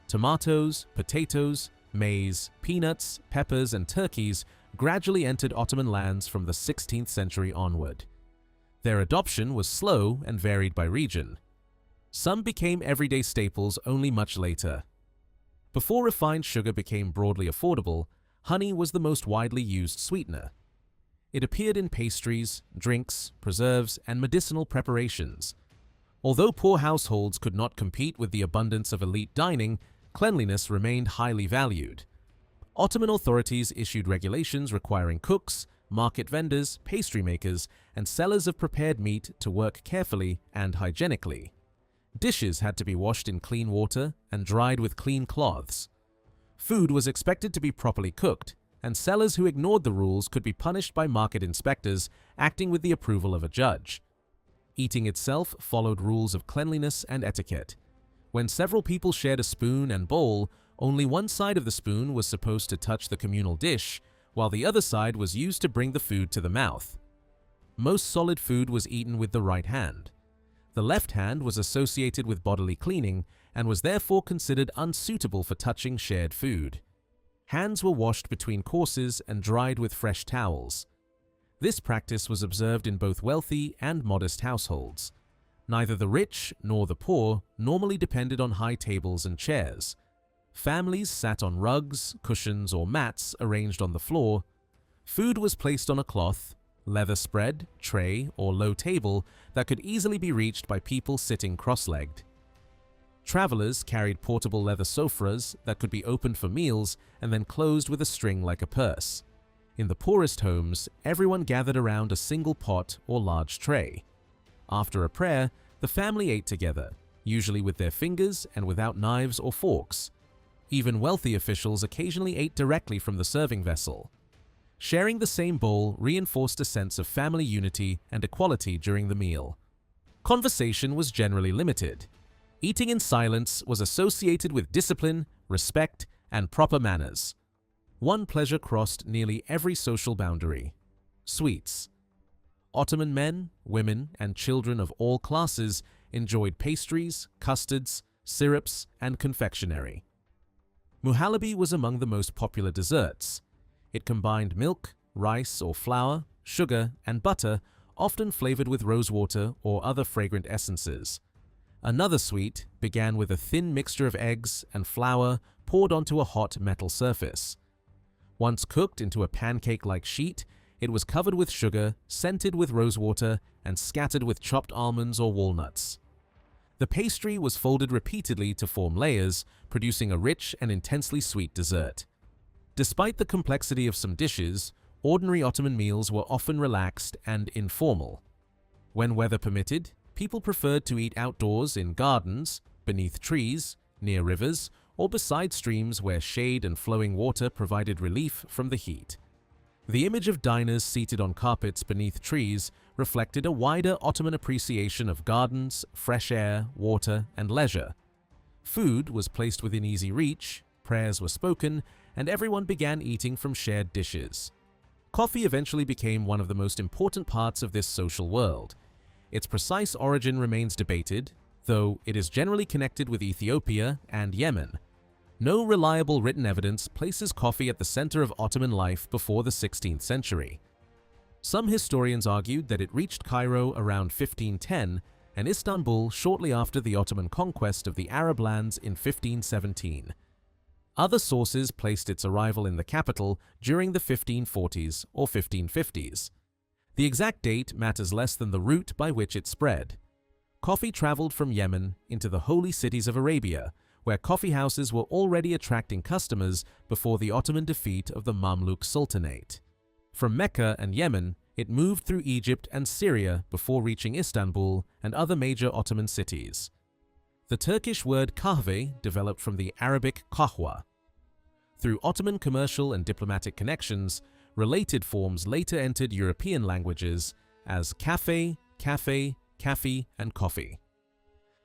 Tomatoes, potatoes, maize, peanuts, peppers, and turkeys gradually entered Ottoman lands from the 16th century onward. Their adoption was slow and varied by region. Some became everyday staples only much later. Before refined sugar became broadly affordable, honey was the most widely used sweetener. It appeared in pastries, drinks, preserves, and medicinal preparations. Although poor households could not compete with the abundance of elite dining, cleanliness remained highly valued. Ottoman authorities issued regulations requiring cooks, market vendors, pastry makers, and sellers of prepared meat to work carefully and hygienically. Dishes had to be washed in clean water and dried with clean cloths. Food was expected to be properly cooked, and sellers who ignored the rules could be punished by market inspectors acting with the approval of a judge. Eating itself followed rules of cleanliness and etiquette. When several people shared a spoon and bowl, only one side of the spoon was supposed to touch the communal dish, while the other side was used to bring the food to the mouth. Most solid food was eaten with the right hand. The left hand was associated with bodily cleaning and was therefore considered unsuitable for touching shared food. Hands were washed between courses and dried with fresh towels. This practice was observed in both wealthy and modest households. Neither the rich nor the poor normally depended on high tables and chairs. Families sat on rugs, cushions, or mats arranged on the floor. Food was placed on a cloth, leather spread, tray, or low table that could easily be reached by people sitting cross-legged. Travelers carried portable leather sofas that could be opened for meals and then closed with a string like a purse. In the poorest homes, everyone gathered around a single pot or large tray. After a prayer, the family ate together, usually with their fingers and without knives or forks. Even wealthy officials occasionally ate directly from the serving vessel. Sharing the same bowl reinforced a sense of family unity and equality during the meal. Conversation was generally limited. Eating in silence was associated with discipline, respect, and proper manners. One pleasure crossed nearly every social boundary: sweets. Ottoman men, women, and children of all classes enjoyed pastries, custards, syrups, and confectionery. Muhallebi was among the most popular desserts. It combined milk, rice or flour, sugar, and butter, often flavored with rosewater or other fragrant essences. Another sweet began with a thin mixture of eggs and flour poured onto a hot metal surface. Once cooked into a pancake-like sheet, it was covered with sugar, scented with rosewater, and scattered with chopped almonds or walnuts. The pastry was folded repeatedly to form layers, producing a rich and intensely sweet dessert. Despite the complexity of some dishes, ordinary Ottoman meals were often relaxed and informal. When weather permitted, people preferred to eat outdoors in gardens, beneath trees, near rivers, or beside streams where shade and flowing water provided relief from the heat. The image of diners seated on carpets beneath trees reflected a wider Ottoman appreciation of gardens, fresh air, water, and leisure. Food was placed within easy reach, prayers were spoken, and everyone began eating from shared dishes. Coffee eventually became one of the most important parts of this social world. Its precise origin remains debated, though it is generally connected with Ethiopia and Yemen. No reliable written evidence places coffee at the center of Ottoman life before the 16th century. Some historians argued that it reached Cairo around 1510 and Istanbul shortly after the Ottoman conquest of the Arab lands in 1517. Other sources placed its arrival in the capital during the 1540s or 1550s. The exact date matters less than the route by which it spread. Coffee traveled from Yemen into the holy cities of Arabia, where coffeehouses were already attracting customers before the Ottoman defeat of the Mamluk Sultanate. From Mecca and Yemen, it moved through Egypt and Syria before reaching Istanbul and other major Ottoman cities. The Turkish word kahve developed from the Arabic kahwa. Through Ottoman commercial and diplomatic connections, related forms later entered European languages as cafe, kafi, and coffee.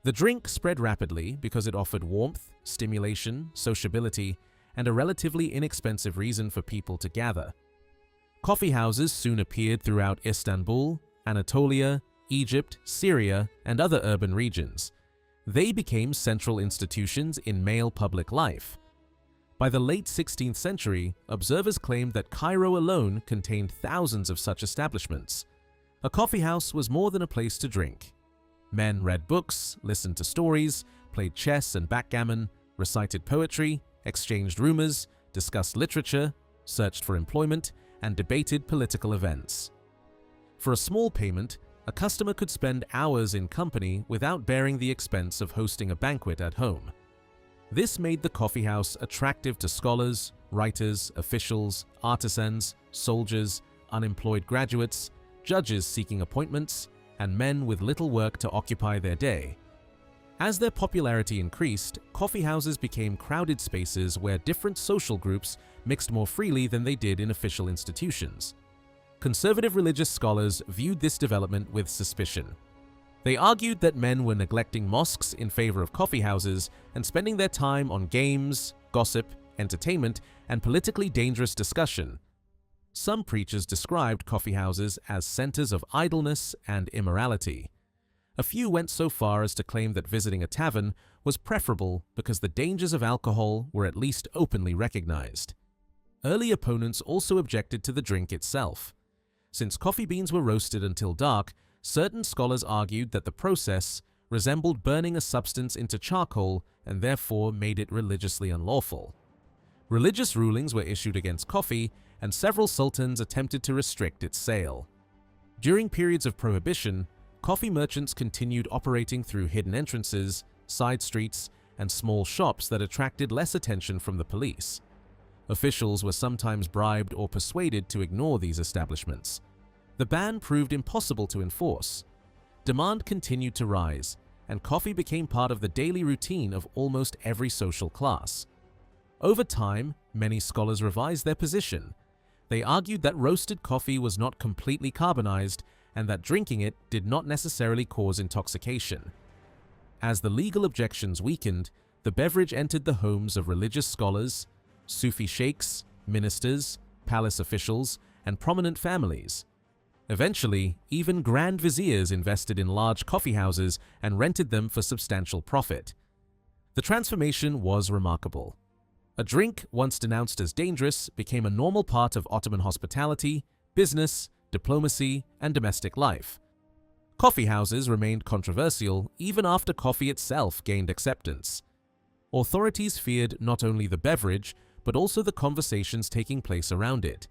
The drink spread rapidly because it offered warmth, stimulation, sociability, and a relatively inexpensive reason for people to gather. Coffeehouses soon appeared throughout Istanbul, Anatolia, Egypt, Syria, and other urban regions. They became central institutions in male public life. By the late 16th century, observers claimed that Cairo alone contained thousands of such establishments. A coffeehouse was more than a place to drink. Men read books, listened to stories, played chess and backgammon, recited poetry, exchanged rumors, discussed literature, searched for employment, and debated political events. For a small payment, A customer could spend hours in company without bearing the expense of hosting a banquet at home. This made the coffeehouse attractive to scholars, writers, officials, artisans, soldiers, unemployed graduates, judges seeking appointments, and men with little work to occupy their day. As their popularity increased, coffeehouses became crowded spaces where different social groups mixed more freely than they did in official institutions. Conservative religious scholars viewed this development with suspicion. They argued that men were neglecting mosques in favor of coffeehouses and spending their time on games, gossip, entertainment, and politically dangerous discussion. Some preachers described coffeehouses as centers of idleness and immorality. A few went so far as to claim that visiting a tavern was preferable because the dangers of alcohol were at least openly recognized. Early opponents also objected to the drink itself. Since coffee beans were roasted until dark, certain scholars argued that the process resembled burning a substance into charcoal and therefore made it religiously unlawful. Religious rulings were issued against coffee, and several sultans attempted to restrict its sale. During periods of prohibition, coffee merchants continued operating through hidden entrances, side streets, and small shops that attracted less attention from the police. Officials were sometimes bribed or persuaded to ignore these establishments. The ban proved impossible to enforce. Demand continued to rise, and coffee became part of the daily routine of almost every social class. Over time, many scholars revised their position. They argued that roasted coffee was not completely carbonized and that drinking it did not necessarily cause intoxication. As the legal objections weakened, the beverage entered the homes of religious scholars, Sufi sheikhs, ministers, palace officials, and prominent families. Eventually, even grand viziers invested in large coffeehouses and rented them for substantial profit. The transformation was remarkable. A drink once denounced as dangerous became a normal part of Ottoman hospitality, business, diplomacy, and domestic life. Coffeehouses remained controversial even after coffee itself gained acceptance. Authorities feared not only the beverage, but also the conversations taking place around it.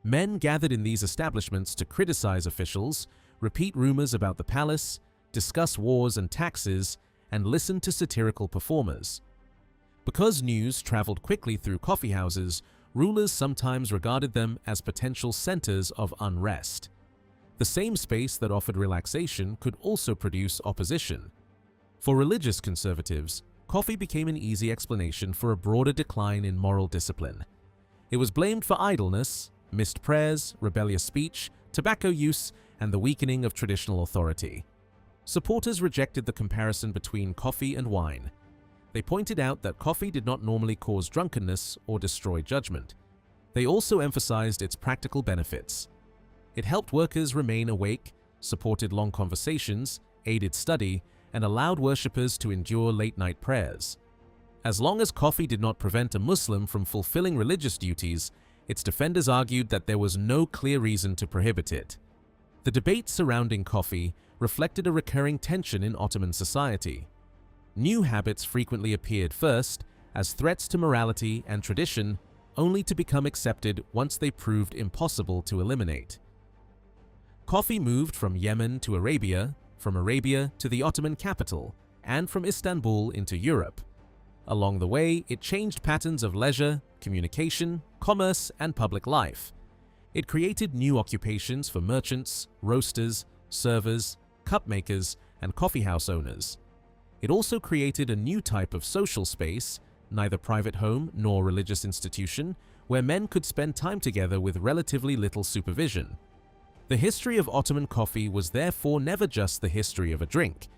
Men gathered in these establishments to criticize officials, repeat rumors about the palace, discuss wars and taxes, and listen to satirical performers. Because news traveled quickly through coffeehouses, rulers sometimes regarded them as potential centers of unrest. The same space that offered relaxation could also produce opposition. For religious conservatives, coffee became an easy explanation for a broader decline in moral discipline. It was blamed for idleness, missed prayers, rebellious speech, tobacco use, and the weakening of traditional authority. Supporters rejected the comparison between coffee and wine. They pointed out that coffee did not normally cause drunkenness or destroy judgment. They also emphasized its practical benefits. It helped workers remain awake, supported long conversations, aided study, and allowed worshippers to endure late-night prayers. As long as coffee did not prevent a Muslim from fulfilling religious duties, its defenders argued that there was no clear reason to prohibit it. The debate surrounding coffee reflected a recurring tension in Ottoman society. New habits frequently appeared first as threats to morality and tradition, only to become accepted once they proved impossible to eliminate. Coffee moved from Yemen to Arabia, from Arabia to the Ottoman capital, and from Istanbul into Europe. Along the way, it changed patterns of leisure, communication, commerce, and public life. It created new occupations for merchants, roasters, servers, cup makers, and coffeehouse owners. It also created a new type of social space, neither private home nor religious institution, where men could spend time together with relatively little supervision. The history of Ottoman coffee was therefore never just the history of a drink.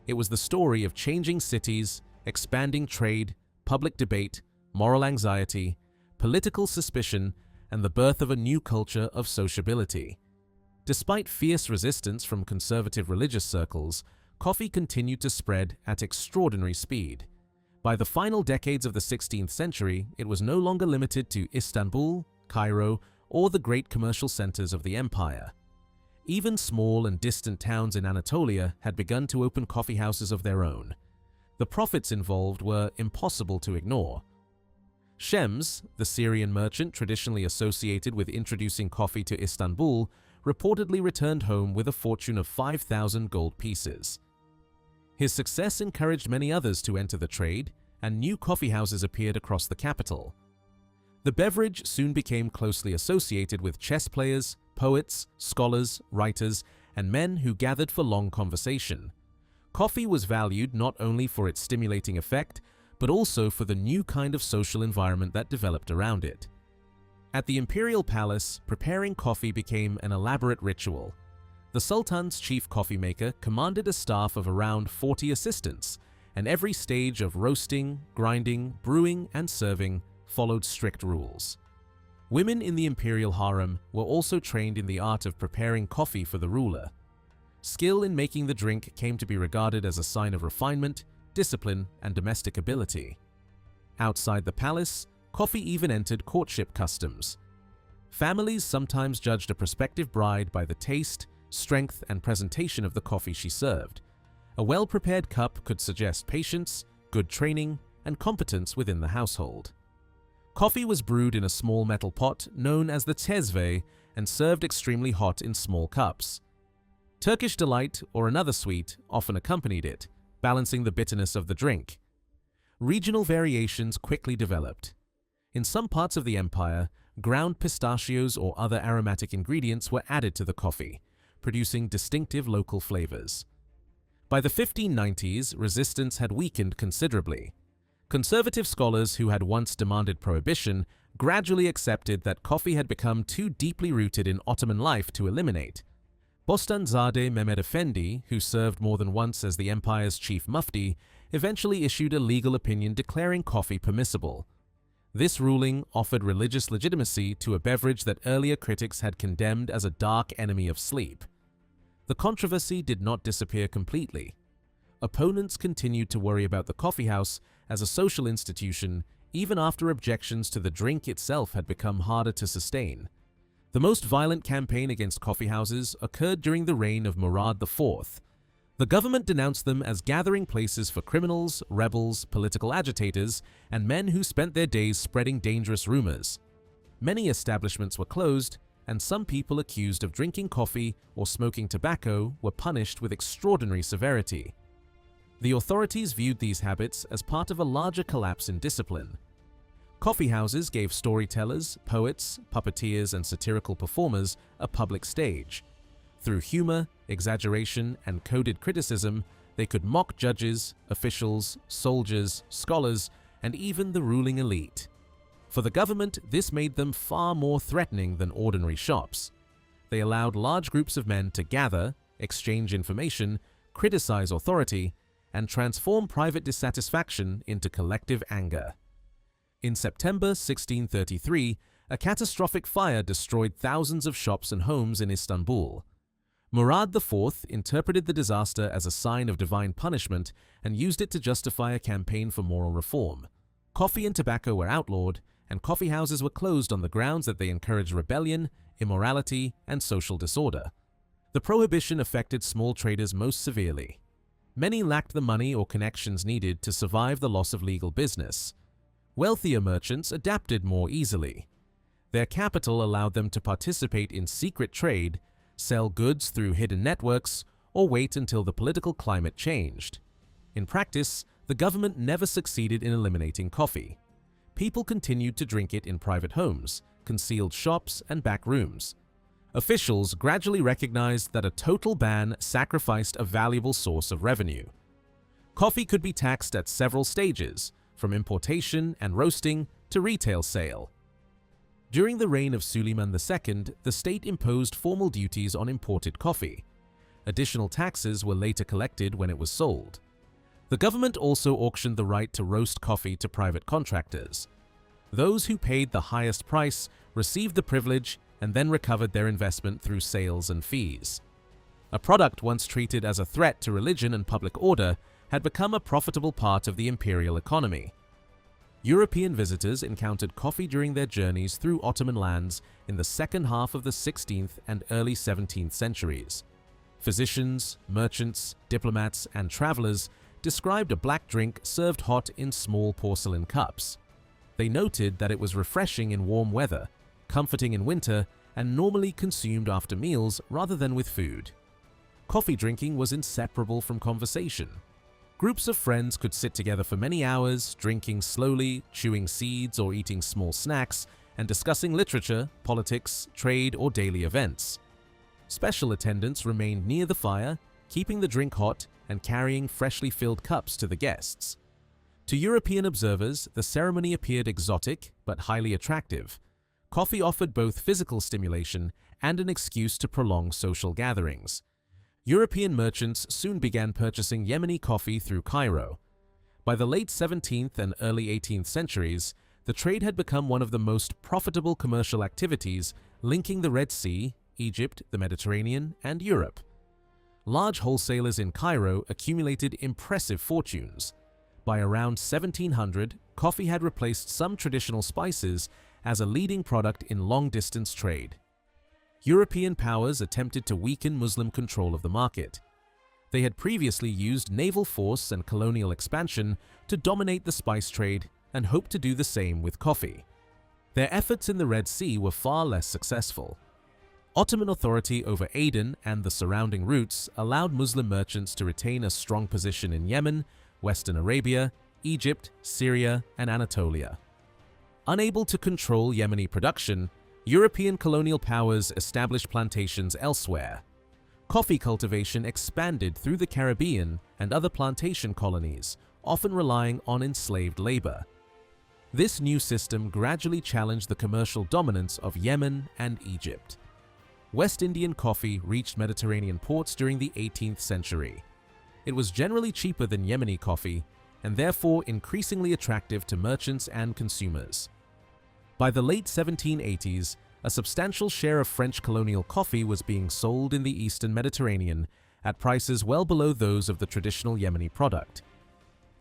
It was the story of changing cities, expanding trade, public debate, moral anxiety, political suspicion, and the birth of a new culture of sociability. Despite fierce resistance from conservative religious circles, coffee continued to spread at extraordinary speed. By the final decades of the 16th century, it was no longer limited to Istanbul, Cairo, or the great commercial centers of the empire. Even small and distant towns in Anatolia had begun to open coffeehouses of their own. The profits involved were impossible to ignore. Shems, the Syrian merchant traditionally associated with introducing coffee to Istanbul, reportedly returned home with a fortune of 5,000 gold pieces. His success encouraged many others to enter the trade, and new coffeehouses appeared across the capital. The beverage soon became closely associated with chess players, poets, scholars, writers, and men who gathered for long conversation. Coffee was valued not only for its stimulating effect, but also for the new kind of social environment that developed around it. At the imperial palace, preparing coffee became an elaborate ritual. The sultan's chief coffee maker commanded a staff of around 40 assistants, and every stage of roasting, grinding, brewing, and serving followed strict rules. Women in the imperial harem were also trained in the art of preparing coffee for the ruler. Skill in making the drink came to be regarded as a sign of refinement, discipline, and domestic ability. Outside the palace, coffee even entered courtship customs. Families sometimes judged a prospective bride by the taste, strength, and presentation of the coffee she served. A well-prepared cup could suggest patience, good training, and competence within the household. Coffee was brewed in a small metal pot known as the tezve and served extremely hot in small cups. Turkish delight, or another sweet, often accompanied it, balancing the bitterness of the drink. Regional variations quickly developed. In some parts of the empire, ground pistachios or other aromatic ingredients were added to the coffee, producing distinctive local flavors. By the 1590s, resistance had weakened considerably. Conservative scholars who had once demanded prohibition gradually accepted that coffee had become too deeply rooted in Ottoman life to eliminate. Bostanzade Mehmed Efendi, who served more than once as the empire's chief mufti, eventually issued a legal opinion declaring coffee permissible. This ruling offered religious legitimacy to a beverage that earlier critics had condemned as a dark enemy of sleep. The controversy did not disappear completely. Opponents continued to worry about the coffeehouse as a social institution even after objections to the drink itself had become harder to sustain. The most violent campaign against coffeehouses occurred during the reign of Murad IV. The government denounced them as gathering places for criminals, rebels, political agitators, and men who spent their days spreading dangerous rumors. Many establishments were closed, and some people accused of drinking coffee or smoking tobacco were punished with extraordinary severity. The authorities viewed these habits as part of a larger collapse in discipline. Coffeehouses gave storytellers, poets, puppeteers, and satirical performers a public stage. Through humor, exaggeration, and coded criticism, they could mock judges, officials, soldiers, scholars, and even the ruling elite. For the government, this made them far more threatening than ordinary shops. They allowed large groups of men to gather, exchange information, criticize authority, and transform private dissatisfaction into collective anger. In September 1633, a catastrophic fire destroyed thousands of shops and homes in Istanbul. Murad IV interpreted the disaster as a sign of divine punishment and used it to justify a campaign for moral reform. Coffee and tobacco were outlawed, and coffeehouses were closed on the grounds that they encouraged rebellion, immorality, and social disorder. The prohibition affected small traders most severely. Many lacked the money or connections needed to survive the loss of legal business. Wealthier merchants adapted more easily. Their capital allowed them to participate in secret trade, sell goods through hidden networks, or wait until the political climate changed. In practice, the government never succeeded in eliminating coffee. People continued to drink it in private homes, concealed shops, and back rooms. Officials gradually recognized that a total ban sacrificed a valuable source of revenue. Coffee could be taxed at several stages, from importation and roasting to retail sale. During the reign of Suleiman II, the state imposed formal duties on imported coffee. Additional taxes were later collected when it was sold. The government also auctioned the right to roast coffee to private contractors. Those who paid the highest price received the privilege and then recovered their investment through sales and fees. A product once treated as a threat to religion and public order had become a profitable part of the imperial economy. European visitors encountered coffee during their journeys through Ottoman lands in the second half of the 16th and early 17th centuries. Physicians, merchants, diplomats, and travelers described a black drink served hot in small porcelain cups. They noted that it was refreshing in warm weather, comforting in winter, and normally consumed after meals rather than with food. Coffee drinking was inseparable from conversation. Groups of friends could sit together for many hours, drinking slowly, chewing seeds or eating small snacks, and discussing literature, politics, trade, or daily events. Special attendants remained near the fire, keeping the drink hot and carrying freshly filled cups to the guests. To European observers, the ceremony appeared exotic but highly attractive. Coffee offered both physical stimulation and an excuse to prolong social gatherings. European merchants soon began purchasing Yemeni coffee through Cairo. By the late 17th and early 18th centuries, the trade had become one of the most profitable commercial activities, linking the Red Sea, Egypt, the Mediterranean, and Europe. Large wholesalers in Cairo accumulated impressive fortunes. By around 1700, coffee had replaced some traditional spices as a leading product in long-distance trade. European powers attempted to weaken Muslim control of the market. They had previously used naval force and colonial expansion to dominate the spice trade and hoped to do the same with coffee. Their efforts in the Red Sea were far less successful. Ottoman authority over Aden and the surrounding routes allowed Muslim merchants to retain a strong position in Yemen, Western Arabia, Egypt, Syria, and Anatolia. Unable to control Yemeni production, European colonial powers established plantations elsewhere. Coffee cultivation expanded through the Caribbean and other plantation colonies, often relying on enslaved labor. This new system gradually challenged the commercial dominance of Yemen and Egypt. West Indian coffee reached Mediterranean ports during the 18th century. It was generally cheaper than Yemeni coffee and therefore increasingly attractive to merchants and consumers. By the late 1780s, a substantial share of French colonial coffee was being sold in the eastern Mediterranean at prices well below those of the traditional Yemeni product.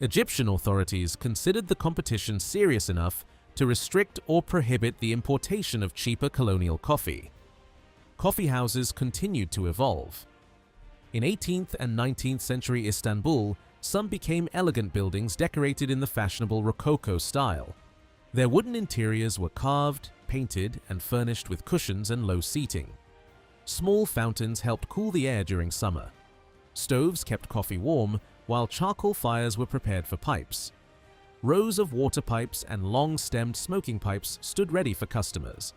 Egyptian authorities considered the competition serious enough to restrict or prohibit the importation of cheaper colonial coffee. Coffeehouses continued to evolve. In 18th and 19th century Istanbul, some became elegant buildings decorated in the fashionable Rococo style. Their wooden interiors were carved, painted, and furnished with cushions and low seating. Small fountains helped cool the air during summer. Stoves kept coffee warm, while charcoal fires were prepared for pipes. Rows of water pipes and long-stemmed smoking pipes stood ready for customers.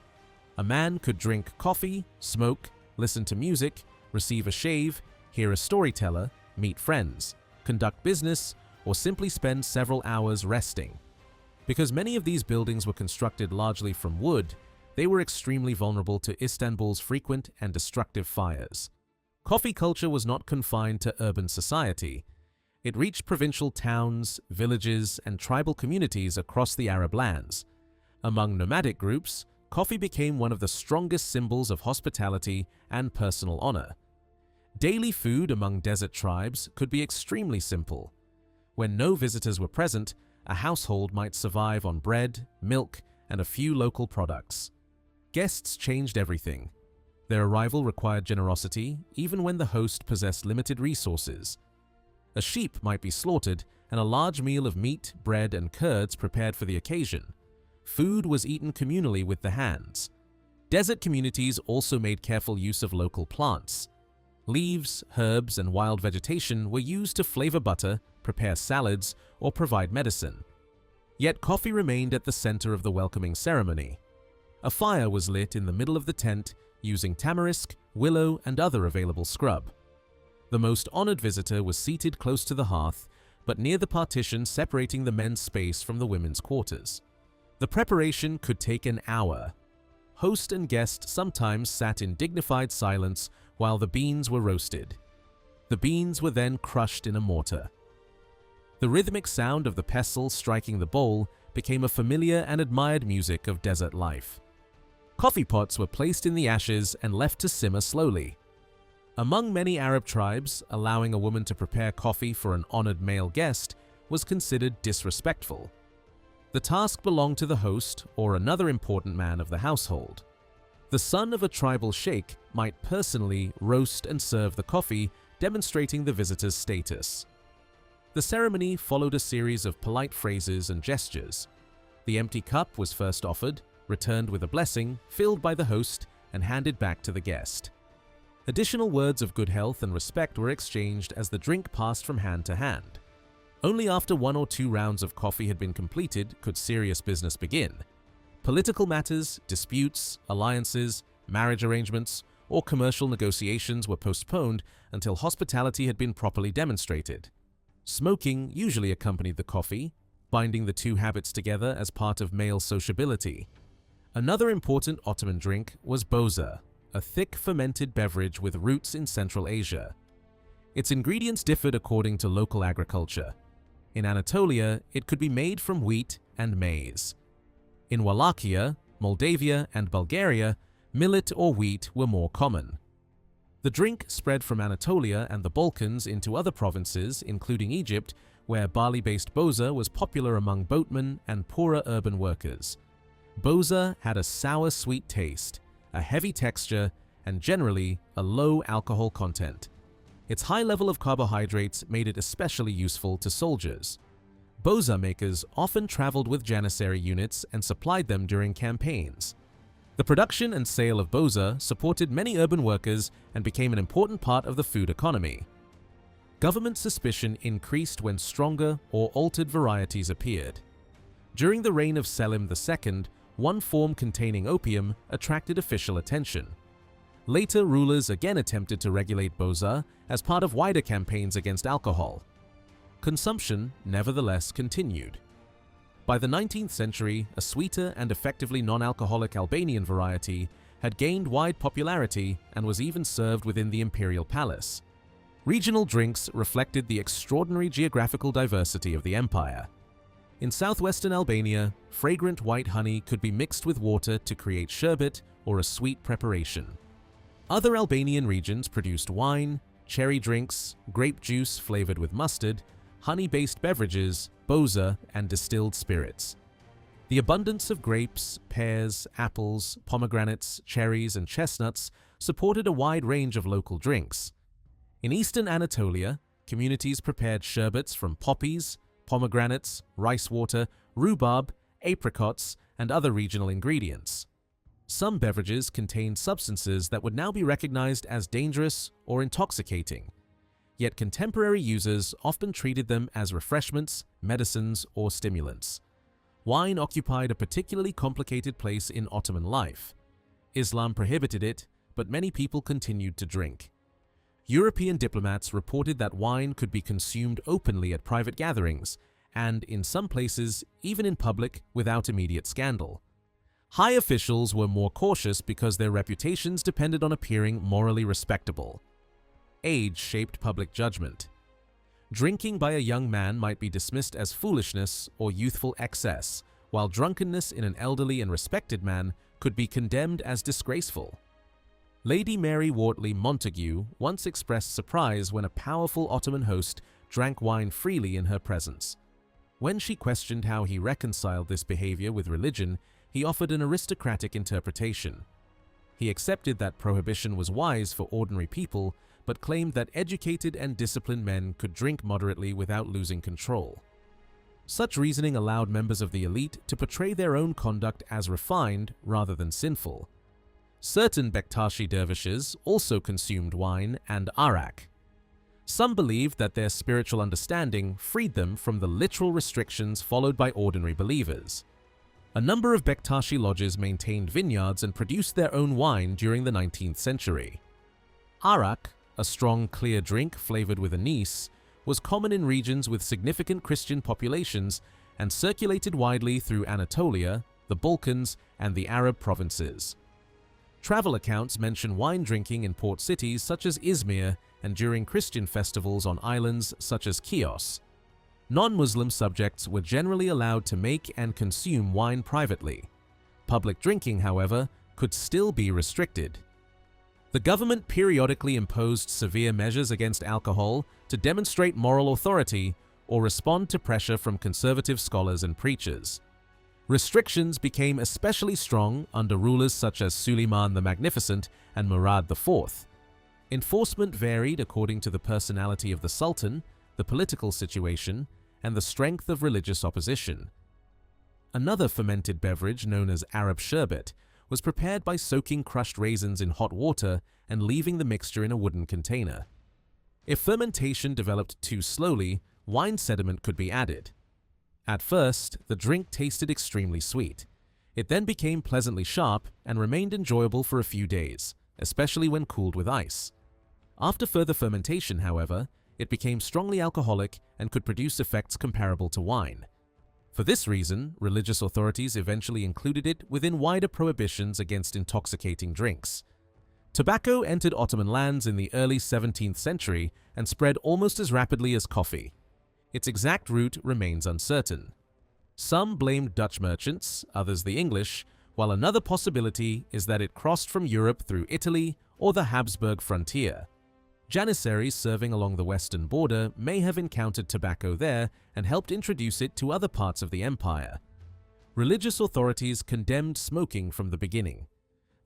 A man could drink coffee, smoke, listen to music, receive a shave, hear a storyteller, meet friends, conduct business, or simply spend several hours resting. Because many of these buildings were constructed largely from wood, they were extremely vulnerable to Istanbul's frequent and destructive fires. Coffee culture was not confined to urban society. It reached provincial towns, villages, and tribal communities across the Arab lands. Among nomadic groups, coffee became one of the strongest symbols of hospitality and personal honor. Daily food among desert tribes could be extremely simple. When no visitors were present, a household might survive on bread, milk, and a few local products. Guests changed everything. Their arrival required generosity, even when the host possessed limited resources. A sheep might be slaughtered, and a large meal of meat, bread, and curds prepared for the occasion. Food was eaten communally with the hands. Desert communities also made careful use of local plants. Leaves, herbs, and wild vegetation were used to flavor butter, prepare salads, or provide medicine. Yet coffee remained at the center of the welcoming ceremony. A fire was lit in the middle of the tent using tamarisk, willow, and other available scrub. The most honored visitor was seated close to the hearth, but near the partition separating the men's space from the women's quarters. The preparation could take an hour. Host and guest sometimes sat in dignified silence while the beans were roasted. The beans were then crushed in a mortar. The rhythmic sound of the pestle striking the bowl became a familiar and admired music of desert life. Coffee pots were placed in the ashes and left to simmer slowly. Among many Arab tribes, allowing a woman to prepare coffee for an honored male guest was considered disrespectful. The task belonged to the host or another important man of the household. The son of a tribal sheikh might personally roast and serve the coffee, demonstrating the visitor's status. The ceremony followed a series of polite phrases and gestures. The empty cup was first offered, returned with a blessing, filled by the host, and handed back to the guest. Additional words of good health and respect were exchanged as the drink passed from hand to hand. Only after 1 or 2 rounds of coffee had been completed could serious business begin. Political matters, disputes, alliances, marriage arrangements, or commercial negotiations were postponed until hospitality had been properly demonstrated. Smoking usually accompanied the coffee, binding the two habits together as part of male sociability. Another important Ottoman drink was boza, a thick fermented beverage with roots in Central Asia. Its ingredients differed according to local agriculture. In Anatolia, it could be made from wheat and maize. In Wallachia, Moldavia, and Bulgaria, millet or wheat were more common. The drink spread from Anatolia and the Balkans into other provinces, including Egypt, where barley-based boza was popular among boatmen and poorer urban workers. Boza had a sour-sweet taste, a heavy texture, and generally a low alcohol content. Its high level of carbohydrates made it especially useful to soldiers. Boza makers often traveled with janissary units and supplied them during campaigns. The production and sale of boza supported many urban workers and became an important part of the food economy. Government suspicion increased when stronger or altered varieties appeared. During the reign of Selim II, one form containing opium attracted official attention. Later rulers again attempted to regulate boza as part of wider campaigns against alcohol. Consumption, nevertheless, continued. By the 19th century, a sweeter and effectively non-alcoholic Albanian variety had gained wide popularity and was even served within the imperial palace. Regional drinks reflected the extraordinary geographical diversity of the empire. In southwestern Albania, fragrant white honey could be mixed with water to create sherbet or a sweet preparation. Other Albanian regions produced wine, cherry drinks, grape juice flavored with mustard, honey-based beverages, boza, and distilled spirits. The abundance of grapes, pears, apples, pomegranates, cherries, and chestnuts supported a wide range of local drinks. In eastern Anatolia, communities prepared sherbets from poppies, pomegranates, rice water, rhubarb, apricots, and other regional ingredients. Some beverages contained substances that would now be recognized as dangerous or intoxicating, yet contemporary users often treated them as refreshments, medicines, or stimulants. Wine occupied a particularly complicated place in Ottoman life. Islam prohibited it, but many people continued to drink. European diplomats reported that wine could be consumed openly at private gatherings, and in some places, even in public, without immediate scandal. High officials were more cautious because their reputations depended on appearing morally respectable. Age shaped public judgment. Drinking by a young man might be dismissed as foolishness or youthful excess, while drunkenness in an elderly and respected man could be condemned as disgraceful. Lady Mary Wortley Montagu once expressed surprise when a powerful Ottoman host drank wine freely in her presence. When she questioned how he reconciled this behavior with religion, he offered an aristocratic interpretation. He accepted that prohibition was wise for ordinary people, but claimed that educated and disciplined men could drink moderately without losing control. Such reasoning allowed members of the elite to portray their own conduct as refined rather than sinful. Certain Bektashi dervishes also consumed wine and arak. Some believed that their spiritual understanding freed them from the literal restrictions followed by ordinary believers. A number of Bektashi lodges maintained vineyards and produced their own wine during the 19th century. Arak, a strong, clear drink flavored with anise, was common in regions with significant Christian populations and circulated widely through Anatolia, the Balkans, and the Arab provinces. Travel accounts mention wine drinking in port cities such as Izmir and during Christian festivals on islands such as Chios. Non-Muslim subjects were generally allowed to make and consume wine privately. Public drinking, however, could still be restricted. The government periodically imposed severe measures against alcohol to demonstrate moral authority or respond to pressure from conservative scholars and preachers. Restrictions became especially strong under rulers such as Suleiman the Magnificent and Murad IV. Enforcement varied according to the personality of the sultan, the political situation, and the strength of religious opposition. Another fermented beverage known as Arab sherbet was prepared by soaking crushed raisins in hot water and leaving the mixture in a wooden container. If fermentation developed too slowly, wine sediment could be added. At first, the drink tasted extremely sweet. It then became pleasantly sharp and remained enjoyable for a few days, especially when cooled with ice. After further fermentation, however, it became strongly alcoholic and could produce effects comparable to wine. For this reason, religious authorities eventually included it within wider prohibitions against intoxicating drinks. Tobacco entered Ottoman lands in the early 17th century and spread almost as rapidly as coffee. Its exact route remains uncertain. Some blamed Dutch merchants, others the English, while another possibility is that it crossed from Europe through Italy or the Habsburg frontier. Janissaries serving along the western border may have encountered tobacco there and helped introduce it to other parts of the empire. Religious authorities condemned smoking from the beginning.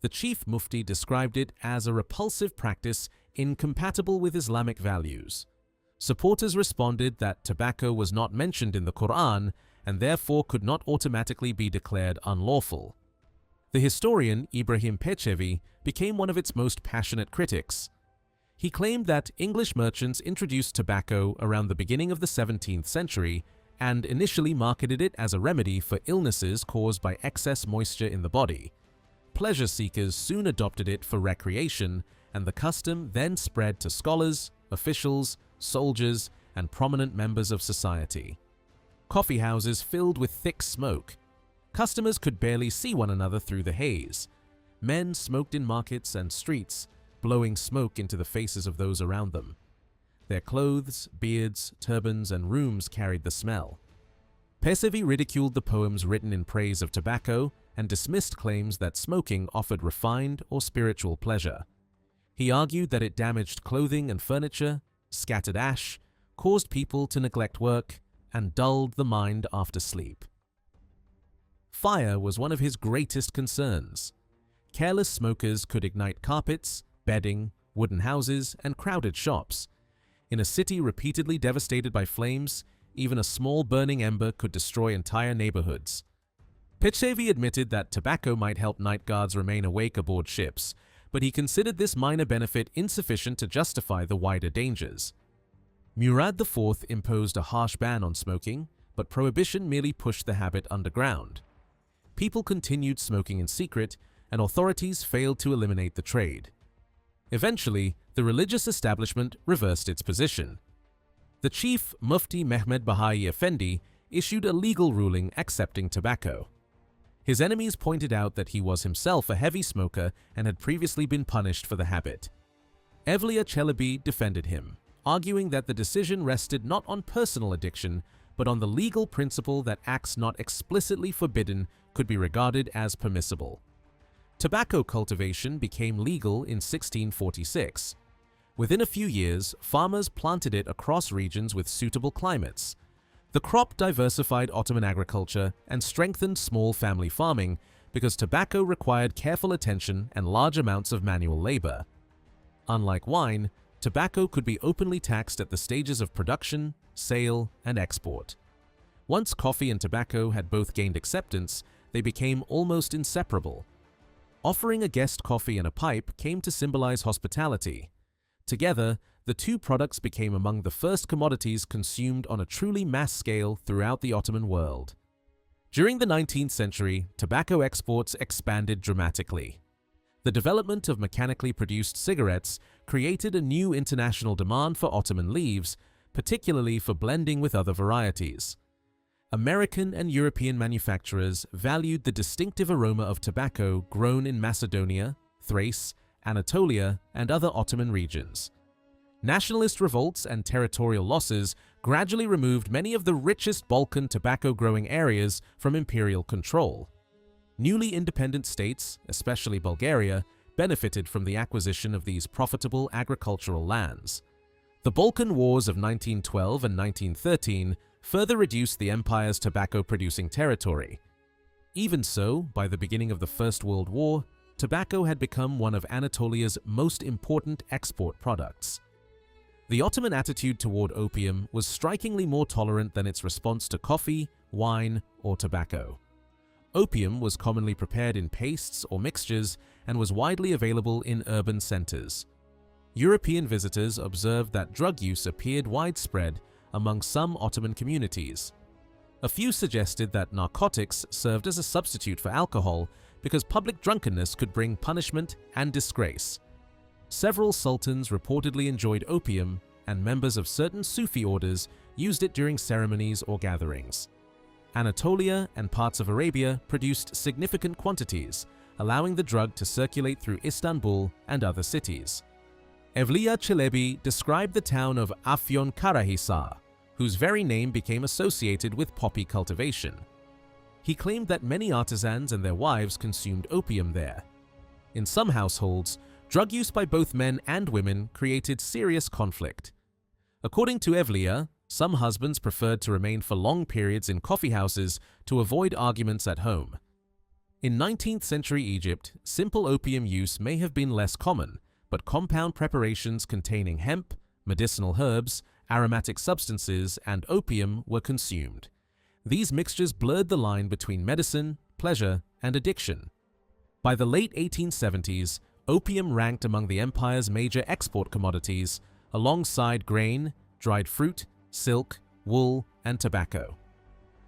The chief mufti described it as a repulsive practice incompatible with Islamic values. Supporters responded that tobacco was not mentioned in the Quran and therefore could not automatically be declared unlawful. The historian Ibrahim Pechevi became one of its most passionate critics. He claimed that English merchants introduced tobacco around the beginning of the 17th century and initially marketed it as a remedy for illnesses caused by excess moisture in the body. Pleasure seekers soon adopted it for recreation, and the custom then spread to scholars, officials, soldiers, and prominent members of society. Coffeehouses filled with thick smoke. Customers could barely see one another through the haze. Men smoked in markets and streets, blowing smoke into the faces of those around them. Their clothes, beards, turbans, and rooms carried the smell. Pesevi ridiculed the poems written in praise of tobacco and dismissed claims that smoking offered refined or spiritual pleasure. He argued that it damaged clothing and furniture, scattered ash, caused people to neglect work, and dulled the mind after sleep. Fire was one of his greatest concerns. Careless smokers could ignite carpets, bedding, wooden houses, and crowded shops. In a city repeatedly devastated by flames, even a small burning ember could destroy entire neighborhoods. Pechevi admitted that tobacco might help night guards remain awake aboard ships, but he considered this minor benefit insufficient to justify the wider dangers. Murad IV imposed a harsh ban on smoking, but prohibition merely pushed the habit underground. People continued smoking in secret, and authorities failed to eliminate the trade. Eventually, the religious establishment reversed its position. The chief Mufti Mehmed Bahai Effendi issued a legal ruling accepting tobacco. His enemies pointed out that he was himself a heavy smoker and had previously been punished for the habit. Evliya Çelebi defended him, arguing that the decision rested not on personal addiction, but on the legal principle that acts not explicitly forbidden could be regarded as permissible. Tobacco cultivation became legal in 1646. Within a few years, farmers planted it across regions with suitable climates. The crop diversified Ottoman agriculture and strengthened small family farming because tobacco required careful attention and large amounts of manual labor. Unlike wine, tobacco could be openly taxed at the stages of production, sale, and export. Once coffee and tobacco had both gained acceptance, they became almost inseparable. Offering a guest coffee and a pipe came to symbolize hospitality. Together, the two products became among the first commodities consumed on a truly mass scale throughout the Ottoman world. During the 19th century, tobacco exports expanded dramatically. The development of mechanically produced cigarettes created a new international demand for Ottoman leaves, particularly for blending with other varieties. American and European manufacturers valued the distinctive aroma of tobacco grown in Macedonia, Thrace, Anatolia, and other Ottoman regions. Nationalist revolts and territorial losses gradually removed many of the richest Balkan tobacco-growing areas from imperial control. Newly independent states, especially Bulgaria, benefited from the acquisition of these profitable agricultural lands. The Balkan Wars of 1912 and 1913 further reduced the empire's tobacco-producing territory. Even so, by the beginning of the First World War, tobacco had become one of Anatolia's most important export products. The Ottoman attitude toward opium was strikingly more tolerant than its response to coffee, wine, or tobacco. Opium was commonly prepared in pastes or mixtures and was widely available in urban centers. European visitors observed that drug use appeared widespread among some Ottoman communities. A few suggested that narcotics served as a substitute for alcohol because public drunkenness could bring punishment and disgrace. Several sultans reportedly enjoyed opium, and members of certain Sufi orders used it during ceremonies or gatherings. Anatolia and parts of Arabia produced significant quantities, allowing the drug to circulate through Istanbul and other cities. Evliya Çelebi described the town of Afyonkarahisar, whose very name became associated with poppy cultivation. He claimed that many artisans and their wives consumed opium there. In some households, drug use by both men and women created serious conflict. According to Evliya, some husbands preferred to remain for long periods in coffeehouses to avoid arguments at home. In 19th century Egypt, simple opium use may have been less common, but compound preparations containing hemp, medicinal herbs, aromatic substances, and opium were consumed. These mixtures blurred the line between medicine, pleasure, and addiction. By the late 1870s, opium ranked among the empire's major export commodities, alongside grain, dried fruit, silk, wool, and tobacco.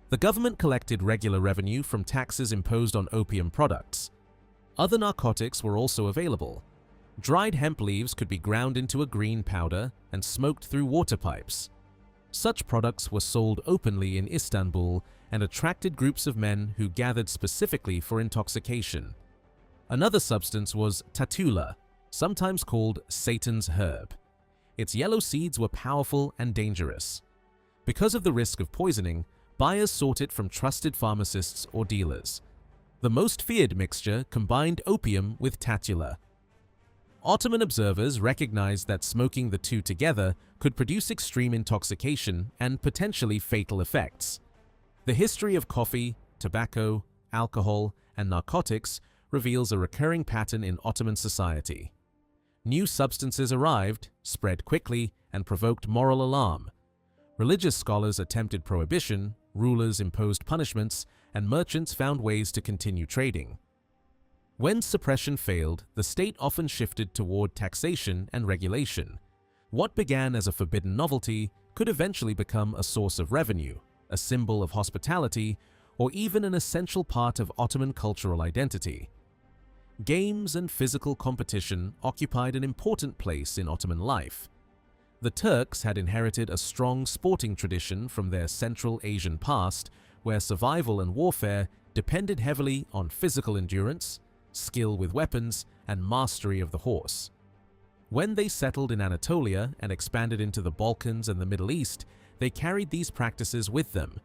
The government collected regular revenue from taxes imposed on opium products. Other narcotics were also available. Dried hemp leaves could be ground into a green powder and smoked through water pipes. Such products were sold openly in Istanbul and attracted groups of men who gathered specifically for intoxication. Another substance was tatula, sometimes called Satan's herb. Its yellow seeds were powerful and dangerous. Because of the risk of poisoning, buyers sought it from trusted pharmacists or dealers. The most feared mixture combined opium with tatula. Ottoman observers recognized that smoking the two together could produce extreme intoxication and potentially fatal effects. The history of coffee, tobacco, alcohol, and narcotics reveals a recurring pattern in Ottoman society. New substances arrived, spread quickly, and provoked moral alarm. Religious scholars attempted prohibition, rulers imposed punishments, and merchants found ways to continue trading. When suppression failed, the state often shifted toward taxation and regulation. What began as a forbidden novelty could eventually become a source of revenue, a symbol of hospitality, or even an essential part of Ottoman cultural identity. Games and physical competition occupied an important place in Ottoman life. The Turks had inherited a strong sporting tradition from their Central Asian past, where survival and warfare depended heavily on physical endurance, skill with weapons, and mastery of the horse. When they settled in Anatolia and expanded into the Balkans and the Middle East, they carried these practices with them.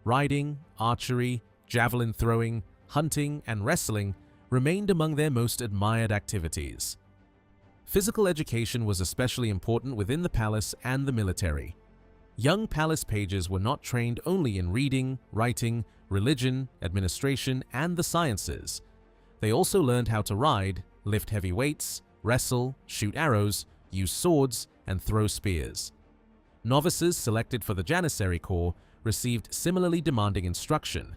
Riding, archery, javelin throwing, hunting, and wrestling remained among their most admired activities. Physical education was especially important within the palace and the military. Young palace pages were not trained only in reading, writing, religion, administration, and the sciences. They also learned how to ride, lift heavy weights, wrestle, shoot arrows, use swords, and throw spears. Novices selected for the Janissary Corps received similarly demanding instruction.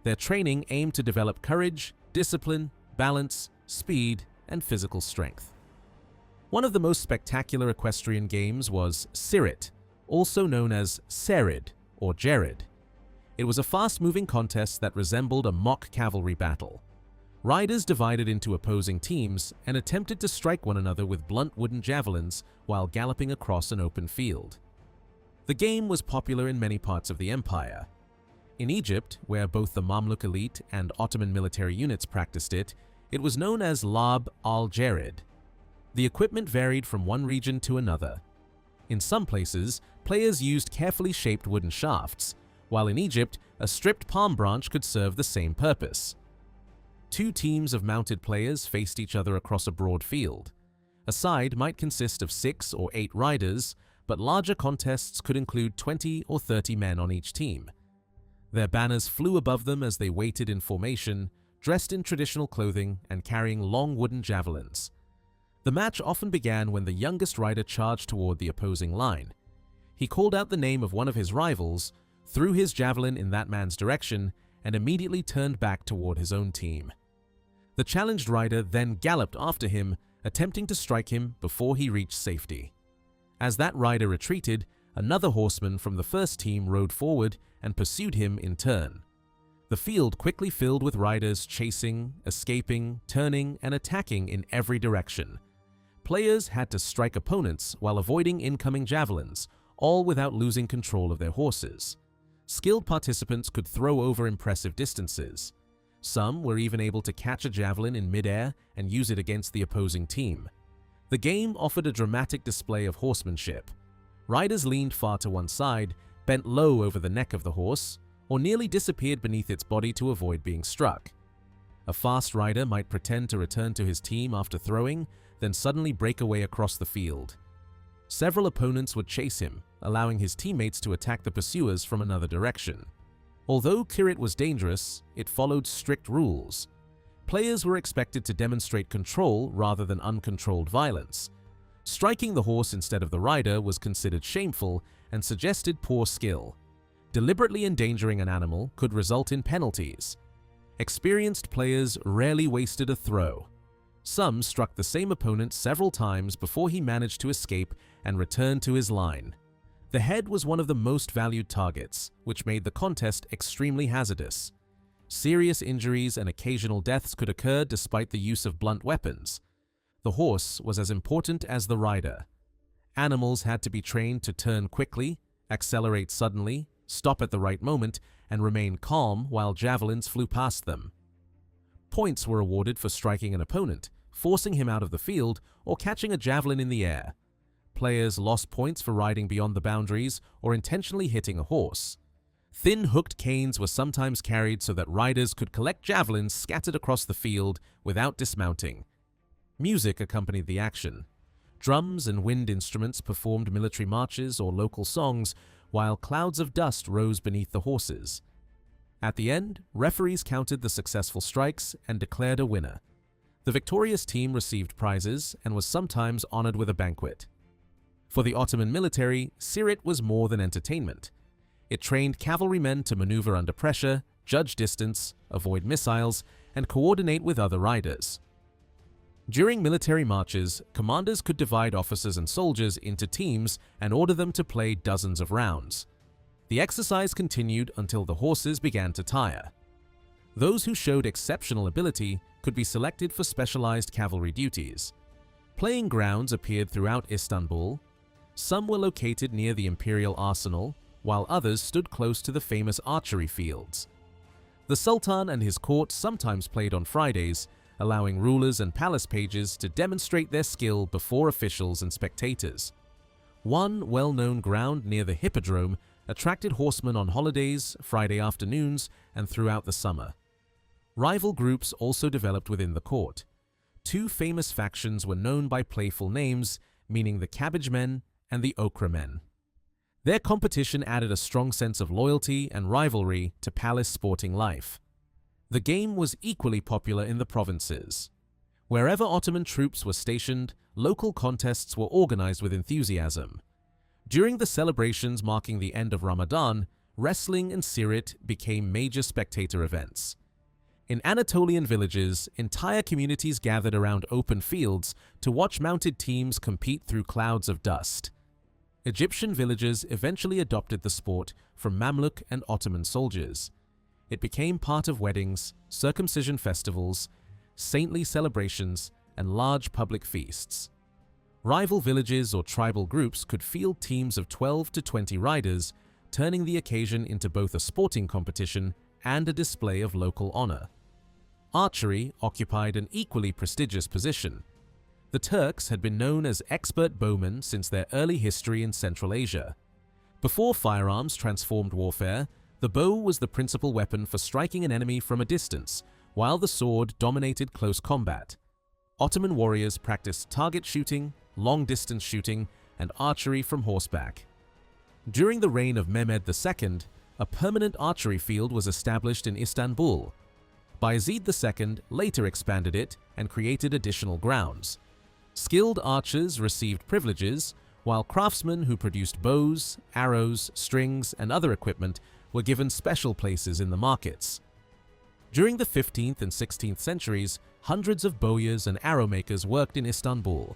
Their training aimed to develop courage, discipline, balance, speed, and physical strength. One of the most spectacular equestrian games was Sirit, also known as Serid or Jerid. It was a fast-moving contest that resembled a mock cavalry battle. Riders divided into opposing teams and attempted to strike one another with blunt wooden javelins while galloping across an open field. The game was popular in many parts of the empire. In Egypt, where both the Mamluk elite and Ottoman military units practiced it, it was known as Lab al-Jerid. The equipment varied from one region to another. In some places, players used carefully shaped wooden shafts, while in Egypt, a stripped palm branch could serve the same purpose. Two teams of mounted players faced each other across a broad field. A side might consist of 6 or 8 riders, but larger contests could include 20 or 30 men on each team. Their banners flew above them as they waited in formation, dressed in traditional clothing and carrying long wooden javelins. The match often began when the youngest rider charged toward the opposing line. He called out the name of one of his rivals, threw his javelin in that man's direction, and immediately turned back toward his own team. The challenged rider then galloped after him, attempting to strike him before he reached safety. As that rider retreated, another horseman from the first team rode forward and pursued him in turn. The field quickly filled with riders chasing, escaping, turning, and attacking in every direction. Players had to strike opponents while avoiding incoming javelins, all without losing control of their horses. Skilled participants could throw over impressive distances. Some were even able to catch a javelin in midair and use it against the opposing team. The game offered a dramatic display of horsemanship. Riders leaned far to one side, bent low over the neck of the horse, or nearly disappeared beneath its body to avoid being struck. A fast rider might pretend to return to his team after throwing, then suddenly break away across the field. Several opponents would chase him, allowing his teammates to attack the pursuers from another direction. Although Kirit was dangerous, it followed strict rules. Players were expected to demonstrate control rather than uncontrolled violence. Striking the horse instead of the rider was considered shameful and suggested poor skill. Deliberately endangering an animal could result in penalties. Experienced players rarely wasted a throw. Some struck the same opponent several times before he managed to escape and return to his line. The head was one of the most valued targets, which made the contest extremely hazardous. Serious injuries and occasional deaths could occur despite the use of blunt weapons. The horse was as important as the rider. Animals had to be trained to turn quickly, accelerate suddenly, stop at the right moment, and remain calm while javelins flew past them. Points were awarded for striking an opponent, forcing him out of the field, or catching a javelin in the air. Players lost points for riding beyond the boundaries or intentionally hitting a horse. Thin hooked canes were sometimes carried so that riders could collect javelins scattered across the field without dismounting. Music accompanied the action. Drums and wind instruments performed military marches or local songs, while clouds of dust rose beneath the horses. At the end, referees counted the successful strikes and declared a winner. The victorious team received prizes and was sometimes honored with a banquet. For the Ottoman military, Sirit was more than entertainment. It trained cavalrymen to maneuver under pressure, judge distance, avoid missiles, and coordinate with other riders. During military marches, commanders could divide officers and soldiers into teams and order them to play dozens of rounds. The exercise continued until the horses began to tire. Those who showed exceptional ability could be selected for specialized cavalry duties. Playing grounds appeared throughout Istanbul. Some were located near the imperial arsenal, while others stood close to the famous archery fields. The Sultan and his court sometimes played on Fridays, allowing rulers and palace pages to demonstrate their skill before officials and spectators. One well-known ground near the Hippodrome attracted horsemen on holidays, Friday afternoons, and throughout the summer. Rival groups also developed within the court. Two famous factions were known by playful names, meaning the Cabbage Men and the Okra Men. Their competition added a strong sense of loyalty and rivalry to palace sporting life. The game was equally popular in the provinces. Wherever Ottoman troops were stationed, local contests were organized with enthusiasm. During the celebrations marking the end of Ramadan, wrestling and Sirit became major spectator events. In Anatolian villages, entire communities gathered around open fields to watch mounted teams compete through clouds of dust. Egyptian villagers eventually adopted the sport from Mamluk and Ottoman soldiers. It became part of weddings, circumcision festivals, saintly celebrations, and large public feasts. Rival villages or tribal groups could field teams of 12 to 20 riders, turning the occasion into both a sporting competition and a display of local honor. Archery occupied an equally prestigious position. The Turks had been known as expert bowmen since their early history in Central Asia. Before firearms transformed warfare, the bow was the principal weapon for striking an enemy from a distance, while the sword dominated close combat. Ottoman warriors practiced target shooting, long-distance shooting, and archery from horseback. During the reign of Mehmed II, a permanent archery field was established in Istanbul. Bayezid II later expanded it and created additional grounds. Skilled archers received privileges, while craftsmen who produced bows, arrows, strings, and other equipment were given special places in the markets. During the 15th and 16th centuries, hundreds of bowyers and arrow makers worked in Istanbul.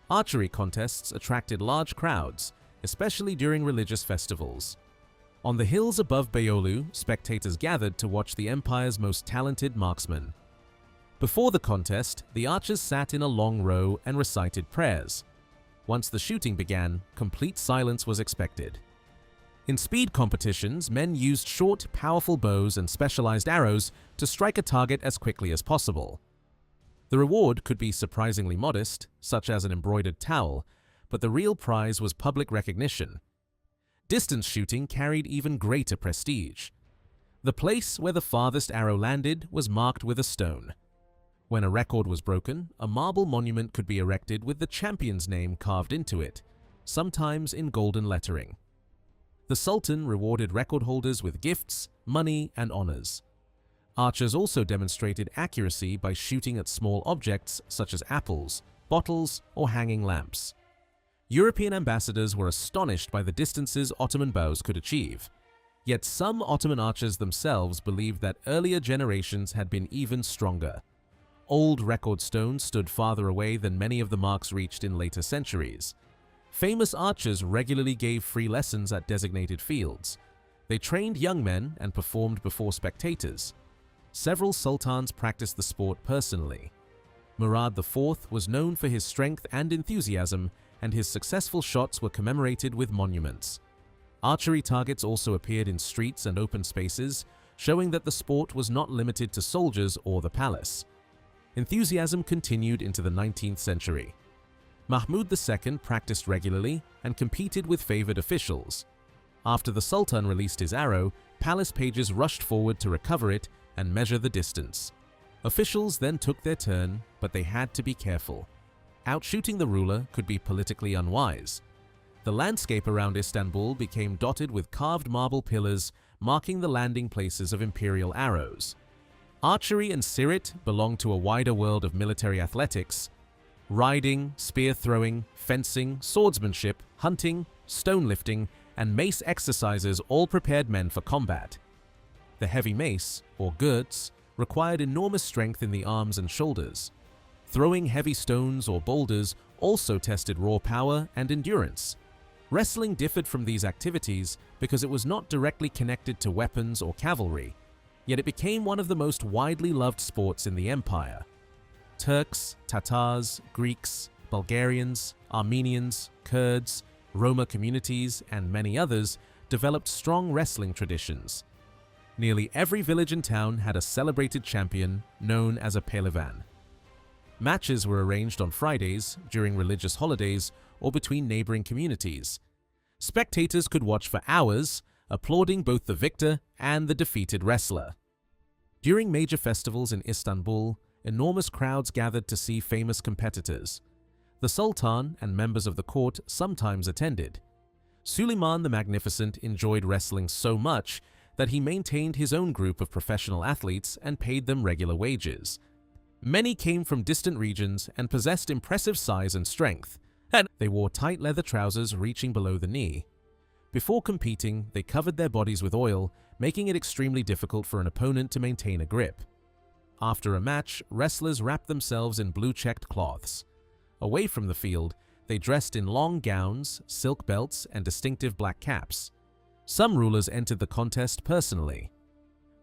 Archery contests attracted large crowds, especially during religious festivals. On the hills above Beyoğlu, spectators gathered to watch the empire's most talented marksmen. Before the contest, the archers sat in a long row and recited prayers. Once the shooting began, complete silence was expected. In speed competitions, men used short, powerful bows and specialized arrows to strike a target as quickly as possible. The reward could be surprisingly modest, such as an embroidered towel, but the real prize was public recognition. Distance shooting carried even greater prestige. The place where the farthest arrow landed was marked with a stone. When a record was broken, a marble monument could be erected with the champion's name carved into it, sometimes in golden lettering. The Sultan rewarded record holders with gifts, money, and honors. Archers also demonstrated accuracy by shooting at small objects such as apples, bottles, or hanging lamps. European ambassadors were astonished by the distances Ottoman bows could achieve. Yet some Ottoman archers themselves believed that earlier generations had been even stronger. Old record stones stood farther away than many of the marks reached in later centuries. Famous archers regularly gave free lessons at designated fields. They trained young men and performed before spectators. Several sultans practiced the sport personally. Murad IV was known for his strength and enthusiasm, and his successful shots were commemorated with monuments. Archery targets also appeared in streets and open spaces, showing that the sport was not limited to soldiers or the palace. Enthusiasm continued into the 19th century. Mahmud II practiced regularly and competed with favored officials. After the Sultan released his arrow, palace pages rushed forward to recover it and measure the distance. Officials then took their turn, but they had to be careful. Outshooting the ruler could be politically unwise. The landscape around Istanbul became dotted with carved marble pillars marking the landing places of imperial arrows. Archery and sirit belonged to a wider world of military athletics. Riding, spear throwing, fencing, swordsmanship, hunting, stone lifting, and mace exercises all prepared men for combat. The heavy mace, or gurts, required enormous strength in the arms and shoulders. Throwing heavy stones or boulders also tested raw power and endurance. Wrestling differed from these activities because it was not directly connected to weapons or cavalry, yet it became one of the most widely loved sports in the empire. Turks, Tatars, Greeks, Bulgarians, Armenians, Kurds, Roma communities, and many others developed strong wrestling traditions. Nearly every village and town had a celebrated champion known as a pehlivan. Matches were arranged on Fridays, during religious holidays, or between neighboring communities. Spectators could watch for hours, applauding both the victor and the defeated wrestler. During major festivals in Istanbul, enormous crowds gathered to see famous competitors. The Sultan and members of the court sometimes attended. Suleiman the Magnificent enjoyed wrestling so much that he maintained his own group of professional athletes and paid them regular wages. Many came from distant regions and possessed impressive size and strength, and they wore tight leather trousers reaching below the knee. Before competing, they covered their bodies with oil, making it extremely difficult for an opponent to maintain a grip. After a match, wrestlers wrapped themselves in blue-checked cloths. Away from the field, they dressed in long gowns, silk belts, and distinctive black caps. Some rulers entered the contest personally.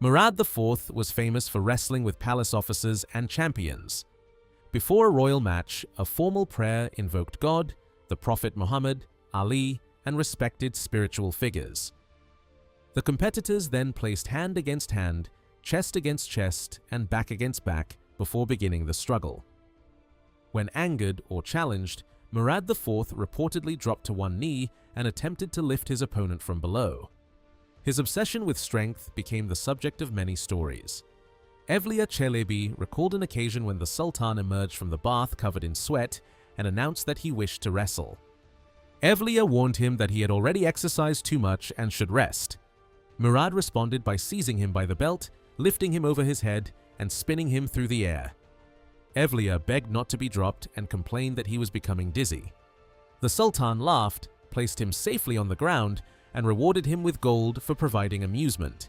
Murad IV was famous for wrestling with palace officers and champions. Before a royal match, a formal prayer invoked God, the Prophet Muhammad, Ali, and respected spiritual figures. The competitors then placed hand against hand, chest against chest, and back against back before beginning the struggle. When angered or challenged, Murad IV reportedly dropped to one knee and attempted to lift his opponent from below. His obsession with strength became the subject of many stories. Evliya Çelebi recalled an occasion when the Sultan emerged from the bath covered in sweat and announced that he wished to wrestle. Evliya warned him that he had already exercised too much and should rest. Murad responded by seizing him by the belt, lifting him over his head, and spinning him through the air. Evliya begged not to be dropped and complained that he was becoming dizzy. The Sultan laughed, placed him safely on the ground, and rewarded him with gold for providing amusement.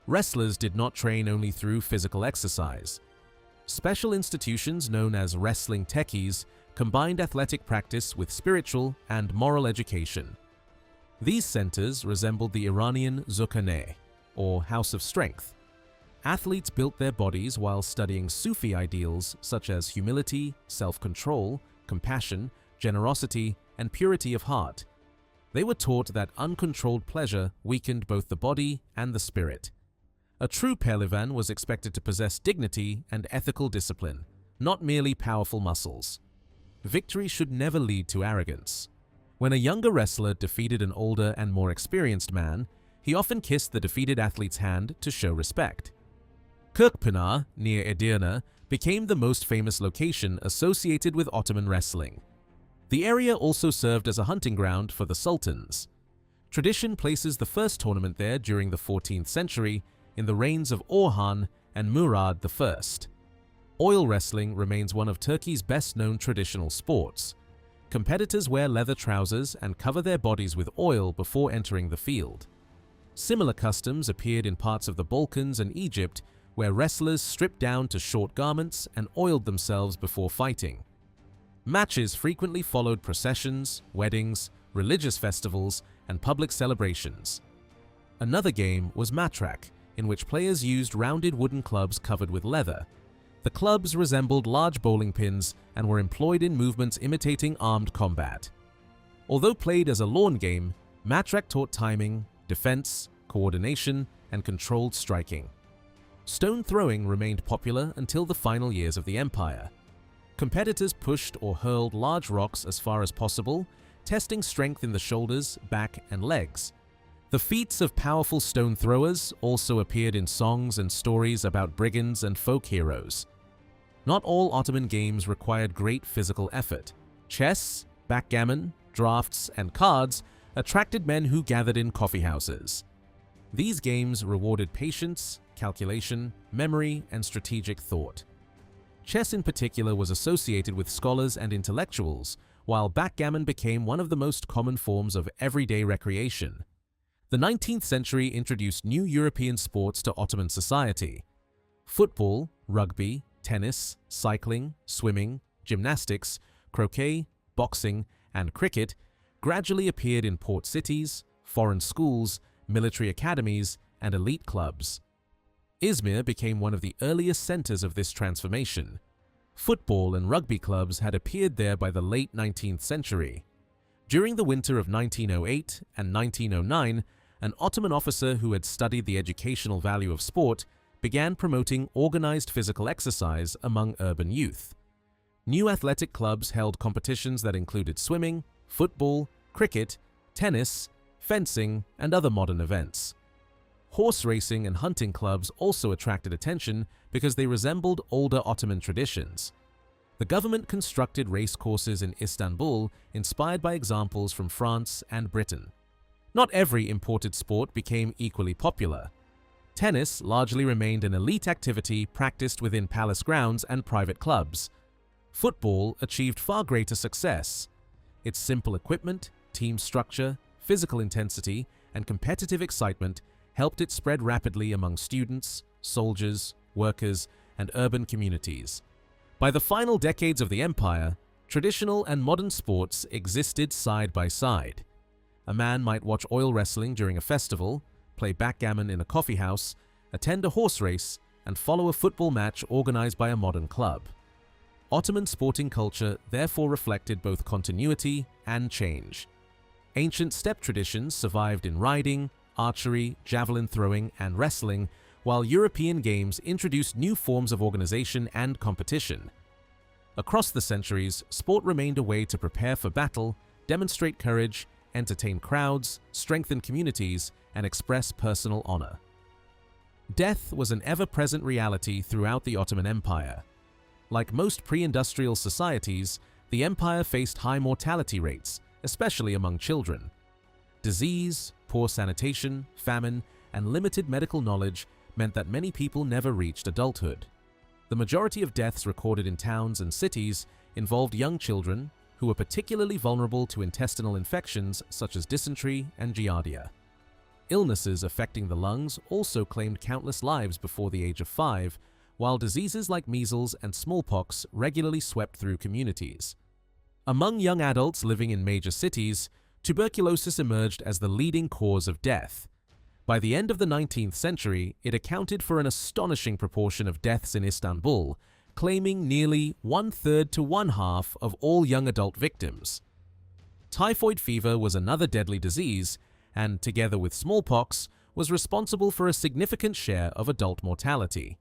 Wrestlers did not train only through physical exercise. Special institutions known as wrestling techies combined athletic practice with spiritual and moral education. These centers resembled the Iranian Zukhaneh, or House of Strength. Athletes built their bodies while studying Sufi ideals such as humility, self-control, compassion, generosity, and purity of heart. They were taught that uncontrolled pleasure weakened both the body and the spirit. A true Pehlevan was expected to possess dignity and ethical discipline, not merely powerful muscles. Victory should never lead to arrogance. When a younger wrestler defeated an older and more experienced man, he often kissed the defeated athlete's hand to show respect. Kirkpınar, near Edirne, became the most famous location associated with Ottoman wrestling. The area also served as a hunting ground for the sultans. Tradition places the first tournament there during the 14th century in the reigns of Orhan and Murad I. Oil wrestling remains one of Turkey's best-known traditional sports. Competitors wear leather trousers and cover their bodies with oil before entering the field. Similar customs appeared in parts of the Balkans and Egypt, where wrestlers stripped down to short garments and oiled themselves before fighting. Matches frequently followed processions, weddings, religious festivals, and public celebrations. Another game was matrak, in which players used rounded wooden clubs covered with leather. The clubs resembled large bowling pins and were employed in movements imitating armed combat. Although played as a lawn game, matrak taught timing, defense, coordination, and controlled striking. Stone throwing remained popular until the final years of the empire. Competitors pushed or hurled large rocks as far as possible, testing strength in the shoulders, back, and legs. The feats of powerful stone throwers also appeared in songs and stories about brigands and folk heroes. Not all Ottoman games required great physical effort. Chess, backgammon, drafts, and cards attracted men who gathered in coffeehouses. These games rewarded patience, calculation, memory, and strategic thought. Chess in particular was associated with scholars and intellectuals, while backgammon became one of the most common forms of everyday recreation. The 19th century introduced new European sports to Ottoman society. Football, rugby, tennis, cycling, swimming, gymnastics, croquet, boxing, and cricket gradually appeared in port cities, foreign schools, military academies, and elite clubs. Izmir became one of the earliest centers of this transformation. Football and rugby clubs had appeared there by the late 19th century. During the winter of 1908 and 1909, an Ottoman officer who had studied the educational value of sport began promoting organized physical exercise among urban youth. New athletic clubs held competitions that included swimming, football, cricket, tennis, fencing, and other modern events. Horse racing and hunting clubs also attracted attention because they resembled older Ottoman traditions. The government constructed race courses in Istanbul inspired by examples from France and Britain. Not every imported sport became equally popular. Tennis largely remained an elite activity practiced within palace grounds and private clubs. Football achieved far greater success. Its simple equipment, team structure, physical intensity, and competitive excitement helped it spread rapidly among students, soldiers, workers, and urban communities. By the final decades of the empire, traditional and modern sports existed side by side. A man might watch oil wrestling during a festival, play backgammon in a coffeehouse, attend a horse race, and follow a football match organized by a modern club. Ottoman sporting culture therefore reflected both continuity and change. Ancient steppe traditions survived in riding, archery, javelin throwing, and wrestling, while European games introduced new forms of organization and competition. Across the centuries, sport remained a way to prepare for battle, demonstrate courage, entertain crowds, strengthen communities, and express personal honor. Death was an ever-present reality throughout the Ottoman Empire. Like most pre-industrial societies, the empire faced high mortality rates, especially among children. Disease, poor sanitation, famine, and limited medical knowledge meant that many people never reached adulthood. The majority of deaths recorded in towns and cities involved young children who were particularly vulnerable to intestinal infections such as dysentery and giardia. Illnesses affecting the lungs also claimed countless lives before the age of 5, while diseases like measles and smallpox regularly swept through communities. Among young adults living in major cities, tuberculosis emerged as the leading cause of death. By the end of the 19th century, it accounted for an astonishing proportion of deaths in Istanbul, claiming nearly 1/3 to 1/2 of all young adult victims. Typhoid fever was another deadly disease, and together with smallpox, was responsible for a significant share of adult mortality.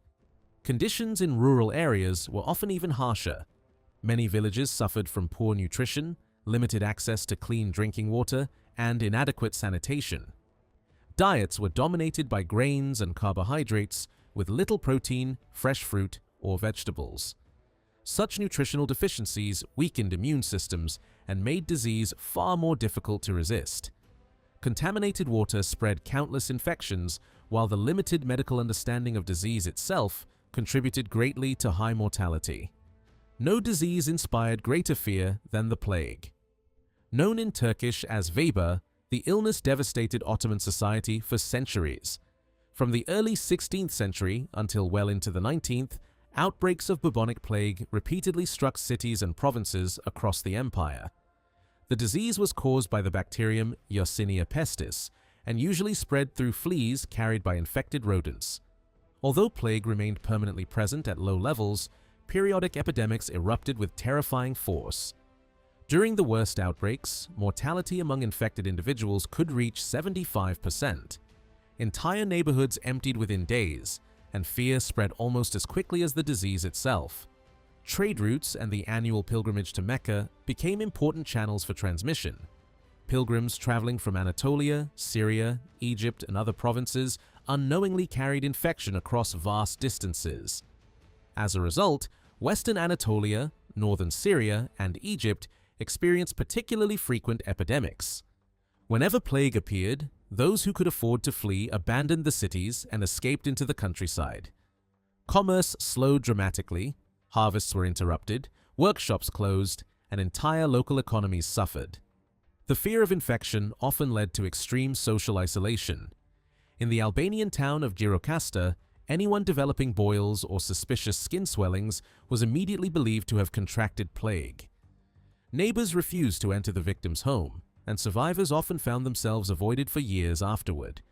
Conditions in rural areas were often even harsher. Many villages suffered from poor nutrition, limited access to clean drinking water, and inadequate sanitation. Diets were dominated by grains and carbohydrates, with little protein, fresh fruit, or vegetables. Such nutritional deficiencies weakened immune systems and made disease far more difficult to resist. Contaminated water spread countless infections, while the limited medical understanding of disease itself contributed greatly to high mortality. No disease inspired greater fear than the plague. Known in Turkish as veba, the illness devastated Ottoman society for centuries. From the early 16th century until well into the 19th, outbreaks of bubonic plague repeatedly struck cities and provinces across the empire. The disease was caused by the bacterium Yersinia pestis and usually spread through fleas carried by infected rodents. Although plague remained permanently present at low levels, periodic epidemics erupted with terrifying force. During the worst outbreaks, mortality among infected individuals could reach 75%. Entire neighborhoods emptied within days, and fear spread almost as quickly as the disease itself. Trade routes and the annual pilgrimage to Mecca became important channels for transmission. Pilgrims traveling from Anatolia, Syria, Egypt, and other provinces unknowingly carried infection across vast distances. As a result, Western Anatolia, northern Syria, and Egypt experienced particularly frequent epidemics. Whenever plague appeared, those who could afford to flee abandoned the cities and escaped into the countryside. Commerce slowed dramatically, harvests were interrupted, workshops closed, and entire local economies suffered. The fear of infection often led to extreme social isolation. In the Albanian town of Gjirokasta, anyone developing boils or suspicious skin swellings was immediately believed to have contracted plague. Neighbors refused to enter the victim's home, and survivors often found themselves avoided for years afterward.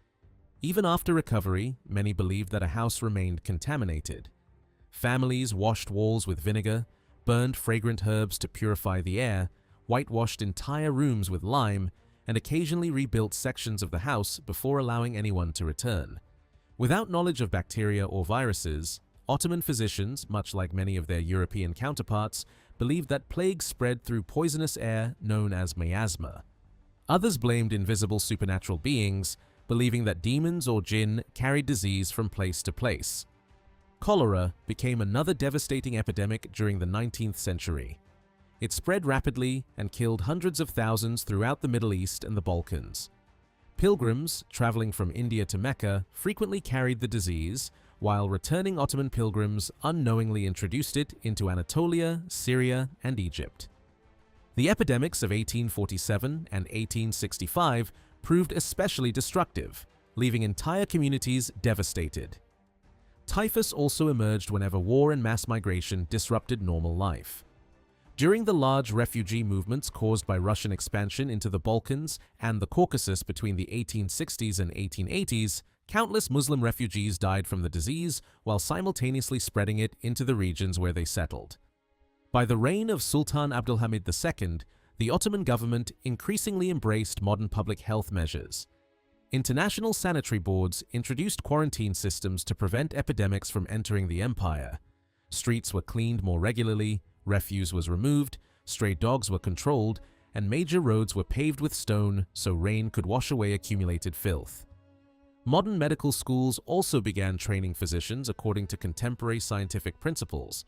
Even after recovery, many believed that a house remained contaminated. Families washed walls with vinegar, burned fragrant herbs to purify the air, whitewashed entire rooms with lime, and occasionally rebuilt sections of the house before allowing anyone to return. Without knowledge of bacteria or viruses, Ottoman physicians, much like many of their European counterparts, believed that plague spread through poisonous air known as miasma. Others blamed invisible supernatural beings, believing that demons or jinn carried disease from place to place. Cholera became another devastating epidemic during the 19th century. It spread rapidly and killed hundreds of thousands throughout the Middle East and the Balkans. Pilgrims traveling from India to Mecca frequently carried the disease, while returning Ottoman pilgrims unknowingly introduced it into Anatolia, Syria, and Egypt. The epidemics of 1847 and 1865 proved especially destructive, leaving entire communities devastated. Typhus also emerged whenever war and mass migration disrupted normal life. During the large refugee movements caused by Russian expansion into the Balkans and the Caucasus between the 1860s and 1880s, countless Muslim refugees died from the disease while simultaneously spreading it into the regions where they settled. By the reign of Sultan Abdulhamid II, the Ottoman government increasingly embraced modern public health measures. International sanitary boards introduced quarantine systems to prevent epidemics from entering the empire. Streets were cleaned more regularly, refuse was removed, stray dogs were controlled, and major roads were paved with stone so rain could wash away accumulated filth. Modern medical schools also began training physicians according to contemporary scientific principles.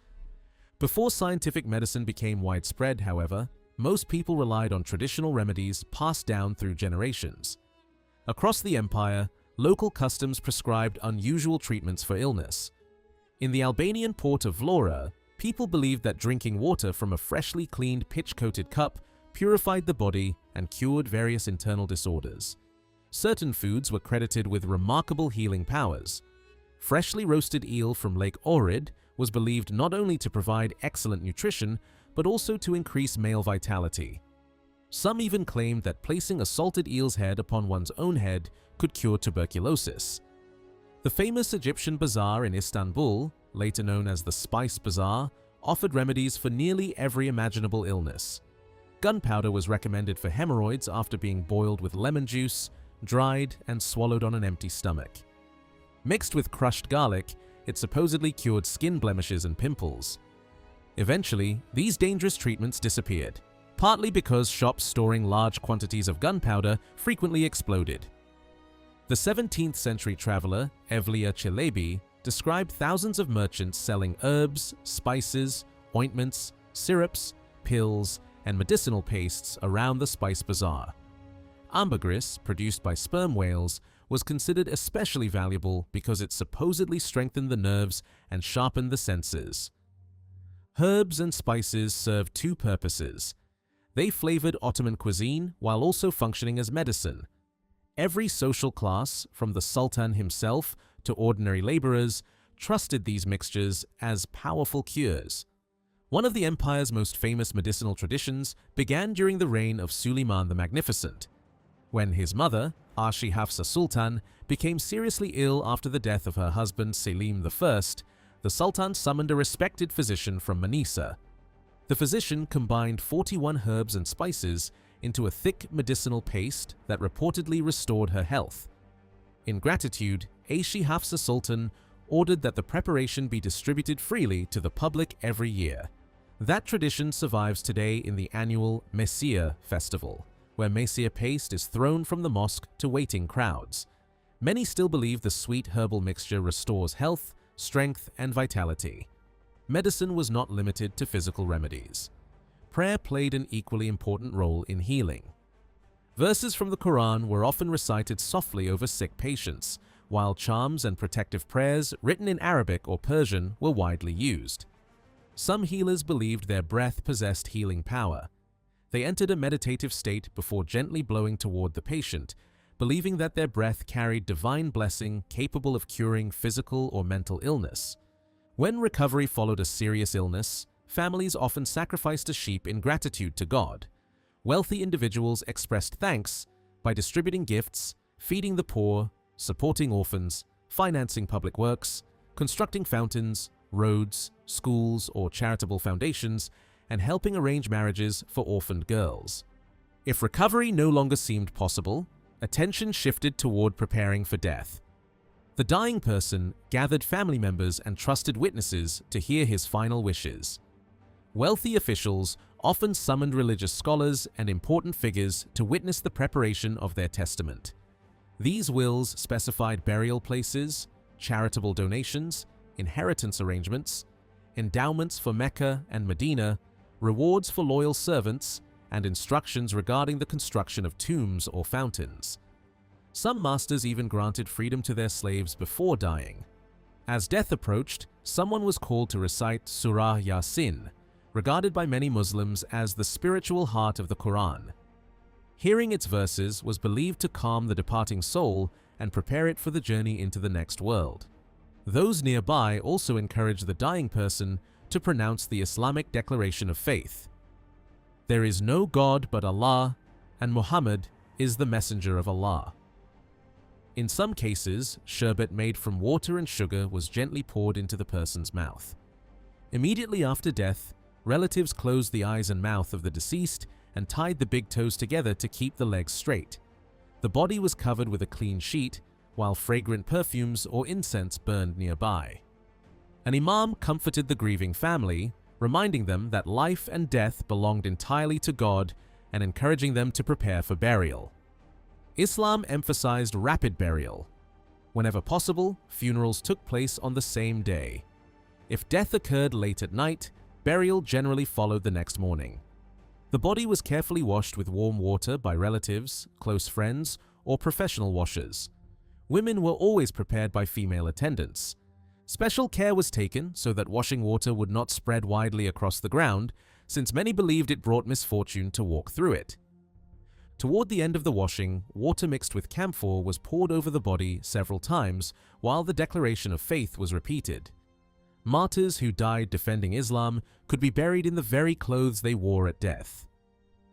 Before scientific medicine became widespread, however, most people relied on traditional remedies passed down through generations. Across the empire, local customs prescribed unusual treatments for illness. In the Albanian port of Vlora, people believed that drinking water from a freshly cleaned pitch-coated cup purified the body and cured various internal disorders. Certain foods were credited with remarkable healing powers. Freshly roasted eel from Lake Ohrid was believed not only to provide excellent nutrition, but also to increase male vitality. Some even claimed that placing a salted eel's head upon one's own head could cure tuberculosis. The famous Egyptian bazaar in Istanbul, later known as the Spice Bazaar, offered remedies for nearly every imaginable illness. Gunpowder was recommended for hemorrhoids after being boiled with lemon juice, dried, and swallowed on an empty stomach. Mixed with crushed garlic, it supposedly cured skin blemishes and pimples. Eventually, these dangerous treatments disappeared, partly because shops storing large quantities of gunpowder frequently exploded. The 17th century traveler Evliya Çelebi described thousands of merchants selling herbs, spices, ointments, syrups, pills, and medicinal pastes around the spice bazaar. Ambergris, produced by sperm whales, was considered especially valuable because it supposedly strengthened the nerves and sharpened the senses. Herbs and spices served two purposes. They flavored Ottoman cuisine while also functioning as medicine. Every social class, from the sultan himself to ordinary laborers, trusted these mixtures as powerful cures. One of the empire's most famous medicinal traditions began during the reign of Suleiman the Magnificent. When his mother, Arshi Hafsa Sultan, became seriously ill after the death of her husband Selim I, the Sultan summoned a respected physician from Manisa. The physician combined 41 herbs and spices into a thick medicinal paste that reportedly restored her health. In gratitude, Arshi Hafsa Sultan ordered that the preparation be distributed freely to the public every year. That tradition survives today in the annual Messiah festival, where Messiah paste is thrown from the mosque to waiting crowds. Many still believe the sweet herbal mixture restores health, strength, and vitality. Medicine was not limited to physical remedies. Prayer played an equally important role in healing. Verses from the Quran were often recited softly over sick patients, while charms and protective prayers written in Arabic or Persian were widely used. Some healers believed their breath possessed healing power. They entered a meditative state before gently blowing toward the patient, believing that their breath carried divine blessing capable of curing physical or mental illness. When recovery followed a serious illness, families often sacrificed a sheep in gratitude to God. Wealthy individuals expressed thanks by distributing gifts, feeding the poor, supporting orphans, financing public works, constructing fountains, roads, schools, or charitable foundations, and helping arrange marriages for orphaned girls. If recovery no longer seemed possible, attention shifted toward preparing for death. The dying person gathered family members and trusted witnesses to hear his final wishes. Wealthy officials often summoned religious scholars and important figures to witness the preparation of their testament. These wills specified burial places, charitable donations, inheritance arrangements, endowments for Mecca and Medina, rewards for loyal servants, and instructions regarding the construction of tombs or fountains. Some masters even granted freedom to their slaves before dying. As death approached, someone was called to recite Surah Yasin, regarded by many Muslims as the spiritual heart of the Quran. Hearing its verses was believed to calm the departing soul and prepare it for the journey into the next world. Those nearby also encouraged the dying person to pronounce the Islamic declaration of faith. There is no God but Allah, and Muhammad is the messenger of Allah. In some cases, sherbet made from water and sugar was gently poured into the person's mouth. Immediately after death, relatives closed the eyes and mouth of the deceased and tied the big toes together to keep the legs straight. The body was covered with a clean sheet, while fragrant perfumes or incense burned nearby. An imam comforted the grieving family, reminding them that life and death belonged entirely to God and encouraging them to prepare for burial. Islam emphasized rapid burial. Whenever possible, funerals took place on the same day. If death occurred late at night, burial generally followed the next morning. The body was carefully washed with warm water by relatives, close friends, or professional washers. Women were always prepared by female attendants. Special care was taken so that washing water would not spread widely across the ground, since many believed it brought misfortune to walk through it. Toward the end of the washing, water mixed with camphor was poured over the body several times while the declaration of faith was repeated. Martyrs who died defending Islam could be buried in the very clothes they wore at death.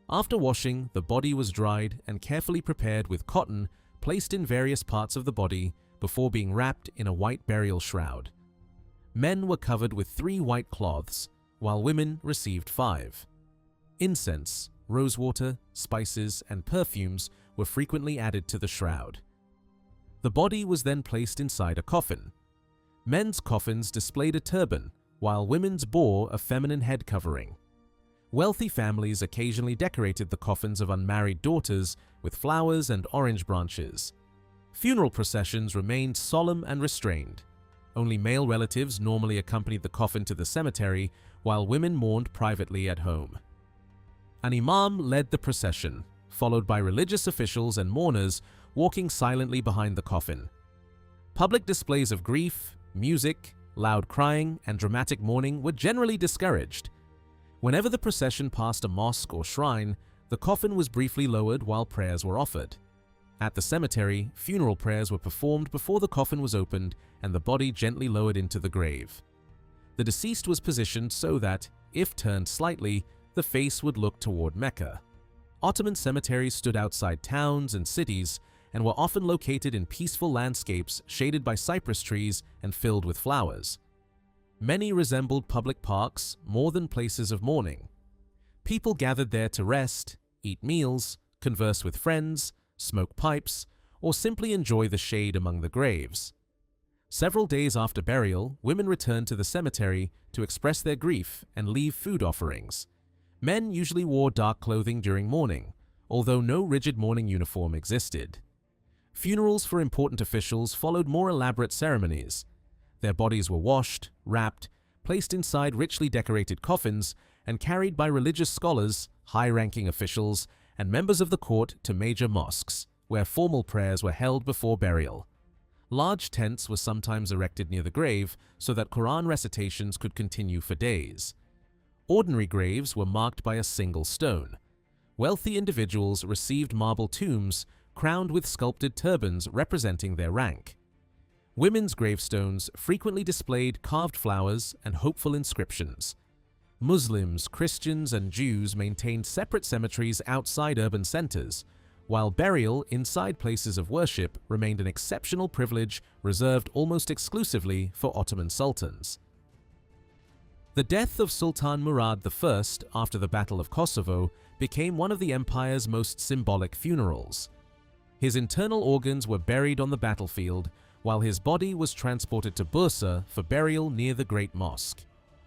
After washing, the body was dried and carefully prepared with cotton placed in various parts of the body before being wrapped in a white burial shroud. Men were covered with 3 white cloths, while women received 5. Incense, rosewater, spices, and perfumes were frequently added to the shroud. The body was then placed inside a coffin. Men's coffins displayed a turban, while women's bore a feminine head covering. Wealthy families occasionally decorated the coffins of unmarried daughters with flowers and orange branches. Funeral processions remained solemn and restrained. Only male relatives normally accompanied the coffin to the cemetery, while women mourned privately at home. An imam led the procession, followed by religious officials and mourners walking silently behind the coffin. Public displays of grief, music, loud crying, and dramatic mourning were generally discouraged. Whenever the procession passed a mosque or shrine, the coffin was briefly lowered while prayers were offered. At the cemetery, funeral prayers were performed before the coffin was opened and the body gently lowered into the grave. The deceased was positioned so that, if turned slightly, the face would look toward Mecca. Ottoman cemeteries stood outside towns and cities and were often located in peaceful landscapes shaded by cypress trees and filled with flowers. Many resembled public parks more than places of mourning. People gathered there to rest, eat meals, converse with friends, smoke pipes, or simply enjoy the shade among the graves. Several days after burial, women returned to the cemetery to express their grief and leave food offerings. Men usually wore dark clothing during mourning, although no rigid mourning uniform existed. Funerals for important officials followed more elaborate ceremonies. Their bodies were washed, wrapped, placed inside richly decorated coffins, and carried by religious scholars, high-ranking officials, and members of the court to major mosques, where formal prayers were held before burial. Large tents were sometimes erected near the grave so that Quran recitations could continue for days. Ordinary graves were marked by a single stone. Wealthy individuals received marble tombs crowned with sculpted turbans representing their rank. Women's gravestones frequently displayed carved flowers and hopeful inscriptions. Muslims, Christians, and Jews maintained separate cemeteries outside urban centers, while burial inside places of worship remained an exceptional privilege reserved almost exclusively for Ottoman sultans. The death of Sultan Murad I after the Battle of Kosovo became one of the empire's most symbolic funerals. His internal organs were buried on the battlefield, while his body was transported to Bursa for burial near the Great Mosque.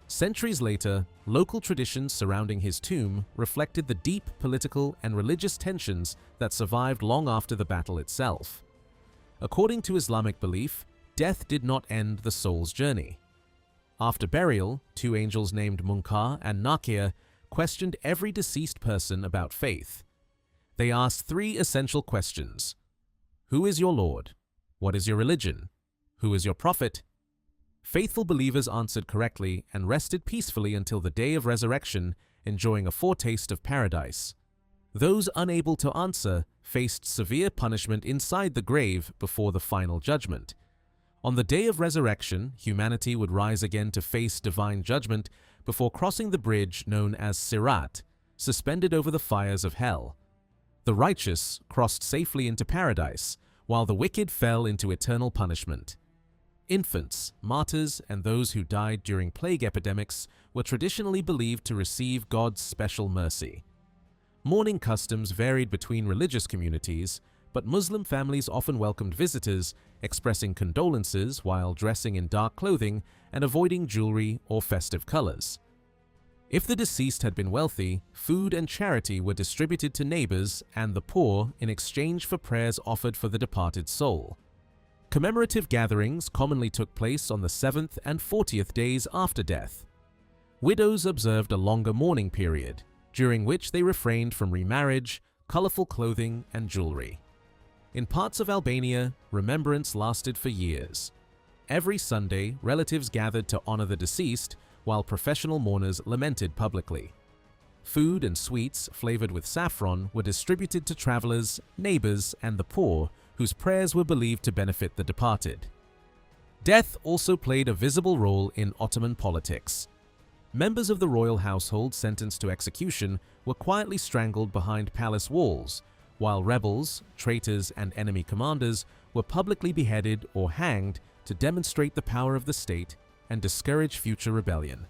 Centuries later, local traditions surrounding his tomb reflected the deep political and religious tensions that survived long after the battle itself. According to Islamic belief, death did not end the soul's journey. After burial, 2 angels named Munkar and Nakir questioned every deceased person about faith. They asked 3 essential questions. Who is your Lord? What is your religion? Who is your prophet? Faithful believers answered correctly and rested peacefully until the day of resurrection, enjoying a foretaste of paradise. Those unable to answer faced severe punishment inside the grave before the final judgment. On the day of resurrection, humanity would rise again to face divine judgment before crossing the bridge known as Sirat, suspended over the fires of hell. The righteous crossed safely into paradise, while the wicked fell into eternal punishment. Infants, martyrs, and those who died during plague epidemics were traditionally believed to receive God's special mercy. Mourning customs varied between religious communities, but Muslim families often welcomed visitors, expressing condolences while dressing in dark clothing and avoiding jewelry or festive colors. If the deceased had been wealthy, food and charity were distributed to neighbors and the poor in exchange for prayers offered for the departed soul. Commemorative gatherings commonly took place on the 7th and 40th days after death. Widows observed a longer mourning period, during which they refrained from remarriage, colorful clothing, and jewelry. In parts of Albania, remembrance lasted for years. Every Sunday, relatives gathered to honor the deceased, while professional mourners lamented publicly. Food and sweets flavored with saffron were distributed to travelers, neighbors, and the poor, whose prayers were believed to benefit the departed. Death also played a visible role in Ottoman politics. Members of the royal household sentenced to execution were quietly strangled behind palace walls, while rebels, traitors, and enemy commanders were publicly beheaded or hanged to demonstrate the power of the state and discourage future rebellion.